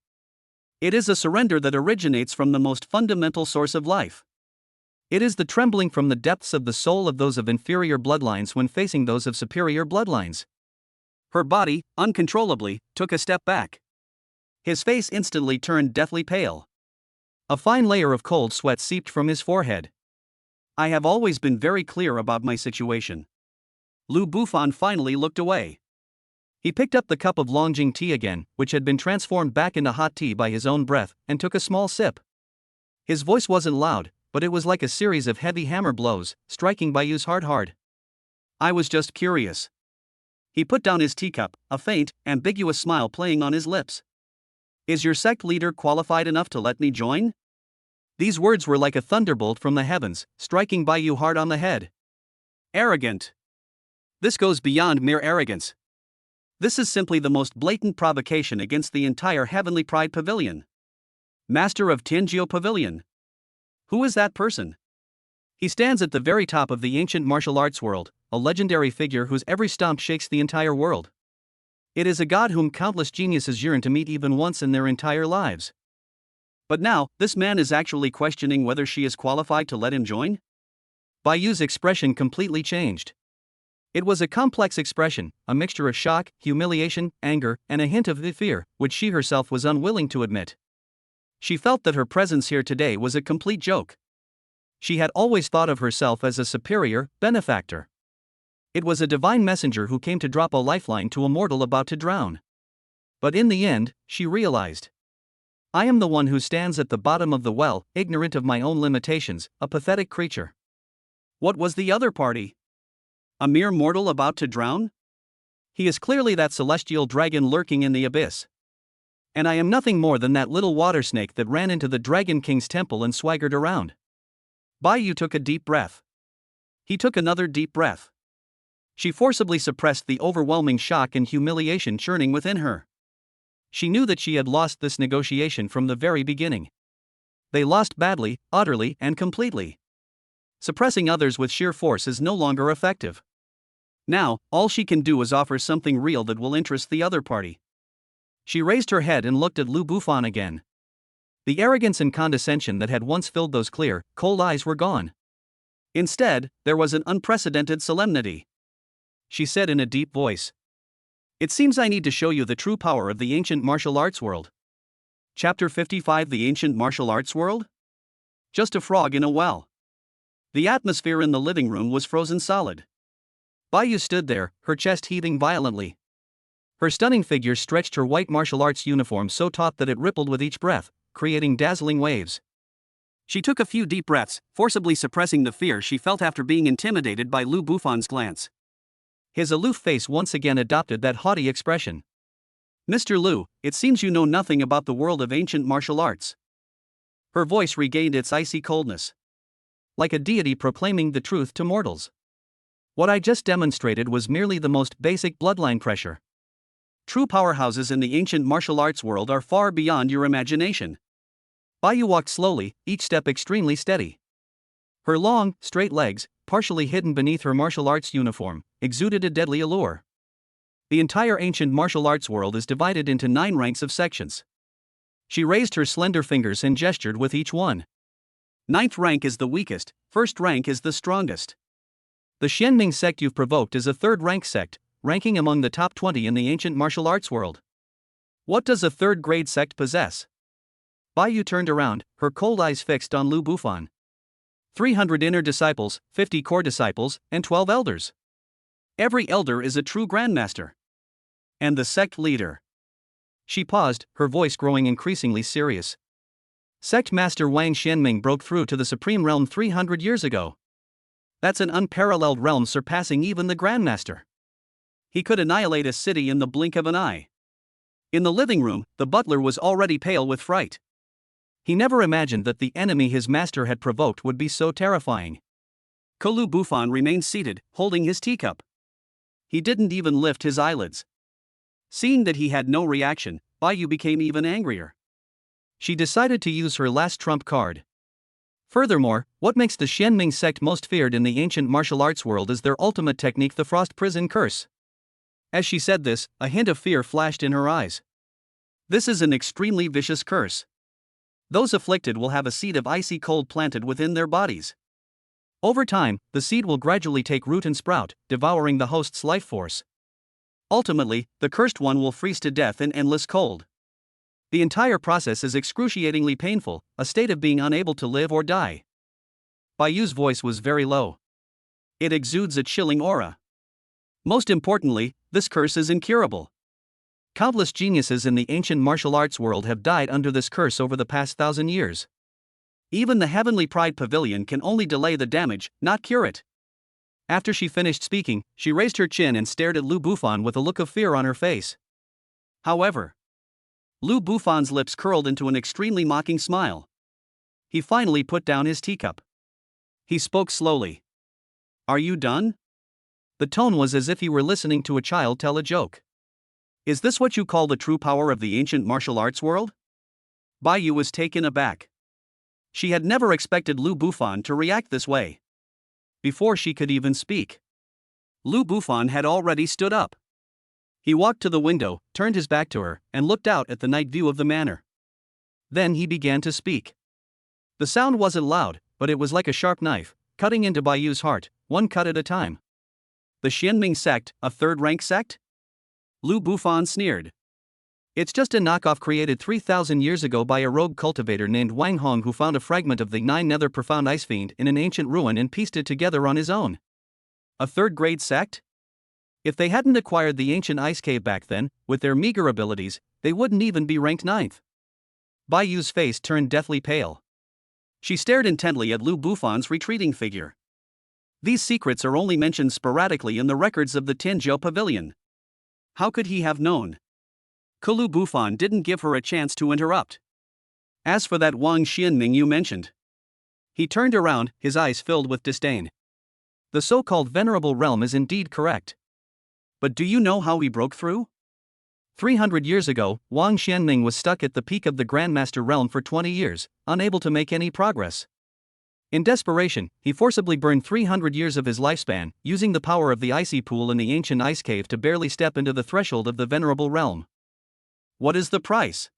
It is a surrender that originates from the most fundamental source of life. It is the trembling from the depths of the soul of those of inferior bloodlines when facing those of superior bloodlines. Her body, uncontrollably, took a step back. His face instantly turned deathly pale. A fine layer of cold sweat seeped from his forehead. I have always been very clear about my situation. Lu Bufan finally looked away. He picked up the cup of Longjing tea again, which had been transformed back into hot tea by his own breath, and took a small sip. His voice wasn't loud, but it was like a series of heavy hammer blows, striking Bai Yu's heart hard. I was just curious. He put down his teacup, a faint, ambiguous smile playing on his lips. Is your sect leader qualified enough to let me join? These words were like a thunderbolt from the heavens, striking Bai Yu hard on the head. Arrogant. This goes beyond mere arrogance. This is simply the most blatant provocation against the entire Heavenly Pride Pavilion. Master of Tingio Pavilion. Who is that person? He stands at the very top of the ancient martial arts world, a legendary figure whose every stomp shakes the entire world. It is a god whom countless geniuses yearn to meet even once in their entire lives. But now, this man is actually questioning whether she is qualified to let him join? Bayu's expression completely changed. It was a complex expression, a mixture of shock, humiliation, anger, and a hint of the fear, which she herself was unwilling to admit. She felt that her presence here today was a complete joke. She had always thought of herself as a superior benefactor. It was a divine messenger who came to drop a lifeline to a mortal about to drown. But in the end, she realized, I am the one who stands at the bottom of the well, ignorant of my own limitations, a pathetic creature. What was the other party? A mere mortal about to drown? He is clearly that celestial dragon lurking in the abyss. And I am nothing more than that little water snake that ran into the Dragon King's temple and swaggered around. Bayu took a deep breath. He took another deep breath. She forcibly suppressed the overwhelming shock and humiliation churning within her. She knew that she had lost this negotiation from the very beginning. They lost badly, utterly, and completely. Suppressing others with sheer force is no longer effective. Now, all she can do is offer something real that will interest the other party. She raised her head and looked at Lu Bufan again. The arrogance and condescension that had once filled those clear, cold eyes were gone. Instead, there was an unprecedented solemnity. She said in a deep voice, It seems I need to show you the true power of the ancient martial arts world. Chapter 55 The Ancient Martial Arts World? Just a frog in a well. The atmosphere in the living room was frozen solid. Bayu stood there, her chest heaving violently. Her stunning figure stretched her white martial arts uniform so taut that it rippled with each breath, creating dazzling waves. She took a few deep breaths, forcibly suppressing the fear she felt after being intimidated by Lu Bufan's glance. His aloof face once again adopted that haughty expression. Mr. Lu, it seems you know nothing about the world of ancient martial arts. Her voice regained its icy coldness. Like a deity proclaiming the truth to mortals. What I just demonstrated was merely the most basic bloodline pressure. True powerhouses in the ancient martial arts world are far beyond your imagination. Bayu walked slowly, each step extremely steady. Her long, straight legs, partially hidden beneath her martial arts uniform, exuded a deadly allure. The entire ancient martial arts world is divided into 9 ranks of sections. She raised her slender fingers and gestured with each one. 9th rank is the weakest, 1st rank is the strongest. The Xianming sect you've provoked is a 3rd rank sect, ranking among the top 20 in the ancient martial arts world. What does a 3rd grade sect possess? Bayu turned around, her cold eyes fixed on Lu Bufan. 300 inner disciples, 50 core disciples, and 12 elders. Every elder is a true grandmaster. And the sect leader. She paused, her voice growing increasingly serious. Sect Master Wang Xianming broke through to the Supreme Realm 300 years ago. That's an unparalleled realm surpassing even the Grandmaster. He could annihilate a city in the blink of an eye. In the living room, the butler was already pale with fright. He never imagined that the enemy his master had provoked would be so terrifying. Lu Bufan remained seated, holding his teacup. He didn't even lift his eyelids. Seeing that he had no reaction, Bayu became even angrier. She decided to use her last trump card. Furthermore, what makes the Xianming sect most feared in the ancient martial arts world is their ultimate technique, the Frost Prison Curse. As she said this, a hint of fear flashed in her eyes. This is an extremely vicious curse. Those afflicted will have a seed of icy cold planted within their bodies. Over time, the seed will gradually take root and sprout, devouring the host's life force. Ultimately, the cursed one will freeze to death in endless cold. The entire process is excruciatingly painful, a state of being unable to live or die. Bayu's voice was very low. It exudes a chilling aura. Most importantly, this curse is incurable. Countless geniuses in the ancient martial arts world have died under this curse over the past 1,000 years. Even the Heavenly Pride Pavilion can only delay the damage, not cure it. After she finished speaking, she raised her chin and stared at Lu Bufan with a look of fear on her face. However, Lu Bufan's lips curled into an extremely mocking smile. He finally put down his teacup. He spoke slowly. Are you done? The tone was as if he were listening to a child tell a joke. Is this what you call the true power of the ancient martial arts world? Bai Yu was taken aback. She had never expected Lu Bufan to react this way. Before she could even speak, Lu Bufan had already stood up. He walked to the window, turned his back to her, and looked out at the night view of the manor. Then he began to speak. The sound wasn't loud, but it was like a sharp knife, cutting into Bai Yu's heart, one cut at a time. The Xianming sect, a third-rank sect? Lu Bufan sneered. It's just a knockoff created 3,000 years ago by a rogue cultivator named Wang Hong who found a fragment of the Nine Nether Profound Ice Fiend in an ancient ruin and pieced it together on his own. A third-grade sect? If they hadn't acquired the ancient ice cave back then, with their meager abilities, they wouldn't even be ranked 9th. Bai Yu's face turned deathly pale. She stared intently at Lu Bufan's retreating figure. These secrets are only mentioned sporadically in the records of the Tinzhou Pavilion. How could he have known? Lu Bufan didn't give her a chance to interrupt. As for that Wang Xianming you mentioned. He turned around, his eyes filled with disdain. The so-called venerable realm is indeed correct. But do you know how he broke through? 300 years ago, Wang Xianming was stuck at the peak of the Grandmaster realm for 20 years, unable to make any progress. In desperation, he forcibly burned 300 years of his lifespan, using the power of the icy pool in the ancient ice cave to barely step into the threshold of the venerable realm. What is the price?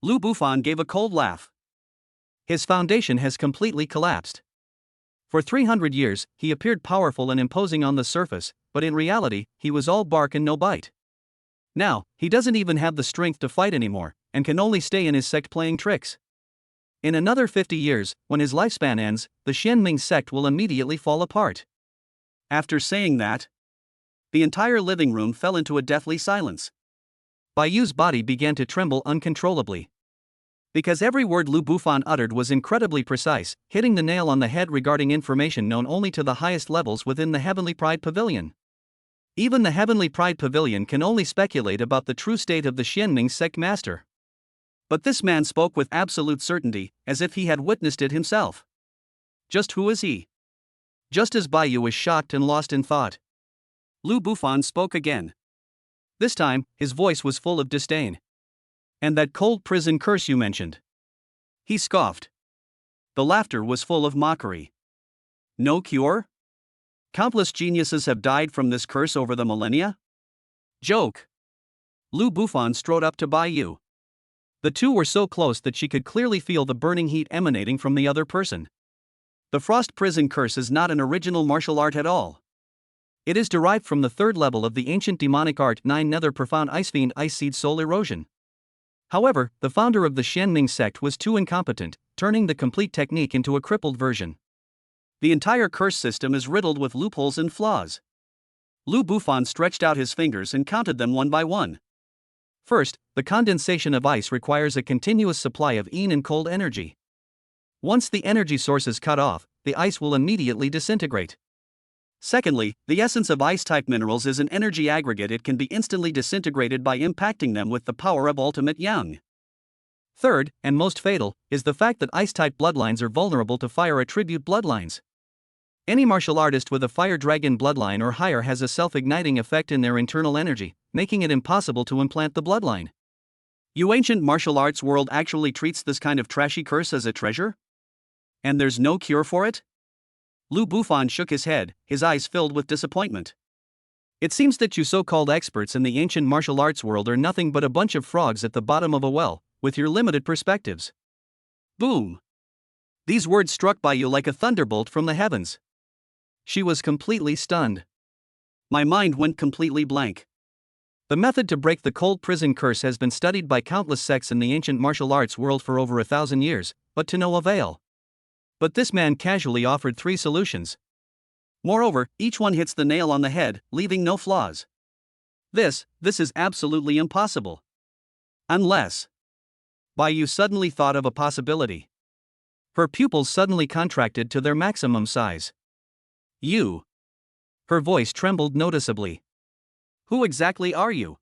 Lu Bufan gave a cold laugh. His foundation has completely collapsed. For 300 years, he appeared powerful and imposing on the surface, but in reality, he was all bark and no bite. Now, he doesn't even have the strength to fight anymore, and can only stay in his sect playing tricks. In another 50 years, when his lifespan ends, the Xianming sect will immediately fall apart. After saying that, the entire living room fell into a deathly silence. Bai Yu's body began to tremble uncontrollably. Because every word Lu Bufan uttered was incredibly precise, hitting the nail on the head regarding information known only to the highest levels within the Heavenly Pride Pavilion. Even the Heavenly Pride Pavilion can only speculate about the true state of the Xianming sect master. But this man spoke with absolute certainty, as if he had witnessed it himself. Just who is he? Just as Bai Yu was shocked and lost in thought, Lu Bufan spoke again. This time, his voice was full of disdain. And that cold prison curse you mentioned. He scoffed. The laughter was full of mockery. No cure? Countless geniuses have died from this curse over the millennia? Joke. Lu Bufan strode up to Bai Yu. The two were so close that she could clearly feel the burning heat emanating from the other person. The Frost Prison Curse is not an original martial art at all. It is derived from the third level of the ancient demonic art Nine Nether Profound Ice Fiend Ice Seed Soul Erosion. However, the founder of the Xianming sect was too incompetent, turning the complete technique into a crippled version. The entire curse system is riddled with loopholes and flaws. Lu Bufan stretched out his fingers and counted them one by one. First, the condensation of ice requires a continuous supply of yin and cold energy. Once the energy source is cut off, the ice will immediately disintegrate. Secondly, the essence of ice-type minerals is an energy aggregate. It can be instantly disintegrated by impacting them with the power of ultimate yang. Third, and most fatal, is the fact that ice-type bloodlines are vulnerable to fire attribute bloodlines. Any martial artist with a fire dragon bloodline or higher has a self-igniting effect in their internal energy, making it impossible to implant the bloodline. You ancient martial arts world actually treats this kind of trashy curse as a treasure? And there's no cure for it? Lu Bufan shook his head, his eyes filled with disappointment. It seems that you so-called experts in the ancient martial arts world are nothing but a bunch of frogs at the bottom of a well, with your limited perspectives. Boom! These words struck Bai Yu like a thunderbolt from the heavens. She was completely stunned. My mind went completely blank. The method to break the cold prison curse has been studied by countless sects in the ancient martial arts world for over 1,000 years, but to no avail. But this man casually offered 3 solutions. Moreover, each one hits the nail on the head, leaving no flaws. This is absolutely impossible. Unless... Bai Yu suddenly thought of a possibility. Her pupils suddenly contracted to their maximum size. You. Her voice trembled noticeably. Who exactly are you?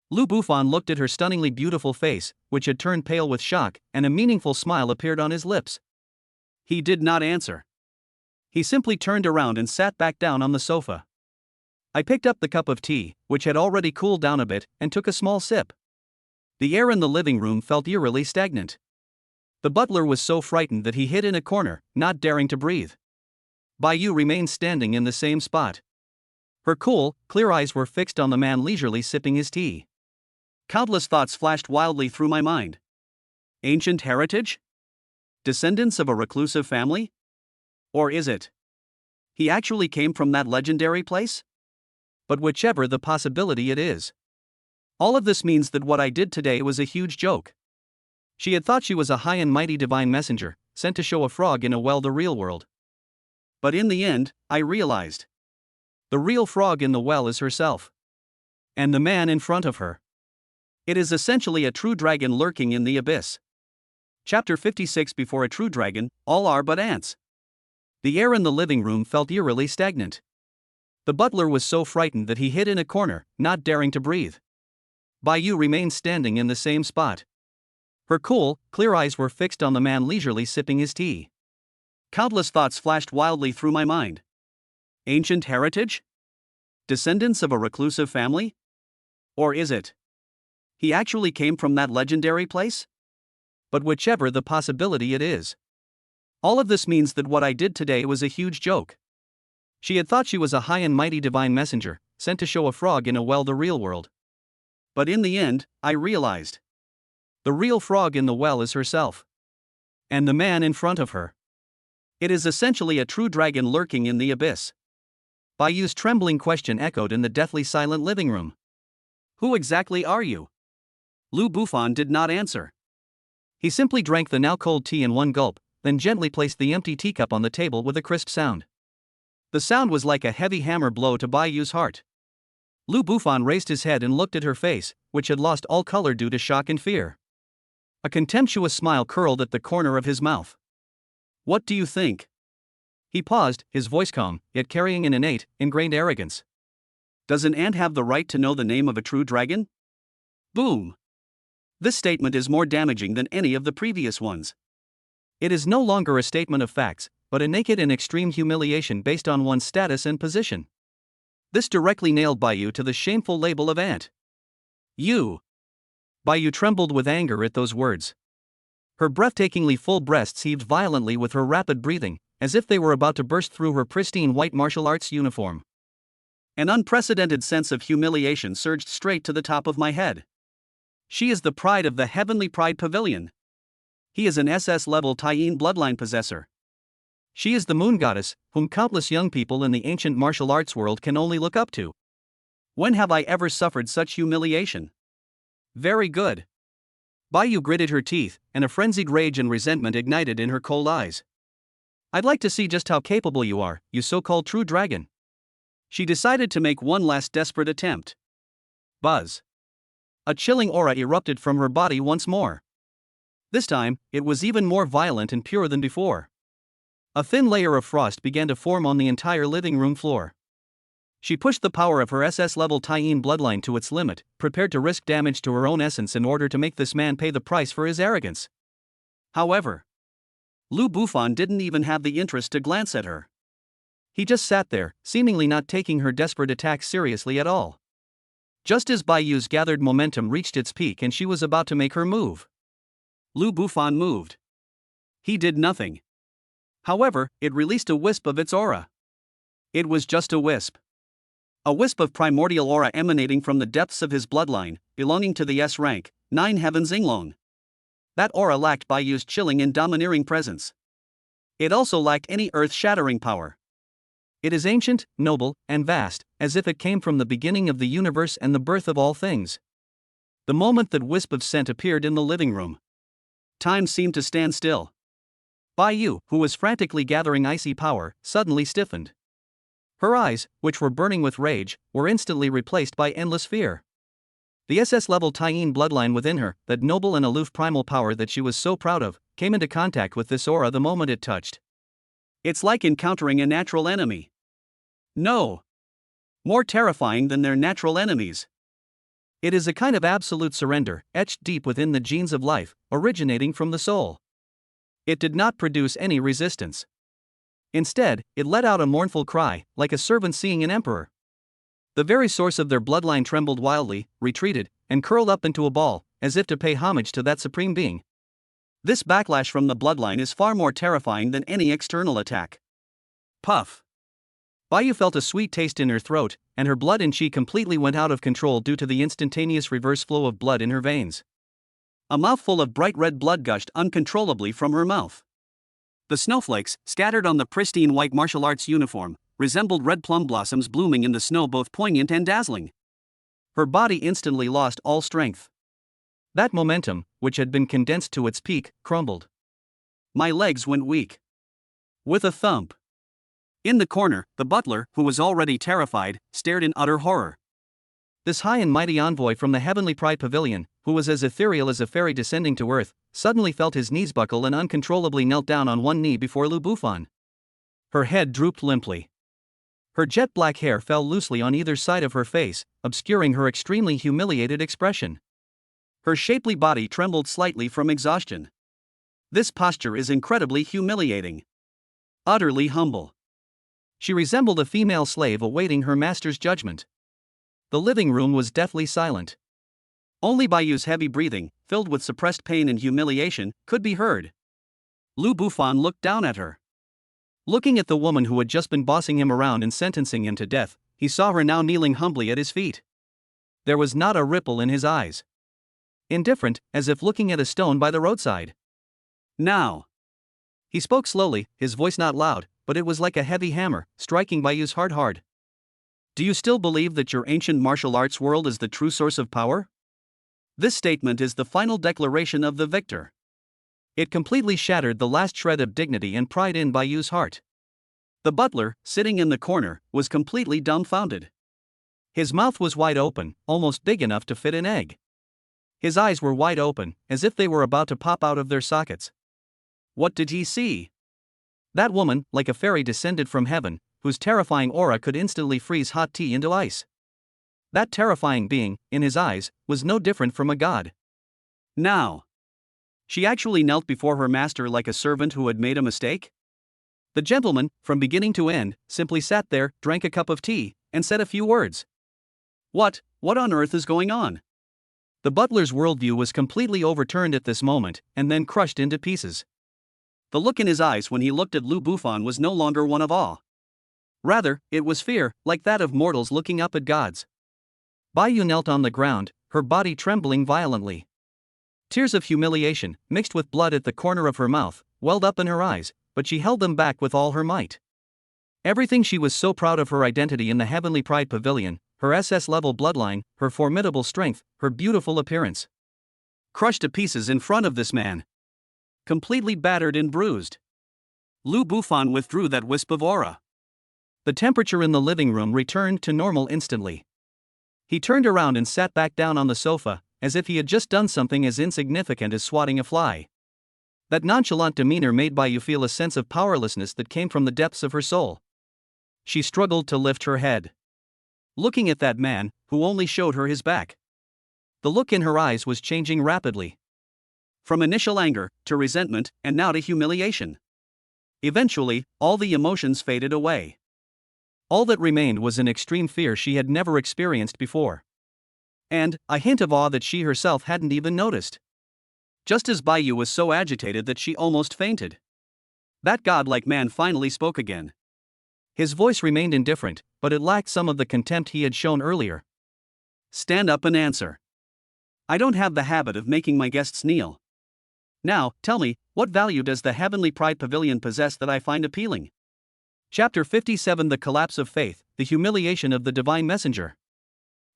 Lu Bufan looked at her stunningly beautiful face, which had turned pale with shock, and a meaningful smile appeared on his lips. He did not answer. He simply turned around and sat back down on the sofa. I picked up the cup of tea, which had already cooled down a bit, and took a small sip. The air in the living room felt eerily stagnant. The butler was so frightened that he hid in a corner, not daring to breathe. Bai remained standing in the same spot. Her cool, clear eyes were fixed on the man leisurely sipping his tea. Countless thoughts flashed wildly through my mind. Ancient heritage? Descendants of a reclusive family? Or is it? He actually came from that legendary place? But whichever the possibility it is. All of this means that what I did today was a huge joke. She had thought she was a high and mighty divine messenger, sent to show a frog in a well the real world. But in the end, I realized. The real frog in the well is herself. And the man in front of her. It is essentially a true dragon lurking in the abyss. Chapter 56. Before a true dragon, all are but ants. The air in the living room felt eerily stagnant. The butler was so frightened that he hid in a corner, not daring to breathe. Bai remained standing in the same spot. Her cool, clear eyes were fixed on the man leisurely sipping his tea. Countless thoughts flashed wildly through my mind. Ancient heritage? Descendants of a reclusive family? Or is it? He actually came from that legendary place? But whichever the possibility it is. All of this means that what I did today was a huge joke. She had thought she was a high and mighty divine messenger, sent to show a frog in a well the real world. But in the end, I realized. The real frog in the well is herself. And the man in front of her. It is essentially a true dragon lurking in the abyss. Bai's trembling question echoed in the deathly silent living room. Who exactly are you? Lu Bufan did not answer. He simply drank the now cold tea in one gulp, then gently placed the empty teacup on the table with a crisp sound. The sound was like a heavy hammer blow to Bai's heart. Lu Bufan raised his head and looked at her face, which had lost all color due to shock and fear. A contemptuous smile curled at the corner of his mouth. What do you think? He paused, his voice calm, yet carrying an innate, ingrained arrogance. Does an ant have the right to know the name of a true dragon? Boom. This statement is more damaging than any of the previous ones. It is no longer a statement of facts, but a naked and extreme humiliation based on one's status and position. This directly nailed Bai to the shameful label of ant. You. Bai trembled with anger at those words. Her breathtakingly full breasts heaved violently with her rapid breathing, as if they were about to burst through her pristine white martial arts uniform. An unprecedented sense of humiliation surged straight to the top of my head. She is the pride of the Heavenly Pride Pavilion. He is an SS-level Taiyin bloodline possessor. She is the moon goddess, whom countless young people in the ancient martial arts world can only look up to. When have I ever suffered such humiliation? Very good. Bai gritted her teeth, and a frenzied rage and resentment ignited in her cold eyes. I'd like to see just how capable you are, you so-called true dragon. She decided to make one last desperate attempt. Buzz. A chilling aura erupted from her body once more. This time, it was even more violent and pure than before. A thin layer of frost began to form on the entire living room floor. She pushed the power of her SS-level Taiyin bloodline to its limit, prepared to risk damage to her own essence in order to make this man pay the price for his arrogance. However, Lu Bufan didn't even have the interest to glance at her. He just sat there, seemingly not taking her desperate attack seriously at all. Just as Bai's gathered momentum reached its peak and she was about to make her move, Lu Bufan moved. He did nothing. However, it released a wisp of its aura. It was just a wisp. A wisp of primordial aura emanating from the depths of his bloodline, belonging to the S-rank, 9 Heavens Inglong. That aura lacked Bai's chilling and domineering presence. It also lacked any earth-shattering power. It is ancient, noble, and vast, as if it came from the beginning of the universe and the birth of all things. The moment that wisp of scent appeared in the living room, time seemed to stand still. Bai, who was frantically gathering icy power, suddenly stiffened. Her eyes, which were burning with rage, were instantly replaced by endless fear. The SS-level Taiyin bloodline within her, that noble and aloof primal power that she was so proud of, came into contact with this aura the moment it touched. It's like encountering a natural enemy. No. More terrifying than their natural enemies. It is a kind of absolute surrender, etched deep within the genes of life, originating from the soul. It did not produce any resistance. Instead, it let out a mournful cry, like a servant seeing an emperor. The very source of their bloodline trembled wildly, retreated, and curled up into a ball, as if to pay homage to that supreme being. This backlash from the bloodline is far more terrifying than any external attack. Puff. Bayu felt a sweet taste in her throat, and her blood and chi completely went out of control due to the instantaneous reverse flow of blood in her veins. A mouthful of bright red blood gushed uncontrollably from her mouth. The snowflakes, scattered on the pristine white martial arts uniform, resembled red plum blossoms blooming in the snow, both poignant and dazzling. Her body instantly lost all strength. That momentum, which had been condensed to its peak, crumbled. My legs went weak. With a thump. In the corner, the butler, who was already terrified, stared in utter horror. This high and mighty envoy from the heavenly pride pavilion, who was as ethereal as a fairy descending to earth, suddenly felt his knees buckle and uncontrollably knelt down on one knee before Lu Bufan. Her head drooped limply. Her jet black hair fell loosely on either side of her face, obscuring her extremely humiliated expression. Her shapely body trembled slightly from exhaustion. This posture is incredibly humiliating. Utterly humble. She resembled a female slave awaiting her master's judgment. The living room was deathly silent. Only Bayu's heavy breathing, filled with suppressed pain and humiliation, could be heard. Lu Bufan looked down at her. Looking at the woman who had just been bossing him around and sentencing him to death, he saw her now kneeling humbly at his feet. There was not a ripple in his eyes. Indifferent, as if looking at a stone by the roadside. Now. He spoke slowly, his voice not loud, but it was like a heavy hammer, striking Bayu's heart hard. Do you still believe that your ancient martial arts world is the true source of power? This statement is the final declaration of the victor. It completely shattered the last shred of dignity and pride in Bayu's heart. The butler, sitting in the corner, was completely dumbfounded. His mouth was wide open, almost big enough to fit an egg. His eyes were wide open, as if they were about to pop out of their sockets. What did he see? That woman, like a fairy descended from heaven, whose terrifying aura could instantly freeze hot tea into ice. That terrifying being, in his eyes, was no different from a god. Now. She actually knelt before her master like a servant who had made a mistake? The gentleman, from beginning to end, simply sat there, drank a cup of tea, and said a few words. What on earth is going on? The butler's worldview was completely overturned at this moment, and then crushed into pieces. The look in his eyes when he looked at Lu Bufan was no longer one of awe. Rather, it was fear, like that of mortals looking up at gods. Bayu knelt on the ground, her body trembling violently. Tears of humiliation, mixed with blood at the corner of her mouth, welled up in her eyes, but she held them back with all her might. Everything she was so proud of, her identity in the Heavenly Pride Pavilion, her SS-level bloodline, her formidable strength, her beautiful appearance, crushed to pieces in front of this man. Completely battered and bruised. Lu Bufan withdrew that wisp of aura. The temperature in the living room returned to normal instantly. He turned around and sat back down on the sofa, as if he had just done something as insignificant as swatting a fly. That nonchalant demeanor made Bayu feel a sense of powerlessness that came from the depths of her soul. She struggled to lift her head, looking at that man, who only showed her his back. The look in her eyes was changing rapidly. From initial anger, to resentment, and now to humiliation. Eventually, all the emotions faded away. All that remained was an extreme fear she had never experienced before. And a hint of awe that she herself hadn't even noticed. Just as Bayu was so agitated that she almost fainted. That godlike man finally spoke again. His voice remained indifferent, but it lacked some of the contempt he had shown earlier. Stand up and answer. I don't have the habit of making my guests kneel. Now, tell me, what value does the Heavenly Pride Pavilion possess that I find appealing? Chapter 57: The Collapse of Faith, the Humiliation of the Divine Messenger.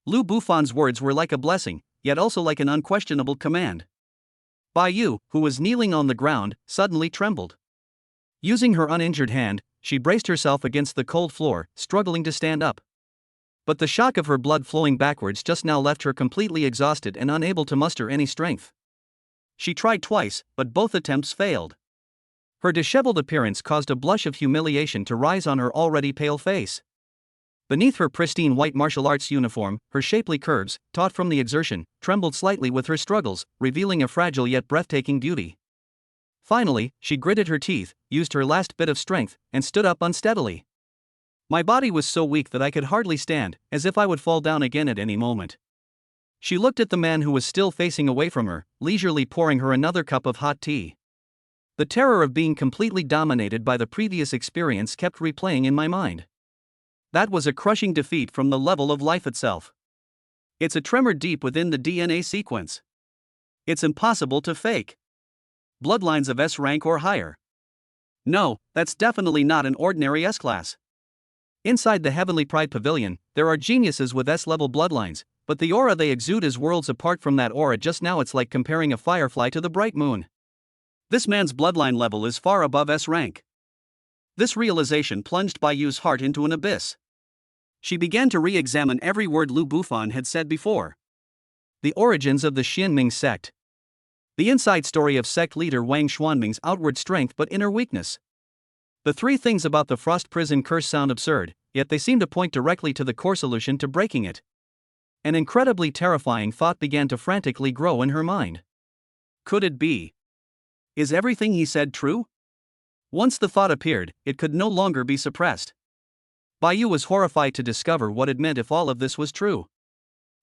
Lu Bufan's words were like a blessing, yet also like an unquestionable command. Bayu, who was kneeling on the ground, suddenly trembled. Using her uninjured hand, she braced herself against the cold floor, struggling to stand up. But the shock of her blood flowing backwards just now left her completely exhausted and unable to muster any strength. She tried twice, but both attempts failed. Her disheveled appearance caused a blush of humiliation to rise on her already pale face. Beneath her pristine white martial arts uniform, her shapely curves, taut from the exertion, trembled slightly with her struggles, revealing a fragile yet breathtaking beauty. Finally, she gritted her teeth, used her last bit of strength, and stood up unsteadily. My body was so weak that I could hardly stand, as if I would fall down again at any moment. She looked at the man who was still facing away from her, leisurely pouring her another cup of hot tea. The terror of being completely dominated by the previous experience kept replaying in my mind. That was a crushing defeat from the level of life itself. It's a tremor deep within the DNA sequence. It's impossible to fake. Bloodlines of S rank or higher. No, that's definitely not an ordinary S-class. Inside the Heavenly Pride Pavilion, there are geniuses with S-level bloodlines, but the aura they exude is worlds apart from that aura. Just now it's like comparing a firefly to the bright moon. This man's bloodline level is far above S rank. This realization plunged Baiyu's heart into an abyss. She began to re-examine every word Lu Bufan had said before. The origins of the Xianming sect. The inside story of sect leader Wang Xuanming's outward strength but inner weakness. The three things about the Frost Prison curse sound absurd, yet they seem to point directly to the core solution to breaking it. An incredibly terrifying thought began to frantically grow in her mind. Could it be? Is everything he said true? Once the thought appeared, it could no longer be suppressed. Baiyu was horrified to discover what it meant if all of this was true.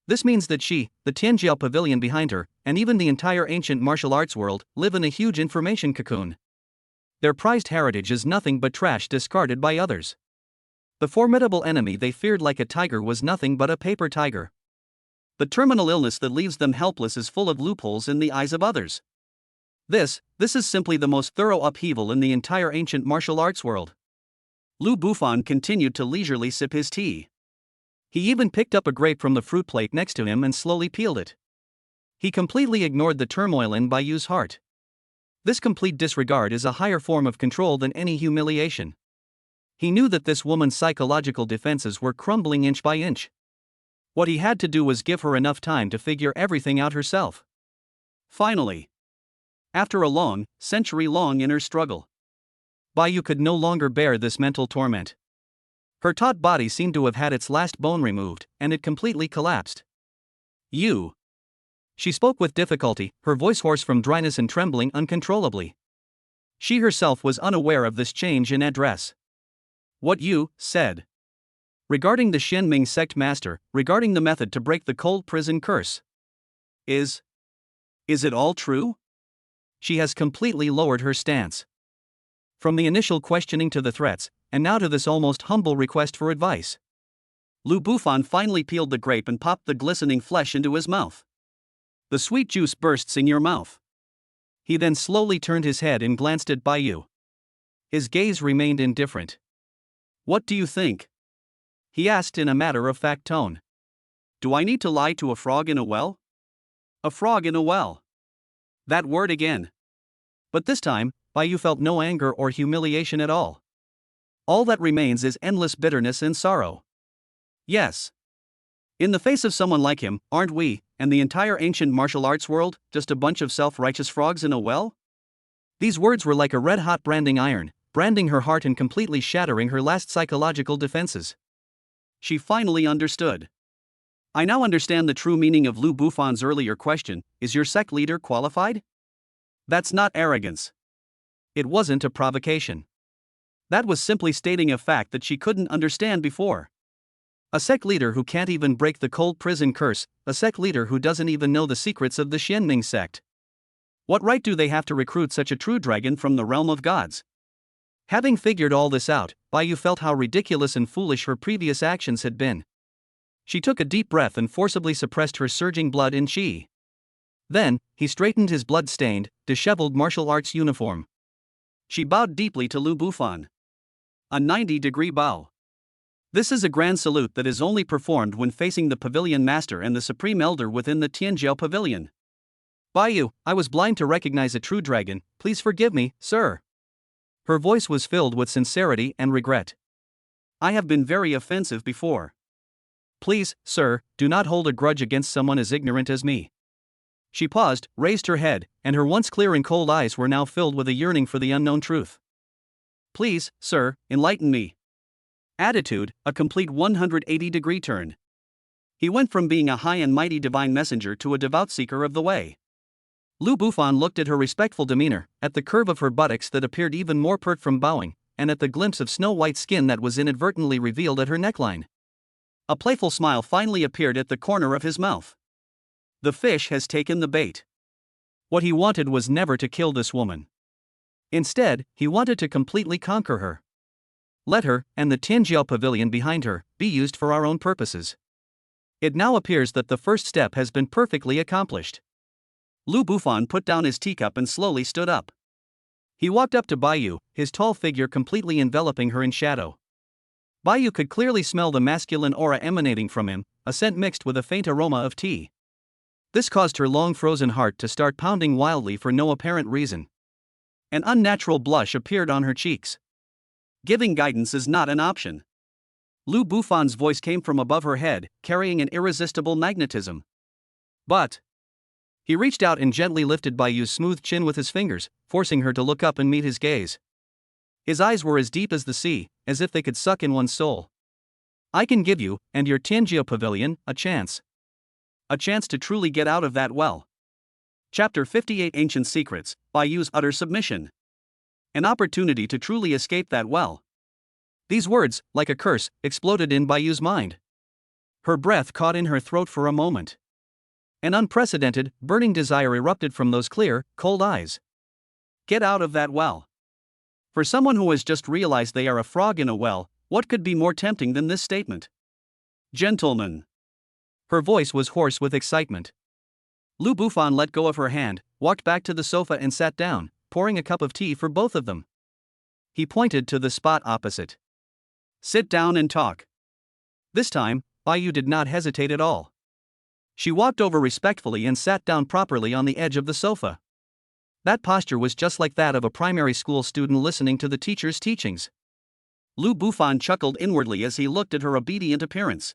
This means that she, the Tianjiao Pavilion behind her, and even the entire ancient martial arts world, live in a huge information cocoon. Their prized heritage is nothing but trash discarded by others. The formidable enemy they feared like a tiger was nothing but a paper tiger. The terminal illness that leaves them helpless is full of loopholes in the eyes of others. This is simply the most thorough upheaval in the entire ancient martial arts world. Lu Bufan continued to leisurely sip his tea. He even picked up a grape from the fruit plate next to him and slowly peeled it. He completely ignored the turmoil in Baiyu's heart. This complete disregard is a higher form of control than any humiliation. He knew that this woman's psychological defenses were crumbling inch by inch. What he had to do was give her enough time to figure everything out herself. Finally, after a long, century-long inner struggle, Baiyu could no longer bear this mental torment. Her taut body seemed to have had its last bone removed, and it completely collapsed. You. She spoke with difficulty, her voice hoarse from dryness and trembling uncontrollably. She herself was unaware of this change in address. What you said. Regarding the Xianming sect master, regarding the method to break the cold prison curse. Is it all true? She has completely lowered her stance. From the initial questioning to the threats, and now to this almost humble request for advice. Lu Bufan finally peeled the grape and popped the glistening flesh into his mouth. The sweet juice bursts in your mouth. He then slowly turned his head and glanced at Baiyu. His gaze remained indifferent. What do you think? He asked in a matter-of-fact tone. Do I need to lie to a frog in a well? A frog in a well. That word again. But this time, Baiyu felt no anger or humiliation at all. All that remains is endless bitterness and sorrow. Yes. In the face of someone like him, aren't we, and the entire ancient martial arts world, just a bunch of self-righteous frogs in a well? These words were like a red-hot branding iron, branding her heart and completely shattering her last psychological defenses. She finally understood. I now understand the true meaning of Lu Bufan's earlier question, is your sect leader qualified? That's not arrogance. It wasn't a provocation. That was simply stating a fact that she couldn't understand before. A sect leader who can't even break the cold prison curse, a sect leader who doesn't even know the secrets of the Xianming sect. What right do they have to recruit such a true dragon from the realm of gods? Having figured all this out, Baiyu felt how ridiculous and foolish her previous actions had been. She took a deep breath and forcibly suppressed her surging blood in qi. Then, he straightened his blood-stained, disheveled martial arts uniform. She bowed deeply to Lu Bufan. A 90-degree bow. This is a grand salute that is only performed when facing the pavilion master and the supreme elder within the Tianjiao pavilion. Baiyu, I was blind to recognize a true dragon, please forgive me, sir. Her voice was filled with sincerity and regret. I have been very offensive before. Please, sir, do not hold a grudge against someone as ignorant as me. She paused, raised her head, and her once clear and cold eyes were now filled with a yearning for the unknown truth. Please, sir, enlighten me. Attitude, a complete 180-degree turn. He went from being a high and mighty divine messenger to a devout seeker of the way. Lu Bufan looked at her respectful demeanor, at the curve of her buttocks that appeared even more pert from bowing, and at the glimpse of snow-white skin that was inadvertently revealed at her neckline. A playful smile finally appeared at the corner of his mouth. The fish has taken the bait. What he wanted was never to kill this woman. Instead, he wanted to completely conquer her. Let her, and the Tianjiao pavilion behind her, be used for our own purposes. It now appears that the first step has been perfectly accomplished. Lu Bufan put down his teacup and slowly stood up. He walked up to Baiyu, his tall figure completely enveloping her in shadow. Baiyu could clearly smell the masculine aura emanating from him, a scent mixed with a faint aroma of tea. This caused her long-frozen heart to start pounding wildly for no apparent reason. An unnatural blush appeared on her cheeks. Giving guidance is not an option. Lu Bufan's voice came from above her head, carrying an irresistible magnetism. But he reached out and gently lifted Baiyu's smooth chin with his fingers, forcing her to look up and meet his gaze. His eyes were as deep as the sea, as if they could suck in one's soul. I can give you, and your Tianjiao pavilion, a chance. A chance to truly get out of that well. Chapter 58 Ancient Secrets, Baiyu's Utter Submission. An opportunity to truly escape that well. These words, like a curse, exploded in Baiyu's mind. Her breath caught in her throat for a moment. An unprecedented, burning desire erupted from those clear, cold eyes. Get out of that well. For someone who has just realized they are a frog in a well, what could be more tempting than this statement? Gentlemen. Her voice was hoarse with excitement. Lu Bufan let go of her hand, walked back to the sofa and sat down, pouring a cup of tea for both of them. He pointed to the spot opposite. Sit down and talk. This time, Baiyu did not hesitate at all. She walked over respectfully and sat down properly on the edge of the sofa. That posture was just like that of a primary school student listening to the teacher's teachings. Lu Bufan chuckled inwardly as he looked at her obedient appearance.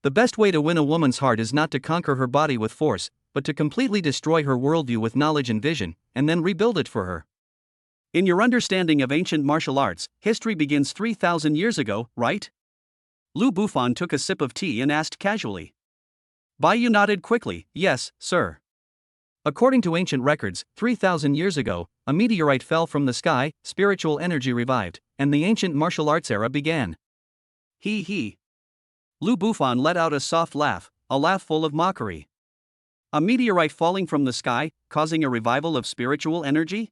The best way to win a woman's heart is not to conquer her body with force, but to completely destroy her worldview with knowledge and vision, and then rebuild it for her. In your understanding of ancient martial arts, history begins 3,000 years ago, right? Lu Bufan took a sip of tea and asked casually. Baiyu nodded quickly, yes, sir. According to ancient records, 3,000 years ago, a meteorite fell from the sky, spiritual energy revived, and the ancient martial arts era began. He. Lu Bufan let out a soft laugh, a laugh full of mockery. A meteorite falling from the sky, causing a revival of spiritual energy?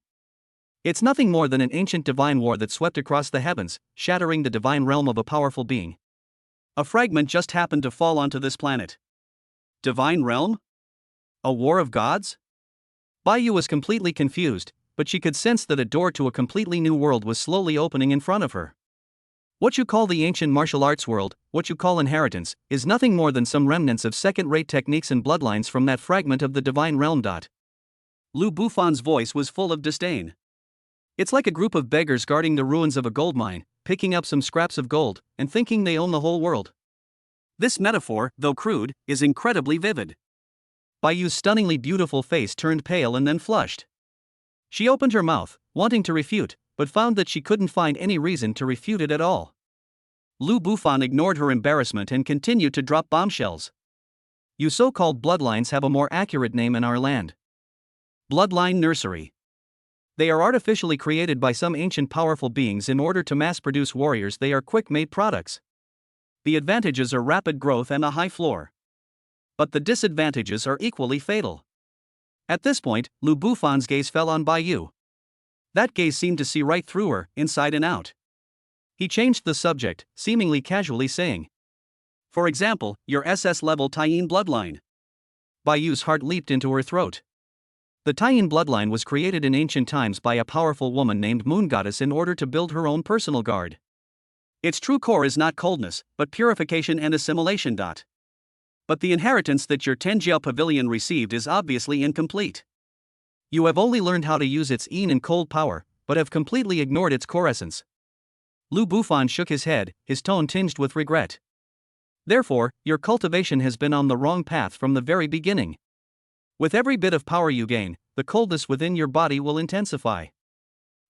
It's nothing more than an ancient divine war that swept across the heavens, shattering the divine realm of a powerful being. A fragment just happened to fall onto this planet. Divine realm? A war of gods? Baiyu was completely confused, but she could sense that a door to a completely new world was slowly opening in front of her. What you call the ancient martial arts world, what you call inheritance, is nothing more than some remnants of second-rate techniques and bloodlines from that fragment of the divine realm. Lu Bufan's voice was full of disdain. It's like a group of beggars guarding the ruins of a gold mine, picking up some scraps of gold, and thinking they own the whole world. This metaphor, though crude, is incredibly vivid. Baiyu's stunningly beautiful face turned pale and then flushed. She opened her mouth, wanting to refute, but found that she couldn't find any reason to refute it at all. Lu Bufan ignored her embarrassment and continued to drop bombshells. You so-called bloodlines have a more accurate name in our land. Bloodline Nursery. They are artificially created by some ancient powerful beings in order to mass-produce warriors. They are quick-made products. The advantages are rapid growth and a high floor. But the disadvantages are equally fatal. At this point, Lu Bufan's gaze fell on Baiyu. That gaze seemed to see right through her, inside and out. He changed the subject, seemingly casually saying, for example, your SS-level Taiyin bloodline. Baiyu's heart leaped into her throat. The Taiyin bloodline was created in ancient times by a powerful woman named Moon Goddess in order to build her own personal guard. Its true core is not coldness, but purification and assimilation. But the inheritance that your Tianjiao pavilion received is obviously incomplete. You have only learned how to use its yin and cold power, but have completely ignored its core essence. Lu Bufan shook his head, his tone tinged with regret. Therefore, your cultivation has been on the wrong path from the very beginning. With every bit of power you gain, the coldness within your body will intensify.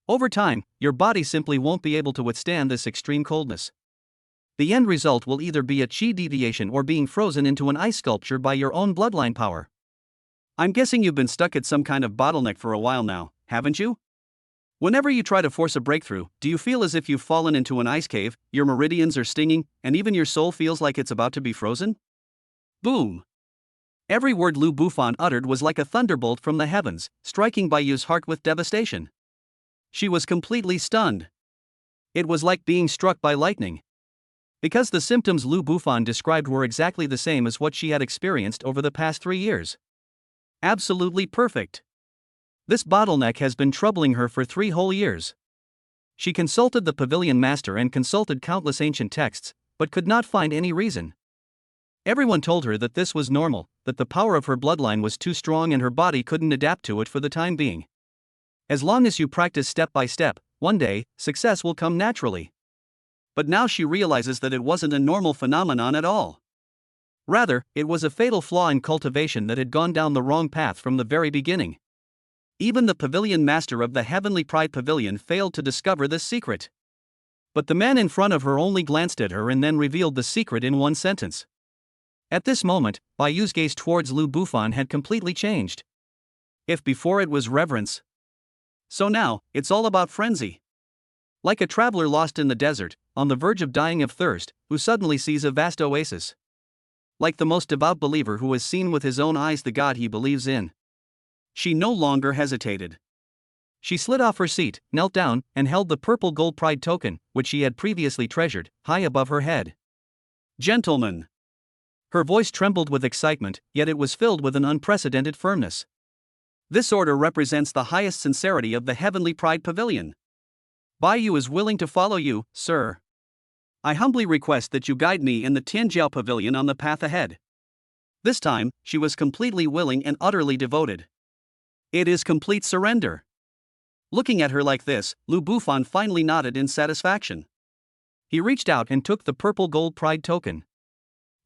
Over time, your body simply won't be able to withstand this extreme coldness. The end result will either be a chi deviation or being frozen into an ice sculpture by your own bloodline power. I'm guessing you've been stuck at some kind of bottleneck for a while now, haven't you? Whenever you try to force a breakthrough, do you feel as if you've fallen into an ice cave, your meridians are stinging, and even your soul feels like it's about to be frozen? Boom! Every word Lu Bufan uttered was like a thunderbolt from the heavens, striking Baiyu's heart with devastation. She was completely stunned. It was like being struck by lightning. Because the symptoms Lu Bufan described were exactly the same as what she had experienced over the past 3 years. Absolutely perfect. This bottleneck has been troubling her for 3 whole years. She consulted the pavilion master and consulted countless ancient texts, but could not find any reason. Everyone told her that this was normal, that the power of her bloodline was too strong and her body couldn't adapt to it for the time being. As long as you practice step by step, one day, success will come naturally. But now she realizes that it wasn't a normal phenomenon at all. Rather, it was a fatal flaw in cultivation that had gone down the wrong path from the very beginning. Even the pavilion master of the Heavenly Pride Pavilion failed to discover this secret. But the man in front of her only glanced at her and then revealed the secret in one sentence. At this moment, Baiyu's gaze towards Lu Bufan had completely changed. If before it was reverence, so now, it's all about frenzy. Like a traveler lost in the desert, on the verge of dying of thirst, who suddenly sees a vast oasis. Like the most devout believer who has seen with his own eyes the God he believes in. She no longer hesitated. She slid off her seat, knelt down, and held the purple gold pride token, which she had previously treasured, high above her head. Gentlemen! Her voice trembled with excitement, yet it was filled with an unprecedented firmness. This order represents the highest sincerity of the Heavenly Pride Pavilion. Baiyu is willing to follow you, sir. I humbly request that you guide me in the Tianjiao Pavilion on the path ahead. This time, she was completely willing and utterly devoted. It is complete surrender. Looking at her like this, Lu Bufan finally nodded in satisfaction. He reached out and took the purple gold pride token.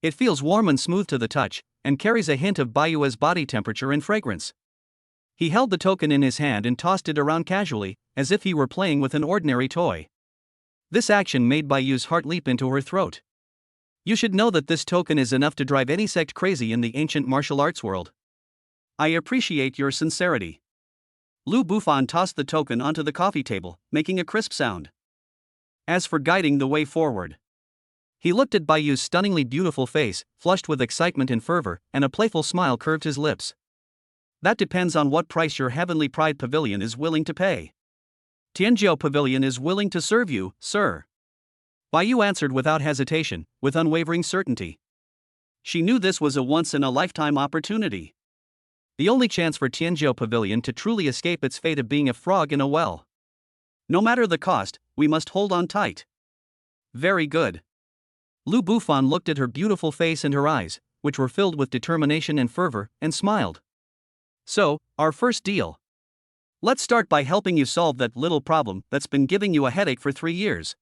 It feels warm and smooth to the touch, and carries a hint of Baiyu's body temperature and fragrance. He held the token in his hand and tossed it around casually, as if he were playing with an ordinary toy. This action made Baiyu's heart leap into her throat. You should know that this token is enough to drive any sect crazy in the ancient martial arts world. I appreciate your sincerity. Lu Bufan tossed the token onto the coffee table, making a crisp sound. As for guiding the way forward, he looked at Baiyu's stunningly beautiful face, flushed with excitement and fervor, and a playful smile curved his lips. That depends on what price your Heavenly Pride Pavilion is willing to pay. Tianjiao Pavilion is willing to serve you, sir. Baiyu answered without hesitation, with unwavering certainty. She knew this was a once-in-a-lifetime opportunity. The only chance for Tianjiao Pavilion to truly escape its fate of being a frog in a well. No matter the cost, we must hold on tight. Very good. Lu Bufan looked at her beautiful face and her eyes, which were filled with determination and fervor, and smiled. So, our first deal. Let's start by helping you solve that little problem that's been giving you a headache for 3 years.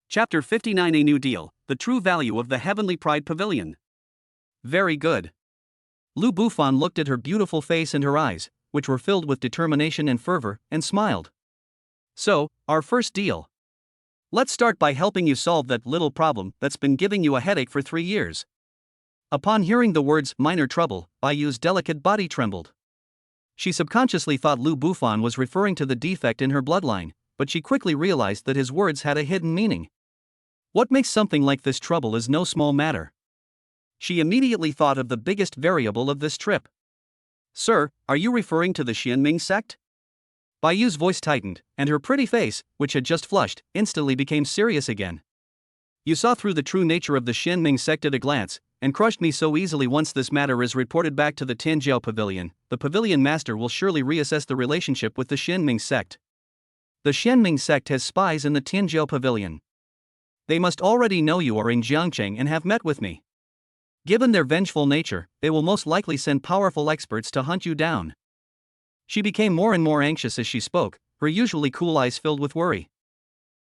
Chapter 59: A New Deal, the True Value of the Heavenly Pride Pavilion. Very good. Lu Bufan looked at her beautiful face and her eyes, which were filled with determination and fervor, and smiled. So, our first deal. Let's start by helping you solve that little problem that's been giving you a headache for 3 years. Upon hearing the words minor trouble, Baiyu's delicate body trembled. She subconsciously thought Lu Bufan was referring to the defect in her bloodline, but she quickly realized that his words had a hidden meaning. What makes something like this trouble is no small matter. She immediately thought of the biggest variable of this trip. Sir, are you referring to the Xianming sect? Baiyu's voice tightened, and her pretty face, which had just flushed, instantly became serious again. You saw through the true nature of the Xianming sect at a glance, and crushed me so easily. Once this matter is reported back to the Tianjiao Pavilion, the Pavilion Master will surely reassess the relationship with the Xianming sect. The Xianming sect has spies in the Tianjiao Pavilion. They must already know you are in Jiangcheng and have met with me. Given their vengeful nature, they will most likely send powerful experts to hunt you down. She became more and more anxious as she spoke, her usually cool eyes filled with worry.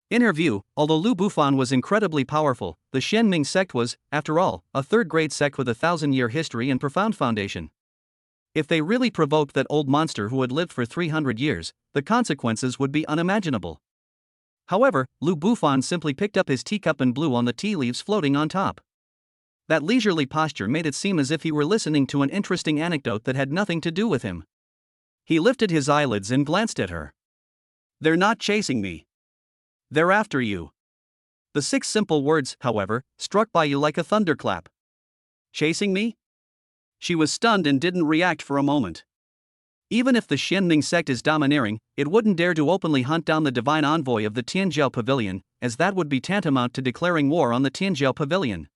In her view, although Lu Bufan was incredibly powerful, the Xianming sect was, after all, a third-grade sect with a 1,000-year history and profound foundation. If they really provoked that old monster who had lived for 300 years, the consequences would be unimaginable. However, Lu Bufan simply picked up his teacup and blew on the tea leaves floating on top. That leisurely posture made it seem as if he were listening to an interesting anecdote that had nothing to do with him. He lifted his eyelids and glanced at her. They're not chasing me. They're after you. The 6 simple words, however, struck by you like a thunderclap. Chasing me? She was stunned and didn't react for a moment. Even if the Xianming sect is domineering, it wouldn't dare to openly hunt down the divine envoy of the Tianjiao Pavilion, as that would be tantamount to declaring war on the Tianjiao Pavilion.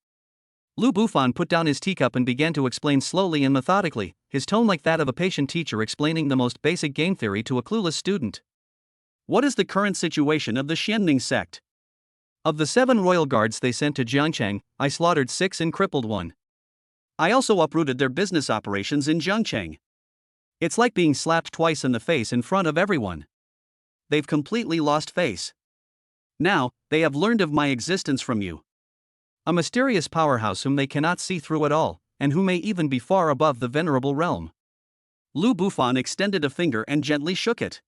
Lu Bufan put down his teacup and began to explain slowly and methodically, his tone like that of a patient teacher explaining the most basic game theory to a clueless student. What is the current situation of the Xianming sect? Of the 7 royal guards they sent to Jiangcheng, I slaughtered 6 and crippled 1. I also uprooted their business operations in Jiangcheng. It's like being slapped twice in the face in front of everyone. They've completely lost face. Now, they have learned of my existence from you. A mysterious powerhouse whom they cannot see through at all, and who may even be far above the venerable realm. Lu Bufan extended a finger and gently shook it.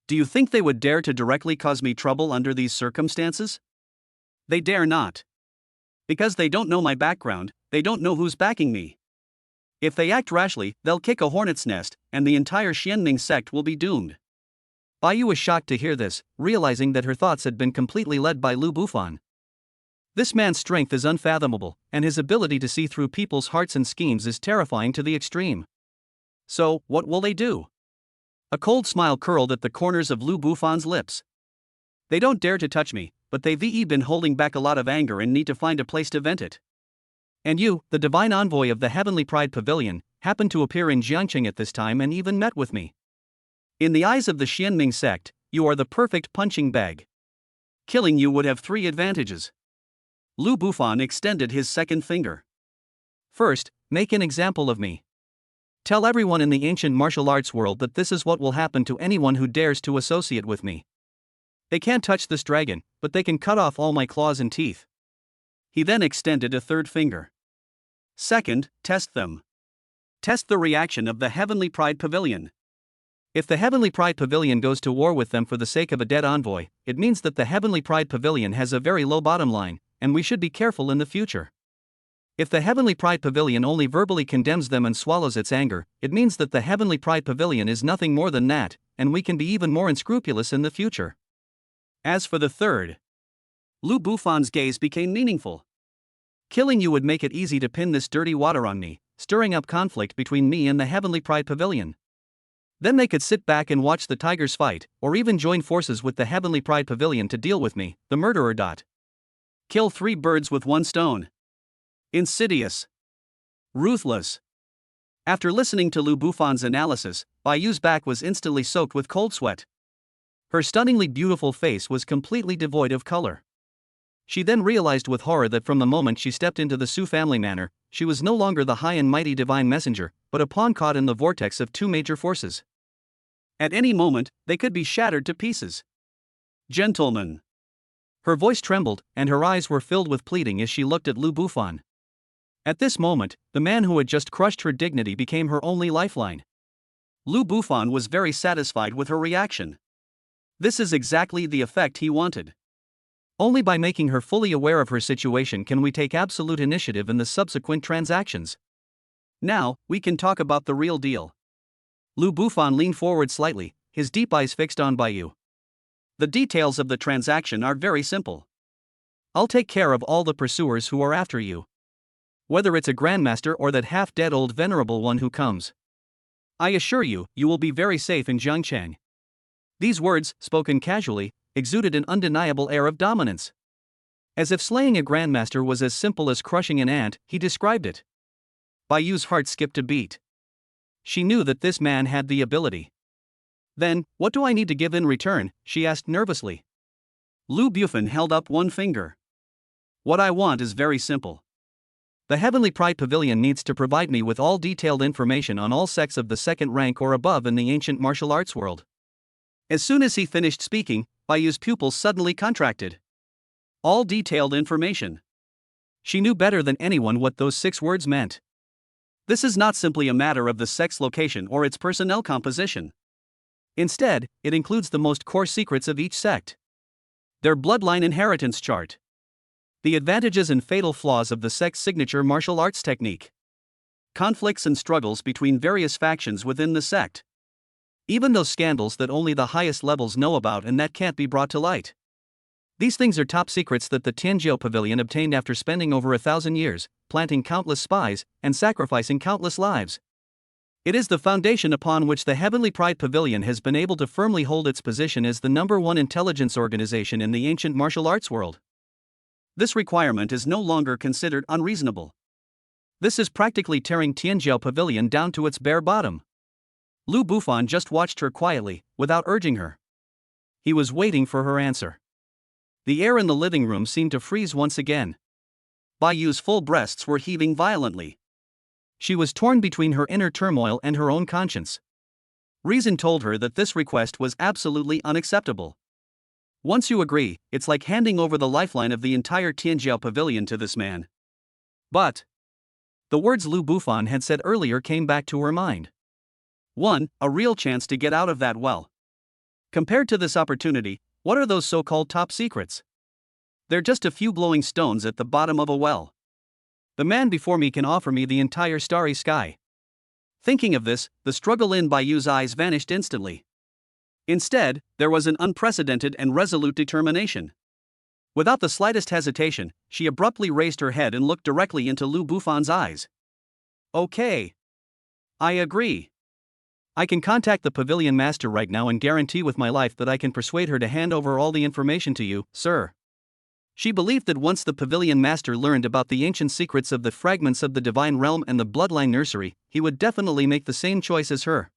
Do you think they would dare to directly cause me trouble under these circumstances? They dare not. Because they don't know my background, they don't know who's backing me. If they act rashly, they'll kick a hornet's nest, and the entire Xianming sect will be doomed. Bai Yu was shocked to hear this, realizing that her thoughts had been completely led by Lu Bufan. This man's strength is unfathomable, and his ability to see through people's hearts and schemes is terrifying to the extreme. So, what will they do? A cold smile curled at the corners of Lu Bufan's lips. They don't dare to touch me, but they've been holding back a lot of anger and need to find a place to vent it. And you, the divine envoy of the Heavenly Pride Pavilion, happened to appear in Jiangcheng at this time and even met with me. In the eyes of the Xianming sect, you are the perfect punching bag. Killing you would have 3 advantages. Lu Bufan extended his second finger. First, make an example of me. Tell everyone in the ancient martial arts world that this is what will happen to anyone who dares to associate with me. They can't touch this dragon, but they can cut off all my claws and teeth. He then extended a third finger. Second, test them. Test the reaction of the Heavenly Pride Pavilion. If the Heavenly Pride Pavilion goes to war with them for the sake of a dead envoy, it means that the Heavenly Pride Pavilion has a very low bottom line, and we should be careful in the future. If the Heavenly Pride Pavilion only verbally condemns them and swallows its anger, it means that the Heavenly Pride Pavilion is nothing more than that, and we can be even more unscrupulous in the future. As for the third, Lu Bufan's gaze became meaningful. Killing you would make it easy to pin this dirty water on me, stirring up conflict between me and the Heavenly Pride Pavilion. Then they could sit back and watch the tigers fight, or even join forces with the Heavenly Pride Pavilion to deal with me, the murderer. Kill 3 birds with 1 stone. Insidious. Ruthless. After listening to Lu Bufan's analysis, Bai Yu's back was instantly soaked with cold sweat. Her stunningly beautiful face was completely devoid of color. She then realized with horror that from the moment she stepped into the Su family manor, she was no longer the high and mighty divine messenger, but a pawn caught in the vortex of 2 major forces. At any moment, they could be shattered to pieces. Gentlemen. Her voice trembled, and her eyes were filled with pleading as she looked at Lu Bufan. At this moment, the man who had just crushed her dignity became her only lifeline. Lu Bufan was very satisfied with her reaction. This is exactly the effect he wanted. Only by making her fully aware of her situation can we take absolute initiative in the subsequent transactions. Now, we can talk about the real deal. Lu Bufan leaned forward slightly, his deep eyes fixed on Bai Yu. The details of the transaction are very simple. I'll take care of all the pursuers who are after you. Whether it's a grandmaster or that half-dead old venerable one who comes. I assure you, you will be very safe in Jiangcheng. These words, spoken casually, exuded an undeniable air of dominance. As if slaying a grandmaster was as simple as crushing an ant, he described it. Bai Yu's heart skipped a beat. She knew that this man had the ability. Then, what do I need to give in return? She asked nervously. Lu Bufan held up 1 finger. What I want is very simple. The Heavenly Pride Pavilion needs to provide me with all detailed information on all sects of the 2nd rank or above in the ancient martial arts world. As soon as he finished speaking, Bai Yu's pupils suddenly contracted. All detailed information. She knew better than anyone what those 6 words meant. This is not simply a matter of the sect's location or its personnel composition. Instead, it includes the most core secrets of each sect. Their bloodline inheritance chart. The advantages and fatal flaws of the sect's signature martial arts technique. Conflicts and struggles between various factions within the sect. Even those scandals that only the highest levels know about and that can't be brought to light. These things are top secrets that the Tianjiao Pavilion obtained after spending over 1,000 years, planting countless spies, and sacrificing countless lives. It is the foundation upon which the Heavenly Pride Pavilion has been able to firmly hold its position as the #1 intelligence organization in the ancient martial arts world. This requirement is no longer considered unreasonable. This is practically tearing Tianjiao Pavilion down to its bare bottom. Lu Bufan just watched her quietly, without urging her. He was waiting for her answer. The air in the living room seemed to freeze once again. Bai Yu's full breasts were heaving violently. She was torn between her inner turmoil and her own conscience. Reason told her that this request was absolutely unacceptable. Once you agree, it's like handing over the lifeline of the entire Tianjiao Pavilion to this man. But the words Lu Bufan had said earlier came back to her mind. 1. A real chance to get out of that well. Compared to this opportunity, what are those so-called top secrets? They're just a few glowing stones at the bottom of a well. The man before me can offer me the entire starry sky. Thinking of this, the struggle in Bai Yu's eyes vanished instantly. Instead, there was an unprecedented and resolute determination. Without the slightest hesitation, she abruptly raised her head and looked directly into Lu Bufan's eyes. Okay. I agree. I can contact the pavilion master right now and guarantee with my life that I can persuade her to hand over all the information to you, sir. She believed that once the pavilion master learned about the ancient secrets of the fragments of the divine realm and the bloodline nursery, he would definitely make the same choice as her.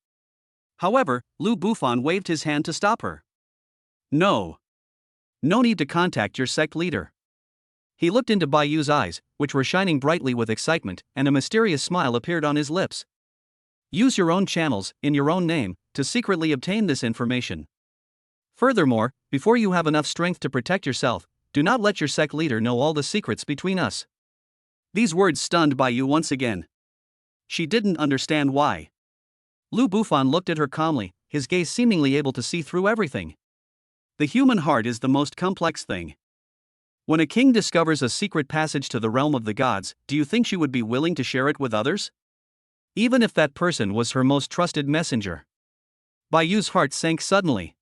However, Lu Bufan waved his hand to stop her. No. No need to contact your sect leader. He looked into Bai Yu's eyes, which were shining brightly with excitement, and a mysterious smile appeared on his lips. Use your own channels, in your own name, to secretly obtain this information. Furthermore, before you have enough strength to protect yourself, do not let your sect leader know all the secrets between us. These words stunned Bai Yu once again. She didn't understand why. Lu Bufan looked at her calmly, his gaze seemingly able to see through everything. The human heart is the most complex thing. When a king discovers a secret passage to the realm of the gods, do you think she would be willing to share it with others? Even if that person was her most trusted messenger. Bai Yu's heart sank suddenly.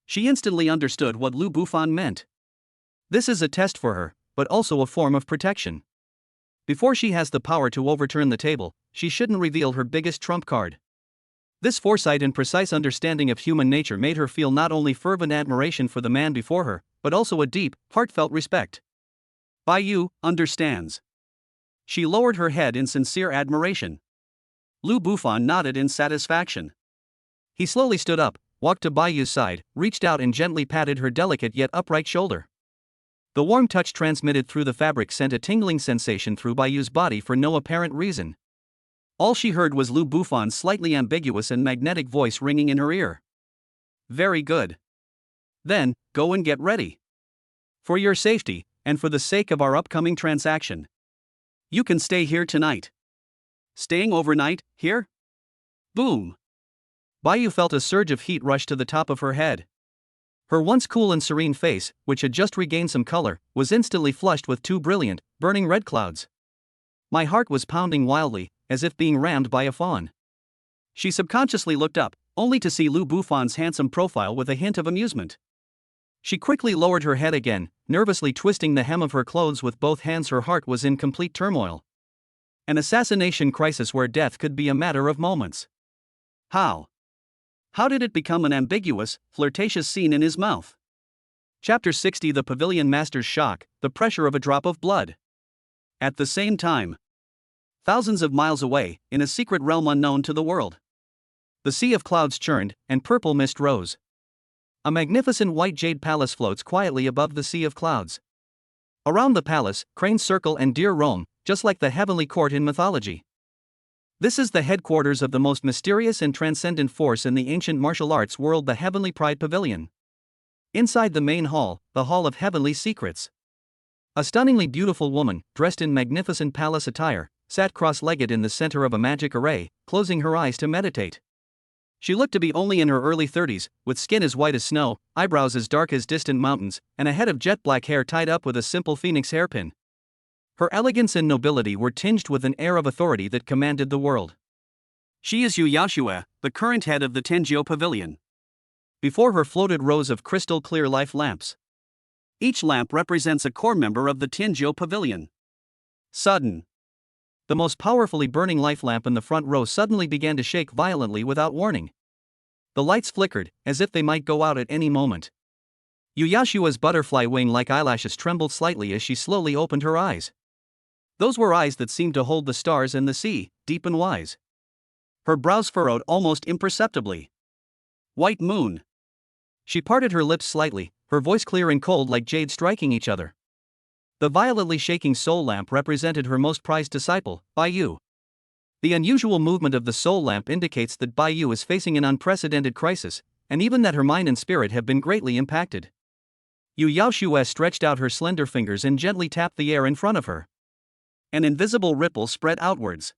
She instantly understood what Lu Bufan meant. This is a test for her, but also a form of protection. Before she has the power to overturn the table, she shouldn't reveal her biggest trump card. This foresight and precise understanding of human nature made her feel not only fervent admiration for the man before her, but also a deep, heartfelt respect. Bai Yu understands. She lowered her head in sincere admiration. Lu Bufan nodded in satisfaction. He slowly stood up, walked to Bai Yu's side, reached out and gently patted her delicate yet upright shoulder. The warm touch transmitted through the fabric sent a tingling sensation through Bai Yu's body for no apparent reason. All she heard was Lu Bufan's slightly ambiguous and magnetic voice ringing in her ear. Very good. Then, go and get ready. For your safety, and for the sake of our upcoming transaction. You can stay here tonight. Staying overnight, here? Boom. Bai Yu felt a surge of heat rush to the top of her head. Her once cool and serene face, which had just regained some color, was instantly flushed with two brilliant, burning red clouds. My heart was pounding wildly, as if being rammed by a fawn. She subconsciously looked up, only to see Lu Bufan's handsome profile with a hint of amusement. She quickly lowered her head again, nervously twisting the hem of her clothes with both hands. Her heart was in complete turmoil. An assassination crisis where death could be a matter of moments. How? How did it become an ambiguous, flirtatious scene in his mouth? Chapter 60 The Pavilion Master's Shock, the Pressure of a Drop of Blood. At the same time, thousands of miles away, in a secret realm unknown to the world, the sea of clouds churned, and purple mist rose. A magnificent white jade palace floats quietly above the sea of clouds. Around the palace, cranes circle and deer roam, just like the heavenly court in mythology. This is the headquarters of the most mysterious and transcendent force in the ancient martial arts world, the Heavenly Pride Pavilion. Inside the main hall, the Hall of Heavenly Secrets. A stunningly beautiful woman, dressed in magnificent palace attire, sat cross-legged in the center of a magic array, closing her eyes to meditate. She looked to be only in her early 30s, with skin as white as snow, eyebrows as dark as distant mountains, and a head of jet black hair tied up with a simple phoenix hairpin. Her elegance and nobility were tinged with an air of authority that commanded the world. She is Yu Yaoxue, the current head of the Tenjiu Pavilion. Before her floated rows of crystal clear life lamps. Each lamp represents a core member of the Tenjiu Pavilion. Sudden. The most powerfully burning life lamp in the front row suddenly began to shake violently without warning. The lights flickered, as if they might go out at any moment. Yu Yaoxue's butterfly wing-like eyelashes trembled slightly as she slowly opened her eyes. Those were eyes that seemed to hold the stars and the sea, deep and wise. Her brows furrowed almost imperceptibly. White moon. She parted her lips slightly, her voice clear and cold like jade striking each other. The violently shaking soul lamp represented her most prized disciple, Bai Yu. The unusual movement of the soul lamp indicates that Bai Yu is facing an unprecedented crisis, and even that her mind and spirit have been greatly impacted. Yu Yaoxue stretched out her slender fingers and gently tapped the air in front of her. An invisible ripple spread outwards.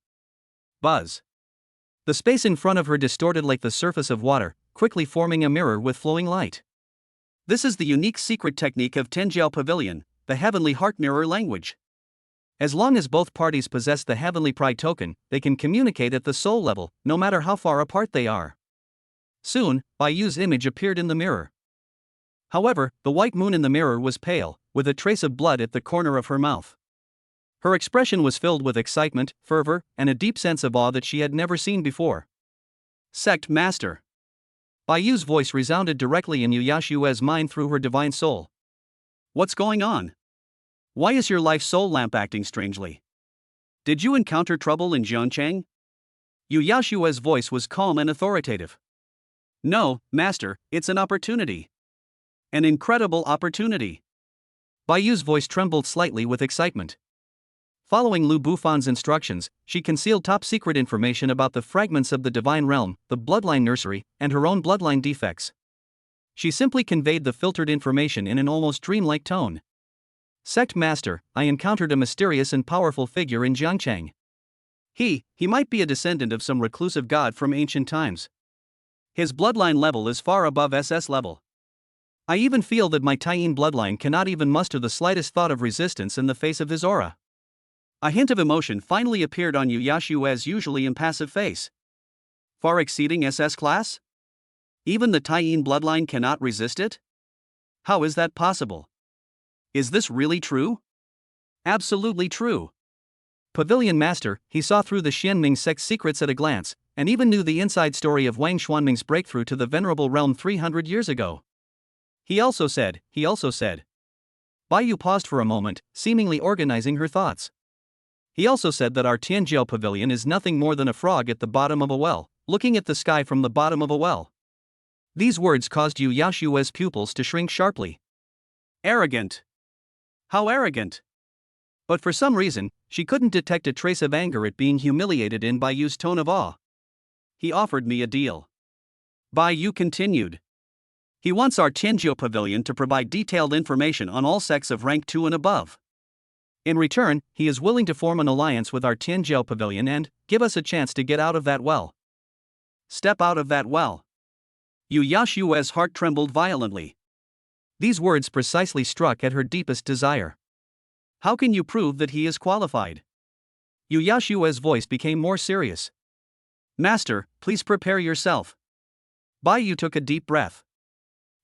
Buzz. The space in front of her distorted like the surface of water, quickly forming a mirror with flowing light. This is the unique secret technique of Tenjiu Pavilion, the heavenly heart mirror language. As long as both parties possess the heavenly pride token, they can communicate at the soul level, no matter how far apart they are. Soon, Bai Yu's image appeared in the mirror. However, the white moon in the mirror was pale, with a trace of blood at the corner of her mouth. Her expression was filled with excitement, fervor, and a deep sense of awe that she had never seen before. Sect Master. Bai Yu's voice resounded directly in Yu Yaoxue's mind through her divine soul. What's going on? Why is your life soul lamp acting strangely? Did you encounter trouble in Zhongcheng? Yu Yaoxue's voice was calm and authoritative. No, Master, it's an opportunity. An incredible opportunity. Bai Yu's voice trembled slightly with excitement. Following Lu Bufan's instructions, she concealed top-secret information about the fragments of the divine realm, the bloodline nursery, and her own bloodline defects. She simply conveyed the filtered information in an almost dreamlike tone. Sect Master, I encountered a mysterious and powerful figure in Zhongcheng. He might be a descendant of some reclusive god from ancient times. His bloodline level is far above SS level. I even feel that my Taiyin bloodline cannot even muster the slightest thought of resistance in the face of his aura. A hint of emotion finally appeared on Yu Yaoxue's usually impassive face. Far exceeding SS class? Even the Taiyin bloodline cannot resist it? How is that possible? Is this really true? Absolutely true. Pavilion Master, he saw through the Xianming sect's secrets at a glance, and even knew the inside story of Wang Xuanming's breakthrough to the venerable realm 300 years ago. He also said. Bai Yu paused for a moment, seemingly organizing her thoughts. He also said that our Tianjiao Pavilion is nothing more than a frog at the bottom of a well, looking at the sky from the bottom of a well. These words caused Yu Yaoxue's pupils to shrink sharply. Arrogant. How arrogant. But for some reason, she couldn't detect a trace of anger at being humiliated in Bai Yu's tone of awe. He offered me a deal. Bai Yu continued. He wants our Tianjiu Pavilion to provide detailed information on all sects of rank 2 and above. In return, he is willing to form an alliance with our Tianjiu Pavilion and give us a chance to get out of that well. Step out of that well. Yu Yaoxue's heart trembled violently. These words precisely struck at her deepest desire. How can you prove that he is qualified? Yu Yaoxue's voice became more serious. Master, please prepare yourself. Bai Yu took a deep breath.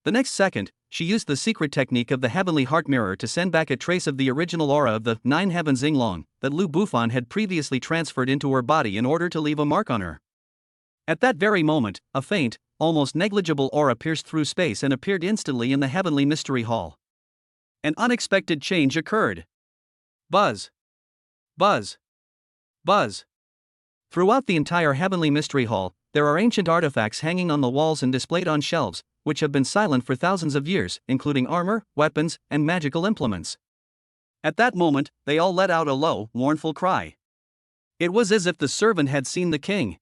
The next second, she used the secret technique of the heavenly heart mirror to send back a trace of the original aura of the 9 heavens Yinglong that Lu Bufan had previously transferred into her body in order to leave a mark on her. At that very moment, a faint, almost negligible aura pierced through space and appeared instantly in the heavenly mystery hall. An unexpected change occurred. Buzz. Buzz. Buzz. Throughout the entire heavenly mystery hall, there are ancient artifacts hanging on the walls and displayed on shelves, which have been silent for thousands of years, including armor, weapons, and magical implements. At that moment, they all let out a low, mournful cry. It was as if the servant had seen the king.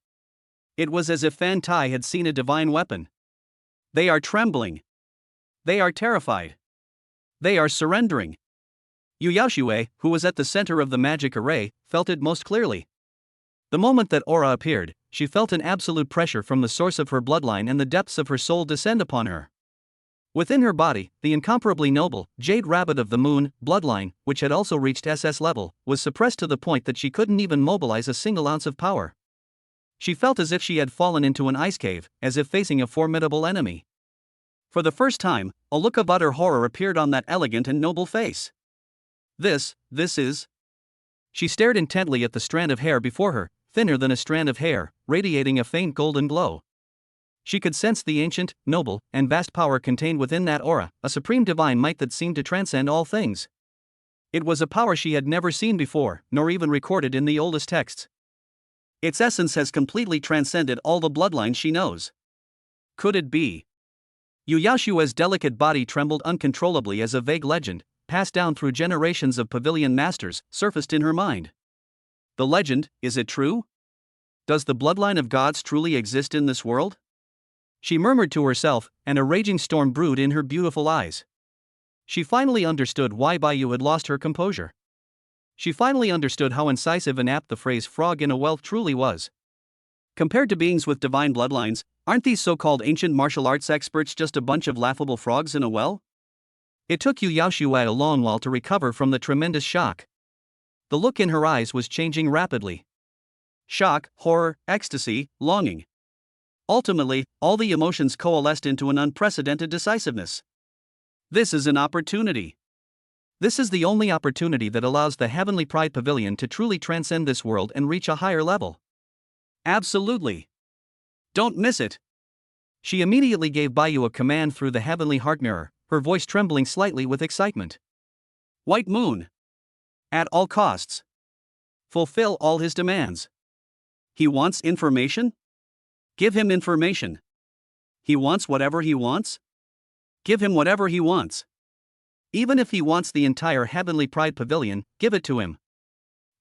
It was as if Fan Tai had seen a divine weapon. They are trembling. They are terrified. They are surrendering. Yu Yaoxue, who was at the center of the magic array, felt it most clearly. The moment that aura appeared, she felt an absolute pressure from the source of her bloodline and the depths of her soul descend upon her. Within her body, the incomparably noble, Jade Rabbit of the Moon, bloodline, which had also reached SS level, was suppressed to the point that she couldn't even mobilize a single ounce of power. She felt as if she had fallen into an ice cave, as if facing a formidable enemy. For the first time, a look of utter horror appeared on that elegant and noble face. This is. She stared intently at the strand of hair before her, thinner than a strand of hair, radiating a faint golden glow. She could sense the ancient, noble, and vast power contained within that aura, a supreme divine might that seemed to transcend all things. It was a power she had never seen before, nor even recorded in the oldest texts. Its essence has completely transcended all the bloodlines she knows. Could it be? Yu Yaoshua's delicate body trembled uncontrollably as a vague legend, passed down through generations of pavilion masters, surfaced in her mind. The legend, is it true? Does the bloodline of gods truly exist in this world? She murmured to herself, and a raging storm brewed in her beautiful eyes. She finally understood why Baiyu had lost her composure. She finally understood how incisive and apt the phrase frog in a well truly was. Compared to beings with divine bloodlines, aren't these so-called ancient martial arts experts just a bunch of laughable frogs in a well? It took Yu Yaoshua a long while to recover from the tremendous shock. The look in her eyes was changing rapidly. Shock, horror, ecstasy, longing. Ultimately, all the emotions coalesced into an unprecedented decisiveness. This is an opportunity. This is the only opportunity that allows the Heavenly Pride Pavilion to truly transcend this world and reach a higher level. Absolutely. Don't miss it. She immediately gave Baiyu a command through the heavenly heart mirror, her voice trembling slightly with excitement. White Moon. At all costs. Fulfill all his demands. He wants information? Give him information. He wants whatever he wants? Give him whatever he wants. Even if he wants the entire Heavenly Pride Pavilion, give it to him.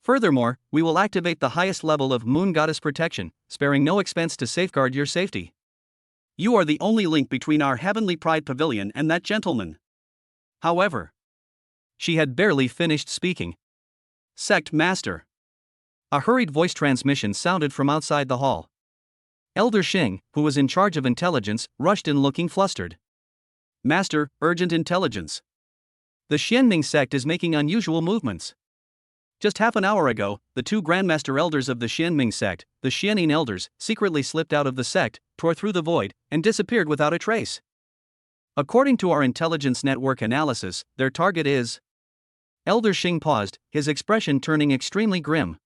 Furthermore, we will activate the highest level of Moon Goddess protection, sparing no expense to safeguard your safety. You are the only link between our Heavenly Pride Pavilion and that gentleman. However, she had barely finished speaking. Sect Master. A hurried voice transmission sounded from outside the hall. Elder Xing, who was in charge of intelligence, rushed in looking flustered. Master, urgent intelligence. The Xianming sect is making unusual movements. Just half an hour ago, the two Grandmaster Elders of the Xianming sect, the Xianin Elders, secretly slipped out of the sect, tore through the void, and disappeared without a trace. According to our intelligence network analysis, their target is... Elder Xing paused, his expression turning extremely grim.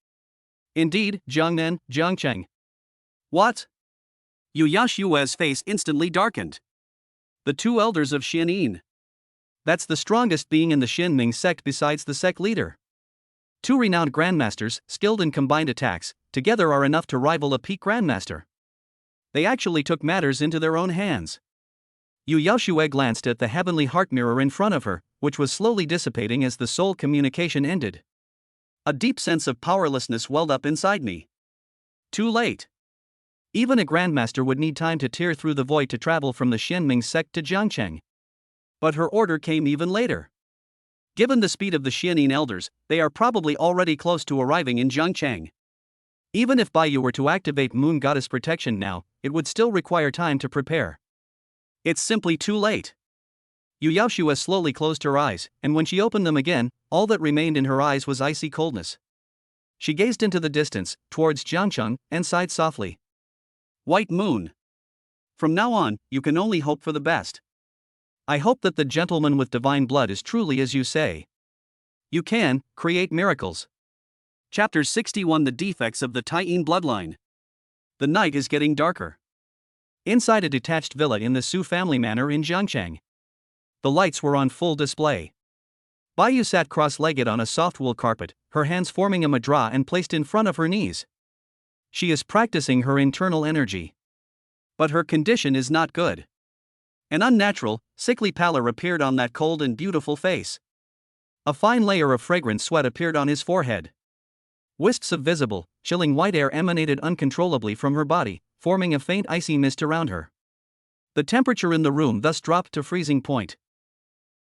Indeed, Jiangnan, Jiangcheng. What? Yu Yaoshua's face instantly darkened. The two elders of Xianin. That's the strongest being in the Xianming sect besides the sect leader. Two renowned grandmasters, skilled in combined attacks, together are enough to rival a peak grandmaster. They actually took matters into their own hands. Yu Yaoshua glanced at the heavenly heart mirror in front of her, which was slowly dissipating as the soul communication ended. A deep sense of powerlessness welled up inside me. Too late. Even a grandmaster would need time to tear through the void to travel from the Xianming sect to Jiangcheng. But her order came even later. Given the speed of the Xianin elders, they are probably already close to arriving in Jiangcheng. Even if Baiyu were to activate Moon Goddess protection now, it would still require time to prepare. It's simply too late. Yu Yaoshua slowly closed her eyes, and when she opened them again, all that remained in her eyes was icy coldness. She gazed into the distance, towards Jiangcheng, and sighed softly. White Moon. From now on, you can only hope for the best. I hope that the gentleman with divine blood is truly as you say. You can create miracles. Chapter 61: The Defects of the Taiyin Bloodline. The night is getting darker. Inside a detached villa in the Su family manor in Jiangcheng. The lights were on full display. Baiyu sat cross-legged on a soft wool carpet, her hands forming a mudra and placed in front of her knees. She is practicing her internal energy. But her condition is not good. An unnatural, sickly pallor appeared on that cold and beautiful face. A fine layer of fragrant sweat appeared on his forehead. Wisps of visible, chilling white air emanated uncontrollably from her body, forming a faint icy mist around her. The temperature in the room thus dropped to freezing point.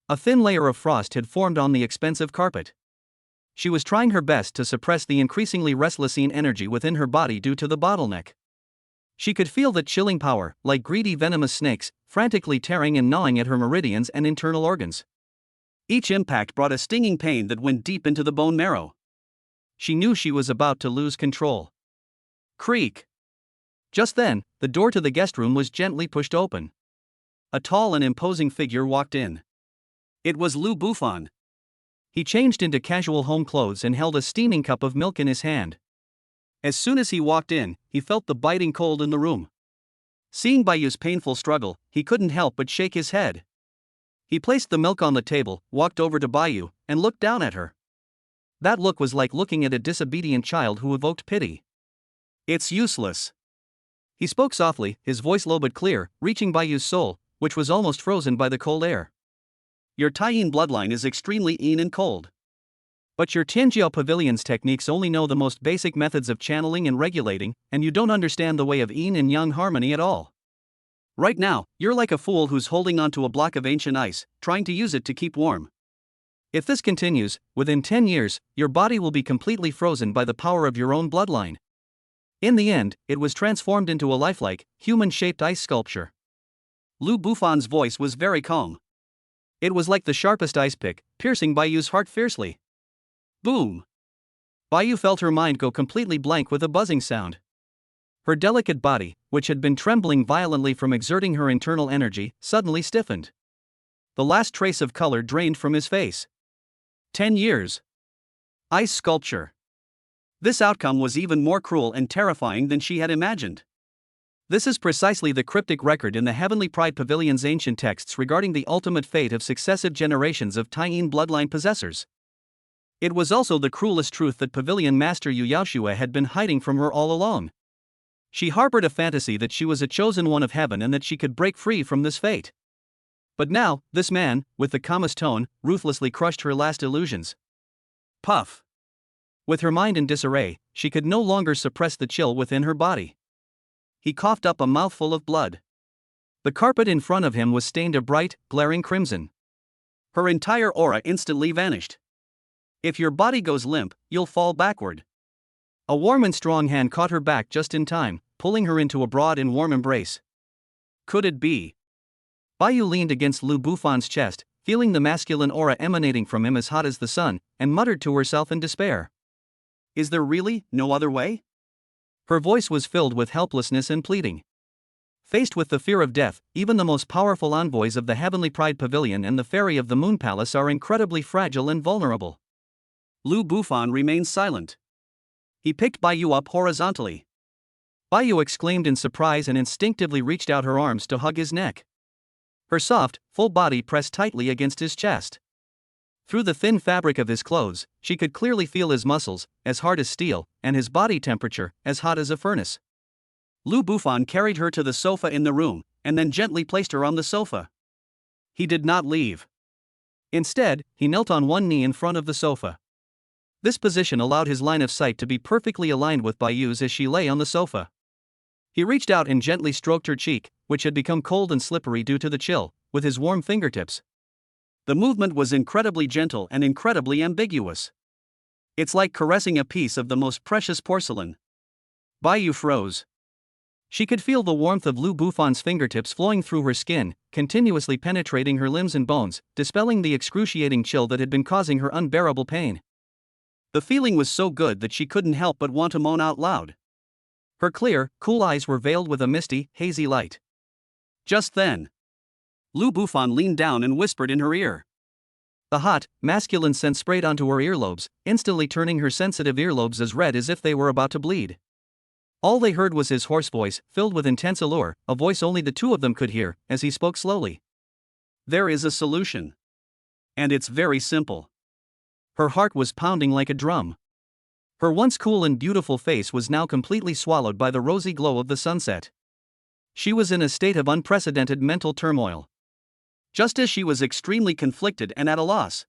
A thin layer of frost had formed on the expensive carpet. She was trying her best to suppress the increasingly restless energy within her body due to the bottleneck. She could feel the chilling power, like greedy venomous snakes, frantically tearing and gnawing at her meridians and internal organs. Each impact brought a stinging pain that went deep into the bone marrow. She knew she was about to lose control. Creak. Just then, the door to the guest room was gently pushed open. A tall and imposing figure walked in. It was Lou Buffon. He changed into casual home clothes and held a steaming cup of milk in his hand. As soon as he walked in, he felt the biting cold in the room. Seeing Bayu's painful struggle, he couldn't help but shake his head. He placed the milk on the table, walked over to Bayu, and looked down at her. That look was like looking at a disobedient child who evoked pity. "It's useless." He spoke softly, his voice low but clear, reaching Bayu's soul, which was almost frozen by the cold air. "Your Taiyin bloodline is extremely yin and cold. But your Tianjiao Pavilion's techniques only know the most basic methods of channeling and regulating, and you don't understand the way of yin and yang harmony at all. Right now, you're like a fool who's holding onto a block of ancient ice, trying to use it to keep warm. If this continues, within 10 years, your body will be completely frozen by the power of your own bloodline." In the end, it was transformed into a lifelike, human-shaped ice sculpture. Lou Buffon's voice was very calm. It was like the sharpest ice pick, piercing Bayu's heart fiercely. Boom! Bayu felt her mind go completely blank with a buzzing sound. Her delicate body, which had been trembling violently from exerting her internal energy, suddenly stiffened. The last trace of color drained from his face. 10 years. Ice sculpture. This outcome was even more cruel and terrifying than she had imagined. This is precisely the cryptic record in the Heavenly Pride Pavilion's ancient texts regarding the ultimate fate of successive generations of Taiyin bloodline possessors. It was also the cruelest truth that Pavilion Master Yu Yaoshua had been hiding from her all along. She harbored a fantasy that she was a chosen one of heaven and that she could break free from this fate. But now, this man, with the calmest tone, ruthlessly crushed her last illusions. Puff! With her mind in disarray, she could no longer suppress the chill within her body. He coughed up a mouthful of blood. The carpet in front of him was stained a bright, glaring crimson. Her entire aura instantly vanished. "If your body goes limp, you'll fall backward." A warm and strong hand caught her back just in time, pulling her into a broad and warm embrace. Could it be? Bayu leaned against Lou Buffon's chest, feeling the masculine aura emanating from him as hot as the sun, and muttered to herself in despair. Is there really no other way? Her voice was filled with helplessness and pleading. Faced with the fear of death, even the most powerful envoys of the Heavenly Pride Pavilion and the Fairy of the Moon Palace are incredibly fragile and vulnerable. Lou Buffon remained silent. He picked Bayu up horizontally. Bayu exclaimed in surprise and instinctively reached out her arms to hug his neck. Her soft, full body pressed tightly against his chest. Through the thin fabric of his clothes, she could clearly feel his muscles, as hard as steel, and his body temperature, as hot as a furnace. Lou Buffon carried her to the sofa in the room, and then gently placed her on the sofa. He did not leave. Instead, he knelt on one knee in front of the sofa. This position allowed his line of sight to be perfectly aligned with Bayu's as she lay on the sofa. He reached out and gently stroked her cheek, which had become cold and slippery due to the chill, with his warm fingertips. The movement was incredibly gentle and incredibly ambiguous. It's like caressing a piece of the most precious porcelain. Bayu froze. She could feel the warmth of Lou Buffon's fingertips flowing through her skin, continuously penetrating her limbs and bones, dispelling the excruciating chill that had been causing her unbearable pain. The feeling was so good that she couldn't help but want to moan out loud. Her clear, cool eyes were veiled with a misty, hazy light. Just then, Lou Buffon leaned down and whispered in her ear. The hot, masculine scent sprayed onto her earlobes, instantly turning her sensitive earlobes as red as if they were about to bleed. All they heard was his hoarse voice, filled with intense allure, a voice only the two of them could hear, as he spoke slowly. There is a solution. And it's very simple. Her heart was pounding like a drum. Her once cool and beautiful face was now completely swallowed by the rosy glow of the sunset. She was in a state of unprecedented mental turmoil. Just as she was extremely conflicted and at a loss.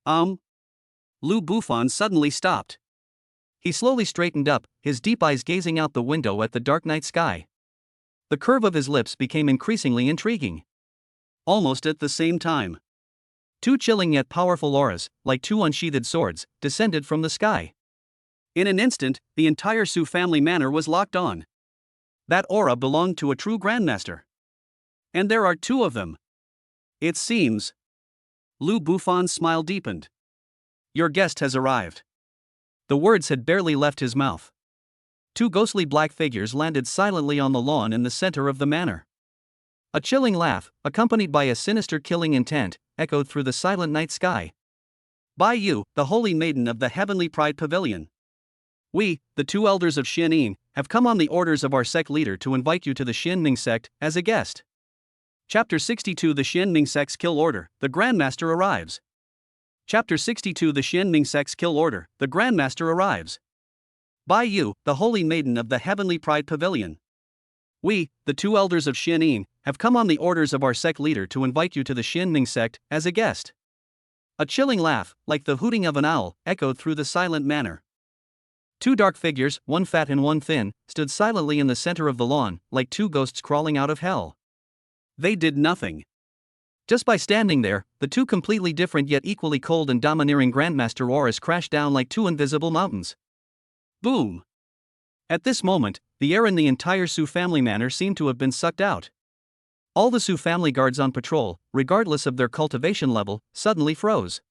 Lou Buffon suddenly stopped. He slowly straightened up, his deep eyes gazing out the window at the dark night sky. The curve of his lips became increasingly intriguing. Almost at the same time, two chilling yet powerful auras, like two unsheathed swords, descended from the sky. In an instant, the entire Su family manor was locked on. That aura belonged to a true grandmaster. And there are two of them. It seems. Lou Buffon's smile deepened. Your guest has arrived. The words had barely left his mouth. Two ghostly black figures landed silently on the lawn in the center of the manor. A chilling laugh, accompanied by a sinister killing intent, echoed through the silent night sky. By you, the holy maiden of the heavenly pride pavilion. We, the two elders of Xianyin, have come on the orders of our sect leader to invite you to the Xianming sect as a guest. Chapter 62 The Xianming sect's kill order, the Grandmaster arrives. Chapter 62 The Xianming sect's kill order, the Grandmaster arrives. By you, the holy maiden of the heavenly pride pavilion. We, the two elders of Xianyin, have come on the orders of our sect leader to invite you to the Xianming sect as a guest. A chilling laugh, like the hooting of an owl, echoed through the silent manor. Two dark figures, one fat and one thin, stood silently in the center of the lawn, like two ghosts crawling out of hell. They did nothing. Just by standing there, the two completely different yet equally cold and domineering Grandmaster auras crashed down like two invisible mountains. Boom! At this moment, the air in the entire Su family manor seemed to have been sucked out. All the Su family guards on patrol, regardless of their cultivation level, suddenly froze.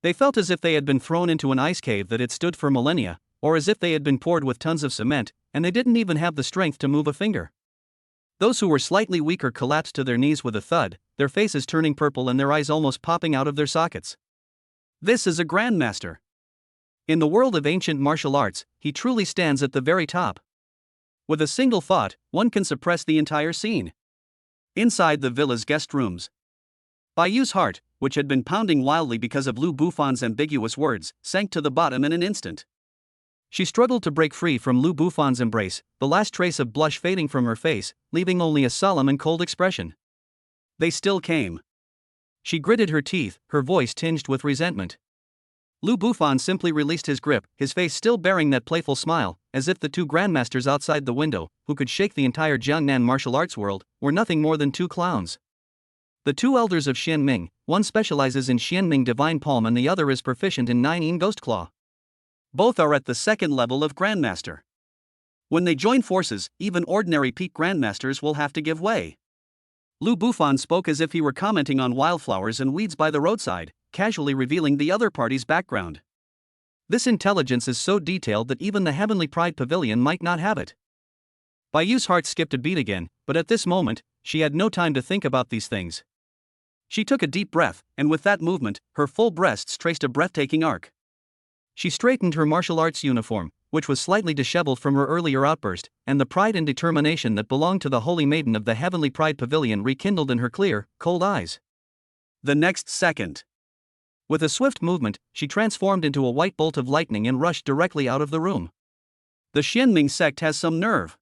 They felt as if they had been thrown into an ice cave that had stood for millennia, or as if they had been poured with tons of cement, and they didn't even have the strength to move a finger. Those who were slightly weaker collapsed to their knees with a thud, their faces turning purple and their eyes almost popping out of their sockets. This is a Grandmaster. In the world of ancient martial arts, he truly stands at the very top. With a single thought, one can suppress the entire scene. Inside the villa's guest rooms, Baiyu's heart, which had been pounding wildly because of Lu Bufan's ambiguous words, sank to the bottom in an instant. She struggled to break free from Lu Bufan's embrace, the last trace of blush fading from her face, leaving only a solemn and cold expression. They still came. She gritted her teeth, her voice tinged with resentment. Lu Bufan simply released his grip, his face still bearing that playful smile, as if the two grandmasters outside the window, who could shake the entire Jiangnan martial arts world, were nothing more than two clowns. The two elders of Xianming, one specializes in Xianming Divine Palm and the other is proficient in Nine Yin Ghost Claw. Both are at the second level of Grandmaster. When they join forces, even ordinary peak Grandmasters will have to give way. Lu Bufan spoke as if he were commenting on wildflowers and weeds by the roadside, casually revealing the other party's background. This intelligence is so detailed that even the Heavenly Pride Pavilion might not have it. Baiyu's heart skipped a beat again, but at this moment, she had no time to think about these things. She took a deep breath, and with that movement, her full breasts traced a breathtaking arc. She straightened her martial arts uniform, which was slightly disheveled from her earlier outburst, and the pride and determination that belonged to the Holy Maiden of the Heavenly Pride Pavilion rekindled in her clear, cold eyes. The next second, with a swift movement, she transformed into a white bolt of lightning and rushed directly out of the room. The Xianming sect has some nerve.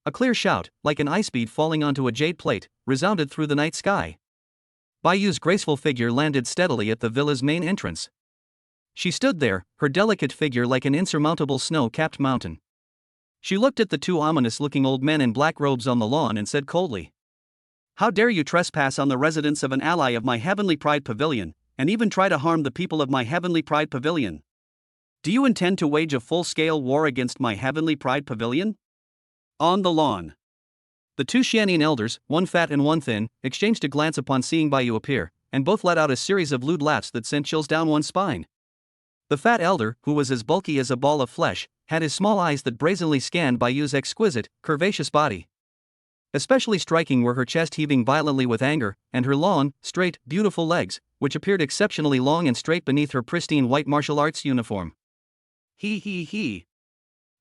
A clear shout, like an ice bead falling onto a jade plate, resounded through the night sky. Baiyu's graceful figure landed steadily at the villa's main entrance. She stood there, her delicate figure like an insurmountable snow-capped mountain. She looked at the two ominous-looking old men in black robes on the lawn and said coldly, "How dare you trespass on the residence of an ally of my Heavenly Pride Pavilion, and even try to harm the people of my Heavenly Pride Pavilion? Do you intend to wage a full-scale war against my Heavenly Pride Pavilion?" On the lawn, the two Xianyin elders, one fat and one thin, exchanged a glance upon seeing Baiyu appear, and both let out a series of lewd laughs that sent chills down one's spine. The fat elder, who was as bulky as a ball of flesh, had his small eyes that brazenly scanned Baiyu's exquisite, curvaceous body. Especially striking were her chest heaving violently with anger, and her long, straight, beautiful legs, which appeared exceptionally long and straight beneath her pristine white martial arts uniform. He.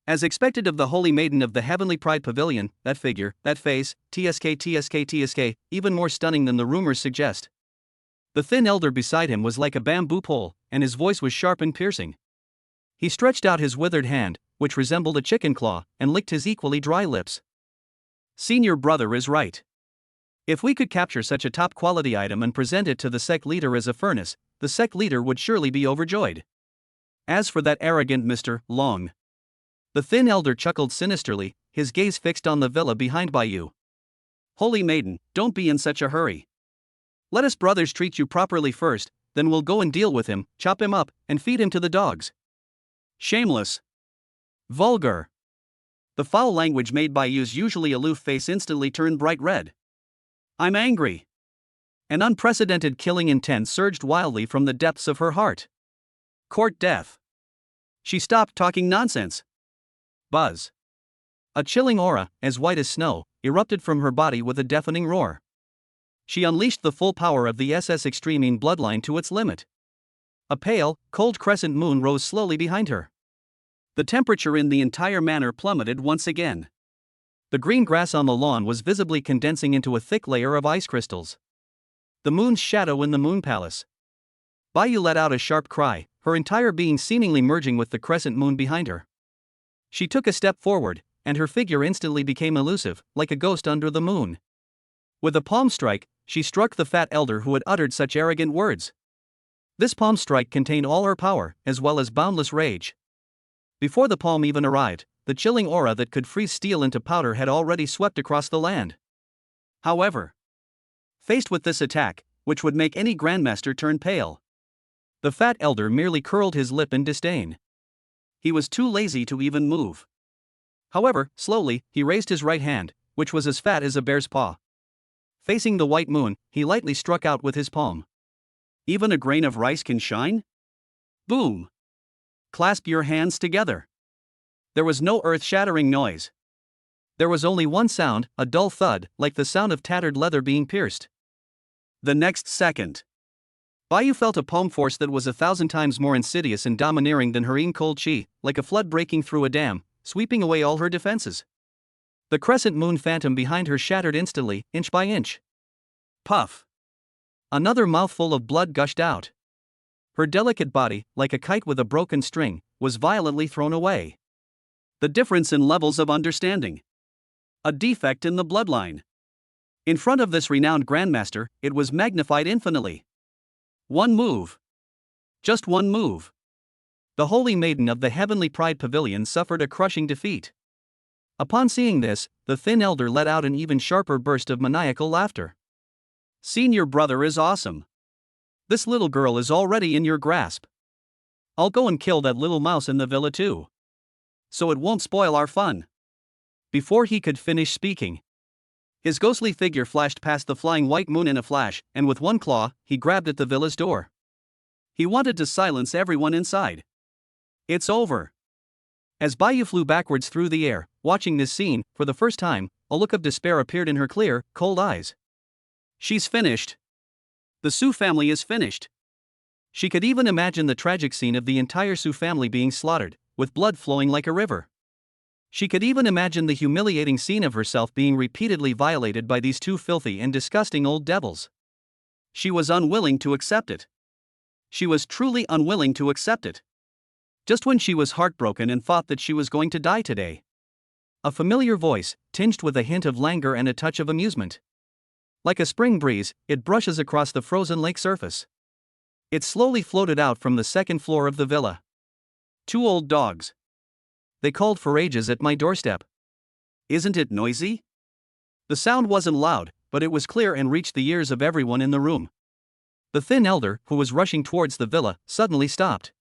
As expected of the Holy Maiden of the Heavenly Pride Pavilion, that figure, that face, TSK, even more stunning than the rumors suggest. The thin elder beside him was like a bamboo pole, and his voice was sharp and piercing. He stretched out his withered hand, which resembled a chicken claw, and licked his equally dry lips. Senior brother is right. If we could capture such a top-quality item and present it to the sect leader as a furnace, the sect leader would surely be overjoyed. As for that arrogant Mr. Long. The thin elder chuckled sinisterly, his gaze fixed on the villa behind Baiyu. Holy Maiden, don't be in such a hurry. Let us brothers treat you properly first, then we'll go and deal with him, chop him up, and feed him to the dogs. Shameless. Vulgar. The foul language made Baiyu's usually aloof face instantly turned bright red. I'm angry. An unprecedented killing intent surged wildly from the depths of her heart. Court death. She stopped talking nonsense. Buzz. A chilling aura, as white as snow, erupted from her body with a deafening roar. She unleashed the full power of the extreme bloodline to its limit. A pale, cold crescent moon rose slowly behind her. The temperature in the entire manor plummeted once again. The green grass on the lawn was visibly condensing into a thick layer of ice crystals. The moon's shadow in the moon palace. Bayu let out a sharp cry, her entire being seemingly merging with the crescent moon behind her. She took a step forward, and her figure instantly became elusive, like a ghost under the moon. With a palm strike, she struck the fat elder who had uttered such arrogant words. This palm strike contained all her power, as well as boundless rage. Before the palm even arrived, the chilling aura that could freeze steel into powder had already swept across the land. However, faced with this attack, which would make any grandmaster turn pale, the fat elder merely curled his lip in disdain. He was too lazy to even move. However, slowly, he raised his right hand, which was as fat as a bear's paw. Facing the white moon, he lightly struck out with his palm. Even a grain of rice can shine? Boom! Clasp your hands together. There was no earth-shattering noise. There was only one sound, a dull thud, like the sound of tattered leather being pierced. The next second, Bayu felt a palm force that was 1,000 times more insidious and domineering than her cold chi, like a flood breaking through a dam, sweeping away all her defenses. The crescent moon phantom behind her shattered instantly, inch by inch. Puff! Another mouthful of blood gushed out. Her delicate body, like a kite with a broken string, was violently thrown away. The difference in levels of understanding. A defect in the bloodline. In front of this renowned grandmaster, it was magnified infinitely. One move. Just one move. The holy maiden of the heavenly pride pavilion suffered a crushing defeat. Upon seeing this, the thin elder let out an even sharper burst of maniacal laughter. Senior brother is awesome. This little girl is already in your grasp. I'll go and kill that little mouse in the villa too, so it won't spoil our fun. Before he could finish speaking, his ghostly figure flashed past the flying white moon in a flash, and with one claw, he grabbed at the villa's door. He wanted to silence everyone inside. It's over. As Bayu flew backwards through the air, watching this scene, for the first time, a look of despair appeared in her clear, cold eyes. She's finished. The Su family is finished. She could even imagine the tragic scene of the entire Su family being slaughtered, with blood flowing like a river. She could even imagine the humiliating scene of herself being repeatedly violated by these two filthy and disgusting old devils. She was unwilling to accept it. She was truly unwilling to accept it. Just when she was heartbroken and thought that she was going to die today, a familiar voice, tinged with a hint of languor and a touch of amusement. Like a spring breeze, it brushes across the frozen lake surface. It slowly floated out from the second floor of the villa. 2 old dogs. They called for ages at my doorstep. Isn't it noisy? The sound wasn't loud, but it was clear and reached the ears of everyone in the room. The thin elder, who was rushing towards the villa, suddenly stopped.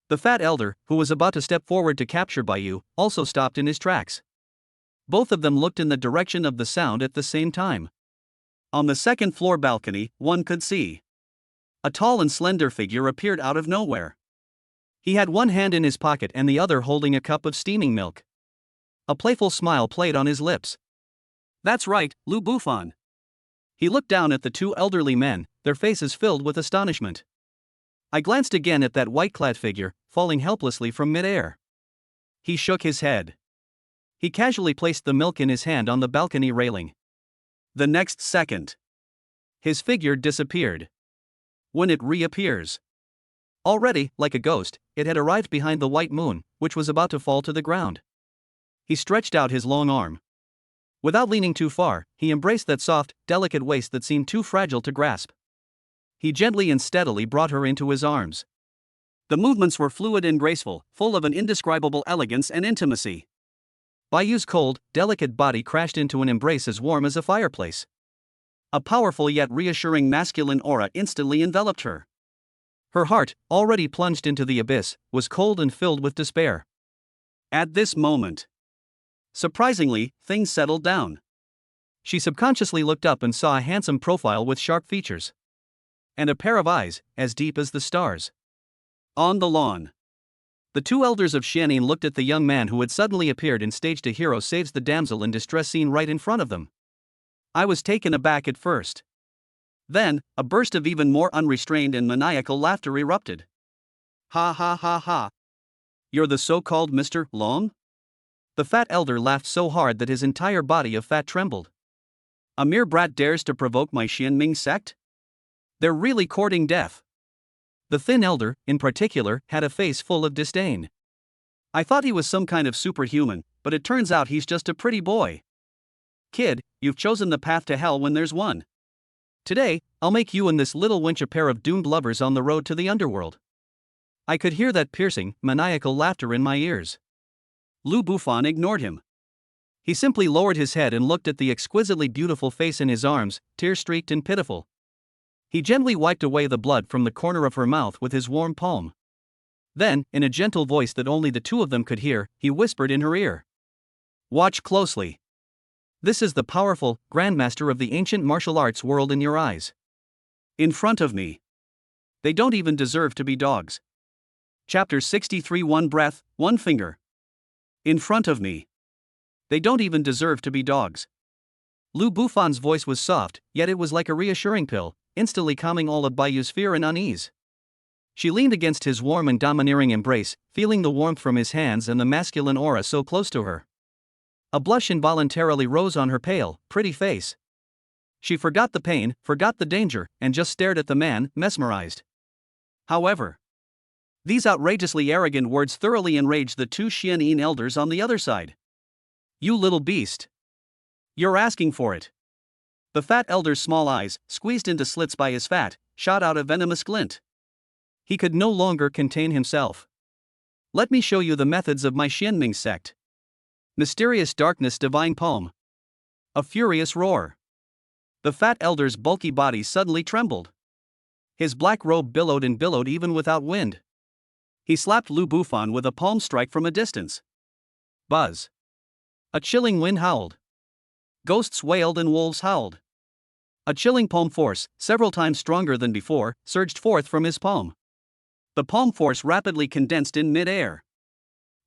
The fat elder, who was about to step forward to capture Bayu, also stopped in his tracks. Both of them looked in the direction of the sound at the same time. On the second floor balcony, one could see a tall and slender figure appeared out of nowhere. He had one hand in his pocket and the other holding a cup of steaming milk. A playful smile played on his lips. That's right, Lu Bufan. He looked down at the two elderly men, their faces filled with astonishment. I glanced again at that white-clad figure, falling helplessly from midair. He shook his head. He casually placed the milk in his hand on the balcony railing. The next second, his figure disappeared. When it reappears, already, like a ghost, it had arrived behind the white moon, which was about to fall to the ground. He stretched out his long arm. Without leaning too far, he embraced that soft, delicate waist that seemed too fragile to grasp. He gently and steadily brought her into his arms. The movements were fluid and graceful, full of an indescribable elegance and intimacy. Bayu's cold, delicate body crashed into an embrace as warm as a fireplace. A powerful yet reassuring masculine aura instantly enveloped her. Her heart, already plunged into the abyss, was cold and filled with despair. At this moment, surprisingly, things settled down. She subconsciously looked up and saw a handsome profile with sharp features. And a pair of eyes, as deep as the stars. On the lawn, The two elders of Xianin looked at the young man who had suddenly appeared and staged a hero saves the damsel in distress scene right in front of them. I was taken aback at first. Then, a burst of even more unrestrained and maniacal laughter erupted. Ha ha ha ha. You're the so-called Mr. Long? The fat elder laughed so hard that his entire body of fat trembled. A mere brat dares to provoke my Xianming sect? They're really courting death. The thin elder, in particular, had a face full of disdain. I thought he was some kind of superhuman, but it turns out he's just a pretty boy. Kid, you've chosen the path to hell when there's one. Today, I'll make you and this little wench a pair of doomed lovers on the road to the underworld. I could hear that piercing, maniacal laughter in my ears. Lu Bufan ignored him. He simply lowered his head and looked at the exquisitely beautiful face in his arms, tear-streaked and pitiful. He gently wiped away the blood from the corner of her mouth with his warm palm. Then, in a gentle voice that only the two of them could hear, he whispered in her ear. Watch closely. This is the powerful, grandmaster of the ancient martial arts world in your eyes. In front of me. They don't even deserve to be dogs. Chapter 63. One breath, one finger. In front of me. They don't even deserve to be dogs. Lu Bufan's voice was soft, yet it was like a reassuring pill, instantly calming all of Bayu's fear and unease. She leaned against his warm and domineering embrace, feeling the warmth from his hands and the masculine aura so close to her. A blush involuntarily rose on her pale, pretty face. She forgot the pain, forgot the danger, and just stared at the man, mesmerized. However, these outrageously arrogant words thoroughly enraged the two Xianyin elders on the other side. You little beast. You're asking for it. The fat elder's small eyes, squeezed into slits by his fat, shot out a venomous glint. He could no longer contain himself. Let me show you the methods of my Xianming sect. Mysterious darkness, divine palm. A furious roar. The fat elder's bulky body suddenly trembled. His black robe billowed and billowed even without wind. He slapped Lu Bufan with a palm strike from a distance. Buzz. A chilling wind howled. Ghosts wailed and wolves howled. A chilling palm force, several times stronger than before, surged forth from his palm. The palm force rapidly condensed in mid-air.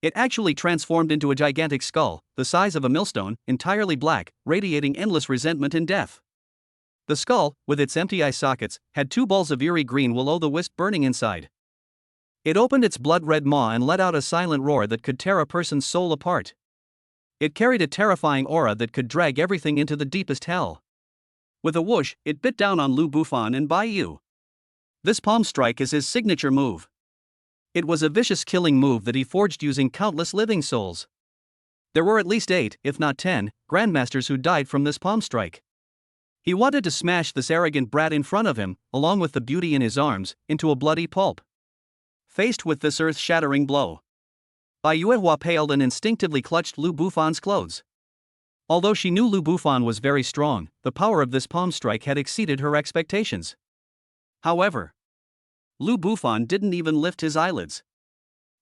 It actually transformed into a gigantic skull, the size of a millstone, entirely black, radiating endless resentment and death. The skull, with its empty eye sockets, had two balls of eerie green will-o'-the-wisp burning inside. It opened its blood-red maw and let out a silent roar that could tear a person's soul apart. It carried a terrifying aura that could drag everything into the deepest hell. With a whoosh, it bit down on Lu Bufan and Baiyu. This palm strike is his signature move. It was a vicious killing move that he forged using countless living souls. There were at least 8, if not 10, grandmasters who died from this palm strike. He wanted to smash this arrogant brat in front of him, along with the beauty in his arms, into a bloody pulp. Faced with this earth-shattering blow, Baiyu paled and instinctively clutched Lu Bufan's clothes. Although she knew Lu Bufan was very strong, the power of this palm strike had exceeded her expectations. However, Lu Bufan didn't even lift his eyelids.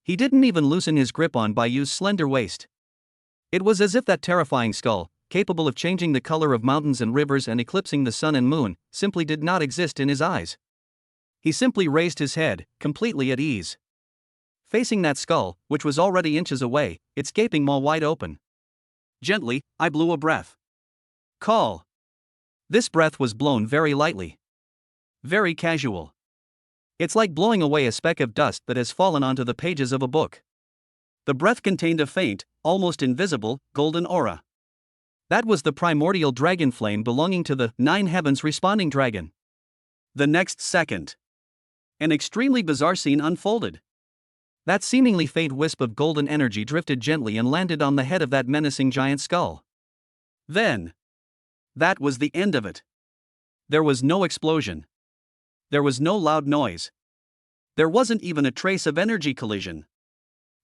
He didn't even loosen his grip on Baiyu's slender waist. It was as if that terrifying skull, capable of changing the color of mountains and rivers and eclipsing the sun and moon, simply did not exist in his eyes. He simply raised his head, completely at ease. Facing that skull, which was already inches away, its gaping maw wide open. Gently, I blew a breath. Call. This breath was blown very lightly. Very casual. It's like blowing away a speck of dust that has fallen onto the pages of a book. The breath contained a faint, almost invisible, golden aura. That was the primordial dragon flame belonging to the 9 heavens responding dragon. The next second, an extremely bizarre scene unfolded. That seemingly faint wisp of golden energy drifted gently and landed on the head of that menacing giant skull. Then, that was the end of it. There was no explosion. There was no loud noise. There wasn't even a trace of energy collision.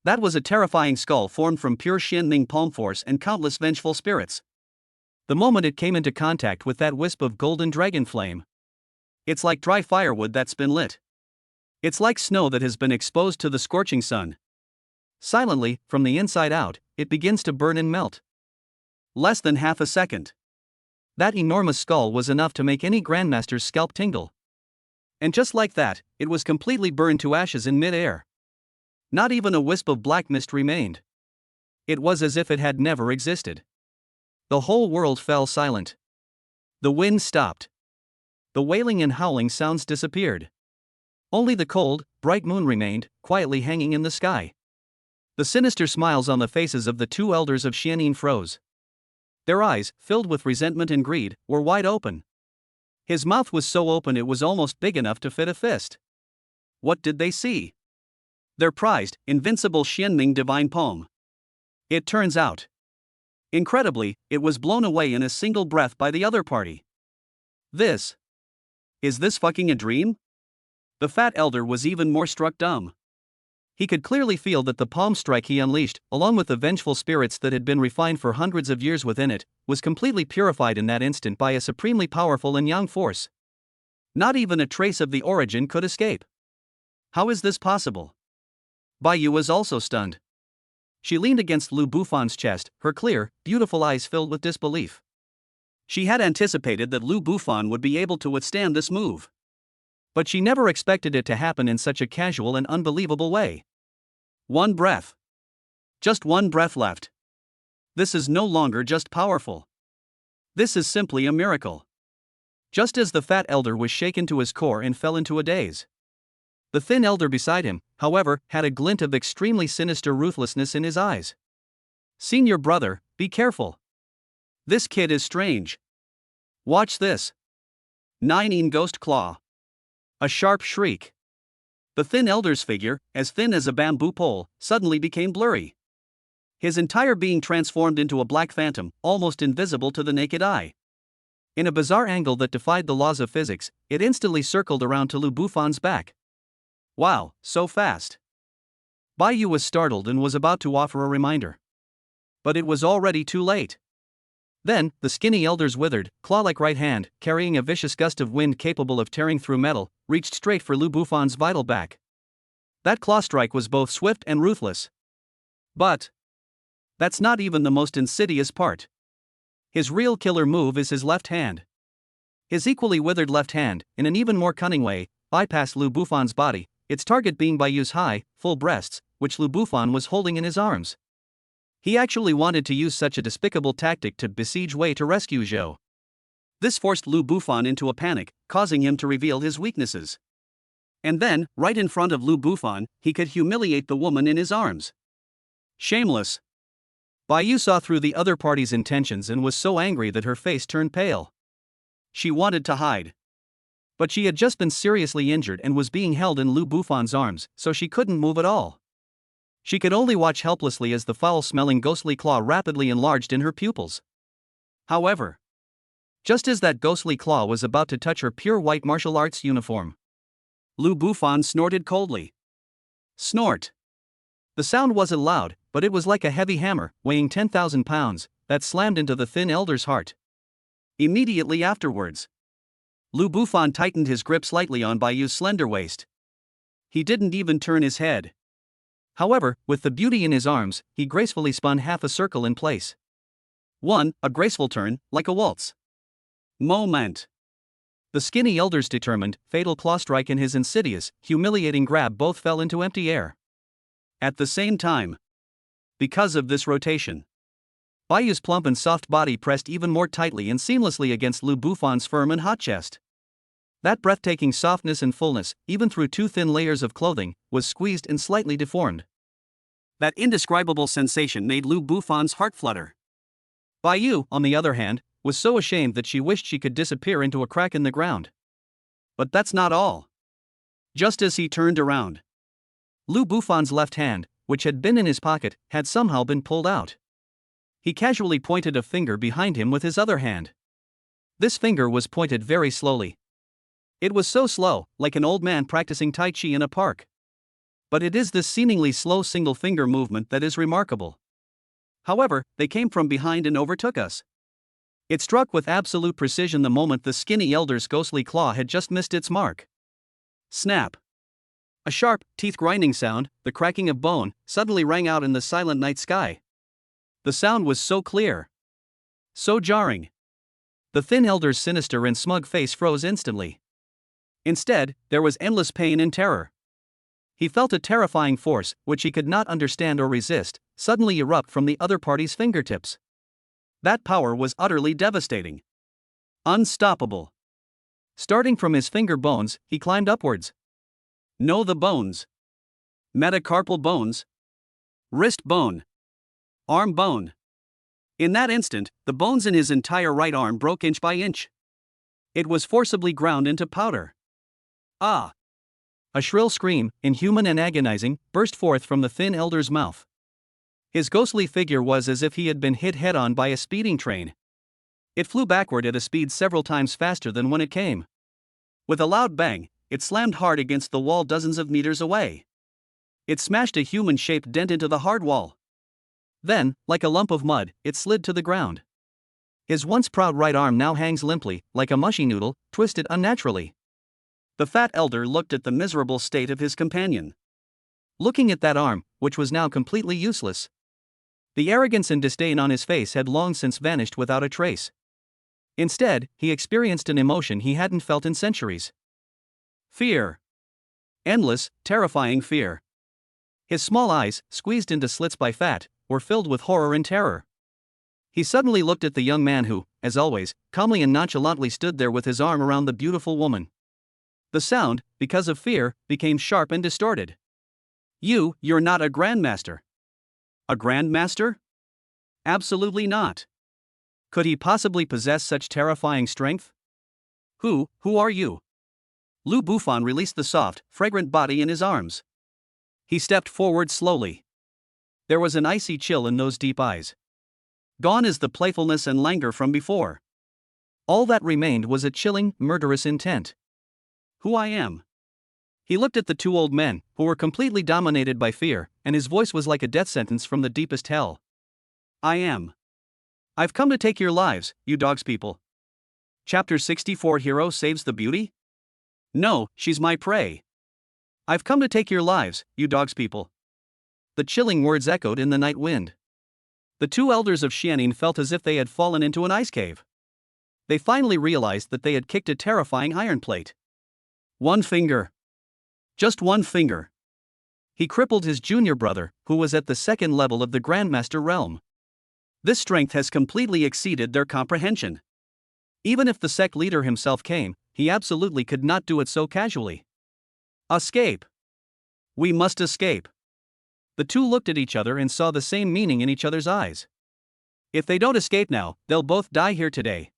That was a terrifying skull formed from pure Xianming palm force and countless vengeful spirits. The moment it came into contact with that wisp of golden dragon flame, it's like dry firewood that's been lit. It's like snow that has been exposed to the scorching sun. Silently, from the inside out, it begins to burn and melt. Less than half a second. That enormous skull was enough to make any grandmaster's scalp tingle. And just like that, it was completely burned to ashes in mid-air. Not even a wisp of black mist remained. It was as if it had never existed. The whole world fell silent. The wind stopped. The wailing and howling sounds disappeared. Only the cold, bright moon remained, quietly hanging in the sky. The sinister smiles on the faces of the two elders of Xianin froze. Their eyes, filled with resentment and greed, were wide open. His mouth was so open it was almost big enough to fit a fist. What did they see? Their prized, invincible Xianming divine poem. It turns out, incredibly, it was blown away in a single breath by the other party. Is this fucking a dream? The fat elder was even more struck dumb. He could clearly feel that the palm strike he unleashed, along with the vengeful spirits that had been refined for hundreds of years within it, was completely purified in that instant by a supremely powerful and yang force. Not even a trace of the origin could escape. How is this possible? Bai Yu was also stunned. She leaned against Lu Bufan's chest, her clear, beautiful eyes filled with disbelief. She had anticipated that Lu Bufan would be able to withstand this move. But she never expected it to happen in such a casual and unbelievable way. One breath. Just one breath left. This is no longer just powerful. This is simply a miracle. Just as the fat elder was shaken to his core and fell into a daze. The thin elder beside him, however, had a glint of extremely sinister ruthlessness in his eyes. Senior brother, be careful. This kid is strange. Watch this. 9 in Ghost Claw. A sharp shriek. The thin elder's figure, as thin as a bamboo pole, suddenly became blurry. His entire being transformed into a black phantom, almost invisible to the naked eye. In a bizarre angle that defied the laws of physics, it instantly circled around to Lu Bufan's back. Wow, so fast. Bai Yu was startled and was about to offer a reminder. But it was already too late. Then, the skinny elder's withered, claw-like right hand, carrying a vicious gust of wind capable of tearing through metal, reached straight for Lu Bufan's vital back. That claw strike was both swift and ruthless. But that's not even the most insidious part. His real killer move is his left hand. His equally withered left hand, in an even more cunning way, bypassed Lu Bufan's body, its target being Bai Yu's high, full breasts, which Lu Bufan was holding in his arms. He actually wanted to use such a despicable tactic to besiege Wei to rescue Zhou. This forced Lu Bufan into a panic, causing him to reveal his weaknesses. And then, right in front of Lu Bufan, he could humiliate the woman in his arms. Shameless. Bai Yu saw through the other party's intentions and was so angry that her face turned pale. She wanted to hide. But she had just been seriously injured and was being held in Lu Bufan's arms, so she couldn't move at all. She could only watch helplessly as the foul-smelling ghostly claw rapidly enlarged in her pupils. However, just as that ghostly claw was about to touch her pure white martial arts uniform, Lu Bufan snorted coldly. Snort. The sound wasn't loud, but it was like a heavy hammer, weighing 10,000 pounds, that slammed into the thin elder's heart. Immediately afterwards, Lu Bufan tightened his grip slightly on Bai Yu's slender waist. He didn't even turn his head. However, with the beauty in his arms, he gracefully spun half a circle in place. A graceful turn, like a waltz. Moment. The skinny elder's determined, fatal claw strike and his insidious, humiliating grab both fell into empty air. At the same time. Because of this rotation, Bai Yu's plump and soft body pressed even more tightly and seamlessly against Lu Bufan's firm and hot chest. That breathtaking softness and fullness, even through two thin layers of clothing, was squeezed and slightly deformed. That indescribable sensation made Lu Bufan's heart flutter. Bai Yu, on the other hand, was so ashamed that she wished she could disappear into a crack in the ground. But that's not all. Just as he turned around, Lu Bufan's left hand, which had been in his pocket, had somehow been pulled out. He casually pointed a finger behind him with his other hand. This finger was pointed very slowly. It was so slow, like an old man practicing Tai Chi in a park. But it is this seemingly slow single finger movement that is remarkable. However, they came from behind and overtook us. It struck with absolute precision the moment the skinny elder's ghostly claw had just missed its mark. Snap. A sharp, teeth-grinding sound, the cracking of bone, suddenly rang out in the silent night sky. The sound was so clear. So jarring. The thin elder's sinister and smug face froze instantly. Instead, there was endless pain and terror. He felt a terrifying force, which he could not understand or resist, suddenly erupt from the other party's fingertips. That power was utterly devastating. Unstoppable. Starting from his finger bones, he climbed upwards. Know the bones. Metacarpal bones. Wrist bone. Arm bone. In that instant, the bones in his entire right arm broke inch by inch. It was forcibly ground into powder. Ah! A shrill scream, inhuman and agonizing, burst forth from the thin elder's mouth. His ghostly figure was as if he had been hit head-on by a speeding train. It flew backward at a speed several times faster than when it came. With a loud bang, it slammed hard against the wall dozens of meters away. It smashed a human-shaped dent into the hard wall. Then, like a lump of mud, it slid to the ground. His once proud right arm now hangs limply, like a mushy noodle, twisted unnaturally. The fat elder looked at the miserable state of his companion. Looking at that arm, which was now completely useless. The arrogance and disdain on his face had long since vanished without a trace. Instead, he experienced an emotion he hadn't felt in centuries. Fear. Endless, terrifying fear. His small eyes, squeezed into slits by fat, were filled with horror and terror. He suddenly looked at the young man who, as always, calmly and nonchalantly stood there with his arm around the beautiful woman. The sound, because of fear, became sharp and distorted. You're not a grandmaster. A grandmaster? Absolutely not. Could he possibly possess such terrifying strength? Who are you? Lu Bufan released the soft, fragrant body in his arms. He stepped forward slowly. There was an icy chill in those deep eyes. Gone is the playfulness and languor from before. All that remained was a chilling, murderous intent. Who I am. He looked at the two old men, who were completely dominated by fear, and his voice was like a death sentence from the deepest hell. I am. I've come to take your lives, you dogs people. Chapter 64 Hero saves the beauty? No, she's my prey. I've come to take your lives, you dogs people. The chilling words echoed in the night wind. The two elders of Xianin felt as if they had fallen into an ice cave. They finally realized that they had kicked a terrifying iron plate. One finger. Just one finger. He crippled his junior brother, who was at the second level of the Grandmaster realm. This strength has completely exceeded their comprehension. Even if the sect leader himself came, he absolutely could not do it so casually. Escape. We must escape. The two looked at each other and saw the same meaning in each other's eyes. If they don't escape now, they'll both die here today.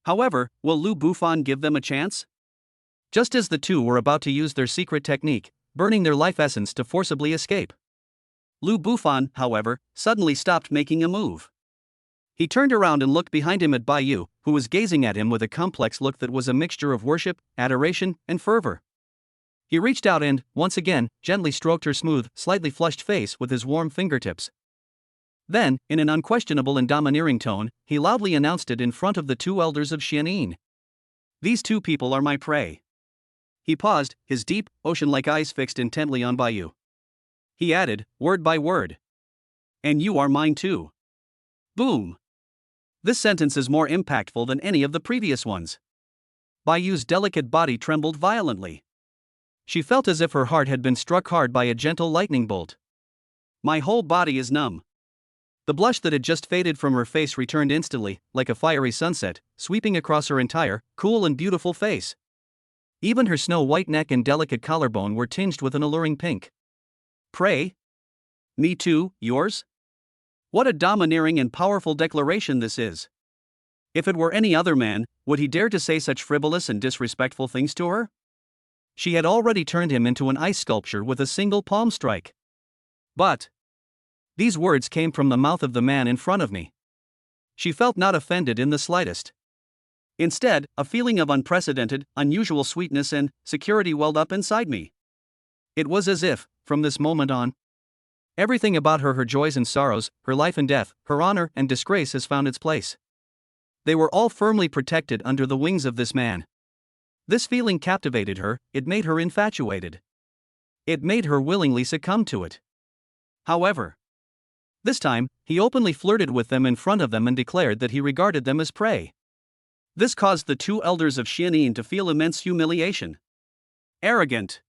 However, will Lu Bufan give them a chance? Just as the two were about to use their secret technique, burning their life essence to forcibly escape. Lu Bufan, however, suddenly stopped making a move. He turned around and looked behind him at Bai Yu, who was gazing at him with a complex look that was a mixture of worship, adoration, and fervor. He reached out and, once again, gently stroked her smooth, slightly flushed face with his warm fingertips. Then, in an unquestionable and domineering tone, he loudly announced it in front of the two elders of Xianin. These two people are my prey. He paused, his deep, ocean-like eyes fixed intently on Bai Yu. He added, word by word. And you are mine too. Boom. This sentence is more impactful than any of the previous ones. Bai Yu's delicate body trembled violently. She felt as if her heart had been struck hard by a gentle lightning bolt. My whole body is numb. The blush that had just faded from her face returned instantly, like a fiery sunset, sweeping across her entire, cool and beautiful face. Even her snow-white neck and delicate collarbone were tinged with an alluring pink. Prey? Me too, yours? What a domineering and powerful declaration this is. If it were any other man, would he dare to say such frivolous and disrespectful things to her? She had already turned him into an ice sculpture with a single palm strike. But these words came from the mouth of the man in front of me. She felt not offended in the slightest. Instead, a feeling of unprecedented, unusual sweetness and security welled up inside me. It was as if, from this moment on, everything about her joys and sorrows, her life and death, her honor and disgrace has found its place. They were all firmly protected under the wings of this man. This feeling captivated her, it made her infatuated. It made her willingly succumb to it. However, this time, he openly flirted with them in front of them and declared that he regarded them as prey. This caused the two elders of Xianin to feel immense humiliation. Arrogant.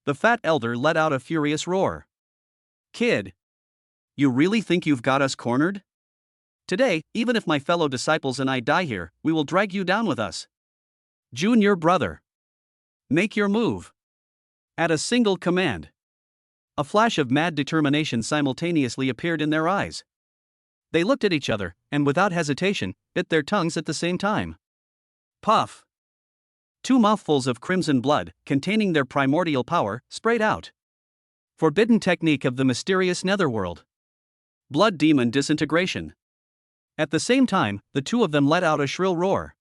The fat elder let out a furious roar. Kid! You really think you've got us cornered? Today, even if my fellow disciples and I die here, we will drag you down with us. Junior brother. Make your move. At a single command. A flash of mad determination simultaneously appeared in their eyes. They looked at each other, and without hesitation, bit their tongues at the same time. Puff! 2 mouthfuls of crimson blood, containing their primordial power, sprayed out. Forbidden technique of the mysterious netherworld. Blood demon disintegration. At the same time, the two of them let out a shrill roar.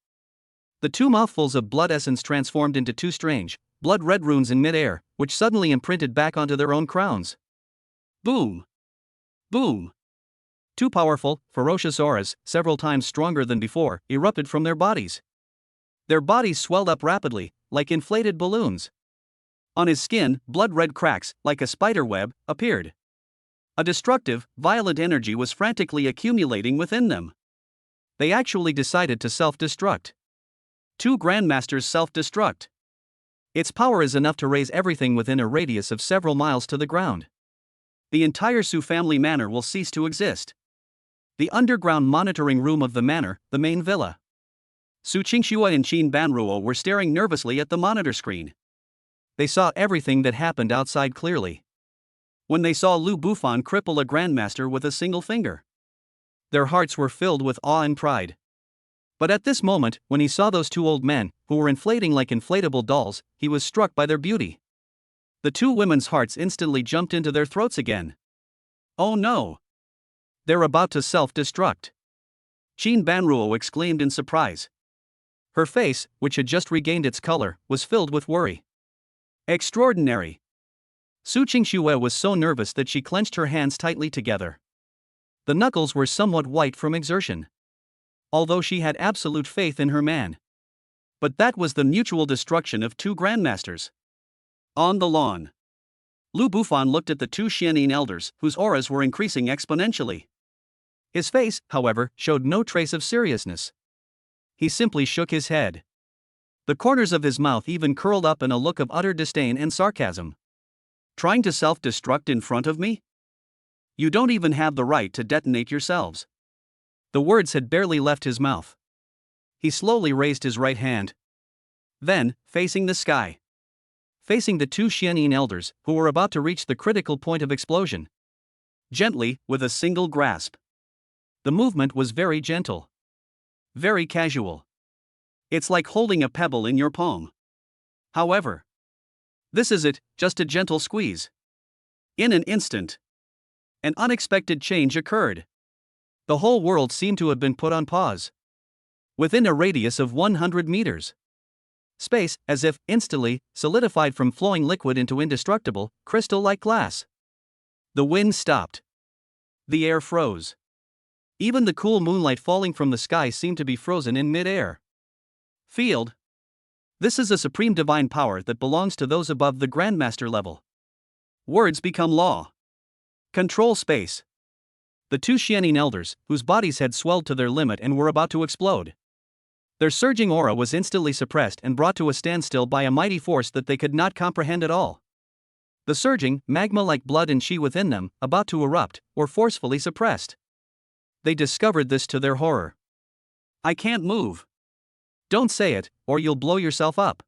The 2 mouthfuls of blood essence transformed into 2 strange, blood-red runes in mid-air, which suddenly imprinted back onto their own crowns. Boom! Boom! 2 powerful, ferocious auras, several times stronger than before, erupted from their bodies. Their bodies swelled up rapidly, like inflated balloons. On his skin, blood-red cracks, like a spider web, appeared. A destructive, violent energy was frantically accumulating within them. They actually decided to self-destruct. 2 Grandmasters self-destruct. Its power is enough to raise everything within a radius of several miles to the ground. The entire Su family manor will cease to exist. The underground monitoring room of the manor, the main villa. Su Qingxue and Qin Banruo were staring nervously at the monitor screen. They saw everything that happened outside clearly. When they saw Lu Bufan cripple a grandmaster with a single finger, their hearts were filled with awe and pride. But at this moment, when he saw those 2 old men, who were inflating like inflatable dolls, he was struck by their beauty. The 2 women's hearts instantly jumped into their throats again. Oh no! They're about to self-destruct. Qin Banruo exclaimed in surprise. Her face, which had just regained its color, was filled with worry. Extraordinary! Su Qingxue was so nervous that she clenched her hands tightly together. The knuckles were somewhat white from exertion. Although she had absolute faith in her man. But that was the mutual destruction of 2 grandmasters. On the lawn, Lu Bufan looked at the 2 Xianyin elders, whose auras were increasing exponentially. His face, however, showed no trace of seriousness. He simply shook his head. The corners of his mouth even curled up in a look of utter disdain and sarcasm. Trying to self-destruct in front of me? You don't even have the right to detonate yourselves. The words had barely left his mouth. He slowly raised his right hand. Then, facing the sky. Facing the 2 Xianyin elders, who were about to reach the critical point of explosion. Gently, with a single grasp. The movement was very gentle. Very casual. It's like holding a pebble in your palm. However, this is it, just a gentle squeeze. In an instant, an unexpected change occurred. The whole world seemed to have been put on pause. Within a radius of 100 meters. Space, as if, instantly, solidified from flowing liquid into indestructible, crystal-like glass. The wind stopped. The air froze. Even the cool moonlight falling from the sky seemed to be frozen in mid-air. Field. This is a supreme divine power that belongs to those above the Grandmaster level. Words become law. Control space. The 2 Xianyin elders, whose bodies had swelled to their limit and were about to explode. Their surging aura was instantly suppressed and brought to a standstill by a mighty force that they could not comprehend at all. The surging, magma-like blood and chi within them, about to erupt, were forcefully suppressed. They discovered this to their horror. I can't move. Don't say it, or you'll blow yourself up.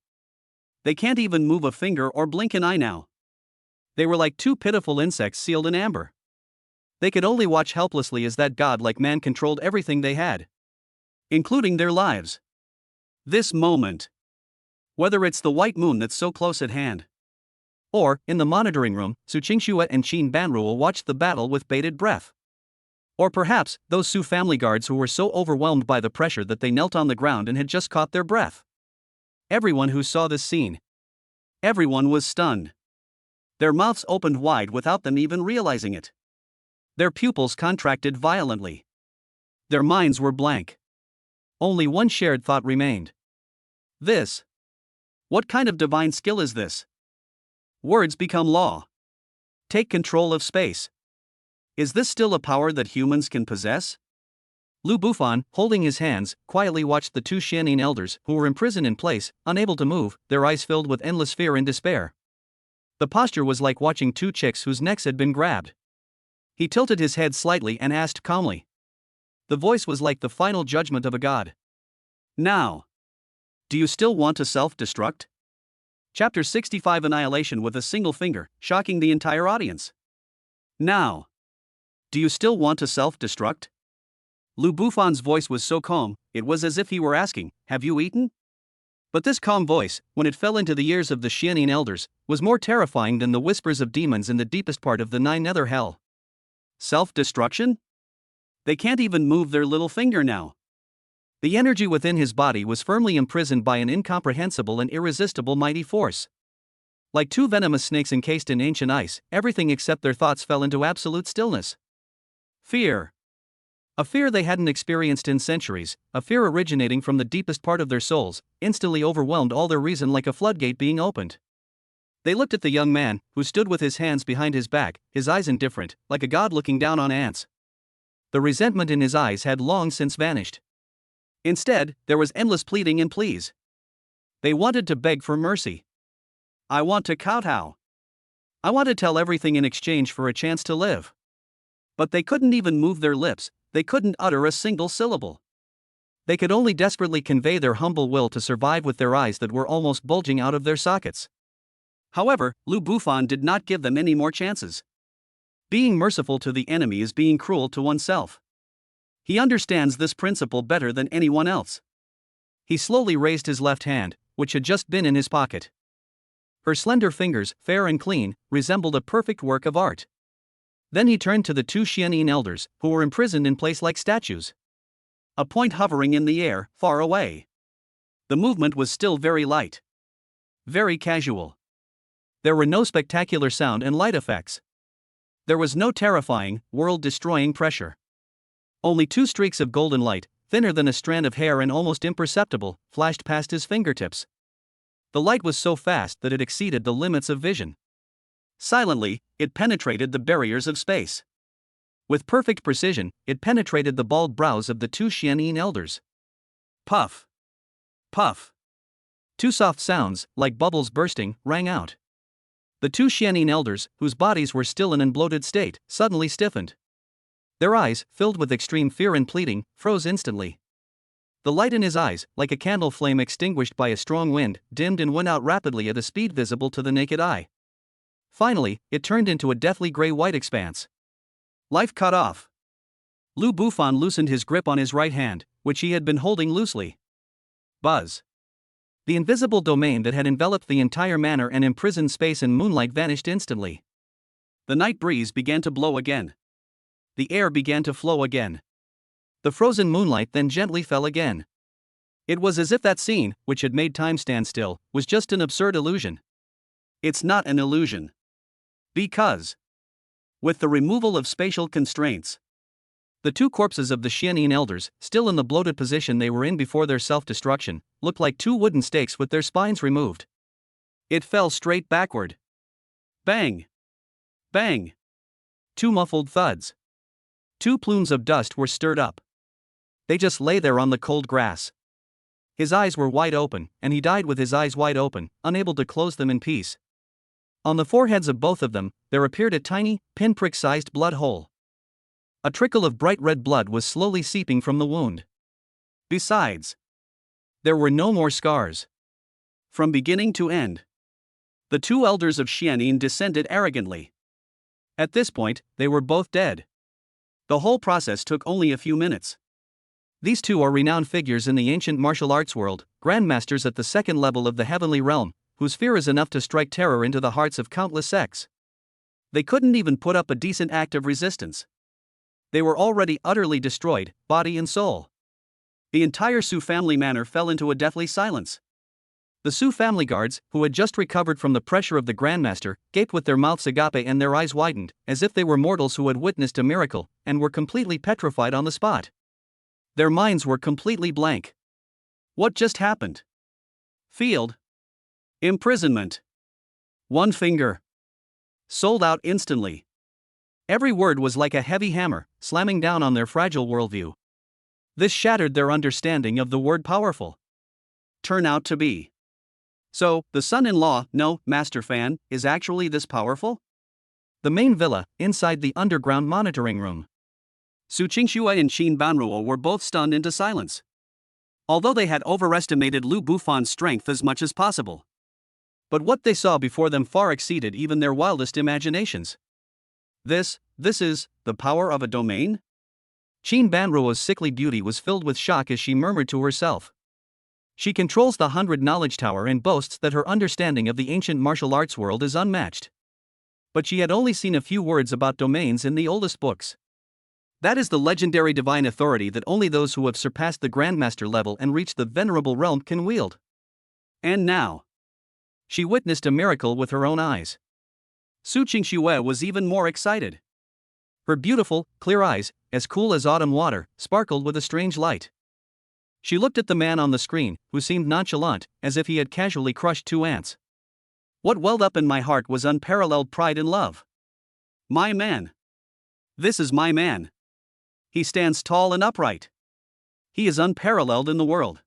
They can't even move a finger or blink an eye now. They were like 2 pitiful insects sealed in amber. They could only watch helplessly as that god-like man controlled everything they had, including their lives. This moment. Whether it's the white moon that's so close at hand, or, in the monitoring room, Su Qingxue and Qin Banruo watched the battle with bated breath. Or perhaps, those Su family guards who were so overwhelmed by the pressure that they knelt on the ground and had just caught their breath. Everyone who saw this scene. Everyone was stunned. Their mouths opened wide without them even realizing it. Their pupils contracted violently. Their minds were blank. Only one shared thought remained. This. What kind of divine skill is this? Words become law. Take control of space. Is this still a power that humans can possess? Lu Bufan, holding his hands, quietly watched the 2 Xianyin elders, who were imprisoned in place, unable to move, their eyes filled with endless fear and despair. The posture was like watching two chicks whose necks had been grabbed. He tilted his head slightly and asked calmly. The voice was like the final judgment of a god. Now, do you still want to self-destruct? Chapter 65 Annihilation with a single finger, shocking the entire audience. Now, do you still want to self-destruct? Lu Bufan's voice was so calm, it was as if he were asking, have you eaten? But this calm voice, when it fell into the ears of the Xianin elders, was more terrifying than the whispers of demons in the deepest part of the Nine Nether Hell. Self-destruction? They can't even move their little finger now. The energy within his body was firmly imprisoned by an incomprehensible and irresistible mighty force. Like two venomous snakes encased in ancient ice, everything except their thoughts fell into absolute stillness. Fear. A fear they hadn't experienced in centuries, a fear originating from the deepest part of their souls, instantly overwhelmed all their reason like a floodgate being opened. They looked at the young man, who stood with his hands behind his back, his eyes indifferent, like a god looking down on ants. The resentment in his eyes had long since vanished. Instead, there was endless pleading and pleas. They wanted to beg for mercy. I want to kowtow. I want to tell everything in exchange for a chance to live. But they couldn't even move their lips, they couldn't utter a single syllable. They could only desperately convey their humble will to survive with their eyes that were almost bulging out of their sockets. However, Lu Bufan did not give them any more chances. Being merciful to the enemy is being cruel to oneself. He understands this principle better than anyone else. He slowly raised his left hand, which had just been in his pocket. Her slender fingers, fair and clean, resembled a perfect work of art. Then he turned to the two Xianin elders, who were imprisoned in place like statues. A point hovering in the air, far away. The movement was still very light. Very casual. There were no spectacular sound and light effects. There was no terrifying, world-destroying pressure. Only two streaks of golden light, thinner than a strand of hair and almost imperceptible, flashed past his fingertips. The light was so fast that it exceeded the limits of vision. Silently, it penetrated the barriers of space. With perfect precision, it penetrated the bald brows of the two Xianin elders. Puff. Puff. Two soft sounds, like bubbles bursting, rang out. The two Xianin elders, whose bodies were still in an bloated state, suddenly stiffened. Their eyes, filled with extreme fear and pleading, froze instantly. The light in his eyes, like a candle flame extinguished by a strong wind, dimmed and went out rapidly at a speed visible to the naked eye. Finally, it turned into a deathly gray-white expanse. Life cut off. Lu Bufan loosened his grip on his right hand, which he had been holding loosely. Buzz. The invisible domain that had enveloped the entire manor and imprisoned space and moonlight vanished instantly. The night breeze began to blow again. The air began to flow again. The frozen moonlight then gently fell again. It was as if that scene, which had made time stand still, was just an absurd illusion. It's not an illusion. Because, with the removal of spatial constraints, the two corpses of the Xianin elders, still in the bloated position they were in before their self-destruction, looked like two wooden stakes with their spines removed. It fell straight backward. Bang! Bang! Two muffled thuds. Two plumes of dust were stirred up. They just lay there on the cold grass. His eyes were wide open, and he died with his eyes wide open, unable to close them in peace. On the foreheads of both of them, there appeared a tiny, pinprick-sized blood hole. A trickle of bright red blood was slowly seeping from the wound. Besides, there were no more scars. From beginning to end, the two elders of Xianin descended arrogantly. At this point, they were both dead. The whole process took only a few minutes. These two are renowned figures in the ancient martial arts world, grandmasters at the second level of the heavenly realm, whose fear is enough to strike terror into the hearts of countless sects. They couldn't even put up a decent act of resistance. They were already utterly destroyed, body and soul. The entire Su family manor fell into a deathly silence. The Su family guards, who had just recovered from the pressure of the Grandmaster, gaped with their mouths agape and their eyes widened, as if they were mortals who had witnessed a miracle, and were completely petrified on the spot. Their minds were completely blank. What just happened? Field. Imprisonment. One finger. Sold out instantly. Every word was like a heavy hammer, slamming down on their fragile worldview. This shattered their understanding of the word powerful. Turn out to be So, the son-in-law, no, Master Fan, is actually this powerful? The main villa, inside the underground monitoring room. Su Qingxue and Qin Banruo were both stunned into silence. Although they had overestimated Lu Bufan's strength as much as possible. But what they saw before them far exceeded even their wildest imaginations. This is the power of a domain? Qin Banruo's sickly beauty was filled with shock as she murmured to herself. She controls the 100 Knowledge Tower and boasts that her understanding of the ancient martial arts world is unmatched. But she had only seen a few words about domains in the oldest books. That is the legendary divine authority that only those who have surpassed the Grandmaster level and reached the venerable realm can wield. And now, she witnessed a miracle with her own eyes. Su Qingxue was even more excited. Her beautiful, clear eyes, as cool as autumn water, sparkled with a strange light. She looked at the man on the screen, who seemed nonchalant, as if he had casually crushed 2 ants. What welled up in my heart was unparalleled pride and love. My man. This is my man. He stands tall and upright. He is unparalleled in the world.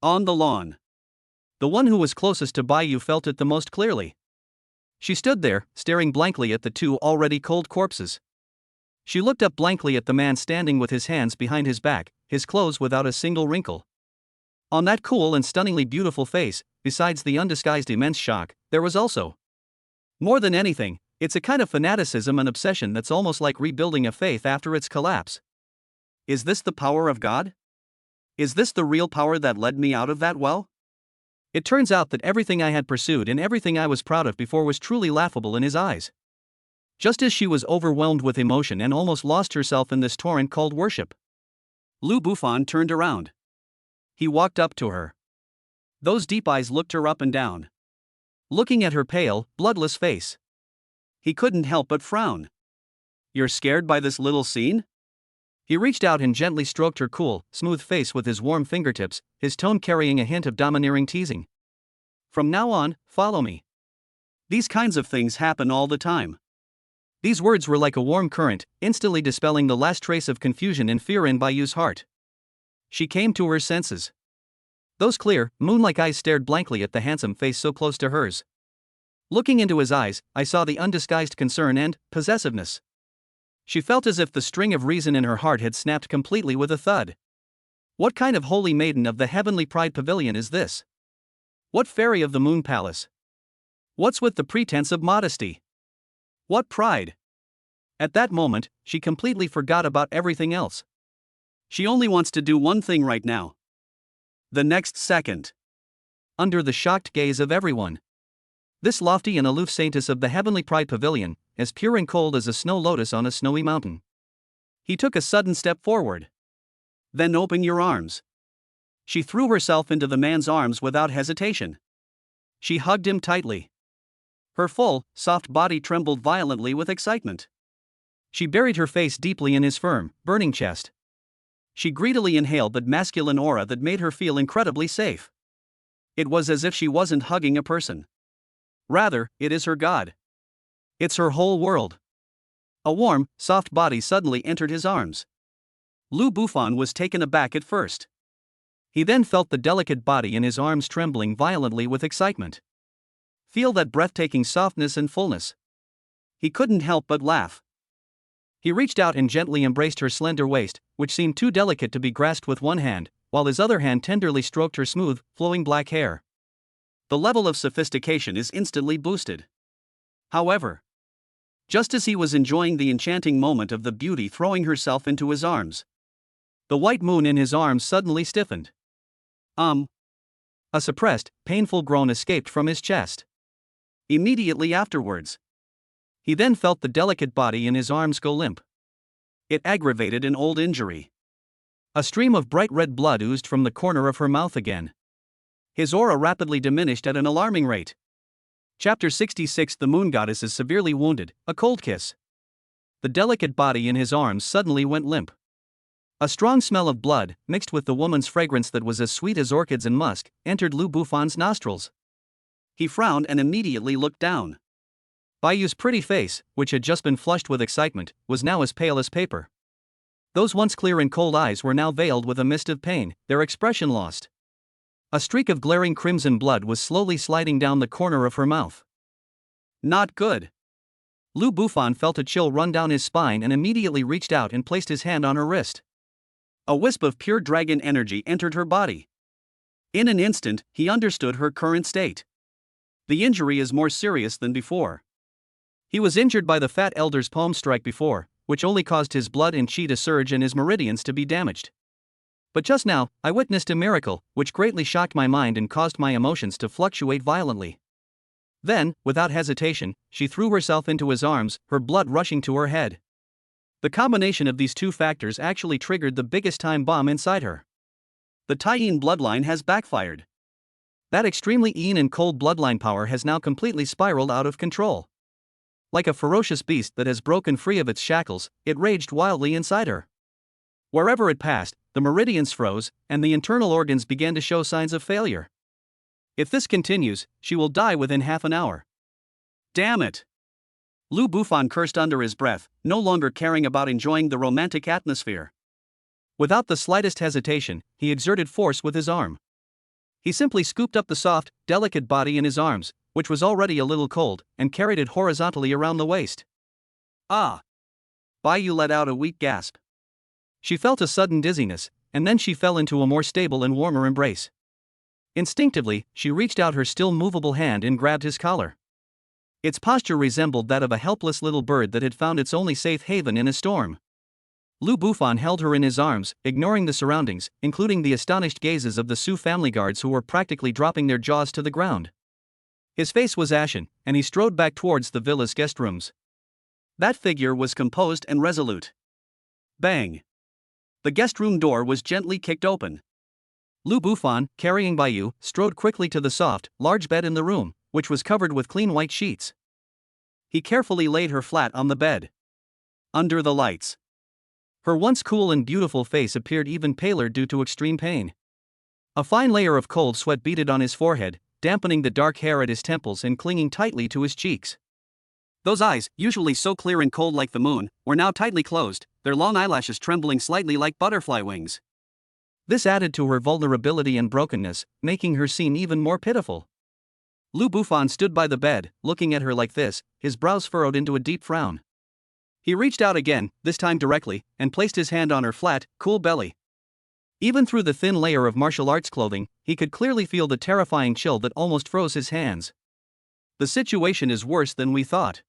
On the lawn. The one who was closest to Baiyu felt it the most clearly. She stood there, staring blankly at the 2 already cold corpses. She looked up blankly at the man standing with his hands behind his back, his clothes without a single wrinkle. On that cool and stunningly beautiful face, besides the undisguised immense shock, there was also, more than anything, it's a kind of fanaticism and obsession that's almost like rebuilding a faith after its collapse. Is this the power of God? Is this the real power that led me out of that well? It turns out that everything I had pursued and everything I was proud of before was truly laughable in his eyes. Just as she was overwhelmed with emotion and almost lost herself in this torrent called worship. Lu Bufan turned around. He walked up to her. Those deep eyes looked her up and down. Looking at her pale, bloodless face, he couldn't help but frown. You're scared by this little scene? He reached out and gently stroked her cool, smooth face with his warm fingertips, his tone carrying a hint of domineering teasing. From now on, follow me. These kinds of things happen all the time. These words were like a warm current, instantly dispelling the last trace of confusion and fear in Baiyu's heart. She came to her senses. Those clear, moon-like eyes stared blankly at the handsome face so close to hers. Looking into his eyes, I saw the undisguised concern and possessiveness. She felt as if the string of reason in her heart had snapped completely with a thud. What kind of holy maiden of the heavenly pride pavilion is this? What fairy of the moon palace? What's with the pretense of modesty? What pride? At that moment, she completely forgot about everything else. She only wants to do one thing right now. The next second. Under the shocked gaze of everyone, this lofty and aloof saintess of the heavenly pride pavilion, as pure and cold as a snow lotus on a snowy mountain. He took a sudden step forward. Then open your arms. She threw herself into the man's arms without hesitation. She hugged him tightly. Her full, soft body trembled violently with excitement. She buried her face deeply in his firm, burning chest. She greedily inhaled that masculine aura that made her feel incredibly safe. It was as if she wasn't hugging a person. Rather, it is her God. It's her whole world. A warm, soft body suddenly entered his arms. Lu Bufan was taken aback at first. He then felt the delicate body in his arms trembling violently with excitement. Feel that breathtaking softness and fullness. He couldn't help but laugh. He reached out and gently embraced her slender waist, which seemed too delicate to be grasped with one hand, while his other hand tenderly stroked her smooth, flowing black hair. The level of sophistication is instantly boosted. However, just as he was enjoying the enchanting moment of the beauty throwing herself into his arms, the white moon in his arms suddenly stiffened. A suppressed, painful groan escaped from his chest. Immediately afterwards, he then felt the delicate body in his arms go limp. It aggravated an old injury. A stream of bright red blood oozed from the corner of her mouth again. His aura rapidly diminished at an alarming rate. Chapter 66. The Moon Goddess is severely wounded, a cold kiss. The delicate body in his arms suddenly went limp. A strong smell of blood, mixed with the woman's fragrance that was as sweet as orchids and musk, entered Lu Bufan's nostrils. He frowned and immediately looked down. Baiyu's pretty face, which had just been flushed with excitement, was now as pale as paper. Those once clear and cold eyes were now veiled with a mist of pain, their expression lost. A streak of glaring crimson blood was slowly sliding down the corner of her mouth. Not good. Lu Bufan felt a chill run down his spine and immediately reached out and placed his hand on her wrist. A wisp of pure dragon energy entered her body. In an instant, he understood her current state. The injury is more serious than before. He was injured by the Fat Elder's palm strike before, which only caused his blood and chi to surge and his meridians to be damaged. But just now, I witnessed a miracle, which greatly shocked my mind and caused my emotions to fluctuate violently. Then, without hesitation, she threw herself into his arms, her blood rushing to her head. The combination of these two factors actually triggered the biggest time bomb inside her. The Taiyin bloodline has backfired. That extremely Yin and cold bloodline power has now completely spiraled out of control. Like a ferocious beast that has broken free of its shackles, it raged wildly inside her. Wherever it passed, the meridians froze, and the internal organs began to show signs of failure. If this continues, she will die within half an hour. Damn it! Lu Bufan cursed under his breath, no longer caring about enjoying the romantic atmosphere. Without the slightest hesitation, he exerted force with his arm. He simply scooped up the soft, delicate body in his arms, which was already a little cold, and carried it horizontally around the waist. Ah! Bai Yu let out a weak gasp. She felt a sudden dizziness, and then she fell into a more stable and warmer embrace. Instinctively, she reached out her still movable hand and grabbed his collar. Its posture resembled that of a helpless little bird that had found its only safe haven in a storm. Lu Bufan held her in his arms, ignoring the surroundings, including the astonished gazes of the Su family guards who were practically dropping their jaws to the ground. His face was ashen, and he strode back towards the villa's guest rooms. That figure was composed and resolute. Bang! The guest room door was gently kicked open. Lu Bufan, carrying Bai Yu, strode quickly to the soft, large bed in the room, which was covered with clean white sheets. He carefully laid her flat on the bed. Under the lights, her once cool and beautiful face appeared even paler due to extreme pain. A fine layer of cold sweat beaded on his forehead, dampening the dark hair at his temples and clinging tightly to his cheeks. Those eyes, usually so clear and cold like the moon, were now tightly closed, their long eyelashes trembling slightly like butterfly wings. This added to her vulnerability and brokenness, making her seem even more pitiful. Lu Bufan stood by the bed, looking at her like this, his brows furrowed into a deep frown. He reached out again, this time directly, and placed his hand on her flat, cool belly. Even through the thin layer of martial arts clothing, he could clearly feel the terrifying chill that almost froze his hands. The situation is worse than we thought,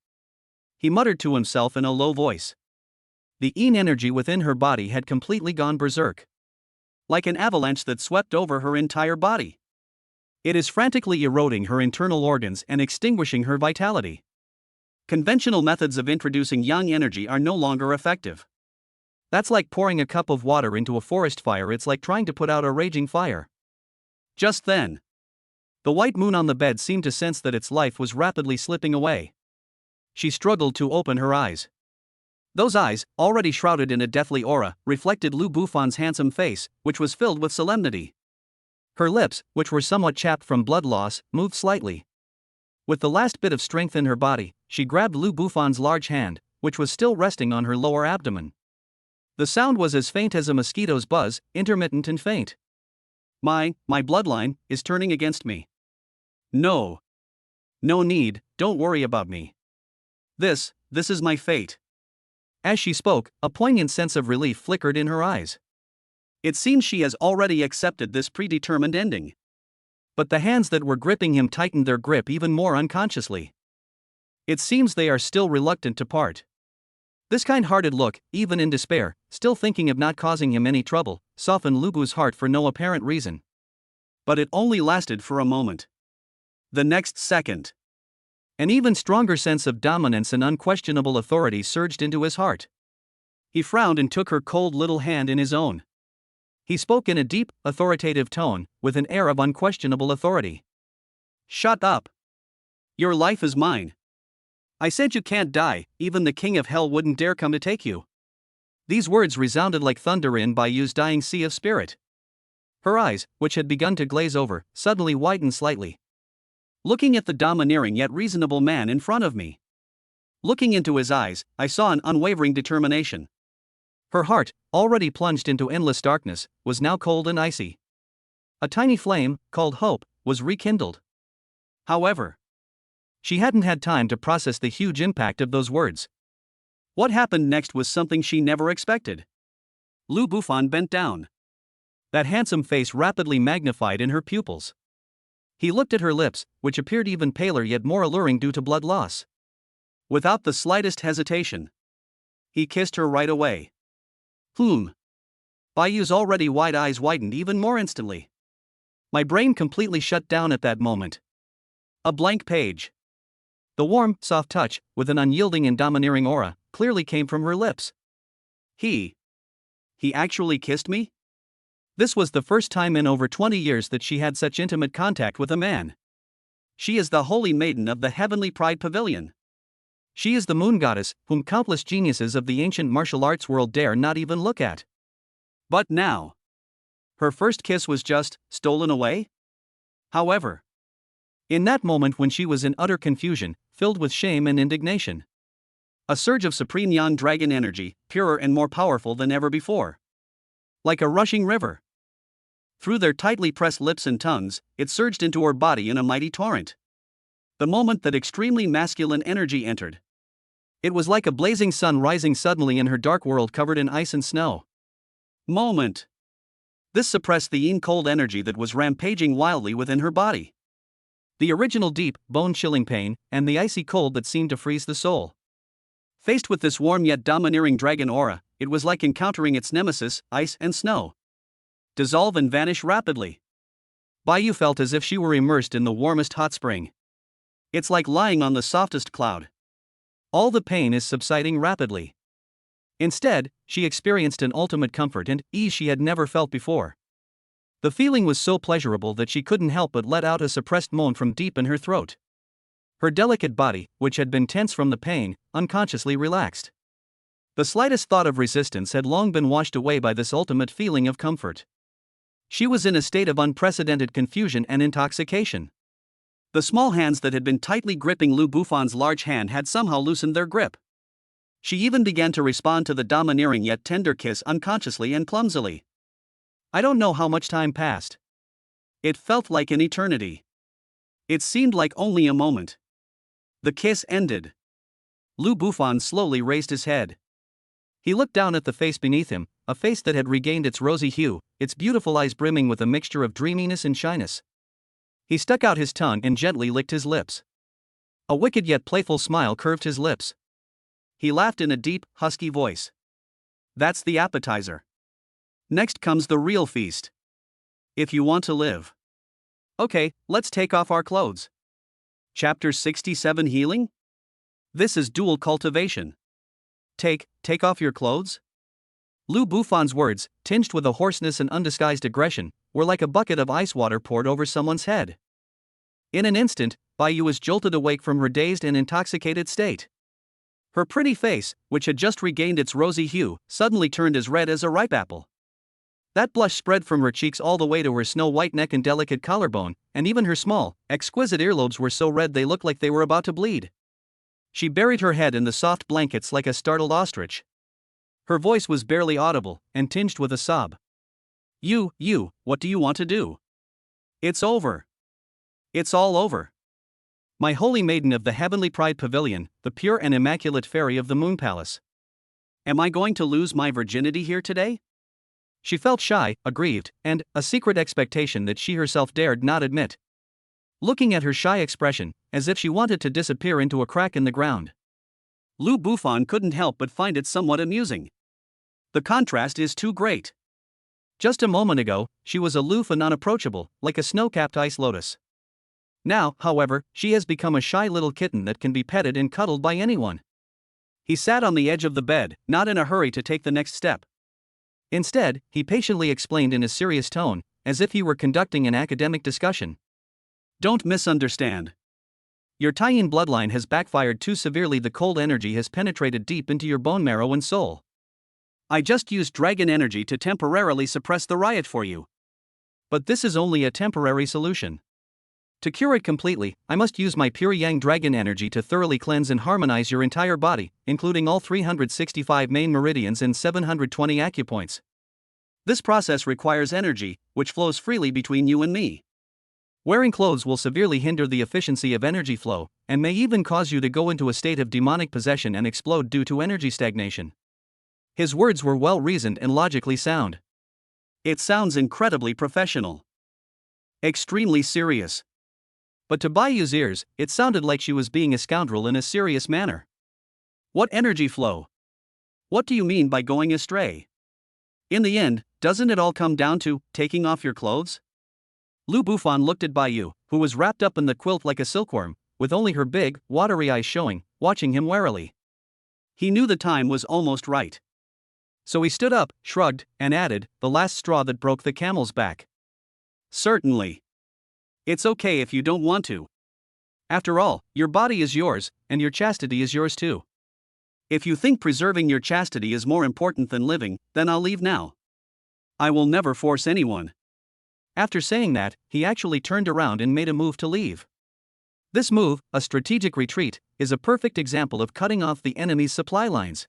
he muttered to himself in a low voice. The Yin energy within her body had completely gone berserk. Like an avalanche that swept over her entire body. It is frantically eroding her internal organs and extinguishing her vitality. Conventional methods of introducing yang energy are no longer effective. That's like pouring a cup of water into a forest fire. It's like trying to put out a raging fire. Just then, the white moon on the bed seemed to sense that its life was rapidly slipping away. She struggled to open her eyes. Those eyes, already shrouded in a deathly aura, reflected Lu Bufan's handsome face, which was filled with solemnity. Her lips, which were somewhat chapped from blood loss, moved slightly. With the last bit of strength in her body, she grabbed Lu Bufan's large hand, which was still resting on her lower abdomen. The sound was as faint as a mosquito's buzz, intermittent and faint. My bloodline is turning against me. No. No need, don't worry about me. This is my fate. As she spoke, a poignant sense of relief flickered in her eyes. It seems she has already accepted this predetermined ending. But the hands that were gripping him tightened their grip even more unconsciously. It seems they are still reluctant to part. This kind-hearted look, even in despair, still thinking of not causing him any trouble, softened Lu Bu's heart for no apparent reason. But it only lasted for a moment. The next second, an even stronger sense of dominance and unquestionable authority surged into his heart. He frowned and took her cold little hand in his own. He spoke in a deep, authoritative tone, with an air of unquestionable authority. Shut up. Your life is mine. I said you can't die, even the king of hell wouldn't dare come to take you. These words resounded like thunder in Bai Yu's dying sea of spirit. Her eyes, which had begun to glaze over, suddenly widened slightly. Looking at the domineering yet reasonable man in front of me. Looking into his eyes, I saw an unwavering determination. Her heart, already plunged into endless darkness, was now cold and icy. A tiny flame, called hope, was rekindled. However, she hadn't had time to process the huge impact of those words. What happened next was something she never expected. Lu Bufan bent down. That handsome face rapidly magnified in her pupils. He looked at her lips, which appeared even paler yet more alluring due to blood loss. Without the slightest hesitation, he kissed her right away. Bayu's already wide eyes widened even more instantly. My brain completely shut down at that moment. A blank page. The warm, soft touch, with an unyielding and domineering aura, clearly came from her lips. He actually kissed me? This was the first time in over 20 years that she had such intimate contact with a man. She is the holy maiden of the heavenly pride pavilion. She is the moon goddess, whom countless geniuses of the ancient martial arts world dare not even look at. But now, her first kiss was just stolen away? However, in that moment when she was in utter confusion, filled with shame and indignation, a surge of supreme Yan dragon energy, purer and more powerful than ever before. Like a rushing river. Through their tightly pressed lips and tongues, it surged into her body in a mighty torrent. The moment that extremely masculine energy entered, it was like a blazing sun rising suddenly in her dark world covered in ice and snow. This suppressed the yin-cold energy that was rampaging wildly within her body. The original deep, bone-chilling pain, and the icy cold that seemed to freeze the soul. Faced with this warm yet domineering dragon aura, it was like encountering its nemesis, ice and snow. Dissolve and vanish rapidly. Bayu felt as if she were immersed in the warmest hot spring. It's like lying on the softest cloud. All the pain is subsiding rapidly. Instead, she experienced an ultimate comfort and ease she had never felt before. The feeling was so pleasurable that she couldn't help but let out a suppressed moan from deep in her throat. Her delicate body, which had been tense from the pain, unconsciously relaxed. The slightest thought of resistance had long been washed away by this ultimate feeling of comfort. She was in a state of unprecedented confusion and intoxication. The small hands that had been tightly gripping Lu Bufan's large hand had somehow loosened their grip. She even began to respond to the domineering yet tender kiss unconsciously and clumsily. I don't know how much time passed. It felt like an eternity. It seemed like only a moment. The kiss ended. Lu Bufan slowly raised his head. He looked down at the face beneath him, a face that had regained its rosy hue, its beautiful eyes brimming with a mixture of dreaminess and shyness. He stuck out his tongue and gently licked his lips. A wicked yet playful smile curved his lips. He laughed in a deep, husky voice. That's the appetizer. Next comes the real feast. If you want to live. Okay, let's take off our clothes. Chapter 67 Healing? This is dual cultivation. Take off your clothes? Lu Bufan's words, tinged with a hoarseness and undisguised aggression, were like a bucket of ice water poured over someone's head. In an instant, Bayu was jolted awake from her dazed and intoxicated state. Her pretty face, which had just regained its rosy hue, suddenly turned as red as a ripe apple. That blush spread from her cheeks all the way to her snow-white neck and delicate collarbone, and even her small, exquisite earlobes were so red they looked like they were about to bleed. She buried her head in the soft blankets like a startled ostrich. Her voice was barely audible, and tinged with a sob. You, what do you want to do? It's over. It's all over. My holy maiden of the heavenly pride pavilion, the pure and immaculate fairy of the moon palace. Am I going to lose my virginity here today? She felt shy, aggrieved, and a secret expectation that she herself dared not admit. Looking at her shy expression, as if she wanted to disappear into a crack in the ground. Lu Bufan couldn't help but find it somewhat amusing. The contrast is too great. Just a moment ago, she was aloof and unapproachable, like a snow-capped ice lotus. Now, however, she has become a shy little kitten that can be petted and cuddled by anyone. He sat on the edge of the bed, not in a hurry to take the next step. Instead, he patiently explained in a serious tone, as if he were conducting an academic discussion. Don't misunderstand. Your Taiyin bloodline has backfired too severely. The cold energy has penetrated deep into your bone marrow and soul. I just used dragon energy to temporarily suppress the riot for you. But this is only a temporary solution. To cure it completely, I must use my pure yang dragon energy to thoroughly cleanse and harmonize your entire body, including all 365 main meridians and 720 acupoints. This process requires energy, which flows freely between you and me. Wearing clothes will severely hinder the efficiency of energy flow, and may even cause you to go into a state of demonic possession and explode due to energy stagnation. His words were well reasoned and logically sound. It sounds incredibly professional. Extremely serious. But to Bayu's ears, it sounded like she was being a scoundrel in a serious manner. What energy flow? What do you mean by going astray? In the end, doesn't it all come down to taking off your clothes? Lu Bufan looked at Bayu, who was wrapped up in the quilt like a silkworm, with only her big, watery eyes showing, watching him warily. He knew the time was almost right. So he stood up, shrugged, and added, the last straw that broke the camel's back. Certainly. It's okay if you don't want to. After all, your body is yours, and your chastity is yours too. If you think preserving your chastity is more important than living, then I'll leave now. I will never force anyone. After saying that, he actually turned around and made a move to leave. This move, a strategic retreat, is a perfect example of cutting off the enemy's supply lines.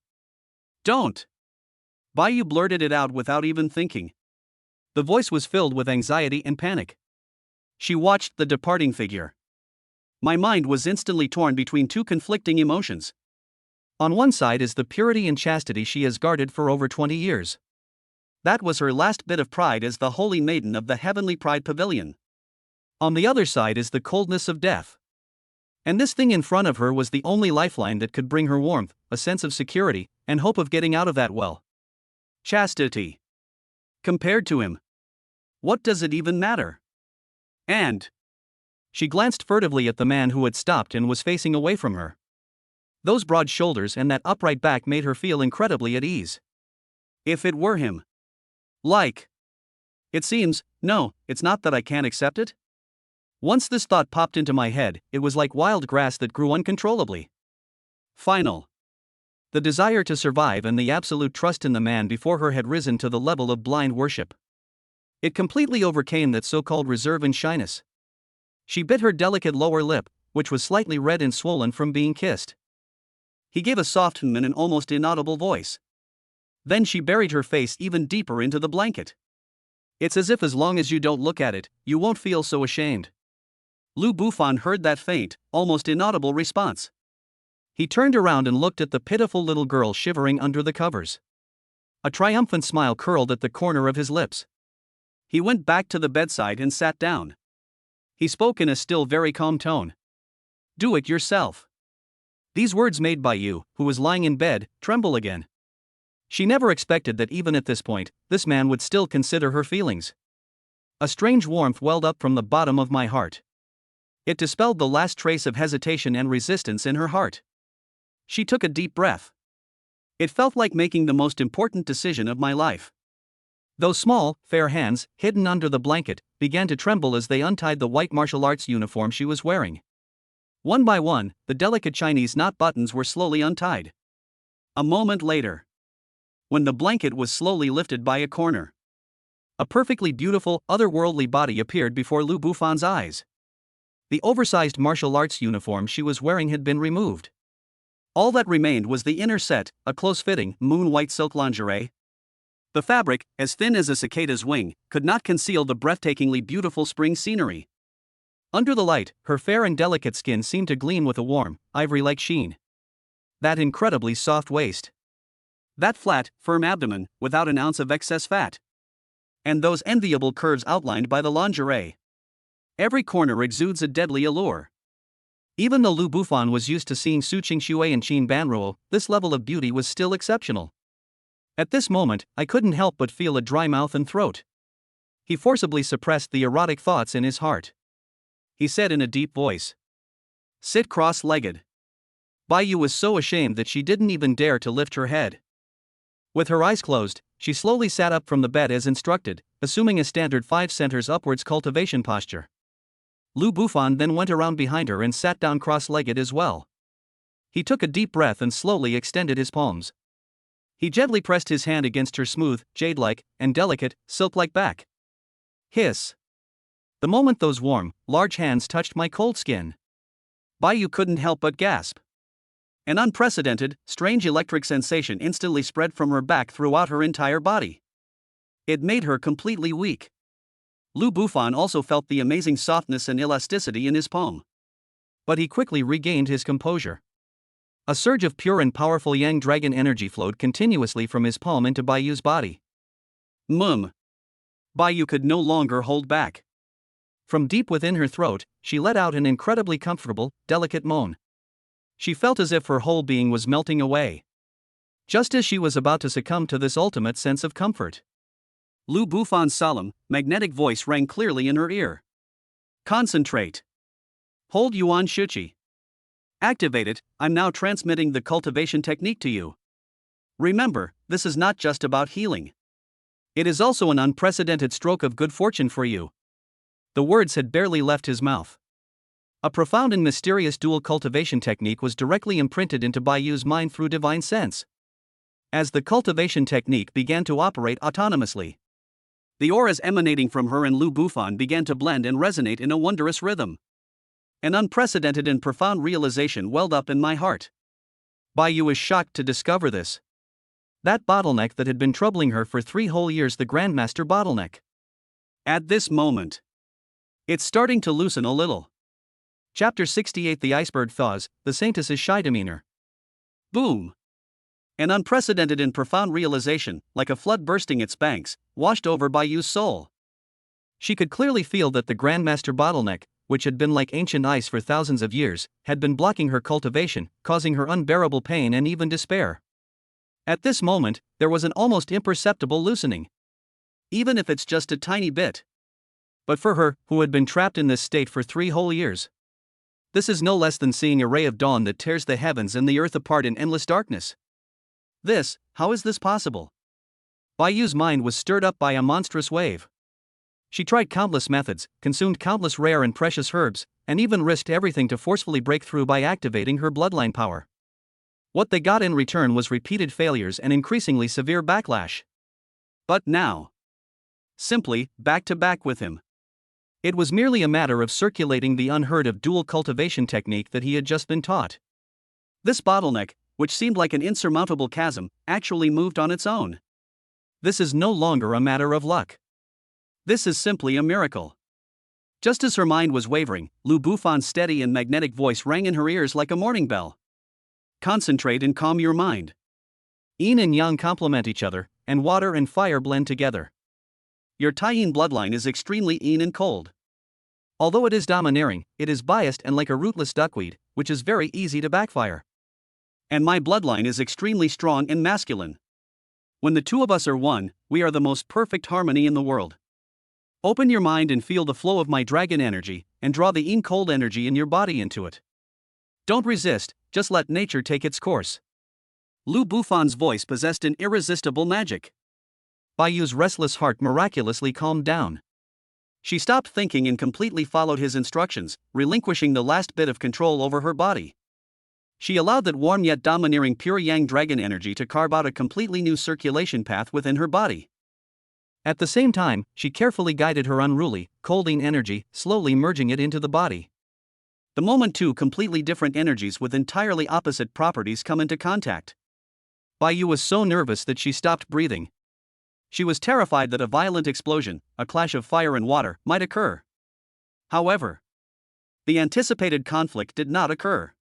Don't! Bayu blurted it out without even thinking. The voice was filled with anxiety and panic. She watched the departing figure. My mind was instantly torn between two conflicting emotions. On one side is the purity and chastity she has guarded for over 20 years. That was her last bit of pride as the holy maiden of the heavenly pride pavilion. On the other side is the coldness of death. And this thing in front of her was the only lifeline that could bring her warmth, a sense of security, and hope of getting out of that well. Chastity. Compared to him, what does it even matter? And she glanced furtively at the man who had stopped and was facing away from her. Those broad shoulders and that upright back made her feel incredibly at ease. If it were him. It seems, no, it's not that I can't accept it. Once this thought popped into my head, it was like wild grass that grew uncontrollably. Final. The desire to survive and the absolute trust in the man before her had risen to the level of blind worship. It completely overcame that so-called reserve and shyness. She bit her delicate lower lip, which was slightly red and swollen from being kissed. He gave a soft hum in an almost inaudible voice. Then she buried her face even deeper into the blanket. It's as if as long as you don't look at it, you won't feel so ashamed. Lu Bufan heard that faint, almost inaudible response. He turned around and looked at the pitiful little girl shivering under the covers. A triumphant smile curled at the corner of his lips. He went back to the bedside and sat down. He spoke in a still very calm tone. Do it yourself. These words made Bayu, who was lying in bed, tremble again. She never expected that even at this point, this man would still consider her feelings. A strange warmth welled up from the bottom of my heart. It dispelled the last trace of hesitation and resistance in her heart. She took a deep breath. It felt like making the most important decision of my life. Those small, fair hands, hidden under the blanket, began to tremble as they untied the white martial arts uniform she was wearing. One by one, the delicate Chinese knot buttons were slowly untied. A moment later, when the blanket was slowly lifted by a corner, a perfectly beautiful, otherworldly body appeared before Lu Bufan's eyes. The oversized martial arts uniform she was wearing had been removed. All that remained was the inner set, a close-fitting, moon-white silk lingerie. The fabric, as thin as a cicada's wing, could not conceal the breathtakingly beautiful spring scenery. Under the light, her fair and delicate skin seemed to gleam with a warm, ivory-like sheen. That incredibly soft waist. That flat, firm abdomen, without an ounce of excess fat. And those enviable curves outlined by the lingerie. Every corner exudes a deadly allure. Even though Lu Bufan was used to seeing Su Qingxue and Qin Banruo, this level of beauty was still exceptional. At this moment, I couldn't help but feel a dry mouth and throat. He forcibly suppressed the erotic thoughts in his heart. He said in a deep voice, "Sit cross-legged." Bayu was so ashamed that she didn't even dare to lift her head. With her eyes closed, she slowly sat up from the bed as instructed, assuming a standard 5 centers upwards cultivation posture. Lu Bufan then went around behind her and sat down cross-legged as well. He took a deep breath and slowly extended his palms. He gently pressed his hand against her smooth, jade-like, and delicate, silk-like back. Hiss. The moment those warm, large hands touched my cold skin, Bayu couldn't help but gasp. An unprecedented, strange electric sensation instantly spread from her back throughout her entire body. It made her completely weak. Lu Bufan also felt the amazing softness and elasticity in his palm. But he quickly regained his composure. A surge of pure and powerful Yang Dragon energy flowed continuously from his palm into Baiyu's body. Baiyu could no longer hold back. From deep within her throat, she let out an incredibly comfortable, delicate moan. She felt as if her whole being was melting away. Just as she was about to succumb to this ultimate sense of comfort, Lu Bufan's solemn, magnetic voice rang clearly in her ear. Concentrate. Hold Yuan Shuqi. Activate it. I'm now transmitting the cultivation technique to you. Remember, this is not just about healing. It is also an unprecedented stroke of good fortune for you. The words had barely left his mouth. A profound and mysterious dual cultivation technique was directly imprinted into Baiyu's mind through divine sense. As the cultivation technique began to operate autonomously, the auras emanating from her and Lu Bufan began to blend and resonate in a wondrous rhythm. An unprecedented and profound realization welled up in my heart. Baiyu was shocked to discover this. That bottleneck that had been troubling her for 3 whole years, the Grandmaster bottleneck. At this moment, it's starting to loosen a little. Chapter 68: The Iceberg Thaws, the Saintess's Shy Demeanor. Boom! An unprecedented and profound realization, like a flood bursting its banks, washed over Baiyu's soul. She could clearly feel that the Grandmaster bottleneck, which had been like ancient ice for thousands of years, had been blocking her cultivation, causing her unbearable pain and even despair. At this moment, there was an almost imperceptible loosening. Even if it's just a tiny bit. But for her, who had been trapped in this state for 3 whole years, this is no less than seeing a ray of dawn that tears the heavens and the earth apart in endless darkness. How is this possible? Baiyu's mind was stirred up by a monstrous wave. She tried countless methods, consumed countless rare and precious herbs, and even risked everything to forcefully break through by activating her bloodline power. What they got in return was repeated failures and increasingly severe backlash. But now, simply, back to back with him. It was merely a matter of circulating the unheard of dual cultivation technique that he had just been taught. This bottleneck, which seemed like an insurmountable chasm, actually moved on its own. This is no longer a matter of luck. This is simply a miracle. Just as her mind was wavering, Lu Bufan's steady and magnetic voice rang in her ears like a morning bell. Concentrate and calm your mind. Yin and Yang complement each other, and water and fire blend together. Your Taiyin bloodline is extremely yin and cold. Although it is domineering, it is biased and like a rootless duckweed, which is very easy to backfire. And my bloodline is extremely strong and masculine. When the two of us are one, we are the most perfect harmony in the world. Open your mind and feel the flow of my dragon energy, and draw the yin cold energy in your body into it. Don't resist, just let nature take its course. Lu Bufan's voice possessed an irresistible magic. Baiyu's restless heart miraculously calmed down. She stopped thinking and completely followed his instructions, relinquishing the last bit of control over her body. She allowed that warm yet domineering pure Yang Dragon energy to carve out a completely new circulation path within her body. At the same time, she carefully guided her unruly, cold Yin energy, slowly merging it into the body. The moment 2 completely different energies with entirely opposite properties come into contact. Baiyu was so nervous that she stopped breathing. She was terrified that a violent explosion, a clash of fire and water, might occur. However, the anticipated conflict did not occur.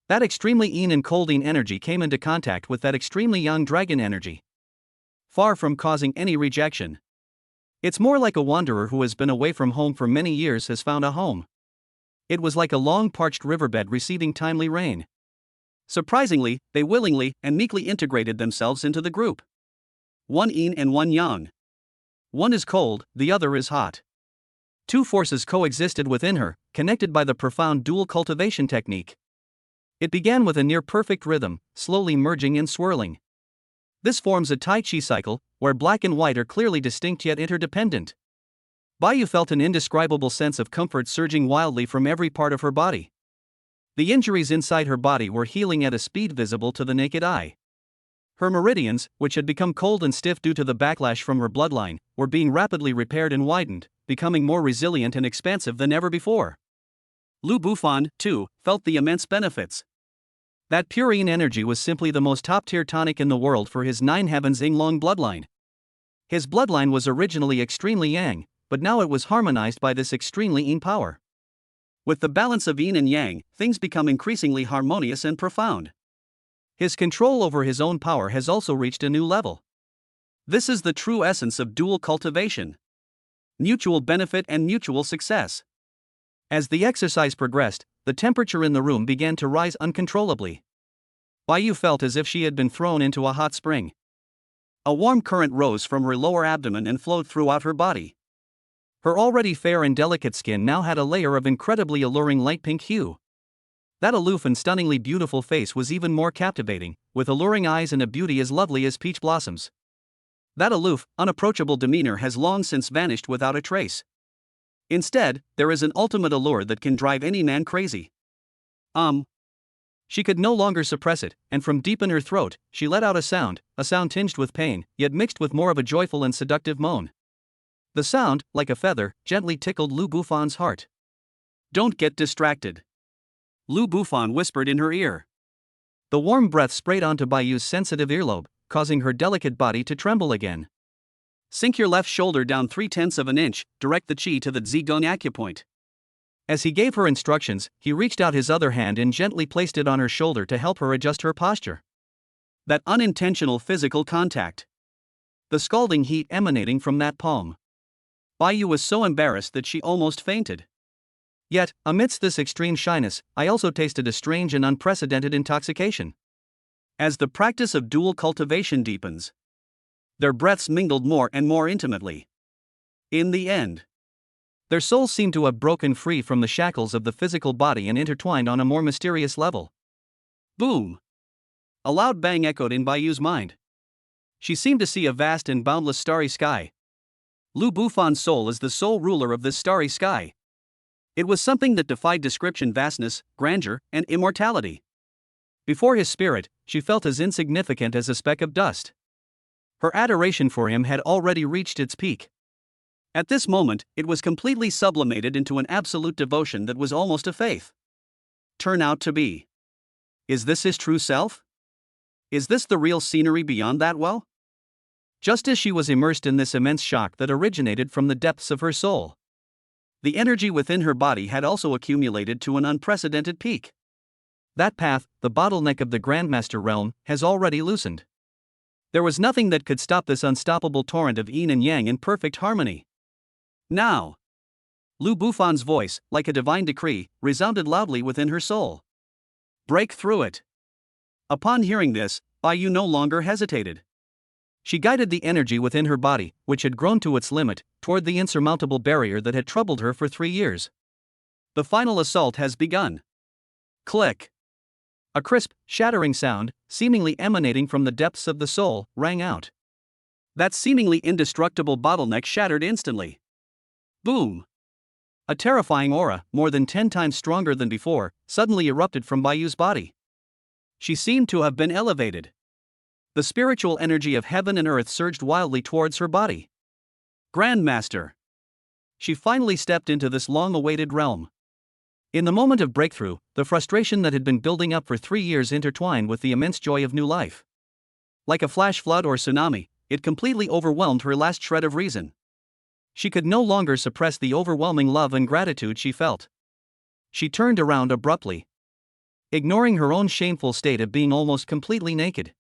That extremely Yin and cold Yin energy came into contact with that extremely Yang Dragon energy. Far from causing any rejection. It's more like a wanderer who has been away from home for many years has found a home. It was like a long parched riverbed receiving timely rain. Surprisingly, they willingly and meekly integrated themselves into the group. One Yin and one Yang. One is cold, the other is hot. 2 forces coexisted within her, connected by the profound dual cultivation technique. It began with a near-perfect rhythm, slowly merging and swirling. This forms a Tai Chi cycle, where black and white are clearly distinct yet interdependent. Baiyu felt an indescribable sense of comfort surging wildly from every part of her body. The injuries inside her body were healing at a speed visible to the naked eye. Her meridians, which had become cold and stiff due to the backlash from her bloodline, were being rapidly repaired and widened, becoming more resilient and expansive than ever before. Lu Bufan, too, felt the immense benefits. That pure Yin energy was simply the most top-tier tonic in the world for his 9 heavens Yinglong bloodline. His bloodline was originally extremely yang, but now it was harmonized by this extremely yin power. With the balance of yin and yang, things become increasingly harmonious and profound. His control over his own power has also reached a new level. This is the true essence of dual cultivation: mutual benefit and mutual success. As the exercise progressed, the temperature in the room began to rise uncontrollably. Baiyu felt as if she had been thrown into a hot spring. A warm current rose from her lower abdomen and flowed throughout her body. Her already fair and delicate skin now had a layer of incredibly alluring light pink hue. That aloof and stunningly beautiful face was even more captivating, with alluring eyes and a beauty as lovely as peach blossoms. That aloof, unapproachable demeanor has long since vanished without a trace. Instead, there is an ultimate allure that can drive any man crazy. She could no longer suppress it, and from deep in her throat, she let out a sound tinged with pain, yet mixed with more of a joyful and seductive moan. The sound, like a feather, gently tickled Lu Bufan's heart. "Don't get distracted," Lu Bufan whispered in her ear. The warm breath sprayed onto Baiyu's sensitive earlobe, causing her delicate body to tremble again. "Sink your left shoulder down 3/10 of an inch, direct the chi to the Zigong acupoint." As he gave her instructions, he reached out his other hand and gently placed it on her shoulder to help her adjust her posture. That unintentional physical contact. The scalding heat emanating from that palm. Baiyu was so embarrassed that she almost fainted. Yet, amidst this extreme shyness, I also tasted a strange and unprecedented intoxication. As the practice of dual cultivation deepens, their breaths mingled more and more intimately. In the end, their souls seemed to have broken free from the shackles of the physical body and intertwined on a more mysterious level. Boom! A loud bang echoed in Baiyu's mind. She seemed to see a vast and boundless starry sky. Lu Bufan's soul is the sole ruler of this starry sky. It was something that defied description: vastness, grandeur, and immortality. Before his spirit, she felt as insignificant as a speck of dust. Her adoration for him had already reached its peak. At this moment, it was completely sublimated into an absolute devotion that was almost a faith. Turn out to be. Is this his true self? Is this the real scenery beyond that well? Just as she was immersed in this immense shock that originated from the depths of her soul, the energy within her body had also accumulated to an unprecedented peak. That path, the bottleneck of the Grandmaster realm, has already loosened. There was nothing that could stop this unstoppable torrent of yin and yang in perfect harmony. Now, Lu Bufan's voice, like a divine decree, resounded loudly within her soul. Break through it. Upon hearing this, Baiyu no longer hesitated. She guided the energy within her body, which had grown to its limit, toward the insurmountable barrier that had troubled her for 3 years. The final assault has begun. Click. A crisp, shattering sound, seemingly emanating from the depths of the soul, rang out. That seemingly indestructible bottleneck shattered instantly. Boom! A terrifying aura, more than 10 times stronger than before, suddenly erupted from Baiyu's body. She seemed to have been elevated. The spiritual energy of heaven and earth surged wildly towards her body. Grandmaster! She finally stepped into this long-awaited realm. In the moment of breakthrough, the frustration that had been building up for 3 years intertwined with the immense joy of new life. Like a flash flood or tsunami, it completely overwhelmed her last shred of reason. She could no longer suppress the overwhelming love and gratitude she felt. She turned around abruptly, ignoring her own shameful state of being almost completely naked.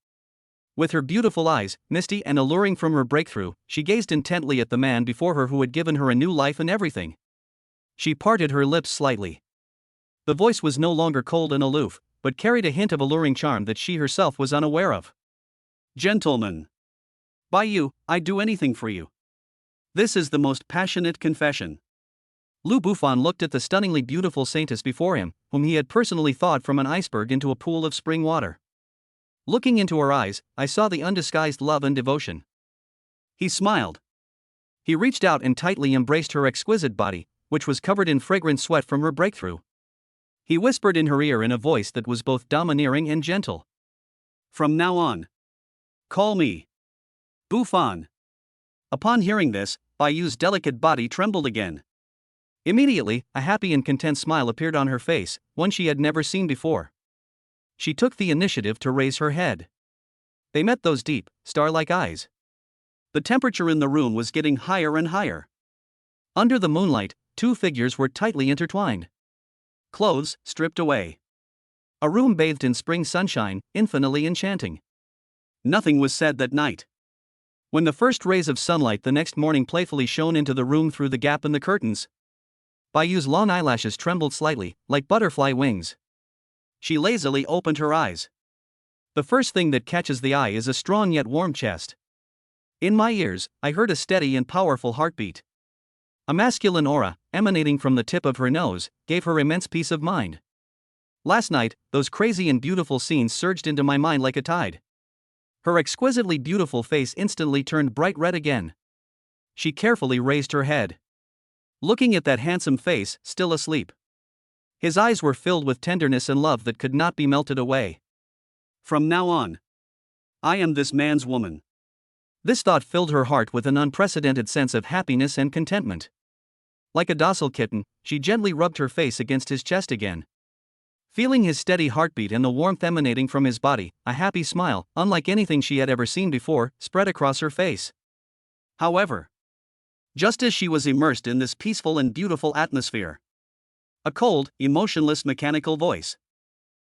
With her beautiful eyes, misty and alluring from her breakthrough, she gazed intently at the man before her who had given her a new life and everything. She parted her lips slightly. The voice was no longer cold and aloof, but carried a hint of alluring charm that she herself was unaware of. Gentlemen. Baiyu, I'd do anything for you. This is the most passionate confession. Lu Bufan looked at the stunningly beautiful saintess before him, whom he had personally thawed from an iceberg into a pool of spring water. Looking into her eyes, I saw the undisguised love and devotion. He smiled. He reached out and tightly embraced her exquisite body, which was covered in fragrant sweat from her breakthrough. He whispered in her ear in a voice that was both domineering and gentle. From now on, call me Bufan. Upon hearing this, Baiyu's delicate body trembled again. Immediately, a happy and content smile appeared on her face, one she had never seen before. She took the initiative to raise her head. They met those deep, star-like eyes. The temperature in the room was getting higher and higher. Under the moonlight, two figures were tightly intertwined. Clothes stripped away. A room bathed in spring sunshine, infinitely enchanting. Nothing was said that night. When the first rays of sunlight the next morning playfully shone into the room through the gap in the curtains, Bayou's long eyelashes trembled slightly, like butterfly wings. She lazily opened her eyes. The first thing that catches the eye is a strong yet warm chest. In my ears, I heard a steady and powerful heartbeat. A masculine aura, emanating from the tip of her nose, gave her immense peace of mind. Last night, those crazy and beautiful scenes surged into my mind like a tide. Her exquisitely beautiful face instantly turned bright red again. She carefully raised her head, looking at that handsome face, still asleep. His eyes were filled with tenderness and love that could not be melted away. From now on, I am this man's woman. This thought filled her heart with an unprecedented sense of happiness and contentment. Like a docile kitten, she gently rubbed her face against his chest again. Feeling his steady heartbeat and the warmth emanating from his body, a happy smile, unlike anything she had ever seen before, spread across her face. However, just as she was immersed in this peaceful and beautiful atmosphere, a cold, emotionless mechanical voice.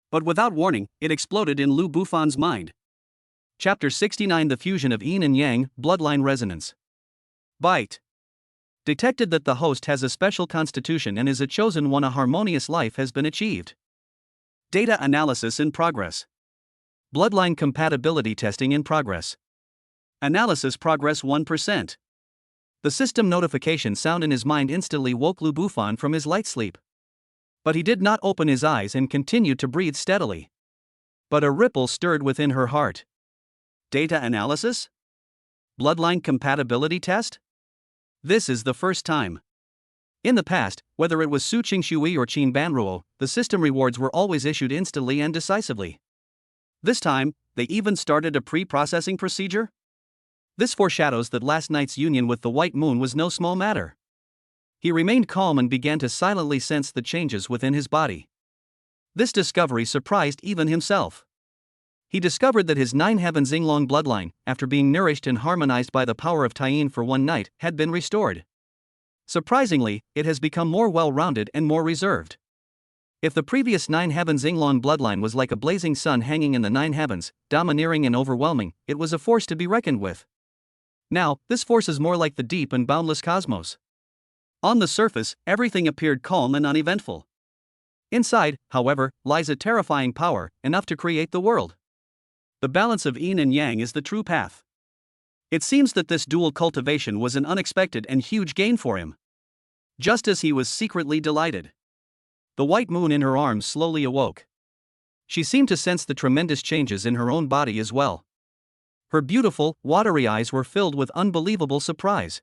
But without warning, it exploded in Lu Bufan's mind. Chapter 69: The Fusion of Yin and Yang, Bloodline Resonance. Bite. Detected that the host has a special constitution and is a chosen one. A harmonious life has been achieved. Data analysis in progress. Bloodline compatibility testing in progress. Analysis progress 1%. The system notification sound in his mind instantly woke Lu Bufan from his light sleep. But he did not open his eyes and continued to breathe steadily. But a ripple stirred within her heart. Data analysis? Bloodline compatibility test? This is the first time. In the past, whether it was Su Qingshui or Qin Banruo, the system rewards were always issued instantly and decisively. This time, they even started a pre-processing procedure? This foreshadows that last night's union with the White Moon was no small matter. He remained calm and began to silently sense the changes within his body. This discovery surprised even himself. He discovered that his 9 heavens Yinglong bloodline, after being nourished and harmonized by the power of Taiyin for one night, had been restored. Surprisingly, it has become more well-rounded and more reserved. If the previous 9 heavens Yinglong bloodline was like a blazing sun hanging in the 9 heavens, domineering and overwhelming, it was a force to be reckoned with. Now, this force is more like the deep and boundless cosmos. On the surface, everything appeared calm and uneventful. Inside, however, lies a terrifying power, enough to create the world. The balance of yin and yang is the true path. It seems that this dual cultivation was an unexpected and huge gain for him. Just as he was secretly delighted, the white moon in her arms slowly awoke. She seemed to sense the tremendous changes in her own body as well. Her beautiful, watery eyes were filled with unbelievable surprise.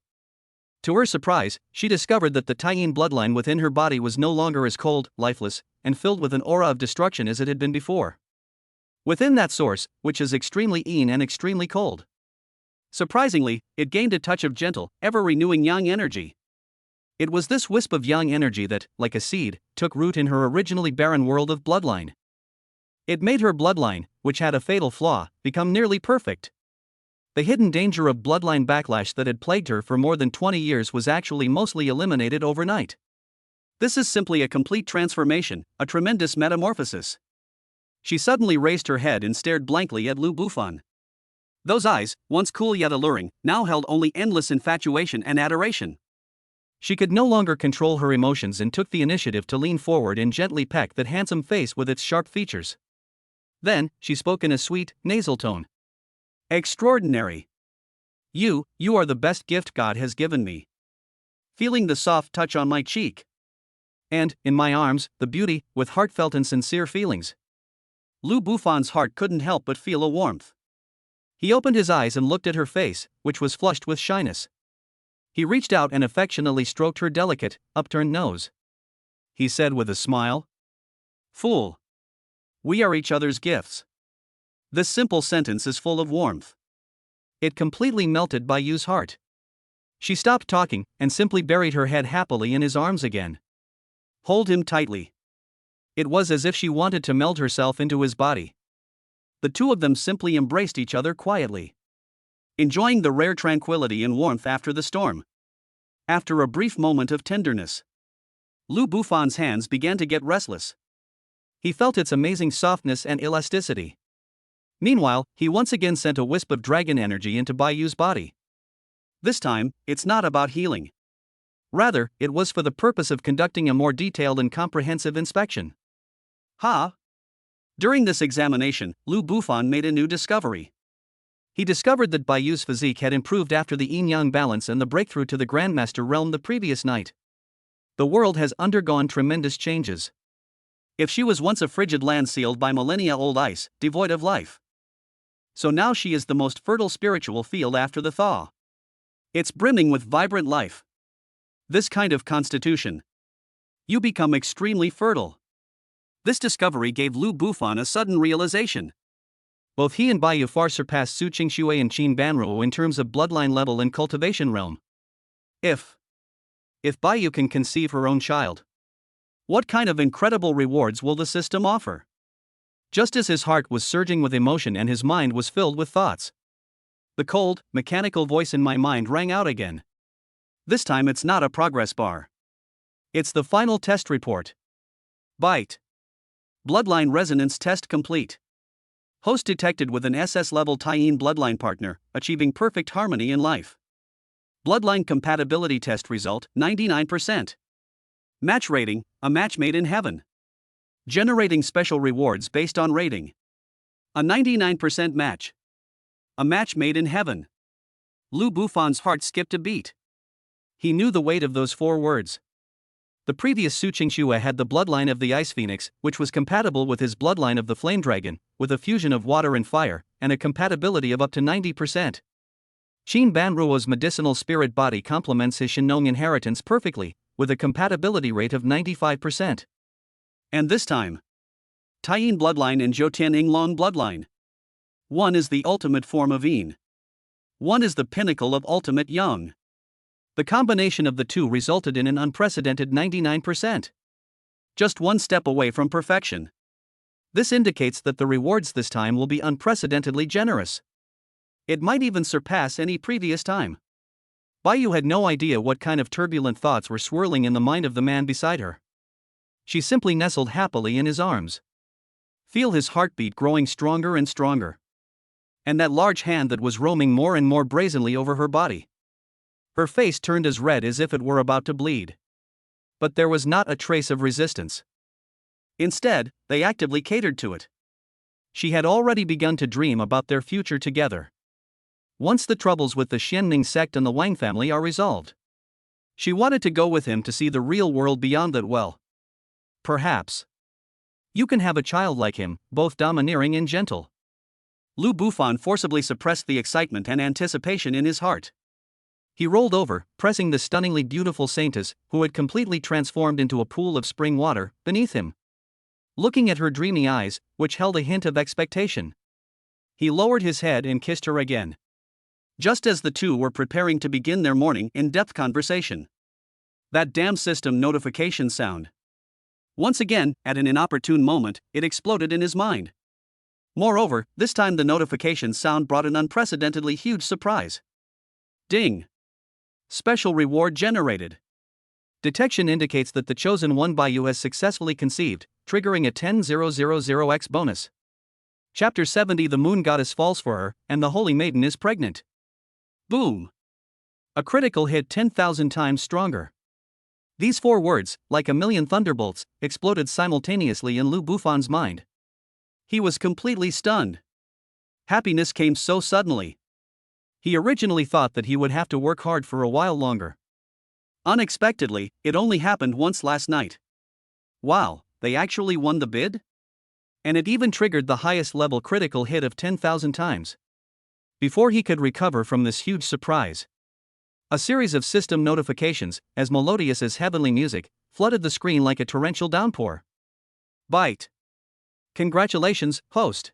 To her surprise, she discovered that the Taiyin bloodline within her body was no longer as cold, lifeless, and filled with an aura of destruction as it had been before. Within that source, which is extremely yin and extremely cold, surprisingly, it gained a touch of gentle, ever-renewing yang energy. It was this wisp of yang energy that, like a seed, took root in her originally barren world of bloodline. It made her bloodline, which had a fatal flaw, become nearly perfect. The hidden danger of bloodline backlash that had plagued her for more than 20 years was actually mostly eliminated overnight. This is simply a complete transformation, a tremendous metamorphosis. She suddenly raised her head and stared blankly at Lu Bufan. Those eyes, once cool yet alluring, now held only endless infatuation and adoration. She could no longer control her emotions and took the initiative to lean forward and gently peck that handsome face with its sharp features. Then, she spoke in a sweet, nasal tone. Extraordinary. You are the best gift God has given me. Feeling the soft touch on my cheek. And, in my arms, the beauty, with heartfelt and sincere feelings. Lu Bufan's heart couldn't help but feel a warmth. He opened his eyes and looked at her face, which was flushed with shyness. He reached out and affectionately stroked her delicate, upturned nose. He said with a smile, "Fool. We are each other's gifts." This simple sentence is full of warmth. It completely melted Bayou's heart. She stopped talking and simply buried her head happily in his arms again. Hold him tightly. It was as if she wanted to meld herself into his body. The two of them simply embraced each other quietly. enjoying the rare tranquility and warmth after the storm. After a brief moment of tenderness, Lu Bufan's hands began to get restless. He felt its amazing softness and elasticity. Meanwhile, he once again sent a wisp of dragon energy into Baiyu's body. This time, it's not about healing. Rather, it was for the purpose of conducting a more detailed and comprehensive inspection. During this examination, Lu Bufan made a new discovery. He discovered that Baiyu's physique had improved after the yin-yang balance and the breakthrough to the Grandmaster realm the previous night. The world has undergone tremendous changes. If she was once a frigid land sealed by millennia-old ice, devoid of life, so now she is the most fertile spiritual field after the thaw. It's brimming with vibrant life. This kind of constitution, you become extremely fertile. This discovery gave Lu Bufan a sudden realization. Both he and Baiyu far surpassed Su Qingxue and Qin Banruo in terms of bloodline level and cultivation realm. If Baiyu can conceive her own child, what kind of incredible rewards will the system offer? Just as his heart was surging with emotion and his mind was filled with thoughts, the cold, mechanical voice in my mind rang out again. This time it's not a progress bar. It's the final test report. Byte. Bloodline resonance test complete. Host detected with an SS-level Taiyin bloodline partner, achieving perfect harmony in life. Bloodline compatibility test result, 99%. Match rating, a match made in heaven. Generating special rewards based on rating. A 99% match. A match made in heaven. Lu Bufan's heart skipped a beat. He knew the weight of those 4 words. The previous Su Qingxue had the bloodline of the Ice Phoenix, which was compatible with his bloodline of the Flame Dragon, with a fusion of water and fire, and a compatibility of up to 90%. Qin Banruo's medicinal spirit body complements his Shinong inheritance perfectly, with a compatibility rate of 95%. And this time, Taiyin bloodline and Zhoutian Yinglong bloodline. One is the ultimate form of Yin. One is the pinnacle of ultimate Yang. The combination of the two resulted in an unprecedented 99%. Just one step away from perfection. This indicates that the rewards this time will be unprecedentedly generous. It might even surpass any previous time. Baiyu had no idea what kind of turbulent thoughts were swirling in the mind of the man beside her. She simply nestled happily in his arms. Feel his heartbeat growing stronger and stronger. And that large hand that was roaming more and more brazenly over her body. Her face turned as red as if it were about to bleed. But there was not a trace of resistance. Instead, they actively catered to it. She had already begun to dream about their future together. Once the troubles with the Xianning sect and the Wang family are resolved, she wanted to go with him to see the real world beyond that well. Perhaps you can have a child like him, both domineering and gentle. Lu Bufan forcibly suppressed the excitement and anticipation in his heart. He rolled over, pressing the stunningly beautiful saintess, who had completely transformed into a pool of spring water, beneath him. Looking at her dreamy eyes, which held a hint of expectation, he lowered his head and kissed her again. Just as the two were preparing to begin their morning in-depth conversation, that damn system notification sound. Once again, at an inopportune moment, it exploded in his mind. Moreover, this time the notification sound brought an unprecedentedly huge surprise. Ding! Special reward generated. Detection indicates that the chosen one Baiyu has successfully conceived, triggering a 10,000x bonus. Chapter 70. The moon goddess falls for her, and the holy maiden is pregnant. Boom! A critical hit 10,000 times stronger. These 4 words, like a million thunderbolts, exploded simultaneously in Lu Bufan's mind. He was completely stunned. Happiness came so suddenly. He originally thought that he would have to work hard for a while longer. Unexpectedly, it only happened once last night. Wow, they actually won the bid? And it even triggered the highest level critical hit of 10,000 times. Before he could recover from this huge surprise, a series of system notifications, as melodious as heavenly music, flooded the screen like a torrential downpour. Byte. Congratulations, host.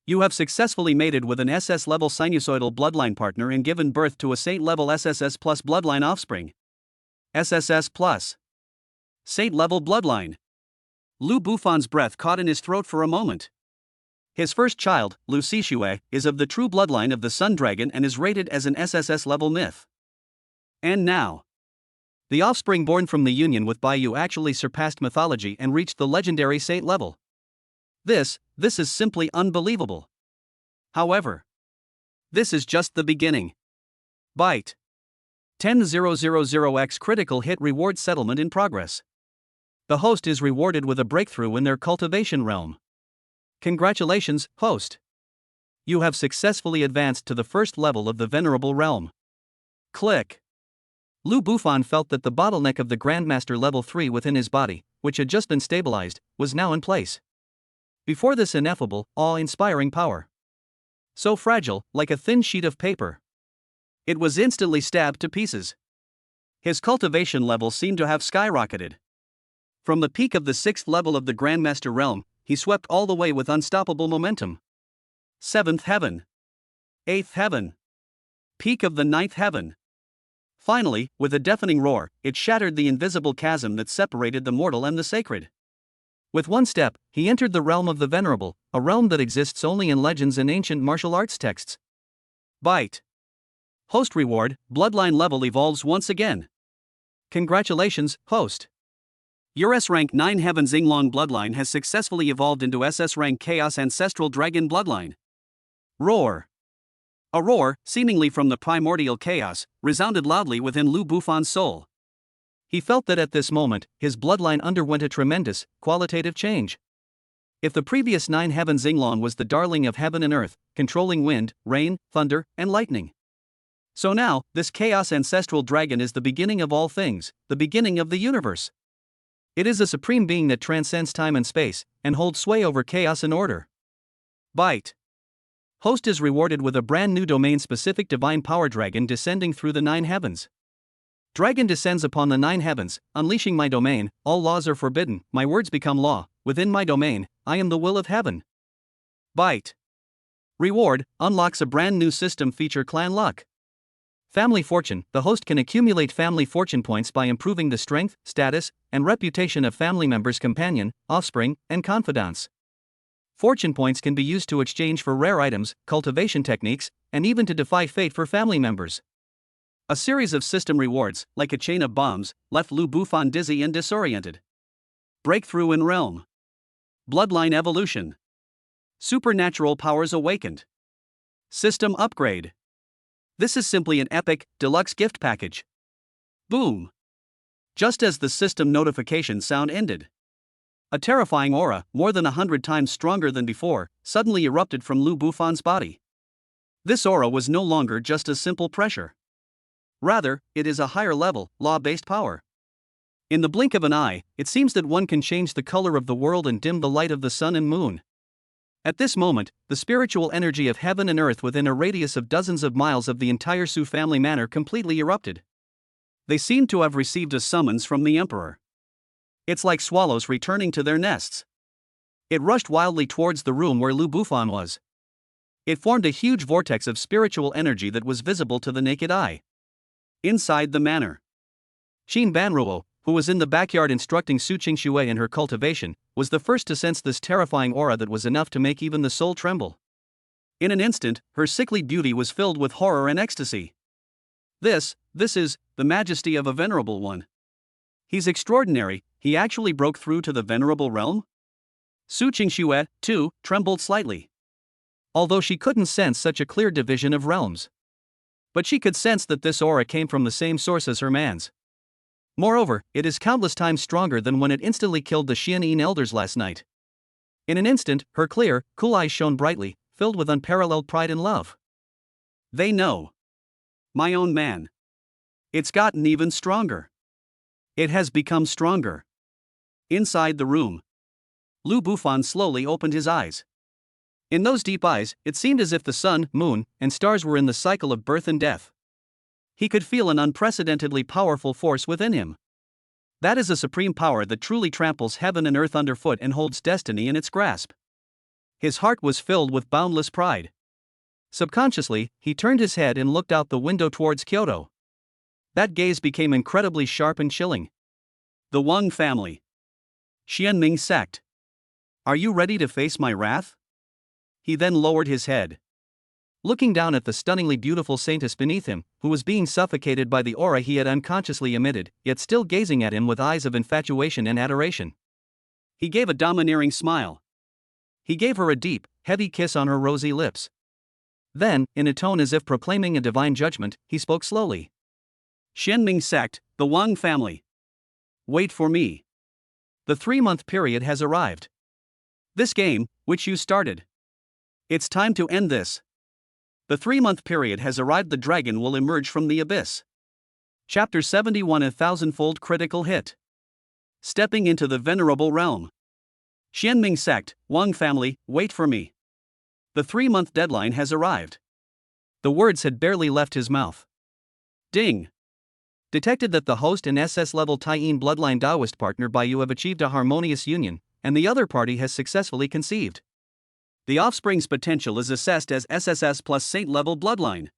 You have successfully mated with an SS-level sinusoidal bloodline partner and given birth to a Saint-level SSS plus bloodline offspring. SSS plus. Saint-level bloodline. Lu Bufan's breath caught in his throat for a moment. His first child, Lu Xixue, is of the true bloodline of the Sun Dragon and is rated as an SSS-level myth. And now, the offspring born from the union with Baiyu actually surpassed mythology and reached the legendary saint level. This is simply unbelievable. However, this is just the beginning. Byte 10,000X critical hit reward settlement in progress. The host is rewarded with a breakthrough in their cultivation realm. Congratulations, host. You have successfully advanced to the first level of the venerable realm. Click. Lu Bufan felt that the bottleneck of the Grandmaster level 3 within his body, which had just been stabilized, was now in place. Before this ineffable, awe-inspiring power, so fragile, like a thin sheet of paper, it was instantly stabbed to pieces. His cultivation level seemed to have skyrocketed. From the peak of the 6th level of the Grandmaster realm, he swept all the way with unstoppable momentum. 7th heaven. 8th heaven. Peak of the 9th heaven. Finally, with a deafening roar, it shattered the invisible chasm that separated the mortal and the sacred. With one step, he entered the realm of the venerable, a realm that exists only in legends and ancient martial arts texts. Byte. Host reward, bloodline level evolves once again. Congratulations, host. Your S-rank 9 Heaven Xinglong bloodline has successfully evolved into SS-rank Chaos Ancestral Dragon bloodline. Roar. A roar, seemingly from the primordial chaos, resounded loudly within Lu Bufan's soul. He felt that at this moment, his bloodline underwent a tremendous, qualitative change. If the previous 9 Heaven Xinglong was the darling of heaven and earth, controlling wind, rain, thunder, and lightning, so now, this Chaos Ancestral Dragon is the beginning of all things, the beginning of the universe. It is a supreme being that transcends time and space, and holds sway over chaos and order. Byte. Host is rewarded with a brand new domain-specific divine power dragon descending through the 9 heavens. Dragon descends upon the 9 heavens, unleashing my domain, all laws are forbidden, my words become law, within my domain, I am the will of heaven. Byte. Reward, unlocks a brand new system feature clan luck. Family fortune, the host can accumulate family fortune points by improving the strength, status, and reputation of family members' companion, offspring, and confidants. Fortune points can be used to exchange for rare items, cultivation techniques, and even to defy fate for family members. A series of system rewards, like a chain of bombs, left Lu Bufan dizzy and disoriented. Breakthrough in realm. Bloodline evolution. Supernatural powers awakened. System upgrade. This is simply an epic, deluxe gift package. Boom. Just as the system notification sound ended, a terrifying aura, more than 100 times stronger than before, suddenly erupted from Lu Bufan's body. This aura was no longer just a simple pressure. Rather, it is a higher level, law-based power. In the blink of an eye, it seems that one can change the color of the world and dim the light of the sun and moon. At this moment, the spiritual energy of heaven and earth within a radius of dozens of miles of the entire Su family manor completely erupted. They seemed to have received a summons from the emperor. It's like swallows returning to their nests. It rushed wildly towards the room where Lu Bufan was. It formed a huge vortex of spiritual energy that was visible to the naked eye. Inside the manor, Qin Banruo, who was in the backyard instructing Su Qingxue in her cultivation, was the first to sense this terrifying aura that was enough to make even the soul tremble. In an instant, her sickly beauty was filled with horror and ecstasy. This is the majesty of a venerable one. He's extraordinary, he actually broke through to the venerable realm? Su Qingxue, too, trembled slightly. Although she couldn't sense such a clear division of realms. But she could sense that this aura came from the same source as her man's. Moreover, it is countless times stronger than when it instantly killed the Xian'in elders last night. In an instant, her clear, cool eyes shone brightly, filled with unparalleled pride and love. They know. My own man. It's gotten even stronger. It has become stronger. Inside the room, Lu Bufan slowly opened his eyes. In those deep eyes, it seemed as if the sun, moon, and stars were in the cycle of birth and death. He could feel an unprecedentedly powerful force within him. That is a supreme power that truly tramples heaven and earth underfoot and holds destiny in its grasp. His heart was filled with boundless pride. Subconsciously, he turned his head and looked out the window towards Kyoto. That gaze became incredibly sharp and chilling. The Wang family. Xianming sect. Are you ready to face my wrath? He then lowered his head. Looking down at the stunningly beautiful saintess beneath him, who was being suffocated by the aura he had unconsciously emitted, yet still gazing at him with eyes of infatuation and adoration. He gave a domineering smile. He gave her a deep, heavy kiss on her rosy lips. Then, in a tone as if proclaiming a divine judgment, he spoke slowly. Xianming sect, the Wang family. Wait for me. The 3-month period has arrived. This game, which you started. It's time to end this. The 3-month period has arrived. The dragon will emerge from the abyss. Chapter 71, a thousandfold critical hit. Stepping into the venerable realm. Xianming sect, Wang family, wait for me. The 3-month deadline has arrived. The words had barely left his mouth. Ding. Detected that the host and SS-level Taiyin bloodline Taoist partner by you have achieved a harmonious union, and the other party has successfully conceived. The offspring's potential is assessed as SSS plus saint-level bloodline,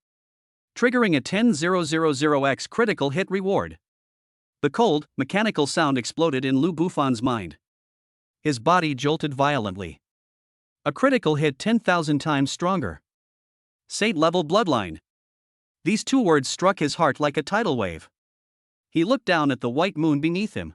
triggering a 10,000x critical hit reward. The cold, mechanical sound exploded in Lu Bufan's mind. His body jolted violently. A critical hit 10,000 times stronger. Saint-level bloodline. These two words struck his heart like a tidal wave. He looked down at the white moon beneath him.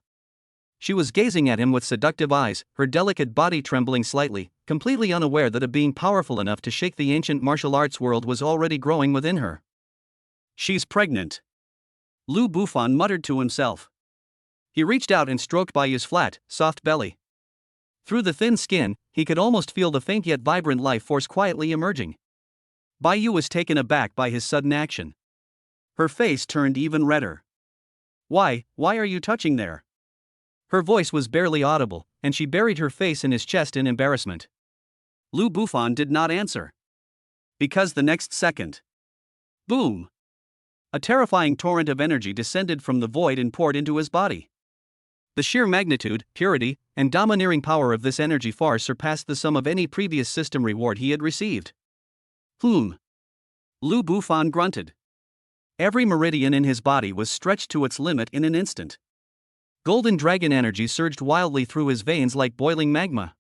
She was gazing at him with seductive eyes, her delicate body trembling slightly, completely unaware that a being powerful enough to shake the ancient martial arts world was already growing within her. She's pregnant. Lu Bufan muttered to himself. He reached out and stroked Bai's flat, soft belly. Through the thin skin, he could almost feel the faint yet vibrant life force quietly emerging. Baiyu was taken aback by his sudden action. Her face turned even redder. Why are you touching there? Her voice was barely audible, and she buried her face in his chest in embarrassment. Lu Bufan did not answer. Because the next second. Boom! A terrifying torrent of energy descended from the void and poured into his body. The sheer magnitude, purity, and domineering power of this energy far surpassed the sum of any previous system reward he had received. Lu Bufan grunted. Every meridian in his body was stretched to its limit in an instant. Golden dragon energy surged wildly through his veins like boiling magma.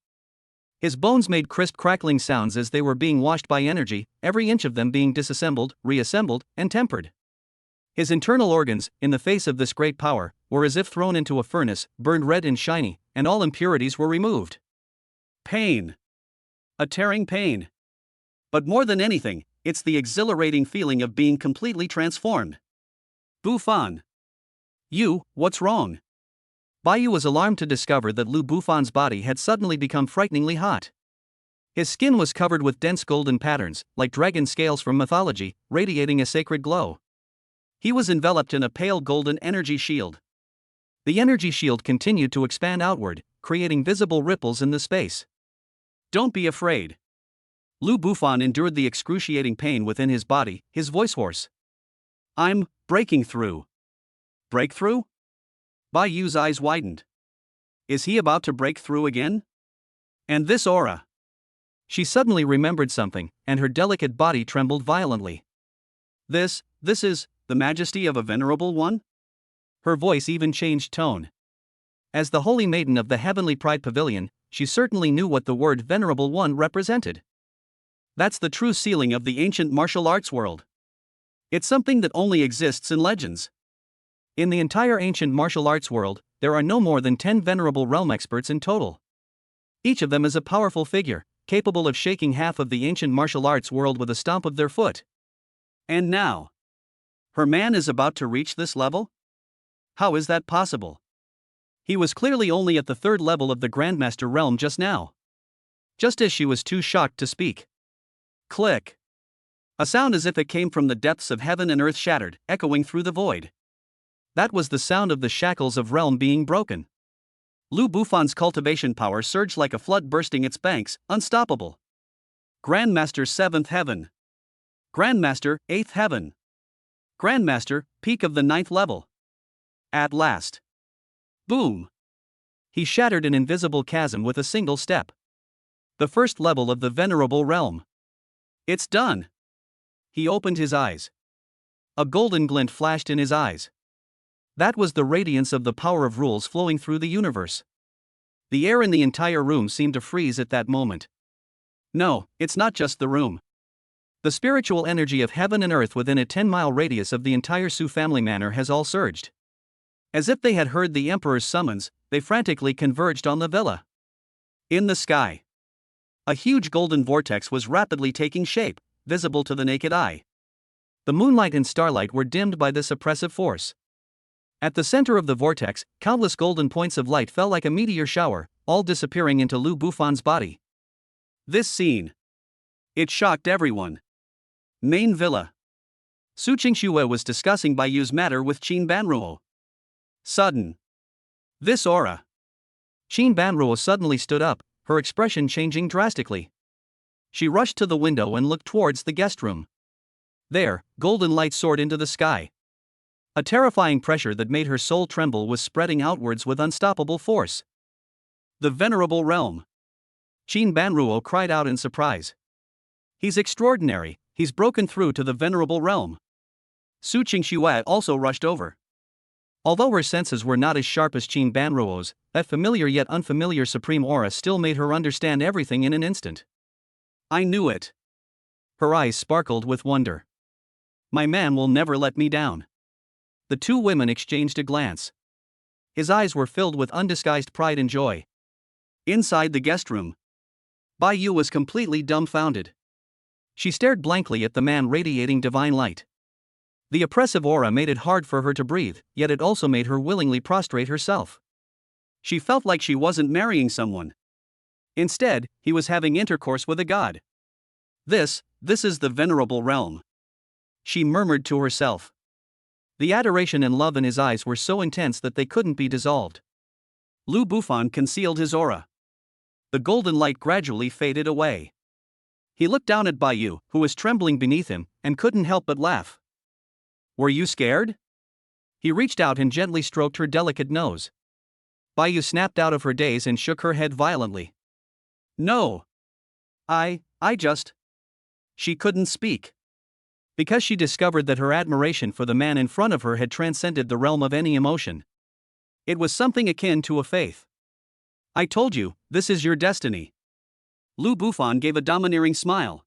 His bones made crisp crackling sounds as they were being washed by energy, every inch of them being disassembled, reassembled, and tempered. His internal organs, in the face of this great power, were as if thrown into a furnace, burned red and shiny, and all impurities were removed. Pain. A tearing pain. But more than anything, it's the exhilarating feeling of being completely transformed. Bufan. What's wrong? Baiyu was alarmed to discover that Lu Bufan's body had suddenly become frighteningly hot. His skin was covered with dense golden patterns, like dragon scales from mythology, radiating a sacred glow. He was enveloped in a pale golden energy shield. The energy shield continued to expand outward, creating visible ripples in the space. Don't be afraid. Lu Bufan endured the excruciating pain within his body, his voice hoarse. I'm breaking through. Breakthrough? Baiyu's eyes widened. Is he about to break through again? And this aura? She suddenly remembered something, and her delicate body trembled violently. This is the majesty of a venerable one? Her voice even changed tone. As the holy maiden of the Heavenly Pride Pavilion, she certainly knew what the word venerable one represented. That's the true ceiling of the ancient martial arts world. It's something that only exists in legends. In the entire ancient martial arts world, there are no more than 10 venerable realm experts in total. Each of them is a powerful figure, capable of shaking half of the ancient martial arts world with a stomp of their foot. And now, her man is about to reach this level? How is that possible? He was clearly only at the 3rd level of the Grandmaster realm just now. Just as she was too shocked to speak. Click. A sound as if it came from the depths of heaven and earth shattered, echoing through the void. That was the sound of the shackles of realm being broken. Lu Bufan's cultivation power surged like a flood bursting its banks, unstoppable. Grandmaster 7th Heaven. Grandmaster 8th Heaven. Grandmaster, peak of the 9th level. At last. Boom. He shattered an invisible chasm with a single step. The 1st level of the venerable realm. It's done. He opened his eyes. A golden glint flashed in his eyes. That was the radiance of the power of rules flowing through the universe. The air in the entire room seemed to freeze at that moment. No, it's not just the room. The spiritual energy of heaven and earth within a 10-mile radius of the entire Su family manor has all surged. As if they had heard the Emperor's summons, they frantically converged on the villa. In the sky, a huge golden vortex was rapidly taking shape, visible to the naked eye. The moonlight and starlight were dimmed by this oppressive force. At the center of the vortex, countless golden points of light fell like a meteor shower, all disappearing into Lu Bufan's body. This scene, it shocked everyone. Main villa. Su Qingxue was discussing Baiyu's matter with Qin Banruo. Sudden. This aura. Qin Banruo suddenly stood up, her expression changing drastically. She rushed to the window and looked towards the guest room. There, golden light soared into the sky. A terrifying pressure that made her soul tremble was spreading outwards with unstoppable force. The venerable realm. Qin Banruo cried out in surprise. He's extraordinary, he's broken through to the venerable realm. Su Qingxue also rushed over. Although her senses were not as sharp as Qin Banruo's, that familiar yet unfamiliar supreme aura still made her understand everything in an instant. I knew it. Her eyes sparkled with wonder. My man will never let me down. The two women exchanged a glance. His eyes were filled with undisguised pride and joy. Inside the guest room, Baiyu was completely dumbfounded. She stared blankly at the man radiating divine light. The oppressive aura made it hard for her to breathe, yet it also made her willingly prostrate herself. She felt like she wasn't marrying someone. Instead, he was having intercourse with a god. This is the venerable realm. She murmured to herself. The adoration and love in his eyes were so intense that they couldn't be dissolved. Lu Bufan concealed his aura. The golden light gradually faded away. He looked down at Baiyu, who was trembling beneath him, and couldn't help but laugh. Were you scared? He reached out and gently stroked her delicate nose. Baiyu snapped out of her daze and shook her head violently. No. I just. She couldn't speak. Because she discovered that her admiration for the man in front of her had transcended the realm of any emotion. It was something akin to a faith. I told you, this is your destiny. Lu Bufan gave a domineering smile.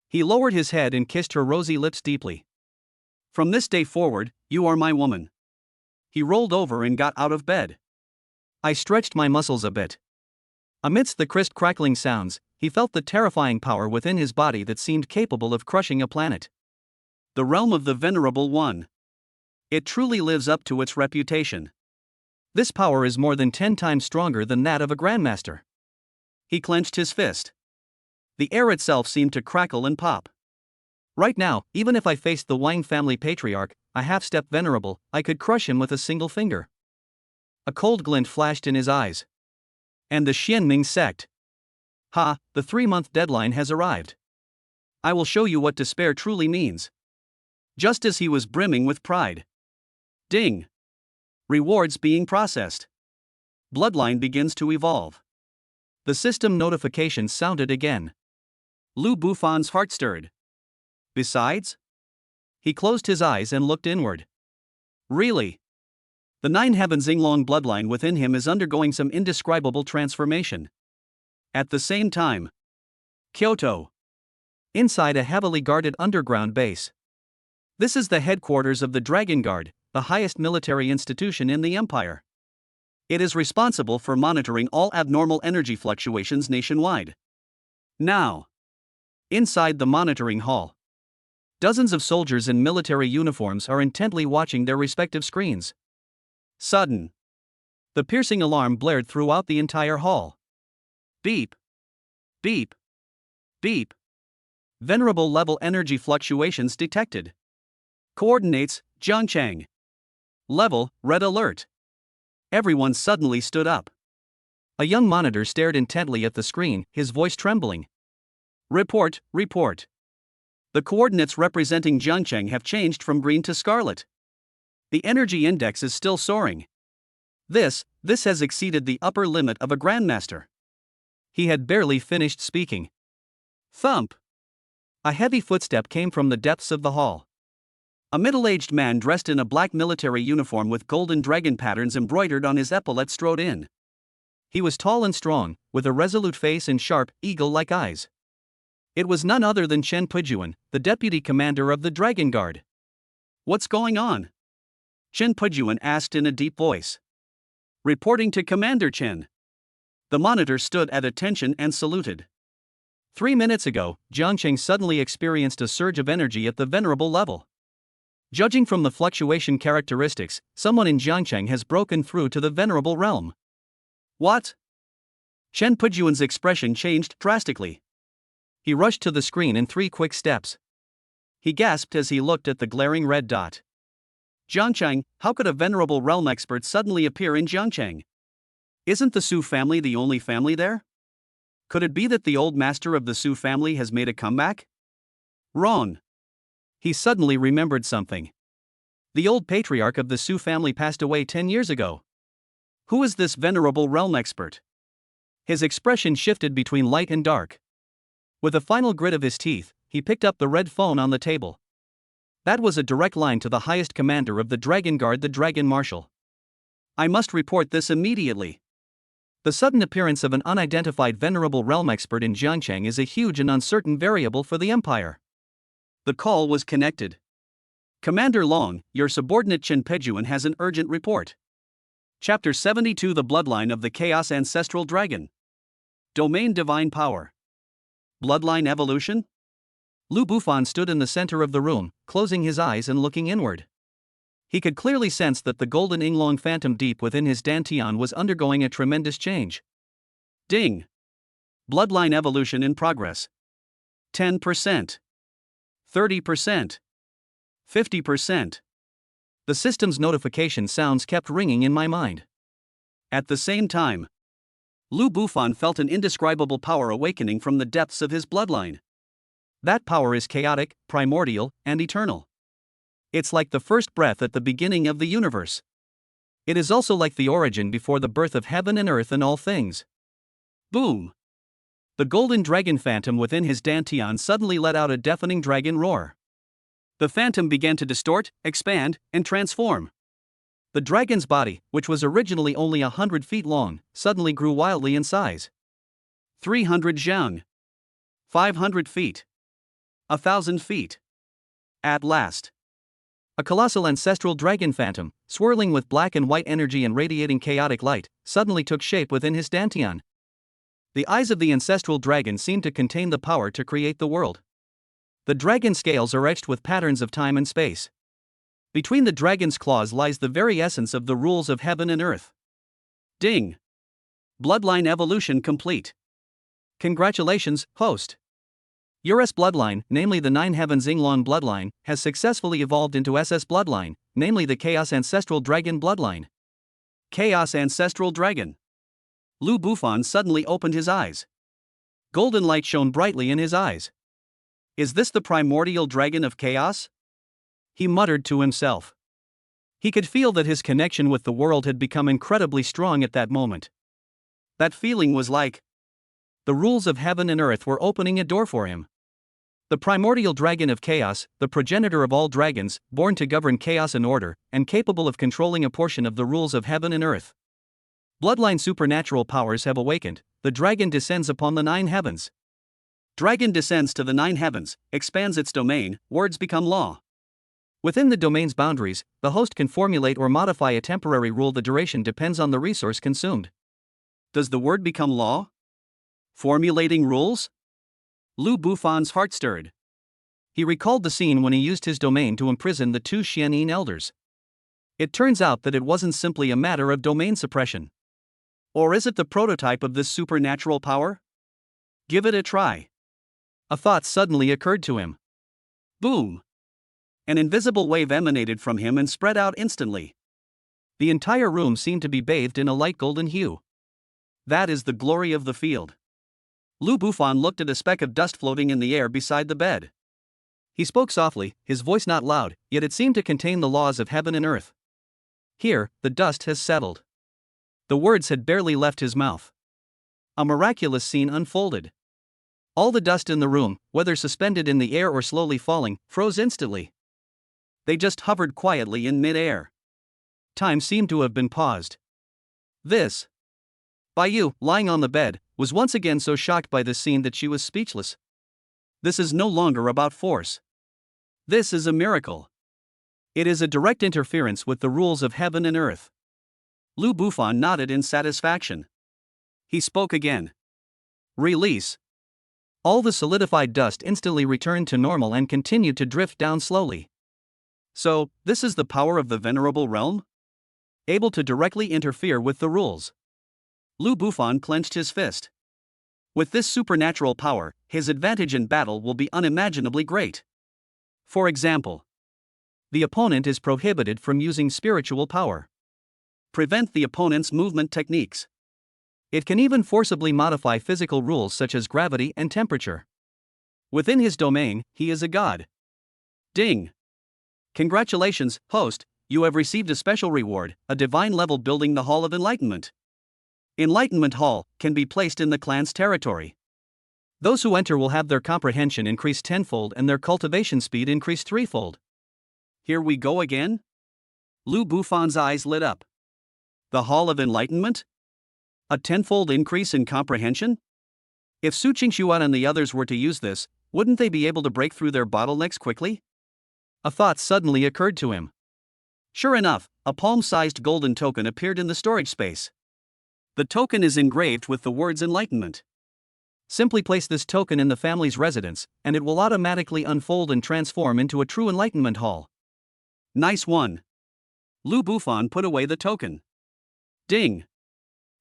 He lowered his head and kissed her rosy lips deeply. From this day forward, you are my woman. He rolled over and got out of bed. I stretched my muscles a bit. Amidst the crisp crackling sounds, he felt the terrifying power within his body that seemed capable of crushing a planet. The realm of the Venerable One. It truly lives up to its reputation. This power is more than 10 times stronger than that of a grandmaster. He clenched his fist. The air itself seemed to crackle and pop. Right now, even if I faced the Wang family patriarch, a half-step venerable, I could crush him with a single finger. A cold glint flashed in his eyes. And the Xianming sect. Ha, the 3-month deadline has arrived. I will show you what despair truly means. Just as he was brimming with pride. Ding. Rewards being processed. Bloodline begins to evolve. The system notification sounded again. Lu Bufan's heart stirred. Besides? He closed his eyes and looked inward. Really? The 9 Heaven Xinglong bloodline within him is undergoing some indescribable transformation. At the same time, Kyoto. Inside a heavily guarded underground base. This is the headquarters of the Dragon Guard, the highest military institution in the empire. It is responsible for monitoring all abnormal energy fluctuations nationwide. Now, inside the monitoring hall, dozens of soldiers in military uniforms are intently watching their respective screens. Sudden. The piercing alarm blared throughout the entire hall. Beep. Beep. Beep. Venerable level energy fluctuations detected. Coordinates, Zhangchang. Level, red alert. Everyone suddenly stood up. A young monitor stared intently at the screen, his voice trembling. Report. The coordinates representing Zhangcheng have changed from green to scarlet. The energy index is still soaring. This has exceeded the upper limit of a grandmaster. He had barely finished speaking. Thump. A heavy footstep came from the depths of the hall. A middle-aged man dressed in a black military uniform with golden dragon patterns embroidered on his epaulette strode in. He was tall and strong, with a resolute face and sharp, eagle-like eyes. It was none other than Chen Pujuan, the deputy commander of the Dragon Guard. What's going on? Chen Pujuan asked in a deep voice. Reporting to Commander Chen. The monitor stood at attention and saluted. 3 minutes ago, Jiangcheng suddenly experienced a surge of energy at the venerable level. Judging from the fluctuation characteristics, someone in Jiangcheng has broken through to the venerable realm. What? Chen Pujuan's expression changed drastically. He rushed to the screen in 3 quick steps. He gasped as he looked at the glaring red dot. Jiangcheng, how could a venerable realm expert suddenly appear in Jiangcheng? Isn't the Su family the only family there? Could it be that the old master of the Su family has made a comeback? Wrong. He suddenly remembered something. The old patriarch of the Su family passed away 10 years ago. Who is this venerable realm expert? His expression shifted between light and dark. With a final grit of his teeth, he picked up the red phone on the table. That was a direct line to the highest commander of the Dragon Guard, the Dragon Marshal. I must report this immediately. The sudden appearance of an unidentified venerable realm expert in Jiangcheng is a huge and uncertain variable for the Empire. The call was connected. Commander Long, your subordinate Chen Pujuan has an urgent report. Chapter 72, The Bloodline of the Chaos Ancestral Dragon. Domain Divine Power. Bloodline Evolution? Lu Bufan stood in the center of the room, closing his eyes and looking inward. He could clearly sense that the golden Yinglong phantom deep within his dantian was undergoing a tremendous change. Ding! Bloodline evolution in progress. 10%. 30%. 50%. The system's notification sounds kept ringing in my mind. At the same time, Lu Bufan felt an indescribable power awakening from the depths of his bloodline. That power is chaotic, primordial, and eternal. It's like the first breath at the beginning of the universe. It is also like the origin before the birth of heaven and earth and all things. Boom! The golden dragon phantom within his dantian suddenly let out a deafening dragon roar. The phantom began to distort, expand, and transform. The dragon's body, which was originally only 100 feet long, suddenly grew wildly in size. 300 zhang. 500 feet. 1,000 feet. At last. A colossal ancestral dragon phantom, swirling with black and white energy and radiating chaotic light, suddenly took shape within his dantian. The eyes of the ancestral dragon seemed to contain the power to create the world. The dragon scales are etched with patterns of time and space. Between the dragon's claws lies the very essence of the rules of heaven and earth. Ding! Bloodline evolution complete. Congratulations, host. Your S bloodline, namely the Nine Heavens Yinglong bloodline, has successfully evolved into SS bloodline, namely the Chaos Ancestral Dragon bloodline. Chaos Ancestral Dragon. Lu Bufan suddenly opened his eyes. Golden light shone brightly in his eyes. Is this the primordial dragon of chaos? He muttered to himself. He could feel that his connection with the world had become incredibly strong at that moment. That feeling was like the rules of heaven and earth were opening a door for him. The primordial dragon of chaos, the progenitor of all dragons, born to govern chaos and order, and capable of controlling a portion of the rules of heaven and earth. Bloodline supernatural powers have awakened. The dragon descends upon the 9 heavens. Dragon descends to the 9 heavens, expands its domain, words become law. Within the domain's boundaries, the host can formulate or modify a temporary rule. The duration depends on the resource consumed. Does the word become law? Formulating rules? Lu Bufan's heart stirred. He recalled the scene when he used his domain to imprison the 2 Xianyin elders. It turns out that it wasn't simply a matter of domain suppression. Or is it the prototype of this supernatural power? Give it a try. A thought suddenly occurred to him. Boom! An invisible wave emanated from him and spread out instantly. The entire room seemed to be bathed in a light golden hue. That is the glory of the field. Lu Bufan looked at a speck of dust floating in the air beside the bed. He spoke softly, his voice not loud, yet it seemed to contain the laws of heaven and earth. Here, the dust has settled. The words had barely left his mouth. A miraculous scene unfolded. All the dust in the room, whether suspended in the air or slowly falling, froze instantly. They just hovered quietly in mid-air. Time seemed to have been paused. This, Bai Yu, lying on the bed, was once again so shocked by this scene that she was speechless. This is no longer about force. This is a miracle. It is a direct interference with the rules of heaven and earth. Lu Bufan nodded in satisfaction. He spoke again. Release. All the solidified dust instantly returned to normal and continued to drift down slowly. So, this is the power of the venerable realm? Able to directly interfere with the rules. Lu Bufan clenched his fist. With this supernatural power, his advantage in battle will be unimaginably great. For example, the opponent is prohibited from using spiritual power. Prevent the opponent's movement techniques. It can even forcibly modify physical rules such as gravity and temperature. Within his domain, he is a god. Ding! Congratulations, host, you have received a special reward, a divine level building the Hall of Enlightenment. Enlightenment Hall can be placed in the clan's territory. Those who enter will have their comprehension increased tenfold and their cultivation speed increased threefold. Here we go again? Lu Bufan's eyes lit up. The Hall of Enlightenment? A tenfold increase in comprehension? If Su Qingshuan and the others were to use this, wouldn't they be able to break through their bottlenecks quickly? A thought suddenly occurred to him. Sure enough, a palm-sized golden token appeared in the storage space. The token is engraved with the words Enlightenment. Simply place this token in the family's residence, and it will automatically unfold and transform into a true Enlightenment Hall. Nice one. Lu Bufan put away the token. Ding!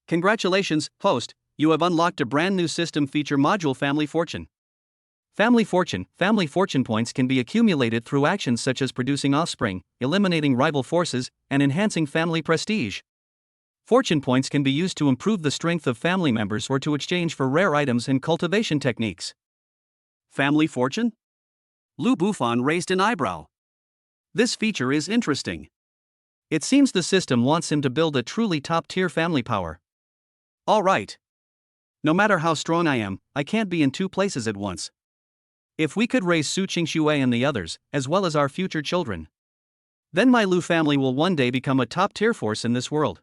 Congratulations, host, you have unlocked a brand new system feature module Family Fortune. Family fortune points can be accumulated through actions such as producing offspring, eliminating rival forces, and enhancing family prestige. Fortune points can be used to improve the strength of family members or to exchange for rare items and cultivation techniques. Family fortune? Lu Bufan raised an eyebrow. This feature is interesting. It seems the system wants him to build a truly top-tier family power. All right. No matter how strong I am, I can't be in two places at once. If we could raise Su Qingshui and the others, as well as our future children, then my Lu family will one day become a top-tier force in this world.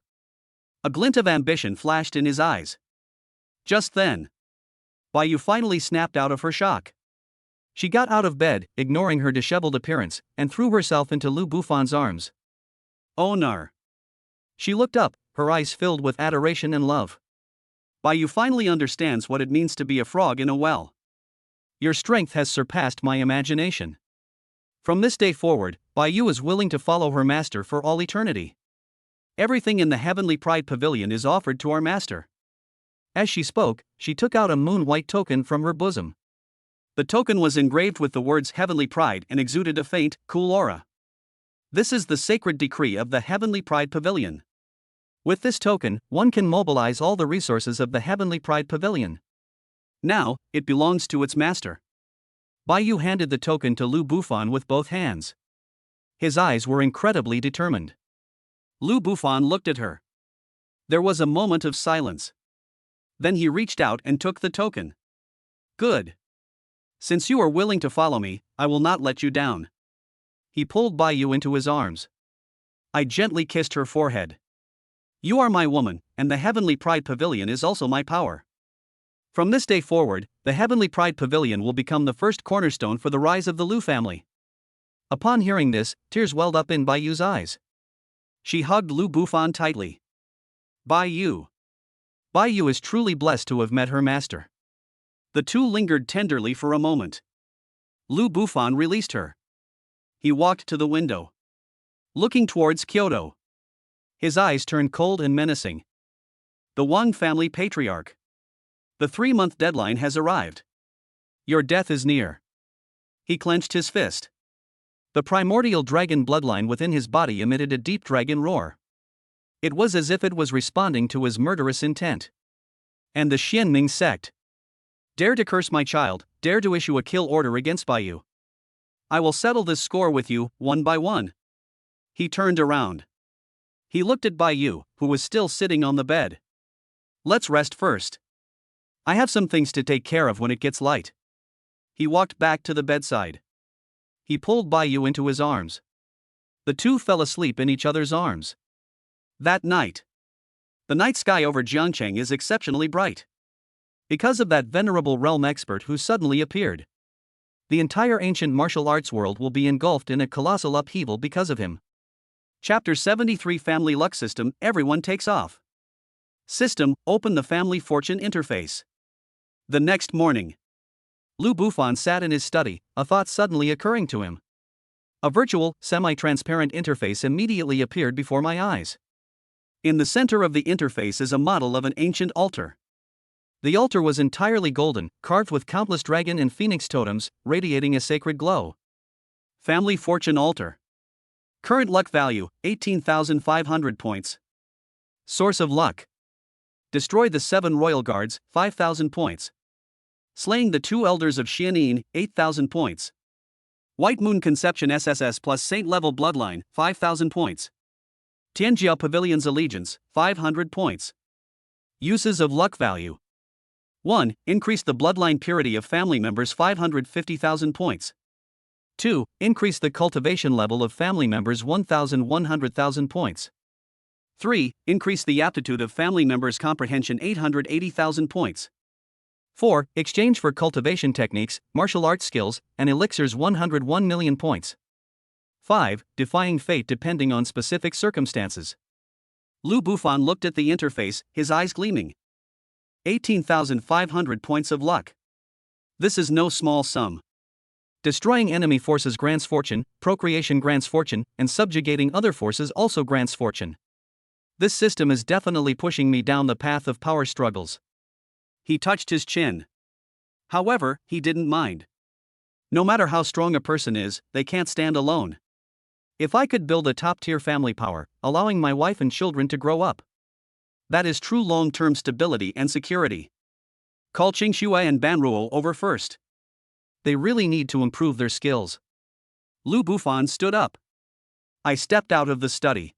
A glint of ambition flashed in his eyes. Just then, Baiyu finally snapped out of her shock. She got out of bed, ignoring her disheveled appearance, and threw herself into Lu Bufan's arms. Oh nar! She looked up, her eyes filled with adoration and love. Baiyu finally understands what it means to be a frog in a well. Your strength has surpassed my imagination. From this day forward, Baiyu is willing to follow her master for all eternity. Everything in the Heavenly Pride Pavilion is offered to our master. As she spoke, she took out a moon-white token from her bosom. The token was engraved with the words Heavenly Pride and exuded a faint, cool aura. This is the sacred decree of the Heavenly Pride Pavilion. With this token, one can mobilize all the resources of the Heavenly Pride Pavilion. Now, it belongs to its master. Baiyu handed the token to Lu Bufan with both hands. His eyes were incredibly determined. Lu Bufan looked at her. There was a moment of silence. Then he reached out and took the token. Good. Since you are willing to follow me, I will not let you down. He pulled Baiyu into his arms. I gently kissed her forehead. You are my woman, and the Heavenly Pride Pavilion is also my power. From this day forward, the Heavenly Pride Pavilion will become the first cornerstone for the rise of the Lu family. Upon hearing this, tears welled up in Baiyu's eyes. She hugged Lu Bufan tightly. Baiyu. Baiyu is truly blessed to have met her master. The two lingered tenderly for a moment. Lu Bufan released her. He walked to the window, looking towards Kyoto. His eyes turned cold and menacing. The Wang family patriarch. The 3-month deadline has arrived. Your death is near. He clenched his fist. The primordial dragon bloodline within his body emitted a deep dragon roar. It was as if it was responding to his murderous intent. And the Xianming sect. Dare to curse my child, dare to issue a kill order against Baiyu. I will settle this score with you, one by one. He turned around. He looked at Baiyu, who was still sitting on the bed. Let's rest first. I have some things to take care of when it gets light. He walked back to the bedside. He pulled Baiyu into his arms. The two fell asleep in each other's arms. That night, the night sky over Jiangcheng is exceptionally bright. Because of that venerable realm expert who suddenly appeared. The entire ancient martial arts world will be engulfed in a colossal upheaval because of him. Chapter 73 Family Luck System. Everyone takes off. System. Open the Family Fortune interface. The next morning, Lu Bufan sat in his study, a thought suddenly occurring to him. A virtual, semi-transparent interface immediately appeared before my eyes. In the center of the interface is a model of an ancient altar. The altar was entirely golden, carved with countless dragon and phoenix totems, radiating a sacred glow. Family Fortune Altar. Current luck value, 18,500 points. Source of luck. Destroy the 7 royal guards, 5,000 points. Slaying the 2 elders of Xianin, 8,000 points. White Moon Conception SSS plus Saint level bloodline, 5,000 points. Tianjiao Pavilion's Allegiance, 500 points. Uses of luck value. 1. Increase the bloodline purity of family members, 550,000 points. 2. Increase the cultivation level of family members, 1,100,000 points. 3. Increase the aptitude of family members' comprehension, 880,000 points. 4. Exchange for cultivation techniques, martial arts skills, and elixirs, 101 million points. 5. Defying fate depending on specific circumstances. Lu Bufan looked at the interface, his eyes gleaming. 18,500 points of luck. This is no small sum. Destroying enemy forces grants fortune, procreation grants fortune, and subjugating other forces also grants fortune. This system is definitely pushing me down the path of power struggles. He touched his chin. However, he didn't mind. No matter how strong a person is, they can't stand alone. If I could build a top-tier family power, allowing my wife and children to grow up, that is true long-term stability and security. Call Qingxue and Banruo over first. They really need to improve their skills. Lu Bufan stood up. I stepped out of the study.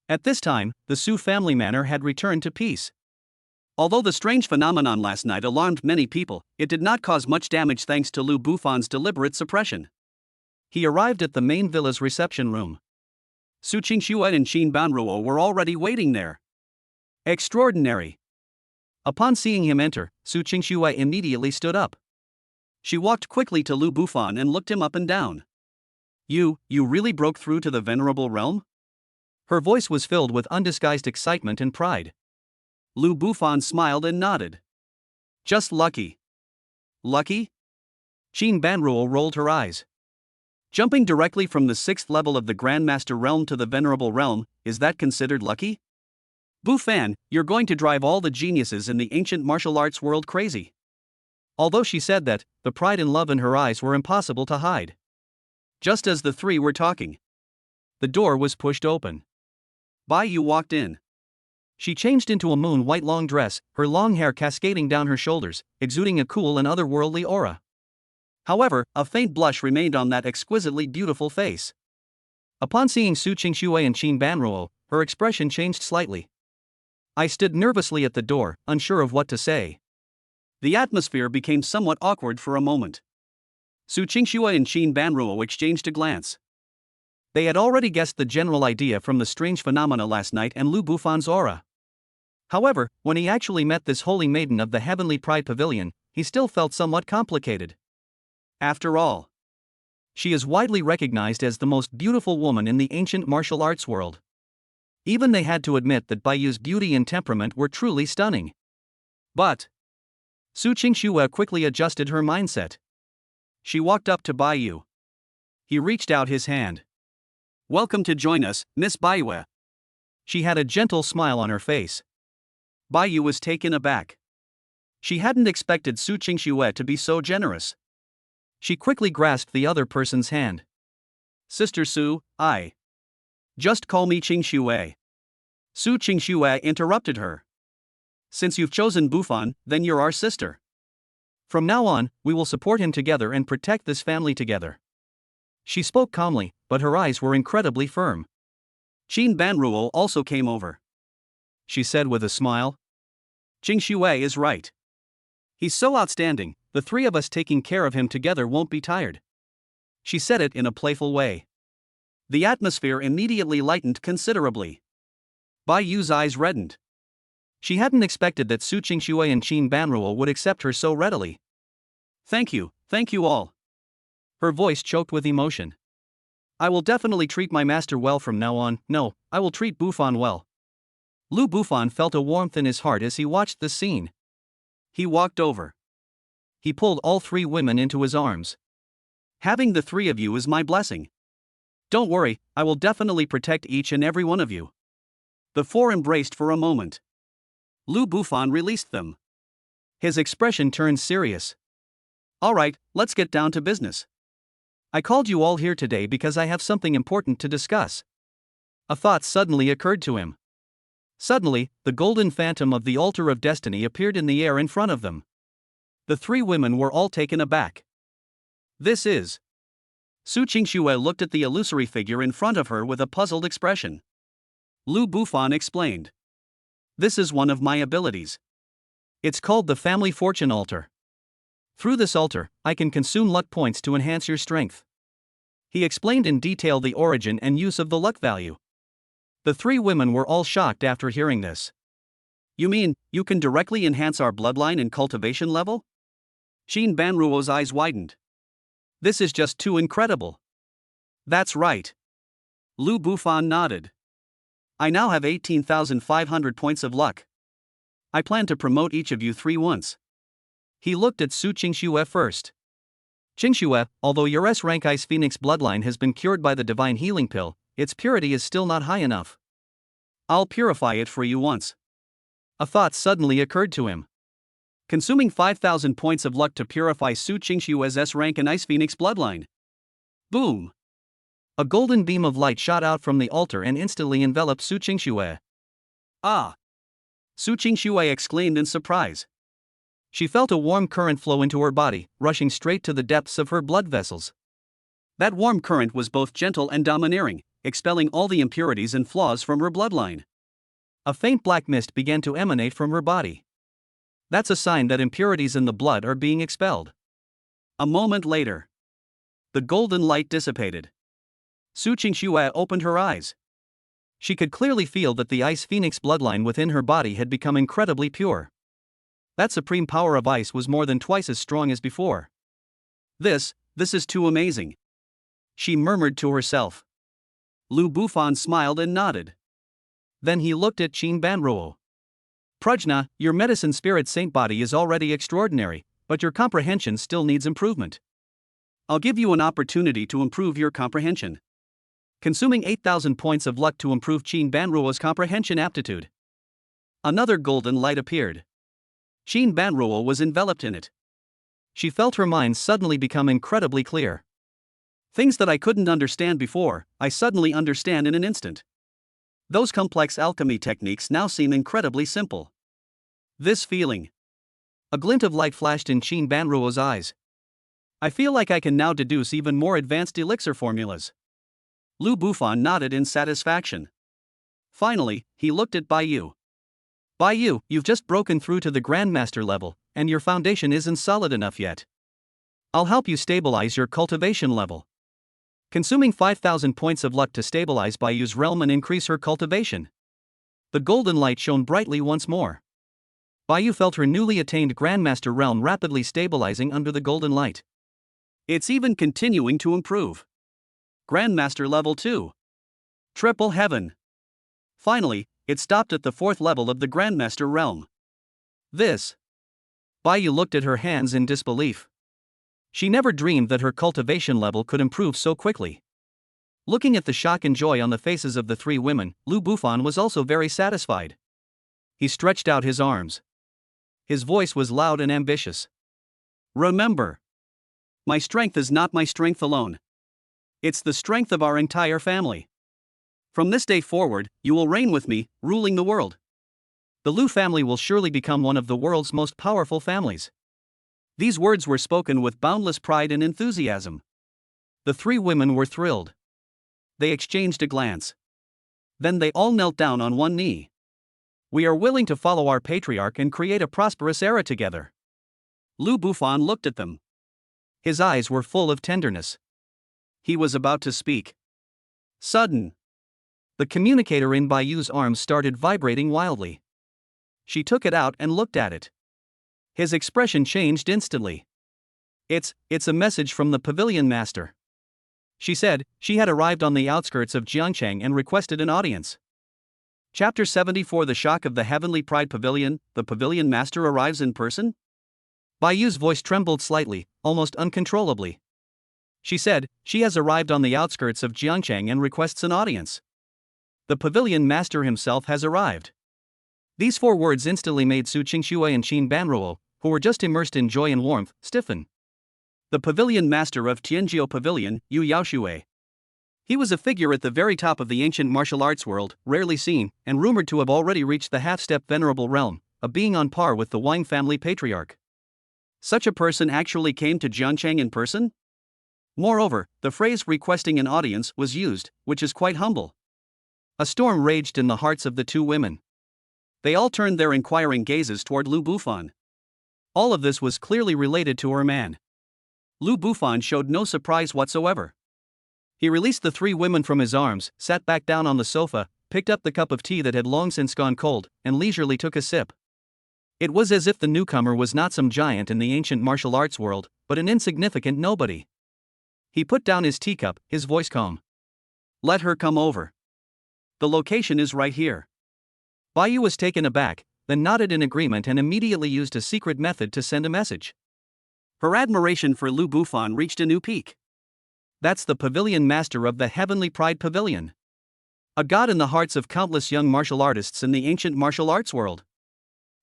At this time, the Su family manor had returned to peace. Although the strange phenomenon last night alarmed many people, it did not cause much damage thanks to Lu Bufan's deliberate suppression. He arrived at the main villa's reception room. Su Qingxue and Qin Banruo were already waiting there. Extraordinary. Upon seeing him enter, Su Qingxue immediately stood up. She walked quickly to Lu Bufan and looked him up and down. You really broke through to the venerable realm? Her voice was filled with undisguised excitement and pride. Lu Bufan smiled and nodded. Just lucky. Lucky? Qin Banruo rolled her eyes. Jumping directly from the 6th level of the Grandmaster realm to the venerable realm, is that considered lucky? Bufan, you're going to drive all the geniuses in the ancient martial arts world crazy. Although she said that, the pride and love in her eyes were impossible to hide. Just as the three were talking, the door was pushed open. Bai Yu walked in. She changed into a moon-white long dress, her long hair cascading down her shoulders, exuding a cool and otherworldly aura. However, a faint blush remained on that exquisitely beautiful face. Upon seeing Su Qingxue and Qin Banruo, her expression changed slightly. I stood nervously at the door, unsure of what to say. The atmosphere became somewhat awkward for a moment. Su Qingxue and Qin Banruo exchanged a glance. They had already guessed the general idea from the strange phenomena last night and Lu Bufan's aura. However, when he actually met this holy maiden of the Heavenly Pride Pavilion, he still felt somewhat complicated. After all, she is widely recognized as the most beautiful woman in the ancient martial arts world. Even they had to admit that Bai Yu's beauty and temperament were truly stunning. But Su Qingxue quickly adjusted her mindset. She walked up to Bai Yu. He reached out his hand. Welcome to join us, Miss Bai Yu. She had a gentle smile on her face. Bai Yu was taken aback. She hadn't expected Su Qingxue to be so generous. She quickly grasped the other person's hand. Sister Su, just call me Qingxue. Su Qingxue interrupted her. Since you've chosen Bufan, then you're our sister. From now on, we will support him together and protect this family together. She spoke calmly, but her eyes were incredibly firm. Qin Banruo also came over. She said with a smile. Qingxue is right. He's so outstanding, the three of us taking care of him together won't be tired. She said it in a playful way. The atmosphere immediately lightened considerably. Bai Yu's eyes reddened. She hadn't expected that Su Qingxue and Qin Banruo would accept her so readily. Thank you all. Her voice choked with emotion. I will definitely treat my master well from now on. No, I will treat Buffon well. Lu Buffon felt a warmth in his heart as he watched this scene. He walked over. He pulled all three women into his arms. Having the three of you is my blessing. Don't worry, I will definitely protect each and every one of you. The four embraced for a moment. Lu Buffon released them. His expression turned serious. All right, let's get down to business. I called you all here today because I have something important to discuss. A thought suddenly occurred to him. Suddenly, the golden phantom of the altar of destiny appeared in the air in front of them. The three women were all taken aback. This is. Su Qingxue looked at the illusory figure in front of her with a puzzled expression. Lu Buffon explained. This is one of my abilities. It's called the Family Fortune Altar. Through this altar, I can consume luck points to enhance your strength. He explained in detail the origin and use of the luck value. The three women were all shocked after hearing this. You mean, you can directly enhance our bloodline and cultivation level? Qin Banruo's eyes widened. This is just too incredible. That's right. Lu Buffon nodded. I now have 18,500 points of luck. I plan to promote each of you three once. He looked at Su Qingxue first. Qingxue, although your S-rank Ice Phoenix bloodline has been cured by the divine healing pill, its purity is still not high enough. I'll purify it for you once. A thought suddenly occurred to him. Consuming 5,000 points of luck to purify Su Qingxue's S-rank and Ice Phoenix bloodline. Boom! A golden beam of light shot out from the altar and instantly enveloped Su Qingxue. Ah! Su Qingxue exclaimed in surprise. She felt a warm current flow into her body, rushing straight to the depths of her blood vessels. That warm current was both gentle and domineering, expelling all the impurities and flaws from her bloodline. A faint black mist began to emanate from her body. That's a sign that impurities in the blood are being expelled. A moment later, the golden light dissipated. Su Qingxue opened her eyes. She could clearly feel that the Ice Phoenix bloodline within her body had become incredibly pure. That supreme power of ice was more than twice as strong as before. This is too amazing. She murmured to herself. Lu Buffon smiled and nodded. Then he looked at Qin Banruo. Prajna, your medicine spirit saint body is already extraordinary, but your comprehension still needs improvement. I'll give you an opportunity to improve your comprehension. Consuming 8,000 points of luck to improve Qin Banruo's comprehension aptitude. Another golden light appeared. Qin Banruo was enveloped in it. She felt her mind suddenly become incredibly clear. Things that I couldn't understand before, I suddenly understand in an instant. Those complex alchemy techniques now seem incredibly simple. This feeling. A glint of light flashed in Qin Banruo's eyes. I feel like I can now deduce even more advanced elixir formulas. Lu Buffon nodded in satisfaction. Finally, he looked at Baiyu. Baiyu, you've just broken through to the Grandmaster level, and your foundation isn't solid enough yet. I'll help you stabilize your cultivation level. Consuming 5,000 points of luck to stabilize Baiyu's realm and increase her cultivation. The golden light shone brightly once more. Baiyu felt her newly attained Grandmaster realm rapidly stabilizing under the golden light. It's even continuing to improve. Grandmaster level 2. Triple heaven. Finally, it stopped at the 4th level of the Grandmaster realm. This. Baiyu looked at her hands in disbelief. She never dreamed that her cultivation level could improve so quickly. Looking at the shock and joy on the faces of the three women, Lu Buffon was also very satisfied. He stretched out his arms. His voice was loud and ambitious. Remember, my strength is not my strength alone. It's the strength of our entire family. From this day forward, you will reign with me, ruling the world. The Lu family will surely become one of the world's most powerful families. These words were spoken with boundless pride and enthusiasm. The three women were thrilled. They exchanged a glance. Then they all knelt down on one knee. We are willing to follow our patriarch and create a prosperous era together. Lu Buffon looked at them. His eyes were full of tenderness. He was about to speak. Sudden. The communicator in Baiyu's arms started vibrating wildly. She took it out and looked at it. His expression changed instantly. It's a message from the pavilion master. She said she had arrived on the outskirts of Jiangcheng and requested an audience. Chapter 74 The Shock of the Heavenly Pride Pavilion. The pavilion master arrives in person? Baiyu's voice trembled slightly, almost uncontrollably. She said she has arrived on the outskirts of Jiangcheng and requests an audience. The pavilion master himself has arrived. These 4 words instantly made Su Qingxue and Qin Banruo, who were just immersed in joy and warmth, stiffen. The pavilion master of Tianjiu Pavilion, Yu Yaoxue. He was a figure at the very top of the ancient martial arts world, rarely seen, and rumored to have already reached the half-step venerable realm, a being on par with the Wang family patriarch. Such a person actually came to Jiangcheng in person? Moreover, the phrase requesting an audience was used, which is quite humble. A storm raged in the hearts of the 2 women. They all turned their inquiring gazes toward Lu Bufan. All of this was clearly related to her man. Lu Bufan showed no surprise whatsoever. He released the 3 women from his arms, sat back down on the sofa, picked up the cup of tea that had long since gone cold, and leisurely took a sip. It was as if the newcomer was not some giant in the ancient martial arts world, but an insignificant nobody. He put down his teacup, his voice calm. Let her come over. The location is right here. Baiyu was taken aback, then nodded in agreement and immediately used a secret method to send a message. Her admiration for Lu Bufan reached a new peak. That's the pavilion master of the Heavenly Pride Pavilion. A god in the hearts of countless young martial artists in the ancient martial arts world.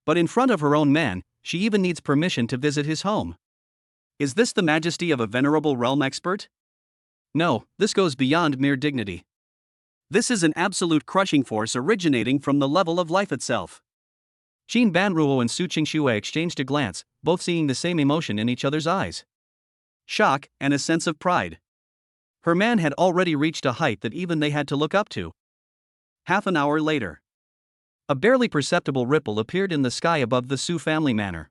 But in front of her own man, she even needs permission to visit his home. Is this the majesty of a venerable realm expert? No, this goes beyond mere dignity. This is an absolute crushing force originating from the level of life itself. Qin Banruo and Su Qingxue exchanged a glance, both seeing the same emotion in each other's eyes. Shock and a sense of pride. Her man had already reached a height that even they had to look up to. Half an hour later, a barely perceptible ripple appeared in the sky above the Su family manor.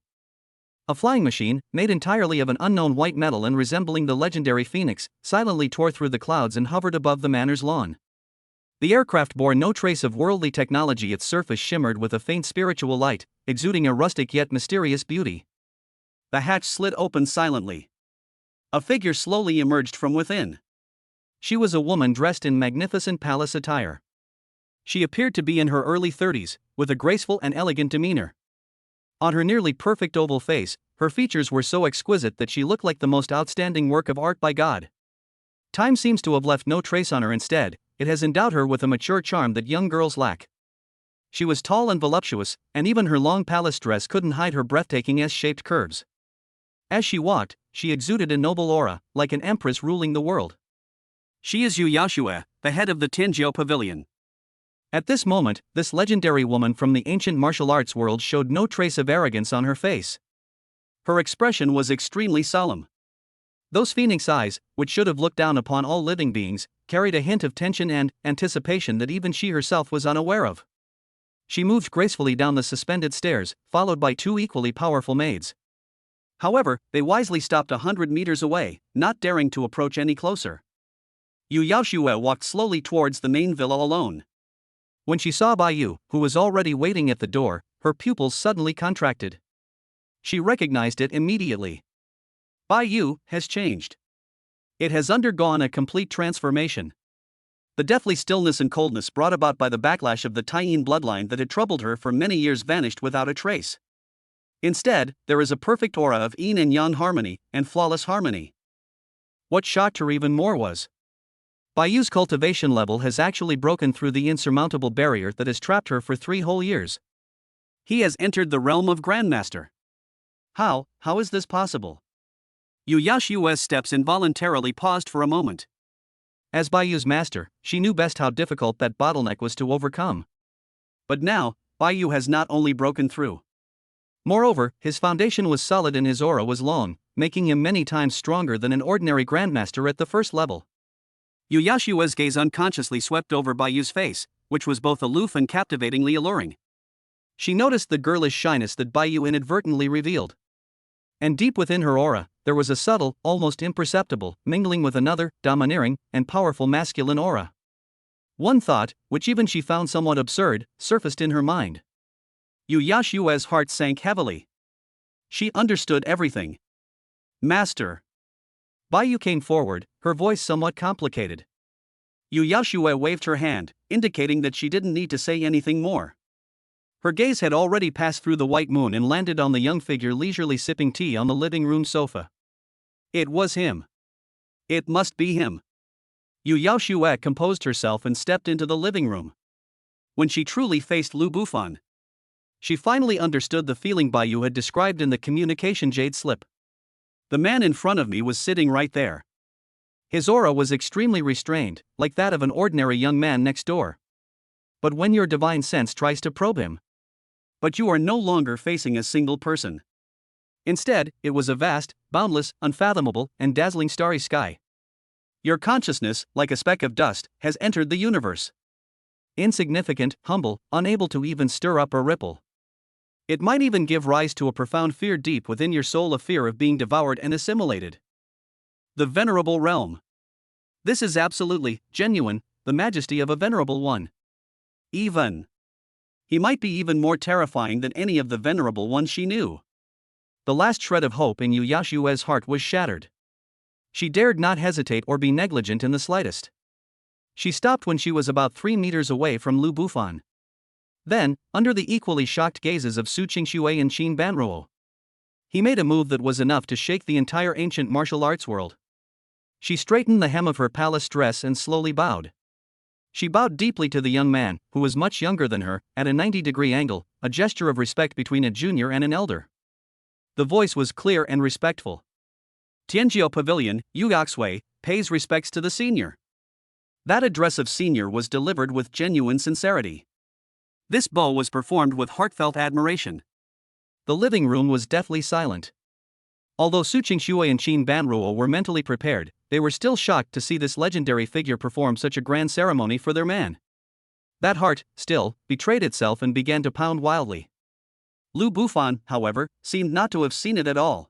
A flying machine, made entirely of an unknown white metal and resembling the legendary phoenix, silently tore through the clouds and hovered above the manor's lawn. The aircraft bore no trace of worldly technology. Its surface shimmered with a faint spiritual light, exuding a rustic yet mysterious beauty. The hatch slid open silently. A figure slowly emerged from within. She was a woman dressed in magnificent palace attire. She appeared to be in her early 30s, with a graceful and elegant demeanor. On her nearly perfect oval face, her features were so exquisite that she looked like the most outstanding work of art by God. Time seems to have left no trace on her. Instead, it has endowed her with a mature charm that young girls lack. She was tall and voluptuous, and even her long palace dress couldn't hide her breathtaking S-shaped curves. As she walked, she exuded a noble aura, like an empress ruling the world. She is Yu Yaoxue, the head of the Tianjiu Pavilion. At this moment, this legendary woman from the ancient martial arts world showed no trace of arrogance on her face. Her expression was extremely solemn. Those phoenix eyes, which should have looked down upon all living beings, carried a hint of tension and anticipation that even she herself was unaware of. She moved gracefully down the suspended stairs, followed by 2 equally powerful maids. However, they wisely stopped 100 meters away, not daring to approach any closer. Yu Yaoxue walked slowly towards the main villa alone. When she saw Baiyu, who was already waiting at the door, her pupils suddenly contracted. She recognized it immediately. Baiyu has changed. It has undergone a complete transformation. The deathly stillness and coldness brought about by the backlash of the Taiyin bloodline that had troubled her for many years vanished without a trace. Instead, there is a perfect aura of yin and yang harmony, and flawless harmony. What shocked her even more was Baiyu's cultivation level has actually broken through the insurmountable barrier that has trapped her for 3 whole years. He has entered the realm of Grandmaster. How is this possible? Yu Yaoxue's steps involuntarily paused for a moment. As Baiyu's master, she knew best how difficult that bottleneck was to overcome. But now, Baiyu has not only broken through. Moreover, his foundation was solid and his aura was long, making him many times stronger than an ordinary grandmaster at the first level. Yu Yaoxue's gaze unconsciously swept over Baiyu's face, which was both aloof and captivatingly alluring. She noticed the girlish shyness that Baiyu inadvertently revealed. And deep within her aura, there was a subtle, almost imperceptible, mingling with another, domineering, and powerful masculine aura. One thought, which even she found somewhat absurd, surfaced in her mind. Yu Yaoxue's heart sank heavily. She understood everything. Master. Bai Yu came forward, her voice somewhat complicated. Yu Yaoshue waved her hand, indicating that she didn't need to say anything more. Her gaze had already passed through the white moon and landed on the young figure leisurely sipping tea on the living room sofa. It was him. It must be him. Yu Yaoshue composed herself and stepped into the living room. When she truly faced Lu Bufan, she finally understood the feeling Bai Yu had described in the communication jade slip. The man in front of me was sitting right there. His aura was extremely restrained, like that of an ordinary young man next door. But when your divine sense tries to probe him, but you are no longer facing a single person. Instead, it was a vast, boundless, unfathomable, and dazzling starry sky. Your consciousness, like a speck of dust, has entered the universe. Insignificant, humble, unable to even stir up a ripple. It might even give rise to a profound fear deep within your soul, a fear of being devoured and assimilated. The venerable realm. This is absolutely, genuine, the majesty of a venerable one. Even. He might be even more terrifying than any of the venerable ones she knew. The last shred of hope in Yu Yaoshue's heart was shattered. She dared not hesitate or be negligent in the slightest. She stopped when she was about 3 meters away from Lu Bufan. Then, under the equally shocked gazes of Su Qingxue and Qin Banruo, he made a move that was enough to shake the entire ancient martial arts world. She straightened the hem of her palace dress and slowly bowed. She bowed deeply to the young man, who was much younger than her, at a 90-degree angle, a gesture of respect between a junior and an elder. The voice was clear and respectful. Tianjiao Pavilion, Yu Yaxue, pays respects to the senior. That address of senior was delivered with genuine sincerity. This bow was performed with heartfelt admiration. The living room was deathly silent. Although Su Qingxue and Qin Banruo were mentally prepared, they were still shocked to see this legendary figure perform such a grand ceremony for their man. That heart, still, betrayed itself and began to pound wildly. Lu Bufan, however, seemed not to have seen it at all.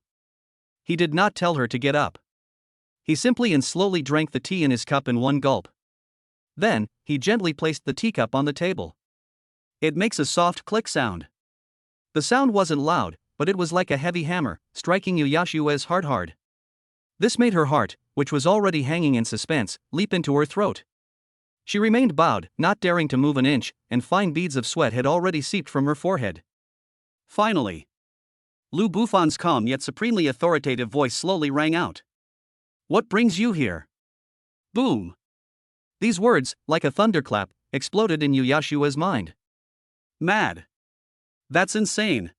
He did not tell her to get up. He simply and slowly drank the tea in his cup in one gulp. Then, he gently placed the teacup on the table. It makes a soft click sound. The sound wasn't loud, but it was like a heavy hammer, striking Yu Yaoshue's heart hard. This made her heart, which was already hanging in suspense, leap into her throat. She remained bowed, not daring to move an inch, and fine beads of sweat had already seeped from her forehead. Finally, Lu Bufan's calm yet supremely authoritative voice slowly rang out. What brings you here? Boom! These words, like a thunderclap, exploded in Yu Yaoshue's mind. Mad. That's insane.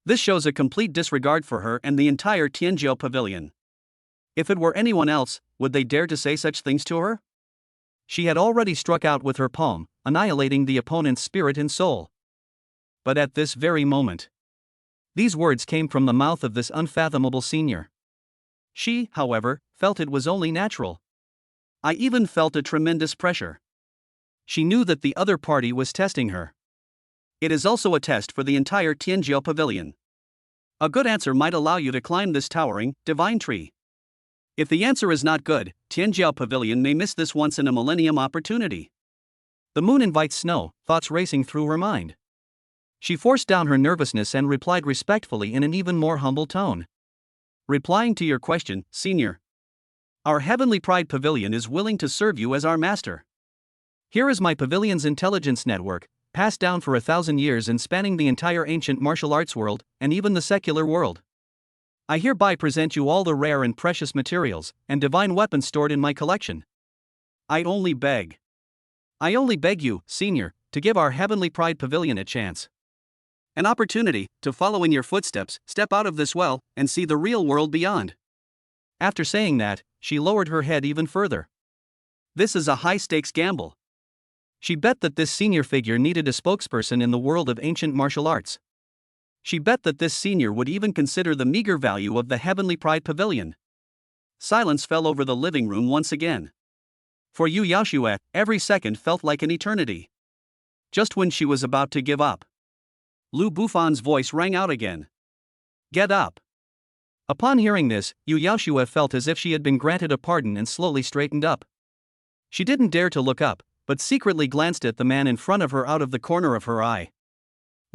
This shows a complete disregard for her and the entire Tianjiao Pavilion. If it were anyone else, would they dare to say such things to her? She had already struck out with her palm, annihilating the opponent's spirit and soul. But at this very moment, these words came from the mouth of this unfathomable senior. She, however, felt it was only natural. I even felt a tremendous pressure. She knew that the other party was testing her. It is also a test for the entire Tianjiao Pavilion. A good answer might allow you to climb this towering, divine tree. If the answer is not good, Tianjiao Pavilion may miss this once-in-a-millennium opportunity. The moon invites snow, thoughts racing through her mind. She forced down her nervousness and replied respectfully in an even more humble tone. Replying to your question, Senior. Our Heavenly Pride Pavilion is willing to serve you as our master. Here is my pavilion's intelligence network, passed down for 1,000 years and spanning the entire ancient martial arts world, and even the secular world. I hereby present you all the rare and precious materials, and divine weapons stored in my collection. I only beg you, Senior, to give our Heavenly Pride Pavilion a chance. An opportunity to follow in your footsteps, step out of this well, and see the real world beyond. After saying that, she lowered her head even further. This is a high-stakes gamble. She bet that this senior figure needed a spokesperson in the world of ancient martial arts. She bet that this senior would even consider the meager value of the Heavenly Pride Pavilion. Silence fell over the living room once again. For Yu Yaoshue, every second felt like an eternity. Just when she was about to give up, Lu Bufan's voice rang out again. Get up. Upon hearing this, Yu Yaoshue felt as if she had been granted a pardon and slowly straightened up. She didn't dare to look up, but secretly glanced at the man in front of her out of the corner of her eye.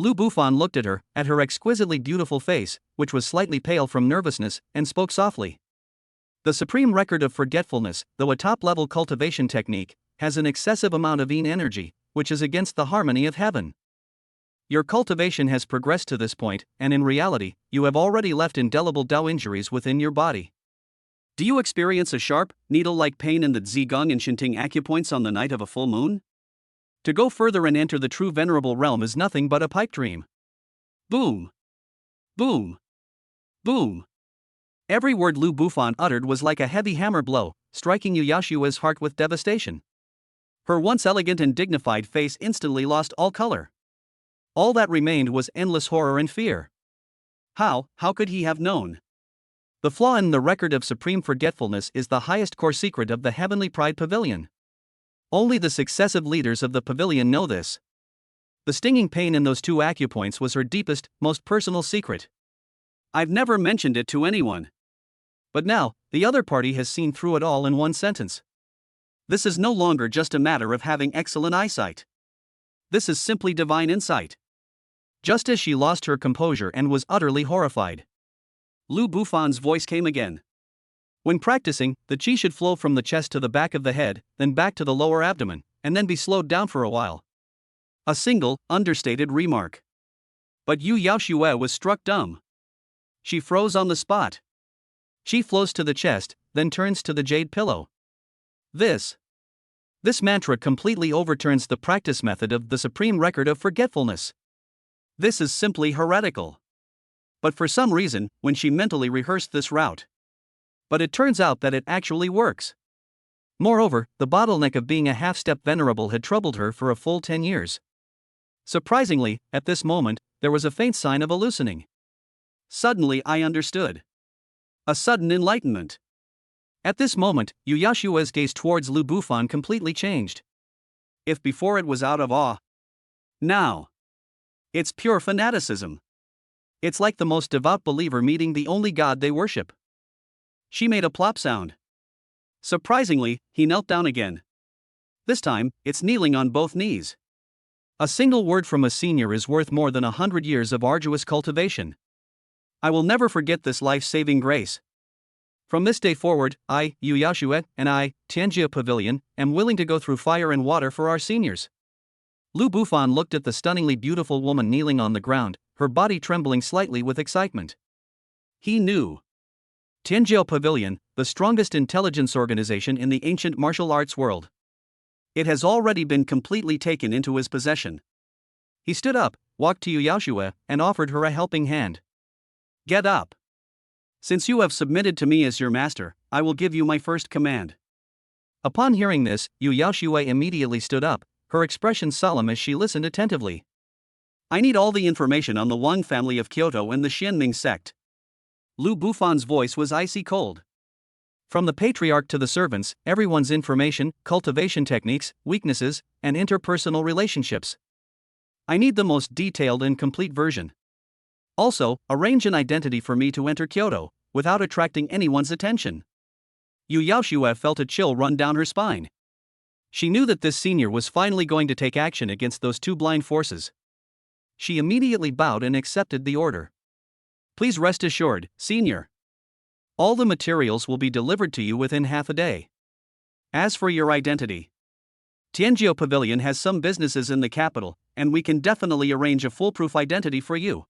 Lu Bufan looked at her exquisitely beautiful face, which was slightly pale from nervousness, and spoke softly. The supreme record of forgetfulness, though a top-level cultivation technique, has an excessive amount of yin energy, which is against the harmony of heaven. Your cultivation has progressed to this point, and in reality, you have already left indelible Dao injuries within your body. Do you experience a sharp, needle-like pain in the Zigong and Shinting acupoints on the night of a full moon? To go further and enter the true venerable realm is nothing but a pipe dream. Boom! Boom! Boom! Every word Lu Bufan uttered was like a heavy hammer blow, striking Yu Yaoshua's heart with devastation. Her once elegant and dignified face instantly lost all color. All that remained was endless horror and fear. How could he have known? The flaw in the record of supreme forgetfulness is the highest core secret of the Heavenly Pride Pavilion. Only the successive leaders of the pavilion know this. The stinging pain in those 2 acupoints was her deepest, most personal secret. I've never mentioned it to anyone. But now, the other party has seen through it all in one sentence. This is no longer just a matter of having excellent eyesight. This is simply divine insight. Just as she lost her composure and was utterly horrified, Lu Bufan's voice came again. When practicing, the qi should flow from the chest to the back of the head, then back to the lower abdomen, and then be slowed down for a while. A single, understated remark. But Yu Yaoshua was struck dumb. She froze on the spot. Qi flows to the chest, then turns to the jade pillow. This mantra completely overturns the practice method of the supreme record of forgetfulness. This is simply heretical. But for some reason, when she mentally rehearsed this route. But it turns out that it actually works. Moreover, the bottleneck of being a half-step venerable had troubled her for a full 10 years. Surprisingly, at this moment, there was a faint sign of a loosening. Suddenly I understood. A sudden enlightenment. At this moment, Yu Yaoshua's gaze towards Lu Bufan completely changed. If before it was out of awe, now it's pure fanaticism. It's like the most devout believer meeting the only God they worship. She made a plop sound. Surprisingly, he knelt down again. This time, it's kneeling on both knees. A single word from a senior is worth more than 100 years of arduous cultivation. I will never forget this life-saving grace. From this day forward, I, Yu Yaoshua, and I, Tianjia Pavilion, am willing to go through fire and water for our seniors. Lu Bufan looked at the stunningly beautiful woman kneeling on the ground, her body trembling slightly with excitement. He knew. Tianjia Pavilion, the strongest intelligence organization in the ancient martial arts world. It has already been completely taken into his possession. He stood up, walked to Yu Yaoshua, and offered her a helping hand. Get up. Since you have submitted to me as your master, I will give you my first command. Upon hearing this, Yu Yaoshua immediately stood up, her expression solemn as she listened attentively. I need all the information on the Wang family of Kyoto and the Xianming sect. Lu Bufan's voice was icy cold. From the patriarch to the servants, everyone's information, cultivation techniques, weaknesses, and interpersonal relationships. I need the most detailed and complete version. Also, arrange an identity for me to enter Kyoto, without attracting anyone's attention. Yu Yaoshua felt a chill run down her spine. She knew that this senior was finally going to take action against those 2 blind forces. She immediately bowed and accepted the order. Please rest assured, senior. All the materials will be delivered to you within half a day. As for your identity, Tianjia Pavilion has some businesses in the capital, and we can definitely arrange a foolproof identity for you.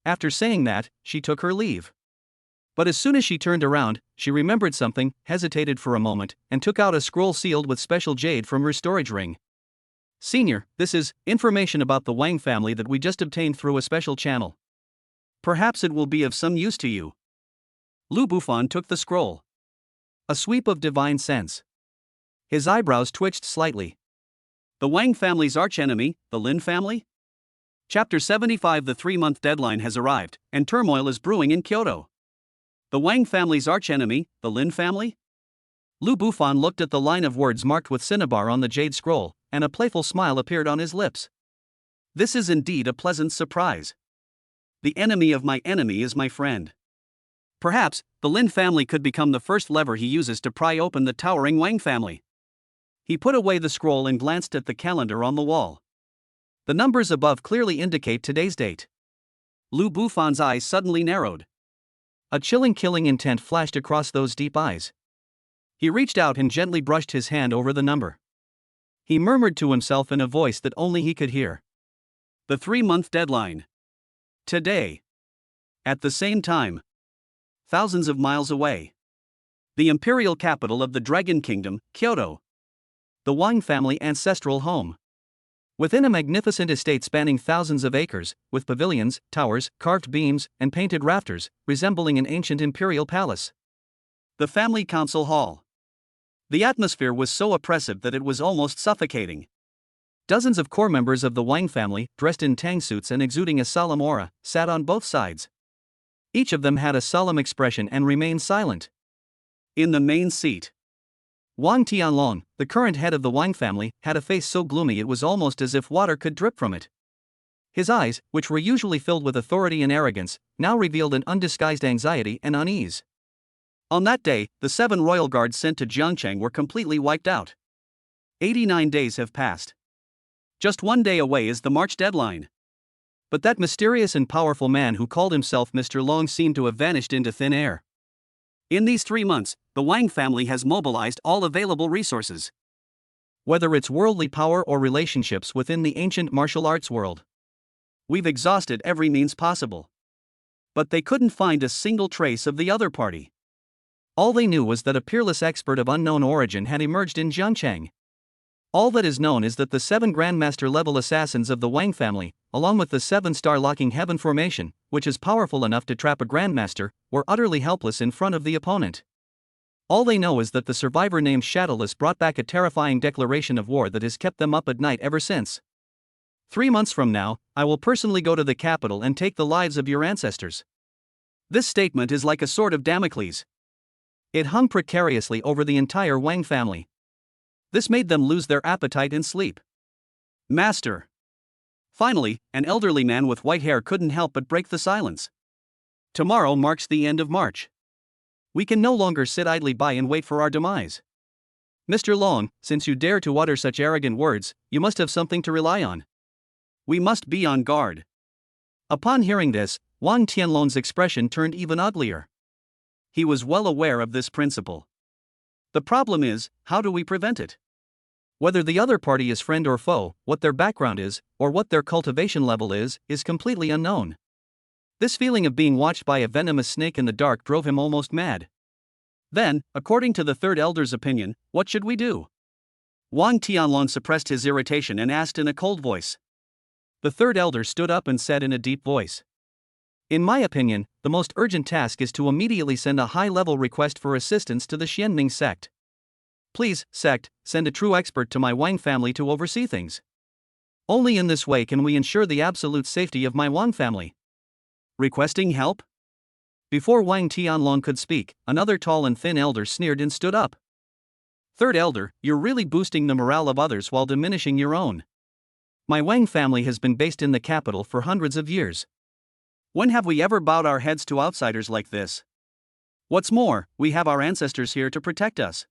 After saying that, she took her leave. But as soon as she turned around, she remembered something, hesitated for a moment, and took out a scroll sealed with special jade from her storage ring. Senior, this is information about the Wang family that we just obtained through a special channel. Perhaps it will be of some use to you. Lu Bufan took the scroll. A sweep of divine sense. His eyebrows twitched slightly. The Wang family's archenemy, the Lin family? Chapter 75. The 3-month deadline has arrived, and turmoil is brewing in Kyoto. The Wang family's archenemy, the Lin family? Lu Bufan looked at the line of words marked with cinnabar on the jade scroll, and a playful smile appeared on his lips. This is indeed a pleasant surprise. The enemy of my enemy is my friend. Perhaps, the Lin family could become the first lever he uses to pry open the towering Wang family. He put away the scroll and glanced at the calendar on the wall. The numbers above clearly indicate today's date. Lu Bufan's eyes suddenly narrowed. A chilling killing intent flashed across those deep eyes. He reached out and gently brushed his hand over the number. He murmured to himself in a voice that only he could hear. The 3-month deadline. Today. At the same time. Thousands of miles away. The imperial capital of the Dragon Kingdom, Kyoto. The Wang family ancestral home. Within a magnificent estate spanning thousands of acres, with pavilions, towers, carved beams, and painted rafters, resembling an ancient imperial palace. The family council hall. The atmosphere was so oppressive that it was almost suffocating. Dozens of core members of the Wang family, dressed in tang suits and exuding a solemn aura, sat on both sides. Each of them had a solemn expression and remained silent. In the main seat, Wang Tianlong, the current head of the Wang family, had a face so gloomy it was almost as if water could drip from it. His eyes, which were usually filled with authority and arrogance, now revealed an undisguised anxiety and unease. On that day, the 7 royal guards sent to Jiangcheng were completely wiped out. 89 days have passed. Just 1 day away is the March deadline. But that mysterious and powerful man who called himself Mr. Long seemed to have vanished into thin air. In these 3 months, the Wang family has mobilized all available resources. Whether it's worldly power or relationships within the ancient martial arts world. We've exhausted every means possible. But they couldn't find a single trace of the other party. All they knew was that a peerless expert of unknown origin had emerged in Jiangcheng. All that is known is that the 7 Grandmaster-level assassins of the Wang family, along with the 7-star locking heaven formation, which is powerful enough to trap a Grandmaster, were utterly helpless in front of the opponent. All they know is that the survivor named Shadowless brought back a terrifying declaration of war that has kept them up at night ever since. 3 months from now, I will personally go to the capital and take the lives of your ancestors. This statement is like a sword of Damocles. It hung precariously over the entire Wang family. This made them lose their appetite and sleep. Master. Finally, an elderly man with white hair couldn't help but break the silence. Tomorrow marks the end of March. We can no longer sit idly by and wait for our demise. Mr. Long, since you dare to utter such arrogant words, you must have something to rely on. We must be on guard. Upon hearing this, Wang Tianlong's expression turned even uglier. He was well aware of this principle. The problem is, how do we prevent it? Whether the other party is friend or foe, what their background is, or what their cultivation level is completely unknown. This feeling of being watched by a venomous snake in the dark drove him almost mad. Then, according to the 3rd elder's opinion, what should we do? Wang Tianlong suppressed his irritation and asked in a cold voice. The 3rd elder stood up and said in a deep voice. In my opinion, the most urgent task is to immediately send a high-level request for assistance to the Xianming sect. Please, sect, send a true expert to my Wang family to oversee things. Only in this way can we ensure the absolute safety of my Wang family. Requesting help? Before Wang Tianlong could speak, another tall and thin elder sneered and stood up. 3rd elder, you're really boosting the morale of others while diminishing your own. My Wang family has been based in the capital for hundreds of years. When have we ever bowed our heads to outsiders like this? What's more, we have our ancestors here to protect us.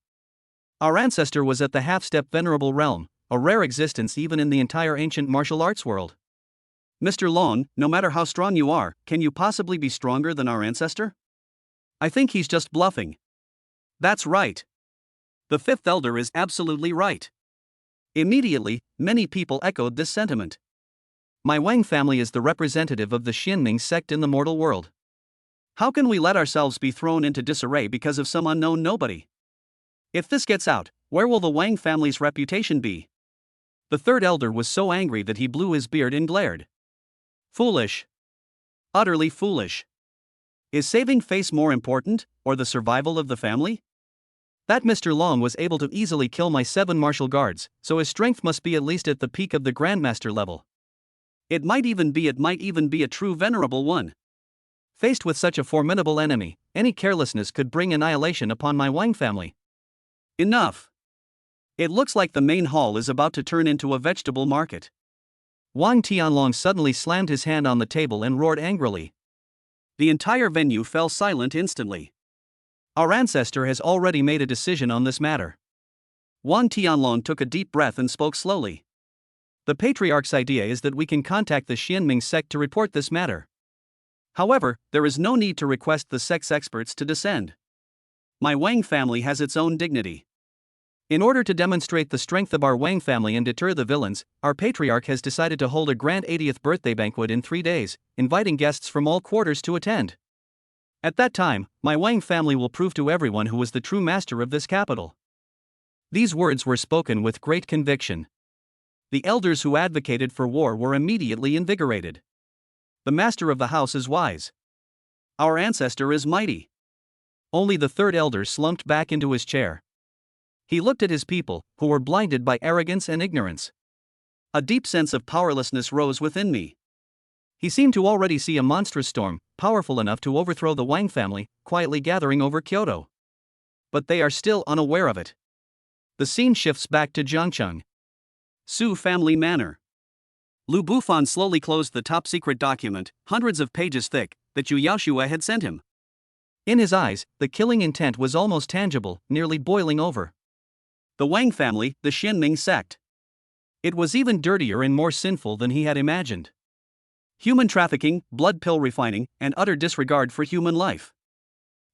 Our ancestor was at the half-step venerable realm, a rare existence even in the entire ancient martial arts world. Mr. Long, no matter how strong you are, can you possibly be stronger than our ancestor? I think he's just bluffing. That's right. The 5th elder is absolutely right. Immediately, many people echoed this sentiment. My Wang family is the representative of the Xianming sect in the mortal world. How can we let ourselves be thrown into disarray because of some unknown nobody? If this gets out, where will the Wang family's reputation be? The 3rd elder was so angry that he blew his beard and glared. Foolish. Utterly foolish. Is saving face more important, or the survival of the family? That Mr. Long was able to easily kill my 7 martial guards, so his strength must be at least at the peak of the Grandmaster level. It might even be a true venerable one. Faced with such a formidable enemy, any carelessness could bring annihilation upon my Wang family. Enough. It looks like the main hall is about to turn into a vegetable market. Wang Tianlong suddenly slammed his hand on the table and roared angrily. The entire venue fell silent instantly. Our ancestor has already made a decision on this matter. Wang Tianlong took a deep breath and spoke slowly. The patriarch's idea is that we can contact the Xianming sect to report this matter. However, there is no need to request the sect's experts to descend. My Wang family has its own dignity. In order to demonstrate the strength of our Wang family and deter the villains, our patriarch has decided to hold a grand 80th birthday banquet in 3 days, inviting guests from all quarters to attend. At that time, my Wang family will prove to everyone who is the true master of this capital. These words were spoken with great conviction. The elders who advocated for war were immediately invigorated. The master of the house is wise. Our ancestor is mighty. Only the third elder slumped back into his chair. He looked at his people, who were blinded by arrogance and ignorance. A deep sense of powerlessness rose within me. He seemed to already see a monstrous storm, powerful enough to overthrow the Wang family, quietly gathering over Kyoto. But they are still unaware of it. The scene shifts back to Jiangcheng. Su family manor. Lu Bufan slowly closed the top-secret document, hundreds of pages thick, that Yu Yaoshua had sent him. In his eyes, the killing intent was almost tangible, nearly boiling over. The Wang family, the Xianming sect. It was even dirtier and more sinful than he had imagined. Human trafficking, blood pill refining, and utter disregard for human life.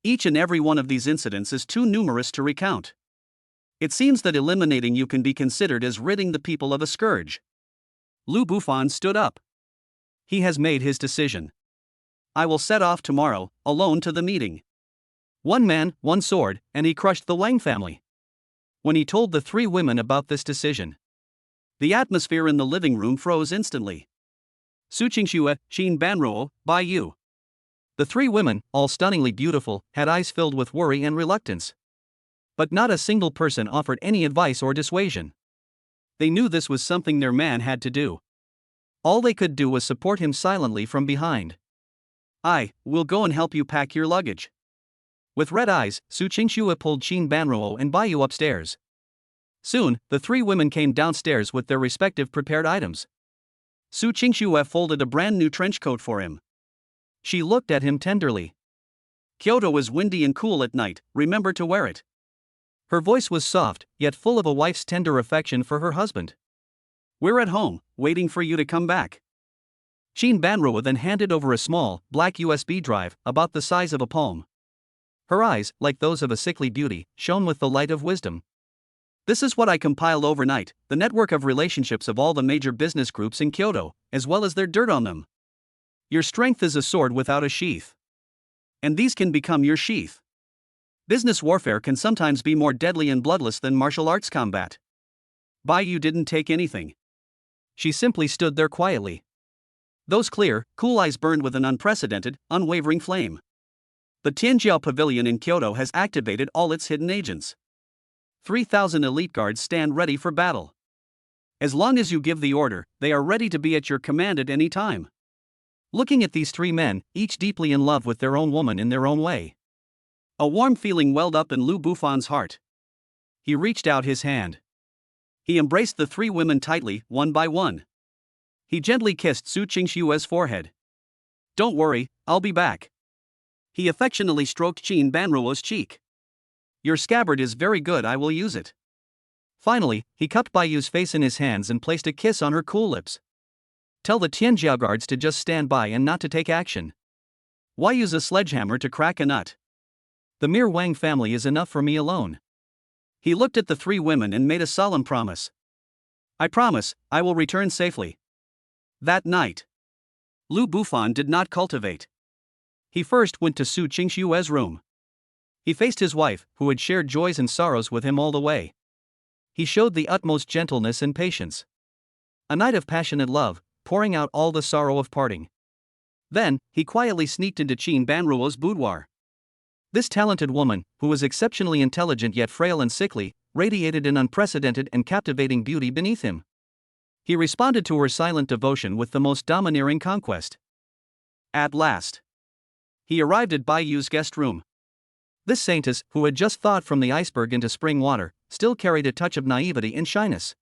Each and every one of these incidents is too numerous to recount. It seems that eliminating you can be considered as ridding the people of a scourge. Lu Bufan stood up. He has made his decision. I will set off tomorrow, alone to the meeting. One man, one sword, and he crushed the Wang family. When he told the 3 women about this decision, the atmosphere in the living room froze instantly. Su Qingxue, Qin Banruo, Bai Yu. The 3 women, all stunningly beautiful, had eyes filled with worry and reluctance. But not a single person offered any advice or dissuasion. They knew this was something their man had to do. All they could do was support him silently from behind. I will go and help you pack your luggage. With red eyes, Su Qingxue pulled Qin Banruo and Bai Yu upstairs. Soon, the 3 women came downstairs with their respective prepared items. Su Qingxue folded a brand new trench coat for him. She looked at him tenderly. Kyoto is windy and cool at night, remember to wear it. Her voice was soft, yet full of a wife's tender affection for her husband. We're at home, waiting for you to come back. Qin Banruo then handed over a small, black USB drive, about the size of a palm. Her eyes, like those of a sickly beauty, shone with the light of wisdom. This is what I compiled overnight, the network of relationships of all the major business groups in Kyoto, as well as their dirt on them. Your strength is a sword without a sheath. And these can become your sheath. Business warfare can sometimes be more deadly and bloodless than martial arts combat. Bai Yu didn't take anything. She simply stood there quietly. Those clear, cool eyes burned with an unprecedented, unwavering flame. The Tianjiao Pavilion in Kyoto has activated all its hidden agents. 3,000 elite guards stand ready for battle. As long as you give the order, they are ready to be at your command at any time. Looking at these 3 men, each deeply in love with their own woman in their own way. A warm feeling welled up in Lu Bufan's heart. He reached out his hand. He embraced the 3 women tightly, one by one. He gently kissed Su Qingxue's forehead. Don't worry, I'll be back. He affectionately stroked Qin Banruo's cheek. Your scabbard is very good, I will use it. Finally, he cupped Bai Yu's face in his hands and placed a kiss on her cool lips. Tell the Tianjiao guards to just stand by and not to take action. Why use a sledgehammer to crack a nut? The mere Wang family is enough for me alone. He looked at the 3 women and made a solemn promise. I promise, I will return safely. That night, Lu Bufan did not cultivate. He first went to Su Qingxue's room. He faced his wife, who had shared joys and sorrows with him all the way. He showed the utmost gentleness and patience. A night of passionate love, pouring out all the sorrow of parting. Then, he quietly sneaked into Qin Banruo's boudoir. This talented woman, who was exceptionally intelligent yet frail and sickly, radiated an unprecedented and captivating beauty beneath him. He responded to her silent devotion with the most domineering conquest. At last, he arrived at Bai Yu's guest room. This saintess, who had just thawed from the iceberg into spring water, still carried a touch of naivety and shyness.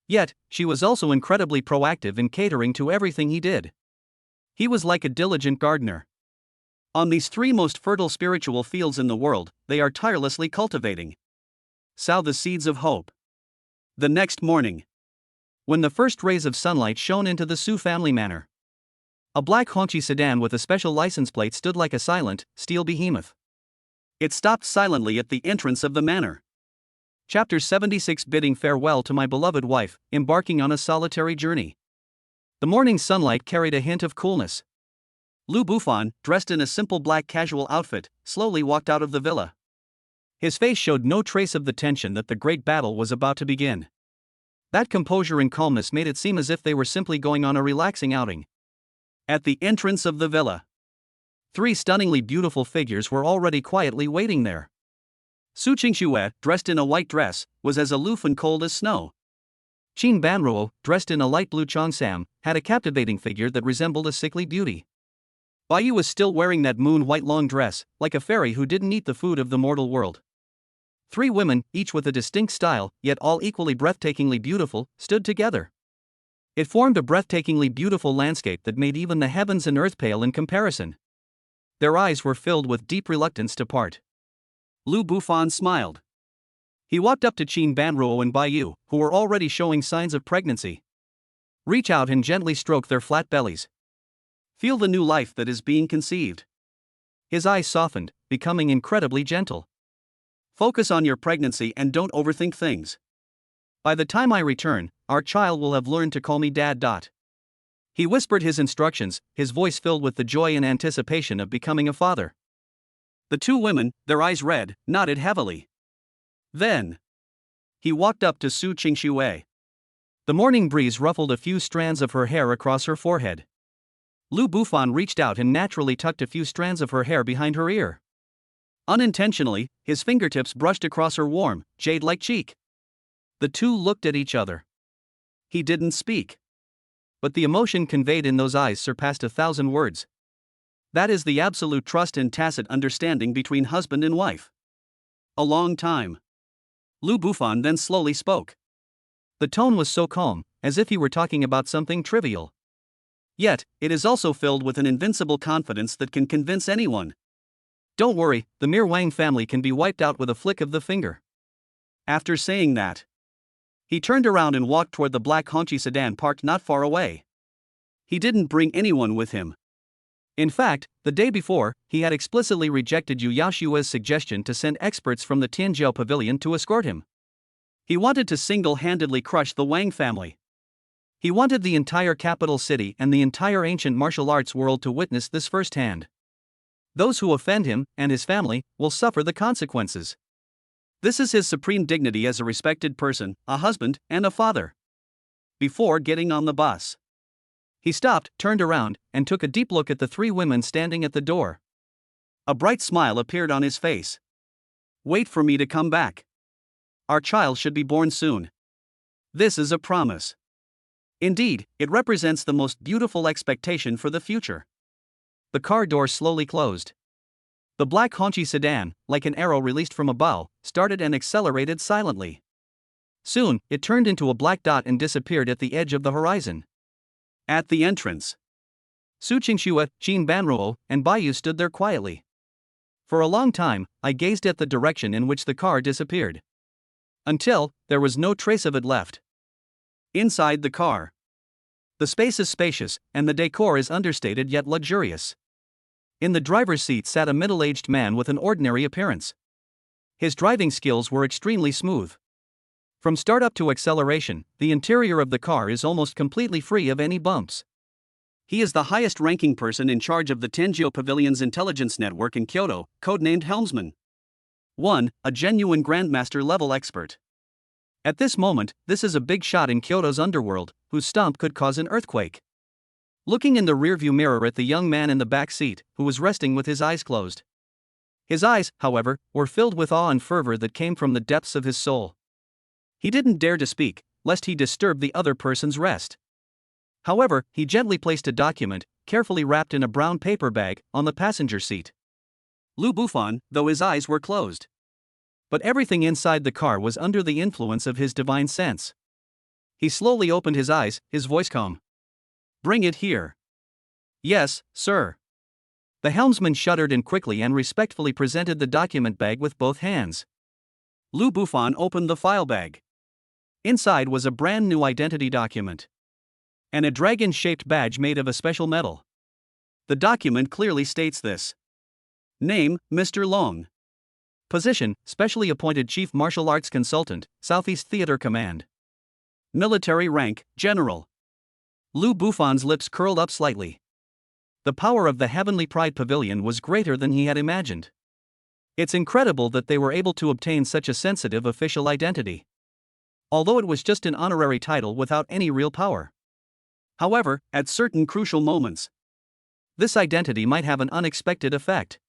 Yet, she was also incredibly proactive in catering to everything he did. He was like a diligent gardener. On these 3 most fertile spiritual fields in the world, they are tirelessly cultivating. Sow the seeds of hope. The next morning, when the first rays of sunlight shone into the Su family manor. A black Hongqi sedan with a special license plate stood like a silent, steel behemoth. It stopped silently at the entrance of the manor. Chapter 76, bidding farewell to my beloved wife, embarking on a solitary journey. The morning sunlight carried a hint of coolness. Lu Bufan, dressed in a simple black casual outfit, slowly walked out of the villa. His face showed no trace of the tension that the great battle was about to begin. That composure and calmness made it seem as if they were simply going on a relaxing outing. At the entrance of the villa, 3 stunningly beautiful figures were already quietly waiting there. Su Qingxue, dressed in a white dress, was as aloof and cold as snow. Qin Banruo, dressed in a light blue cheongsam, had a captivating figure that resembled a sickly beauty. Baiyu was still wearing that moon-white long dress, like a fairy who didn't eat the food of the mortal world. 3 women, each with a distinct style, yet all equally breathtakingly beautiful, stood together. It formed a breathtakingly beautiful landscape that made even the heavens and earth pale in comparison. Their eyes were filled with deep reluctance to part. Lu Bufan smiled. He walked up to Qin Banruo and Baiyu, who were already showing signs of pregnancy. Reach out and gently stroke their flat bellies. Feel the new life that is being conceived. His eyes softened, becoming incredibly gentle. Focus on your pregnancy and don't overthink things. By the time I return, our child will have learned to call me Dad. He whispered his instructions, his voice filled with the joy and anticipation of becoming a father. The 2 women, their eyes red, nodded heavily. Then he walked up to Su Qingxue. The morning breeze ruffled a few strands of her hair across her forehead. Lu Bufan reached out and naturally tucked a few strands of her hair behind her ear. Unintentionally, his fingertips brushed across her warm, jade-like cheek. The 2 looked at each other. He didn't speak. But the emotion conveyed in those eyes surpassed 1,000 words. That is the absolute trust and tacit understanding between husband and wife. A long time. Lu Bufan then slowly spoke. The tone was so calm, as if he were talking about something trivial. Yet, it is also filled with an invincible confidence that can convince anyone. Don't worry, the mere Wang family can be wiped out with a flick of the finger. After saying that, he turned around and walked toward the black Hongqi sedan parked not far away. He didn't bring anyone with him. In fact, the day before, he had explicitly rejected Yu Yaoshua's suggestion to send experts from the Tianjiao Pavilion to escort him. He wanted to single-handedly crush the Wang family. He wanted the entire capital city and the entire ancient martial arts world to witness this firsthand. Those who offend him and his family will suffer the consequences. This is his supreme dignity as a respected person, a husband, and a father. Before getting on the bus, he stopped, turned around, and took a deep look at the 3 women standing at the door. A bright smile appeared on his face. Wait for me to come back. Our child should be born soon. This is a promise. Indeed, it represents the most beautiful expectation for the future. The car door slowly closed. The black Hongqi sedan, like an arrow released from a bow, started and accelerated silently. Soon, it turned into a black dot and disappeared at the edge of the horizon. At the entrance, Su Qingxue, Qin Banruo, and Baiyu stood there quietly. For a long time, I gazed at the direction in which the car disappeared. Until, there was no trace of it left. Inside the car, the space is spacious, and the decor is understated yet luxurious. In the driver's seat sat a middle-aged man with an ordinary appearance. His driving skills were extremely smooth. From startup to acceleration, the interior of the car is almost completely free of any bumps. He is the highest-ranking person in charge of the Tianjiao Pavilion's intelligence network in Kyoto, codenamed Helmsman. 1. A genuine Grandmaster-level expert. At this moment, this is a big shot in Kyoto's underworld, whose stomp could cause an earthquake. Looking in the rearview mirror at the young man in the back seat, who was resting with his eyes closed. His eyes, however, were filled with awe and fervor that came from the depths of his soul. He didn't dare to speak, lest he disturb the other person's rest. However, he gently placed a document, carefully wrapped in a brown paper bag, on the passenger seat. Lu Bufan, though his eyes were closed. But everything inside the car was under the influence of his divine sense. He slowly opened his eyes, his voice calm. Bring it here. Yes, sir. The helmsman shuddered and quickly and respectfully presented the document bag with both hands. Lu Bufan opened the file bag. Inside was a brand new identity document and a dragon-shaped badge made of a special metal. The document clearly states this. Name, Mr. Long. Position, specially appointed Chief Martial Arts Consultant, Southeast Theater Command. Military rank, General. Lu Buffon's lips curled up slightly. The power of the Heavenly Pride Pavilion was greater than he had imagined. It's incredible that they were able to obtain such a sensitive official identity, although it was just an honorary title without any real power. However, at certain crucial moments, this identity might have an unexpected effect.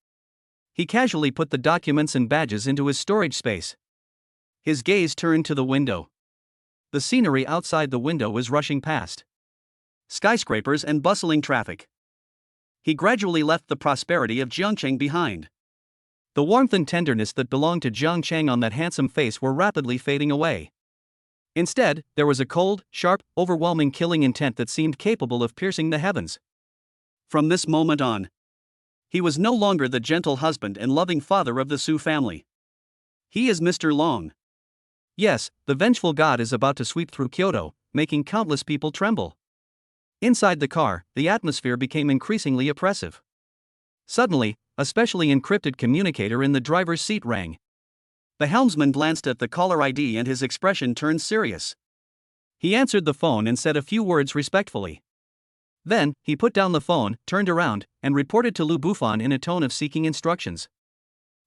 He casually put the documents and badges into his storage space. His gaze turned to the window. The scenery outside the window was rushing past. Skyscrapers and bustling traffic. He gradually left the prosperity of Jiangcheng behind. The warmth and tenderness that belonged to Jiangcheng on that handsome face were rapidly fading away. Instead, there was a cold, sharp, overwhelming killing intent that seemed capable of piercing the heavens. From this moment on, he was no longer the gentle husband and loving father of the Su family. He is Mr. Long. Yes, the vengeful god is about to sweep through Kyoto, making countless people tremble. Inside the car, the atmosphere became increasingly oppressive. Suddenly, a specially encrypted communicator in the driver's seat rang. The helmsman glanced at the caller ID and his expression turned serious. He answered the phone and said a few words respectfully. Then, he put down the phone, turned around, and reported to Lu Buffon in a tone of seeking instructions.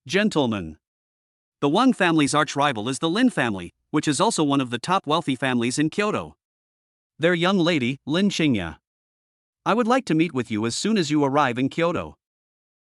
Gentlemen, the Wang family's arch-rival is the Lin family, which is also one of the top wealthy families in Kyoto. Their young lady, Lin Qingya. I would like to meet with you as soon as you arrive in Kyoto.